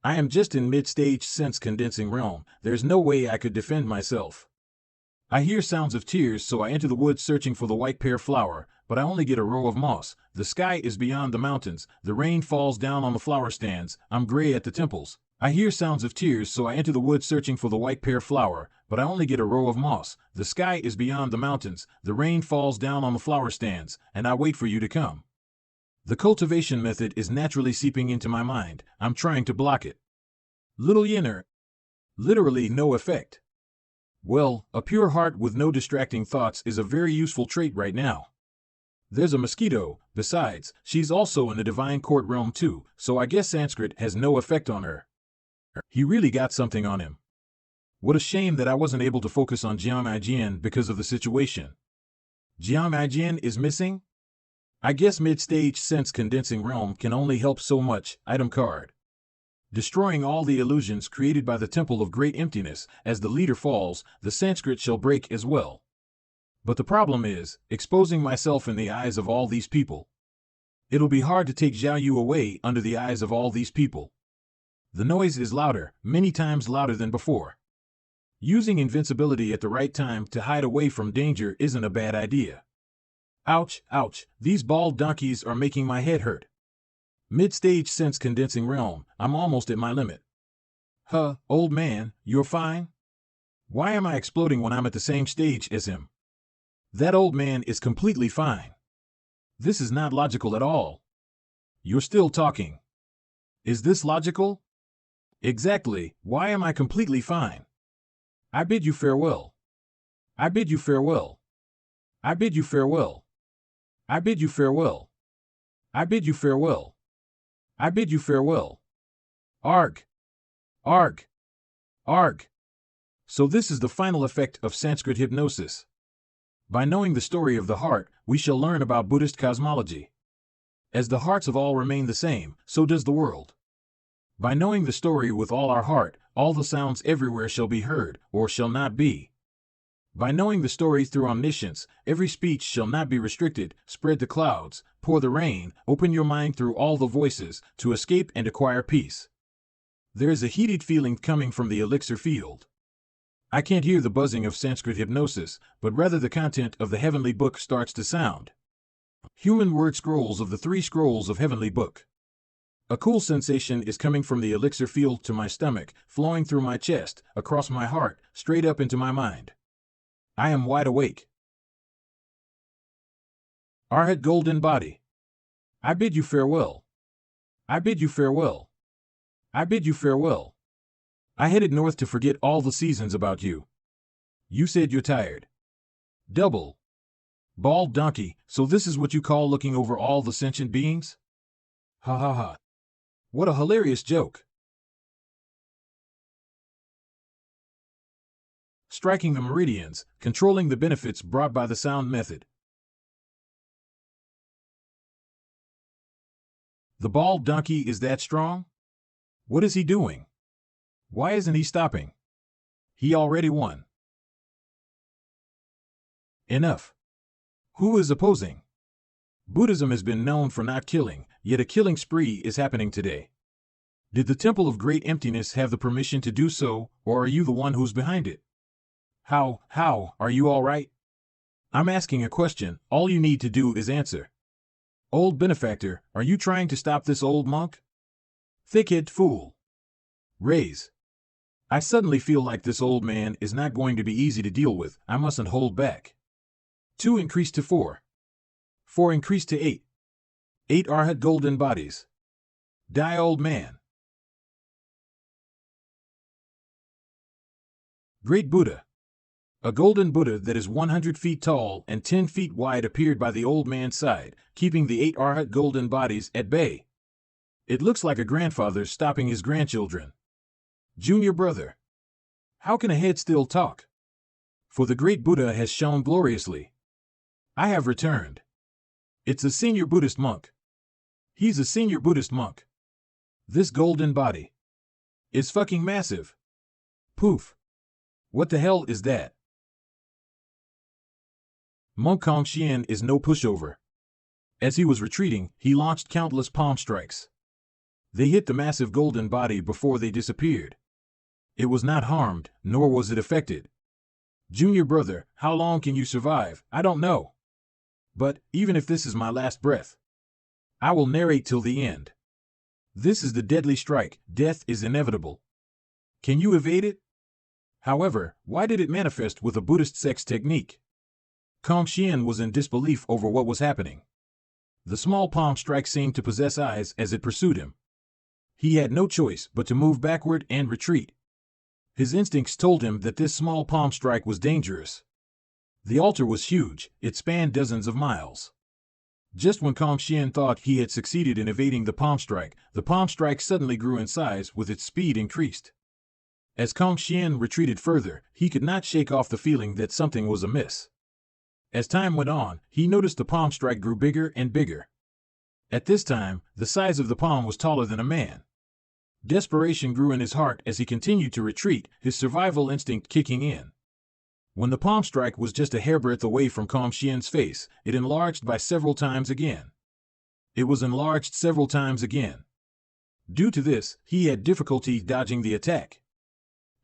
I am just in mid-stage sense-condensing realm. There's no way I could defend myself. I hear sounds of tears, so I enter the woods searching for the white pear flower, but I only get a row of moss. The sky is beyond the mountains. The rain falls down on the flower stands. I'm gray at the temples. I hear sounds of tears, so I enter the woods searching for the white pear flower, but I only get a row of moss. The sky is beyond the mountains. The rain falls down on the flower stands, and I wait for you to come. The cultivation method is naturally seeping into my mind. I'm trying to block it. Little yinner. Literally no effect. Well, a pure heart with no distracting thoughts is a very useful trait right now. There's a mosquito, besides, she's also in the divine court realm too, so I guess Sanskrit has no effect on her. He really got something on him. What a shame that I wasn't able to focus on Jian because of the situation. Jian is missing? I guess mid-stage sense condensing realm can only help so much. Item card. Destroying all the illusions created by the temple of great emptiness, as the leader falls, the Sanskrit shall break as well. But the problem is, exposing myself in the eyes of all these people. It'll be hard to take Zhao Yu away under the eyes of all these people. The noise is louder, many times louder than before. Using invincibility at the right time to hide away from danger isn't a bad idea. Ouch, ouch, these bald donkeys are making my head hurt. Mid-stage sense condensing realm, I'm almost at my limit. Huh, old man, you're fine? Why am I exploding when I'm at the same stage as him? That old man is completely fine. This is not logical at all. You're still talking. Is this logical? Exactly, why am I completely fine? I bid you farewell. I bid you farewell. I bid you farewell. I bid you farewell. I bid you farewell. I bid you farewell. Arg. Arg. Arg. So this is the final effect of Sanskrit hypnosis. By knowing the story of the heart, we shall learn about Buddhist cosmology. As the hearts of all remain the same, so does the world. By knowing the story with all our heart, all the sounds everywhere shall be heard, or shall not be. By knowing the story through omniscience, every speech shall not be restricted. Spread the clouds, pour the rain, open your mind through all the voices, to escape and acquire peace. There is a heated feeling coming from the elixir field. I can't hear the buzzing of Sanskrit hypnosis, but rather the content of the heavenly book starts to sound. Human word scrolls of the 3 scrolls of heavenly book. A cool sensation is coming from the elixir field to my stomach, flowing through my chest, across my heart, straight up into my mind. I am wide awake. Arhat golden body. I bid you farewell. I bid you farewell. I bid you farewell. I headed north to forget all the seasons about you. You said you're tired. Double. Bald donkey, so this is what you call looking over all the sentient beings? Ha ha ha. What a hilarious joke. Striking the meridians, controlling the benefits brought by the sound method. The bald donkey is that strong? What is he doing? Why isn't he stopping? He already won. Enough. Who is opposing? Buddhism has been known for not killing, yet a killing spree is happening today. Did the Temple of Great Emptiness have the permission to do so, or are you the one who's behind it? How, are you all right? I'm asking a question, all you need to do is answer. Old benefactor, are you trying to stop this old monk? Thick-head fool. Raise. I suddenly feel like this old man is not going to be easy to deal with. I mustn't hold back. 2 increased to 4. 4 increased to 8. 8 Arhat golden bodies. Die, old man. Great Buddha. A golden Buddha that is 100 feet tall and 10 feet wide appeared by the old man's side, keeping the 8 Arhat golden bodies at bay. It looks like a grandfather stopping his grandchildren. Junior brother. How can a head still talk? For the great Buddha has shone gloriously. I have returned. It's a senior Buddhist monk. He's a senior Buddhist monk. This golden body is fucking massive. Poof. What the hell is that? Monk Kong Xian is no pushover. As he was retreating, he launched countless palm strikes. They hit the massive golden body before they disappeared. It was not harmed, nor was it affected. Junior brother, how long can you survive? I don't know. But, even if this is my last breath, I will narrate till the end. This is the deadly strike. Death is inevitable. Can you evade it? However, why did it manifest with a Buddhist sex technique? Kong Xian was in disbelief over what was happening. The small palm strike seemed to possess eyes as it pursued him. He had no choice but to move backward and retreat. His instincts told him that this small palm strike was dangerous. The altar was huge, it spanned dozens of miles. Just when Kong Xian thought he had succeeded in evading the palm strike suddenly grew in size with its speed increased. As Kong Xian retreated further, he could not shake off the feeling that something was amiss. As time went on, he noticed the palm strike grew bigger and bigger. At this time, the size of the palm was taller than a man. Desperation grew in his heart as he continued to retreat, his survival instinct kicking in. When the palm strike was just a hairbreadth away from Kong Xian's face, it enlarged by several times again. It was enlarged several times again. Due to this, he had difficulty dodging the attack.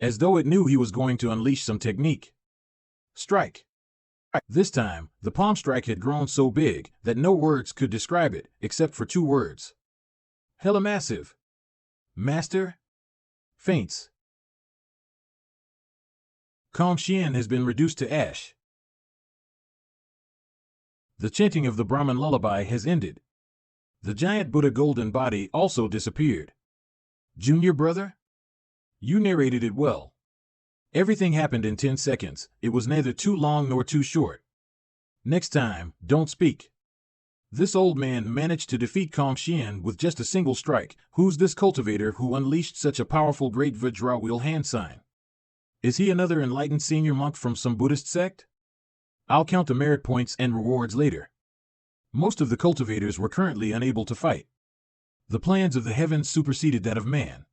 As though it knew he was going to unleash some technique. Strike. This time, the palm strike had grown so big that no words could describe it, except for two words. Hella massive. Master? Faints. Kong Xian has been reduced to ash. The chanting of the Brahmin lullaby has ended. The giant Buddha golden body also disappeared. Junior brother? You narrated it well. Everything happened in 10 seconds, it was neither too long nor too short. Next time, don't speak. This old man managed to defeat Kong Xian with just a single strike. Who's this cultivator who unleashed such a powerful great Vajra wheel hand sign? Is he another enlightened senior monk from some Buddhist sect? I'll count the merit points and rewards later. Most of the cultivators were currently unable to fight. The plans of the heavens superseded that of man.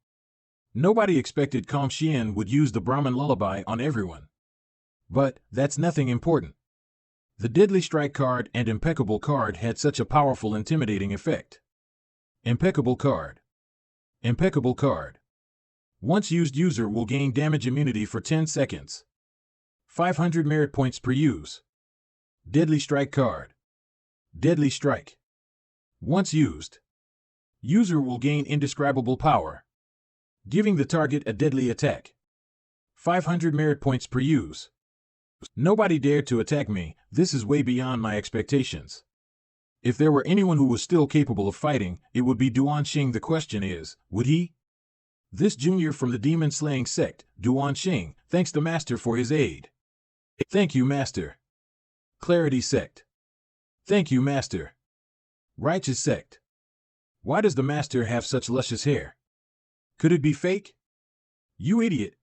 Nobody expected Kong Xian would use the Brahmin lullaby on everyone. But that's nothing important. The Deadly Strike card and Impeccable card had such a powerful intimidating effect. Impeccable card. Impeccable card. Once used, user will gain damage immunity for 10 seconds. 500 merit points per use. Deadly Strike card. Deadly Strike. Once used, user will gain indescribable power, giving the target a deadly attack. 500 merit points per use. Nobody dared to attack me, this is way beyond my expectations. If there were anyone who was still capable of fighting, it would be Duanxing. The question is, would he? This junior from the demon-slaying sect, Duanxing, thanks the master for his aid. Thank you, master. Clarity sect. Thank you, master. Righteous sect. Why does the master have such luscious hair? Could it be fake? You idiot.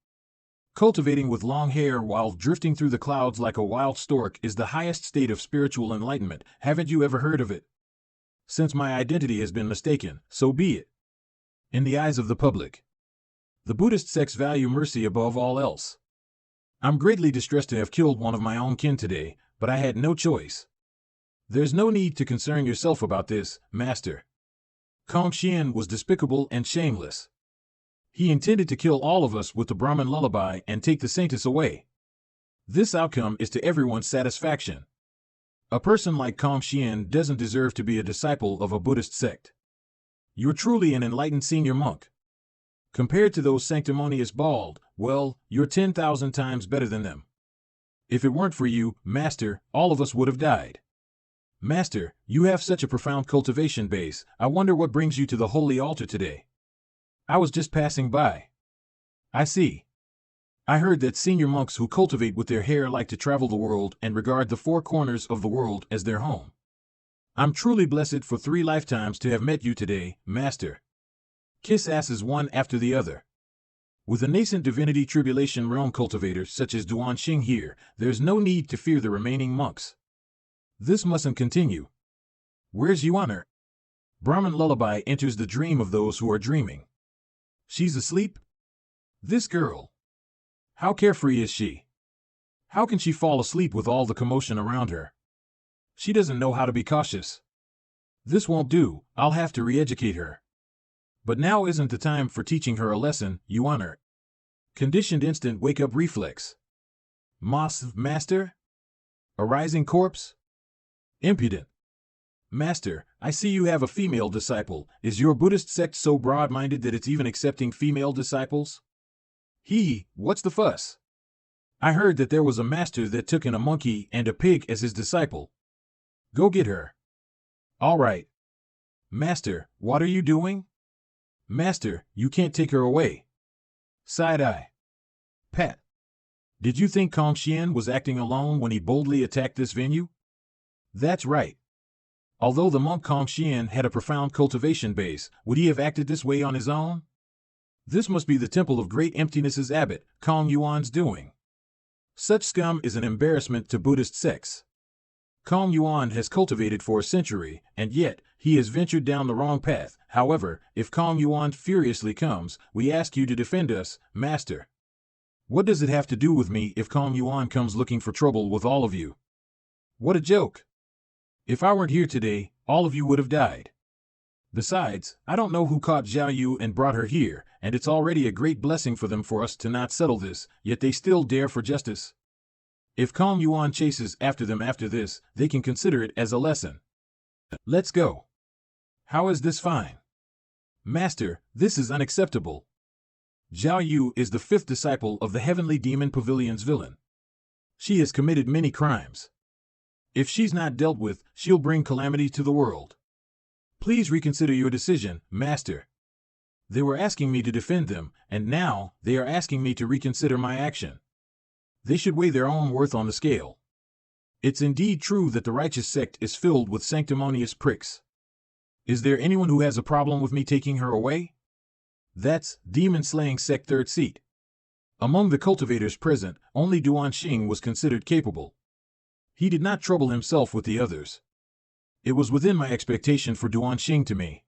Cultivating with long hair while drifting through the clouds like a wild stork is the highest state of spiritual enlightenment. Haven't you ever heard of it? Since my identity has been mistaken, so be it. In the eyes of the public, the Buddhist sects value mercy above all else. I'm greatly distressed to have killed one of my own kin today, but I had no choice. There's no need to concern yourself about this, master. Kong Xian was despicable and shameless. He intended to kill all of us with the Brahmin lullaby and take the saintess away. This outcome is to everyone's satisfaction. A person like Kong Xian doesn't deserve to be a disciple of a Buddhist sect. You're truly an enlightened senior monk. Compared to those sanctimonious bald, well, you're 10,000 times better than them. If it weren't for you, master, all of us would have died. Master, you have such a profound cultivation base. I wonder what brings you to the holy altar today. I was just passing by. I see. I heard that senior monks who cultivate with their hair like to travel the world and regard the four corners of the world as their home. I'm truly blessed for 3 lifetimes to have met you today, master. Kiss asses one after the other. With a nascent divinity tribulation realm cultivator such as Duanxing here, there's no need to fear the remaining monks. This mustn't continue. Where's Yuan? Brahmin lullaby enters the dream of those who are dreaming. She's asleep? This girl. How carefree is she? How can she fall asleep with all the commotion around her? She doesn't know how to be cautious. This won't do, I'll have to re-educate her. But now isn't the time for teaching her a lesson, Yuan. Conditioned instant wake-up reflex. Master? A rising corpse? Impudent. Master, I see you have a female disciple. Is your Buddhist sect so broad-minded that it's even accepting female disciples? What's the fuss? I heard that there was a master that took in a monkey and a pig as his disciple. Go get her. All right. Master, what are you doing? Master, you can't take her away. Side-eye. Pat. Did you think Kong Xian was acting alone when he boldly attacked this venue? That's right. Although the monk Kong Xian had a profound cultivation base, would he have acted this way on his own? This must be the temple of great emptiness's abbot, Kong Yuan's doing. Such scum is an embarrassment to Buddhist sects. Kong Yuan has cultivated for a century, and yet he has ventured down the wrong path. However, if Kong Yuan furiously comes, we ask you to defend us, Master. What does it have to do with me if Kong Yuan comes looking for trouble with all of you? What a joke. If I weren't here today, all of you would have died. Besides, I don't know who caught Zhao Yu and brought her here, and it's already a great blessing for them for us to not settle this, yet they still dare for justice. If Kong Yuan chases after them after this, they can consider it as a lesson. Let's go. How is this fine? Master, this is unacceptable. Zhao Yu is the fifth disciple of the Heavenly Demon Pavilion's villain. She has committed many crimes. If she's not dealt with, she'll bring calamity to the world. Please reconsider your decision, Master. They were asking me to defend them, and now they are asking me to reconsider my action. They should weigh their own worth on the scale. It's indeed true that the righteous sect is filled with sanctimonious pricks. Is there anyone who has a problem with me taking her away? That's demon-slaying sect third seat. Among the cultivators present, only Duan Xing was considered capable. He did not trouble himself with the others. It was within my expectation for Duan Xing to me.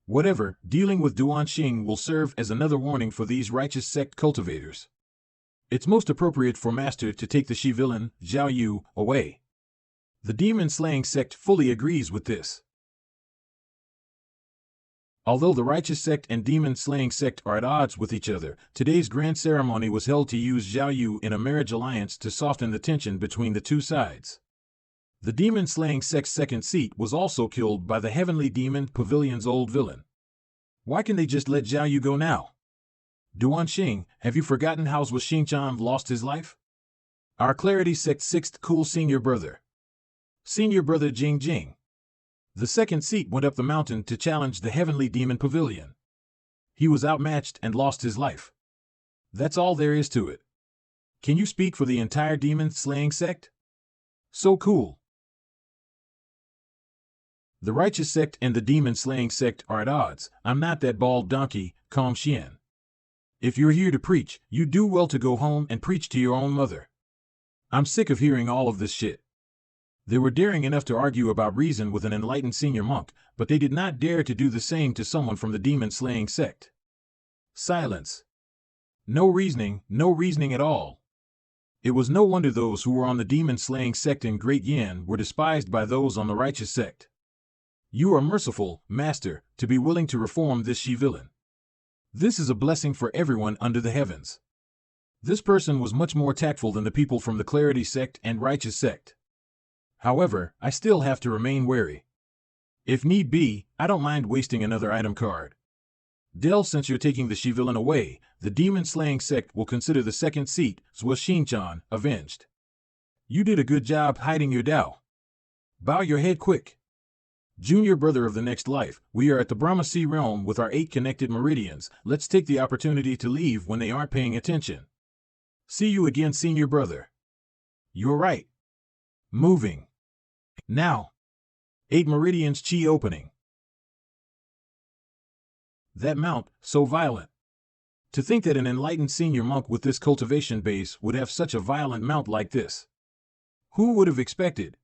Whatever, dealing with Duan Xing will serve as another warning for these righteous sect cultivators. It's most appropriate for Master to take the she-villain, Zhao Yu, away. The demon-slaying sect fully agrees with this. Although the righteous sect and demon-slaying sect are at odds with each other, today's grand ceremony was held to use Zhao Yu in a marriage alliance to soften the tension between the two sides. The demon-slaying sect's second seat was also killed by the Heavenly Demon Pavilion's old villain. Why can they just let Zhao Yu go now? Duan Xing, have you forgotten how Zhou Xingchan lost his life? Our Clarity Sect's sixth cool senior brother. Senior brother Jing Jing. The second seat went up the mountain to challenge the Heavenly Demon Pavilion. He was outmatched and lost his life. That's all there is to it. Can you speak for the entire demon-slaying sect? So cool. The righteous sect and the demon-slaying sect are at odds. I'm not that bald donkey, Kong Xian. If you're here to preach, you do well to go home and preach to your own mother. I'm sick of hearing all of this shit. They were daring enough to argue about reason with an enlightened senior monk, but they did not dare to do the same to someone from the demon-slaying sect. Silence. No reasoning at all. It was no wonder those who were on the demon-slaying sect in Great Yin were despised by those on the righteous sect. You are merciful, Master, to be willing to reform this she-villain. This is a blessing for everyone under the heavens. This person was much more tactful than the people from the Clarity Sect and Righteous Sect. However, I still have to remain wary. If need be, I don't mind wasting another item card. Del, since you're taking the she-villain away, the demon-slaying sect will consider the second seat, Zhou Xingchan, avenged. You did a good job hiding your Dao. Bow your head quick. Junior brother of the next life, we are at the Brahma Sea realm with our 8 connected meridians. Let's take the opportunity to leave when they aren't paying attention. See you again, senior brother. You're right. Moving. Now. 8 meridians chi opening. That mount, so violent. To think that an enlightened senior monk with this cultivation base would have such a violent mount like this. Who would have expected?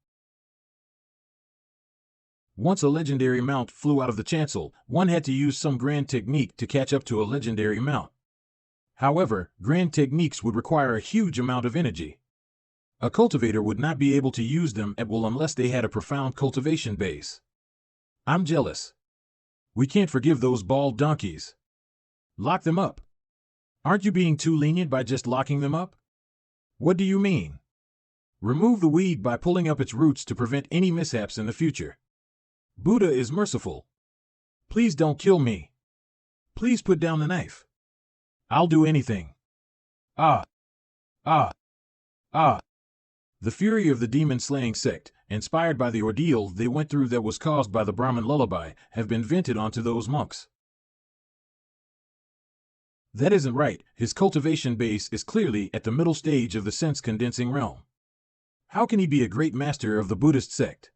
Once a legendary mount flew out of the chancel, one had to use some grand technique to catch up to a legendary mount. However, grand techniques would require a huge amount of energy. A cultivator would not be able to use them at will unless they had a profound cultivation base. I'm jealous. We can't forgive those bald donkeys. Lock them up. Aren't you being too lenient by just locking them up? What do you mean? Remove the weed by pulling up its roots to prevent any mishaps in the future. Buddha is merciful. Please don't kill me. Please put down the knife. I'll do anything. Ah. Ah. Ah. The fury of the demon-slaying sect, inspired by the ordeal they went through that was caused by the Brahmin lullaby, have been vented onto those monks. That isn't right. His cultivation base is clearly at the middle stage of the sense-condensing realm. How can he be a great master of the Buddhist sect?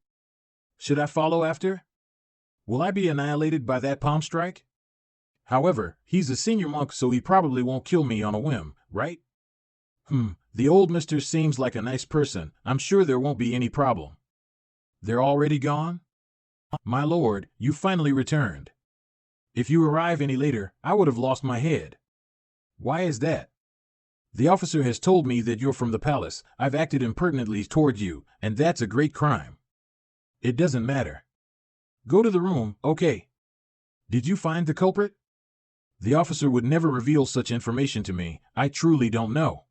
Should I follow after? Will I be annihilated by that palm strike? However, he's a senior monk, so he probably won't kill me on a whim, right? The old mister seems like a nice person. I'm sure there won't be any problem. They're already gone? My lord, you finally returned. If you arrive any later, I would have lost my head. Why is that? The officer has told me that you're from the palace. I've acted impertinently toward you, and that's a great crime. It doesn't matter. Go to the room, okay? Did you find the culprit? The officer would never reveal such information to me. I truly don't know.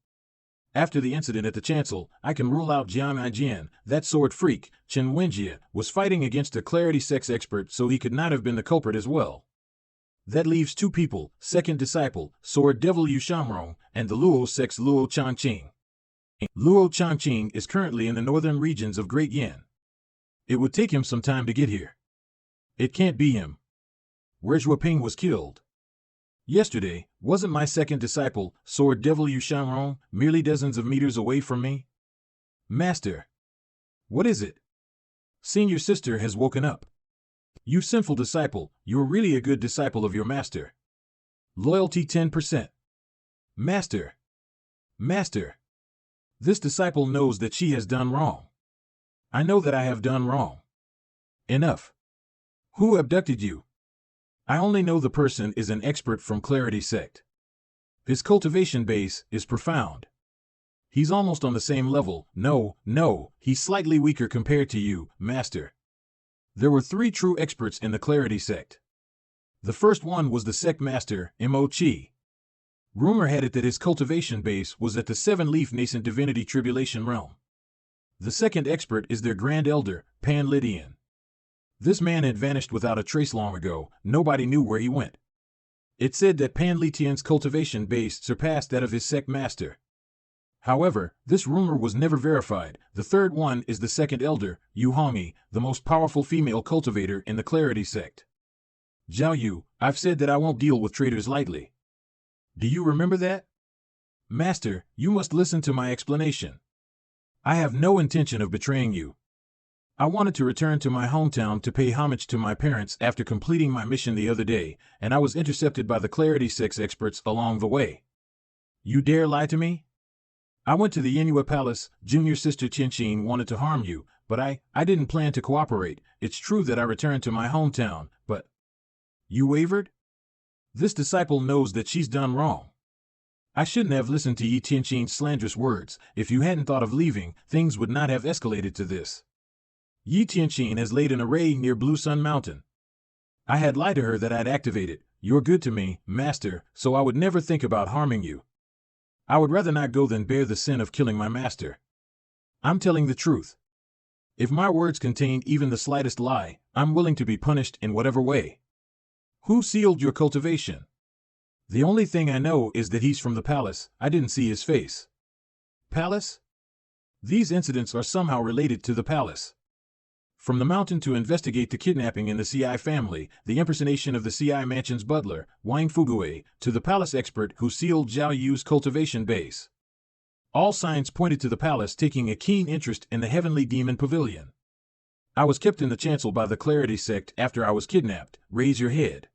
After the incident at the chancel, I can rule out Jiang Aijian, that sword freak. Chen Wenjie was fighting against a clarity sex expert, so he could not have been the culprit as well. That leaves two people, second disciple, sword devil Yu Shamrong, and the Luo sex Luo Changqing. Luo Changqing is currently in the northern regions of Great Yan. It would take him some time to get here. It can't be him. Where Zhuoping was killed. Yesterday, wasn't my second disciple, sword devil Yu Shamrong, merely dozens of meters away from me? Master. What is it? Senior sister has woken up. You sinful disciple, you're really a good disciple of your master. Loyalty 10%. Master. Master. This disciple knows that she has done wrong. I know that I have done wrong. Enough. Who abducted you? I only know the person is an expert from Clarity sect. His cultivation base is profound. He's almost on the same level. No, he's slightly weaker compared to you, master. There were 3 true experts in the Clarity sect. The first one was the sect master, Mo Chi. Rumor had it that his cultivation base was at the 7-leaf nascent divinity tribulation realm. The second expert is their grand elder, Pan Lydian. This man had vanished without a trace long ago. Nobody knew where he went. It said that Pan Lydian's cultivation base surpassed that of his sect master. However, this rumor was never verified. The third one is the second elder, Yu Hongyi, the most powerful female cultivator in the Clarity sect. Zhao Yu, I've said that I won't deal with traitors lightly. Do you remember that? Master, you must listen to my explanation. I have no intention of betraying you. I wanted to return to my hometown to pay homage to my parents after completing my mission the other day, and I was intercepted by the Clarity sect experts along the way. You dare lie to me? I went to the Yanhua Palace. Junior sister Qianqing wanted to harm you, but I didn't plan to cooperate. It's true that I returned to my hometown, but... You wavered? This disciple knows that she's done wrong. I shouldn't have listened to Yi Tianqing's slanderous words. If you hadn't thought of leaving, things would not have escalated to this. Yi Tianqing has laid an array near Blue Sun Mountain. I had lied to her that I'd activate it. You're good to me, master, so I would never think about harming you. I would rather not go than bear the sin of killing my master. I'm telling the truth. If my words contain even the slightest lie, I'm willing to be punished in whatever way. Who sealed your cultivation? The only thing I know is that he's from the palace. I didn't see his face. Palace? These incidents are somehow related to the palace. From the mountain to investigate the kidnapping in the CI family, the impersonation of the CI mansion's butler, Wang Fugui, to the palace expert who sealed Zhao Yu's cultivation base. All signs pointed to the palace taking a keen interest in the heavenly demon pavilion. I was kept in the chancel by the Clarity sect after I was kidnapped. Raise your head.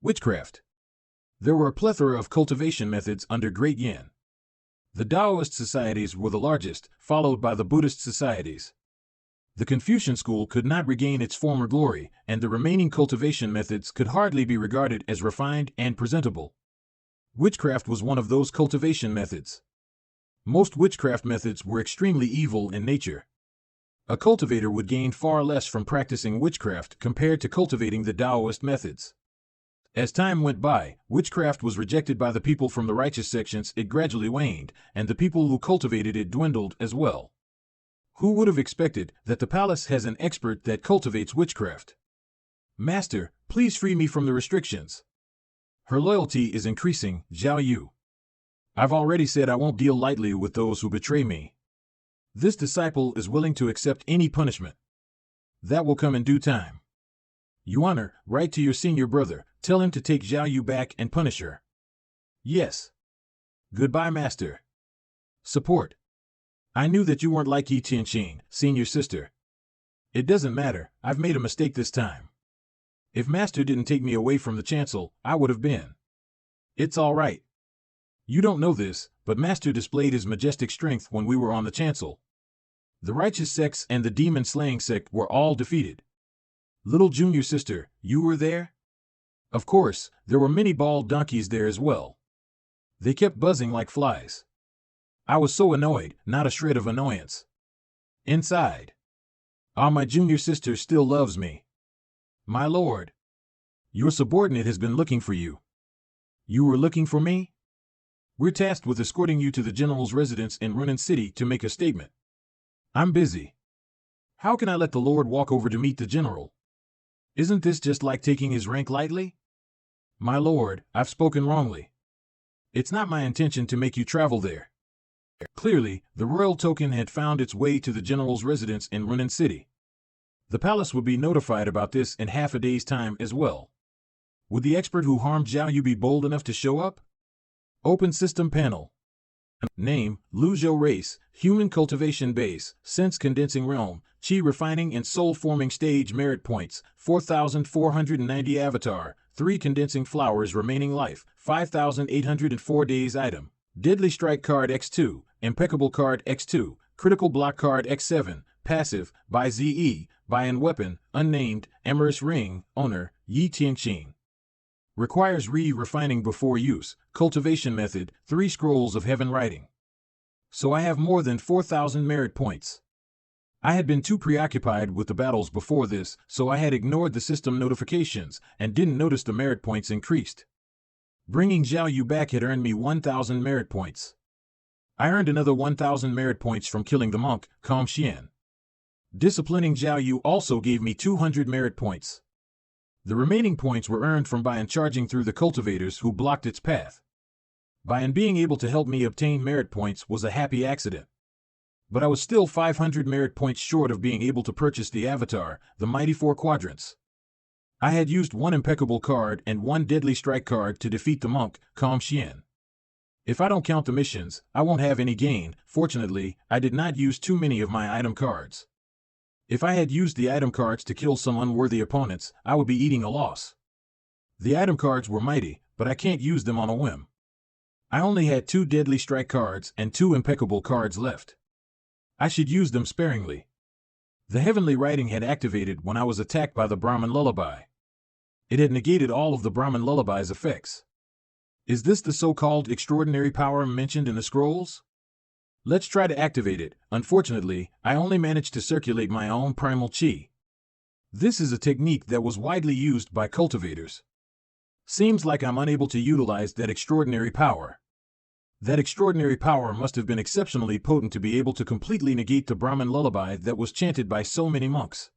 Witchcraft. There were a plethora of cultivation methods under Great Yan. The Taoist societies were the largest, followed by the Buddhist societies. The Confucian school could not regain its former glory, and the remaining cultivation methods could hardly be regarded as refined and presentable. Witchcraft was one of those cultivation methods. Most witchcraft methods were extremely evil in nature. A cultivator would gain far less from practicing witchcraft compared to cultivating the Taoist methods. As time went by, witchcraft was rejected by the people from the righteous sections. It gradually waned, and the people who cultivated it dwindled as well. Who would have expected that the palace has an expert that cultivates witchcraft? Master, please free me from the restrictions. Her loyalty is increasing, Zhao Yu. I've already said I won't deal lightly with those who betray me. This disciple is willing to accept any punishment. That will come in due time. Yuan, write to your senior brother, tell him to take Zhao Yu back and punish her. Yes. Goodbye, Master. Support. I knew that you weren't like Yi Tianqing, senior sister. It doesn't matter, I've made a mistake this time. If Master didn't take me away from the chancel, I would have been. It's all right. You don't know this, but Master displayed his majestic strength when we were on the chancel. The righteous sects and the demon-slaying sect were all defeated. Little junior sister, you were there? Of course, there were many bald donkeys there as well. They kept buzzing like flies. I was so annoyed, not a shred of annoyance. Inside. Ah, my junior sister still loves me. My lord. Your subordinate has been looking for you. You were looking for me? We're tasked with escorting you to the general's residence in Runan City to make a statement. I'm busy. How can I let the lord walk over to meet the general? Isn't this just like taking his rank lightly? My lord, I've spoken wrongly. It's not my intention to make you travel there. Clearly, the royal token had found its way to the general's residence in Runan City. The palace would be notified about this in half a day's time as well. Would the expert who harmed Zhao Yu be bold enough to show up? Open system panel. Name, Lu Zhou race, human cultivation base, sense condensing realm, chi refining and soul forming stage merit points, 4,490 avatar, 3 condensing flowers remaining life, 5,804 days item, deadly strike card X2, impeccable card X2, critical block card X7, passive, by ZE, by an weapon, unnamed, amorous ring, owner, Yi Tianqing. Requires re-refining before use, cultivation method, 3 scrolls of heaven writing. So I have more than 4,000 merit points. I had been too preoccupied with the battles before this, so I had ignored the system notifications and didn't notice the merit points increased. Bringing Zhao Yu back had earned me 1,000 merit points. I earned another 1,000 merit points from killing the monk, Calm Xian. Disciplining Zhao Yu also gave me 200 merit points. The remaining points were earned from Bayan charging through the cultivators who blocked its path. Bayan being able to help me obtain merit points was a happy accident. But I was still 500 merit points short of being able to purchase the avatar, the Mighty Four Quadrants. I had used 1 impeccable card and 1 deadly strike card to defeat the monk, Calm Xian. If I don't count the missions, I won't have any gain. Fortunately, I did not use too many of my item cards. If I had used the item cards to kill some unworthy opponents, I would be eating a loss. The item cards were mighty, but I can't use them on a whim. I only had 2 deadly strike cards and 2 impeccable cards left. I should use them sparingly. The heavenly writing had activated when I was attacked by the Brahmin lullaby. It had negated all of the Brahmin lullaby's effects. Is this the so-called extraordinary power mentioned in the scrolls? Let's try to activate it. Unfortunately, I only managed to circulate my own primal chi. This is a technique that was widely used by cultivators. Seems like I'm unable to utilize that extraordinary power. That extraordinary power must have been exceptionally potent to be able to completely negate the Brahmin lullaby that was chanted by so many monks.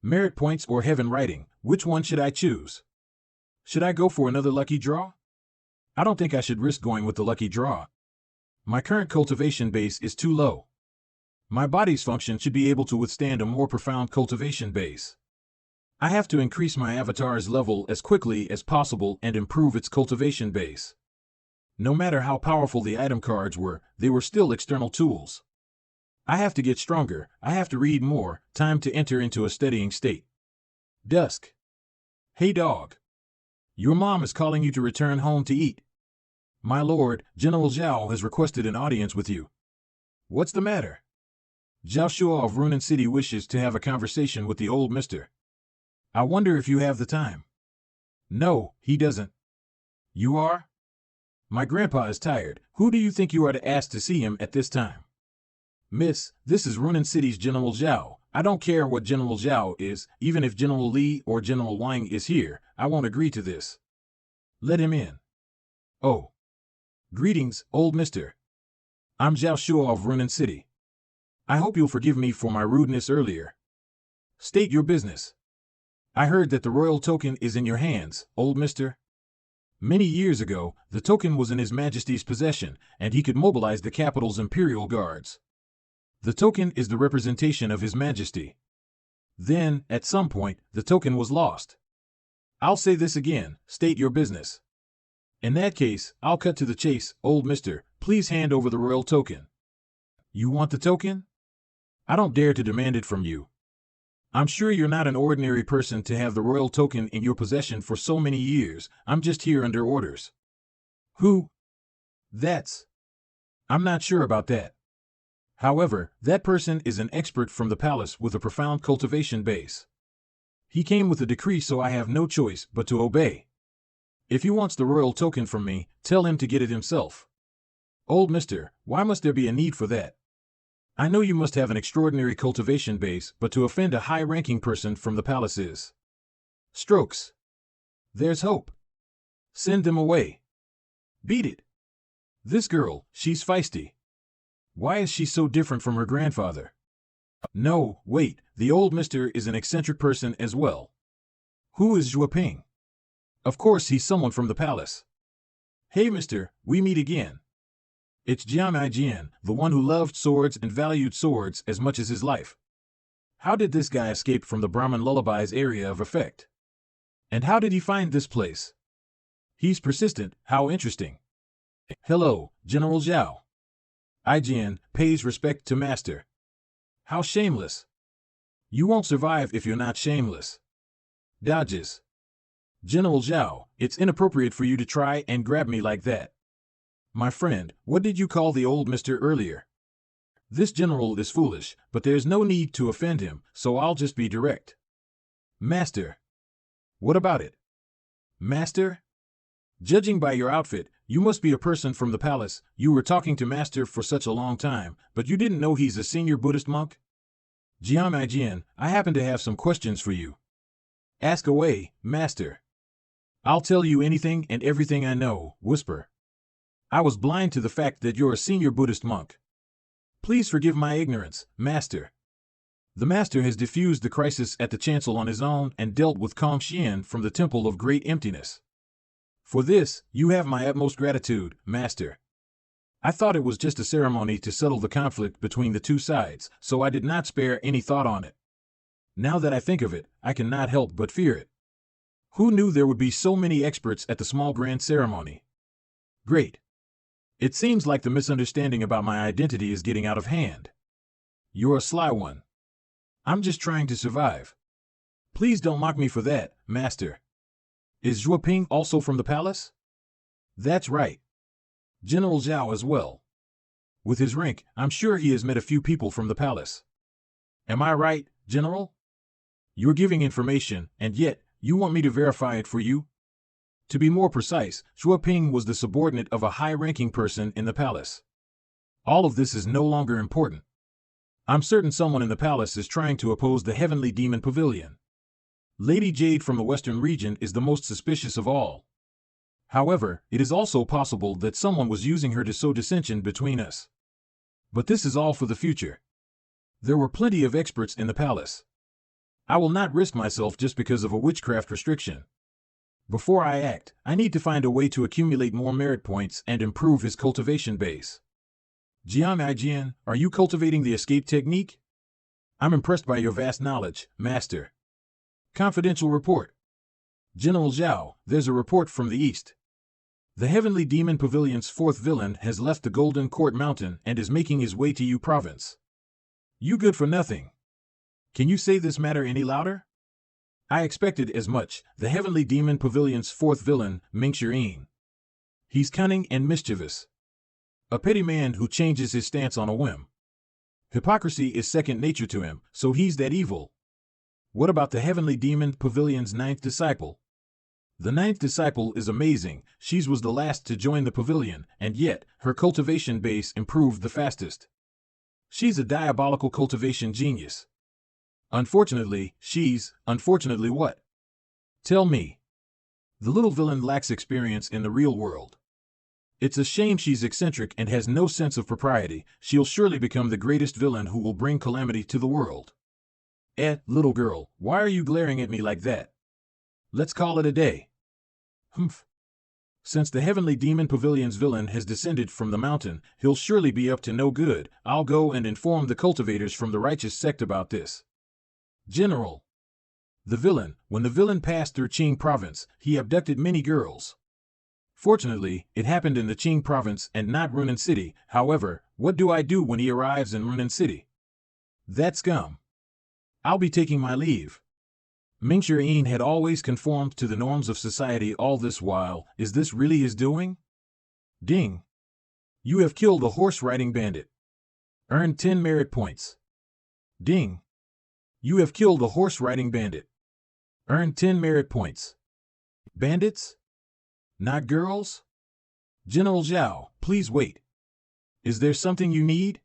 Merit points or heaven writing, which one should I choose? Should I go for another lucky draw? I don't think I should risk going with the lucky draw. My current cultivation base is too low. My body's function should be able to withstand a more profound cultivation base. I have to increase my avatar's level as quickly as possible and improve its cultivation base. No matter how powerful the item cards were, they were still external tools. I have to get stronger, I have to read more, time to enter into a steadying state. Dusk. Hey dog. Your mom is calling you to return home to eat. My lord, General Zhao has requested an audience with you. What's the matter? Zhao Shua of Runan City wishes to have a conversation with the old mister. I wonder if you have the time. No, he doesn't. You are? My grandpa is tired. Who do you think you are to ask to see him at this time? Miss, this is Runan City's General Zhao. I don't care what General Zhao is, even if General Li or General Wang is here, I won't agree to this. Let him in. Oh. Greetings, old mister. I'm Zhao Shua of Runan City. I hope you'll forgive me for my rudeness earlier. State your business. I heard that the royal token is in your hands, old mister. Many years ago, the token was in His Majesty's possession, and he could mobilize the capital's imperial guards. The token is the representation of His Majesty. Then, at some point, the token was lost. I'll say this again, state your business. In that case, I'll cut to the chase. Old mister, please hand over the royal token. You want the token? I don't dare to demand it from you. I'm sure you're not an ordinary person to have the royal token in your possession for so many years. I'm just here under orders. Who? I'm not sure about that. However, that person is an expert from the palace with a profound cultivation base. He came with a decree, so I have no choice but to obey. If he wants the royal token from me, tell him to get it himself. Old mister, why must there be a need for that? I know you must have an extraordinary cultivation base, but to offend a high-ranking person from the palace is... Strokes. There's hope. Send them away. Beat it. This girl, she's feisty. Why is she so different from her grandfather? No, wait, the old mister is an eccentric person as well. Who is Zhou Ping? Of course he's someone from the palace. Hey mister, we meet again. It's Jian, the one who loved swords and valued swords as much as his life. How did this guy escape from the Brahmin lullaby's area of effect? And how did he find this place? He's persistent, how interesting. Hello, General Zhou. Jian pays respect to master. How shameless. You won't survive if you're not shameless. Dodges. General Zhou, it's inappropriate for you to try and grab me like that. My friend, what did you call the old mister earlier? This general is foolish, but there's no need to offend him, so I'll just be direct. Master. What about it? Master? Judging by your outfit, you must be a person from the palace. You were talking to master for such a long time, but you didn't know he's a senior Buddhist monk? Jian, I happen to have some questions for you. Ask away, master. I'll tell you anything and everything I know, whisper. I was blind to the fact that you're a senior Buddhist monk. Please forgive my ignorance, master. The master has diffused the crisis at the chancel on his own and dealt with Kong Xian from the Temple of Great Emptiness. For this, you have my utmost gratitude, master. I thought it was just a ceremony to settle the conflict between the two sides, so I did not spare any thought on it. Now that I think of it, I cannot help but fear it. Who knew there would be so many experts at the small grand ceremony? Great. It seems like the misunderstanding about my identity is getting out of hand. You're a sly one. I'm just trying to survive. Please don't mock me for that, master. Is Zhou Ping also from the palace? That's right. General Zhou as well. With his rank, I'm sure he has met a few people from the palace. Am I right, General? You're giving information, and yet, you want me to verify it for you? To be more precise, Zhou Ping was the subordinate of a high-ranking person in the palace. All of this is no longer important. I'm certain someone in the palace is trying to oppose the Heavenly Demon Pavilion. Lady Jade from the Western region is the most suspicious of all. However, it is also possible that someone was using her to sow dissension between us. But this is all for the future. There were plenty of experts in the palace. I will not risk myself just because of a witchcraft restriction. Before I act, I need to find a way to accumulate more merit points and improve his cultivation base. Jian, are you cultivating the escape technique? I'm impressed by your vast knowledge, master. Confidential report. General Zhou, there's a report from the east. The Heavenly Demon Pavilion's fourth villain has left the Golden Court Mountain and is making his way to Yu Province. You good for nothing. Can you say this matter any louder? I expected as much. The Heavenly Demon Pavilion's fourth villain, Mingxian. He's cunning and mischievous. A petty man who changes his stance on a whim. Hypocrisy is second nature to him, so he's that evil. What about the Heavenly Demon Pavilion's ninth disciple? The ninth disciple is amazing. She was the last to join the pavilion, and yet, her cultivation base improved the fastest. She's a diabolical cultivation genius. Unfortunately what? Tell me. The little villain lacks experience in the real world. It's a shame she's eccentric and has no sense of propriety. She'll surely become the greatest villain who will bring calamity to the world. Little girl, why are you glaring at me like that? Let's call it a day. Humph. Since the Heavenly Demon Pavilion's villain has descended from the mountain, he'll surely be up to no good. I'll go and inform the cultivators from the righteous sect about this. General. The villain. When the villain passed through Qing province, he abducted many girls. Fortunately, it happened in the Qing province and not Runan City. However, what do I do when he arrives in Runan City? That scum. I'll be taking my leave. Mingxian had always conformed to the norms of society all this while. Is this really his doing? Ding. You have killed a horse-riding bandit. Earn 10 merit points. Ding. You have killed a horse-riding bandit. Earn 10 merit points. Bandits? Not girls? General Zhou, please wait. Is there something you need?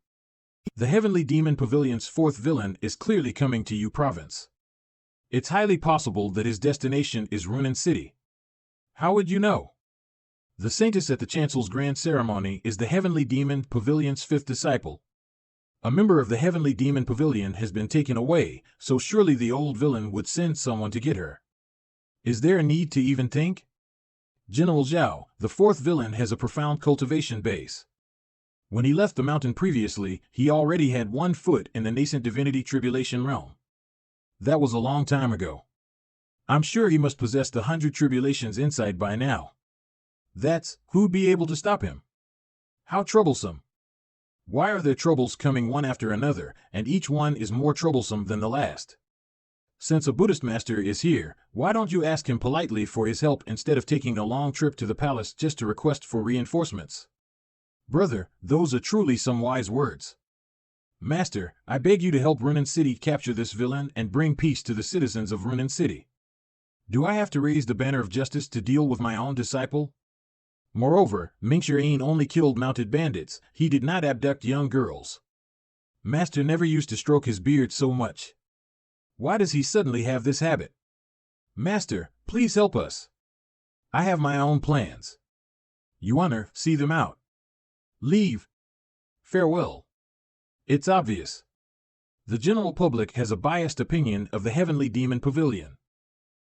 The Heavenly Demon Pavilion's fourth villain is clearly coming to you province. It's highly possible that his destination is Runan City. How would you know? The saintess at the Chancellor's grand ceremony is the Heavenly Demon Pavilion's fifth disciple. A member of the Heavenly Demon Pavilion has been taken away, so surely the old villain would send someone to get her. Is there a need to even think? General Zhou, the fourth villain has a profound cultivation base. When he left the mountain previously, he already had 1 foot in the nascent divinity tribulation realm. That was a long time ago. I'm sure he must possess the 100 tribulations insight by now. Who'd be able to stop him? How troublesome. Why are there troubles coming one after another, and each one is more troublesome than the last? Since a Buddhist master is here, why don't you ask him politely for his help instead of taking a long trip to the palace just to request for reinforcements? Brother, those are truly some wise words. Master, I beg you to help Runan City capture this villain and bring peace to the citizens of Runan City. Do I have to raise the banner of justice to deal with my own disciple? Moreover, Mingxian only killed mounted bandits. He did not abduct young girls. Master never used to stroke his beard so much. Why does he suddenly have this habit? Master, please help us. I have my own plans. Yuaner, see them out. Leave. Farewell. It's obvious. The general public has a biased opinion of the Heavenly Demon Pavilion.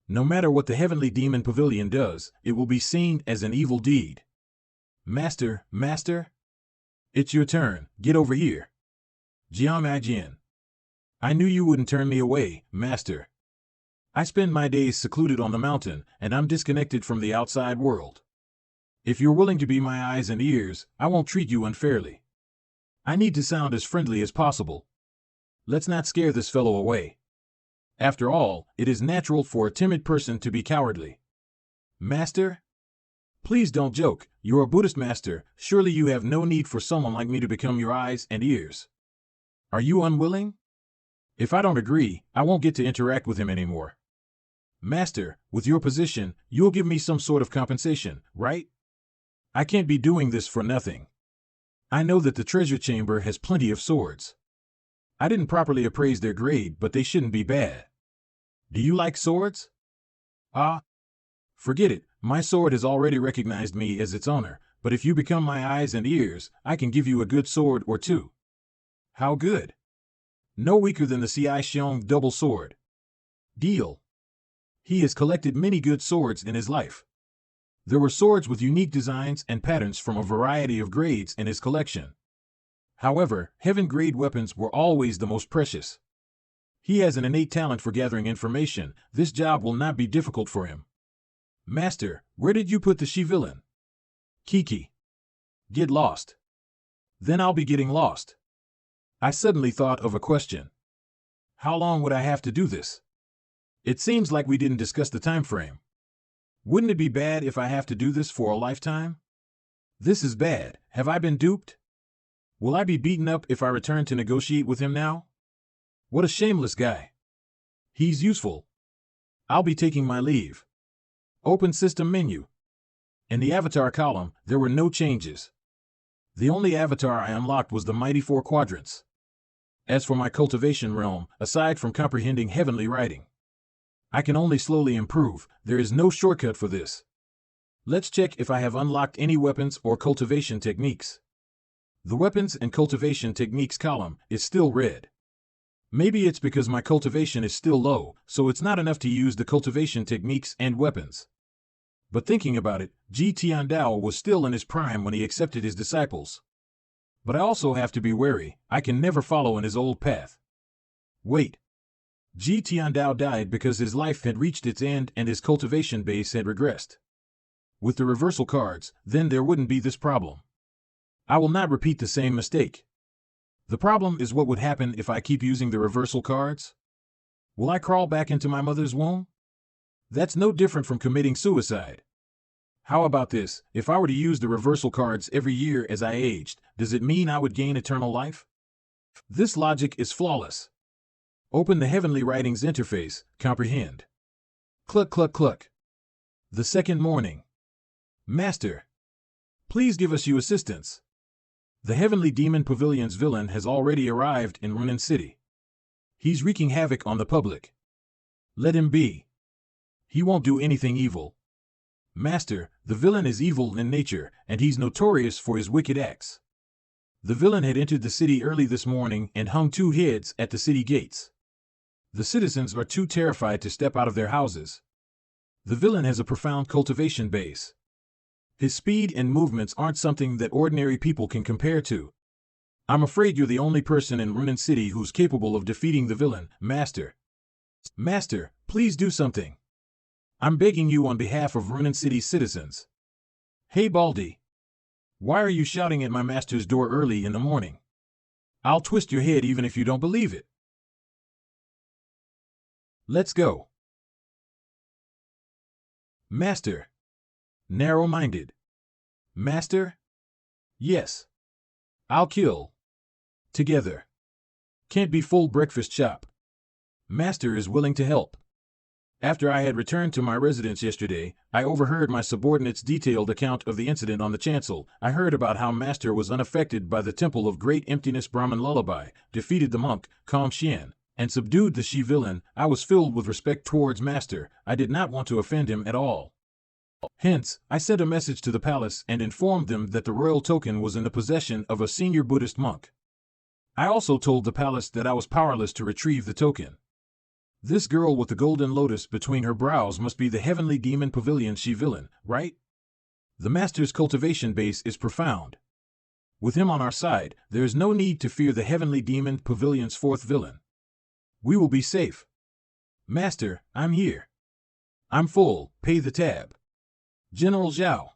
No matter what the Heavenly Demon Pavilion does, it will be seen as an evil deed. Master, it's your turn. Get over here. Jian. I knew you wouldn't turn me away, Master. I spend my days secluded on the mountain, and I'm disconnected from the outside world. If you're willing to be my eyes and ears, I won't treat you unfairly. I need to sound as friendly as possible. Let's not scare this fellow away. After all, it is natural for a timid person to be cowardly. Master? Please don't joke. You're a Buddhist master. Surely you have no need for someone like me to become your eyes and ears. Are you unwilling? If I don't agree, I won't get to interact with him anymore. Master, with your position, you'll give me some sort of compensation, right? I can't be doing this for nothing. I know that the treasure chamber has plenty of swords. I didn't properly appraise their grade, but they shouldn't be bad. Do you like swords? Forget it. My sword has already recognized me as its owner, but if you become my eyes and ears, I can give you a good sword or two. How good? No weaker than the Ci Xiong double sword. Deal. He has collected many good swords in his life. There were swords with unique designs and patterns from a variety of grades in his collection. However, heaven-grade weapons were always the most precious. He has an innate talent for gathering information. This job will not be difficult for him. Master, where did you put the she-villain? Kiki. Get lost. Then I'll be getting lost. I suddenly thought of a question. How long would I have to do this? It seems like we didn't discuss the time frame. Wouldn't it be bad if I have to do this for a lifetime? This is bad. Have I been duped? Will I be beaten up if I return to negotiate with him now? What a shameless guy. He's useful. I'll be taking my leave. Open system menu. In the avatar column, there were no changes. The only avatar I unlocked was the mighty 4 quadrants. As for my cultivation realm, aside from comprehending heavenly writing, I can only slowly improve. There is no shortcut for this. Let's check if I have unlocked any weapons or cultivation techniques. The weapons and cultivation techniques column is still red. Maybe it's because my cultivation is still low, so it's not enough to use the cultivation techniques and weapons. But thinking about it, Tiandao was still in his prime when he accepted his disciples. But I also have to be wary. I can never follow in his old path. Wait. Tiandao died because his life had reached its end and his cultivation base had regressed. With the reversal cards, then there wouldn't be this problem. I will not repeat the same mistake. The problem is what would happen if I keep using the reversal cards? Will I crawl back into my mother's womb? That's no different from committing suicide. How about this? If I were to use the reversal cards every year as I aged, does it mean I would gain eternal life? This logic is flawless. Open the Heavenly Writings interface, comprehend. Cluck cluck cluck. The second morning. Master, please give us you assistance. The Heavenly Demon Pavilion's villain has already arrived in Runin City. He's wreaking havoc on the public. Let him be. He won't do anything evil. Master, the villain is evil in nature, and he's notorious for his wicked acts. The villain had entered the city early this morning and hung 2 heads at the city gates. The citizens are too terrified to step out of their houses. The villain has a profound cultivation base. His speed and movements aren't something that ordinary people can compare to. I'm afraid you're the only person in Runin City who's capable of defeating the villain, Master. Master, please do something. I'm begging you on behalf of Runin City's citizens. Hey Baldy. Why are you shouting at my master's door early in the morning? I'll twist your head even if you don't believe it. Let's go. Master. Narrow-minded. Master? Yes. I'll kill. Together. Can't be full breakfast chop. Master is willing to help. After I had returned to my residence yesterday, I overheard my subordinate's detailed account of the incident on the chancel. I heard about how Master was unaffected by the Temple of Great Emptiness Brahman Lullaby, defeated the monk, Kong Xian, and subdued the she-villain. I was filled with respect towards Master. I did not want to offend him at all. Hence, I sent a message to the palace and informed them that the royal token was in the possession of a senior Buddhist monk. I also told the palace that I was powerless to retrieve the token. This girl with the golden lotus between her brows must be the Heavenly Demon Pavilion she-villain, right? The Master's cultivation base is profound. With him on our side, there is no need to fear the Heavenly Demon Pavilion's 4th villain. We will be safe. Master, I'm here. I'm full. Pay the tab. General Zhou.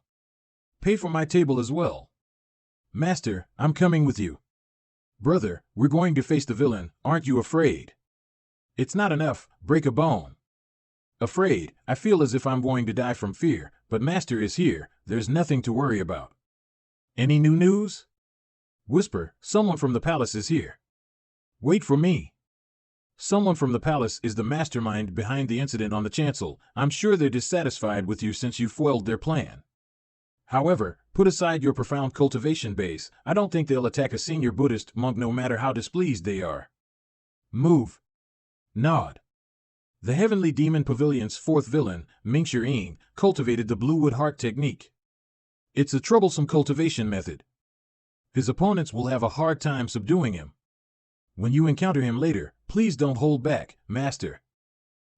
Pay for my table as well. Master, I'm coming with you. Brother, we're going to face the villain, aren't you afraid? It's not enough, break a bone. Afraid, I feel as if I'm going to die from fear, but Master is here, there's nothing to worry about. Any new news? Whisper, someone from the palace is here. Wait for me. Someone from the palace is the mastermind behind the incident on the chancel. I'm sure they're dissatisfied with you since you foiled their plan. However, put aside your profound cultivation base, I don't think they'll attack a senior Buddhist monk no matter how displeased they are. Move. Nod. The Heavenly Demon Pavilion's 4th villain, Mingshi Ying, cultivated the Bluewood Heart technique. It's a troublesome cultivation method. His opponents will have a hard time subduing him. When you encounter him later, please don't hold back, Master.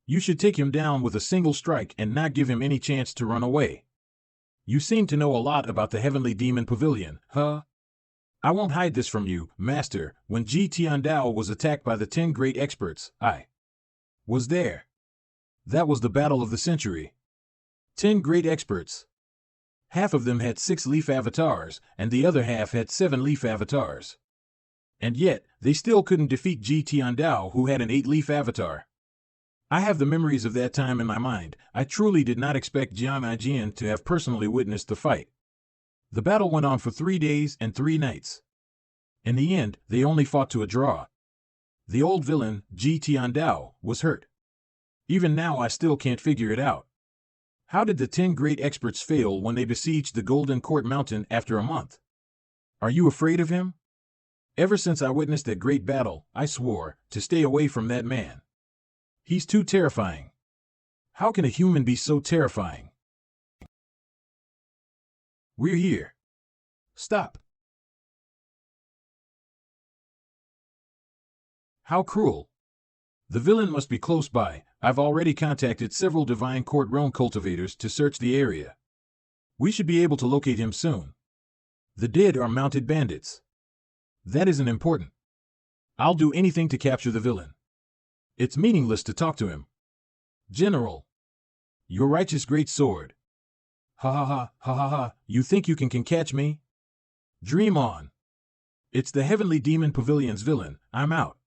You should take him down with a single strike and not give him any chance to run away. You seem to know a lot about the Heavenly Demon Pavilion, huh? I won't hide this from you, Master. When Tiandao was attacked by the 10 great experts, I was there. That was the battle of the century. 10 great experts. Half of them had 6-leaf avatars, and the other half had 7-leaf avatars. And yet, they still couldn't defeat Tiandao, who had an 8-leaf avatar. I have the memories of that time in my mind. I truly did not expect Jian Aijian to have personally witnessed the fight. The battle went on for 3 days and 3 nights. In the end, they only fought to a draw. The old villain, Tiandao, was hurt. Even now I still can't figure it out. How did the 10 great experts fail when they besieged the Golden Court Mountain after a month? Are you afraid of him? Ever since I witnessed that great battle, I swore to stay away from that man. He's too terrifying. How can a human be so terrifying? We're here. Stop. How cruel. The villain must be close by. I've already contacted several Divine Court realm cultivators to search the area. We should be able to locate him soon. The dead are mounted bandits. That isn't important. I'll do anything to capture the villain. It's meaningless to talk to him. General. Your righteous great sword. Ha ha ha, ha ha ha, you think you can catch me? Dream on. It's the Heavenly Demon Pavilion's villain. I'm out.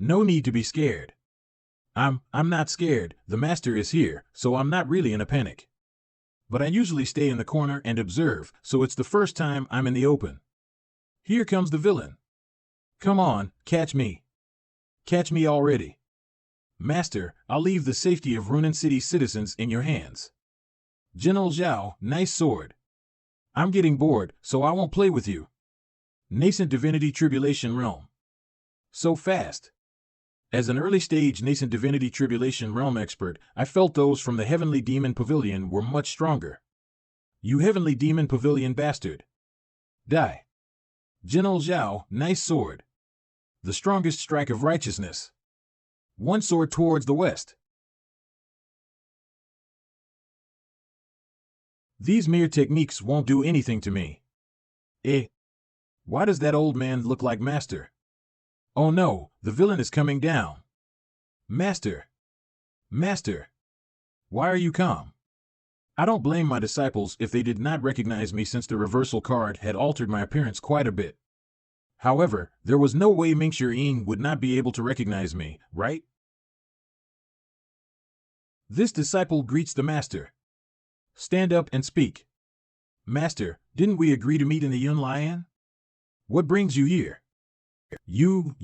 No need to be scared. I'm not scared. The master is here, so I'm not really in a panic. But I usually stay in the corner and observe, so it's the first time I'm in the open. Here comes the villain. Come on, catch me. Catch me already. Master, I'll leave the safety of Runan City's citizens in your hands. General Zhou, nice sword. I'm getting bored, so I won't play with you. Nascent Divinity Tribulation Realm. So fast. As an early-stage Nascent Divinity Tribulation Realm expert, I felt those from the Heavenly Demon Pavilion were much stronger. You Heavenly Demon Pavilion bastard. Die. General Zhou, nice sword. The strongest strike of righteousness. One sword towards the west. These mere techniques won't do anything to me. Why does that old man look like Master? Oh no, the villain is coming down. Master. Master. Why are you calm? I don't blame my disciples if they did not recognize me, since the reversal card had altered my appearance quite a bit. However, there was no way Mingxi Ying would not be able to recognize me, right? This disciple greets the master. Stand up and speak. Master, didn't we agree to meet in the Yun Lion? What brings you here? You,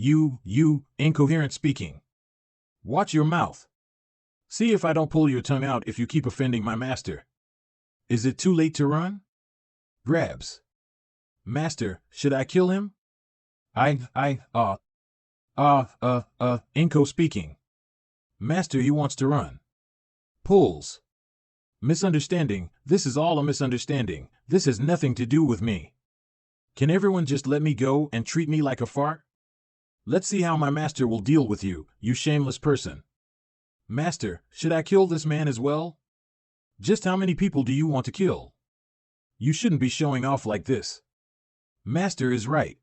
incoherent speaking. Watch your mouth. See if I don't pull your tongue out if you keep offending my master. Is it too late to run? Grabs. Master, should I kill him? Inco speaking. Master, he wants to run. Pulls. Misunderstanding, this is all a misunderstanding. This has nothing to do with me. Can everyone just let me go and treat me like a fart? Let's see how my master will deal with you, you shameless person. Master, should I kill this man as well? Just how many people do you want to kill? You shouldn't be showing off like this. Master is right.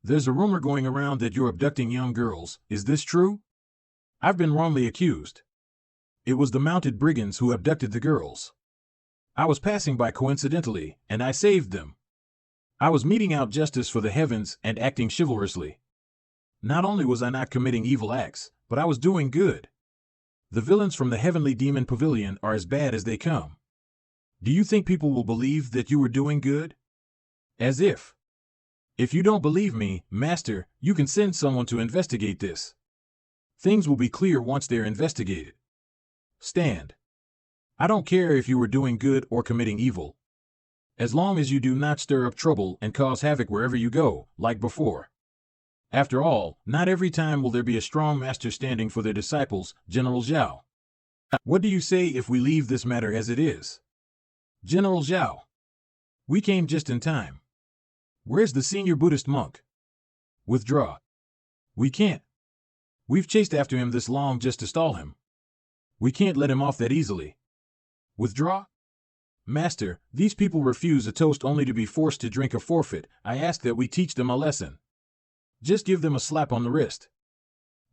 There's a rumor going around that you're abducting young girls. Is this true? I've been wrongly accused. It was the mounted brigands who abducted the girls. I was passing by coincidentally, and I saved them. I was meting out justice for the heavens and acting chivalrously. Not only was I not committing evil acts, but I was doing good. The villains from the Heavenly Demon Pavilion are as bad as they come. Do you think people will believe that you were doing good? As if. If you don't believe me, Master, you can send someone to investigate this. Things will be clear once they're investigated. Stand. I don't care if you were doing good or committing evil. As long as you do not stir up trouble and cause havoc wherever you go, like before. After all, not every time will there be a strong master standing for their disciples, General Zhou. What do you say if we leave this matter as it is? General Zhou. We came just in time. Where's the senior Buddhist monk? Withdraw. We can't. We've chased after him this long just to stall him. We can't let him off that easily. Withdraw? Master, these people refuse a toast only to be forced to drink a forfeit. I ask that we teach them a lesson. Just give them a slap on the wrist.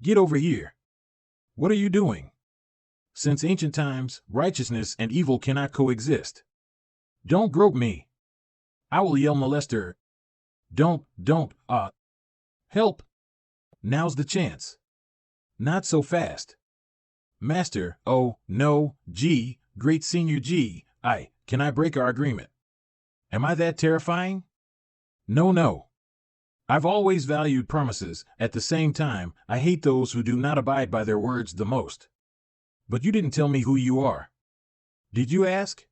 Get over here. What are you doing? Since ancient times, righteousness and evil cannot coexist. Don't grope me. I will yell molester. Don't, help. Now's the chance. Not so fast. Master, oh, no, great senior can I break our agreement? Am I that terrifying? No. I've always valued promises. At the same time, I hate those who do not abide by their words the most. But you didn't tell me who you are. Did you ask?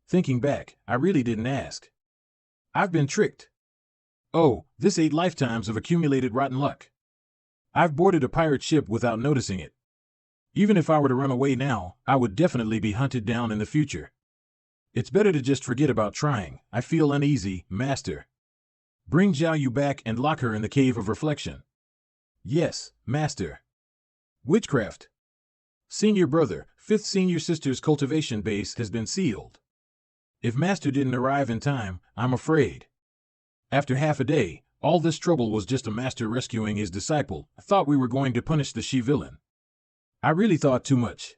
Thinking back, I really didn't ask. I've been tricked. Oh, this 8 lifetimes of accumulated rotten luck. I've boarded a pirate ship without noticing it. Even if I were to run away now, I would definitely be hunted down in the future. It's better to just forget about trying. I feel uneasy, Master. Bring Zhao Yu back and lock her in the cave of reflection. Yes, Master. Witchcraft. Senior brother, fifth senior sister's cultivation base has been sealed. If Master didn't arrive in time, I'm afraid. After half a day, all this trouble was just a Master rescuing his disciple. I thought we were going to punish the she-villain. I really thought too much.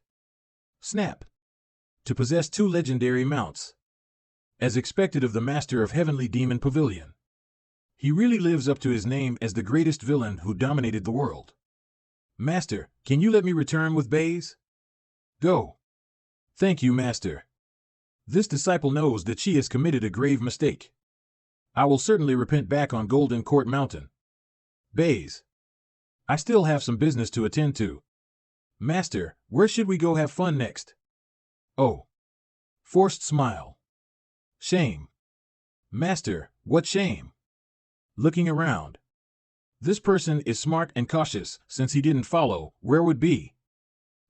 Snap. To possess 2 legendary mounts. As expected of the Master of Heavenly Demon Pavilion. He really lives up to his name as the greatest villain who dominated the world. Master, can you let me return with Baze? Go. Thank you, Master. This disciple knows that she has committed a grave mistake. I will certainly repent back on Golden Court Mountain. Baze. I still have some business to attend to. Master, where should we go have fun next? Oh. Forced smile. Shame. Master, what shame? Looking around. This person is smart and cautious, since he didn't follow, where would be?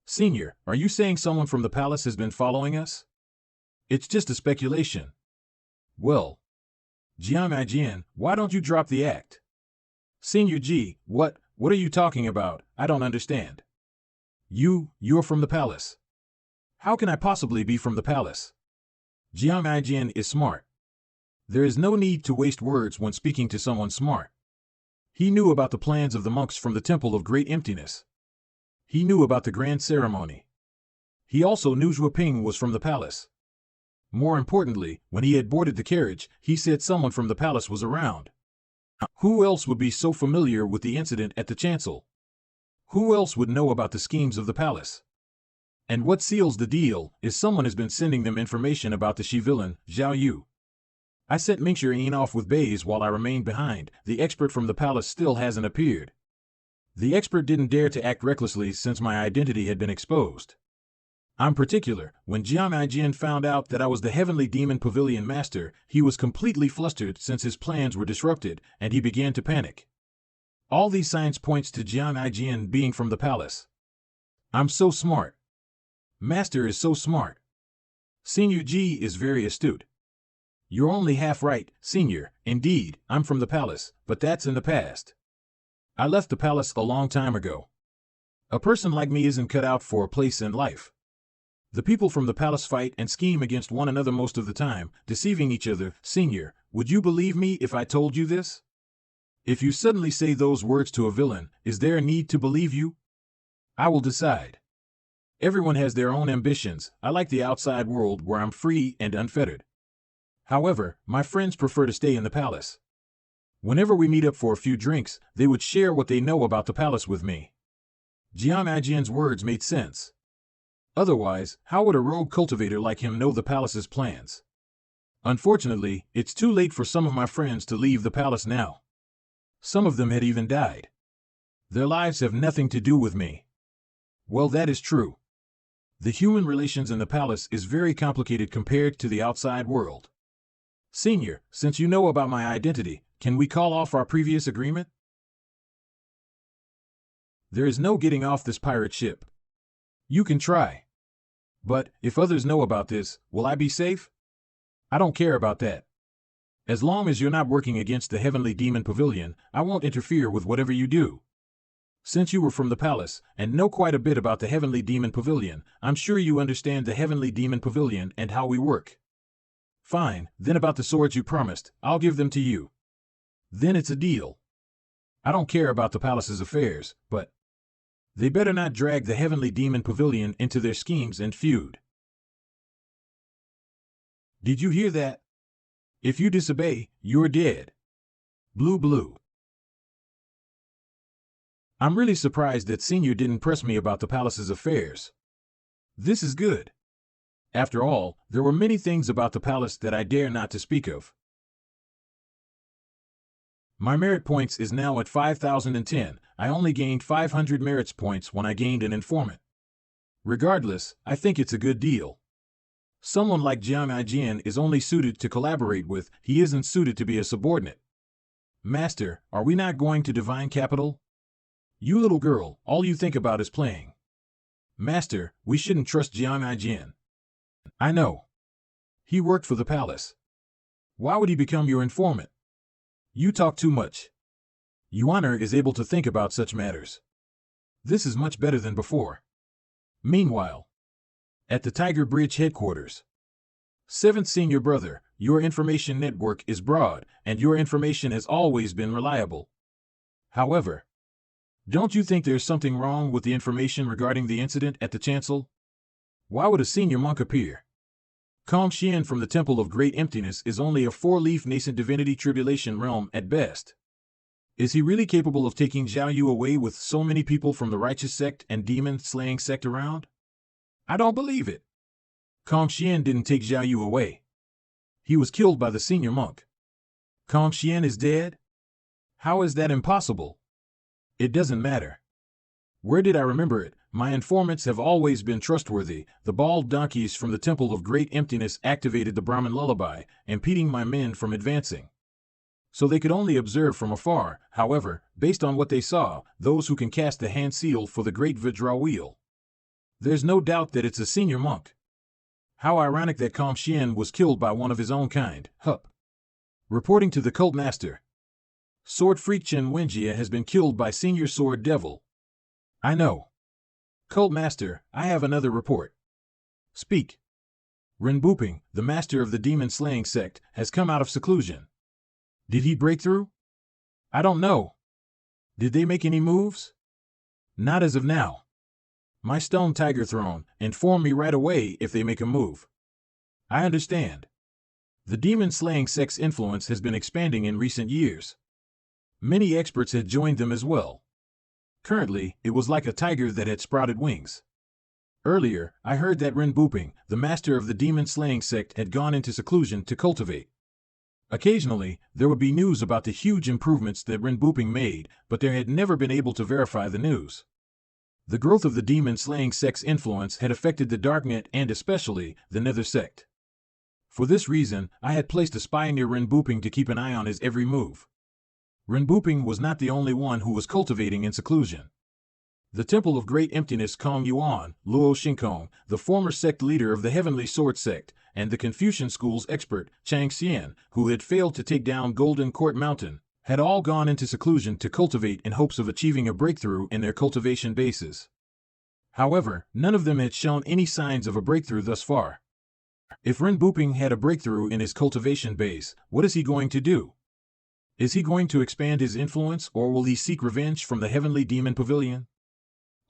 Senior, are you saying someone from the palace has been following us? It's just a speculation. Well. Jian, why don't you drop the act? Senior G, what are you talking about? I don't understand. You're from the palace. How can I possibly be from the palace? Jian is smart. There is no need to waste words when speaking to someone smart. He knew about the plans of the monks from the Temple of Great Emptiness. He knew about the grand ceremony. He also knew Zhou Ping was from the palace. More importantly, when he had boarded the carriage, he said someone from the palace was around. Who else would be so familiar with the incident at the chancel? Who else would know about the schemes of the palace? And what seals the deal is someone has been sending them information about the she-villain, Zhao Yu. I sent Mingxian off with Baze while I remained behind. The expert from the palace still hasn't appeared. The expert didn't dare to act recklessly since my identity had been exposed. I'm particular. When Jian found out that I was the Heavenly Demon Pavilion Master, he was completely flustered since his plans were disrupted, and he began to panic. All these signs points to Jian being from the palace. I'm so smart. Master is so smart. Senior G is very astute. You're only half right, Senior. Indeed, I'm from the palace, but that's in the past. I left the palace a long time ago. A person like me isn't cut out for a place in life. The people from the palace fight and scheme against one another most of the time, deceiving each other. Senior, would you believe me if I told you this? If you suddenly say those words to a villain, is there a need to believe you? I will decide. Everyone has their own ambitions. I like the outside world where I'm free and unfettered. However, my friends prefer to stay in the palace. Whenever we meet up for a few drinks, they would share what they know about the palace with me. Jian's words made sense. Otherwise, how would a rogue cultivator like him know the palace's plans? Unfortunately, it's too late for some of my friends to leave the palace now. Some of them had even died. Their lives have nothing to do with me. Well, that is true. The human relations in the palace is very complicated compared to the outside world. Senior, since you know about my identity, can we call off our previous agreement? There is no getting off this pirate ship. You can try. But, if others know about this, will I be safe? I don't care about that. As long as you're not working against the Heavenly Demon Pavilion, I won't interfere with whatever you do. Since you were from the palace, and know quite a bit about the Heavenly Demon Pavilion, I'm sure you understand the Heavenly Demon Pavilion and how we work. Fine, then about the swords you promised, I'll give them to you. Then it's a deal. I don't care about the palace's affairs, but they better not drag the Heavenly Demon Pavilion into their schemes and feud. Did you hear that? If you disobey, you're dead. Blue. I'm really surprised that Senior didn't press me about the palace's affairs. This is good. After all, there were many things about the palace that I dare not to speak of. My merit points is now at 5,010. I only gained 500 merits points when I gained an informant. Regardless, I think it's a good deal. Someone like Jian is only suited to collaborate with, he isn't suited to be a subordinate. Master, are we not going to Divine Capital? You little girl, all you think about is playing. Master, we shouldn't trust Jian. I know. He worked for the palace. Why would he become your informant? You talk too much. Yuaner is able to think about such matters. This is much better than before. Meanwhile, at the Tiger Bridge headquarters, 7th Senior Brother, your information network is broad, and your information has always been reliable. However, don't you think there's something wrong with the information regarding the incident at the chancel? Why would a senior monk appear? Kong Xian from the Temple of Great Emptiness is only a 4-leaf nascent divinity tribulation realm at best. Is he really capable of taking Zhao Yu away with so many people from the righteous sect and demon-slaying sect around? I don't believe it. Kong Xian didn't take Zhao Yu away. He was killed by the senior monk. Kong Xian is dead? How is that impossible? It doesn't matter. Where did I remember it? My informants have always been trustworthy. The bald donkeys from the Temple of Great Emptiness activated the Brahmin lullaby, impeding my men from advancing. So they could only observe from afar. However, based on what they saw, those who can cast the hand seal for the Great Vajra Wheel. There's no doubt that it's a senior monk. How ironic that Kong Xian was killed by one of his own kind. Hup. Reporting to the cult master. Sword freak Chen Wenjia has been killed by senior sword devil. I know. Cult master, I have another report. Speak. Ren Buping, the master of the demon-slaying sect, has come out of seclusion. Did he break through? I don't know. Did they make any moves? Not as of now. My stone tiger throne, inform me right away if they make a move. I understand. The demon-slaying sect's influence has been expanding in recent years. Many experts had joined them as well. Currently, it was like a tiger that had sprouted wings. Earlier, I heard that Ren Buping, the master of the demon-slaying sect, had gone into seclusion to cultivate. Occasionally, there would be news about the huge improvements that Ren Buping made, but there had never been able to verify the news. The growth of the demon-slaying sect's influence had affected the Darknet and especially the Nether sect. For this reason, I had placed a spy near Ren Buping to keep an eye on his every move. Ren Buping was not the only one who was cultivating in seclusion. The Temple of Great Emptiness Kong Yuan, Luo Xingkong, the former sect leader of the Heavenly Sword sect, and the Confucian school's expert, Chang Xian, who had failed to take down Golden Court Mountain, had all gone into seclusion to cultivate in hopes of achieving a breakthrough in their cultivation bases. However, none of them had shown any signs of a breakthrough thus far. If Ren Buping had a breakthrough in his cultivation base, what is he going to do? Is he going to expand his influence, or will he seek revenge from the Heavenly Demon Pavilion?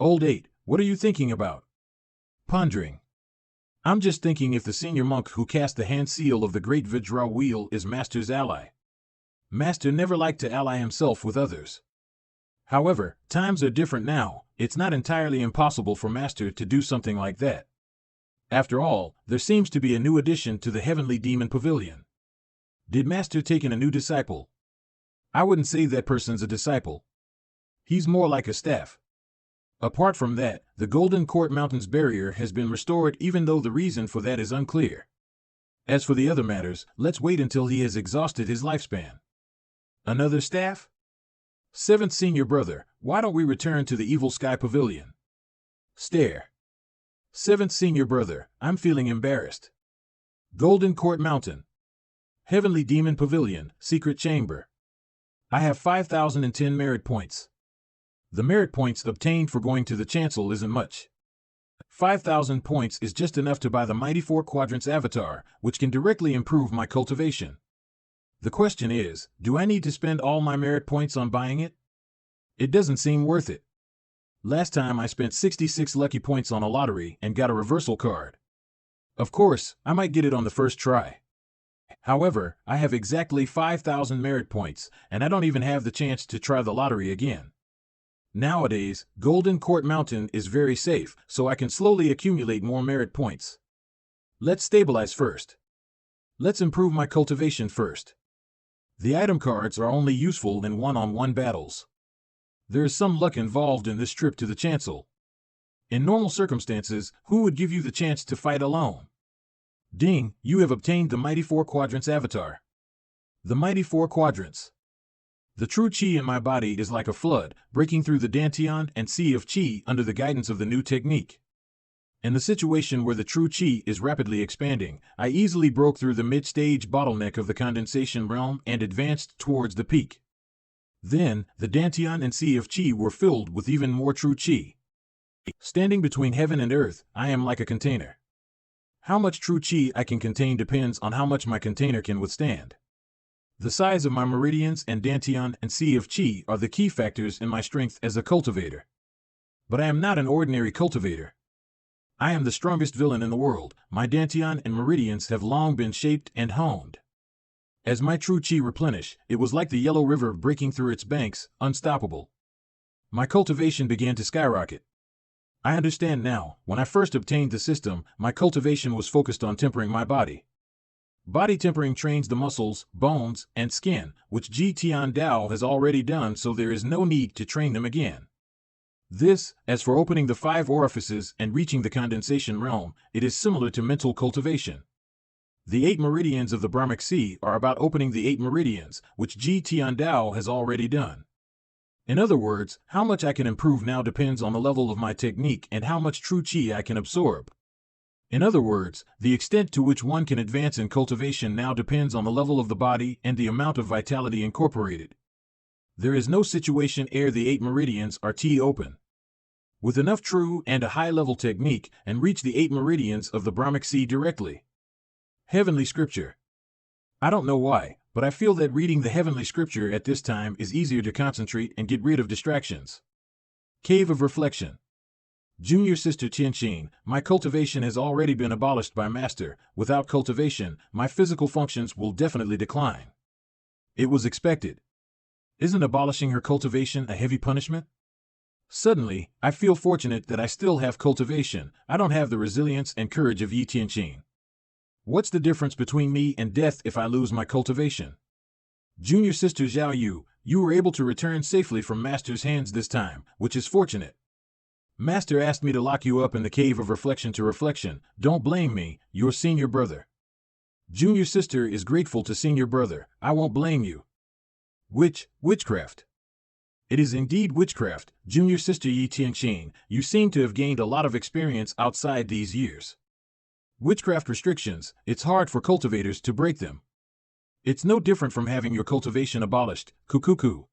Old 8, what are you thinking about? Pondering. I'm just thinking if the senior monk who cast the hand seal of the Great Vajra Wheel is Master's ally. Master never liked to ally himself with others. However, times are different now. It's not entirely impossible for Master to do something like that. After all, there seems to be a new addition to the Heavenly Demon Pavilion. Did Master take in a new disciple? I wouldn't say that person's a disciple. He's more like a staff. Apart from that, the Golden Court Mountain's barrier has been restored, even though the reason for that is unclear. As for the other matters, let's wait until he has exhausted his lifespan. Another staff? 7th Senior Brother, why don't we return to the Evil Sky Pavilion? Stare. 7th Senior Brother, I'm feeling embarrassed. Golden Court Mountain. Heavenly Demon Pavilion, Secret Chamber. I have 5,010 merit points. The merit points obtained for going to the chancel isn't much. 5,000 points is just enough to buy the Mighty Four Quadrants avatar, which can directly improve my cultivation. The question is, do I need to spend all my merit points on buying it? It doesn't seem worth it. Last time I spent 66 lucky points on a lottery and got a reversal card. Of course, I might get it on the first try. However, I have exactly 5,000 merit points, and I don't even have the chance to try the lottery again. Nowadays, Golden Court Mountain is very safe, so I can slowly accumulate more merit points. Let's stabilize first. Let's improve my cultivation first. The item cards are only useful in one-on-one battles. There is some luck involved in this trip to the chancel. In normal circumstances, who would give you the chance to fight alone? Ding, you have obtained the Mighty Four Quadrants avatar. The Mighty Four Quadrants. The true Qi in my body is like a flood, breaking through the Dantian and Sea of Qi under the guidance of the new technique. In the situation where the true Qi is rapidly expanding, I easily broke through the mid-stage bottleneck of the condensation realm and advanced towards the peak. Then, the Dantian and Sea of Qi were filled with even more true Qi. Standing between heaven and earth, I am like a container. How much true Qi I can contain depends on how much my container can withstand. The size of my meridians and Dantian and Sea of Qi are the key factors in my strength as a cultivator. But I am not an ordinary cultivator. I am the strongest villain in the world. My Dantian and meridians have long been shaped and honed. As my true Qi replenish, it was like the yellow river breaking through its banks, unstoppable. My cultivation began to skyrocket. I understand now, when I first obtained the system, my cultivation was focused on tempering my body. Body tempering trains the muscles, bones, and skin, which Ji Tian Dao has already done, so there is no need to train them again. This, as for opening the 5 orifices and reaching the condensation realm, it is similar to mental cultivation. The 8 meridians of the Brahmic Sea are about opening the 8 meridians, which Ji Tian Dao has already done. In other words, how much I can improve now depends on the level of my technique and how much true Qi I can absorb. In other words, the extent to which one can advance in cultivation now depends on the level of the body and the amount of vitality incorporated. There is no situation ere the 8 meridians are T-open. With enough true and a high-level technique, and reach the 8 meridians of the Brahmic Sea directly. Heavenly Scripture. I don't know why, but I feel that reading the Heavenly Scripture at this time is easier to concentrate and get rid of distractions. Cave of Reflection. Junior Sister Tianqin, my cultivation has already been abolished by Master. Without cultivation, my physical functions will definitely decline. It was expected. Isn't abolishing her cultivation a heavy punishment? Suddenly, I feel fortunate that I still have cultivation. I don't have the resilience and courage of Yi Tianqin. What's the difference between me and death if I lose my cultivation? Junior Sister Zhao Yu, you were able to return safely from Master's hands this time, which is fortunate. Master asked me to lock you up in the Cave of Reflection to reflection. Don't blame me, your senior brother. Junior Sister is grateful to senior brother. I won't blame you. Witchcraft. It is indeed witchcraft, Junior Sister Yi Tianqin. You seem to have gained a lot of experience outside these years. Witchcraft restrictions, it's hard for cultivators to break them. It's no different from having your cultivation abolished, Kukuku.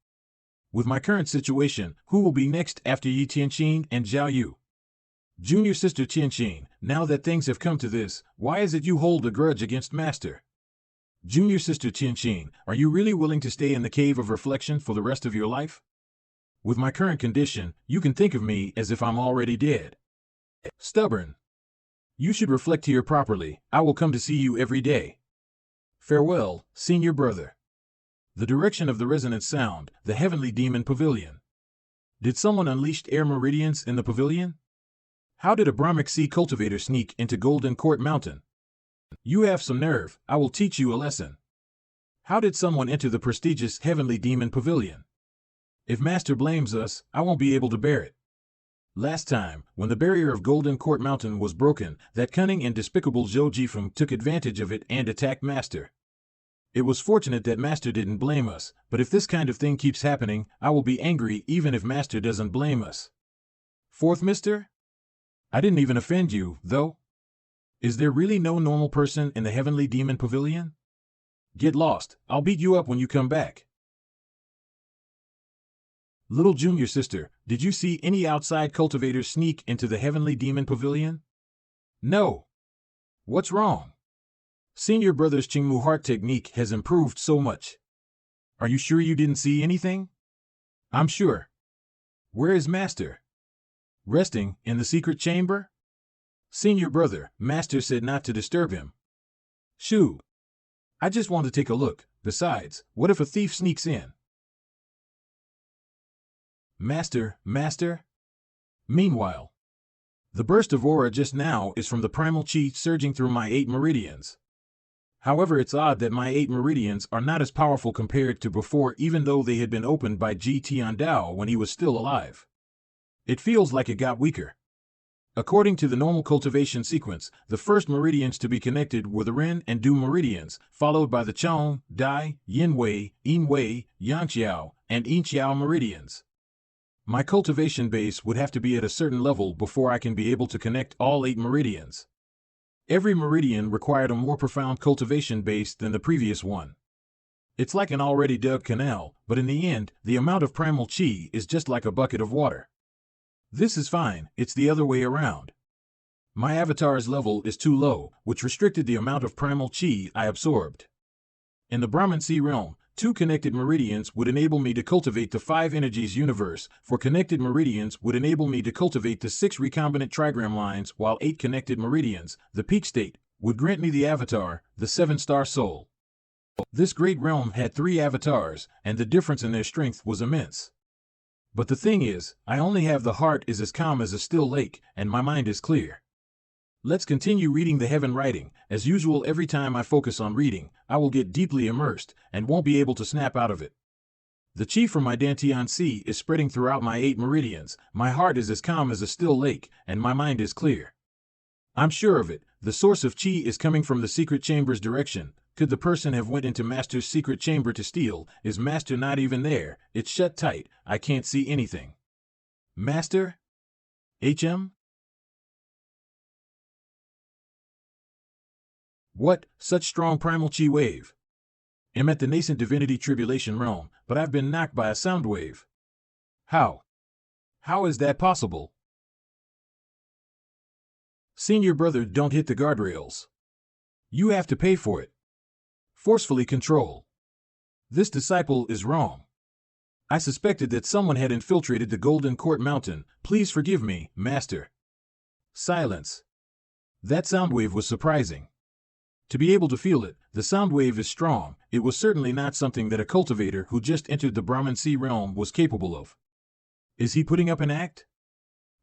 With my current situation, who will be next after Yi Tianqin and Zhao Yu? Junior Sister Tianqin, now that things have come to this, why is it you hold a grudge against Master? Junior Sister Tianqin, are you really willing to stay in the Cave of Reflection for the rest of your life? With my current condition, you can think of me as if I'm already dead. Stubborn. You should reflect here properly. I will come to see you every day. Farewell, senior brother. The direction of the resonant sound, the heavenly demon pavilion. Did someone unleash air meridians in the pavilion? How did a Brahmic Sea cultivator sneak into Golden Court Mountain? You have some nerve, I will teach you a lesson. How did someone enter the prestigious heavenly demon pavilion? If Master blames us, I won't be able to bear it. Last time, when the barrier of Golden Court Mountain was broken, that cunning and despicable Zhou Jifeng took advantage of it and attacked Master. It was fortunate that Master didn't blame us, but if this kind of thing keeps happening, I will be angry even if Master doesn't blame us. Fourth Mister? I didn't even offend you, though. Is there really no normal person in the Heavenly Demon Pavilion? Get lost, I'll beat you up when you come back. Little Junior Sister, did you see any outside cultivators sneak into the Heavenly Demon Pavilion? No. What's wrong? Senior Brother's Qingmu heart technique has improved so much. Are you sure you didn't see anything? I'm sure. Where is Master? Resting in the secret chamber? Senior Brother, Master said not to disturb him. Shoo. I just want to take a look. Besides, what if a thief sneaks in? Master. Meanwhile, the burst of aura just now is from the primal chi surging through my 8 meridians. However, it's odd that my 8 meridians are not as powerful compared to before, even though they had been opened by Ji Tiandao when he was still alive. It feels like it got weaker. According to the normal cultivation sequence, the first meridians to be connected were the Ren and Du meridians, followed by the Chong, Dai, Yinwei, Yinwei, Yangqiao, and Yinqiao meridians. My cultivation base would have to be at a certain level before I can be able to connect all 8 meridians. Every meridian required a more profound cultivation base than the previous one. It's like an already dug canal, but in the end, the amount of primal chi is just like a bucket of water. This is fine, it's the other way around. My avatar's level is too low, which restricted the amount of primal chi I absorbed. In the Brahman Sea realm, 2 connected meridians would enable me to cultivate the 5 energies universe, 4 connected meridians would enable me to cultivate the 6 recombinant trigram lines, while 8 connected meridians, the peak state, would grant me the avatar, the 7-star soul. This great realm had 3 avatars, and the difference in their strength was immense. But the thing is, I only have the heart is as calm as a still lake, and my mind is clear. Let's continue reading the heaven writing. As usual, every time I focus on reading, I will get deeply immersed, and won't be able to snap out of it. The chi from my Dantian Sea is spreading throughout my 8 meridians, my heart is as calm as a still lake, and my mind is clear. I'm sure of it, the source of chi is coming from the secret chamber's direction. Could the person have went into Master's secret chamber to steal? Is Master not even there? It's shut tight, I can't see anything. Master? HM? What? Such strong primal chi wave? I'm at the nascent divinity tribulation realm, but I've been knocked by a sound wave. How? How is that possible? Senior brother, don't hit the guardrails. You have to pay for it. Forcefully control. This disciple is wrong. I suspected that someone had infiltrated the Golden Court Mountain. Please forgive me, Master. Silence. That sound wave was surprising. To be able to feel it, the sound wave is strong. It was certainly not something that a cultivator who just entered the Brahman Sea realm was capable of. Is he putting up an act?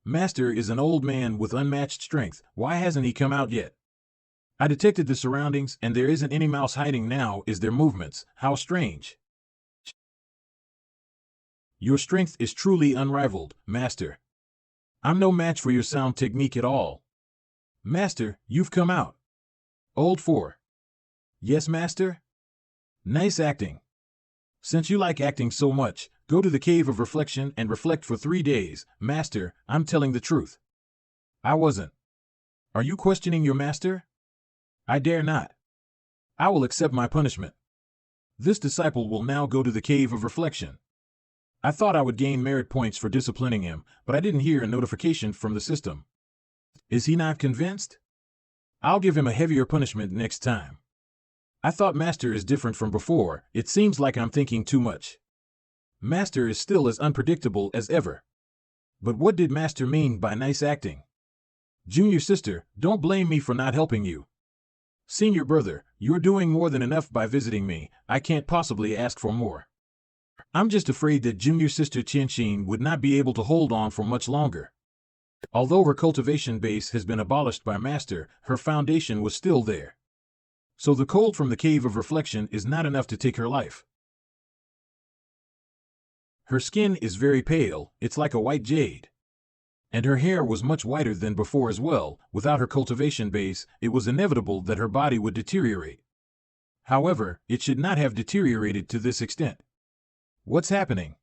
Master is an old man with unmatched strength. Why hasn't he come out yet? I detected the surroundings, and there isn't any mouse hiding now. Is there movements? How strange. Your strength is truly unrivaled, Master. I'm no match for your sound technique at all. Master, you've come out. Old 4. Yes, Master? Nice acting. Since you like acting so much, go to the cave of reflection and reflect for 3 days. Master, I'm telling the truth. I wasn't. Are you questioning your master? I dare not. I will accept my punishment. This disciple will now go to the cave of reflection. I thought I would gain merit points for disciplining him, but I didn't hear a notification from the system. Is he not convinced? I'll give him a heavier punishment next time. I thought Master is different from before. It seems like I'm thinking too much. Master is still as unpredictable as ever. But what did Master mean by nice acting? Junior sister, don't blame me for not helping you. Senior brother, you're doing more than enough by visiting me. I can't possibly ask for more. I'm just afraid that junior sister Qianxin would not be able to hold on for much longer. Although her cultivation base has been abolished by Master, her foundation was still there. So the cold from the cave of reflection is not enough to take her life. Her skin is very pale, it's like a white jade. And her hair was much whiter than before as well. Without her cultivation base, it was inevitable that her body would deteriorate. However, it should not have deteriorated to this extent. What's happening?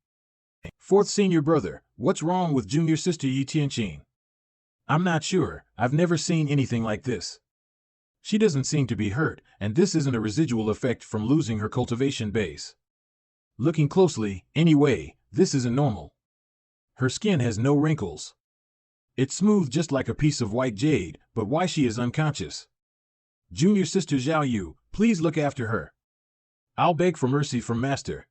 Fourth senior brother, what's wrong with junior sister Yi Tianqin? I'm not sure, I've never seen anything like this. She doesn't seem to be hurt, and this isn't a residual effect from losing her cultivation base. Looking closely, anyway, this isn't normal. Her skin has no wrinkles. It's smooth just like a piece of white jade, but why she is unconscious? Junior sister Zhao Yu, please look after her. I'll beg for mercy from Master.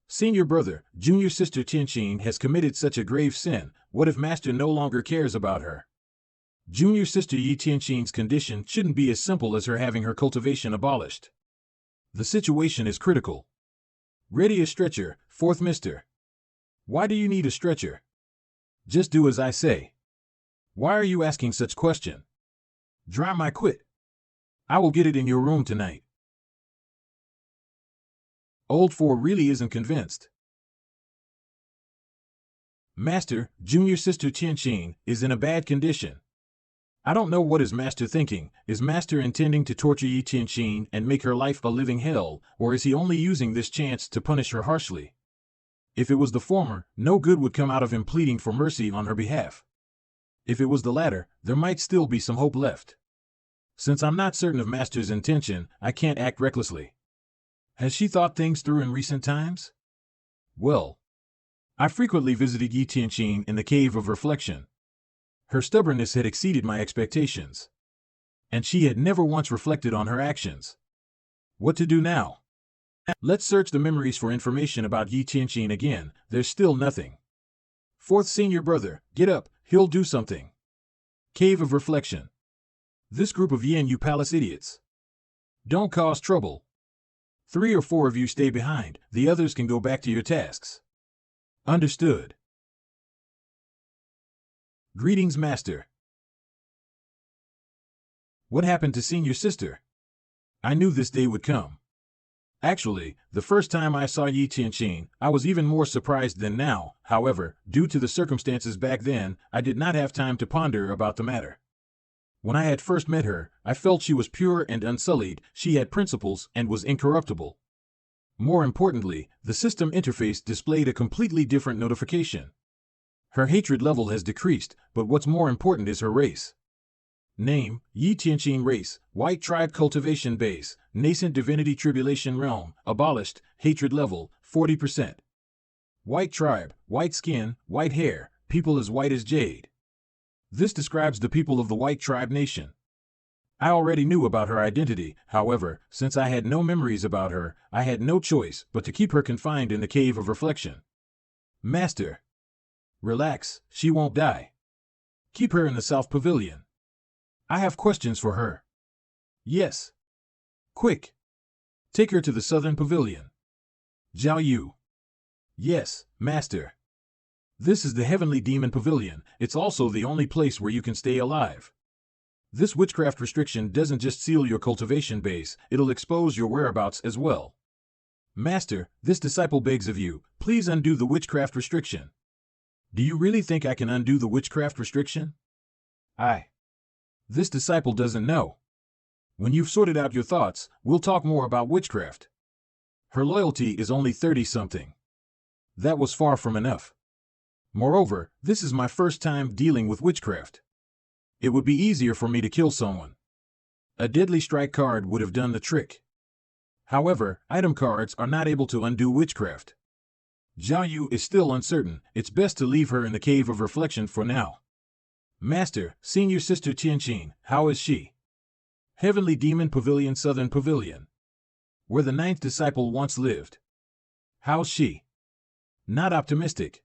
Senior brother, junior sister Tianqin has committed such a grave sin. What if Master no longer cares about her? Junior sister Yi Tianqin's condition shouldn't be as simple as her having her cultivation abolished. The situation is critical. Ready a stretcher, fourth mister. Why do you need a stretcher? Just do as I say. Why are you asking such question? Dry my quit. I will get it in your room tonight. Old 4 really isn't convinced. Master, junior sister Tianqin, is in a bad condition. I don't know what is Master thinking. Is Master intending to torture Yi Tianqin and make her life a living hell, or is he only using this chance to punish her harshly? If it was the former, no good would come out of him pleading for mercy on her behalf. If it was the latter, there might still be some hope left. Since I'm not certain of Master's intention, I can't act recklessly. Has she thought things through in recent times? Well, I frequently visited Yi Tianqing in the Cave of Reflection. Her stubbornness had exceeded my expectations, and she had never once reflected on her actions. What to do now? Let's search the memories for information about Yi Tianqing again. There's still nothing. Fourth senior brother, get up, he'll do something. Cave of Reflection. This group of Yin, you palace idiots. Don't cause trouble. 3 or 4 of you stay behind, the others can go back to your tasks. Understood. Greetings, Master. What happened to senior sister? I knew this day would come. Actually, the first time I saw Yi Tianqing, I was even more surprised than now. However, due to the circumstances back then, I did not have time to ponder about the matter. When I had first met her, I felt she was pure and unsullied, she had principles and was incorruptible. More importantly, the system interface displayed a completely different notification. Her hatred level has decreased, but what's more important is her race. Name, Yi Tianqing race, White Tribe Cultivation Base, Nascent Divinity Tribulation Realm, abolished, hatred level, 40%. White Tribe, white skin, white hair, people as white as jade. This describes the people of the White Tribe Nation. I already knew about her identity, however, since I had no memories about her, I had no choice but to keep her confined in the Cave of Reflection. Master. Relax, she won't die. Keep her in the South Pavilion. I have questions for her. Yes. Quick. Take her to the Southern Pavilion. Zhao Yu. Yes, Master. This is the Heavenly Demon Pavilion. It's also the only place where you can stay alive. This witchcraft restriction doesn't just seal your cultivation base, it'll expose your whereabouts as well. Master, this disciple begs of you, please undo the witchcraft restriction. Do you really think I can undo the witchcraft restriction? This disciple doesn't know. When you've sorted out your thoughts, we'll talk more about witchcraft. Her loyalty is only 30-something. That was far from enough. Moreover, this is my first time dealing with witchcraft. It would be easier for me to kill someone. A deadly strike card would have done the trick. However, item cards are not able to undo witchcraft. Zhao Yu is still uncertain. It's best to leave her in the Cave of Reflection for now. Master, senior sister Tianqing, how is she? Heavenly Demon Pavilion, Southern Pavilion. Where the 9th disciple once lived. How's she? Not optimistic.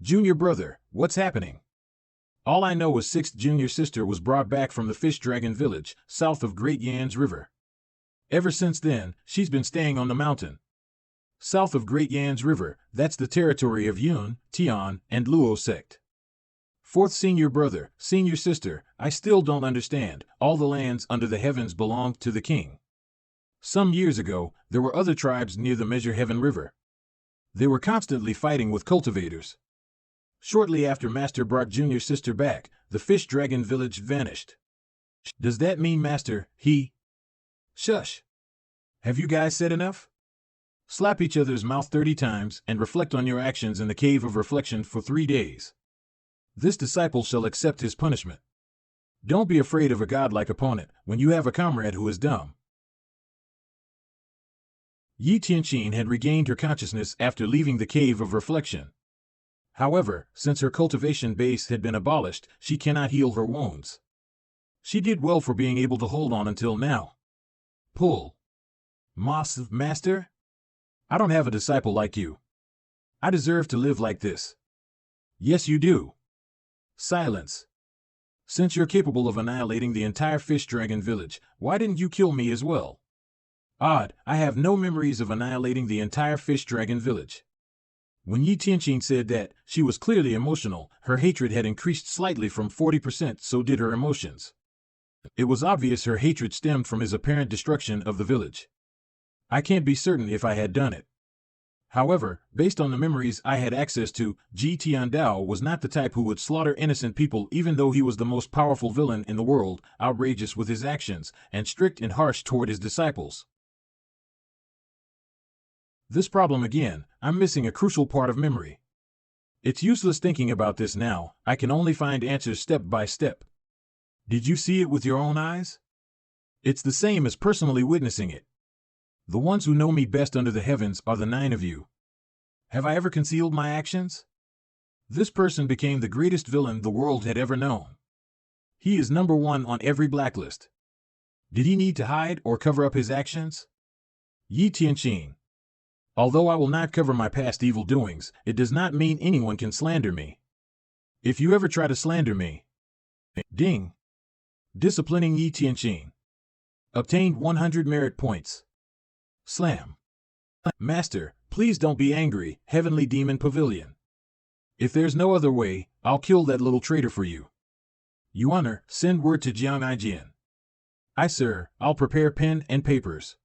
Junior brother, what's happening? All I know is 6th junior sister was brought back from the Fish Dragon Village, south of Great Yan's River. Ever since then, she's been staying on the mountain. South of Great Yan's River, that's the territory of Yun, Tian, and Luo sect. 4th senior brother, senior sister, I still don't understand. All the lands under the heavens belonged to the king. Some years ago, there were other tribes near the Measure Heaven River. They were constantly fighting with cultivators. Shortly after Master brought junior sister back, the Fish Dragon Village vanished. Does that mean Master, Shush! Have you guys said enough? Slap each other's mouth 30 times and reflect on your actions in the Cave of Reflection for 3 days. This disciple shall accept his punishment. Don't be afraid of a godlike opponent when you have a comrade who is dumb. Yi Tianqing had regained her consciousness after leaving the Cave of Reflection. However, since her cultivation base had been abolished, she cannot heal her wounds. She did well for being able to hold on until now. Pull. Master? I don't have a disciple like you. I deserve to live like this. Yes, you do. Silence. Since you're capable of annihilating the entire Fish Dragon Village, why didn't you kill me as well? Odd, I have no memories of annihilating the entire Fish Dragon Village. When Yi Tianqing said that, she was clearly emotional. Her hatred had increased slightly from 40%, so did her emotions. It was obvious her hatred stemmed from his apparent destruction of the village. I can't be certain if I had done it. However, based on the memories I had access to, Ji Tiandao was not the type who would slaughter innocent people even though he was the most powerful villain in the world, outrageous with his actions, and strict and harsh toward his disciples. This problem again, I'm missing a crucial part of memory. It's useless thinking about this now, I can only find answers step by step. Did you see it with your own eyes? It's the same as personally witnessing it. The ones who know me best under the heavens are the 9 of you. Have I ever concealed my actions? This person became the greatest villain the world had ever known. He is number 1 on every blacklist. Did he need to hide or cover up his actions? Yi Tianqin. Although I will not cover my past evil doings, it does not mean anyone can slander me. If you ever try to slander me, ding. Disciplining Yi Tianqin. Obtained 100 merit points. Slam. Master, please don't be angry, Heavenly Demon Pavilion. If there's no other way, I'll kill that little traitor for you. You honor, send word to Jiang Aijian. Aye, sir, I'll prepare pen and papers.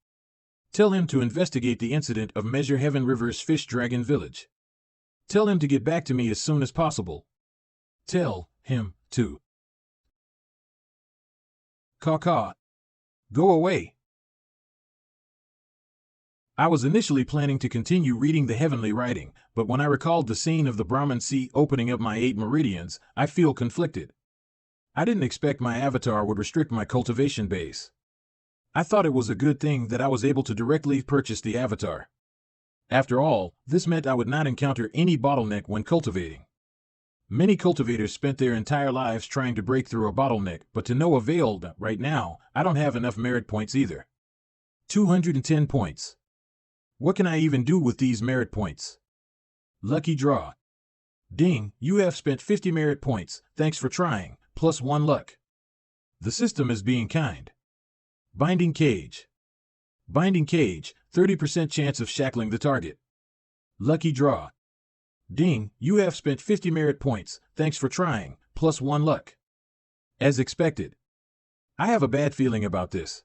Tell him to investigate the incident of Measure Heaven River's Fish Dragon Village. Tell him to get back to me as soon as possible. Tell him to. Caw. Go away. I was initially planning to continue reading the heavenly writing, but when I recalled the scene of the Brahman Sea opening up my 8 meridians, I feel conflicted. I didn't expect my avatar would restrict my cultivation base. I thought it was a good thing that I was able to directly purchase the avatar. After all, this meant I would not encounter any bottleneck when cultivating. Many cultivators spent their entire lives trying to break through a bottleneck, but to no avail. Right now, I don't have enough merit points either. 210 points. What can I even do with these merit points? Lucky draw. Ding, you have spent 50 merit points, thanks for trying, plus 1 luck. The system is being kind. Binding cage. Binding cage, 30% chance of shackling the target. Lucky draw. Ding, you have spent 50 merit points, thanks for trying, plus 1 luck. As expected. I have a bad feeling about this.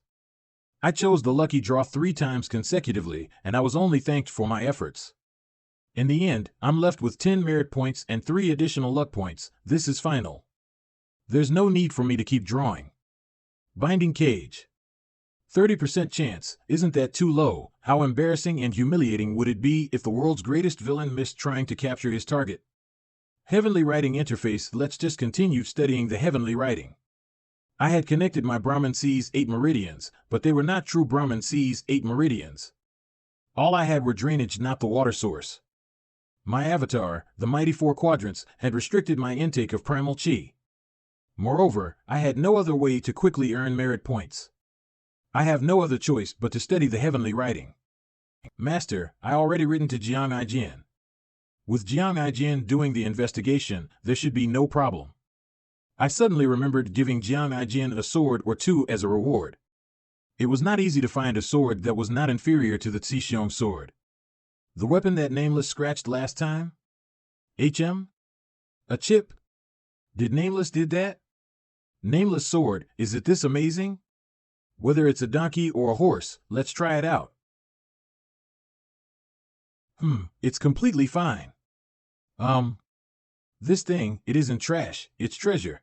I chose the lucky draw 3 times consecutively, and I was only thanked for my efforts. In the end, I'm left with 10 merit points and 3 additional luck points. This is final. There's no need for me to keep drawing. Binding cage. 30% chance, isn't that too low? How embarrassing and humiliating would it be if the world's greatest villain missed trying to capture his target? Heavenly Writing Interface. Let's just continue studying the heavenly writing. I had connected my Brahman Sea's 8 meridians, but they were not true Brahman Sea's 8 meridians. All I had were drainage, not the water source. My avatar, the mighty 4 quadrants, had restricted my intake of primal chi. Moreover, I had no other way to quickly earn merit points. I have no other choice but to study the heavenly writing. Master, I already written to Jiang Aijian. With Jiang Aijian doing the investigation, there should be no problem. I suddenly remembered giving Jiang Aijian a sword or 2 as a reward. It was not easy to find a sword that was not inferior to the Xixiong sword. The weapon that Nameless scratched last time? A chip? Did Nameless did that? Nameless sword, is it this amazing? Whether it's a donkey or a horse, let's try it out. It's completely fine. This thing, it isn't trash, it's treasure.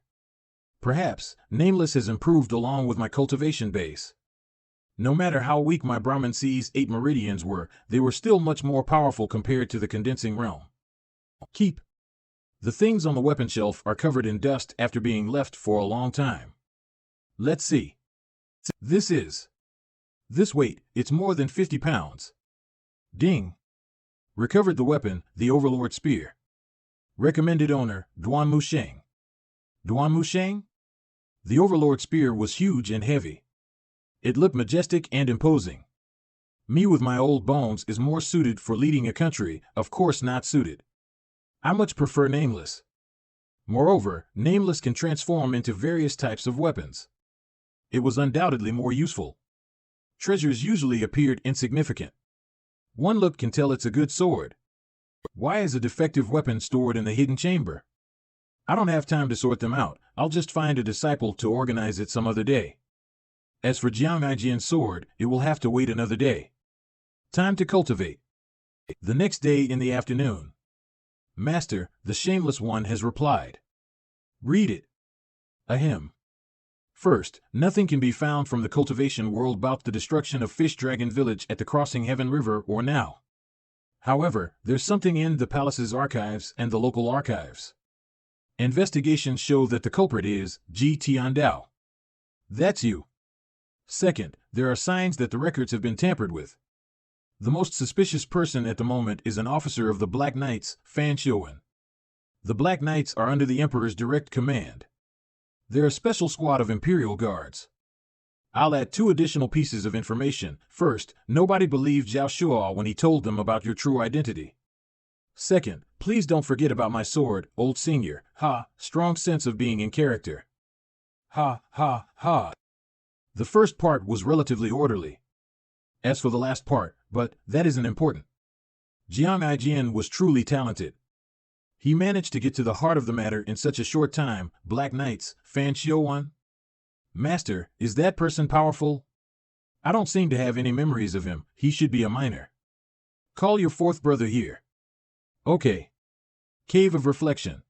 Perhaps, Nameless has improved along with my cultivation base. No matter how weak my Brahman Sea's 8 meridians were, they were still much more powerful compared to the condensing realm. Keep. The things on the weapon shelf are covered in dust after being left for a long time. Let's see. This weight, it's more than 50 pounds. Ding. Recovered the weapon, the Overlord Spear. Recommended owner, Duan Musheng. Duan Musheng? The Overlord Spear was huge and heavy. It looked majestic and imposing. Me with my old bones is more suited for leading a country, of course not suited. I much prefer Nameless. Moreover, Nameless can transform into various types of weapons. It was undoubtedly more useful. Treasures usually appeared insignificant. One look can tell it's a good sword. Why is a defective weapon stored in the hidden chamber? I don't have time to sort them out. I'll just find a disciple to organize it some other day. As for Jiang Aijian's sword, it will have to wait another day. Time to cultivate. The next day in the afternoon. Master, the Shameless One has replied. Read it. Ahem. First, nothing can be found from the cultivation world about the destruction of Fish Dragon Village at the Crossing Heaven River or now. However, there's something in the palace's archives and the local archives. Investigations show that the culprit is Ji Tiandao. That's you. Second, there are signs that the records have been tampered with. The most suspicious person at the moment is an officer of the Black Knights, Fan. The Black Knights are under the Emperor's direct command. They're a special squad of Imperial Guards. I'll add 2 additional pieces of information. First, nobody believed Zhou when he told them about your true identity. Second, please don't forget about my sword, old senior. Ha, strong sense of being in character. Ha, ha, ha. The first part was relatively orderly. As for the last part, but that isn't important. Jiang Aijian was truly talented. He managed to get to the heart of the matter in such a short time. Black Knights, Fan. Master, is that person powerful? I don't seem to have any memories of him. He should be a minor. Call your 4th brother here. Okay. Cave of Reflection.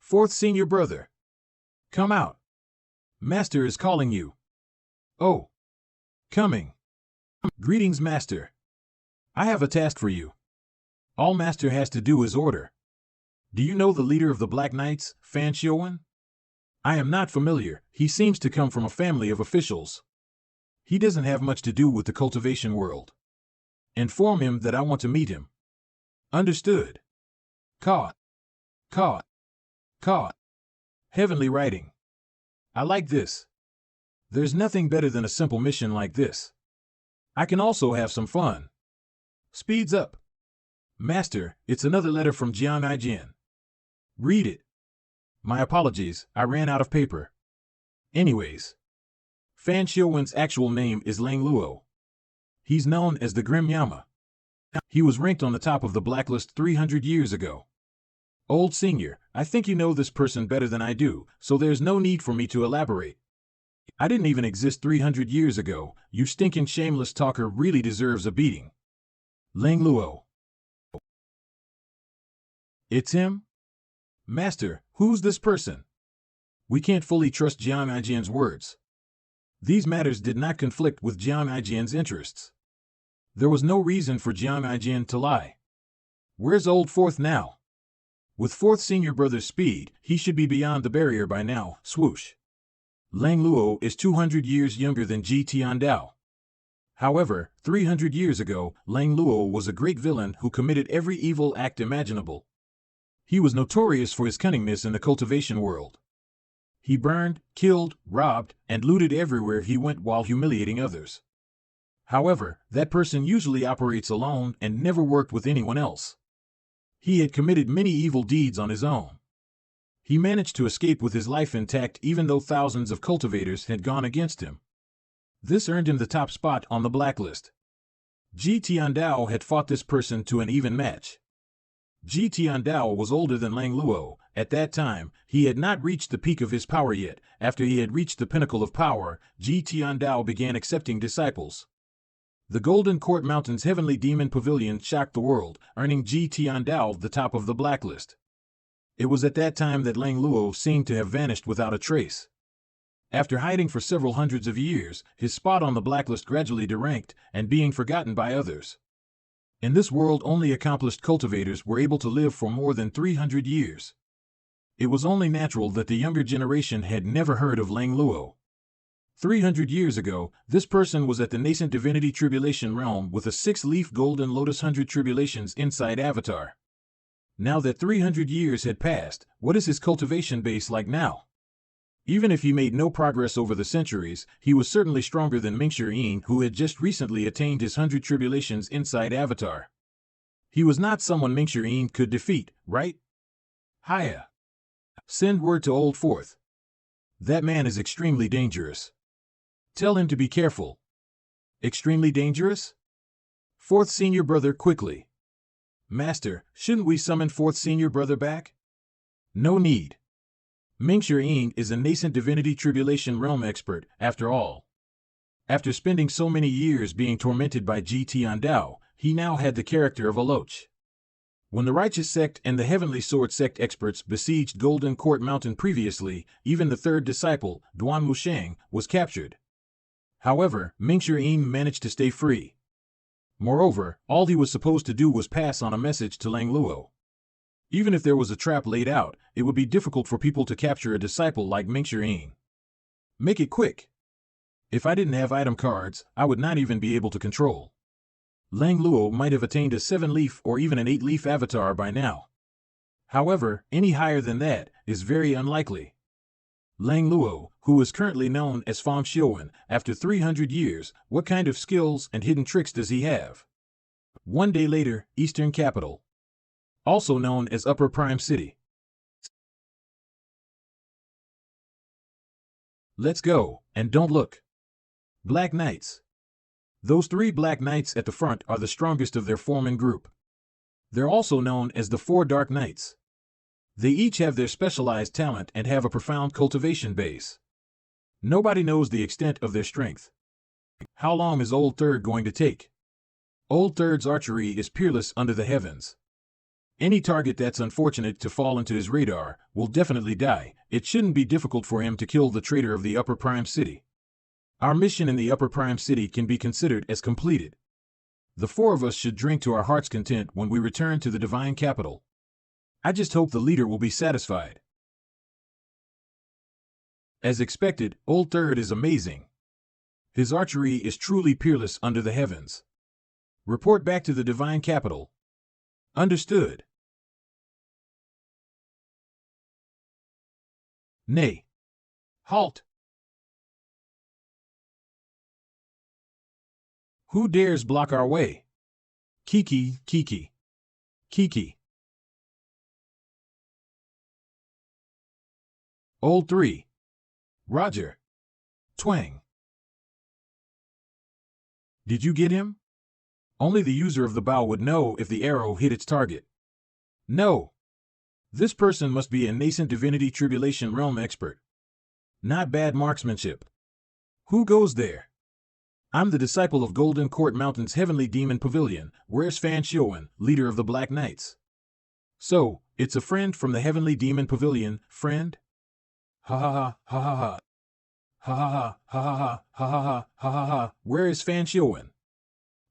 4th senior brother. Come out. Master is calling you. Oh. Coming. Greetings, Master. I have a task for you. All Master has to do is order. Do you know the leader of the Black Knights, Fan? I am not familiar. He seems to come from a family of officials. He doesn't have much to do with the cultivation world. Inform him that I want to meet him. Understood. Caught. Caught. Caught. Heavenly writing. I like this. There's nothing better than a simple mission like this. I can also have some fun. Speeds up. Master, it's another letter from Jiang Aijian. Read it. My apologies, I ran out of paper. Anyways. Fan Xiuwen's actual name is Lang Luo. He's known as the Grim Yama. He was ranked on the top of the blacklist 300 years ago. Old senior, I think you know this person better than I do, so there's no need for me to elaborate. I didn't even exist 300 years ago. You stinking shameless talker really deserves a beating. Lang Luo. It's him? Master, who's this person? We can't fully trust Jiang Aijian's words. These matters did not conflict with Jiang Aijian's interests. There was no reason for Jiang Aijian to lie. Where's old 4th now? With 4th senior brother's speed, he should be beyond the barrier by now. Swoosh. Lang Luo is 200 years younger than Ji Tiandao. However, 300 years ago, Lang Luo was a great villain who committed every evil act imaginable. He was notorious for his cunningness in the cultivation world. He burned, killed, robbed, and looted everywhere he went while humiliating others. However, that person usually operates alone and never worked with anyone else. He had committed many evil deeds on his own. He managed to escape with his life intact even though thousands of cultivators had gone against him. This earned him the top spot on the blacklist. Ji Tiandao had fought this person to an even match. Ji Tiandao was older than Lang Luo. At that time, he had not reached the peak of his power yet. After he had reached the pinnacle of power, Ji Tiandao began accepting disciples. The Golden Court Mountain's Heavenly Demon Pavilion shocked the world, earning Ji Tiandao the top of the blacklist. It was at that time that Lang Luo seemed to have vanished without a trace. After hiding for several hundreds of years, his spot on the blacklist gradually deranked and being forgotten by others. In this world, only accomplished cultivators were able to live for more than 300 years. It was only natural that the younger generation had never heard of Lang Luo. 300 years ago, this person was at the nascent divinity tribulation realm with a 6-leaf golden lotus 100 tribulations inside avatar. Now that 300 years had passed, what is his cultivation base like now? Even if he made no progress over the centuries, he was certainly stronger than Mingshi, who had just recently attained his 100 tribulations inside avatar. He was not someone Mingshi could defeat, right? Hiya. Send word to old 4th. That man is extremely dangerous. Tell him to be careful. Extremely dangerous? 4th senior brother quickly. Master, shouldn't we summon 4th senior brother back? No need. Mingshi is a nascent divinity tribulation realm expert, after all. After spending so many years being tormented by Ji Tiandao, he now had the character of a loach. When the Righteous Sect and the Heavenly Sword Sect experts besieged Golden Court Mountain previously, even the 3rd disciple, Duan Wusheng, was captured. However, Mingshi managed to stay free. Moreover, all he was supposed to do was pass on a message to Lang Luo. Even if there was a trap laid out, it would be difficult for people to capture a disciple like Mingshi. Make it quick. If I didn't have item cards, I would not even be able to control. Lang Luo might have attained a 7-leaf or even an 8-leaf avatar by now. However, any higher than that is very unlikely. Lang Luo, who is currently known as Phǎnpài, after 300 years, what kind of skills and hidden tricks does he have? One day later, Eastern Capital. Also known as Upper Prime City. Let's go, and don't look. Black Knights. Those 3 Black Knights at the front are the strongest of their foreman group. They're also known as the 4 Dark Knights. They each have their specialized talent and have a profound cultivation base. Nobody knows the extent of their strength. How long is Old Third going to take? Old Third's archery is peerless under the heavens. Any target that's unfortunate to fall into his radar will definitely die. It shouldn't be difficult for him to kill the traitor of the Upper Prime City. Our mission in the Upper Prime City can be considered as completed. The 4 of us should drink to our heart's content when we return to the divine capital. I just hope the leader will be satisfied. As expected, Old Third is amazing. His archery is truly peerless under the heavens. Report back to the divine capital. Understood. Nay. Halt. Who dares block our way? Kiki, Kiki. Kiki. Old 3. Roger. Twang. Did you get him? Only the user of the bow would know if the arrow hit its target. No. This person must be a nascent divinity tribulation realm expert. Not bad marksmanship. Who goes there? I'm the disciple of Golden Court Mountain's Heavenly Demon Pavilion. Where's Phǎnpài, leader of the Black Knights? So, it's a friend from the Heavenly Demon Pavilion, friend? Ha ha ha ha ha ha. Ha ha ha ha ha ha ha ha ha ha ha. Where is Phǎnpài?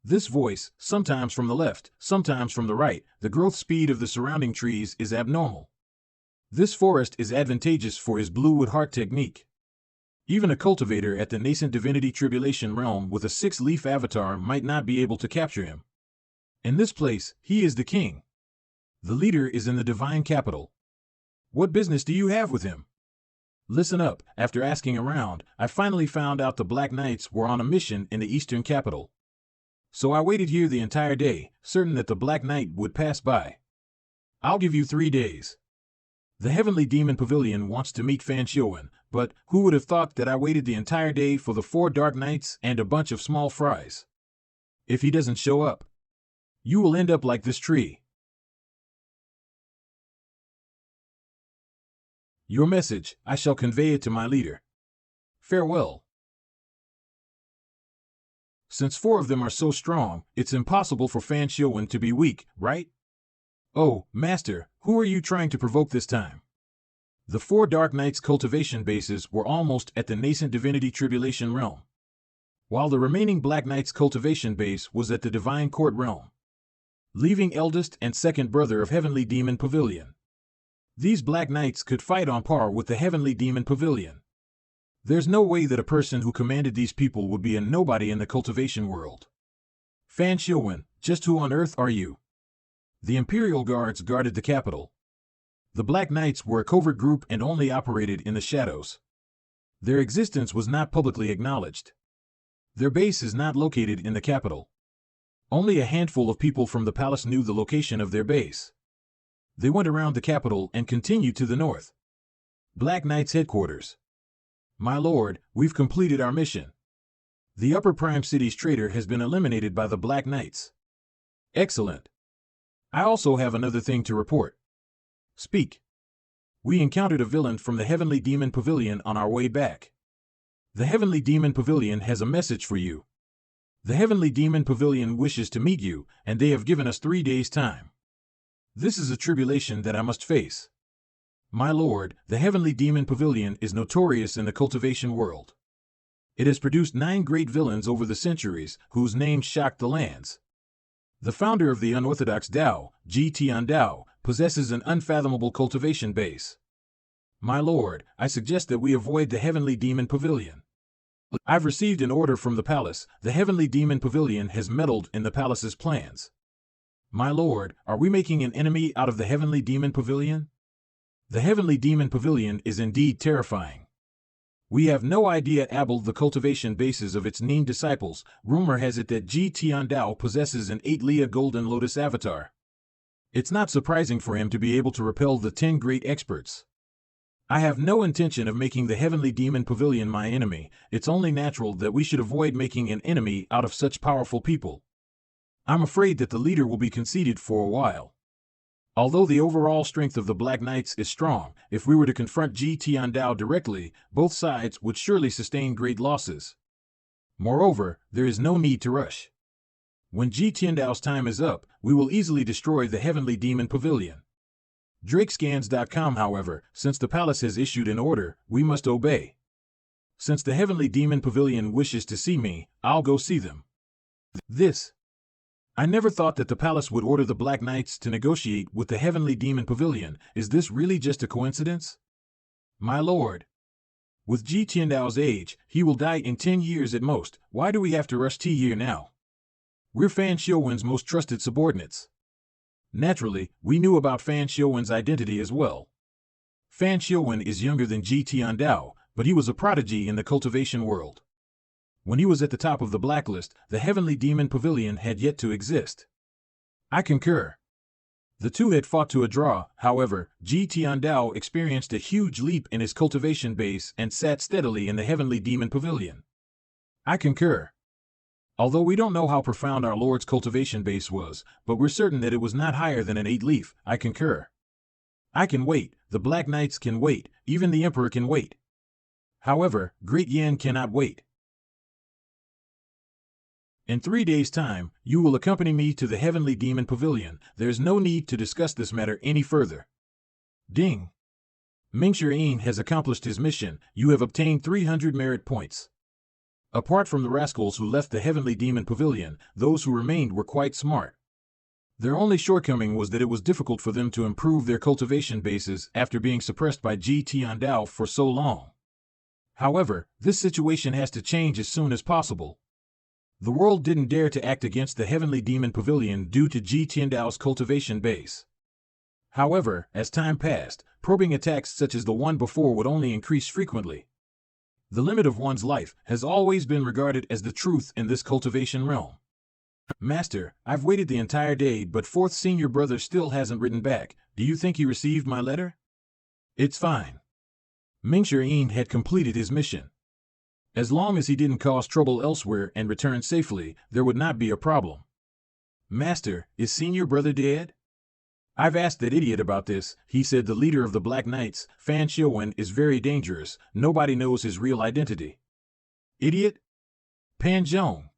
This voice, sometimes from the left, sometimes from the right, the growth speed of the surrounding trees is abnormal. This forest is advantageous for his blue wood heart technique. Even a cultivator at the nascent divinity tribulation realm with a 6-leaf avatar might not be able to capture him. In this place, he is the king. The leader is in the divine capital. What business do you have with him? Listen up, after asking around, I finally found out the Black Knights were on a mission in the eastern capital. So I waited here the entire day, certain that the Black Knight would pass by. I'll give you 3 days. The Heavenly Demon Pavilion wants to meet Phǎnpài, but who would have thought that I waited the entire day for the 4 Dark Knights and a bunch of small fries? If he doesn't show up, you will end up like this tree. Your message, I shall convey it to my leader. Farewell. Since 4 of them are so strong, it's impossible for Phǎnpài to be weak, right? Oh, Master, who are you trying to provoke this time? The 4 Dark Knights' cultivation bases were almost at the nascent divinity tribulation realm, while the remaining Black Knight's cultivation base was at the divine court realm, leaving eldest and second brother of Heavenly Demon Pavilion. These Black Knights could fight on par with the Heavenly Demon Pavilion. There's no way that a person who commanded these people would be a nobody in the cultivation world. Phǎnpài, just who on earth are you? The Imperial Guards guarded the capital. The Black Knights were a covert group and only operated in the shadows. Their existence was not publicly acknowledged. Their base is not located in the capital. Only a handful of people from the palace knew the location of their base. They went around the capital and continued to the north. Black Knight's headquarters. My lord, we've completed our mission. The Upper Prime City's traitor has been eliminated by the Black Knights. Excellent. I also have another thing to report. Speak. We encountered a villain from the Heavenly Demon Pavilion on our way back. The Heavenly Demon Pavilion has a message for you. The Heavenly Demon Pavilion wishes to meet you, and they have given us 3 days' time. This is a tribulation that I must face. My lord, the Heavenly Demon Pavilion is notorious in the cultivation world. It has produced 9 great villains over the centuries, whose names shocked the lands. The founder of the unorthodox Dao, Tiandao, possesses an unfathomable cultivation base. My lord, I suggest that we avoid the Heavenly Demon Pavilion. I've received an order from the palace. The heavenly demon pavilion has meddled in the palace's plans. My lord, are we making an enemy out of the heavenly demon pavilion? The heavenly demon pavilion is indeed terrifying. We have no idea about the cultivation bases of its Nin disciples. Rumor has it that Ji Tiandao possesses an 8-Lia golden lotus avatar. It's not surprising for him to be able to repel the 10 great experts. I have no intention of making the heavenly demon pavilion my enemy. It's only natural that we should avoid making an enemy out of such powerful people. I'm afraid that the leader will be conceited for a while. Although the overall strength of the Black Knights is strong, if we were to confront Ji Tiandao directly, both sides would surely sustain great losses. Moreover, there is no need to rush. When Ji Tiandao's time is up, we will easily destroy the heavenly demon pavilion. Drakescans.com, however, since the palace has issued an order, we must obey. Since the heavenly demon pavilion wishes to see me, I'll go see them. I never thought that the palace would order the Black Knights to negotiate with the heavenly demon pavilion. Is this really just a coincidence? My lord. With Ji Tiandao's age, he will die in 10 years at most. Why do we have to rush T-year now? We're Fan Xiuwen's most trusted subordinates. Naturally, we knew about Fan Xiuwen's identity as well. Fan Xiuwen is younger than Ji Tiandao, but he was a prodigy in the cultivation world. When he was at the top of the blacklist, the heavenly demon pavilion had yet to exist. I concur. The two had fought to a draw. However, Ji Tiandao experienced a huge leap in his cultivation base and sat steadily in the heavenly demon pavilion. I concur. Although we don't know how profound our Lord's cultivation base was, but we're certain that it was not higher than an 8-leaf. I concur. I can wait, the Black Knights can wait, even the Emperor can wait. However, Great Yan cannot wait. In 3 days' time, you will accompany me to the heavenly demon pavilion. There's no need to discuss this matter any further. Ding. Mingxuan has accomplished his mission. You have obtained 300 merit points. Apart from the rascals who left the heavenly demon pavilion, those who remained were quite smart. Their only shortcoming was that it was difficult for them to improve their cultivation bases after being suppressed by Ji Tiandao for so long. However, this situation has to change as soon as possible. The world didn't dare to act against the heavenly demon pavilion due to Ji Tiandao's cultivation base. However, as time passed, probing attacks such as the one before would only increase frequently. The limit of one's life has always been regarded as the truth in this cultivation realm. Master, I've waited the entire day, but fourth senior brother still hasn't written back. Do you think he received my letter? It's fine. Mingxuan had completed his mission. As long as he didn't cause trouble elsewhere and return safely, there would not be a problem. Master, is senior brother dead? I've asked that idiot about this. He said the leader of the Black Knights, Fan Xiuwen, is very dangerous. Nobody knows his real identity. Idiot? Pan Zhong.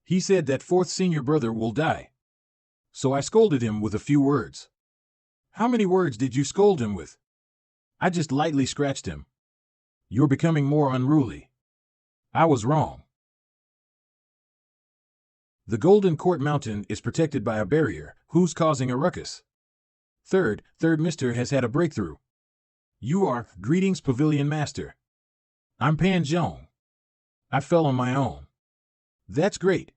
He said that fourth senior brother will die. So I scolded him with a few words. How many words did you scold him with? I just lightly scratched him. You're becoming more unruly. I was wrong. The Golden Court Mountain is protected by a barrier. Who's causing a ruckus? Third Mister has had a breakthrough. You are, greetings Pavilion Master. I'm Pan Zhong. I fell on my own. That's great.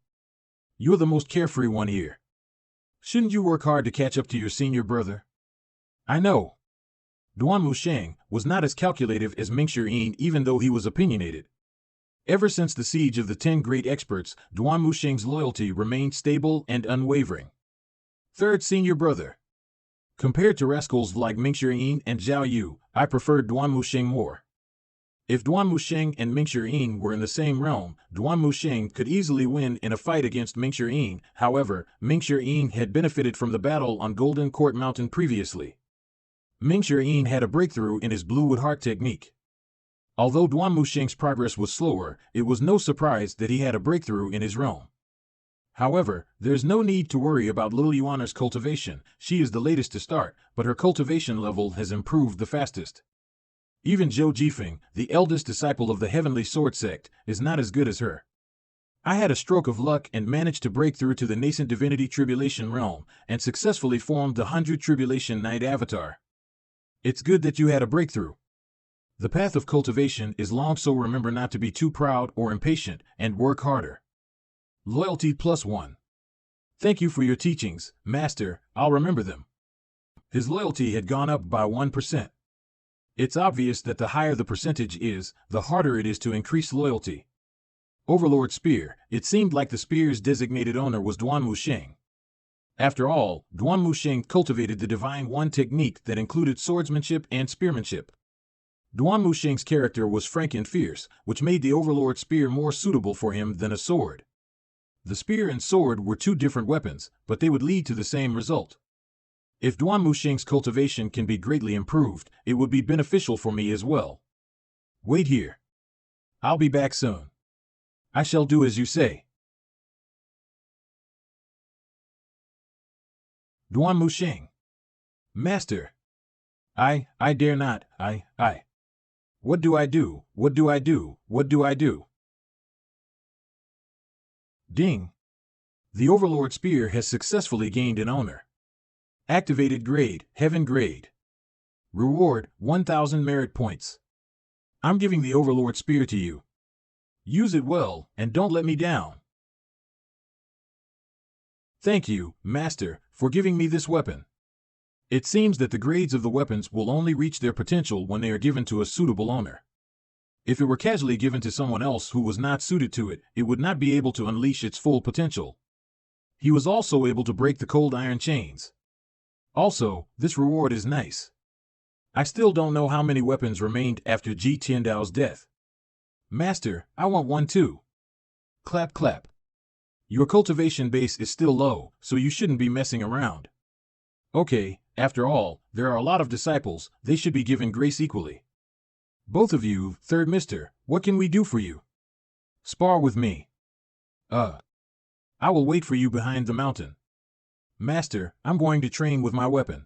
You're the most carefree one here. Shouldn't you work hard to catch up to your senior brother? I know. Duan Wusheng was not as calculative as Mingxuan, even though he was opinionated. Ever since the siege of the 10 great experts, Duan Wusheng's loyalty remained stable and unwavering. Third senior brother. Compared to rascals like Mingxuan and Zhao Yu, I preferred Duan Wusheng more. If Duan Wusheng and Mingxuan were in the same realm, Duan Wusheng could easily win in a fight against Mingxuan. However, Mingxuan had benefited from the battle on Golden Court Mountain previously. Mingxuan had a breakthrough in his Bluewood Heart technique. Although Duan Wusheng's progress was slower, it was no surprise that he had a breakthrough in his realm. However, there's no need to worry about Lil Yuana's cultivation. She is the latest to start, but her cultivation level has improved the fastest. Even Zhou Jifeng, the eldest disciple of the Heavenly Sword Sect, is not as good as her. I had a stroke of luck and managed to break through to the nascent divinity tribulation realm, and successfully formed the 100 Tribulation Knight avatar. It's good that you had a breakthrough. The path of cultivation is long, so remember not to be too proud or impatient, and work harder. Loyalty +1. Thank you for your teachings, Master, I'll remember them. His loyalty had gone up by 1%. It's obvious that the higher the percentage is, the harder it is to increase loyalty. Overlord Spear. It seemed like the spear's designated owner was Duan Musheng. After all, Duan Musheng cultivated the Divine One technique that included swordsmanship and spearmanship. Duan Musheng's character was frank and fierce, which made the Overlord Spear more suitable for him than a sword. The spear and sword were two different weapons, but they would lead to the same result. If Duan Musheng's cultivation can be greatly improved, it would be beneficial for me as well. Wait here. I'll be back soon. I shall do as you say. Duan Musheng. Master. I dare not, What do I do? What do I do? What do I do? Ding. The Overlord Spear has successfully gained an owner. Activated grade, Heaven grade. Reward, 1000 merit points. I'm giving the Overlord Spear to you. Use it well, and don't let me down. Thank you, Master, for giving me this weapon. It seems that the grades of the weapons will only reach their potential when they are given to a suitable owner. If it were casually given to someone else who was not suited to it, it would not be able to unleash its full potential. He was also able to break the cold iron chains. Also, this reward is nice. I still don't know how many weapons remained after Ji Tiandao's death. Master, I want one too. Clap clap. Your cultivation base is still low, so you shouldn't be messing around. Okay, after all, there are a lot of disciples, they should be given grace equally. Both of you, third mister, what can we do for you? Spar with me. I will wait for you behind the mountain. Master, I'm going to train with my weapon.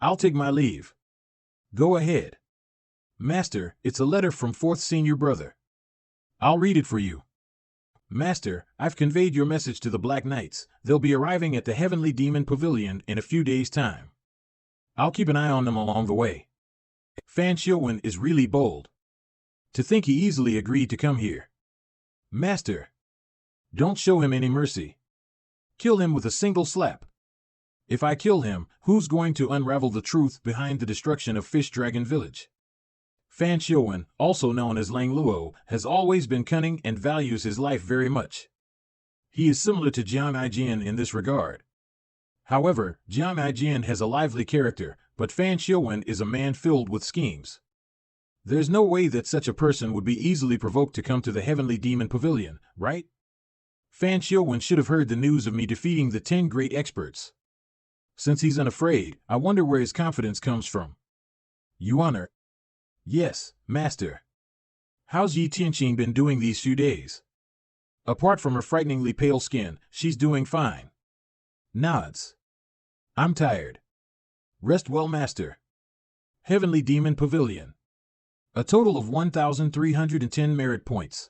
I'll take my leave. Go ahead. Master, it's a letter from 4th Senior Brother. I'll read it for you. Master, I've conveyed your message to the Black Knights. They'll be arriving at the Heavenly Demon Pavilion in a few days' time. I'll keep an eye on them along the way. Fan Xiuwen is really bold. To think he easily agreed to come here. Master, don't show him any mercy. Kill him with a single slap. If I kill him, who's going to unravel the truth behind the destruction of Fish Dragon Village? Fan Xiuwen, also known as Lang Luo, has always been cunning and values his life very much. He is similar to Jiang Aijian in this regard. However, Jiang Aijian has a lively character, but Fan Xiuwen is a man filled with schemes. There's no way that such a person would be easily provoked to come to the Heavenly Demon Pavilion, right? Fan Xiuwen should have heard the news of me defeating the 10 great experts. Since he's unafraid, I wonder where his confidence comes from. Yuaner. Yes, Master. How's Yi Tianqing been doing these few days? Apart from her frighteningly pale skin, she's doing fine. Nods. I'm tired. Rest well, Master. Heavenly Demon Pavilion. A total of 1,310 merit points.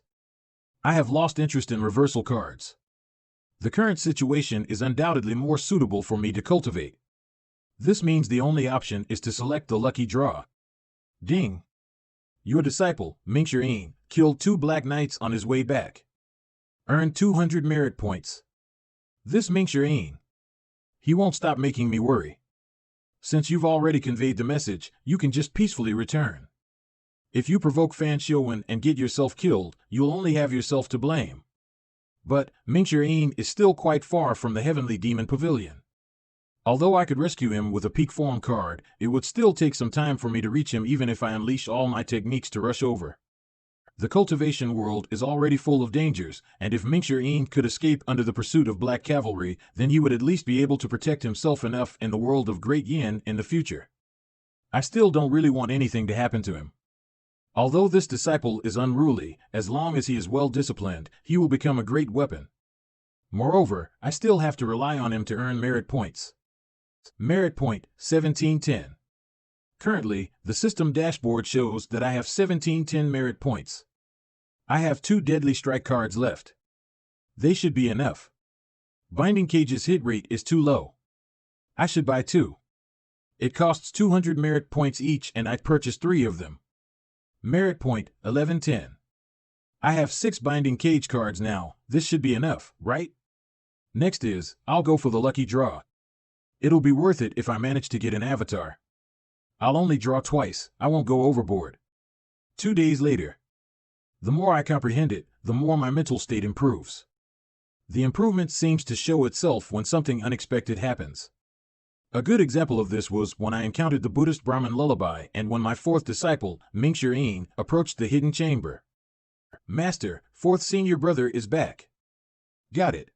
I have lost interest in reversal cards. The current situation is undoubtedly more suitable for me to cultivate. This means the only option is to select the lucky draw. Ding. Your disciple, Mingxuan, killed 2 Black Knights on his way back. Earned 200 merit points. This Mingxuan. He won't stop making me worry. Since you've already conveyed the message, you can just peacefully return. If you provoke Fan Xiuwen and get yourself killed, you'll only have yourself to blame. But Mingxuan is still quite far from the Heavenly Demon Pavilion. Although I could rescue him with a peak form card, it would still take some time for me to reach him even if I unleash all my techniques to rush over. The cultivation world is already full of dangers, and if Mingxuan could escape under the pursuit of Black Cavalry, then he would at least be able to protect himself enough in the world of Great Yin in the future. I still don't really want anything to happen to him. Although this disciple is unruly, as long as he is well disciplined, he will become a great weapon. Moreover, I still have to rely on him to earn merit points. Merit point, 1710. Currently, the system dashboard shows that I have 1710 merit points. I have 2 deadly strike cards left. They should be enough. Binding Cage's hit rate is too low. I should buy 2. It costs 200 merit points each and I'd purchase 3 of them. Merit point, 1110. I have 6 binding cage cards now, this should be enough, right? Next is, I'll go for the lucky draw. It'll be worth it if I manage to get an avatar. I'll only draw twice, I won't go overboard. 2 days later. The more I comprehend it, the more my mental state improves. The improvement seems to show itself when something unexpected happens. A good example of this was when I encountered the Buddhist Brahmin lullaby and when my 4th disciple, Mingxuan, approached the hidden chamber. Master, 4th senior brother is back. Got it.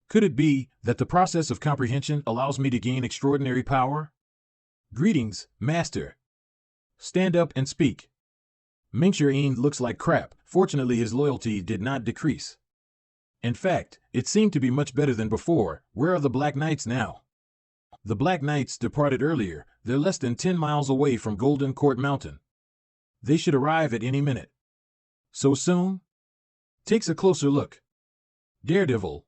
Could it be that the process of comprehension allows me to gain extraordinary power? Greetings, Master. Stand up and speak. Mingxuan looks like crap. Fortunately, his loyalty did not decrease. In fact, it seemed to be much better than before. Where are the Black Knights now? The Black Knights departed earlier. They're less than 10 miles away from Golden Court Mountain. They should arrive at any minute. So soon? Takes a closer look. Daredevil.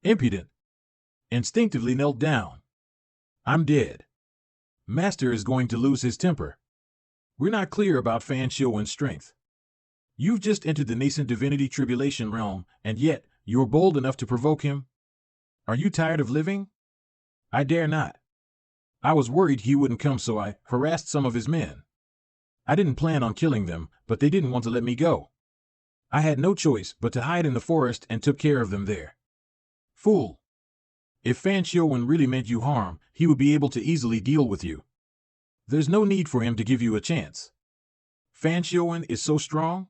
Impudent. Instinctively knelt down. I'm dead. Master is going to lose his temper. We're not clear about Fanpai strength. You've just entered the nascent divinity tribulation realm, and yet, you're bold enough to provoke him? Are you tired of living? I dare not. I was worried he wouldn't come, so I harassed some of his men. I didn't plan on killing them, but they didn't want to let me go. I had no choice but to hide in the forest and took care of them there. Fool. If Fanpai really meant you harm, he would be able to easily deal with you. There's no need for him to give you a chance. Fanpai is so strong?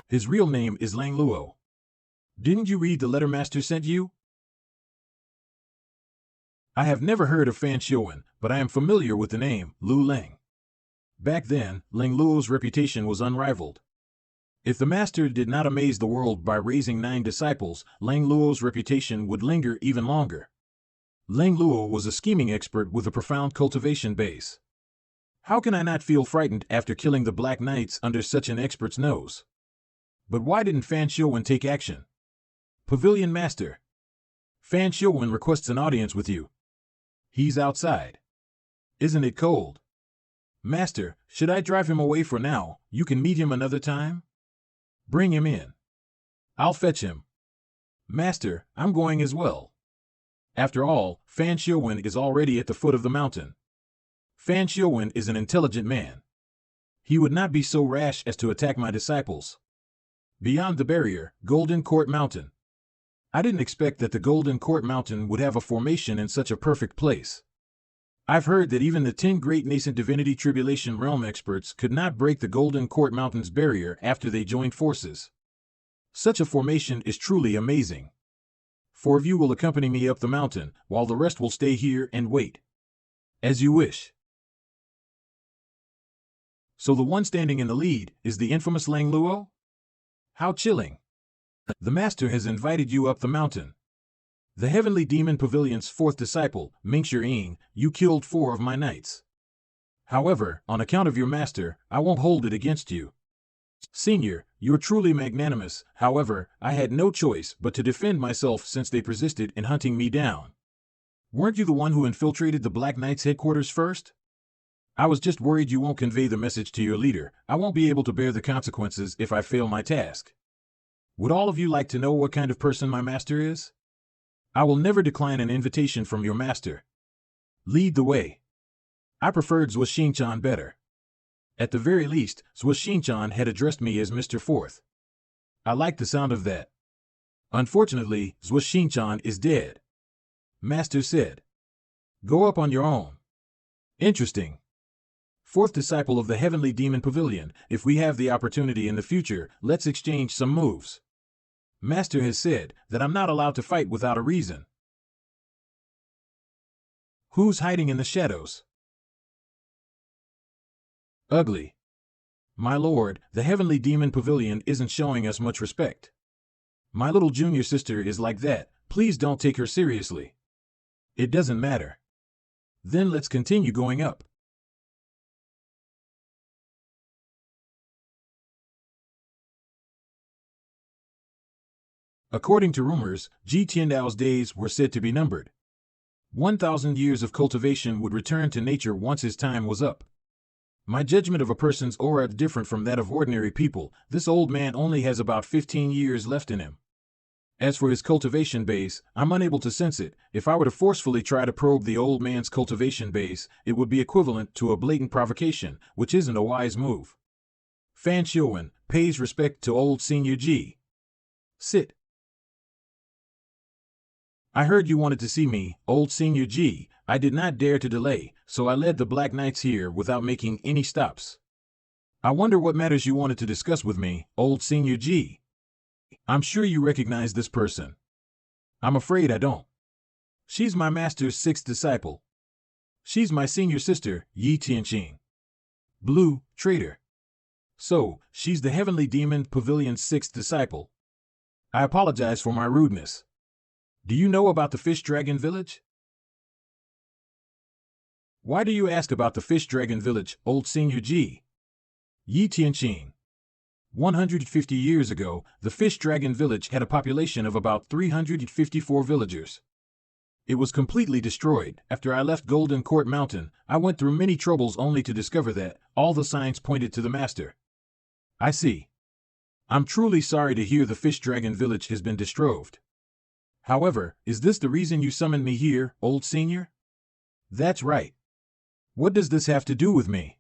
His real name is Lang Luo. Didn't you read the letter Master sent you? I have never heard of Fanpai, but I am familiar with the name, Lu Lang. Back then, Lang Luo's reputation was unrivaled. If the Master did not amaze the world by raising 9 disciples, Lang Luo's reputation would linger even longer. Lang Luo was a scheming expert with a profound cultivation base. How can I not feel frightened after killing the Black Knights under such an expert's nose? But why didn't Fanpai take action? Pavilion Master. Fanpai requests an audience with you. He's outside. Isn't it cold? Master, should I drive him away for now? You can meet him another time? Bring him in. I'll fetch him. Master, I'm going as well. After all, Fanpai is already at the foot of the mountain. Fanpai is an intelligent man. He would not be so rash as to attack my disciples. Beyond the barrier, Golden Court Mountain. I didn't expect that the Golden Court Mountain would have a formation in such a perfect place. I've heard that even the 10 great nascent divinity tribulation realm experts could not break the Golden Court Mountain's barrier after they joined forces. Such a formation is truly amazing. 4 of you will accompany me up the mountain, while the rest will stay here and wait. As you wish. So the one standing in the lead is the infamous Lang Luo? How chilling. The Master has invited you up the mountain. The Heavenly Demon Pavilion's 4th disciple, Mingxuan, you killed 4 of my knights. However, on account of your Master, I won't hold it against you. Senior, you're truly magnanimous. However, I had no choice but to defend myself since they persisted in hunting me down. Weren't you the one who infiltrated the Black Knights' headquarters first? I was just worried you won't convey the message to your leader. I won't be able to bear the consequences if I fail my task. Would all of you like to know what kind of person my Master is? I will never decline an invitation from your Master. Lead the way. I preferred Zhou better. At the very least, Zhou had addressed me as Mr. 4th. I liked the sound of that. Unfortunately, Zhou is dead. Master said. Go up on your own. Interesting. 4th disciple of the Heavenly Demon Pavilion, if we have the opportunity in the future, let's exchange some moves. Master has said that I'm not allowed to fight without a reason. Who's hiding in the shadows? Ugly. My lord, the Heavenly Demon Pavilion isn't showing us much respect. My little junior sister is like that, please don't take her seriously. It doesn't matter. Then let's continue going up. According to rumors, Tiandao's days were said to be numbered. 1,000 years of cultivation would return to nature once his time was up. My judgment of a person's aura is different from that of ordinary people. This old man only has about 15 years left in him. As for his cultivation base, I'm unable to sense it. If I were to forcefully try to probe the old man's cultivation base, it would be equivalent to a blatant provocation, which isn't a wise move. Fan Xiuwen pays respect to old Senior Ji. Sit. I heard you wanted to see me, old Senior Ji. I did not dare to delay, so I led the Black Knights here without making any stops. I wonder what matters you wanted to discuss with me, old Senior Ji. I'm sure you recognize this person. I'm afraid I don't. She's my master's sixth disciple. She's my senior sister, Yi Tianqing. Blue, traitor. So, she's the Heavenly Demon Pavilion's sixth disciple. I apologize for my rudeness. Do you know about the Fish Dragon Village? Why do you ask about the Fish Dragon Village, old Senior Ji? Yi Tianqing. 150 years ago, the Fish Dragon Village had a population of about 354 villagers. It was completely destroyed. After I left Golden Court Mountain, I went through many troubles only to discover that all the signs pointed to the master. I see. I'm truly sorry to hear the Fish Dragon Village has been destroyed. However, is this the reason you summoned me here, old senior? That's right. What does this have to do with me?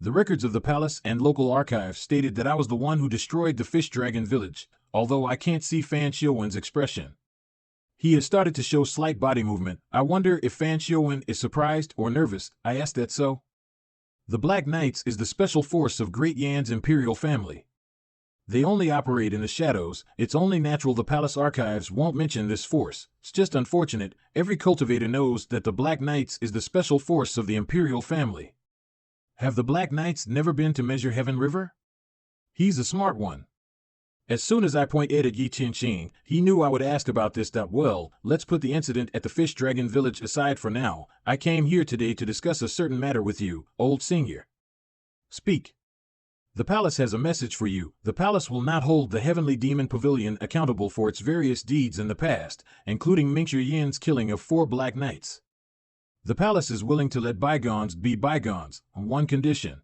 The records of the palace and local archives stated that I was the one who destroyed the Fish Dragon Village, although I can't see Fan Xiuwen's expression. He has started to show slight body movement. I wonder if Fan Xiuwen is surprised or nervous. I asked that so. The Black Knights is the special force of Great Yan's imperial family. They only operate in the shadows. It's only natural the palace archives won't mention this force. It's just unfortunate. Every cultivator knows that the Black Knights is the special force of the imperial family. Have the Black Knights never been to Measure Heaven River? He's a smart one. As soon as I pointed at Yi Tianqing, he knew I would ask about this. Well, let's put the incident at the Fish Dragon Village aside for now. I came here today to discuss a certain matter with you, old senior. Speak. The palace has a message for you. The palace will not hold the Heavenly Demon Pavilion accountable for its various deeds in the past, including Ming Yin's killing of 4 Black Knights. The palace is willing to let bygones be bygones, on one condition.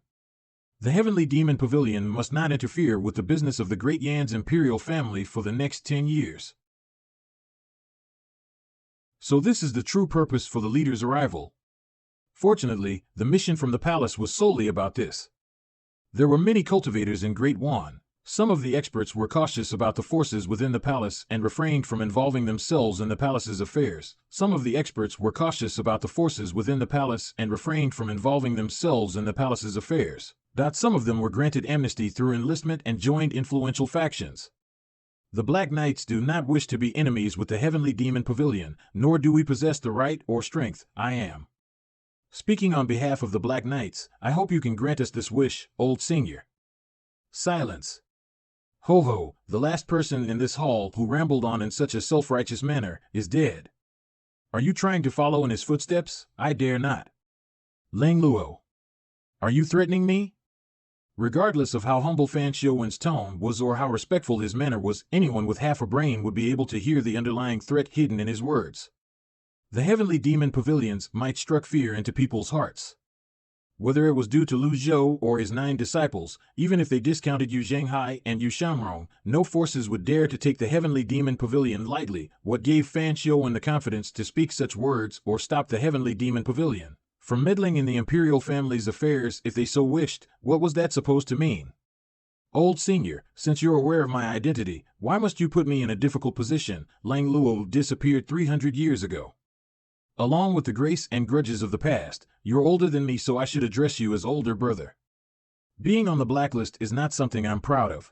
The Heavenly Demon Pavilion must not interfere with the business of the Great Yan's imperial family for the next 10 years. So this is the true purpose for the leader's arrival. Fortunately, the mission from the palace was solely about this. There were many cultivators in Great Wan. Some of the experts were cautious about the forces within the palace and refrained from involving themselves in the palace's affairs. Some of the experts were cautious about the forces within the palace and refrained from involving themselves in the palace's affairs. Some of them were granted amnesty through enlistment and joined influential factions. The Black Knights do not wish to be enemies with the Heavenly Demon Pavilion, nor do we possess the right or strength. I am speaking on behalf of the Black Knights. I hope you can grant us this wish, old senior. Silence. Ho ho, the last person in this hall who rambled on in such a self-righteous manner is dead. Are you trying to follow in his footsteps? I dare not. Lang Luo. Are you threatening me? Regardless of how humble Fan Xiuwen's tone was or how respectful his manner was, anyone with half a brain would be able to hear the underlying threat hidden in his words. The Heavenly Demon Pavilions might struck fear into people's hearts. Whether it was due to Lu Zhou or his 9 disciples, even if they discounted Yu Zhanghai and Yu Shanrong, no forces would dare to take the Heavenly Demon Pavilion lightly. What gave Fan Xiuwen the confidence to speak such words or stop the Heavenly Demon Pavilion from meddling in the imperial family's affairs if they so wished? What was that supposed to mean? Old senior, since you're aware of my identity, why must you put me in a difficult position? Lang Luo disappeared 300 years ago. Along with the grace and grudges of the past, you're older than me, so I should address you as older brother. Being on the blacklist is not something I'm proud of.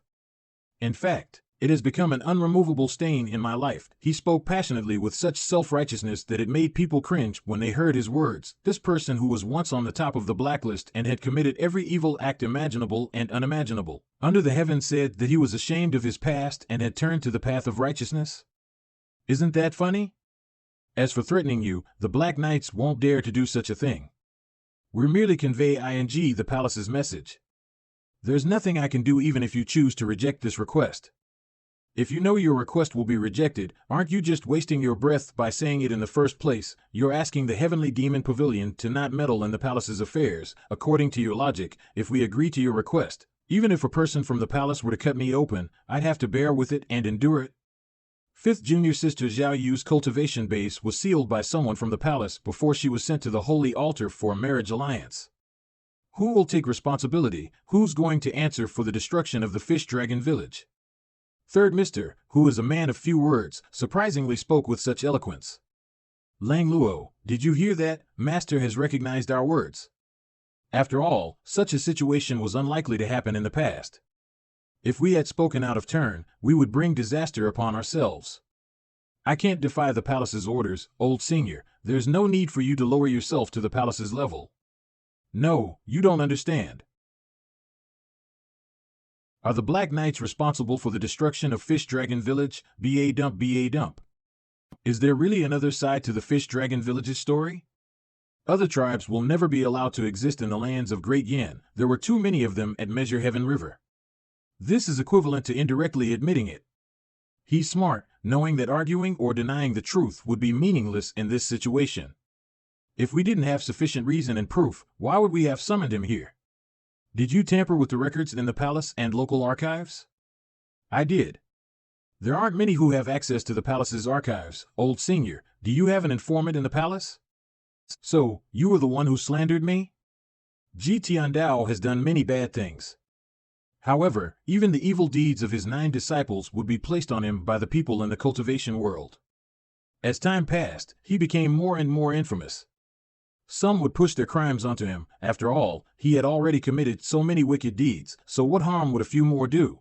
In fact, it has become an unremovable stain in my life. He spoke passionately with such self-righteousness that it made people cringe when they heard his words. This person who was once on the top of the blacklist and had committed every evil act imaginable and unimaginable under the heavens said that he was ashamed of his past and had turned to the path of righteousness? Isn't that funny? As for threatening you, the Black Knights won't dare to do such a thing. We're merely conveying the palace's message. There's nothing I can do even if you choose to reject this request. If you know your request will be rejected, aren't you just wasting your breath by saying it in the first place? You're asking the heavenly demon pavilion to not meddle in the palace's affairs. According to your logic, if we agree to your request, even if a person from the palace were to cut me open, I'd have to bear with it and endure it. Fifth junior sister Zhao Yu's cultivation base was sealed by someone from the palace before she was sent to the holy altar for a marriage alliance. Who will take responsibility? Who's going to answer for the destruction of the fish dragon village? Third Mr., who is a man of few words, surprisingly spoke with such eloquence. Lang Luo, did you hear that? Master has recognized our words. After all, such a situation was unlikely to happen in the past. If we had spoken out of turn, we would bring disaster upon ourselves. I can't defy the palace's orders, old senior. There's no need for you to lower yourself to the palace's level. No, you don't understand. Are the Black Knights responsible for the destruction of Fish Dragon Village? B.A. dump, B.A. dump. Is there really another side to the Fish Dragon Village's story? Other tribes will never be allowed to exist in the lands of Great Yan. There were too many of them at Measure Heaven River. This is equivalent to indirectly admitting it. He's smart, knowing that arguing or denying the truth would be meaningless in this situation. If we didn't have sufficient reason and proof, why would we have summoned him here? Did you tamper with the records in the palace and local archives? I did. There aren't many who have access to the palace's archives. Old senior, do you have an informant in the palace? So, you were the one who slandered me? Ji Tiandao has done many bad things. However, even the evil deeds of his 9 disciples would be placed on him by the people in the cultivation world. As time passed, he became more and more infamous. Some would push their crimes onto him. After all, he had already committed so many wicked deeds, so what harm would a few more do?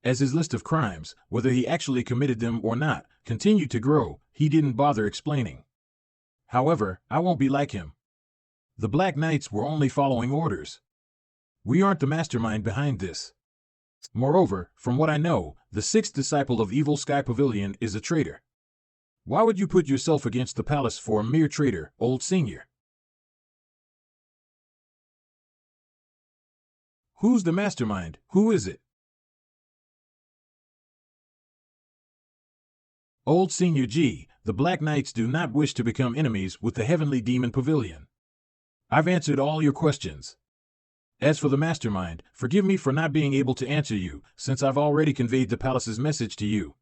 As his list of crimes, whether he actually committed them or not, continued to grow, he didn't bother explaining. However, I won't be like him. The Black Knights were only following orders. We aren't the mastermind behind this. Moreover, from what I know, the 6th disciple of Evil Sky Pavilion is a traitor. Why would you put yourself against the palace for a mere traitor, old senior? Who's the mastermind? Who is it? Old Senior G, the Black Knights do not wish to become enemies with the Heavenly Demon Pavilion. I've answered all your questions. As for the mastermind, forgive me for not being able to answer you, since I've already conveyed the palace's message to you.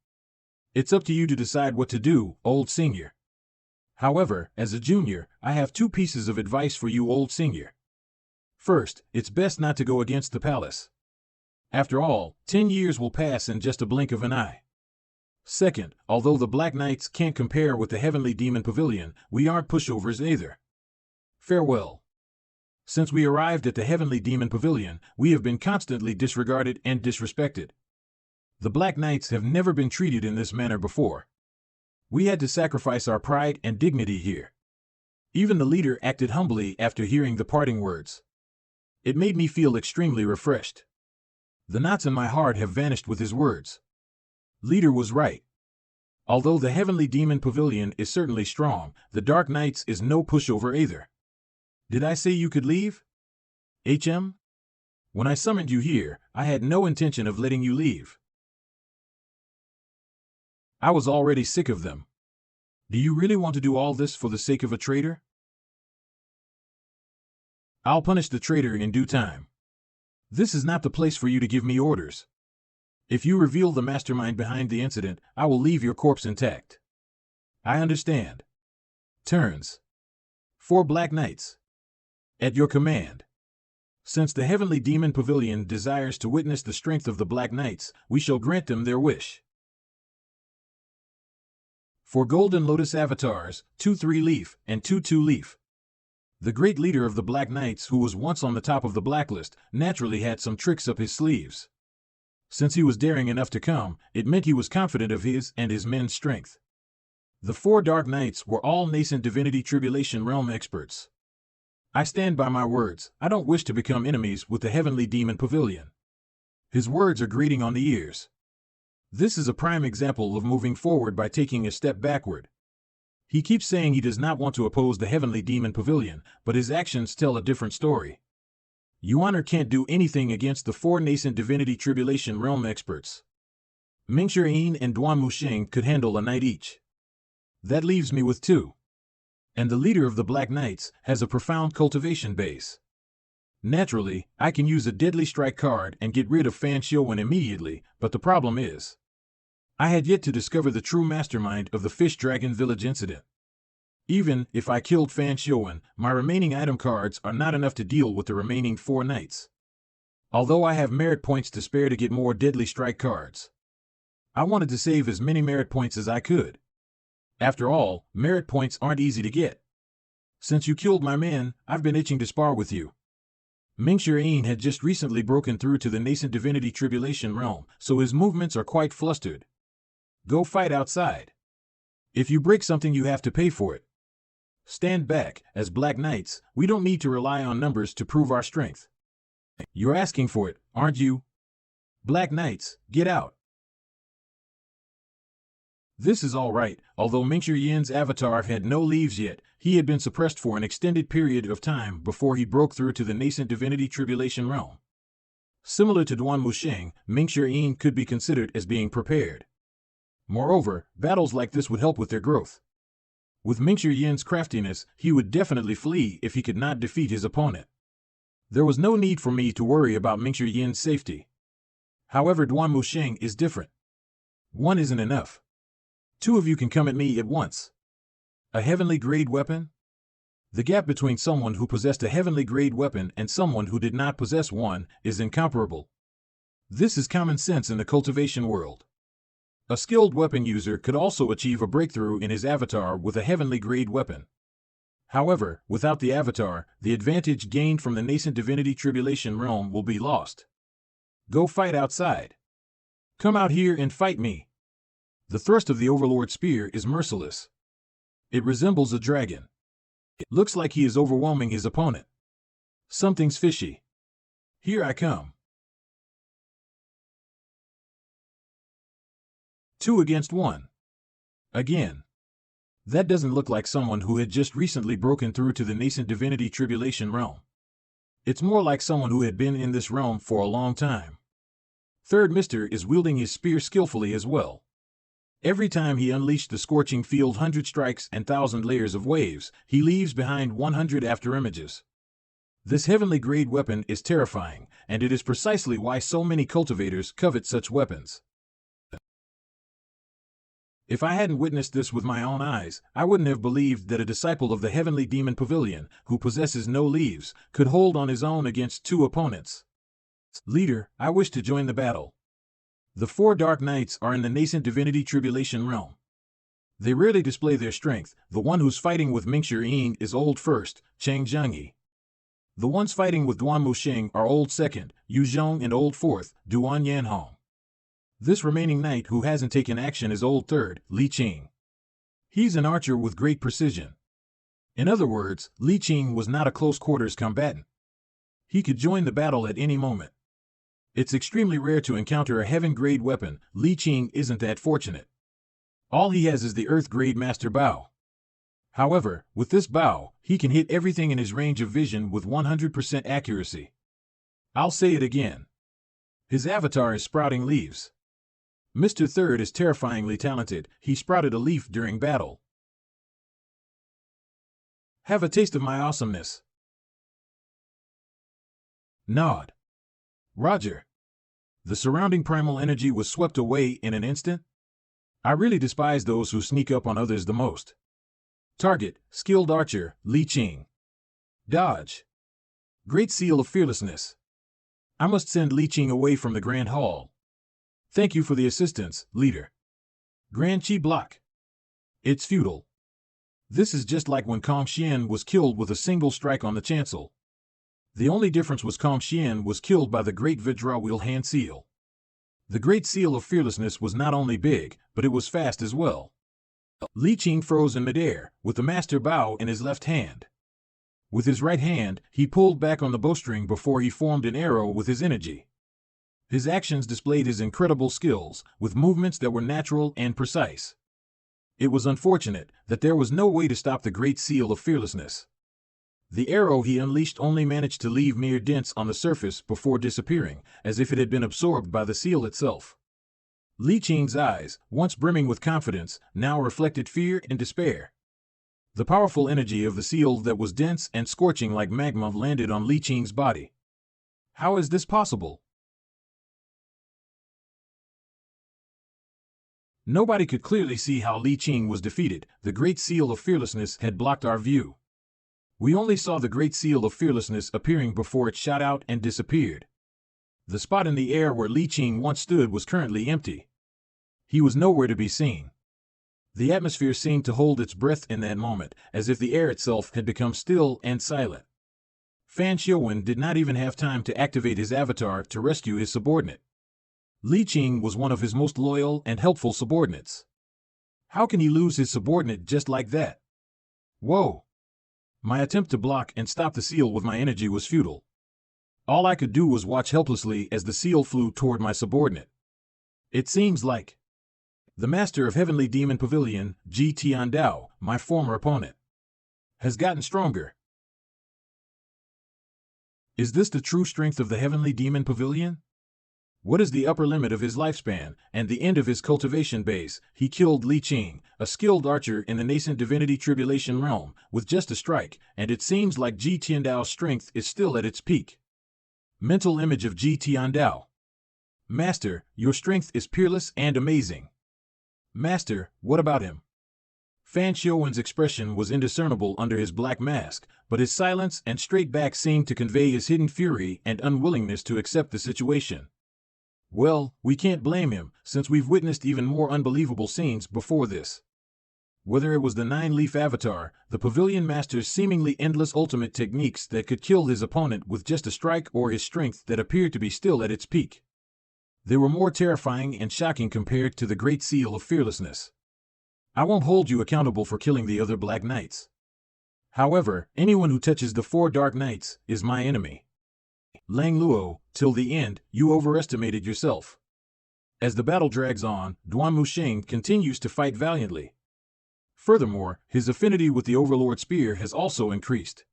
It's up to you to decide what to do, old senior. However, as a junior, I have 2 pieces of advice for you, old senior. First, it's best not to go against the palace. After all, 10 years will pass in just a blink of an eye. Second, although the Black Knights can't compare with the Heavenly Demon Pavilion, we aren't pushovers either. Farewell. Since we arrived at the Heavenly Demon Pavilion, we have been constantly disregarded and disrespected. The Black Knights have never been treated in this manner before. We had to sacrifice our pride and dignity here. Even the leader acted humbly after hearing the parting words. It made me feel extremely refreshed. The knots in my heart have vanished with his words. Leader was right. Although the Heavenly Demon Pavilion is certainly strong, the Dark Knights is no pushover either. Did I say you could leave? HM? When I summoned you here, I had no intention of letting you leave. I was already sick of them. Do you really want to do all this for the sake of a traitor? I'll punish the traitor in due time. This is not the place for you to give me orders. If you reveal the mastermind behind the incident, I will leave your corpse intact. I understand. Turns. 4 Black Knights. At your command. Since the Heavenly Demon Pavilion desires to witness the strength of the Black Knights, we shall grant them their wish. For Golden Lotus Avatars, 2-3 Leaf and 2-2 Leaf. The great leader of the Black Knights, who was once on the top of the blacklist, naturally had some tricks up his sleeves. Since he was daring enough to come, it meant he was confident of his and his men's strength. The 4 Dark Knights were all nascent Divinity Tribulation Realm experts. I stand by my words. I don't wish to become enemies with the Heavenly Demon Pavilion. His words are grating on the ears. This is a prime example of moving forward by taking a step backward. He keeps saying he does not want to oppose the Heavenly Demon Pavilion, but his actions tell a different story. Yuaner can't do anything against the 4 nascent Divinity Tribulation Realm experts. ManhuaAz and Duan Mushing could handle a knight each. That leaves me with 2. And the leader of the Black Knights has a profound cultivation base. Naturally, I can use a deadly strike card and get rid of Fǎnpài immediately, but the problem is, I had yet to discover the true mastermind of the Fish Dragon Village incident. Even if I killed Fǎnpài, my remaining item cards are not enough to deal with the remaining 4 knights. Although I have merit points to spare to get more deadly strike cards, I wanted to save as many merit points as I could. After all, merit points aren't easy to get. Since you killed my men, I've been itching to spar with you. ManhuaAz had just recently broken through to the nascent divinity tribulation realm, so his movements are quite flustered. Go fight outside. If you break something, you have to pay for it. Stand back. As Black Knights, we don't need to rely on numbers to prove our strength. You're asking for it, aren't you? Black Knights, get out. This is all right. Although ManhuaAz's avatar had no leaves yet, he had been suppressed for an extended period of time before he broke through to the nascent divinity tribulation realm. Similar to Duan Mushing, ManhuaAz could be considered as being prepared. Moreover, battles like this would help with their growth. With ManhuaAz's craftiness, he would definitely flee if he could not defeat his opponent. There was no need for me to worry about ManhuaAz's safety. However, Duan Mushing is different. 1 isn't enough. 2 of you can come at me at once. A heavenly grade weapon? The gap between someone who possessed a heavenly grade weapon and someone who did not possess one is incomparable. This is common sense in the cultivation world. A skilled weapon user could also achieve a breakthrough in his avatar with a heavenly grade weapon. However, without the avatar, the advantage gained from the nascent divinity tribulation realm will be lost. Go fight outside. Come out here and fight me. The thrust of the Overlord Spear is merciless. It resembles a dragon. It looks like he is overwhelming his opponent. Something's fishy. Here I come. 2 against 1. Again. That doesn't look like someone who had just recently broken through to the nascent divinity tribulation realm. It's more like someone who had been in this realm for a long time. Third Mister is wielding his spear skillfully as well. Every time he unleashed the scorching field 100 strikes and 1,000 layers of waves, he leaves behind 100 afterimages. This heavenly grade weapon is terrifying, and it is precisely why so many cultivators covet such weapons. If I hadn't witnessed this with my own eyes, I wouldn't have believed that a disciple of the heavenly demon pavilion, who possesses no leaves, could hold on his own against 2 opponents. Leader, I wish to join the battle. The 4 Dark Knights are in the nascent divinity tribulation realm. They rarely display their strength. The one who's fighting with ManhuaAz is old first, Chang Zhengyi. The ones fighting with Duan Mushing are old second, Yu Zhong, and old fourth, Duan Yanhong. This remaining knight who hasn't taken action is old third, Li Qing. He's an archer with great precision. In other words, Li Qing was not a close quarters combatant. He could join the battle at any moment. It's extremely rare to encounter a heaven-grade weapon. Li Qing isn't that fortunate. All he has is the earth-grade master bow. However, with this bow, he can hit everything in his range of vision with 100% accuracy. I'll say it again. His avatar is sprouting leaves. Mr. Third is terrifyingly talented. He sprouted a leaf during battle. Have a taste of my awesomeness. Nod. Roger. The surrounding primal energy was swept away in an instant. I really despise those who sneak up on others the most. Target, skilled archer, Li Qing. Dodge. Great seal of fearlessness. I must send Li Qing away from the Grand Hall. Thank you for the assistance, leader. Grand Chi block. It's futile. This is just like when Kong Xian was killed with a single strike on the chancel. The only difference was Kong Xian was killed by the Great Vajrawheel Hand Seal. The Great Seal of Fearlessness was not only big, but it was fast as well. Li Qing froze in midair, with the master bow in his left hand. With his right hand, he pulled back on the bowstring before he formed an arrow with his energy. His actions displayed his incredible skills, with movements that were natural and precise. It was unfortunate that there was no way to stop the Great Seal of Fearlessness. The arrow he unleashed only managed to leave mere dents on the surface before disappearing, as if it had been absorbed by the seal itself. Li Qing's eyes, once brimming with confidence, now reflected fear and despair. The powerful energy of the seal that was dense and scorching like magma landed on Li Qing's body. How is this possible? Nobody could clearly see how Li Qing was defeated. The Great Seal of Fearlessness had blocked our view. We only saw the Great Seal of Fearlessness appearing before it shot out and disappeared. The spot in the air where Li Qing once stood was currently empty. He was nowhere to be seen. The atmosphere seemed to hold its breath in that moment, as if the air itself had become still and silent. Fan Xiuwen did not even have time to activate his avatar to rescue his subordinate. Li Qing was one of his most loyal and helpful subordinates. How can he lose his subordinate just like that? Whoa! My attempt to block and stop the seal with my energy was futile. All I could do was watch helplessly as the seal flew toward my subordinate. It seems like the master of Heavenly Demon Pavilion, Ji Tiandao, my former opponent, has gotten stronger. Is this the true strength of the Heavenly Demon Pavilion? What is the upper limit of his lifespan and the end of his cultivation base? He killed Li Qing, a skilled archer in the nascent divinity tribulation realm, with just a strike, and it seems like Ji Tiandao's strength is still at its peak. Mental image of Ji Tiandao. Master, your strength is peerless and amazing. Master, what about him? Fan Xiuwen's expression was indiscernible under his black mask, but his silence and straight back seemed to convey his hidden fury and unwillingness to accept the situation. Well, we can't blame him, since we've witnessed even more unbelievable scenes before this. Whether it was the nine-leaf avatar, the Pavilion Master's seemingly endless ultimate techniques that could kill his opponent with just a strike, or his strength that appeared to be still at its peak, they were more terrifying and shocking compared to the Great Seal of Fearlessness. I won't hold you accountable for killing the other Black Knights. However, anyone who touches the 4 Dark Knights is my enemy. Lang Luo, till the end, you overestimated yourself. As the battle drags on, Duan Musheng continues to fight valiantly. Furthermore, his affinity with the Overlord Spear has also increased.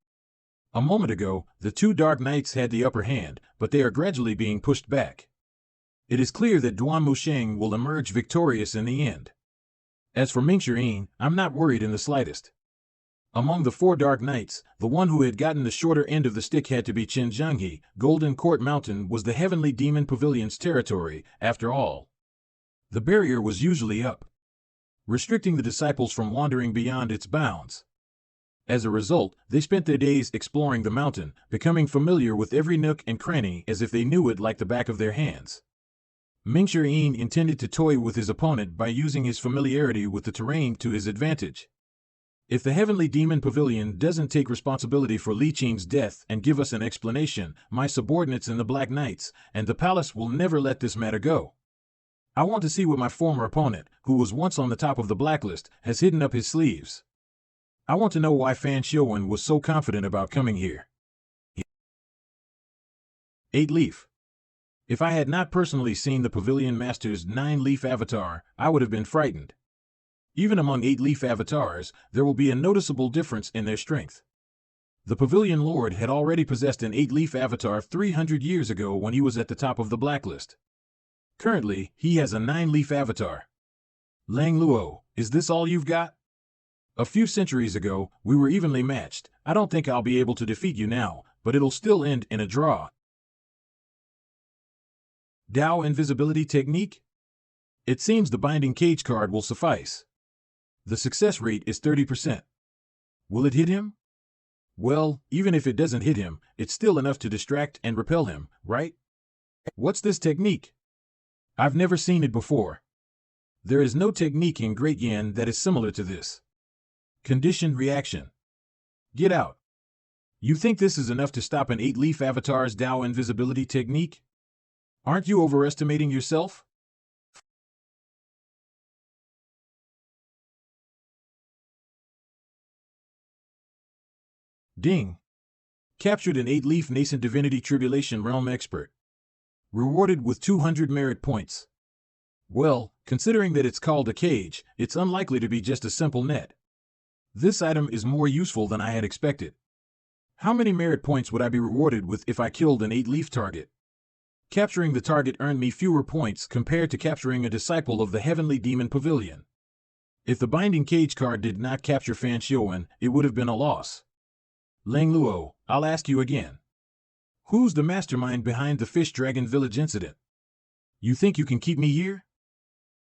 A moment ago, the 2 Dark Knights had the upper hand, but they are gradually being pushed back. It is clear that Duan Musheng will emerge victorious in the end. As for Mingxian, I'm not worried in the slightest. Among the 4 Dark Knights, the one who had gotten the shorter end of the stick had to be Qin Zhanghe. Golden Court Mountain was the Heavenly Demon Pavilion's territory, after all. The barrier was usually up, restricting the disciples from wandering beyond its bounds. As a result, they spent their days exploring the mountain, becoming familiar with every nook and cranny as if they knew it like the back of their hands. Mingxian intended to toy with his opponent by using his familiarity with the terrain to his advantage. If the Heavenly Demon Pavilion doesn't take responsibility for Li Qing's death and give us an explanation, my subordinates in the Black Knights and the palace will never let this matter go. I want to see what my former opponent, who was once on the top of the blacklist, has hidden up his sleeves. I want to know why Fan Xiuwen was so confident about coming here. 8-leaf. If I had not personally seen the Pavilion Master's 9-leaf avatar, I would have been frightened. Even among 8-leaf avatars, there will be a noticeable difference in their strength. The Pavilion Lord had already possessed an 8-leaf avatar 300 years ago when he was at the top of the blacklist. Currently, he has a 9-leaf avatar. Lang Luo, is this all you've got? A few centuries ago, we were evenly matched. I don't think I'll be able to defeat you now, but it'll still end in a draw. Dao Invisibility Technique? It seems the Binding Cage card will suffice. The success rate is 30%. Will it hit him? Well, even if it doesn't hit him, it's still enough to distract and repel him, right? What's this technique? I've never seen it before. There is no technique in Great Yan that is similar to this. Conditioned reaction. Get out. You think this is enough to stop an 8-leaf avatar's Dao Invisibility Technique? Aren't you overestimating yourself? Ding. Captured an 8-leaf Nascent Divinity Tribulation Realm Expert. Rewarded with 200 merit points. Well, considering that it's called a cage, it's unlikely to be just a simple net. This item is more useful than I had expected. How many merit points would I be rewarded with if I killed an 8-leaf target? Capturing the target earned me fewer points compared to capturing a disciple of the Heavenly Demon Pavilion. If the binding cage card did not capture Fan Xiuwen, it would have been a loss. Lang Luo, I'll ask you again. Who's the mastermind behind the Fish Dragon Village incident? You think you can keep me here?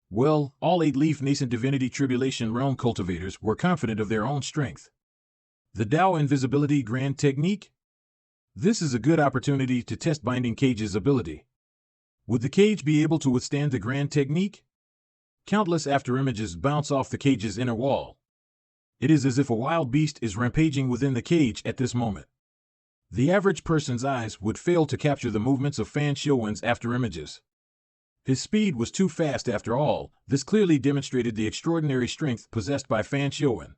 Well, all 8-leaf Nascent Divinity Tribulation Realm cultivators were confident of their own strength. The Dao Invisibility Grand Technique? This is a good opportunity to test Binding Cage's ability. Would the cage be able to withstand the Grand Technique? Countless afterimages bounce off the cage's inner wall. It is as if a wild beast is rampaging within the cage at this moment. The average person's eyes would fail to capture the movements of Fan Xiuwen's afterimages. His speed was too fast after all. This clearly demonstrated the extraordinary strength possessed by Fan Xiuwen.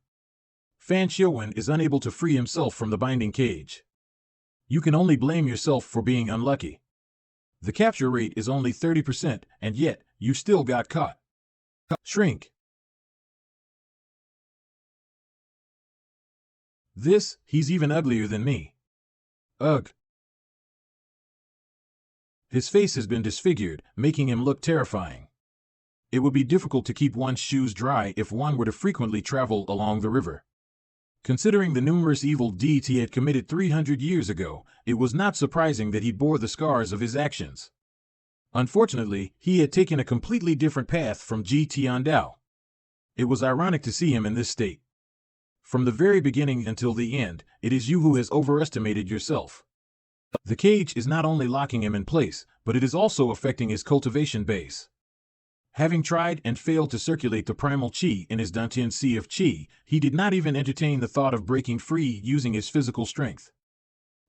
Fan Xiuwen is unable to free himself from the binding cage. You can only blame yourself for being unlucky. The capture rate is only 30%, and yet, you still got caught. Shrink. He's even uglier than me. Ugh. His face has been disfigured, making him look terrifying. It would be difficult to keep one's shoes dry if one were to frequently travel along the river. Considering the numerous evil deeds he had committed 300 years ago, it was not surprising that he bore the scars of his actions. Unfortunately, he had taken a completely different path from Ji Tiandao. It was ironic to see him in this state. From the very beginning until the end, it is you who has overestimated yourself. The cage is not only locking him in place, but it is also affecting his cultivation base. Having tried and failed to circulate the primal qi in his Dantian Sea of Qi, he did not even entertain the thought of breaking free using his physical strength.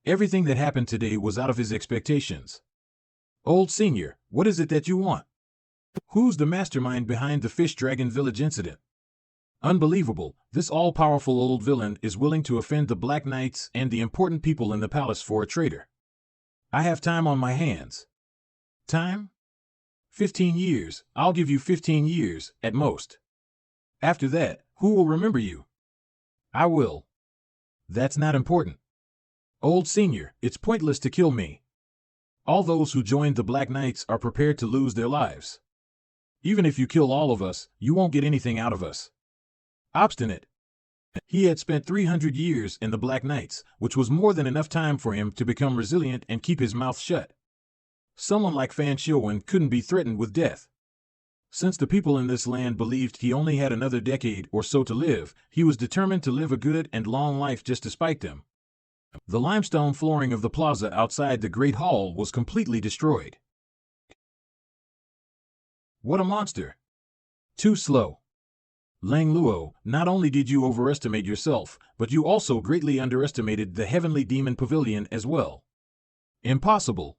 Everything that happened today was out of his expectations. Old Senior, what is it that you want? Who's the mastermind behind the Fish Dragon Village incident? Unbelievable, this all-powerful old villain is willing to offend the Black Knights and the important people in the palace for a traitor. I have time on my hands. Time? 15 years, I'll give you 15 years, at most. After that, who will remember you? I will. That's not important. Old Senior, it's pointless to kill me. All those who joined the Black Knights are prepared to lose their lives. Even if you kill all of us, you won't get anything out of us. Obstinate. He had spent 300 years in the Black Knights, which was more than enough time for him to become resilient and keep his mouth shut. Someone like Fan Xiuwen couldn't be threatened with death. Since the people in this land believed he only had another decade or so to live, he was determined to live a good and long life just despite them. The limestone flooring of the plaza outside the Great Hall was completely destroyed. What a monster! Too slow. Lang Luo, not only did you overestimate yourself, but you also greatly underestimated the Heavenly Demon Pavilion as well. Impossible.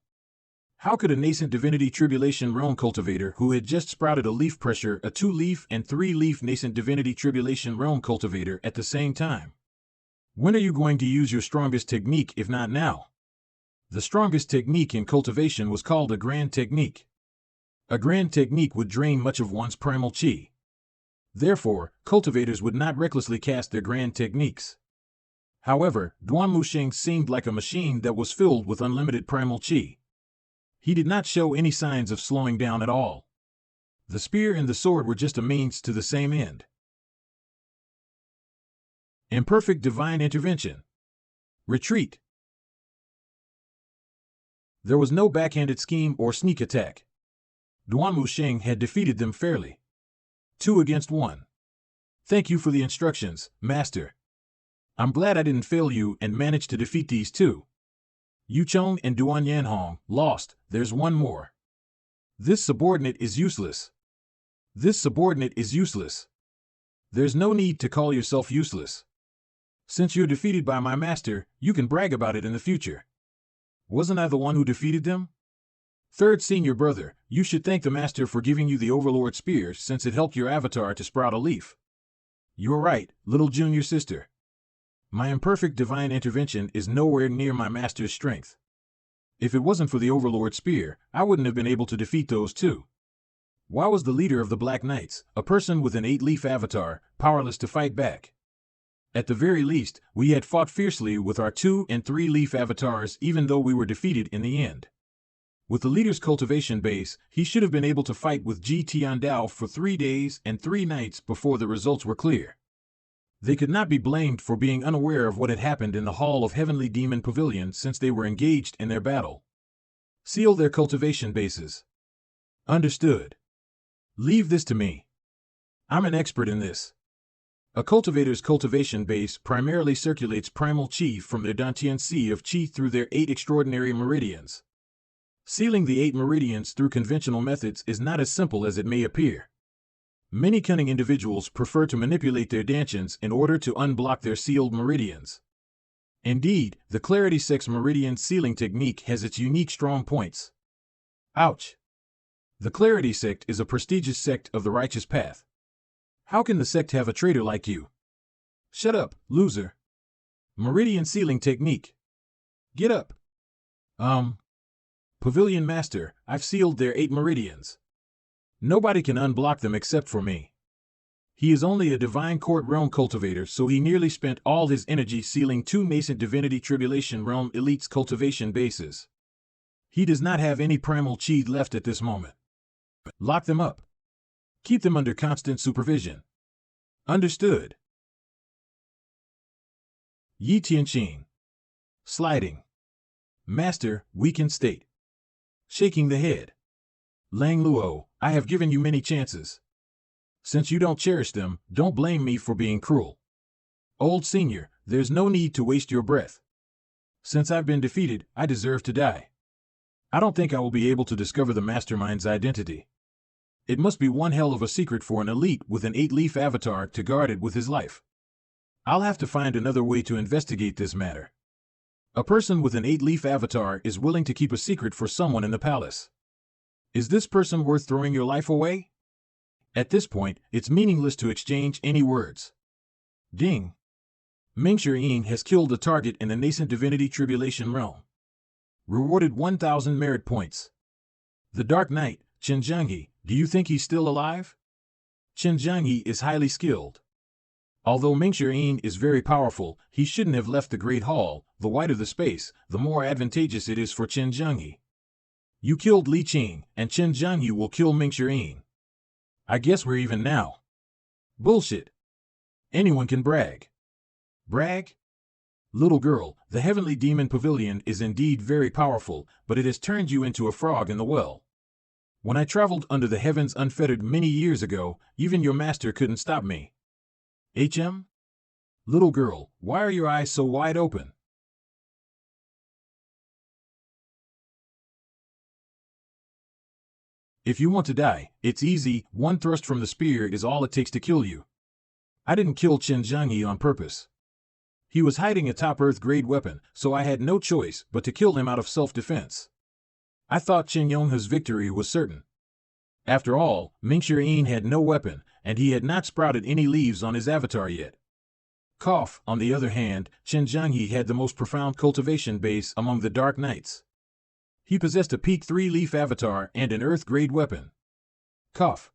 How could a nascent divinity tribulation realm cultivator who had just sprouted a leaf pressure a 2-leaf and 3-leaf nascent divinity tribulation realm cultivator at the same time? When are you going to use your strongest technique if not now? The strongest technique in cultivation was called a grand technique. A grand technique would drain much of one's primal qi. Therefore, cultivators would not recklessly cast their grand techniques. However, Duan Musheng seemed like a machine that was filled with unlimited primal qi. He did not show any signs of slowing down at all. The spear and the sword were just a means to the same end. Imperfect divine intervention. Retreat. There was no backhanded scheme or sneak attack. Duan Musheng had defeated them fairly. 2 against 1. Thank you for the instructions, Master. I'm glad I didn't fail you and managed to defeat these 2. Yu Cheng and Duan Yanhong lost. There's one more. This subordinate is useless. This subordinate is useless. There's no need to call yourself useless. Since you're defeated by my master, you can brag about it in the future. Wasn't I the one who defeated them? Third senior brother, you should thank the master for giving you the Overlord Spear since it helped your avatar to sprout a leaf. You're right, little junior sister. My imperfect divine intervention is nowhere near my master's strength. If it wasn't for the Overlord Spear, I wouldn't have been able to defeat those 2. Why was the leader of the Black Knights, a person with an 8-leaf avatar, powerless to fight back? At the very least, we had fought fiercely with our 2- and 3-leaf avatars even though we were defeated in the end. With the leader's cultivation base, he should have been able to fight with Tiandao for 3 days and 3 nights before the results were clear. They could not be blamed for being unaware of what had happened in the Hall of Heavenly Demon Pavilion since they were engaged in their battle. Seal their cultivation bases. Understood. Leave this to me. I'm an expert in this. A cultivator's cultivation base primarily circulates primal chi from their Dantian Sea of Chi through their 8 extraordinary meridians. Sealing the 8 meridians through conventional methods is not as simple as it may appear. Many cunning individuals prefer to manipulate their dantians in order to unblock their sealed meridians. Indeed, the Clarity Sect's meridian sealing technique has its unique strong points. Ouch! The Clarity Sect is a prestigious sect of the righteous path. How can the sect have a traitor like you? Shut up, loser. Meridian sealing technique. Get up. Pavilion Master, I've sealed their 8 meridians. Nobody can unblock them except for me. He is only a divine court realm cultivator, so he nearly spent all his energy sealing 2 nascent divinity tribulation realm elites cultivation bases. He does not have any primal chi left at this moment. Lock them up. Keep them under constant supervision. Understood. Yi Tianqing. Sliding. Master, weakened state. Shaking the head. Lang Luo, I have given you many chances. Since you don't cherish them, don't blame me for being cruel. Old senior, there's no need to waste your breath. Since I've been defeated, I deserve to die. I don't think I will be able to discover the mastermind's identity. It must be one hell of a secret for an elite with an 8-leaf avatar to guard it with his life. I'll have to find another way to investigate this matter. A person with an 8-leaf avatar is willing to keep a secret for someone in the palace. Is this person worth throwing your life away? At this point, it's meaningless to exchange any words. Ding. Mingshi has killed the target in the nascent divinity tribulation realm. Rewarded 1,000 merit points. The Dark Knight, Chen Zhanghe, do you think he's still alive? Chen Zhanghe is highly skilled. Although Mingshi is very powerful, he shouldn't have left the Great Hall. The wider the space, the more advantageous it is for Chen Zhanghe. You killed Li Qing, and Chen Zhanghe will kill Mingshi. I guess we're even now. Bullshit. Anyone can brag. Brag? Little girl, the Heavenly Demon Pavilion is indeed very powerful, but it has turned you into a frog in the well. When I traveled under the heavens unfettered many years ago, even your master couldn't stop me. HM? Little girl, why are your eyes so wide open? If you want to die, it's easy. 1 thrust from the spear is all it takes to kill you. I didn't kill Chen Zhanghe on purpose. He was hiding a top Earth-grade weapon, so I had no choice but to kill him out of self-defense. I thought Chen Yonghe's victory was certain. After all, Mingshi had no weapon, and he had not sprouted any leaves on his avatar yet. Cough, on the other hand, Chen Zhanghe had the most profound cultivation base among the Dark Knights. He possessed a peak 3-leaf avatar and an Earth-grade weapon. Cough.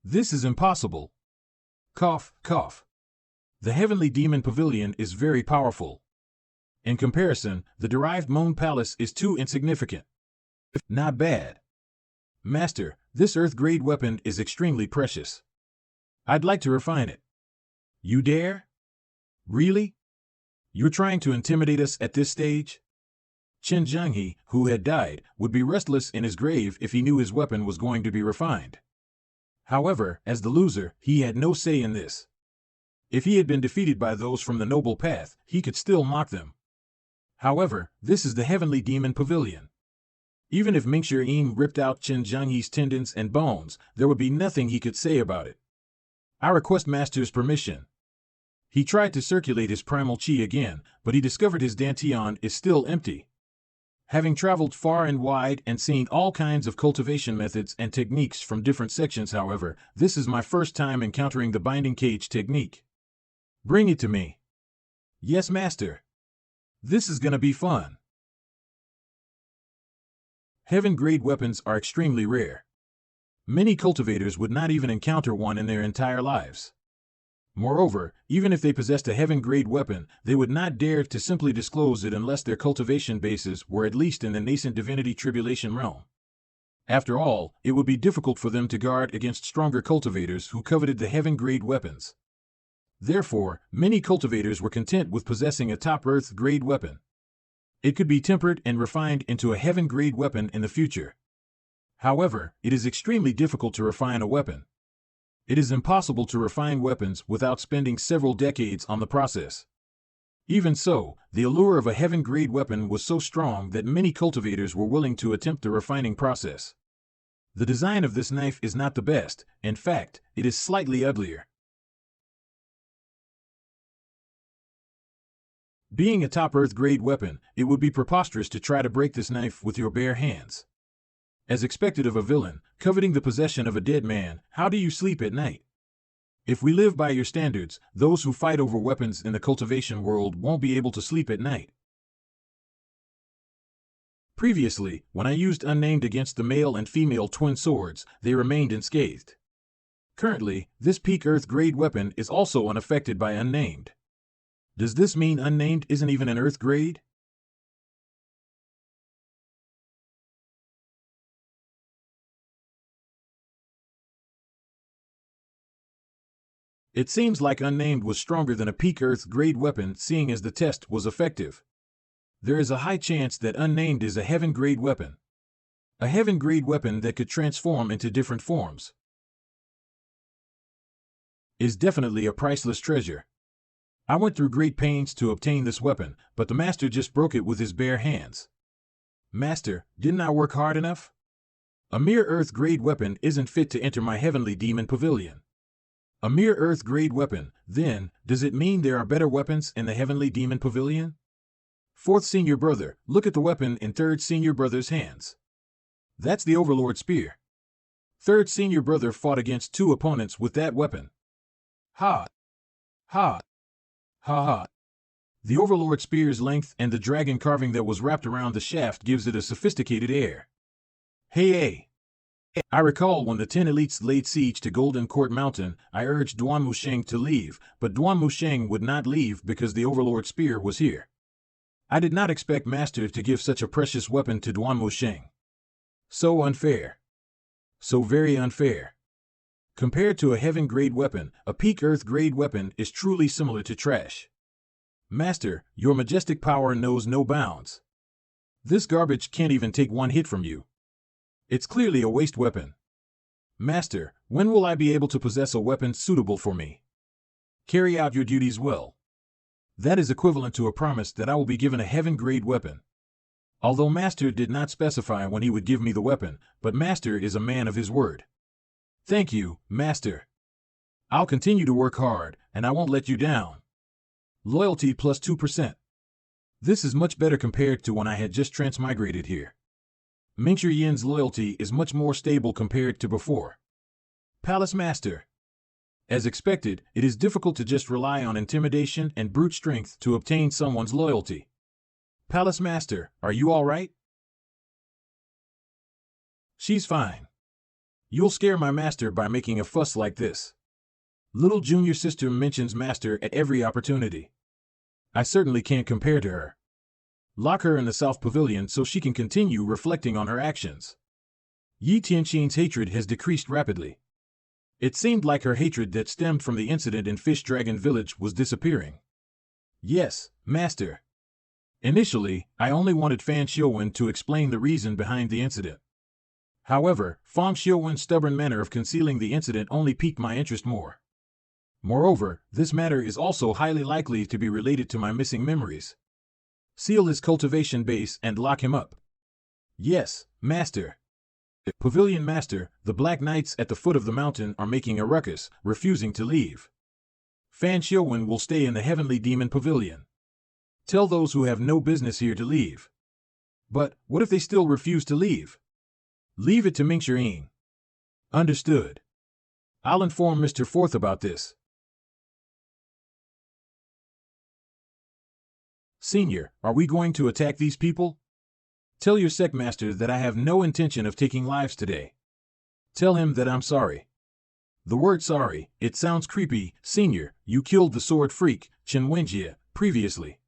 This is impossible. Cough, cough. The Heavenly Demon Pavilion is very powerful. In comparison, the derived Moon Palace is too insignificant. Not bad. Master, this Earth-grade weapon is extremely precious. I'd like to refine it. You dare? Really? You're trying to intimidate us at this stage? Chen Zhanghe, who had died, would be restless in his grave if he knew his weapon was going to be refined. However, as the loser, he had no say in this. If he had been defeated by those from the noble path, he could still mock them. However, this is the Heavenly Demon Pavilion. Even if Mingshi ripped out Chen Zhanghe's tendons and bones, there would be nothing he could say about it. I request Master's permission. He tried to circulate his primal chi again, but he discovered his dantian is still empty. Having traveled far and wide and seen all kinds of cultivation methods and techniques from different sections, however, this is my first time encountering the binding cage technique. Bring it to me. Yes, Master. This is gonna be fun. Heaven-grade weapons are extremely rare. Many cultivators would not even encounter one in their entire lives. Moreover, even if they possessed a heaven-grade weapon, they would not dare to simply disclose it unless their cultivation bases were at least in the nascent divinity tribulation realm. After all, it would be difficult for them to guard against stronger cultivators who coveted the heaven-grade weapons. Therefore, many cultivators were content with possessing a top earth-grade weapon. It could be tempered and refined into a heaven-grade weapon in the future. However, it is extremely difficult to refine a weapon. It is impossible to refine weapons without spending several decades on the process. Even so, the allure of a heaven-grade weapon was so strong that many cultivators were willing to attempt the refining process. The design of this knife is not the best. In fact, it is slightly uglier. Being a top earth-grade weapon, it would be preposterous to try to break this knife with your bare hands. As expected of a villain, coveting the possession of a dead man, how do you sleep at night? If we live by your standards, those who fight over weapons in the cultivation world won't be able to sleep at night. Previously, when I used unnamed against the male and female twin swords, they remained unscathed. Currently, this peak earth-grade weapon is also unaffected by unnamed. Does this mean unnamed isn't even an earth grade? It seems like unnamed was stronger than a peak earth-grade weapon, seeing as the test was effective. There is a high chance that unnamed is a heaven-grade weapon. A heaven-grade weapon that could transform into different forms. Is definitely a priceless treasure. I went through great pains to obtain this weapon, but the master just broke it with his bare hands. Master, didn't I work hard enough? A mere earth-grade weapon isn't fit to enter my heavenly demon pavilion. A mere earth-grade weapon, then, does it mean there are better weapons in the heavenly demon pavilion? Fourth senior brother, look at the weapon in third senior brother's hands. That's the Overlord spear. Third senior brother fought against two opponents with that weapon. Ha! Ha! Ha ha! The Overlord spear's length and the dragon carving that was wrapped around the shaft gives it a sophisticated air. Hey! I recall when the 10 elites laid siege to Golden Court Mountain, I urged Duan Musheng to leave, but Duan Musheng would not leave because the Overlord spear was here. I did not expect Master to give such a precious weapon to Duan Musheng. So unfair. So very unfair. Compared to a heaven-grade weapon, a peak earth-grade weapon is truly similar to trash. Master, your majestic power knows no bounds. This garbage can't even take one hit from you. It's clearly a waste weapon. Master, when will I be able to possess a weapon suitable for me? Carry out your duties well. That is equivalent to a promise that I will be given a heaven-grade weapon. Although Master did not specify when he would give me the weapon, but Master is a man of his word. Thank you, Master. I'll continue to work hard, and I won't let you down. Loyalty plus 2%. This is much better compared to when I had just transmigrated here. Mingxue Yin's loyalty is much more stable compared to before. Palace Master. As expected, it is difficult to just rely on intimidation and brute strength to obtain someone's loyalty. Palace Master, are you all right? She's fine. You'll scare my master by making a fuss like this. Little junior sister mentions Master at every opportunity. I certainly can't compare to her. Lock her in the South Pavilion so she can continue reflecting on her actions. Yi Tianxin's hatred has decreased rapidly. It seemed like her hatred that stemmed from the incident in Fish Dragon Village was disappearing. Yes, Master. Initially, I only wanted Fan Xiuwen to explain the reason behind the incident. However, Fan Xiuwen's stubborn manner of concealing the incident only piqued my interest more. Moreover, this matter is also highly likely to be related to my missing memories. Seal his cultivation base and lock him up. Yes, Master. Pavilion Master, the Black Knights at the foot of the mountain are making a ruckus, refusing to leave. Fan Xiuwen will stay in the Heavenly Demon Pavilion. Tell those who have no business here to leave. But, what if they still refuse to leave? Leave it to Mingxue Yin. Understood. I'll inform Mr. Fourth about this. Senior, are we going to attack these people? Tell your sect master that I have no intention of taking lives today. Tell him that I'm sorry. The word sorry, it sounds creepy. Senior, you killed the sword freak, Chen Wenjie, previously.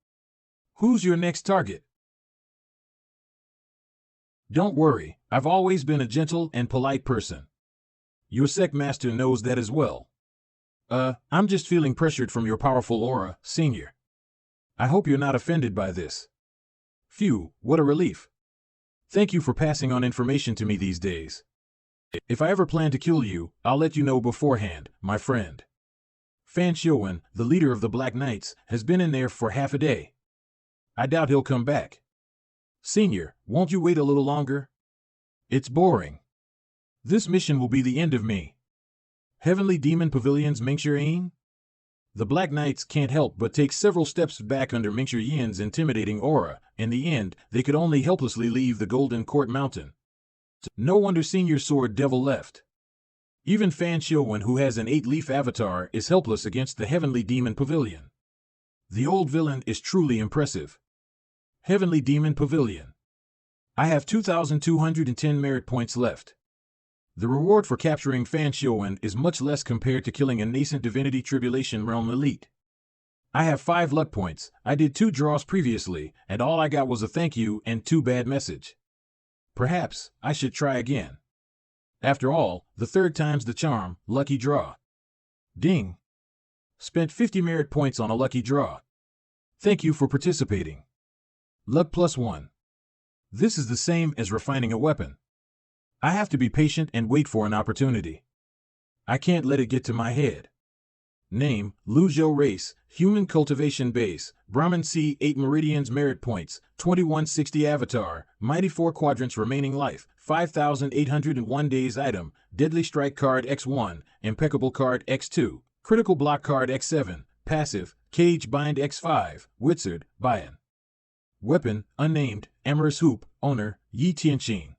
Who's your next target? Don't worry, I've always been a gentle and polite person. Your sect master knows that as well. I'm just feeling pressured from your powerful aura, Senior. I hope you're not offended by this. Phew, what a relief. Thank you for passing on information to me these days. If I ever plan to kill you, I'll let you know beforehand, my friend. Fan Xiuwen, the leader of the Black Knights, has been in there for half a day. I doubt he'll come back. Senior, won't you wait a little longer? It's boring. This mission will be the end of me. Heavenly Demon Pavilion's Mingxuan? The Black Knights can't help but take several steps back under Mingxuan's intimidating aura. In the end, they could only helplessly leave the Golden Court Mountain. No wonder Senior Sword Devil left. Even Fan Xiuwen, who has an 8-leaf avatar, is helpless against the Heavenly Demon Pavilion. The old villain is truly impressive. Heavenly Demon Pavilion. I have 2,210 merit points left. The reward for capturing Fan Xiuwen is much less compared to killing a nascent Divinity Tribulation Realm elite. I have 5 luck points, I did 2 draws previously, and all I got was a thank you and 2 bad message. Perhaps I should try again. After all, the 3rd time's the charm, lucky draw. Ding. Spent 50 merit points on a lucky draw. Thank you for participating. Luck +1. This is the same as refining a weapon. I have to be patient and wait for an opportunity. I can't let it get to my head. Name, Lu Zhou race, human cultivation base, Brahmin C 8 meridians merit points, 2160 avatar, mighty 4 quadrants remaining life, 5,801 days item, deadly strike card X1, impeccable card X2, critical block card X7, passive, cage bind X5, wizard, Bayan. Weapon, unnamed, amorous hoop, owner, Yi Tianqin.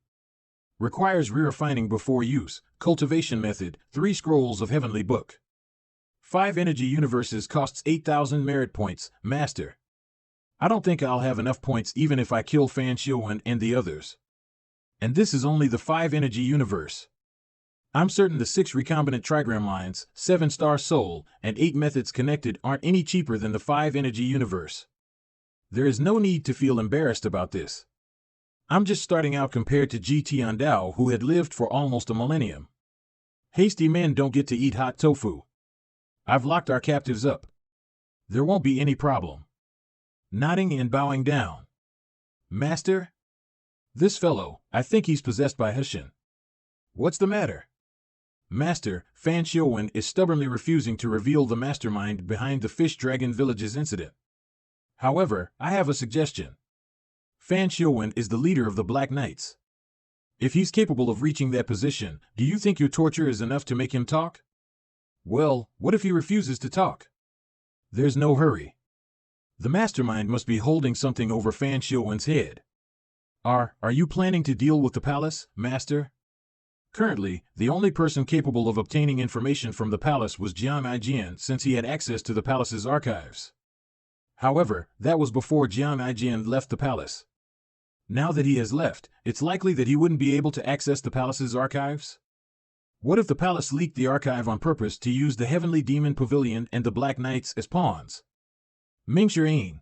Requires re-refining before use, cultivation method, 3 scrolls of heavenly book. 5 energy universes costs 8,000 merit points, master. I don't think I'll have enough points even if I kill Fan Xiuwen and the others. And this is only the 5 energy universe. I'm certain the 6 recombinant trigram lines, 7-star soul, and 8 methods connected aren't any cheaper than the 5 energy universe. There is no need to feel embarrassed about this. I'm just starting out compared to Ji Tiandao, who had lived for almost a millennium. Hasty men don't get to eat hot tofu. I've locked our captives up. There won't be any problem. Nodding and bowing down. Master? This fellow, I think he's possessed by Hushin. What's the matter? Master, Fan Xiuwen is stubbornly refusing to reveal the mastermind behind the Fish Dragon Village's incident. However, I have a suggestion. Fan Xiuwen is the leader of the Black Knights. If he's capable of reaching that position, do you think your torture is enough to make him talk? Well, what if he refuses to talk? There's no hurry. The mastermind must be holding something over Fan Xiuwen's head. Are you planning to deal with the palace, Master? Currently, the only person capable of obtaining information from the palace was Jiang Aijian, since he had access to the palace's archives. However, that was before Jiang Aijian left the palace. Now that he has left, it's likely that he wouldn't be able to access the palace's archives? What if the palace leaked the archive on purpose to use the Heavenly Demon Pavilion and the Black Knights as pawns? Mingxuan.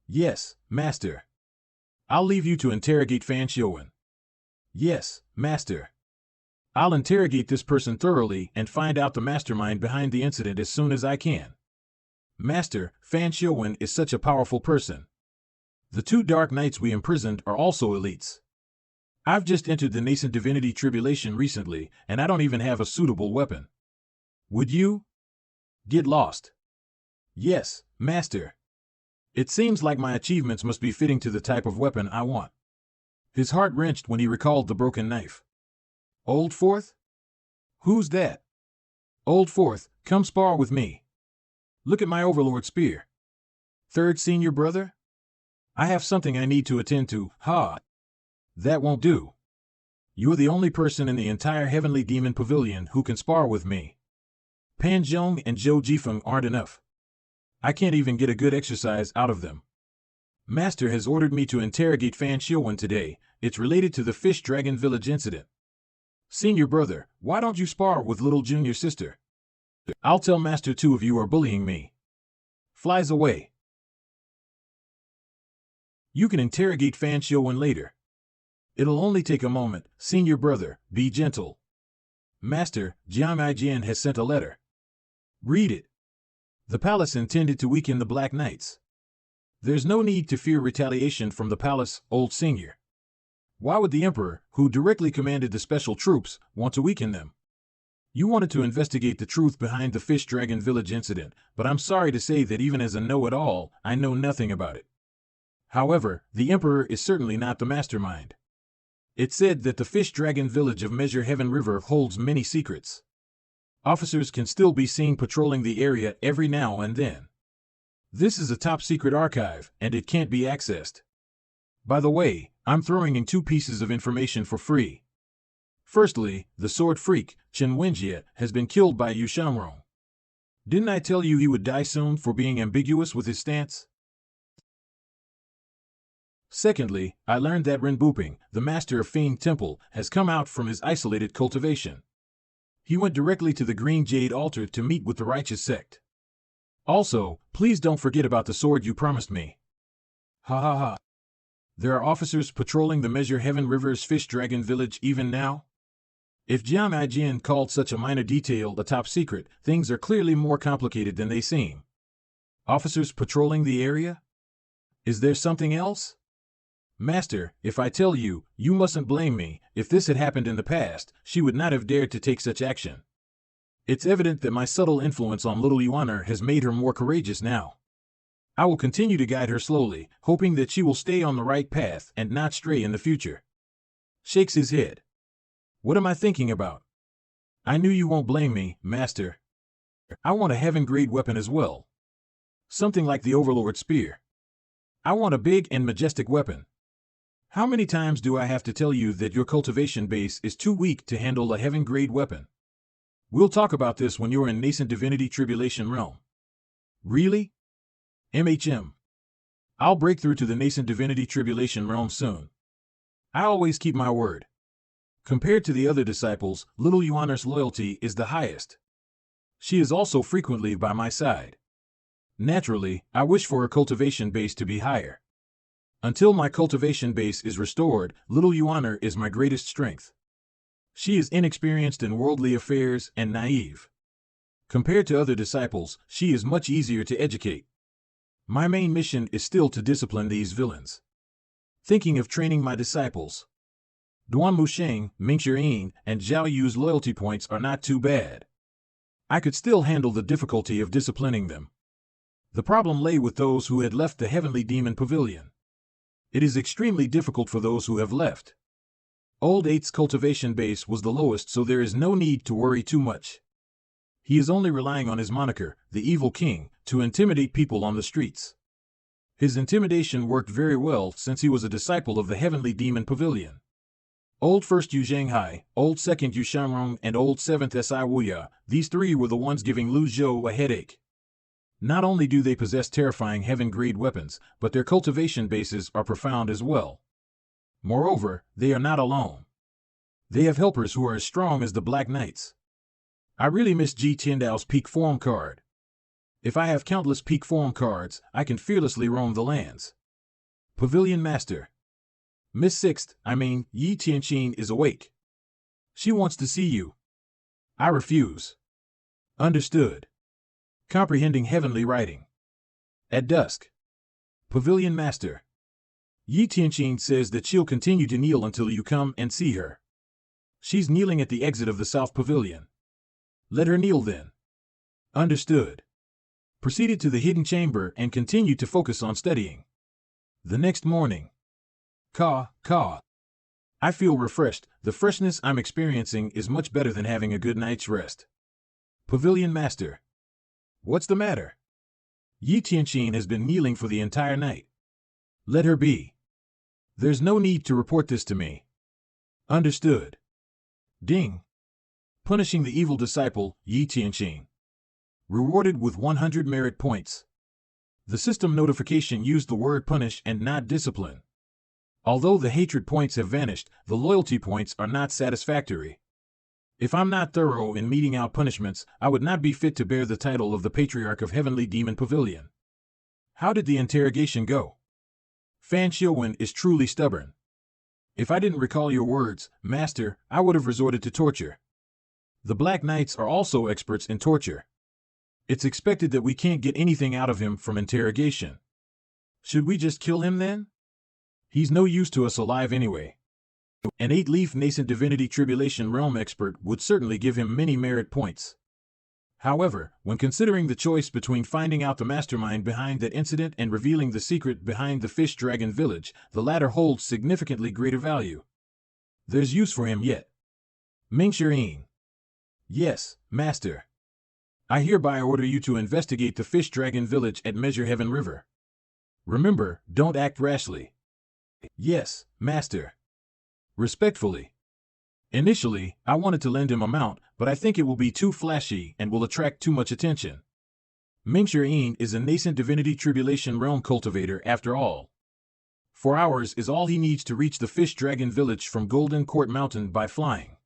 Yes, Master. I'll leave you to interrogate Fan Xiuwen. Yes, Master. I'll interrogate this person thoroughly and find out the mastermind behind the incident as soon as I can. Master, Fan Xiuwen is such a powerful person. The 2 Dark Knights we imprisoned are also elites. I've just entered the nascent Divinity Tribulation recently, and I don't even have a suitable weapon. Would you? Get lost. Yes, Master. It seems like my achievements must be fitting to the type of weapon I want. His heart wrenched when he recalled the broken knife. Old Fourth? Who's that? Old Fourth, come spar with me. Look at my Overlord spear. 3rd senior brother? I have something I need to attend to, ha! That won't do. You're the only person in the entire Heavenly Demon Pavilion who can spar with me. Pan Zhong and Zhou Jifeng aren't enough. I can't even get a good exercise out of them. Master has ordered me to interrogate Fan Xiuwen today. It's related to the Fish Dragon Village incident. Senior brother, why don't you spar with little junior sister? I'll tell master two of you are bullying me. Flies away. You can interrogate Fan later. It'll only take a moment. Senior brother, be gentle. Master, Jiang Jian has sent a letter. Read it. The palace intended to weaken the Black Knights. There's no need to fear retaliation from the palace, old senior. Why would the emperor, who directly commanded the special troops, want to weaken them? You wanted to investigate the truth behind the Fish Dragon Village incident, but I'm sorry to say that even as a know-it-all, I know nothing about it. However, the emperor is certainly not the mastermind. It's said that the Fish Dragon Village of Measure Heaven River holds many secrets. Officers can still be seen patrolling the area every now and then. This is a top-secret archive, and it can't be accessed. By the way, I'm throwing in 2 pieces of information for free. Firstly, the sword freak, Chen Wenjie, has been killed by Yu Shanrong. Didn't I tell you he would die soon for being ambiguous with his stance? Secondly, I learned that Ren Buping, the master of Feng Temple, has come out from his isolated cultivation. He went directly to the Green Jade altar to meet with the righteous sect. Also, please don't forget about the sword you promised me. Ha ha ha. There are officers patrolling the Measure Heaven River's Fish Dragon Village even now? If Jiang Jian called such a minor detail a top secret, things are clearly more complicated than they seem. Officers patrolling the area? Is there something else? Master, if I tell you, you mustn't blame me. If this had happened in the past, she would not have dared to take such action. It's evident that my subtle influence on little Yuaner has made her more courageous now. I will continue to guide her slowly, hoping that she will stay on the right path and not stray in the future. Shakes his head. What am I thinking about? I knew you won't blame me, Master. I want a heaven-grade weapon as well. Something like the Overlord Spear. I want a big and majestic weapon. How many times do I have to tell you that your cultivation base is too weak to handle a heaven-grade weapon? We'll talk about this when you're in Nascent Divinity Tribulation Realm. Really? MHM. I'll break through to the Nascent Divinity Tribulation Realm soon. I always keep my word. Compared to the other disciples, little Yuaner's loyalty is the highest. She is also frequently by my side. Naturally, I wish for her cultivation base to be higher. Until my cultivation base is restored, little Yuaner is my greatest strength. She is inexperienced in worldly affairs and naive. Compared to other disciples, she is much easier to educate. My main mission is still to discipline these villains. Thinking of training my disciples. Duan Musheng, Mingxian, and Zhao Yu's loyalty points are not too bad. I could still handle the difficulty of disciplining them. The problem lay with those who had left the Heavenly Demon Pavilion. It is extremely difficult for those who have left. Old Eight's cultivation base was the lowest, so there is no need to worry too much. He is only relying on his moniker, the Evil King, to intimidate people on the streets. His intimidation worked very well since he was a disciple of the Heavenly Demon Pavilion. Old First Yu Zhanghai, Old Second Yu Shanrong, and Old Seventh Si Wuya, these 3 were the ones giving Lu Zhou a headache. Not only do they possess terrifying heaven-grade weapons, but their cultivation bases are profound as well. Moreover, they are not alone. They have helpers who are as strong as the Black Knights. I really miss Ji Tiandao's peak form card. If I have countless peak form cards, I can fearlessly roam the lands. Pavilion Master. Miss Sixth, Yi Tianqin is awake. She wants to see you. I refuse. Understood. Comprehending heavenly writing. At dusk. Pavilion Master. Yi Tianqin says that she'll continue to kneel until you come and see her. She's kneeling at the exit of the South Pavilion. Let her kneel then. Understood. Proceeded to the hidden chamber and continued to focus on studying. The next morning. Caw. I feel refreshed. The freshness I'm experiencing is much better than having a good night's rest. Pavilion Master. What's the matter? Yi Tianqin has been kneeling for the entire night. Let her be. There's no need to report this to me. Understood. Ding. Punishing the evil disciple, Yi Tianqin. Rewarded with 100 merit points. The system notification used the word punish and not discipline. Although the hatred points have vanished, the loyalty points are not satisfactory. If I'm not thorough in meting out punishments, I would not be fit to bear the title of the patriarch of Heavenly Demon Pavilion. How did the interrogation go? Fan Xiuwen is truly stubborn. If I didn't recall your words, Master, I would have resorted to torture. The Black Knights are also experts in torture. It's expected that we can't get anything out of him from interrogation. Should we just kill him then? He's no use to us alive anyway. An 8-leaf nascent divinity tribulation realm expert would certainly give him many merit points. However, when considering the choice between finding out the mastermind behind that incident and revealing the secret behind the Fish Dragon Village, the latter holds significantly greater value. There's use for him yet. Mingxian. Yes, Master. I hereby order you to investigate the Fish Dragon Village at Measure Heaven River. Remember, don't act rashly. Yes, Master. Respectfully. Initially, I wanted to lend him a mount, but I think it will be too flashy and will attract too much attention. Mingxian is a nascent divinity tribulation realm cultivator after all. 4 hours is all he needs to reach the Fish Dragon Village from Golden Court Mountain by flying.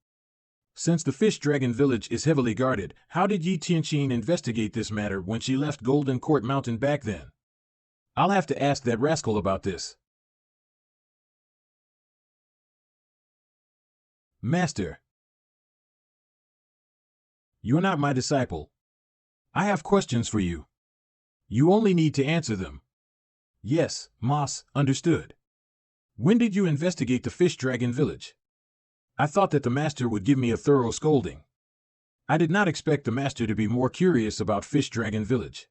Since the Fish Dragon Village is heavily guarded, how did Yi Tianqin investigate this matter when she left Golden Court Mountain back then? I'll have to ask that rascal about this. Master. You're not my disciple. I have questions for you. You only need to answer them. Yes, Mas, understood. When did you investigate the Fish Dragon Village? I thought that the Master would give me a thorough scolding. I did not expect the Master to be more curious about Fish Dragon Village.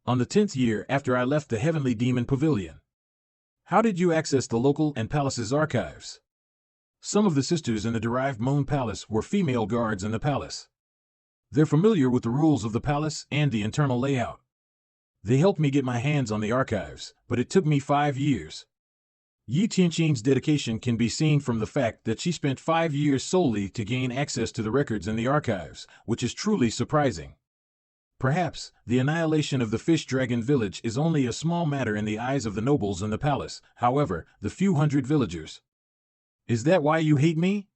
On the 10th year after I left the Heavenly Demon Pavilion. How did you access the local and palace's archives? Some of the sisters in the Derived Moon Palace were female guards in the palace. They're familiar with the rules of the palace and the internal layout. They helped me get my hands on the archives, but it took me 5 years. Yi Tianqin's dedication can be seen from the fact that she spent 5 years solely to gain access to the records in the archives, which is truly surprising. Perhaps, the annihilation of the Fish Dragon Village is only a small matter in the eyes of the nobles in the palace, however, the few hundred villagers. Is that why you hate me?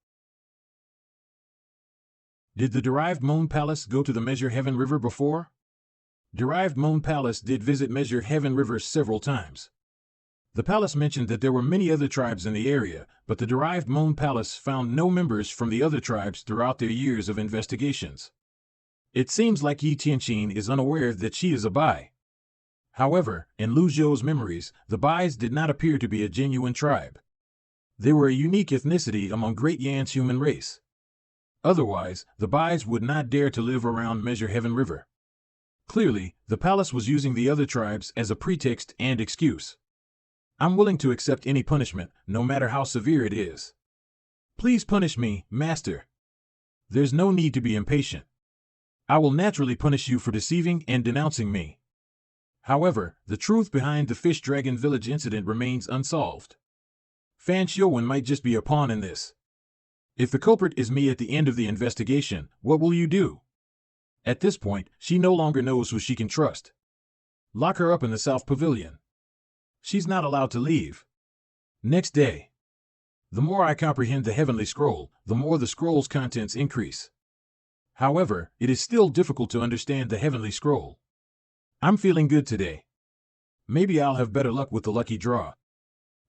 Did the Derived Moon Palace go to the Measure Heaven River before? Derived Moon Palace did visit Measure Heaven River several times. The palace mentioned that there were many other tribes in the area, but the Derived Moon Palace found no members from the other tribes throughout their years of investigations. It seems like Yi Tianqin is unaware that she is a Bai. However, in Lu Zhou's memories, the Bais did not appear to be a genuine tribe. They were a unique ethnicity among Great Yan's human race. Otherwise, the Bais would not dare to live around Measure Heaven River. Clearly, the palace was using the other tribes as a pretext and excuse. I'm willing to accept any punishment, no matter how severe it is. Please punish me, Master. There's no need to be impatient. I will naturally punish you for deceiving and denouncing me. However, the truth behind the Fish Dragon Village incident remains unsolved. Fan Xiuwen might just be a pawn in this. If the culprit is me at the end of the investigation, what will you do? At this point, she no longer knows who she can trust. Lock her up in the South Pavilion. She's not allowed to leave. Next day. The more I comprehend the Heavenly Scroll, the more the scroll's contents increase. However, it is still difficult to understand the Heavenly Scroll. I'm feeling good today. Maybe I'll have better luck with the lucky draw.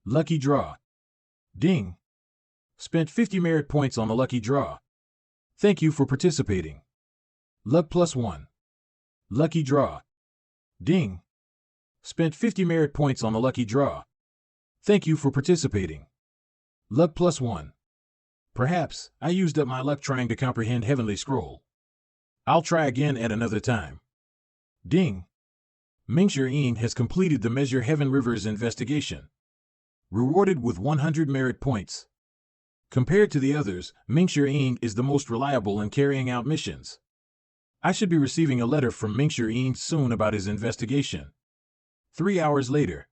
Lucky draw. Ding. Spent 50 merit points on the lucky draw. Thank you for participating. Luck +1. Lucky draw. Ding. Spent 50 merit points on the lucky draw. Thank you for participating. Luck +1. Perhaps I used up my luck trying to comprehend Heavenly Scroll. I'll try again at another time. Ding. Mingxian has completed the Measure Heaven River's investigation. Rewarded with 100 merit points. Compared to the others, Mingxian is the most reliable in carrying out missions. I should be receiving a letter from Mingxian soon about his investigation. 3 hours later.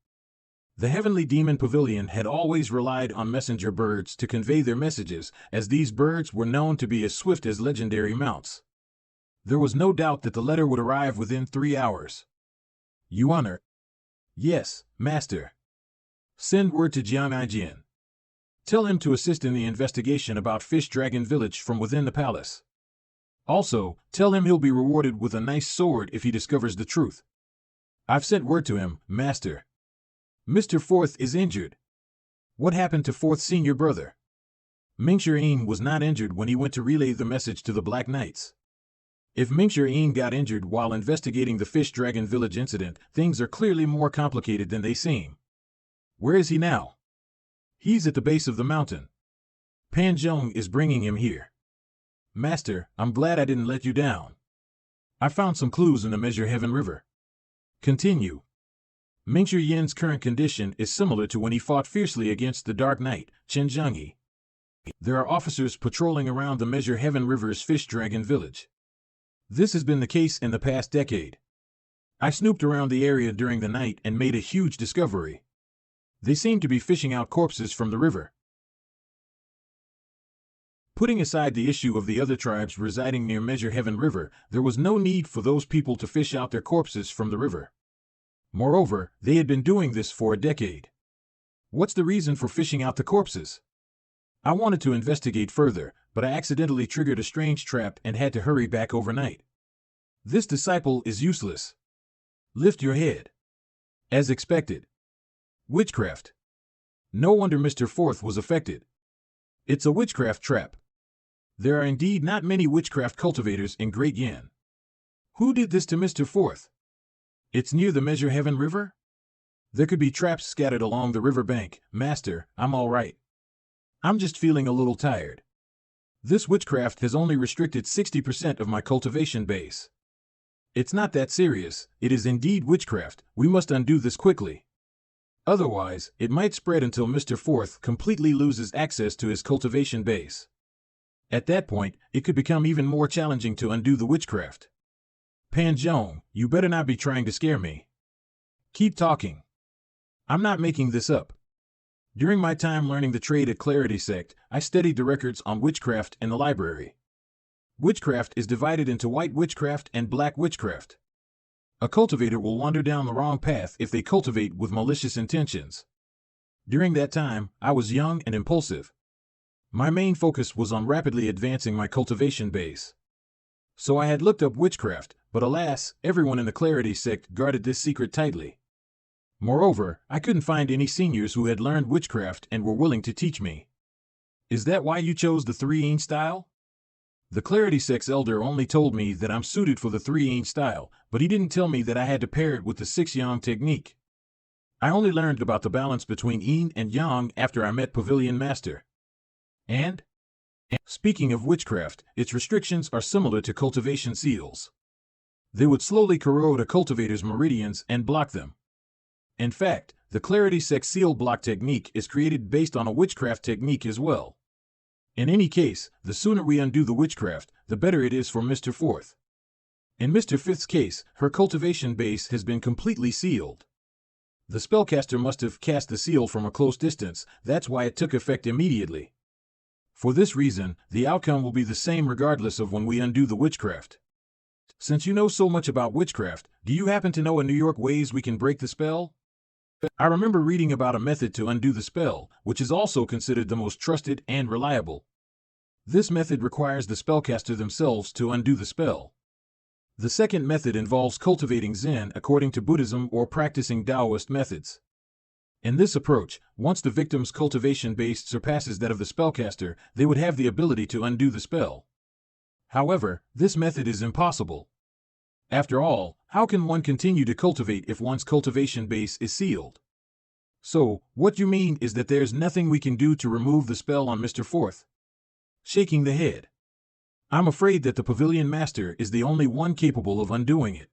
The Heavenly Demon Pavilion had always relied on messenger birds to convey their messages, as these birds were known to be as swift as legendary mounts. There was no doubt that the letter would arrive within 3 hours. Yuaner. Yes, Master. Send word to Jian Aijin. Tell him to assist in the investigation about Fish Dragon Village from within the palace. Also, tell him he'll be rewarded with a nice sword if he discovers the truth. I've sent word to him, Master. Mr. Fourth is injured. What happened to Fourth's senior brother? Mingshir was not injured when he went to relay the message to the Black Knights. If Mingshir got injured while investigating the Fish Dragon Village incident, things are clearly more complicated than they seem. Where is he now? He's at the base of the mountain. Pan Zhou is bringing him here. Master, I'm glad I didn't let you down. I found some clues in the Measure Heaven River. Continue. Mingshir Yin's current condition is similar to when he fought fiercely against the Dark Knight, Chen Zhengyi. There are officers patrolling around the Measure Heaven River's Fish Dragon Village. This has been the case in the past decade. I snooped around the area during the night and made a huge discovery. They seem to be fishing out corpses from the river. Putting aside the issue of the other tribes residing near Measure Heaven River, there was no need for those people to fish out their corpses from the river. Moreover, they had been doing this for a decade. What's the reason for fishing out the corpses? I wanted to investigate further, but I accidentally triggered a strange trap and had to hurry back overnight. This disciple is useless. Lift your head. As expected. Witchcraft. No wonder Mr. Fourth was affected. It's a witchcraft trap. There are indeed not many witchcraft cultivators in Great Yin. Who did this to Mr. Fourth? It's near the Measure Heaven River? There could be traps scattered along the river bank. Master, I'm all right. I'm just feeling a little tired. This witchcraft has only restricted 60% of my cultivation base. It's not that serious. It is indeed witchcraft. We must undo this quickly. Otherwise, it might spread until Mr. Fourth completely loses access to his cultivation base. At that point, it could become even more challenging to undo the witchcraft. Pan Zhou, you better not be trying to scare me. Keep talking. I'm not making this up. During my time learning the trade at Clarity Sect, I studied the records on witchcraft in the library. Witchcraft is divided into white witchcraft and black witchcraft. A cultivator will wander down the wrong path if they cultivate with malicious intentions. During that time, I was young and impulsive. My main focus was on rapidly advancing my cultivation base. So I had looked up witchcraft, but alas, everyone in the Clarity Sect guarded this secret tightly. Moreover, I couldn't find any seniors who had learned witchcraft and were willing to teach me. Is that why you chose the 3-inch style? The Clarity Sect's elder only told me that I'm suited for the 3-inch style, but he didn't tell me that I had to pair it with the 6-yang technique. I only learned about the balance between yin and yang after I met Pavilion Master. And? Speaking of witchcraft, its restrictions are similar to cultivation seals. They would slowly corrode a cultivator's meridians and block them. In fact, the Clarity Sect seal block technique is created based on a witchcraft technique as well. In any case, the sooner we undo the witchcraft, the better it is for Mr. Fourth. In Mr. Fifth's case, her cultivation base has been completely sealed. The spellcaster must have cast the seal from a close distance, that's why it took effect immediately. For this reason, the outcome will be the same regardless of when we undo the witchcraft. Since you know so much about witchcraft, do you happen to know in New York ways we can break the spell? I remember reading about a method to undo the spell, which is also considered the most trusted and reliable. This method requires the spellcaster themselves to undo the spell. The second method involves cultivating Zen according to Buddhism or practicing Taoist methods. In this approach, once the victim's cultivation base surpasses that of the spellcaster, they would have the ability to undo the spell. However, this method is impossible. After all, how can one continue to cultivate if one's cultivation base is sealed? So, what you mean is that there's nothing we can do to remove the spell on Mr. Fourth? Shaking the head. I'm afraid that the Pavilion Master is the only one capable of undoing it.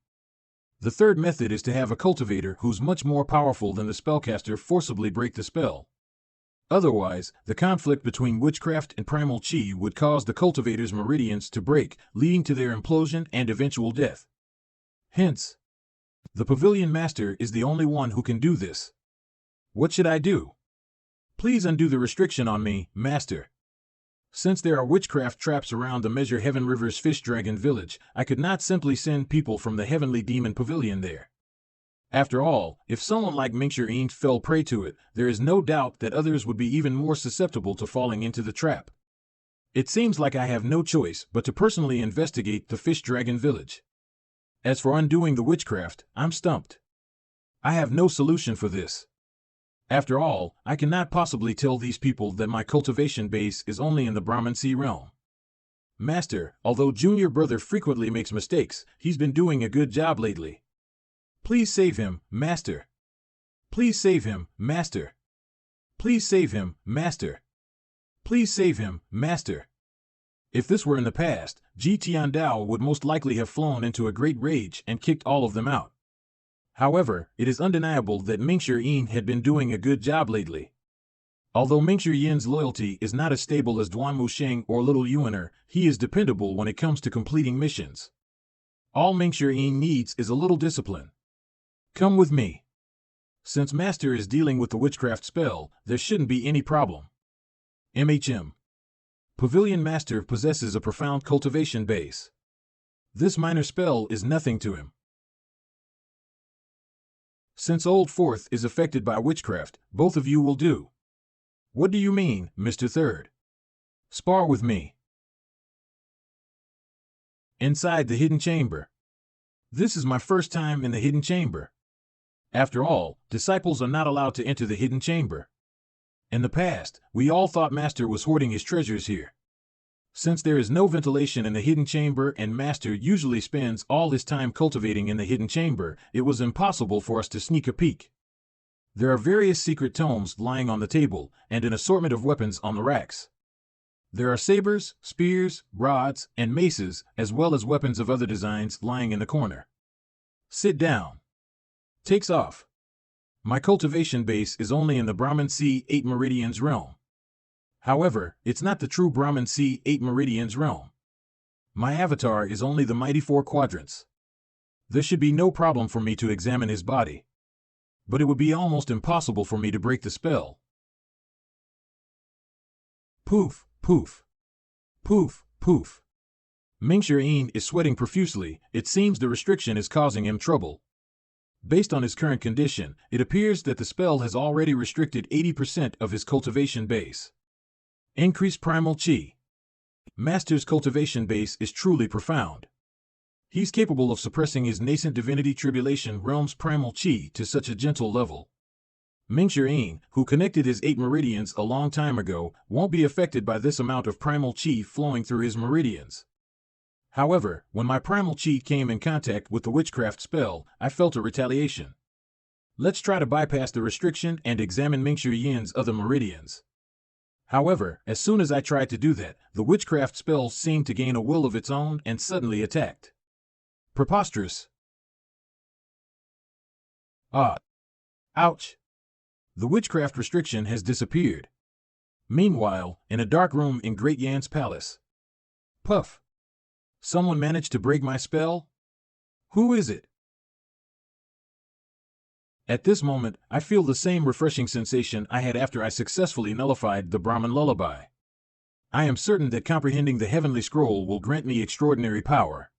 The third method is to have a cultivator who's much more powerful than the spellcaster forcibly break the spell. Otherwise, the conflict between witchcraft and primal chi would cause the cultivator's meridians to break, leading to their implosion and eventual death. Hence, the Pavilion Master is the only one who can do this. What should I do? Please undo the restriction on me, Master. Since there are witchcraft traps around the Measure Heaven River's Fish Dragon Village, I could not simply send people from the Heavenly Demon Pavilion there. After all, if someone like Mingxuan fell prey to it, there is no doubt that others would be even more susceptible to falling into the trap. It seems like I have no choice but to personally investigate the fish dragon village. As for undoing the witchcraft, I'm stumped. I have no solution for this. After all, I cannot possibly tell these people that my cultivation base is only in the Brahmin Sea realm. Master, although junior brother frequently makes mistakes, he's been doing a good job lately. Please save him, Master. Please save him, Master. Please save him, Master. Please save him, Master. If this were in the past, Ji Tiandao would most likely have flown into a great rage and kicked all of them out. However, it is undeniable that Mingxuan had been doing a good job lately. Although Mingxuan's loyalty is not as stable as Duan Musheng or Little Yuaner, he is dependable when it comes to completing missions. All Mingxuan needs is a little discipline. Come with me. Since Master is dealing with the witchcraft spell, there shouldn't be any problem. MHM. Pavilion Master possesses a profound cultivation base. This minor spell is nothing to him. Since Old Fourth is affected by witchcraft, both of you will do. What do you mean, Mr. Third? Spar with me. Inside the hidden chamber. This is my first time in the hidden chamber. After all, disciples are not allowed to enter the hidden chamber. In the past, we all thought Master was hoarding his treasures here. Since there is no ventilation in the hidden chamber and Master usually spends all his time cultivating in the hidden chamber, it was impossible for us to sneak a peek. There are various secret tomes lying on the table, and an assortment of weapons on the racks. There are sabers, spears, rods, and maces, as well as weapons of other designs lying in the corner. Sit down. Takes off. My cultivation base is only in the Brahmin Sea 8 Meridians realm. However, it's not the true Brahmin Sea 8 Meridians realm. My avatar is only the mighty 4 quadrants. There should be no problem for me to examine his body. But it would be almost impossible for me to break the spell. Poof, poof. Poof, poof. Mingxuan is sweating profusely. It seems the restriction is causing him trouble. Based on his current condition, it appears that the spell has already restricted 80% of his cultivation base. Increase primal chi. Master's cultivation base is truly profound. He's capable of suppressing his nascent divinity tribulation realm's primal chi to such a gentle level. Mingxuan, who connected his 8 meridians a long time ago, won't be affected by this amount of primal chi flowing through his meridians. However, when my primal chi came in contact with the witchcraft spell, I felt a retaliation. Let's try to bypass the restriction and examine Mingxuan's other meridians. However, as soon as I tried to do that, the witchcraft spell seemed to gain a will of its own and suddenly attacked. Preposterous. Ah. Ouch. The witchcraft restriction has disappeared. Meanwhile, in a dark room in Great Yan's palace. Puff. Someone managed to break my spell? Who is it? At this moment, I feel the same refreshing sensation I had after I successfully nullified the Brahmin lullaby. I am certain that comprehending the heavenly scroll will grant me extraordinary power.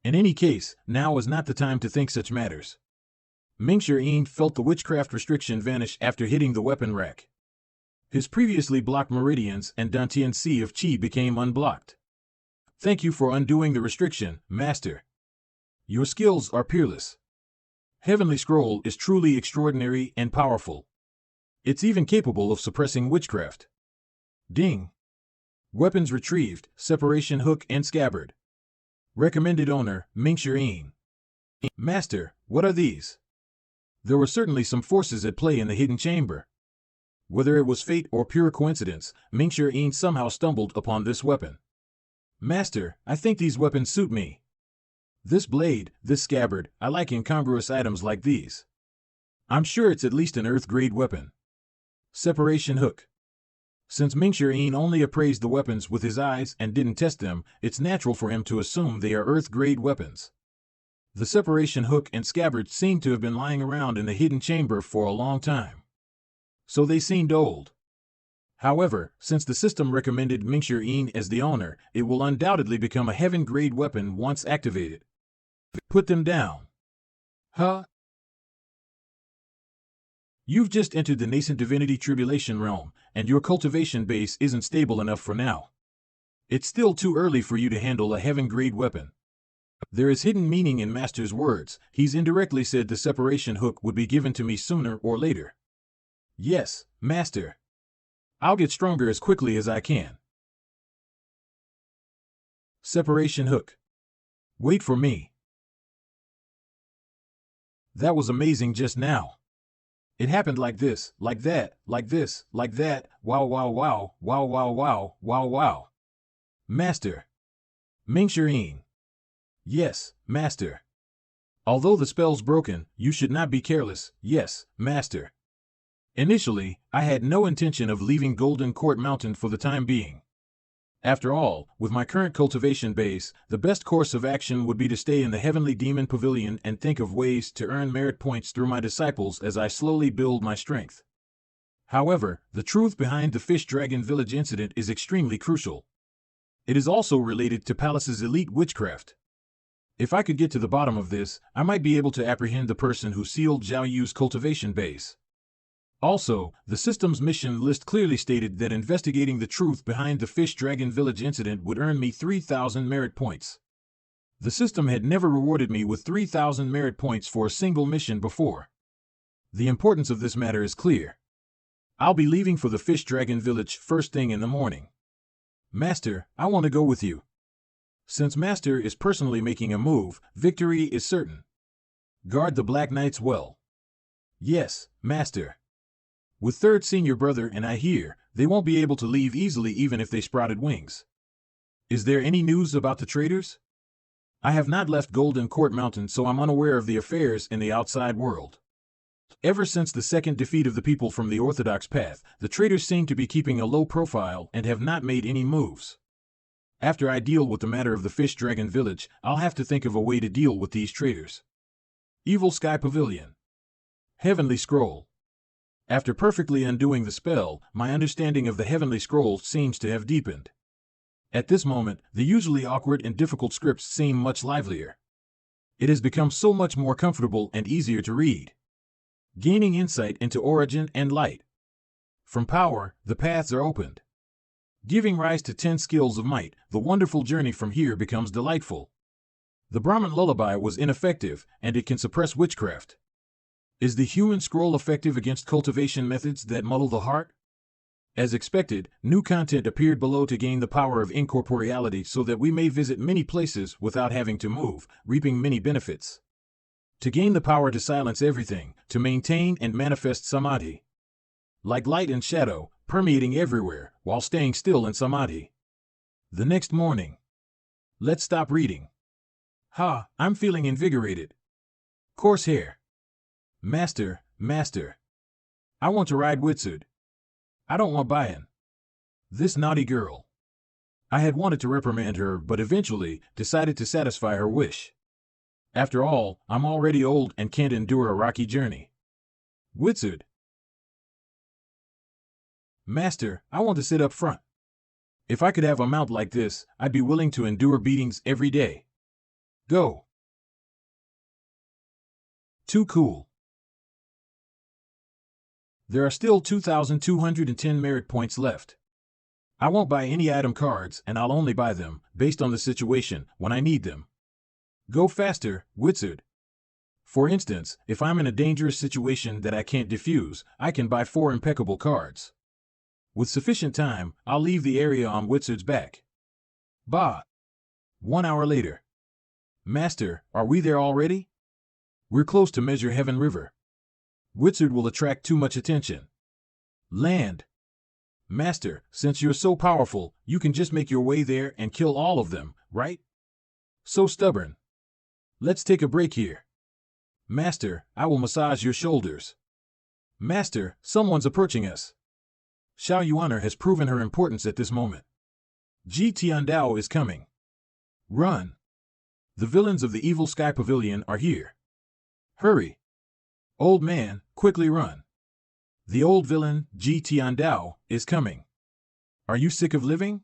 In any case, now is not the time to think such matters. Mingxuan felt the witchcraft restriction vanish after hitting the weapon rack. His previously blocked meridians and Dantian Sea of Qi became unblocked. Thank you for undoing the restriction, Master. Your skills are peerless. Heavenly Scroll is truly extraordinary and powerful. It's even capable of suppressing witchcraft. Ding. Weapons retrieved, separation hook and scabbard. Recommended owner, Mingxuan. Master, what are these? There were certainly some forces at play in the hidden chamber. Whether it was fate or pure coincidence, Mingxuan somehow stumbled upon this weapon. Master, I think these weapons suit me. This blade, this scabbard, I like incongruous items like these. I'm sure it's at least an Earth-grade weapon. Separation hook. Since Mingxuan only appraised the weapons with his eyes and didn't test them, it's natural for him to assume they are Earth-grade weapons. The separation hook and scabbard seem to have been lying around in the hidden chamber for a long time. So they seemed old. However, since the system recommended Mingxuan as the owner, it will undoubtedly become a heaven-grade weapon once activated. Put them down. Huh? You've just entered the nascent divinity tribulation realm, and your cultivation base isn't stable enough for now. It's still too early for you to handle a heaven-grade weapon. There is hidden meaning in Master's words. He's indirectly said the separation hook would be given to me sooner or later. Yes, Master. I'll get stronger as quickly as I can. Separation hook. Wait for me. That was amazing just now. It happened like this, like that, like this, like that. Wow, wow, wow, wow, wow, wow, wow, wow. Master. Ming-Shirin. Yes, Master. Although the spell's broken, you should not be careless. Yes, Master. Initially, I had no intention of leaving Golden Court Mountain for the time being. After all, with my current cultivation base, the best course of action would be to stay in the Heavenly Demon Pavilion and think of ways to earn merit points through my disciples as I slowly build my strength. However, the truth behind the Fish Dragon Village incident is extremely crucial. It is also related to Palace's elite witchcraft. If I could get to the bottom of this, I might be able to apprehend the person who sealed Zhao Yu's cultivation base. Also, the system's mission list clearly stated that investigating the truth behind the Fish Dragon Village incident would earn me 3,000 merit points. The system had never rewarded me with 3,000 merit points for a single mission before. The importance of this matter is clear. I'll be leaving for the Fish Dragon Village first thing in the morning. Master, I want to go with you. Since Master is personally making a move, victory is certain. Guard the Black Knights well. Yes, Master. With third senior brother and I here, they won't be able to leave easily even if they sprouted wings. Is there any news about the traders? I have not left Golden Court Mountain, so I'm unaware of the affairs in the outside world. Ever since the second defeat of the people from the orthodox path, the traders seem to be keeping a low profile and have not made any moves. After I deal with the matter of the Fish Dragon Village, I'll have to think of a way to deal with these traders. Evil Sky Pavilion. Heavenly Scroll. After perfectly undoing the spell, my understanding of the Heavenly Scroll seems to have deepened. At this moment, the usually awkward and difficult scripts seem much livelier. It has become so much more comfortable and easier to read. Gaining insight into origin and light. From power, the paths are opened. Giving rise to 10 skills of might, the wonderful journey from here becomes delightful. The Brahmin lullaby was ineffective, and it can suppress witchcraft. Is the human scroll effective against cultivation methods that muddle the heart? As expected, new content appeared below to gain the power of incorporeality so that we may visit many places without having to move, reaping many benefits. To gain the power to silence everything, to maintain and manifest samadhi. Like light and shadow, permeating everywhere, while staying still in samadhi. The next morning. Let's stop reading. Ha, I'm feeling invigorated. Coarse hair. Master, Master. I want to ride Wizard. I don't want Bayan. This naughty girl. I had wanted to reprimand her but eventually decided to satisfy her wish. After all, I'm already old and can't endure a rocky journey. Wizard. Master, I want to sit up front. If I could have a mount like this, I'd be willing to endure beatings every day. Go. Too cool. There are still 2,210 merit points left. I won't buy any item cards and I'll only buy them, based on the situation, when I need them. Go faster, Wizard. For instance, if I'm in a dangerous situation that I can't defuse, I can buy 4 impeccable cards. With sufficient time, I'll leave the area on Wizard's back. Bah! 1 hour later. Master, are we there already? We're close to Measure Heaven River. Wizard will attract too much attention. Land. Master, since you're so powerful, you can just make your way there and kill all of them, right? So stubborn. Let's take a break here. Master, I will massage your shoulders. Master, someone's approaching us. Xiao Yuaner has proven her importance at this moment. Ji Tiandao is coming. Run. The villains of the Evil Sky Pavilion are here. Hurry. Old man, quickly run. The old villain, Ji Tiandao, is coming. Are you sick of living?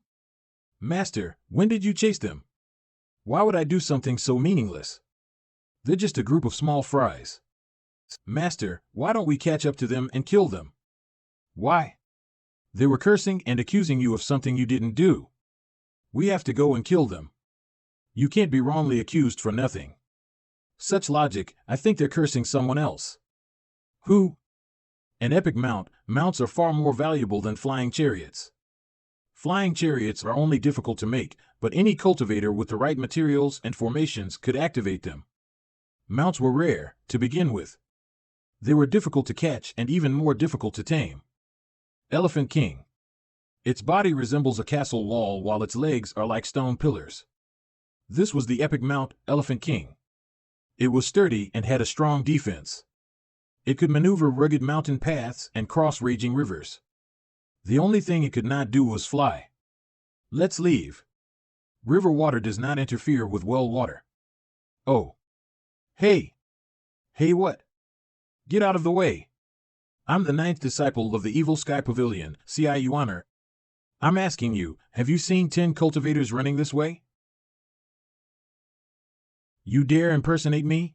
Master, when did you chase them? Why would I do something so meaningless? They're just a group of small fries. Master, why don't we catch up to them and kill them? Why? They were cursing and accusing you of something you didn't do. We have to go and kill them. You can't be wrongly accused for nothing. Such logic, I think they're cursing someone else. Who? An epic mount. Mounts are far more valuable than flying chariots. Flying chariots are only difficult to make, but any cultivator with the right materials and formations could activate them. Mounts were rare, to begin with. They were difficult to catch and even more difficult to tame. Elephant King. Its body resembles a castle wall while its legs are like stone pillars. This was the epic mount, Elephant King. It was sturdy and had a strong defense. It could maneuver rugged mountain paths and cross raging rivers. The only thing it could not do was fly. Let's leave. River water does not interfere with well water. Oh. Hey. Hey what? Get out of the way. I'm the 9th disciple of the evil sky pavilion, Yuaner. I'm asking you, have you seen 10 cultivators running this way? You dare impersonate me?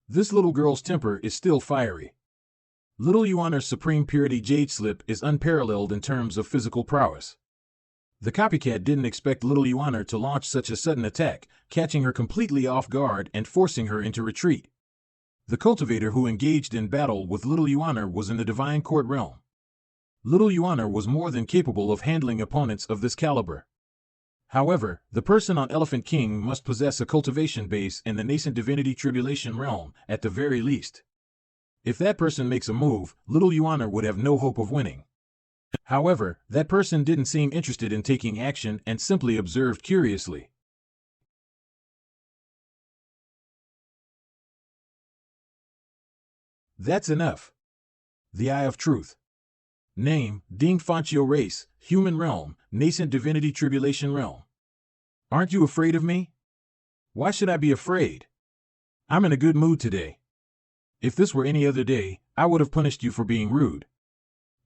This little girl's temper is still fiery. Little Yuaner's supreme purity jade slip is unparalleled in terms of physical prowess. The copycat didn't expect little Yuaner to launch such a sudden attack, catching her completely off guard and forcing her into retreat. The cultivator who engaged in battle with little Yuaner was in the divine court realm. Little Yuaner was more than capable of handling opponents of this caliber. However, the person on Elephant King must possess a cultivation base in the nascent divinity tribulation realm, at the very least. If that person makes a move, little Yuaner would have no hope of winning. However, that person didn't seem interested in taking action and simply observed curiously. That's enough. The Eye of Truth. Name, Ding Fanchio Race, Human Realm, Nascent Divinity Tribulation Realm. Aren't you afraid of me? Why should I be afraid? I'm in a good mood today. If this were any other day, I would have punished you for being rude.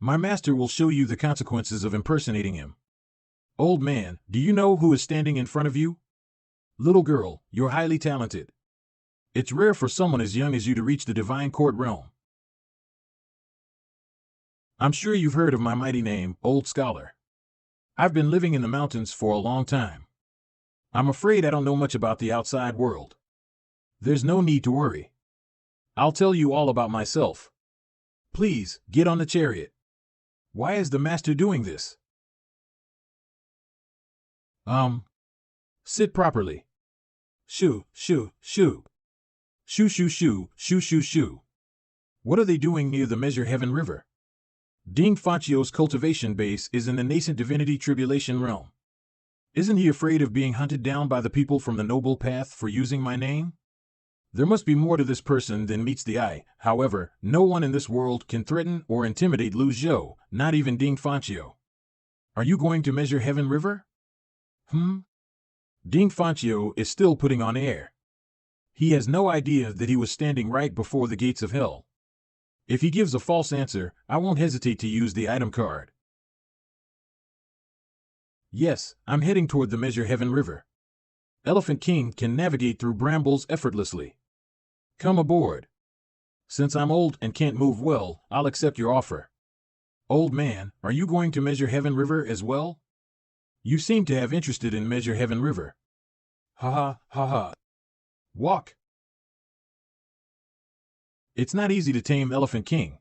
My master will show you the consequences of impersonating him. Old man, do you know who is standing in front of you? Little girl, you're highly talented. It's rare for someone as young as you to reach the divine court realm. I'm sure you've heard of my mighty name, old scholar. I've been living in the mountains for a long time. I'm afraid I don't know much about the outside world. There's no need to worry. I'll tell you all about myself. Please, get on the chariot. Why is the master doing this? Sit properly. Shoo, shoo, shoo. Shoo, shoo, shoo, shoo, shoo, shoo. What are they doing near the Measure Heaven River? Ding Fanchio's cultivation base is in the nascent divinity tribulation realm. Isn't he afraid of being hunted down by the people from the noble path for using my name? There must be more to this person than meets the eye. However, no one in this world can threaten or intimidate Lu Zhou, not even Ding Fanchio. Are you going to Measure Heaven River? Ding Fanchio is still putting on air. He has no idea that he was standing right before the gates of hell. If he gives a false answer, I won't hesitate to use the item card. Yes, I'm heading toward the Measure Heaven River. Elephant King can navigate through brambles effortlessly. Come aboard. Since I'm old and can't move well, I'll accept your offer. Old man, are you going to Measure Heaven River as well? You seem to have interested in Measure Heaven River. Ha ha, ha ha. Walk. It's not easy to tame Elephant King.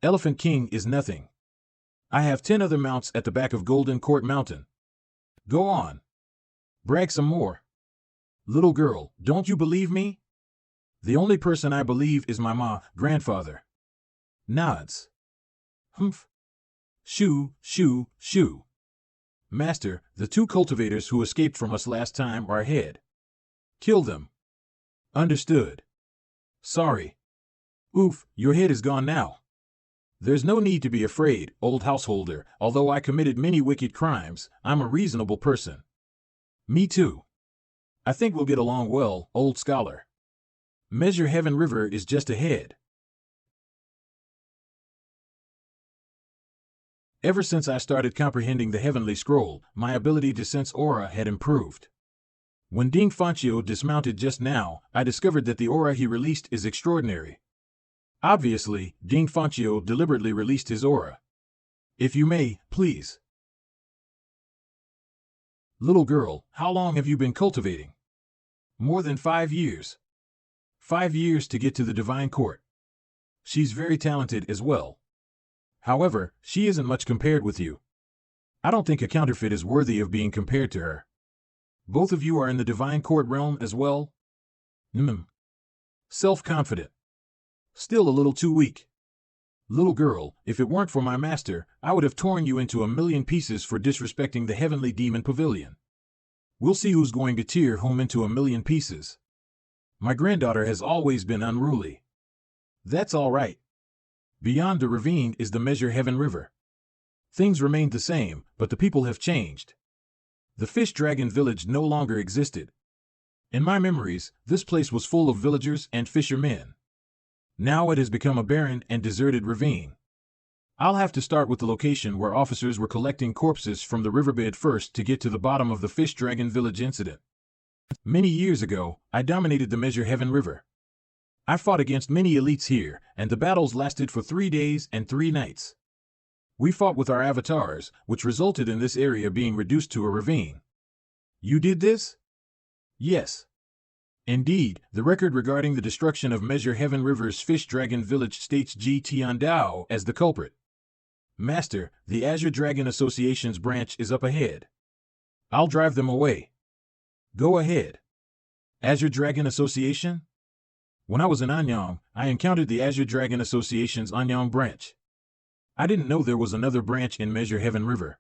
Elephant King is nothing. I have 10 other mounts at the back of Golden Court Mountain. Go on. Brag some more. Little girl, don't you believe me? The only person I believe is my grandfather. Nods. Humph. Shoo, shoo, shoo. Master, the 2 cultivators who escaped from us last time are ahead. Kill them. Understood. Sorry. Oof, your head is gone now. There's no need to be afraid, old householder. Although I committed many wicked crimes, I'm a reasonable person. Me too. I think we'll get along well, old scholar. Measure Heaven River is just ahead. Ever since I started comprehending the heavenly scroll, my ability to sense aura had improved. When Ding Fanchio dismounted just now, I discovered that the aura he released is extraordinary. Obviously, Ding Fanchio deliberately released his aura. If you may, please. Little girl, how long have you been cultivating? More than 5 years. 5 years to get to the divine court. She's very talented as well. However, she isn't much compared with you. I don't think a counterfeit is worthy of being compared to her. Both of you are in the divine court realm as well? Self-confident. Still a little too weak. Little girl, if it weren't for my master, I would have torn you into 1,000,000 pieces for disrespecting the heavenly demon pavilion. We'll see who's going to tear whom into 1,000,000 pieces. My granddaughter has always been unruly. That's all right. Beyond the ravine is the Measure Heaven River. Things remained the same, but the people have changed. The fish dragon village no longer existed. In my memories, this place was full of villagers and fishermen. Now it has become a barren and deserted ravine. I'll have to start with the location where officers were collecting corpses from the riverbed first to get to the bottom of the fish dragon village incident. Many years ago, I dominated the Measure Heaven River. I fought against many elites here, and the battles lasted for 3 days and 3 nights. We fought with our avatars, which resulted in this area being reduced to a ravine. You did this? Yes. Indeed, the record regarding the destruction of Measure Heaven River's Fish Dragon Village states Ji Tiandao as the culprit. Master, the Azure Dragon Association's branch is up ahead. I'll drive them away. Go ahead. Azure Dragon Association? When I was in Anyang, I encountered the Azure Dragon Association's Anyang branch. I didn't know there was another branch in Measure Heaven River.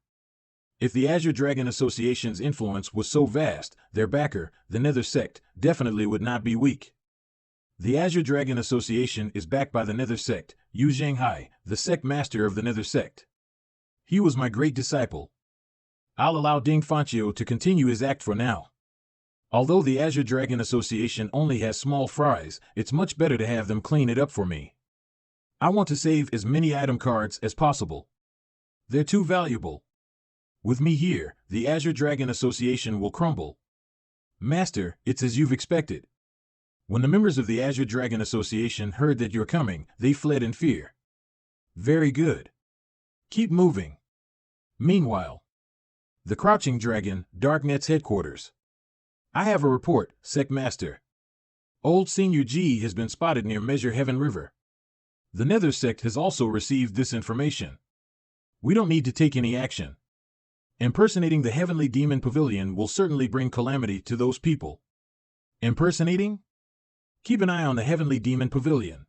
If the Azure Dragon Association's influence was so vast, their backer, the Nether Sect, definitely would not be weak. The Azure Dragon Association is backed by the Nether Sect, Yu Zhanghai, the sect master of the Nether Sect. He was my great disciple. I'll allow Ding Fanchio to continue his act for now. Although the Azure Dragon Association only has small fries, it's much better to have them clean it up for me. I want to save as many item cards as possible. They're too valuable. With me here, the Azure Dragon Association will crumble. Master, it's as you've expected. When the members of the Azure Dragon Association heard that you're coming, they fled in fear. Very good. Keep moving. Meanwhile, the Crouching Dragon, Darknet's headquarters. I have a report, Sect Master. Old Senior G has been spotted near Measure Heaven River. The Nether Sect has also received this information. We don't need to take any action. Impersonating the Heavenly Demon Pavilion will certainly bring calamity to those people. Impersonating? Keep an eye on the Heavenly Demon Pavilion.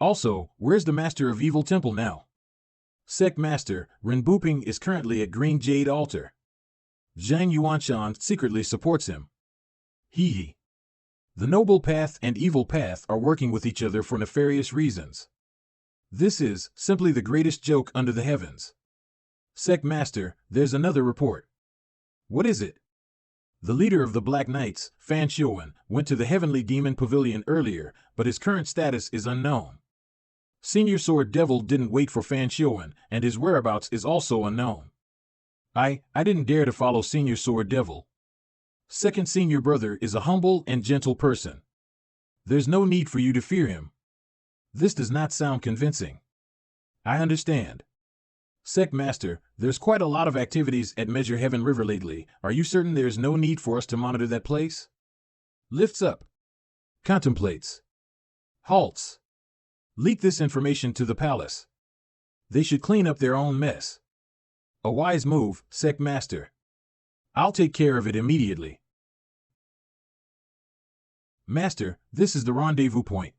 Also, where's the Master of Evil Temple now? Sect Master, Ren Buping is currently at Green Jade Altar. Zhang Yuanshan secretly supports him. Hee hee. The Noble Path and Evil Path are working with each other for nefarious reasons. This is simply the greatest joke under the heavens. Sect Master, there's another report. What is it? The leader of the Black Knights, Fan Xiuan, went to the Heavenly Demon Pavilion earlier, but his current status is unknown. Senior Sword Devil didn't wait for Fan Xiuan, and his whereabouts is also unknown. I didn't dare to follow Senior Sword Devil. Second Senior Brother is a humble and gentle person. There's no need for you to fear him. This does not sound convincing. I understand. Sect Master, there's quite a lot of activities at Measure Heaven River lately. Are you certain there's no need for us to monitor that place? Lifts up. Contemplates. Halts. Leak this information to the palace. They should clean up their own mess. A wise move, Sect Master. I'll take care of it immediately. Master, this is the rendezvous point.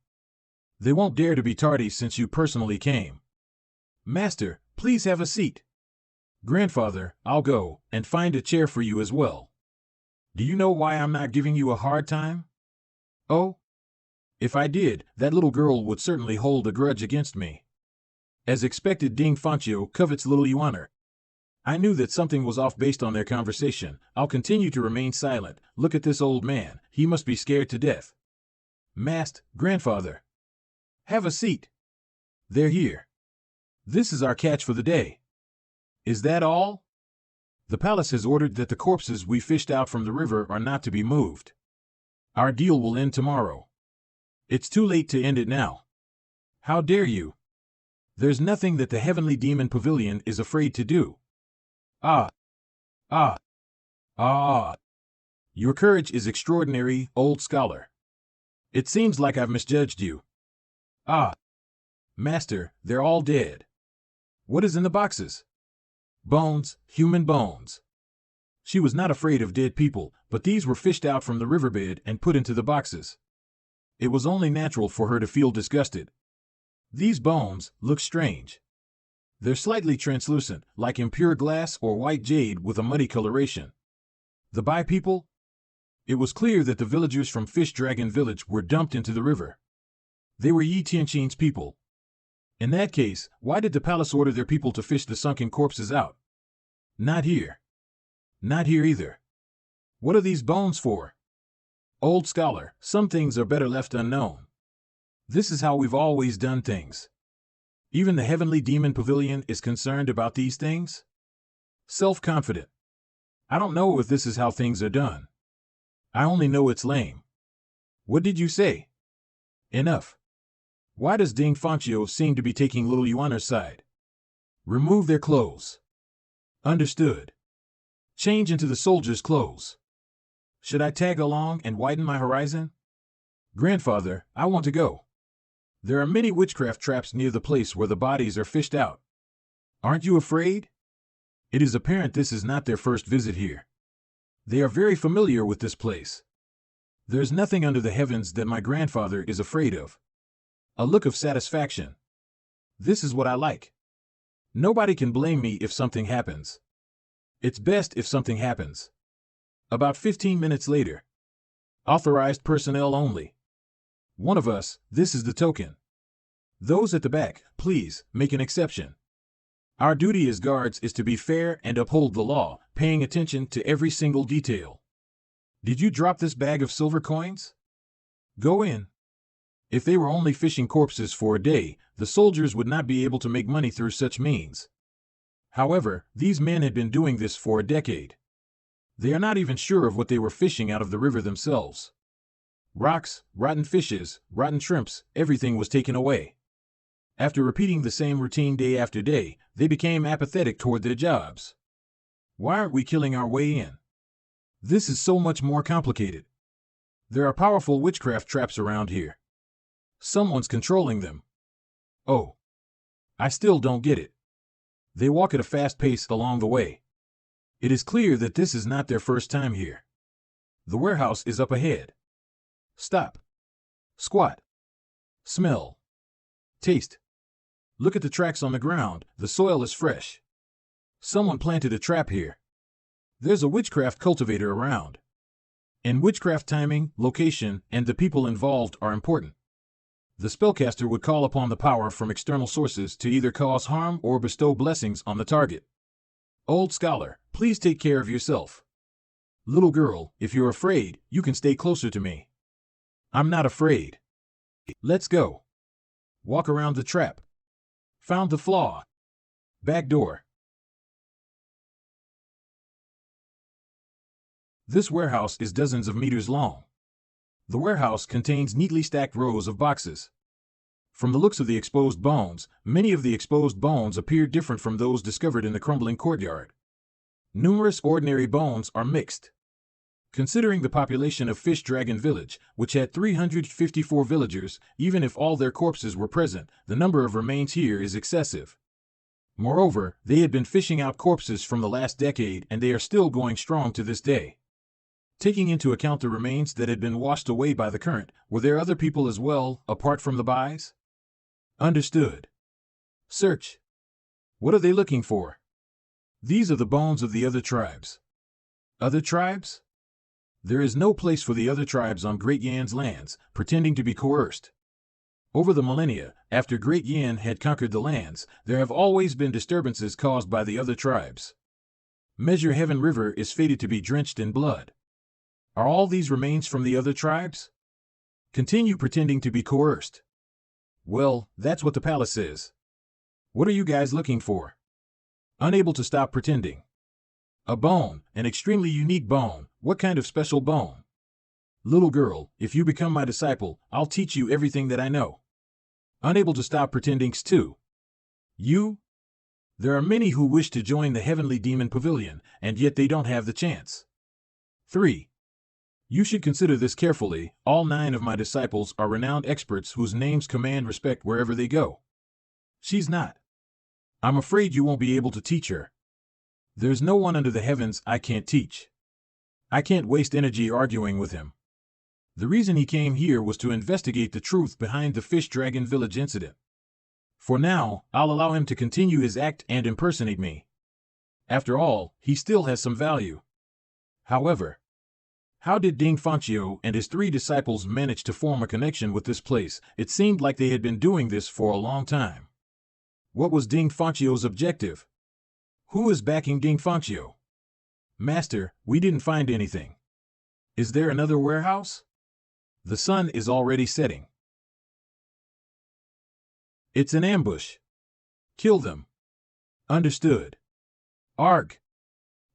They won't dare to be tardy since you personally came. Master, please have a seat. Grandfather, I'll go and find a chair for you as well. Do you know why I'm not giving you a hard time? Oh? If I did, that little girl would certainly hold a grudge against me. As expected, Ding Fanchio covets little Yuaner. I knew that something was off based on their conversation. I'll continue to remain silent. Look at this old man. He must be scared to death. Master, grandfather. Have a seat. They're here. This is our catch for the day. Is that all? The palace has ordered that the corpses we fished out from the river are not to be moved. Our deal will end tomorrow. It's too late to end it now. How dare you? There's nothing that the heavenly demon pavilion is afraid to do. Ah! Ah! Ah! Your courage is extraordinary, old scholar. It seems like I've misjudged you. Ah! Master, they're all dead. What is in the boxes? Bones, human bones. She was not afraid of dead people, but these were fished out from the riverbed and put into the boxes. It was only natural for her to feel disgusted. These bones look strange. They're slightly translucent, like impure glass or white jade with a muddy coloration. The Bai people? It was clear that the villagers from Fish Dragon Village were dumped into the river. They were Yi Tianqin's people. In that case, why did the palace order their people to fish the sunken corpses out? Not here. Not here either. What are these bones for? Old scholar, some things are better left unknown. This is how we've always done things. Even the heavenly demon pavilion is concerned about these things? Self-confident. I don't know if this is how things are done. I only know it's lame. What did you say? Enough. Why does Ding Fanchio seem to be taking little Yuaner's side? Remove their clothes. Understood. Change into the soldier's clothes. Should I tag along and widen my horizon? Grandfather, I want to go. There are many witchcraft traps near the place where the bodies are fished out. Aren't you afraid? It is apparent this is not their first visit here. They are very familiar with this place. There's nothing under the heavens that my grandfather is afraid of. A look of satisfaction. This is what I like. Nobody can blame me if something happens. It's best if something happens. About 15 minutes later. Authorized personnel only. One of us, this is the token. Those at the back, please, make an exception. Our duty as guards is to be fair and uphold the law, paying attention to every single detail. Did you drop this bag of silver coins? Go in. If they were only fishing corpses for a day, the soldiers would not be able to make money through such means. However, these men had been doing this for a decade. They are not even sure of what they were fishing out of the river themselves. Rocks, rotten fishes, rotten shrimps, everything was taken away. After repeating the same routine day after day, they became apathetic toward their jobs. Why aren't we killing our way in? This is so much more complicated. There are powerful witchcraft traps around here. Someone's controlling them. Oh. I still don't get it. They walk at a fast pace along the way. It is clear that this is not their first time here. The warehouse is up ahead. Stop. Squat. Smell. Taste. Look at the tracks on the ground, the soil is fresh. Someone planted a trap here. There's a witchcraft cultivator around. And witchcraft timing, location, and the people involved are important. The spellcaster would call upon the power from external sources to either cause harm or bestow blessings on the target. Old scholar, please take care of yourself. Little girl, if you're afraid, you can stay closer to me. I'm not afraid. Let's go. Walk around the trap. Found the flaw. Back door. This warehouse is dozens of meters long. The warehouse contains neatly stacked rows of boxes. From the looks of the exposed bones, many of the exposed bones appear different from those discovered in the crumbling courtyard. Numerous ordinary bones are mixed. Considering the population of Fish Dragon Village, which had 354 villagers, even if all their corpses were present, the number of remains here is excessive. Moreover, they had been fishing out corpses from the last decade and they are still going strong to this day. Taking into account the remains that had been washed away by the current, were there other people as well, apart from the Bais? Understood. Search. What are they looking for? These are the bones of the other tribes. Other tribes? There is no place for the other tribes on Great Yan's lands, pretending to be coerced. Over the millennia, after Great Yan had conquered the lands, there have always been disturbances caused by the other tribes. Measure Heaven River is fated to be drenched in blood. Are all these remains from the other tribes? Continue pretending to be coerced. Well, that's what the palace is. What are you guys looking for? Unable to stop pretending. A bone, an extremely unique bone. What kind of special bone? Little girl, if you become my disciple, I'll teach you everything that I know. Unable to stop pretending too. You? There are many who wish to join the heavenly demon pavilion, and yet they don't have the chance. 3. You should consider this carefully. All 9 of my disciples are renowned experts whose names command respect wherever they go. She's not. I'm afraid you won't be able to teach her. There's no one under the heavens I can't teach. I can't waste energy arguing with him. The reason he came here was to investigate the truth behind the Fish Dragon Village incident. For now, I'll allow him to continue his act and impersonate me. After all, he still has some value. However, how did Ding Fanchio and his 3 disciples manage to form a connection with this place? It seemed like they had been doing this for a long time. What was Ding Fanchio's objective? Who is backing Ding Fanchio? Master, we didn't find anything. Is there another warehouse? The sun is already setting. It's an ambush. Kill them. Understood. Arg.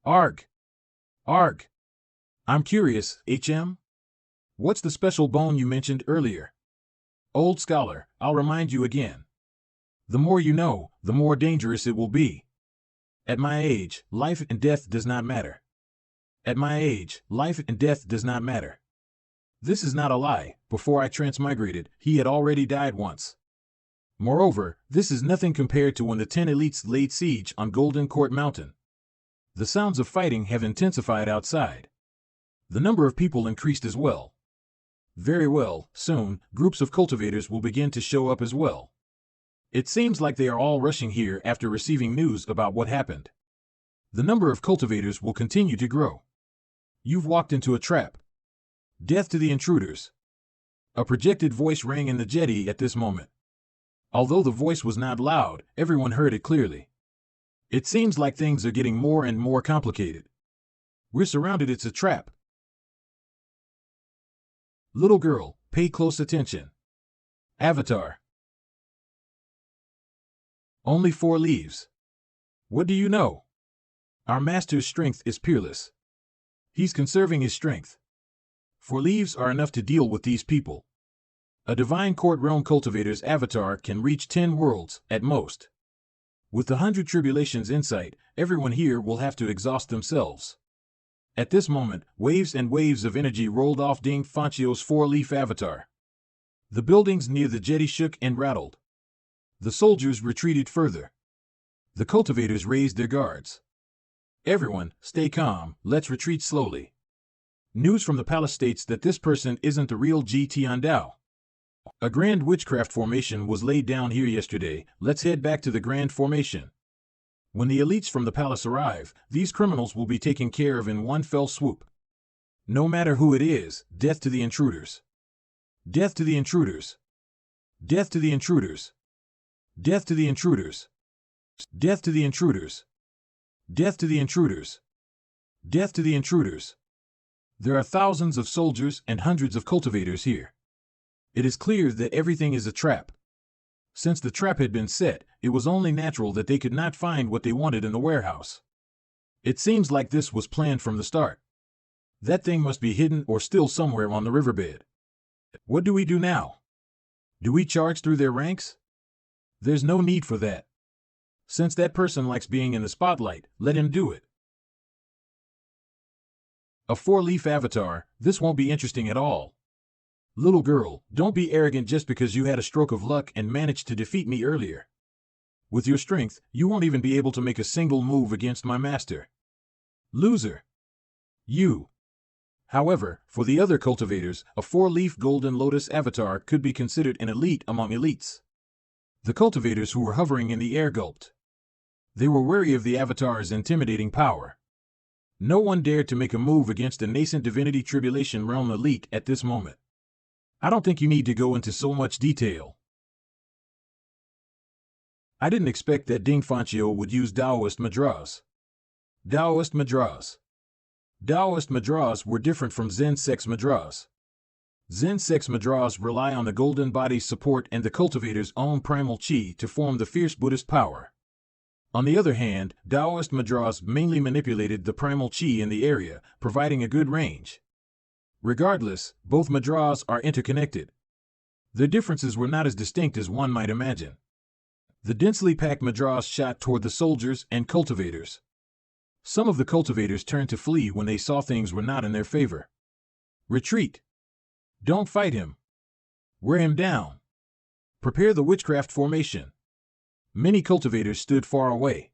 Arg. Arg. I'm curious, HM? What's the special bone you mentioned earlier? Old scholar, I'll remind you again. The more you know, the more dangerous it will be. At my age, life and death does not matter. At my age, life and death does not matter. This is not a lie. Before I transmigrated, he had already died once. Moreover, this is nothing compared to when the 10 elites laid siege on Golden Court Mountain. The sounds of fighting have intensified outside. The number of people increased as well. Very well, soon, groups of cultivators will begin to show up as well. It seems like they are all rushing here after receiving news about what happened. The number of cultivators will continue to grow. You've walked into a trap. Death to the intruders. A projected voice rang in the jetty at this moment. Although the voice was not loud, everyone heard it clearly. It seems like things are getting more and more complicated. We're surrounded, it's a trap. Little girl, pay close attention. Avatar. Only 4 leaves. What do you know? Our master's strength is peerless. He's conserving his strength. 4 leaves are enough to deal with these people. A divine court realm cultivator's avatar can reach 10 worlds, at most. With the 100 tribulations insight, everyone here will have to exhaust themselves. At this moment, waves and waves of energy rolled off Ding Fanchio's 4-leaf avatar. The buildings near the jetty shook and rattled. The soldiers retreated further. The cultivators raised their guards. Everyone, stay calm, let's retreat slowly. News from the palace states that this person isn't the real Ji Tiandao. A grand witchcraft formation was laid down here yesterday. Let's head back to the grand formation. When the elites from the palace arrive, these criminals will be taken care of in one fell swoop. No matter who it is, death to the intruders. Death to the intruders. Death to the intruders. Death to the intruders. Death to the intruders. Death to the intruders. Death to the intruders. There are thousands of soldiers and hundreds of cultivators here. It is clear that everything is a trap. Since the trap had been set, it was only natural that they could not find what they wanted in the warehouse. It seems like this was planned from the start. That thing must be hidden or still somewhere on the riverbed. What do we do now? Do we charge through their ranks? There's no need for that. Since that person likes being in the spotlight, let him do it. A 4-leaf avatar, this won't be interesting at all. Little girl, don't be arrogant just because you had a stroke of luck and managed to defeat me earlier. With your strength, you won't even be able to make a single move against my master. Loser. You. However, for the other cultivators, a 4-leaf golden lotus avatar could be considered an elite among elites. The cultivators who were hovering in the air gulped. They were wary of the avatar's intimidating power. No one dared to make a move against a nascent divinity tribulation realm elite at this moment. I don't think you need to go into so much detail. I didn't expect that Ding Fanchio would use Taoist mudras. Taoist mudras. Taoist mudras were different from Zen sex mudras. Zen sex mudras rely on the golden body's support and the cultivator's own primal chi to form the fierce Buddhist power. On the other hand, Taoist ManhuaAz mainly manipulated the primal qi in the area, providing a good range. Regardless, both ManhuaAz are interconnected. Their differences were not as distinct as one might imagine. The densely packed ManhuaAz shot toward the soldiers and cultivators. Some of the cultivators turned to flee when they saw things were not in their favor. Retreat. Don't fight him. Wear him down. Prepare the witchcraft formation. Many cultivators stood far away.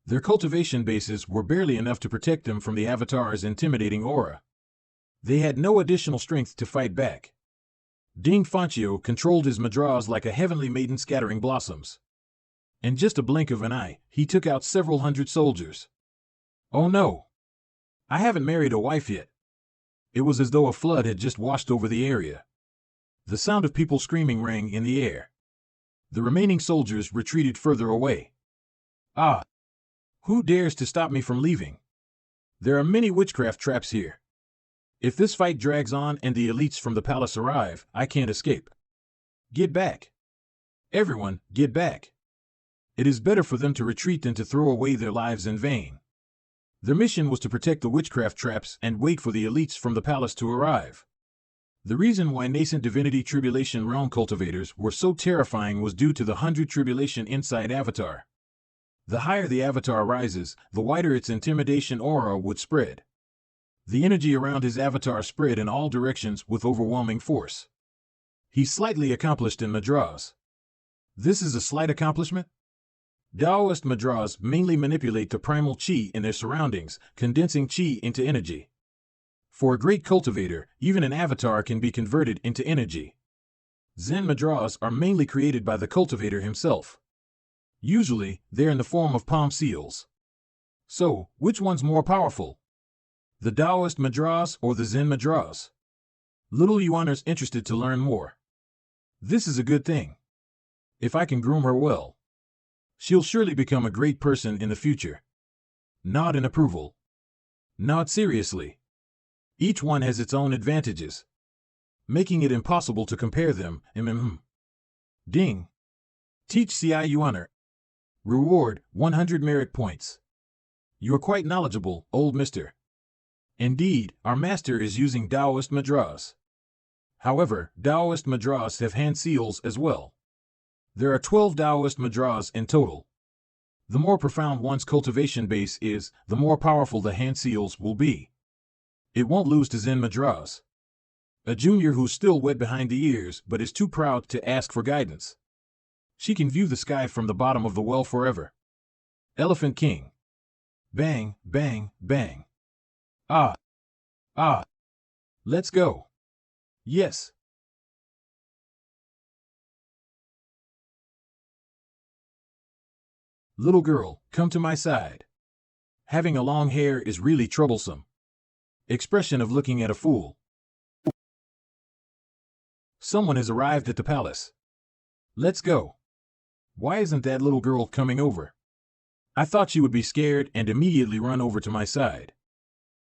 Their cultivation bases were barely enough to protect them from the avatar's intimidating aura. They had no additional strength to fight back. Ding Fanchio controlled his ManhuaAz like a heavenly maiden scattering blossoms. In just a blink of an eye, he took out several hundred soldiers. Oh no! I haven't married a wife yet. It was as though a flood had just washed over the area. The sound of people screaming rang in the air. The remaining soldiers retreated further away. Ah! Who dares to stop me from leaving? There are many witchcraft traps here. If this fight drags on and the elites from the palace arrive, I can't escape. Get back. Everyone, get back. It is better for them to retreat than to throw away their lives in vain. Their mission was to protect the witchcraft traps and wait for the elites from the palace to arrive. The reason why nascent divinity tribulation realm cultivators were so terrifying was due to the 100 tribulation inside Avatar. The higher the Avatar rises, the wider its intimidation aura would spread. The energy around his Avatar spread in all directions with overwhelming force. He's slightly accomplished in ManhuaAz. This is a slight accomplishment? Taoist ManhuaAz mainly manipulate the primal qi in their surroundings, condensing qi into energy. For a great cultivator, even an avatar can be converted into energy. Zen ManhuaAz are mainly created by the cultivator himself. Usually, they're in the form of palm seals. So, which one's more powerful? The Taoist ManhuaAz or the Zen ManhuaAz? Little Yuaner's interested to learn more. This is a good thing. If I can groom her well, she'll surely become a great person in the future. Nod in approval. Nod seriously. Each one has its own advantages, making it impossible to compare them. Ding. Teach Ci Yuaner. Reward, 100 merit points. You are quite knowledgeable, old mister. Indeed, our master is using Taoist ManhuaAz. However, Taoist ManhuaAz have hand seals as well. There are 12 Taoist ManhuaAz in total. The more profound one's cultivation base is, the more powerful the hand seals will be. It won't lose to Zen ManhuaAz. A junior who's still wet behind the ears but is too proud to ask for guidance. She can view the sky from the bottom of the well forever. Elephant King. Bang, bang, bang. Ah. Ah. Let's go. Yes. Little girl, come to my side. Having a long hair is really troublesome. Expression of looking at a fool. Someone has arrived at the palace. Let's go. Why isn't that little girl coming over? I thought she would be scared and immediately run over to my side.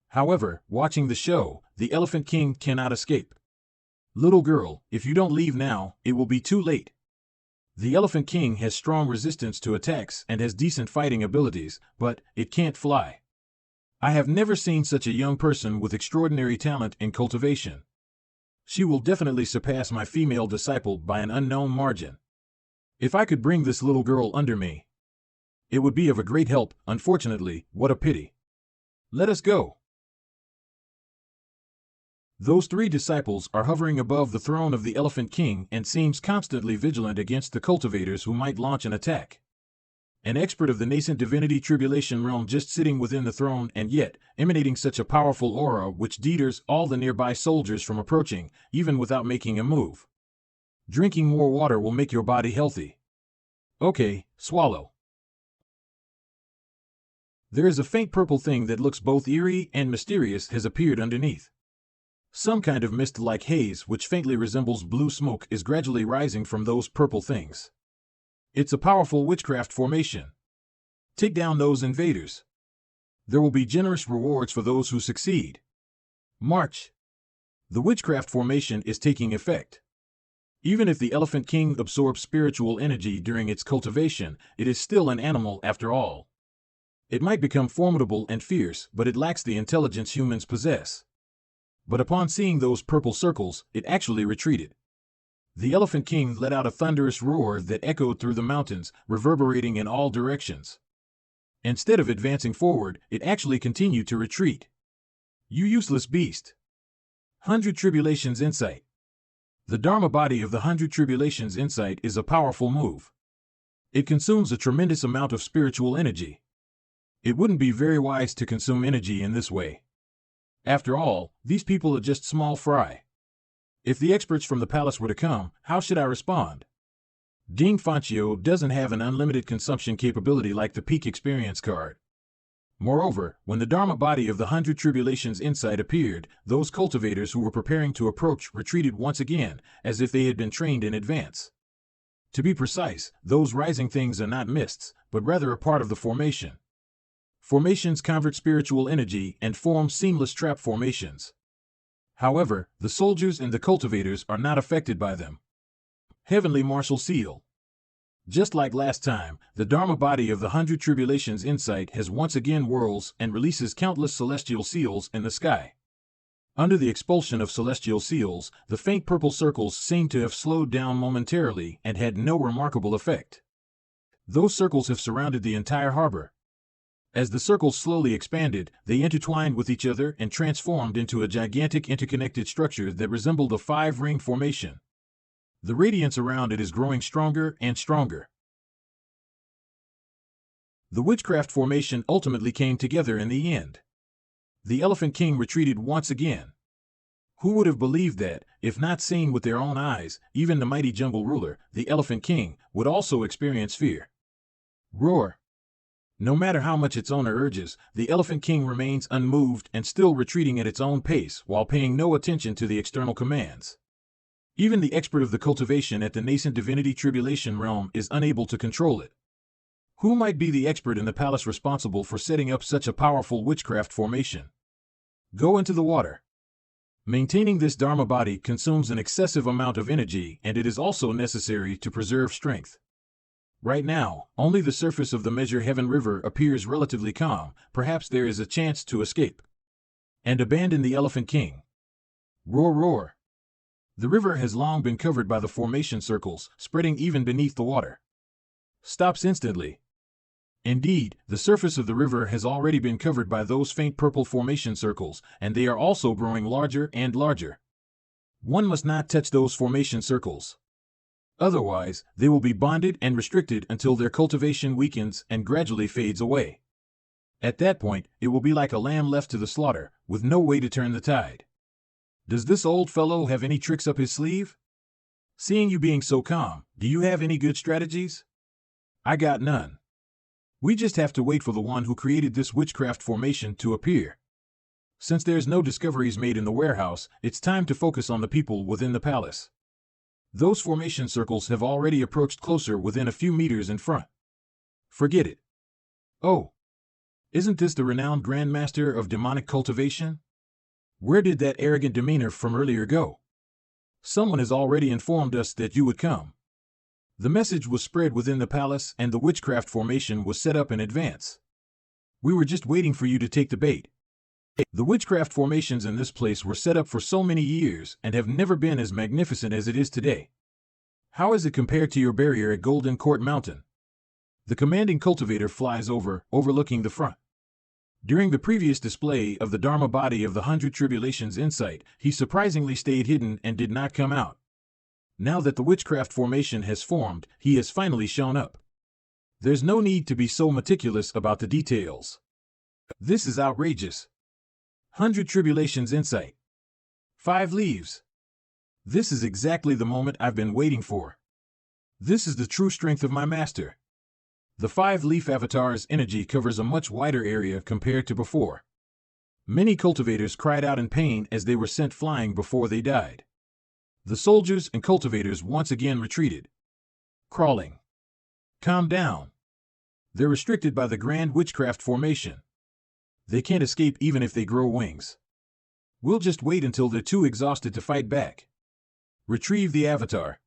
However, watching the show, the Elephant King cannot escape. Little girl, if you don't leave now, it will be too late. The Elephant King has strong resistance to attacks and has decent fighting abilities, but it can't fly. I have never seen such a young person with extraordinary talent in cultivation. She will definitely surpass my female disciple by an unknown margin. If I could bring this little girl under me, it would be of a great help. Unfortunately, what a pity. Let us go. Those 3 disciples are hovering above the throne of the Elephant King and seems constantly vigilant against the cultivators who might launch an attack. An expert of the nascent divinity tribulation realm just sitting within the throne and yet emanating such a powerful aura which deters all the nearby soldiers from approaching, even without making a move. Drinking more water will make your body healthy. Okay, swallow. There is a faint purple thing that looks both eerie and mysterious has appeared underneath. Some kind of mist-like haze which faintly resembles blue smoke is gradually rising from those purple things. It's a powerful witchcraft formation. Take down those invaders. There will be generous rewards for those who succeed. March. The witchcraft formation is taking effect. Even if the Elephant King absorbs spiritual energy during its cultivation, it is still an animal after all. It might become formidable and fierce, but it lacks the intelligence humans possess. But upon seeing those purple circles, it actually retreated. The Elephant King let out a thunderous roar that echoed through the mountains, reverberating in all directions. Instead of advancing forward, it actually continued to retreat. You useless beast! 100 Tribulations Insight. The Dharma body of the 100 Tribulations Insight is a powerful move. It consumes a tremendous amount of spiritual energy. It wouldn't be very wise to consume energy in this way. After all, these people are just small fry. If the experts from the palace were to come, how should I respond? Ding Fanchio doesn't have an unlimited consumption capability like the peak experience card. Moreover, when the Dharma body of the 100 Tribulations Insight appeared, those cultivators who were preparing to approach retreated once again, as if they had been trained in advance. To be precise, those rising things are not mists, but rather a part of the formation. Formations convert spiritual energy and form seamless trap formations. However, the soldiers and the cultivators are not affected by them. Heavenly Martial Seal. Just like last time, the Dharma body of the 100 Tribulations Insight has once again whirls and releases countless celestial seals in the sky. Under the expulsion of celestial seals, the faint purple circles seem to have slowed down momentarily and had no remarkable effect. Those circles have surrounded the entire harbor. As the circles slowly expanded, they intertwined with each other and transformed into a gigantic interconnected structure that resembled a 5-ring formation. The radiance around it is growing stronger and stronger. The witchcraft formation ultimately came together in the end. The Elephant King retreated once again. Who would have believed that, if not seen with their own eyes, even the mighty jungle ruler, the Elephant King, would also experience fear? Roar! No matter how much its owner urges, the Elephant King remains unmoved and still retreating at its own pace while paying no attention to the external commands. Even the expert of the cultivation at the nascent divinity tribulation realm is unable to control it. Who might be the expert in the palace responsible for setting up such a powerful witchcraft formation? Go into the water. Maintaining this Dharma body consumes an excessive amount of energy, and it is also necessary to preserve strength. Right now, only the surface of the Measure Heaven River appears relatively calm. Perhaps there is a chance to escape and abandon the Elephant King. Roar, roar! The river has long been covered by the formation circles, spreading even beneath the water. Stops instantly. Indeed, the surface of the river has already been covered by those faint purple formation circles, and they are also growing larger and larger. One must not touch those formation circles. Otherwise, they will be bonded and restricted until their cultivation weakens and gradually fades away. At that point, it will be like a lamb left to the slaughter, with no way to turn the tide. Does this old fellow have any tricks up his sleeve? Seeing you being so calm, do you have any good strategies? I got none. We just have to wait for the one who created this witchcraft formation to appear. Since there's no discoveries made in the warehouse, it's time to focus on the people within the palace. Those formation circles have already approached closer within a few meters in front. Forget it. Oh, isn't this the renowned Grand Master of demonic cultivation? Where did that arrogant demeanor from earlier go? Someone has already informed us that you would come. The message was spread within the palace and the witchcraft formation was set up in advance. We were just waiting for you to take the bait. The witchcraft formations in this place were set up for so many years and have never been as magnificent as it is today. How is it compared to your barrier at Golden Court Mountain? The commanding cultivator flies over, overlooking the front. During the previous display of the Dharma body of the 100 Tribulations Insight, he surprisingly stayed hidden and did not come out. Now that the witchcraft formation has formed, he has finally shown up. There's no need to be so meticulous about the details. This is outrageous. 100 Tribulations Insight. 5 leaves. This is exactly the moment I've been waiting for. This is the true strength of my master. The 5-leaf avatar's energy covers a much wider area compared to before. Many cultivators cried out in pain as they were sent flying before they died. The soldiers and cultivators once again retreated. Crawling. Calm down. They're restricted by the grand witchcraft formation. They can't escape even if they grow wings. We'll just wait until they're too exhausted to fight back. Retrieve the avatar.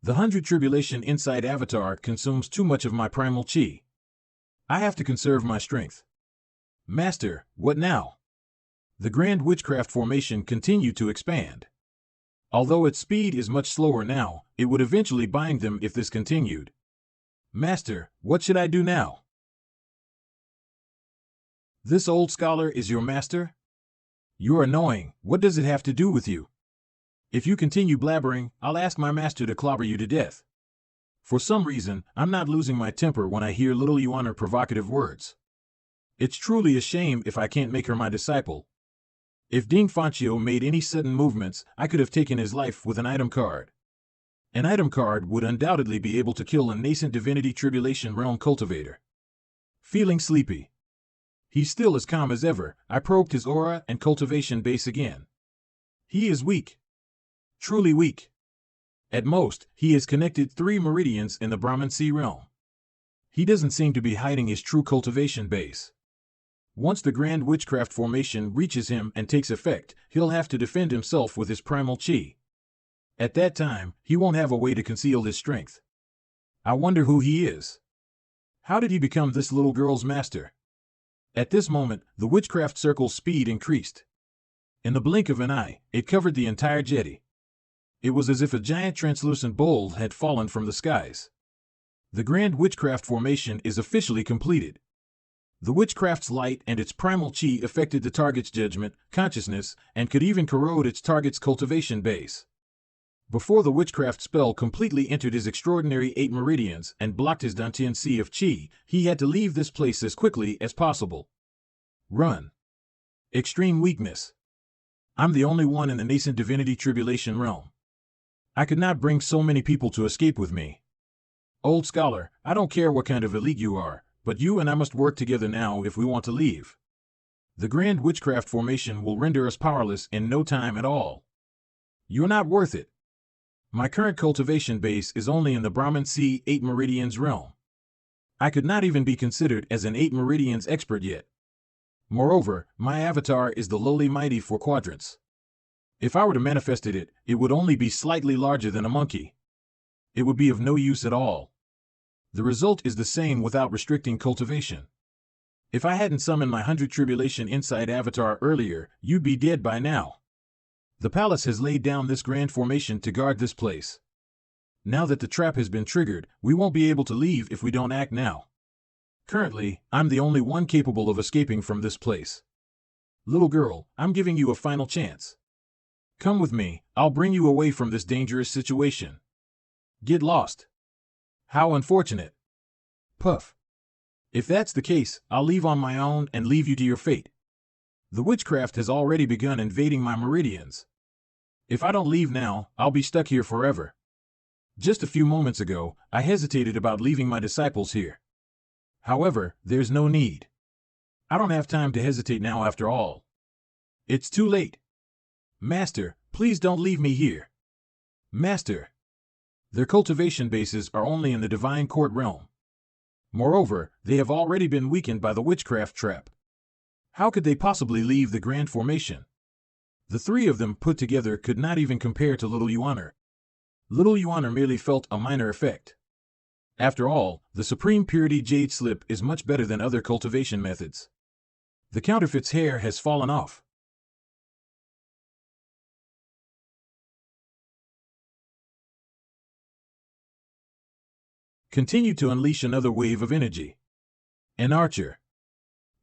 The 100 Tribulation Inside Avatar consumes too much of my primal chi. I have to conserve my strength. Master, what now? The Grand Witchcraft Formation continued to expand. Although its speed is much slower now, it would eventually bind them if this continued. Master, what should I do now? This old scholar is your master? You're annoying. What does it have to do with you? If you continue blabbering, I'll ask my master to clobber you to death. For some reason, I'm not losing my temper when I hear little Yuaner provocative words. It's truly a shame if I can't make her my disciple. If Ding Fanchio made any sudden movements, I could have taken his life with an item card. An item card would undoubtedly be able to kill a nascent divinity tribulation realm cultivator. Feeling sleepy. He's still as calm as ever. I probed his aura and cultivation base again. He is weak. Truly weak. At most, he has connected 3 meridians in the Brahman Sea realm. He doesn't seem to be hiding his true cultivation base. Once the Grand Witchcraft Formation reaches him and takes effect, he'll have to defend himself with his primal chi. At that time, he won't have a way to conceal his strength. I wonder who he is. How did he become this little girl's master? At this moment, the witchcraft circle's speed increased. In the blink of an eye, it covered the entire jetty. It was as if a giant translucent bowl had fallen from the skies. The Grand Witchcraft Formation is officially completed. The witchcraft's light and its primal chi affected the target's judgment, consciousness, and could even corrode its target's cultivation base. Before the witchcraft spell completely entered his extraordinary 8 meridians and blocked his Dantian sea of chi, he had to leave this place as quickly as possible. Run. Extreme weakness. I'm the only one in the nascent divinity tribulation realm. I could not bring so many people to escape with me. Old scholar, I don't care what kind of elite you are, but you and I must work together now if we want to leave. The Grand Witchcraft Formation will render us powerless in no time at all. You're not worth it. My current cultivation base is only in the Brahman Sea 8 Meridians realm. I could not even be considered as an 8 Meridians expert yet. Moreover, my avatar is the lowly mighty 4 quadrants. If I were to manifest it, it would only be slightly larger than a monkey. It would be of no use at all. The result is the same without restricting cultivation. If I hadn't summoned my 100 Tribulation Inside Avatar earlier, you'd be dead by now. The palace has laid down this grand formation to guard this place. Now that the trap has been triggered, we won't be able to leave if we don't act now. Currently, I'm the only one capable of escaping from this place. Little girl, I'm giving you a final chance. Come with me, I'll bring you away from this dangerous situation. Get lost. How unfortunate. Puff. If that's the case, I'll leave on my own and leave you to your fate. The witchcraft has already begun invading my meridians. If I don't leave now, I'll be stuck here forever. Just a few moments ago, I hesitated about leaving my disciples here. However, there's no need. I don't have time to hesitate now after all. It's too late. Master, please don't leave me here. Master. Their cultivation bases are only in the Divine Court realm. Moreover, they have already been weakened by the witchcraft trap. How could they possibly leave the Grand Formation? The 3 of them put together could not even compare to Little Yuaner. Little Yuaner merely felt a minor effect. After all, the Supreme Purity Jade Slip is much better than other cultivation methods. The counterfeit's hair has fallen off. Continue to unleash another wave of energy. An archer.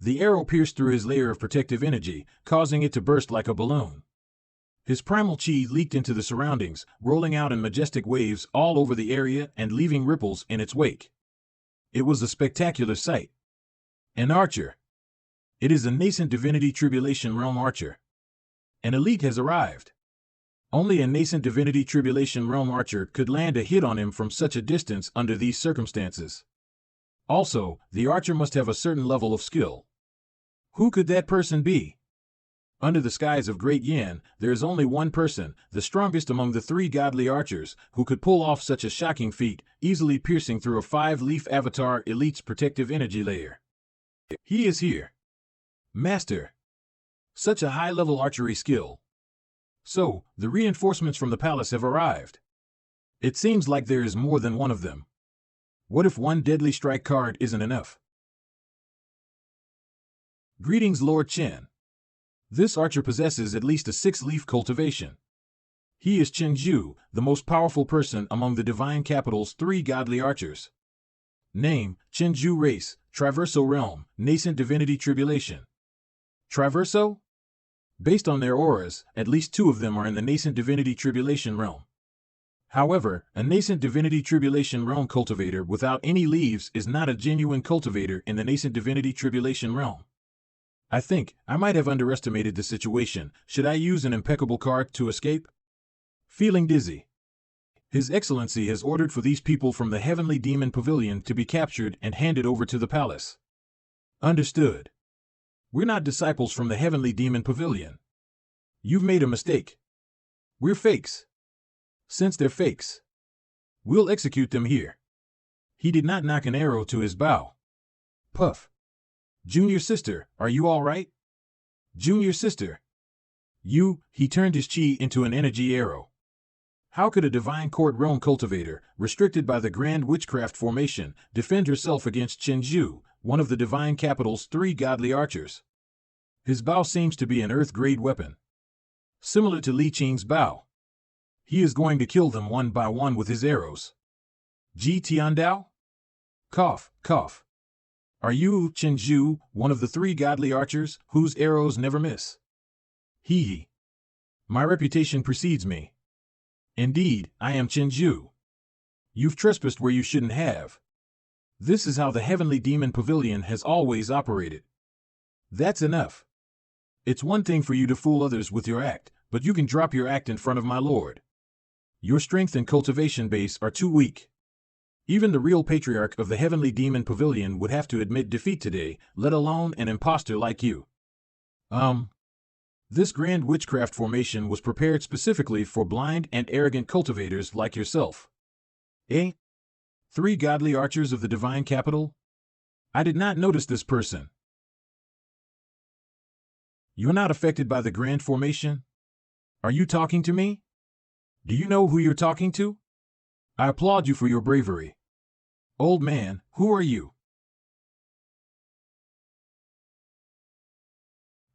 The arrow pierced through his layer of protective energy, causing it to burst like a balloon. His primal chi leaked into the surroundings, rolling out in majestic waves all over the area and leaving ripples in its wake. It was a spectacular sight. An archer. It is a nascent divinity tribulation realm archer. An elite has arrived. Only a nascent divinity tribulation realm archer could land a hit on him from such a distance under these circumstances. Also, the archer must have a certain level of skill. Who could that person be? Under the skies of Great Yan, there is only one person, the strongest among the 3 godly archers, who could pull off such a shocking feat, easily piercing through a 5-leaf avatar elite's protective energy layer. He is here. Master. Such a high-level archery skill. So, the reinforcements from the palace have arrived. It seems like there is more than one of them. What if one deadly strike card isn't enough? Greetings, Lord Chen. This archer possesses at least a 6-leaf cultivation. He is Chen Zhou, the most powerful person among the divine capital's 3 godly archers. Name, Chen Zhou. Race, Traverso Realm, Nascent Divinity Tribulation. Traverso? Based on their auras, at least 2 of them are in the Nascent Divinity Tribulation realm. However, a Nascent Divinity Tribulation realm cultivator without any leaves is not a genuine cultivator in the Nascent Divinity Tribulation realm. I think I might have underestimated the situation. Should I use an impeccable card to escape? Feeling dizzy. His Excellency has ordered for these people from the Heavenly Demon Pavilion to be captured and handed over to the palace. Understood. We're not disciples from the Heavenly Demon Pavilion. You've made a mistake. We're fakes. Since they're fakes, we'll execute them here. He did not knock an arrow to his bow. Puff. Junior sister, are you all right? Junior sister. He turned his chi into an energy arrow. How could a divine court realm cultivator, restricted by the Grand Witchcraft Formation, defend herself against Chen Zhou, one of the divine capital's 3 godly archers? His bow seems to be an earth-grade weapon, similar to Li Qing's bow. He is going to kill them one by one with his arrows. Ji Tiandao? Cough, cough. Are you, Chen Zhou, one of the 3 godly archers whose arrows never miss? Hee. My reputation precedes me. Indeed, I am Chen Zhou. You've trespassed where you shouldn't have. This is how the Heavenly Demon Pavilion has always operated. That's enough. It's one thing for you to fool others with your act, but you can drop your act in front of my lord. Your strength and cultivation base are too weak. Even the real patriarch of the Heavenly Demon Pavilion would have to admit defeat today, let alone an imposter like you. This Grand Witchcraft Formation was prepared specifically for blind and arrogant cultivators like yourself. Eh? 3 godly archers of the divine capital? I did not notice this person. You're not affected by the Grand Formation? Are you talking to me? Do you know who you're talking to? I applaud you for your bravery. Old man, who are you?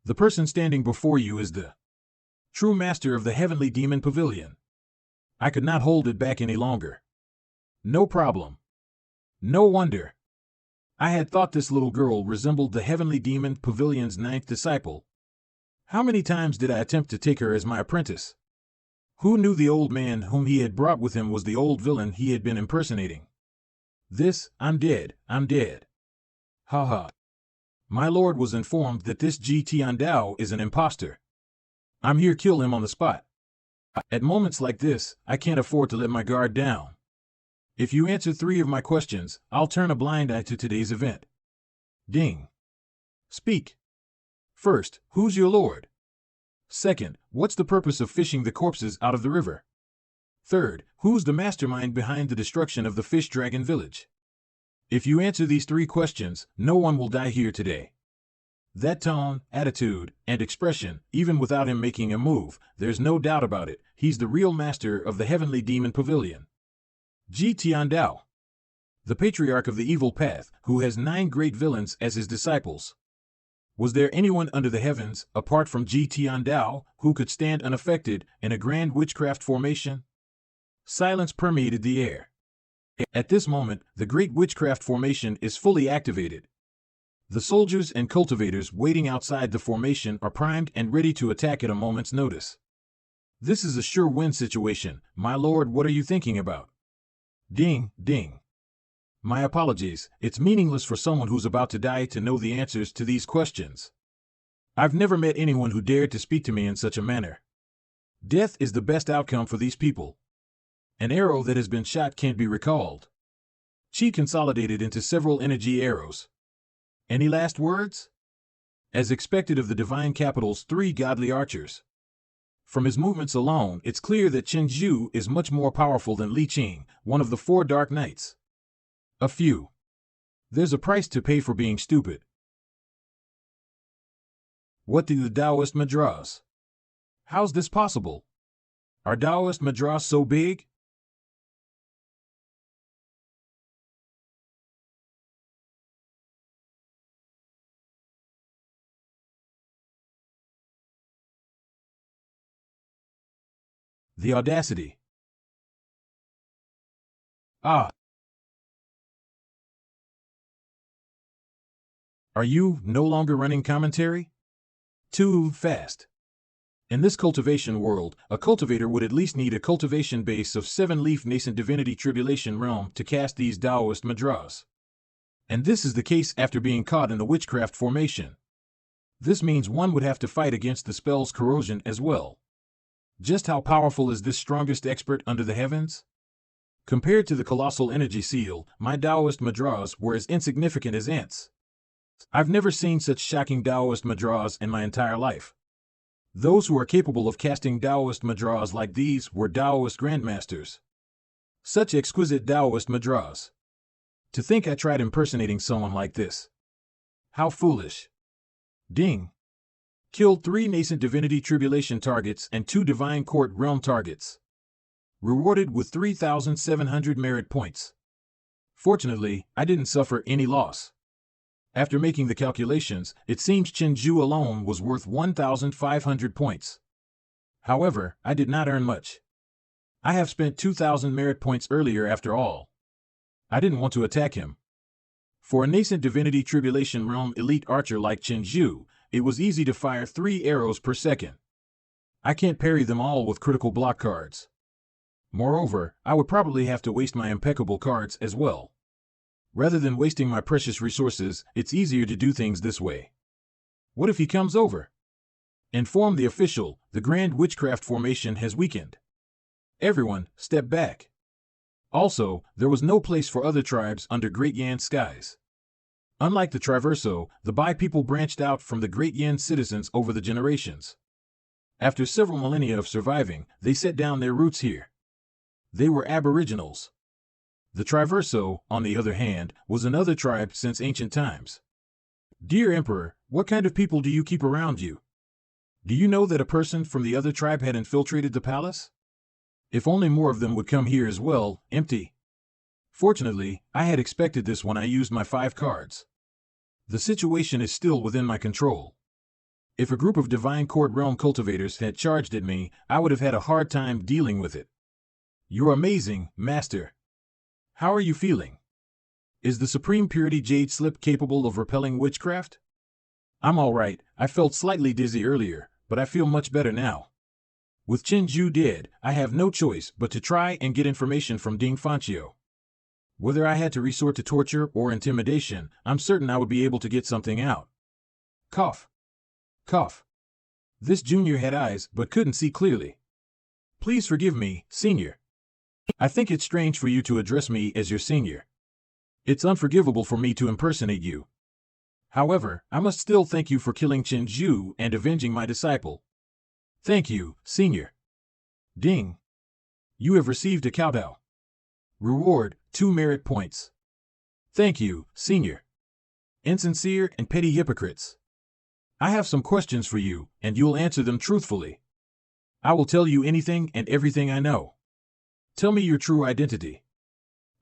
The person standing before you is the true master of the Heavenly Demon Pavilion. I could not hold it back any longer. No problem. No wonder. I had thought this little girl resembled the Heavenly Demon Pavilion's 9th disciple. How many times did I attempt to take her as my apprentice? Who knew the old man whom he had brought with him was the old villain he had been impersonating? I'm dead. Ha ha. My lord was informed that this Ji Tiandao is an imposter. I'm here to kill him on the spot. At moments like this, I can't afford to let my guard down. If you answer 3 of my questions, I'll turn a blind eye to today's event. Ding. Speak. First, who's your lord? Second, what's the purpose of fishing the corpses out of the river? Third, who's the mastermind behind the destruction of the fish dragon village? If you answer these 3 questions, no one will die here today. That tone, attitude, and expression, even without him making a move, there's no doubt about it, he's the real master of the Heavenly Demon Pavilion. Ji Tiandao, the patriarch of the evil path, who has 9 great villains as his disciples. Was there anyone under the heavens, apart from Ji Tiandao, who could stand unaffected in a grand witchcraft formation? Silence permeated the air. At this moment, the great witchcraft formation is fully activated. The soldiers and cultivators waiting outside the formation are primed and ready to attack at a moment's notice. This is a sure win situation. My lord, what are you thinking about? Ding, ding. My apologies, it's meaningless for someone who's about to die to know the answers to these questions. I've never met anyone who dared to speak to me in such a manner. Death is the best outcome for these people. An arrow that has been shot can't be recalled. Chi consolidated into several energy arrows. Any last words? As expected of the divine capital's 3 godly archers. From his movements alone, it's clear that Chen Zhou is much more powerful than Li Qing, one of the 4 dark knights. A few. There's a price to pay for being stupid. What do the Taoist Madras? How's this possible? Are Taoist Madras so big? The audacity. Ah. Are you no longer running commentary? Too fast. In this cultivation world, a cultivator would at least need a cultivation base of 7-leaf nascent divinity tribulation realm to cast these Taoist mudras. And this is the case after being caught in the witchcraft formation. This means one would have to fight against the spell's corrosion as well. Just how powerful is this strongest expert under the heavens? Compared to the colossal energy seal, my Taoist mudras were as insignificant as ants. I've never seen such shocking Taoist mudras in my entire life. Those who are capable of casting Taoist mudras like these were Taoist grandmasters. Such exquisite Taoist mudras. To think I tried impersonating someone like this. How foolish. Ding. Killed 3 nascent divinity tribulation targets and 2 divine court realm targets. Rewarded with 3,700 merit points. Fortunately, I didn't suffer any loss. After making the calculations, it seems Zhou alone was worth 1,500 points. However, I did not earn much. I have spent 2,000 merit points earlier after all. I didn't want to attack him. For a nascent divinity tribulation realm elite archer like Zhou, it was easy to fire 3 arrows per second. I can't parry them all with critical block cards. Moreover, I would probably have to waste my impeccable cards as well. Rather than wasting my precious resources, it's easier to do things this way. What if he comes over? Inform the official, the Grand Witchcraft formation has weakened. Everyone, step back. Also, there was no place for other tribes under Great Yan skies. Unlike the Traverso, the Bai people branched out from the Great Yan citizens over the generations. After several millennia of surviving, they set down their roots here. They were aboriginals. The Traverso, on the other hand, was another tribe since ancient times. Dear Emperor, what kind of people do you keep around you? Do you know that a person from the other tribe had infiltrated the palace? If only more of them would come here as well, empty. Fortunately, I had expected this when I used my 5 cards. The situation is still within my control. If a group of Divine Court Realm cultivators had charged at me, I would have had a hard time dealing with it. You're amazing, Master. How are you feeling? Is the Supreme Purity Jade Slip capable of repelling witchcraft? I'm alright, I felt slightly dizzy earlier, but I feel much better now. With Zhou dead, I have no choice but to try and get information from Ding Fanchio. Whether I had to resort to torture or intimidation, I'm certain I would be able to get something out. Cough. Cough. This junior had eyes but couldn't see clearly. Please forgive me, senior. I think it's strange for you to address me as your senior. It's unforgivable for me to impersonate you. However, I must still thank you for killing Zhou and avenging my disciple. Thank you, senior. Ding. You have received a kowtow. Reward, 2 merit points. Thank you, senior. Insincere and petty hypocrites. I have some questions for you, and you'll answer them truthfully. I will tell you anything and everything I know. Tell me your true identity.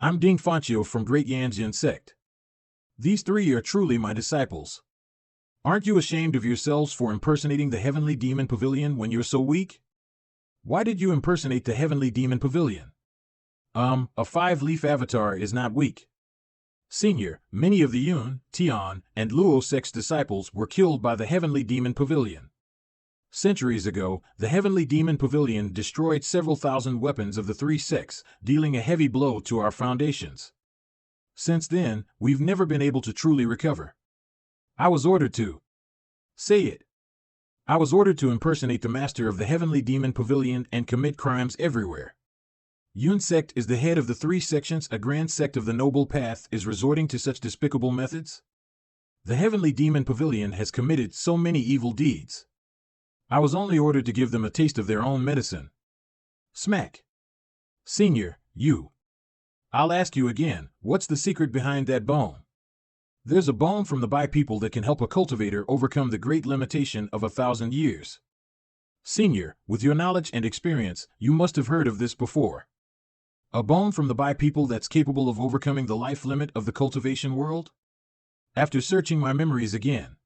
I'm Ding Fanchio from Great Yanjian sect. These 3 are truly my disciples. Aren't you ashamed of yourselves for impersonating the Heavenly Demon Pavilion when you're so weak? Why did you impersonate the Heavenly Demon Pavilion? A 5-leaf avatar is not weak. Senior, many of the Yun, Tian, and Luo sect's disciples were killed by the Heavenly Demon Pavilion. Centuries ago, the Heavenly Demon Pavilion destroyed several thousand weapons of the 3 sects, dealing a heavy blow to our foundations. Since then, we've never been able to truly recover. I was ordered to. Say it. I was ordered to impersonate the master of the Heavenly Demon Pavilion and commit crimes everywhere. Yun sect is the head of the 3 sections. A grand sect of the Noble Path is resorting to such despicable methods? The Heavenly Demon Pavilion has committed so many evil deeds. I was only ordered to give them a taste of their own medicine. Smack. Senior, you. I'll ask you again, what's the secret behind that bone? There's a bone from the Bai people that can help a cultivator overcome the great limitation of 1,000 years. Senior, with your knowledge and experience, you must have heard of this before. A bone from the Bai people that's capable of overcoming the life limit of the cultivation world? After searching my memories again.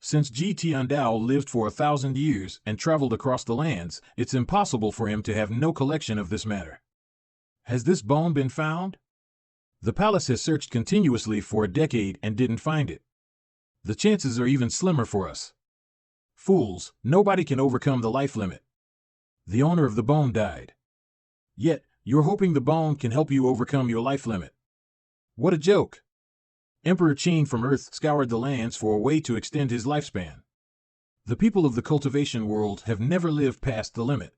Since Ji Tiandao lived for 1,000 years and traveled across the lands, it's impossible for him to have no collection of this matter. Has this bone been found? The palace has searched continuously for a decade and didn't find it. The chances are even slimmer for us. Fools, nobody can overcome the life limit. The owner of the bone died. Yet, you're hoping the bone can help you overcome your life limit. What a joke! Emperor Qin from Earth scoured the lands for a way to extend his lifespan. The people of the cultivation world have never lived past the limit.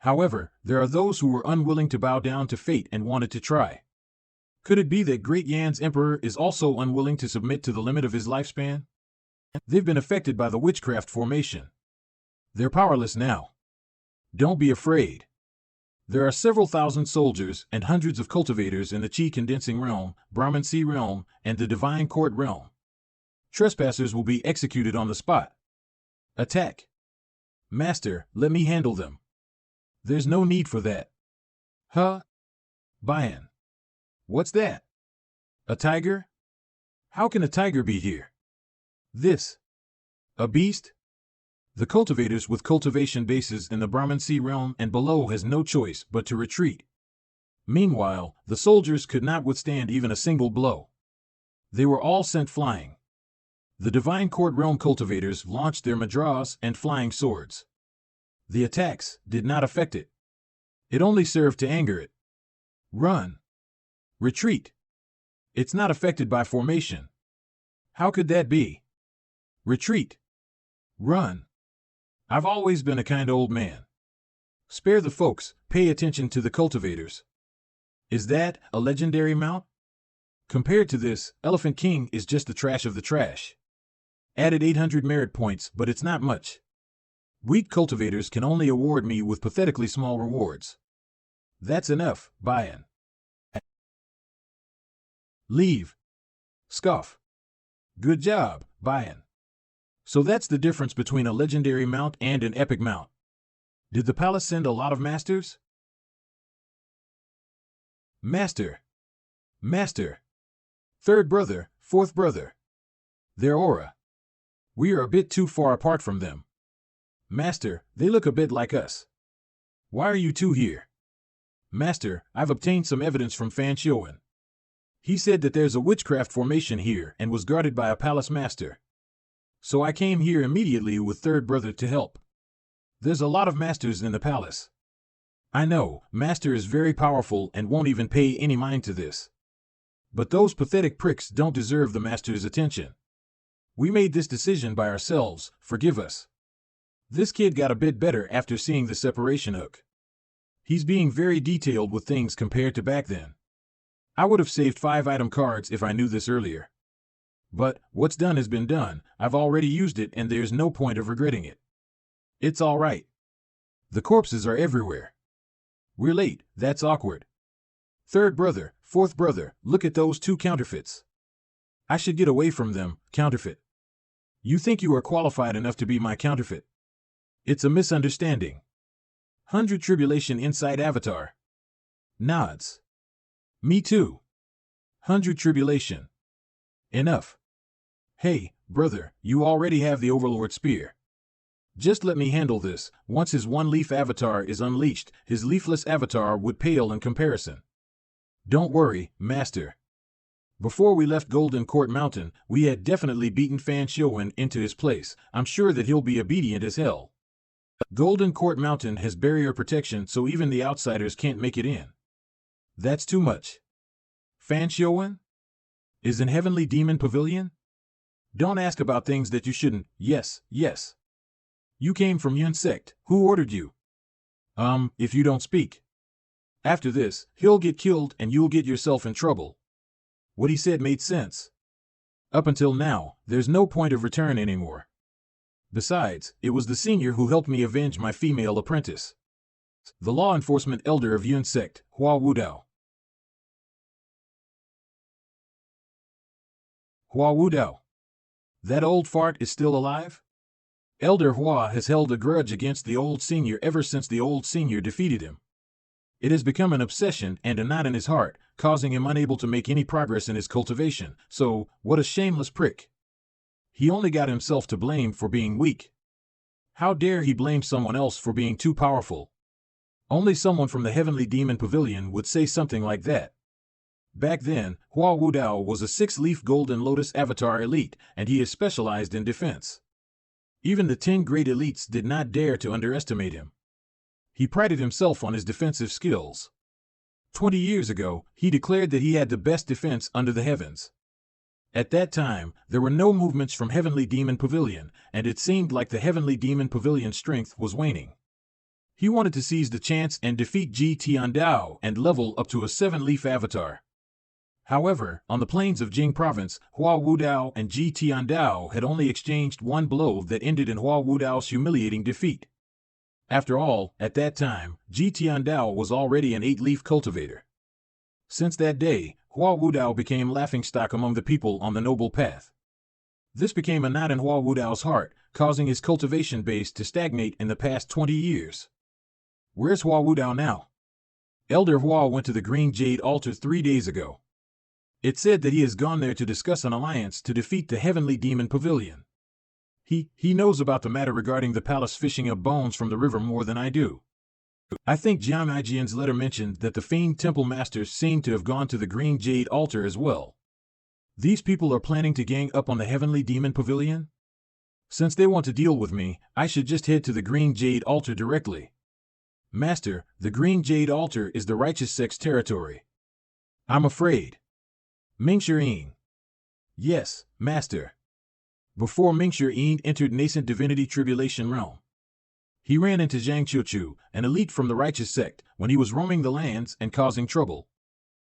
However, there are those who were unwilling to bow down to fate and wanted to try. Could it be that Great Yan's emperor is also unwilling to submit to the limit of his lifespan? They've been affected by the witchcraft formation. They're powerless now. Don't be afraid. There are several thousand soldiers and hundreds of cultivators in the Qi Condensing Realm, Brahman Sea Realm, and the Divine Court Realm. Trespassers will be executed on the spot. Attack. Master, let me handle them. There's no need for that. Huh? Bayan. What's that? A tiger? How can a tiger be here? This. A beast? The cultivators with cultivation bases in the Brahman Sea Realm and below has no choice but to retreat. Meanwhile, the soldiers could not withstand even a single blow. They were all sent flying. The Divine Court Realm cultivators launched their madras and flying swords. The attacks did not affect it. It only served to anger it. Run. Retreat. It's not affected by formation. How could that be? Retreat. Run. I've always been a kind old man. Spare the folks, pay attention to the cultivators. Is that a legendary mount? Compared to this, Elephant King is just the trash of the trash. Added 800 merit points, but it's not much. Weak cultivators can only award me with pathetically small rewards. That's enough, Bayan. Leave. Scoff. Good job, Bayan. So that's the difference between a legendary mount and an epic mount. Did the palace send a lot of masters? Master. Master. Third brother, fourth brother. Their aura. We are a bit too far apart from them. Master, they look a bit like us. Why are you two here? Master, I've obtained some evidence from Fan. He said that there's a witchcraft formation here and was guarded by a palace master. So I came here immediately with third brother to help. There's a lot of masters in the palace. I know, master is very powerful and won't even pay any mind to this. But those pathetic pricks don't deserve the master's attention. We made this decision by ourselves, forgive us. This kid got a bit better after seeing the separation hook. He's being very detailed with things compared to back then. I would have saved 5 item cards if I knew this earlier. But, what's done has been done, I've already used it and there's no point of regretting it. It's all right. The corpses are everywhere. We're late, that's awkward. Third brother, fourth brother, look at those 2 counterfeits. I should get away from them, counterfeit. You think you are qualified enough to be my counterfeit? It's a misunderstanding. 100 Tribulation Insight Avatar. Nods. Me too. 100 Tribulation. Enough. Hey, brother, you already have the Overlord Spear. Just let me handle this. Once his one-leaf avatar is unleashed, his leafless avatar would pale in comparison. Don't worry, master. Before we left Golden Court Mountain, we had definitely beaten Fan into his place. I'm sure that he'll be obedient as hell. Golden Court Mountain has barrier protection so even the outsiders can't make it in. That's too much. Fan is in Heavenly Demon Pavilion? Don't ask about things that you shouldn't. Yes, yes. You came from Yun sect. Who ordered you? If you don't speak. After this, he'll get killed and you'll get yourself in trouble. What he said made sense. Up until now, there's no point of return anymore. Besides, it was the senior who helped me avenge my female apprentice. The law enforcement elder of Yun sect, Hua Wudao. Hua Wudao. That old fart is still alive? Elder Hua has held a grudge against the old senior ever since the old senior defeated him. It has become an obsession and a knot in his heart, causing him unable to make any progress in his cultivation. So, what a shameless prick. He only got himself to blame for being weak. How dare he blame someone else for being too powerful? Only someone from the Heavenly Demon Pavilion would say something like that. Back then, Hua Wudao was a 6-leaf Golden Lotus Avatar elite, and he is specialized in defense. Even the 10 great elites did not dare to underestimate him. He prided himself on his defensive skills. 20 years ago, he declared that he had the best defense under the heavens. At that time, there were no movements from Heavenly Demon Pavilion, and it seemed like the Heavenly Demon Pavilion's strength was waning. He wanted to seize the chance and defeat Ji Tiandao and level up to a 7-leaf avatar. However, on the plains of Jing Province, Hua Wudao and Ji Tiandao had only exchanged one blow that ended in Hua Wudao's humiliating defeat. After all, at that time, Ji Tiandao was already an 8-leaf cultivator. Since that day, Hua Wudao became laughingstock among the people on the noble path. This became a knot in Hua Wudao's heart, causing his cultivation base to stagnate in the past 20 years. Where's Hua Wudao now? Elder Hua went to the Green Jade Altar 3 days ago. It said that he has gone there to discuss an alliance to defeat the Heavenly Demon Pavilion. He knows about the matter regarding the palace fishing up bones from the river more than I do. I think Jiang Aijian's letter mentioned that the Fiend Temple Masters seem to have gone to the Green Jade Altar as well. These people are planning to gang up on the Heavenly Demon Pavilion? Since they want to deal with me, I should just head to the Green Jade Altar directly. Master, the Green Jade Altar is the righteous sect's territory. I'm afraid. Mingshi. Yes, Master. Before Mingshi entered nascent divinity tribulation realm, he ran into Zhang Qiuqiu, an elite from the righteous sect, when he was roaming the lands and causing trouble.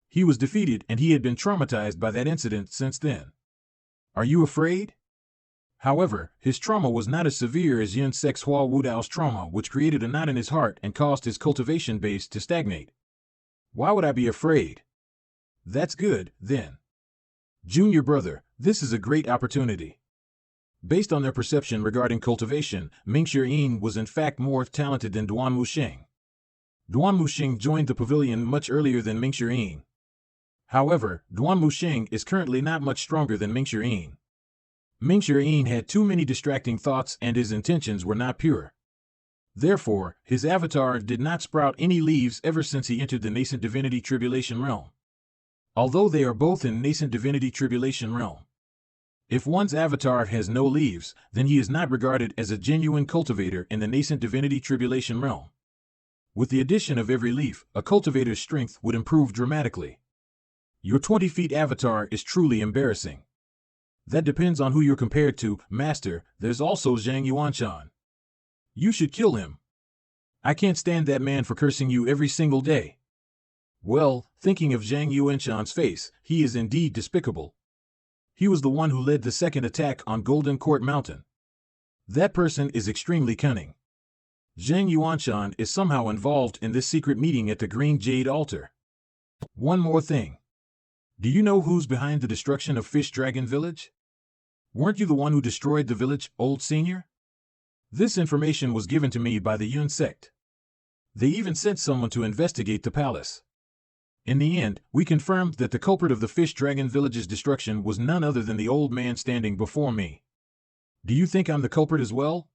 He was defeated and he had been traumatized by that incident since then. Are you afraid? However, his trauma was not as severe as Yun Sek's Hua Wudao's trauma, which created a knot in his heart and caused his cultivation base to stagnate. Why would I be afraid? That's good, then. Junior brother, this is a great opportunity. Based on their perception regarding cultivation, Mingshi was in fact more talented than Duan Wuxing. Duan Wuxing joined the pavilion much earlier than Mingshi. However, Duan Wuxing is currently not much stronger than Mingshi. Mingshi had too many distracting thoughts and his intentions were not pure. Therefore, his avatar did not sprout any leaves ever since he entered the nascent divinity tribulation realm. Although they are both in nascent divinity tribulation realm, if one's avatar has no leaves, then he is not regarded as a genuine cultivator in the nascent divinity tribulation realm. With the addition of every leaf, a cultivator's strength would improve dramatically. Your 20 feet avatar is truly embarrassing. That depends on who you're compared to, Master. There's also Zhang Yuanshan. You should kill him. I can't stand that man for cursing you every single day. Well, thinking of Zhang Yuanshan's face, he is indeed despicable. He was the one who led the second attack on Golden Court Mountain. That person is extremely cunning. Zhang Yuanshan is somehow involved in this secret meeting at the Green Jade Altar. One more thing. Do you know who's behind the destruction of Fish Dragon Village? Weren't you the one who destroyed the village, old senior? This information was given to me by the Yun sect. They even sent someone to investigate the palace. In the end, we confirmed that the culprit of the Fish Dragon Village's destruction was none other than the old man standing before me. Do you think I'm the culprit as well?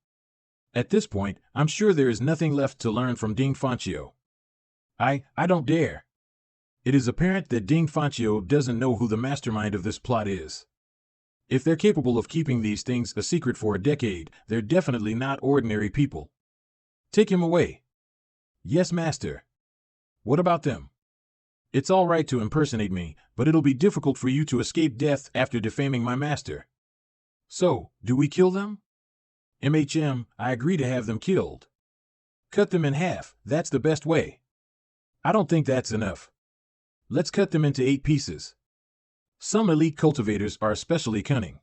At this point, I'm sure there is nothing left to learn from Ding Fanqiu. I don't dare. It is apparent that Ding Fanqiu doesn't know who the mastermind of this plot is. If they're capable of keeping these things a secret for a decade, they're definitely not ordinary people. Take him away. Yes, Master. What about them? It's all right to impersonate me, but it'll be difficult for you to escape death after defaming my master. So, do we kill them? I agree to have them killed. Cut them in half, that's the best way. I don't think that's enough. Let's cut them into 8 pieces. Some elite cultivators are especially cunning.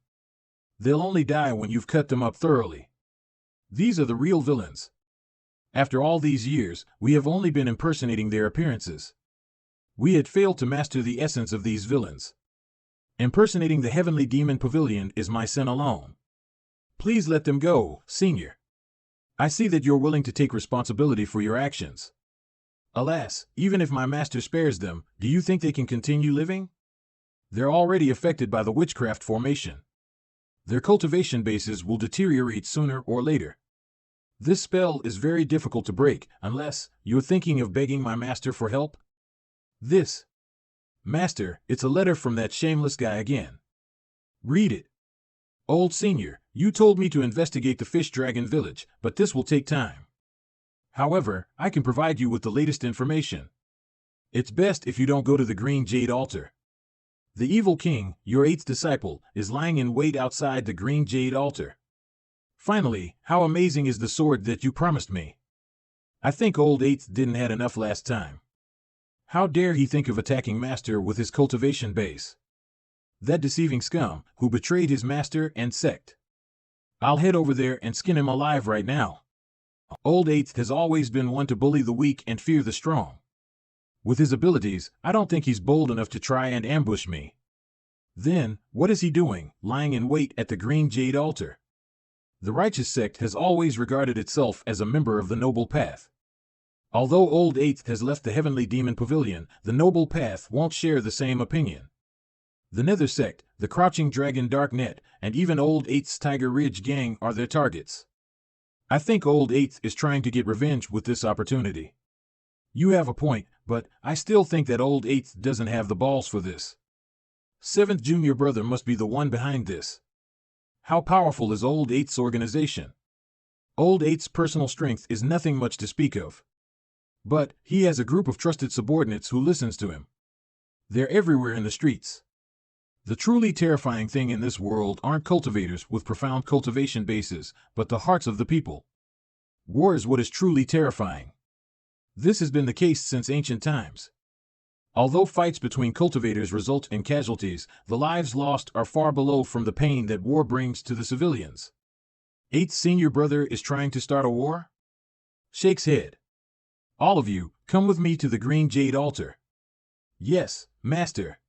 They'll only die when you've cut them up thoroughly. These are the real villains. After all these years, we have only been impersonating their appearances. We had failed to master the essence of these villains. Impersonating the Heavenly Demon Pavilion is my sin alone. Please let them go, Senior. I see that you're willing to take responsibility for your actions. Alas, even if my master spares them, do you think they can continue living? They're already affected by the witchcraft formation. Their cultivation bases will deteriorate sooner or later. This spell is very difficult to break, unless you're thinking of begging my master for help. This. Master, it's a letter from that shameless guy again. Read it. Old Senior, you told me to investigate the Fish Dragon Village, but this will take time. However, I can provide you with the latest information. It's best if you don't go to the Green Jade Altar. The evil king, your 8th disciple, is lying in wait outside the Green Jade Altar. Finally, how amazing is the sword that you promised me? I think old 8th didn't had enough last time. How dare he think of attacking Master with his cultivation base? That deceiving scum, who betrayed his master and sect. I'll head over there and skin him alive right now. Old 8th has always been one to bully the weak and fear the strong. With his abilities, I don't think he's bold enough to try and ambush me. Then, what is he doing, lying in wait at the Green Jade Altar? The righteous sect has always regarded itself as a member of the Noble Path. Although old 8th has left the Heavenly Demon Pavilion, the Noble Path won't share the same opinion. The Nether Sect, the Crouching Dragon Dark Net, and even old 8th's Tiger Ridge Gang are their targets. I think old 8th is trying to get revenge with this opportunity. You have a point, but I still think that old 8th doesn't have the balls for this. 7th junior brother must be the one behind this. How powerful is old 8th's organization? Old 8th's personal strength is nothing much to speak of. But he has a group of trusted subordinates who listens to him. They're everywhere in the streets. The truly terrifying thing in this world aren't cultivators with profound cultivation bases, but the hearts of the people. War is what is truly terrifying. This has been the case since ancient times. Although fights between cultivators result in casualties, the lives lost are far below from the pain that war brings to the civilians. 8th senior brother is trying to start a war? Shakes head. All of you, come with me to the Green Jade Altar. Yes, Master.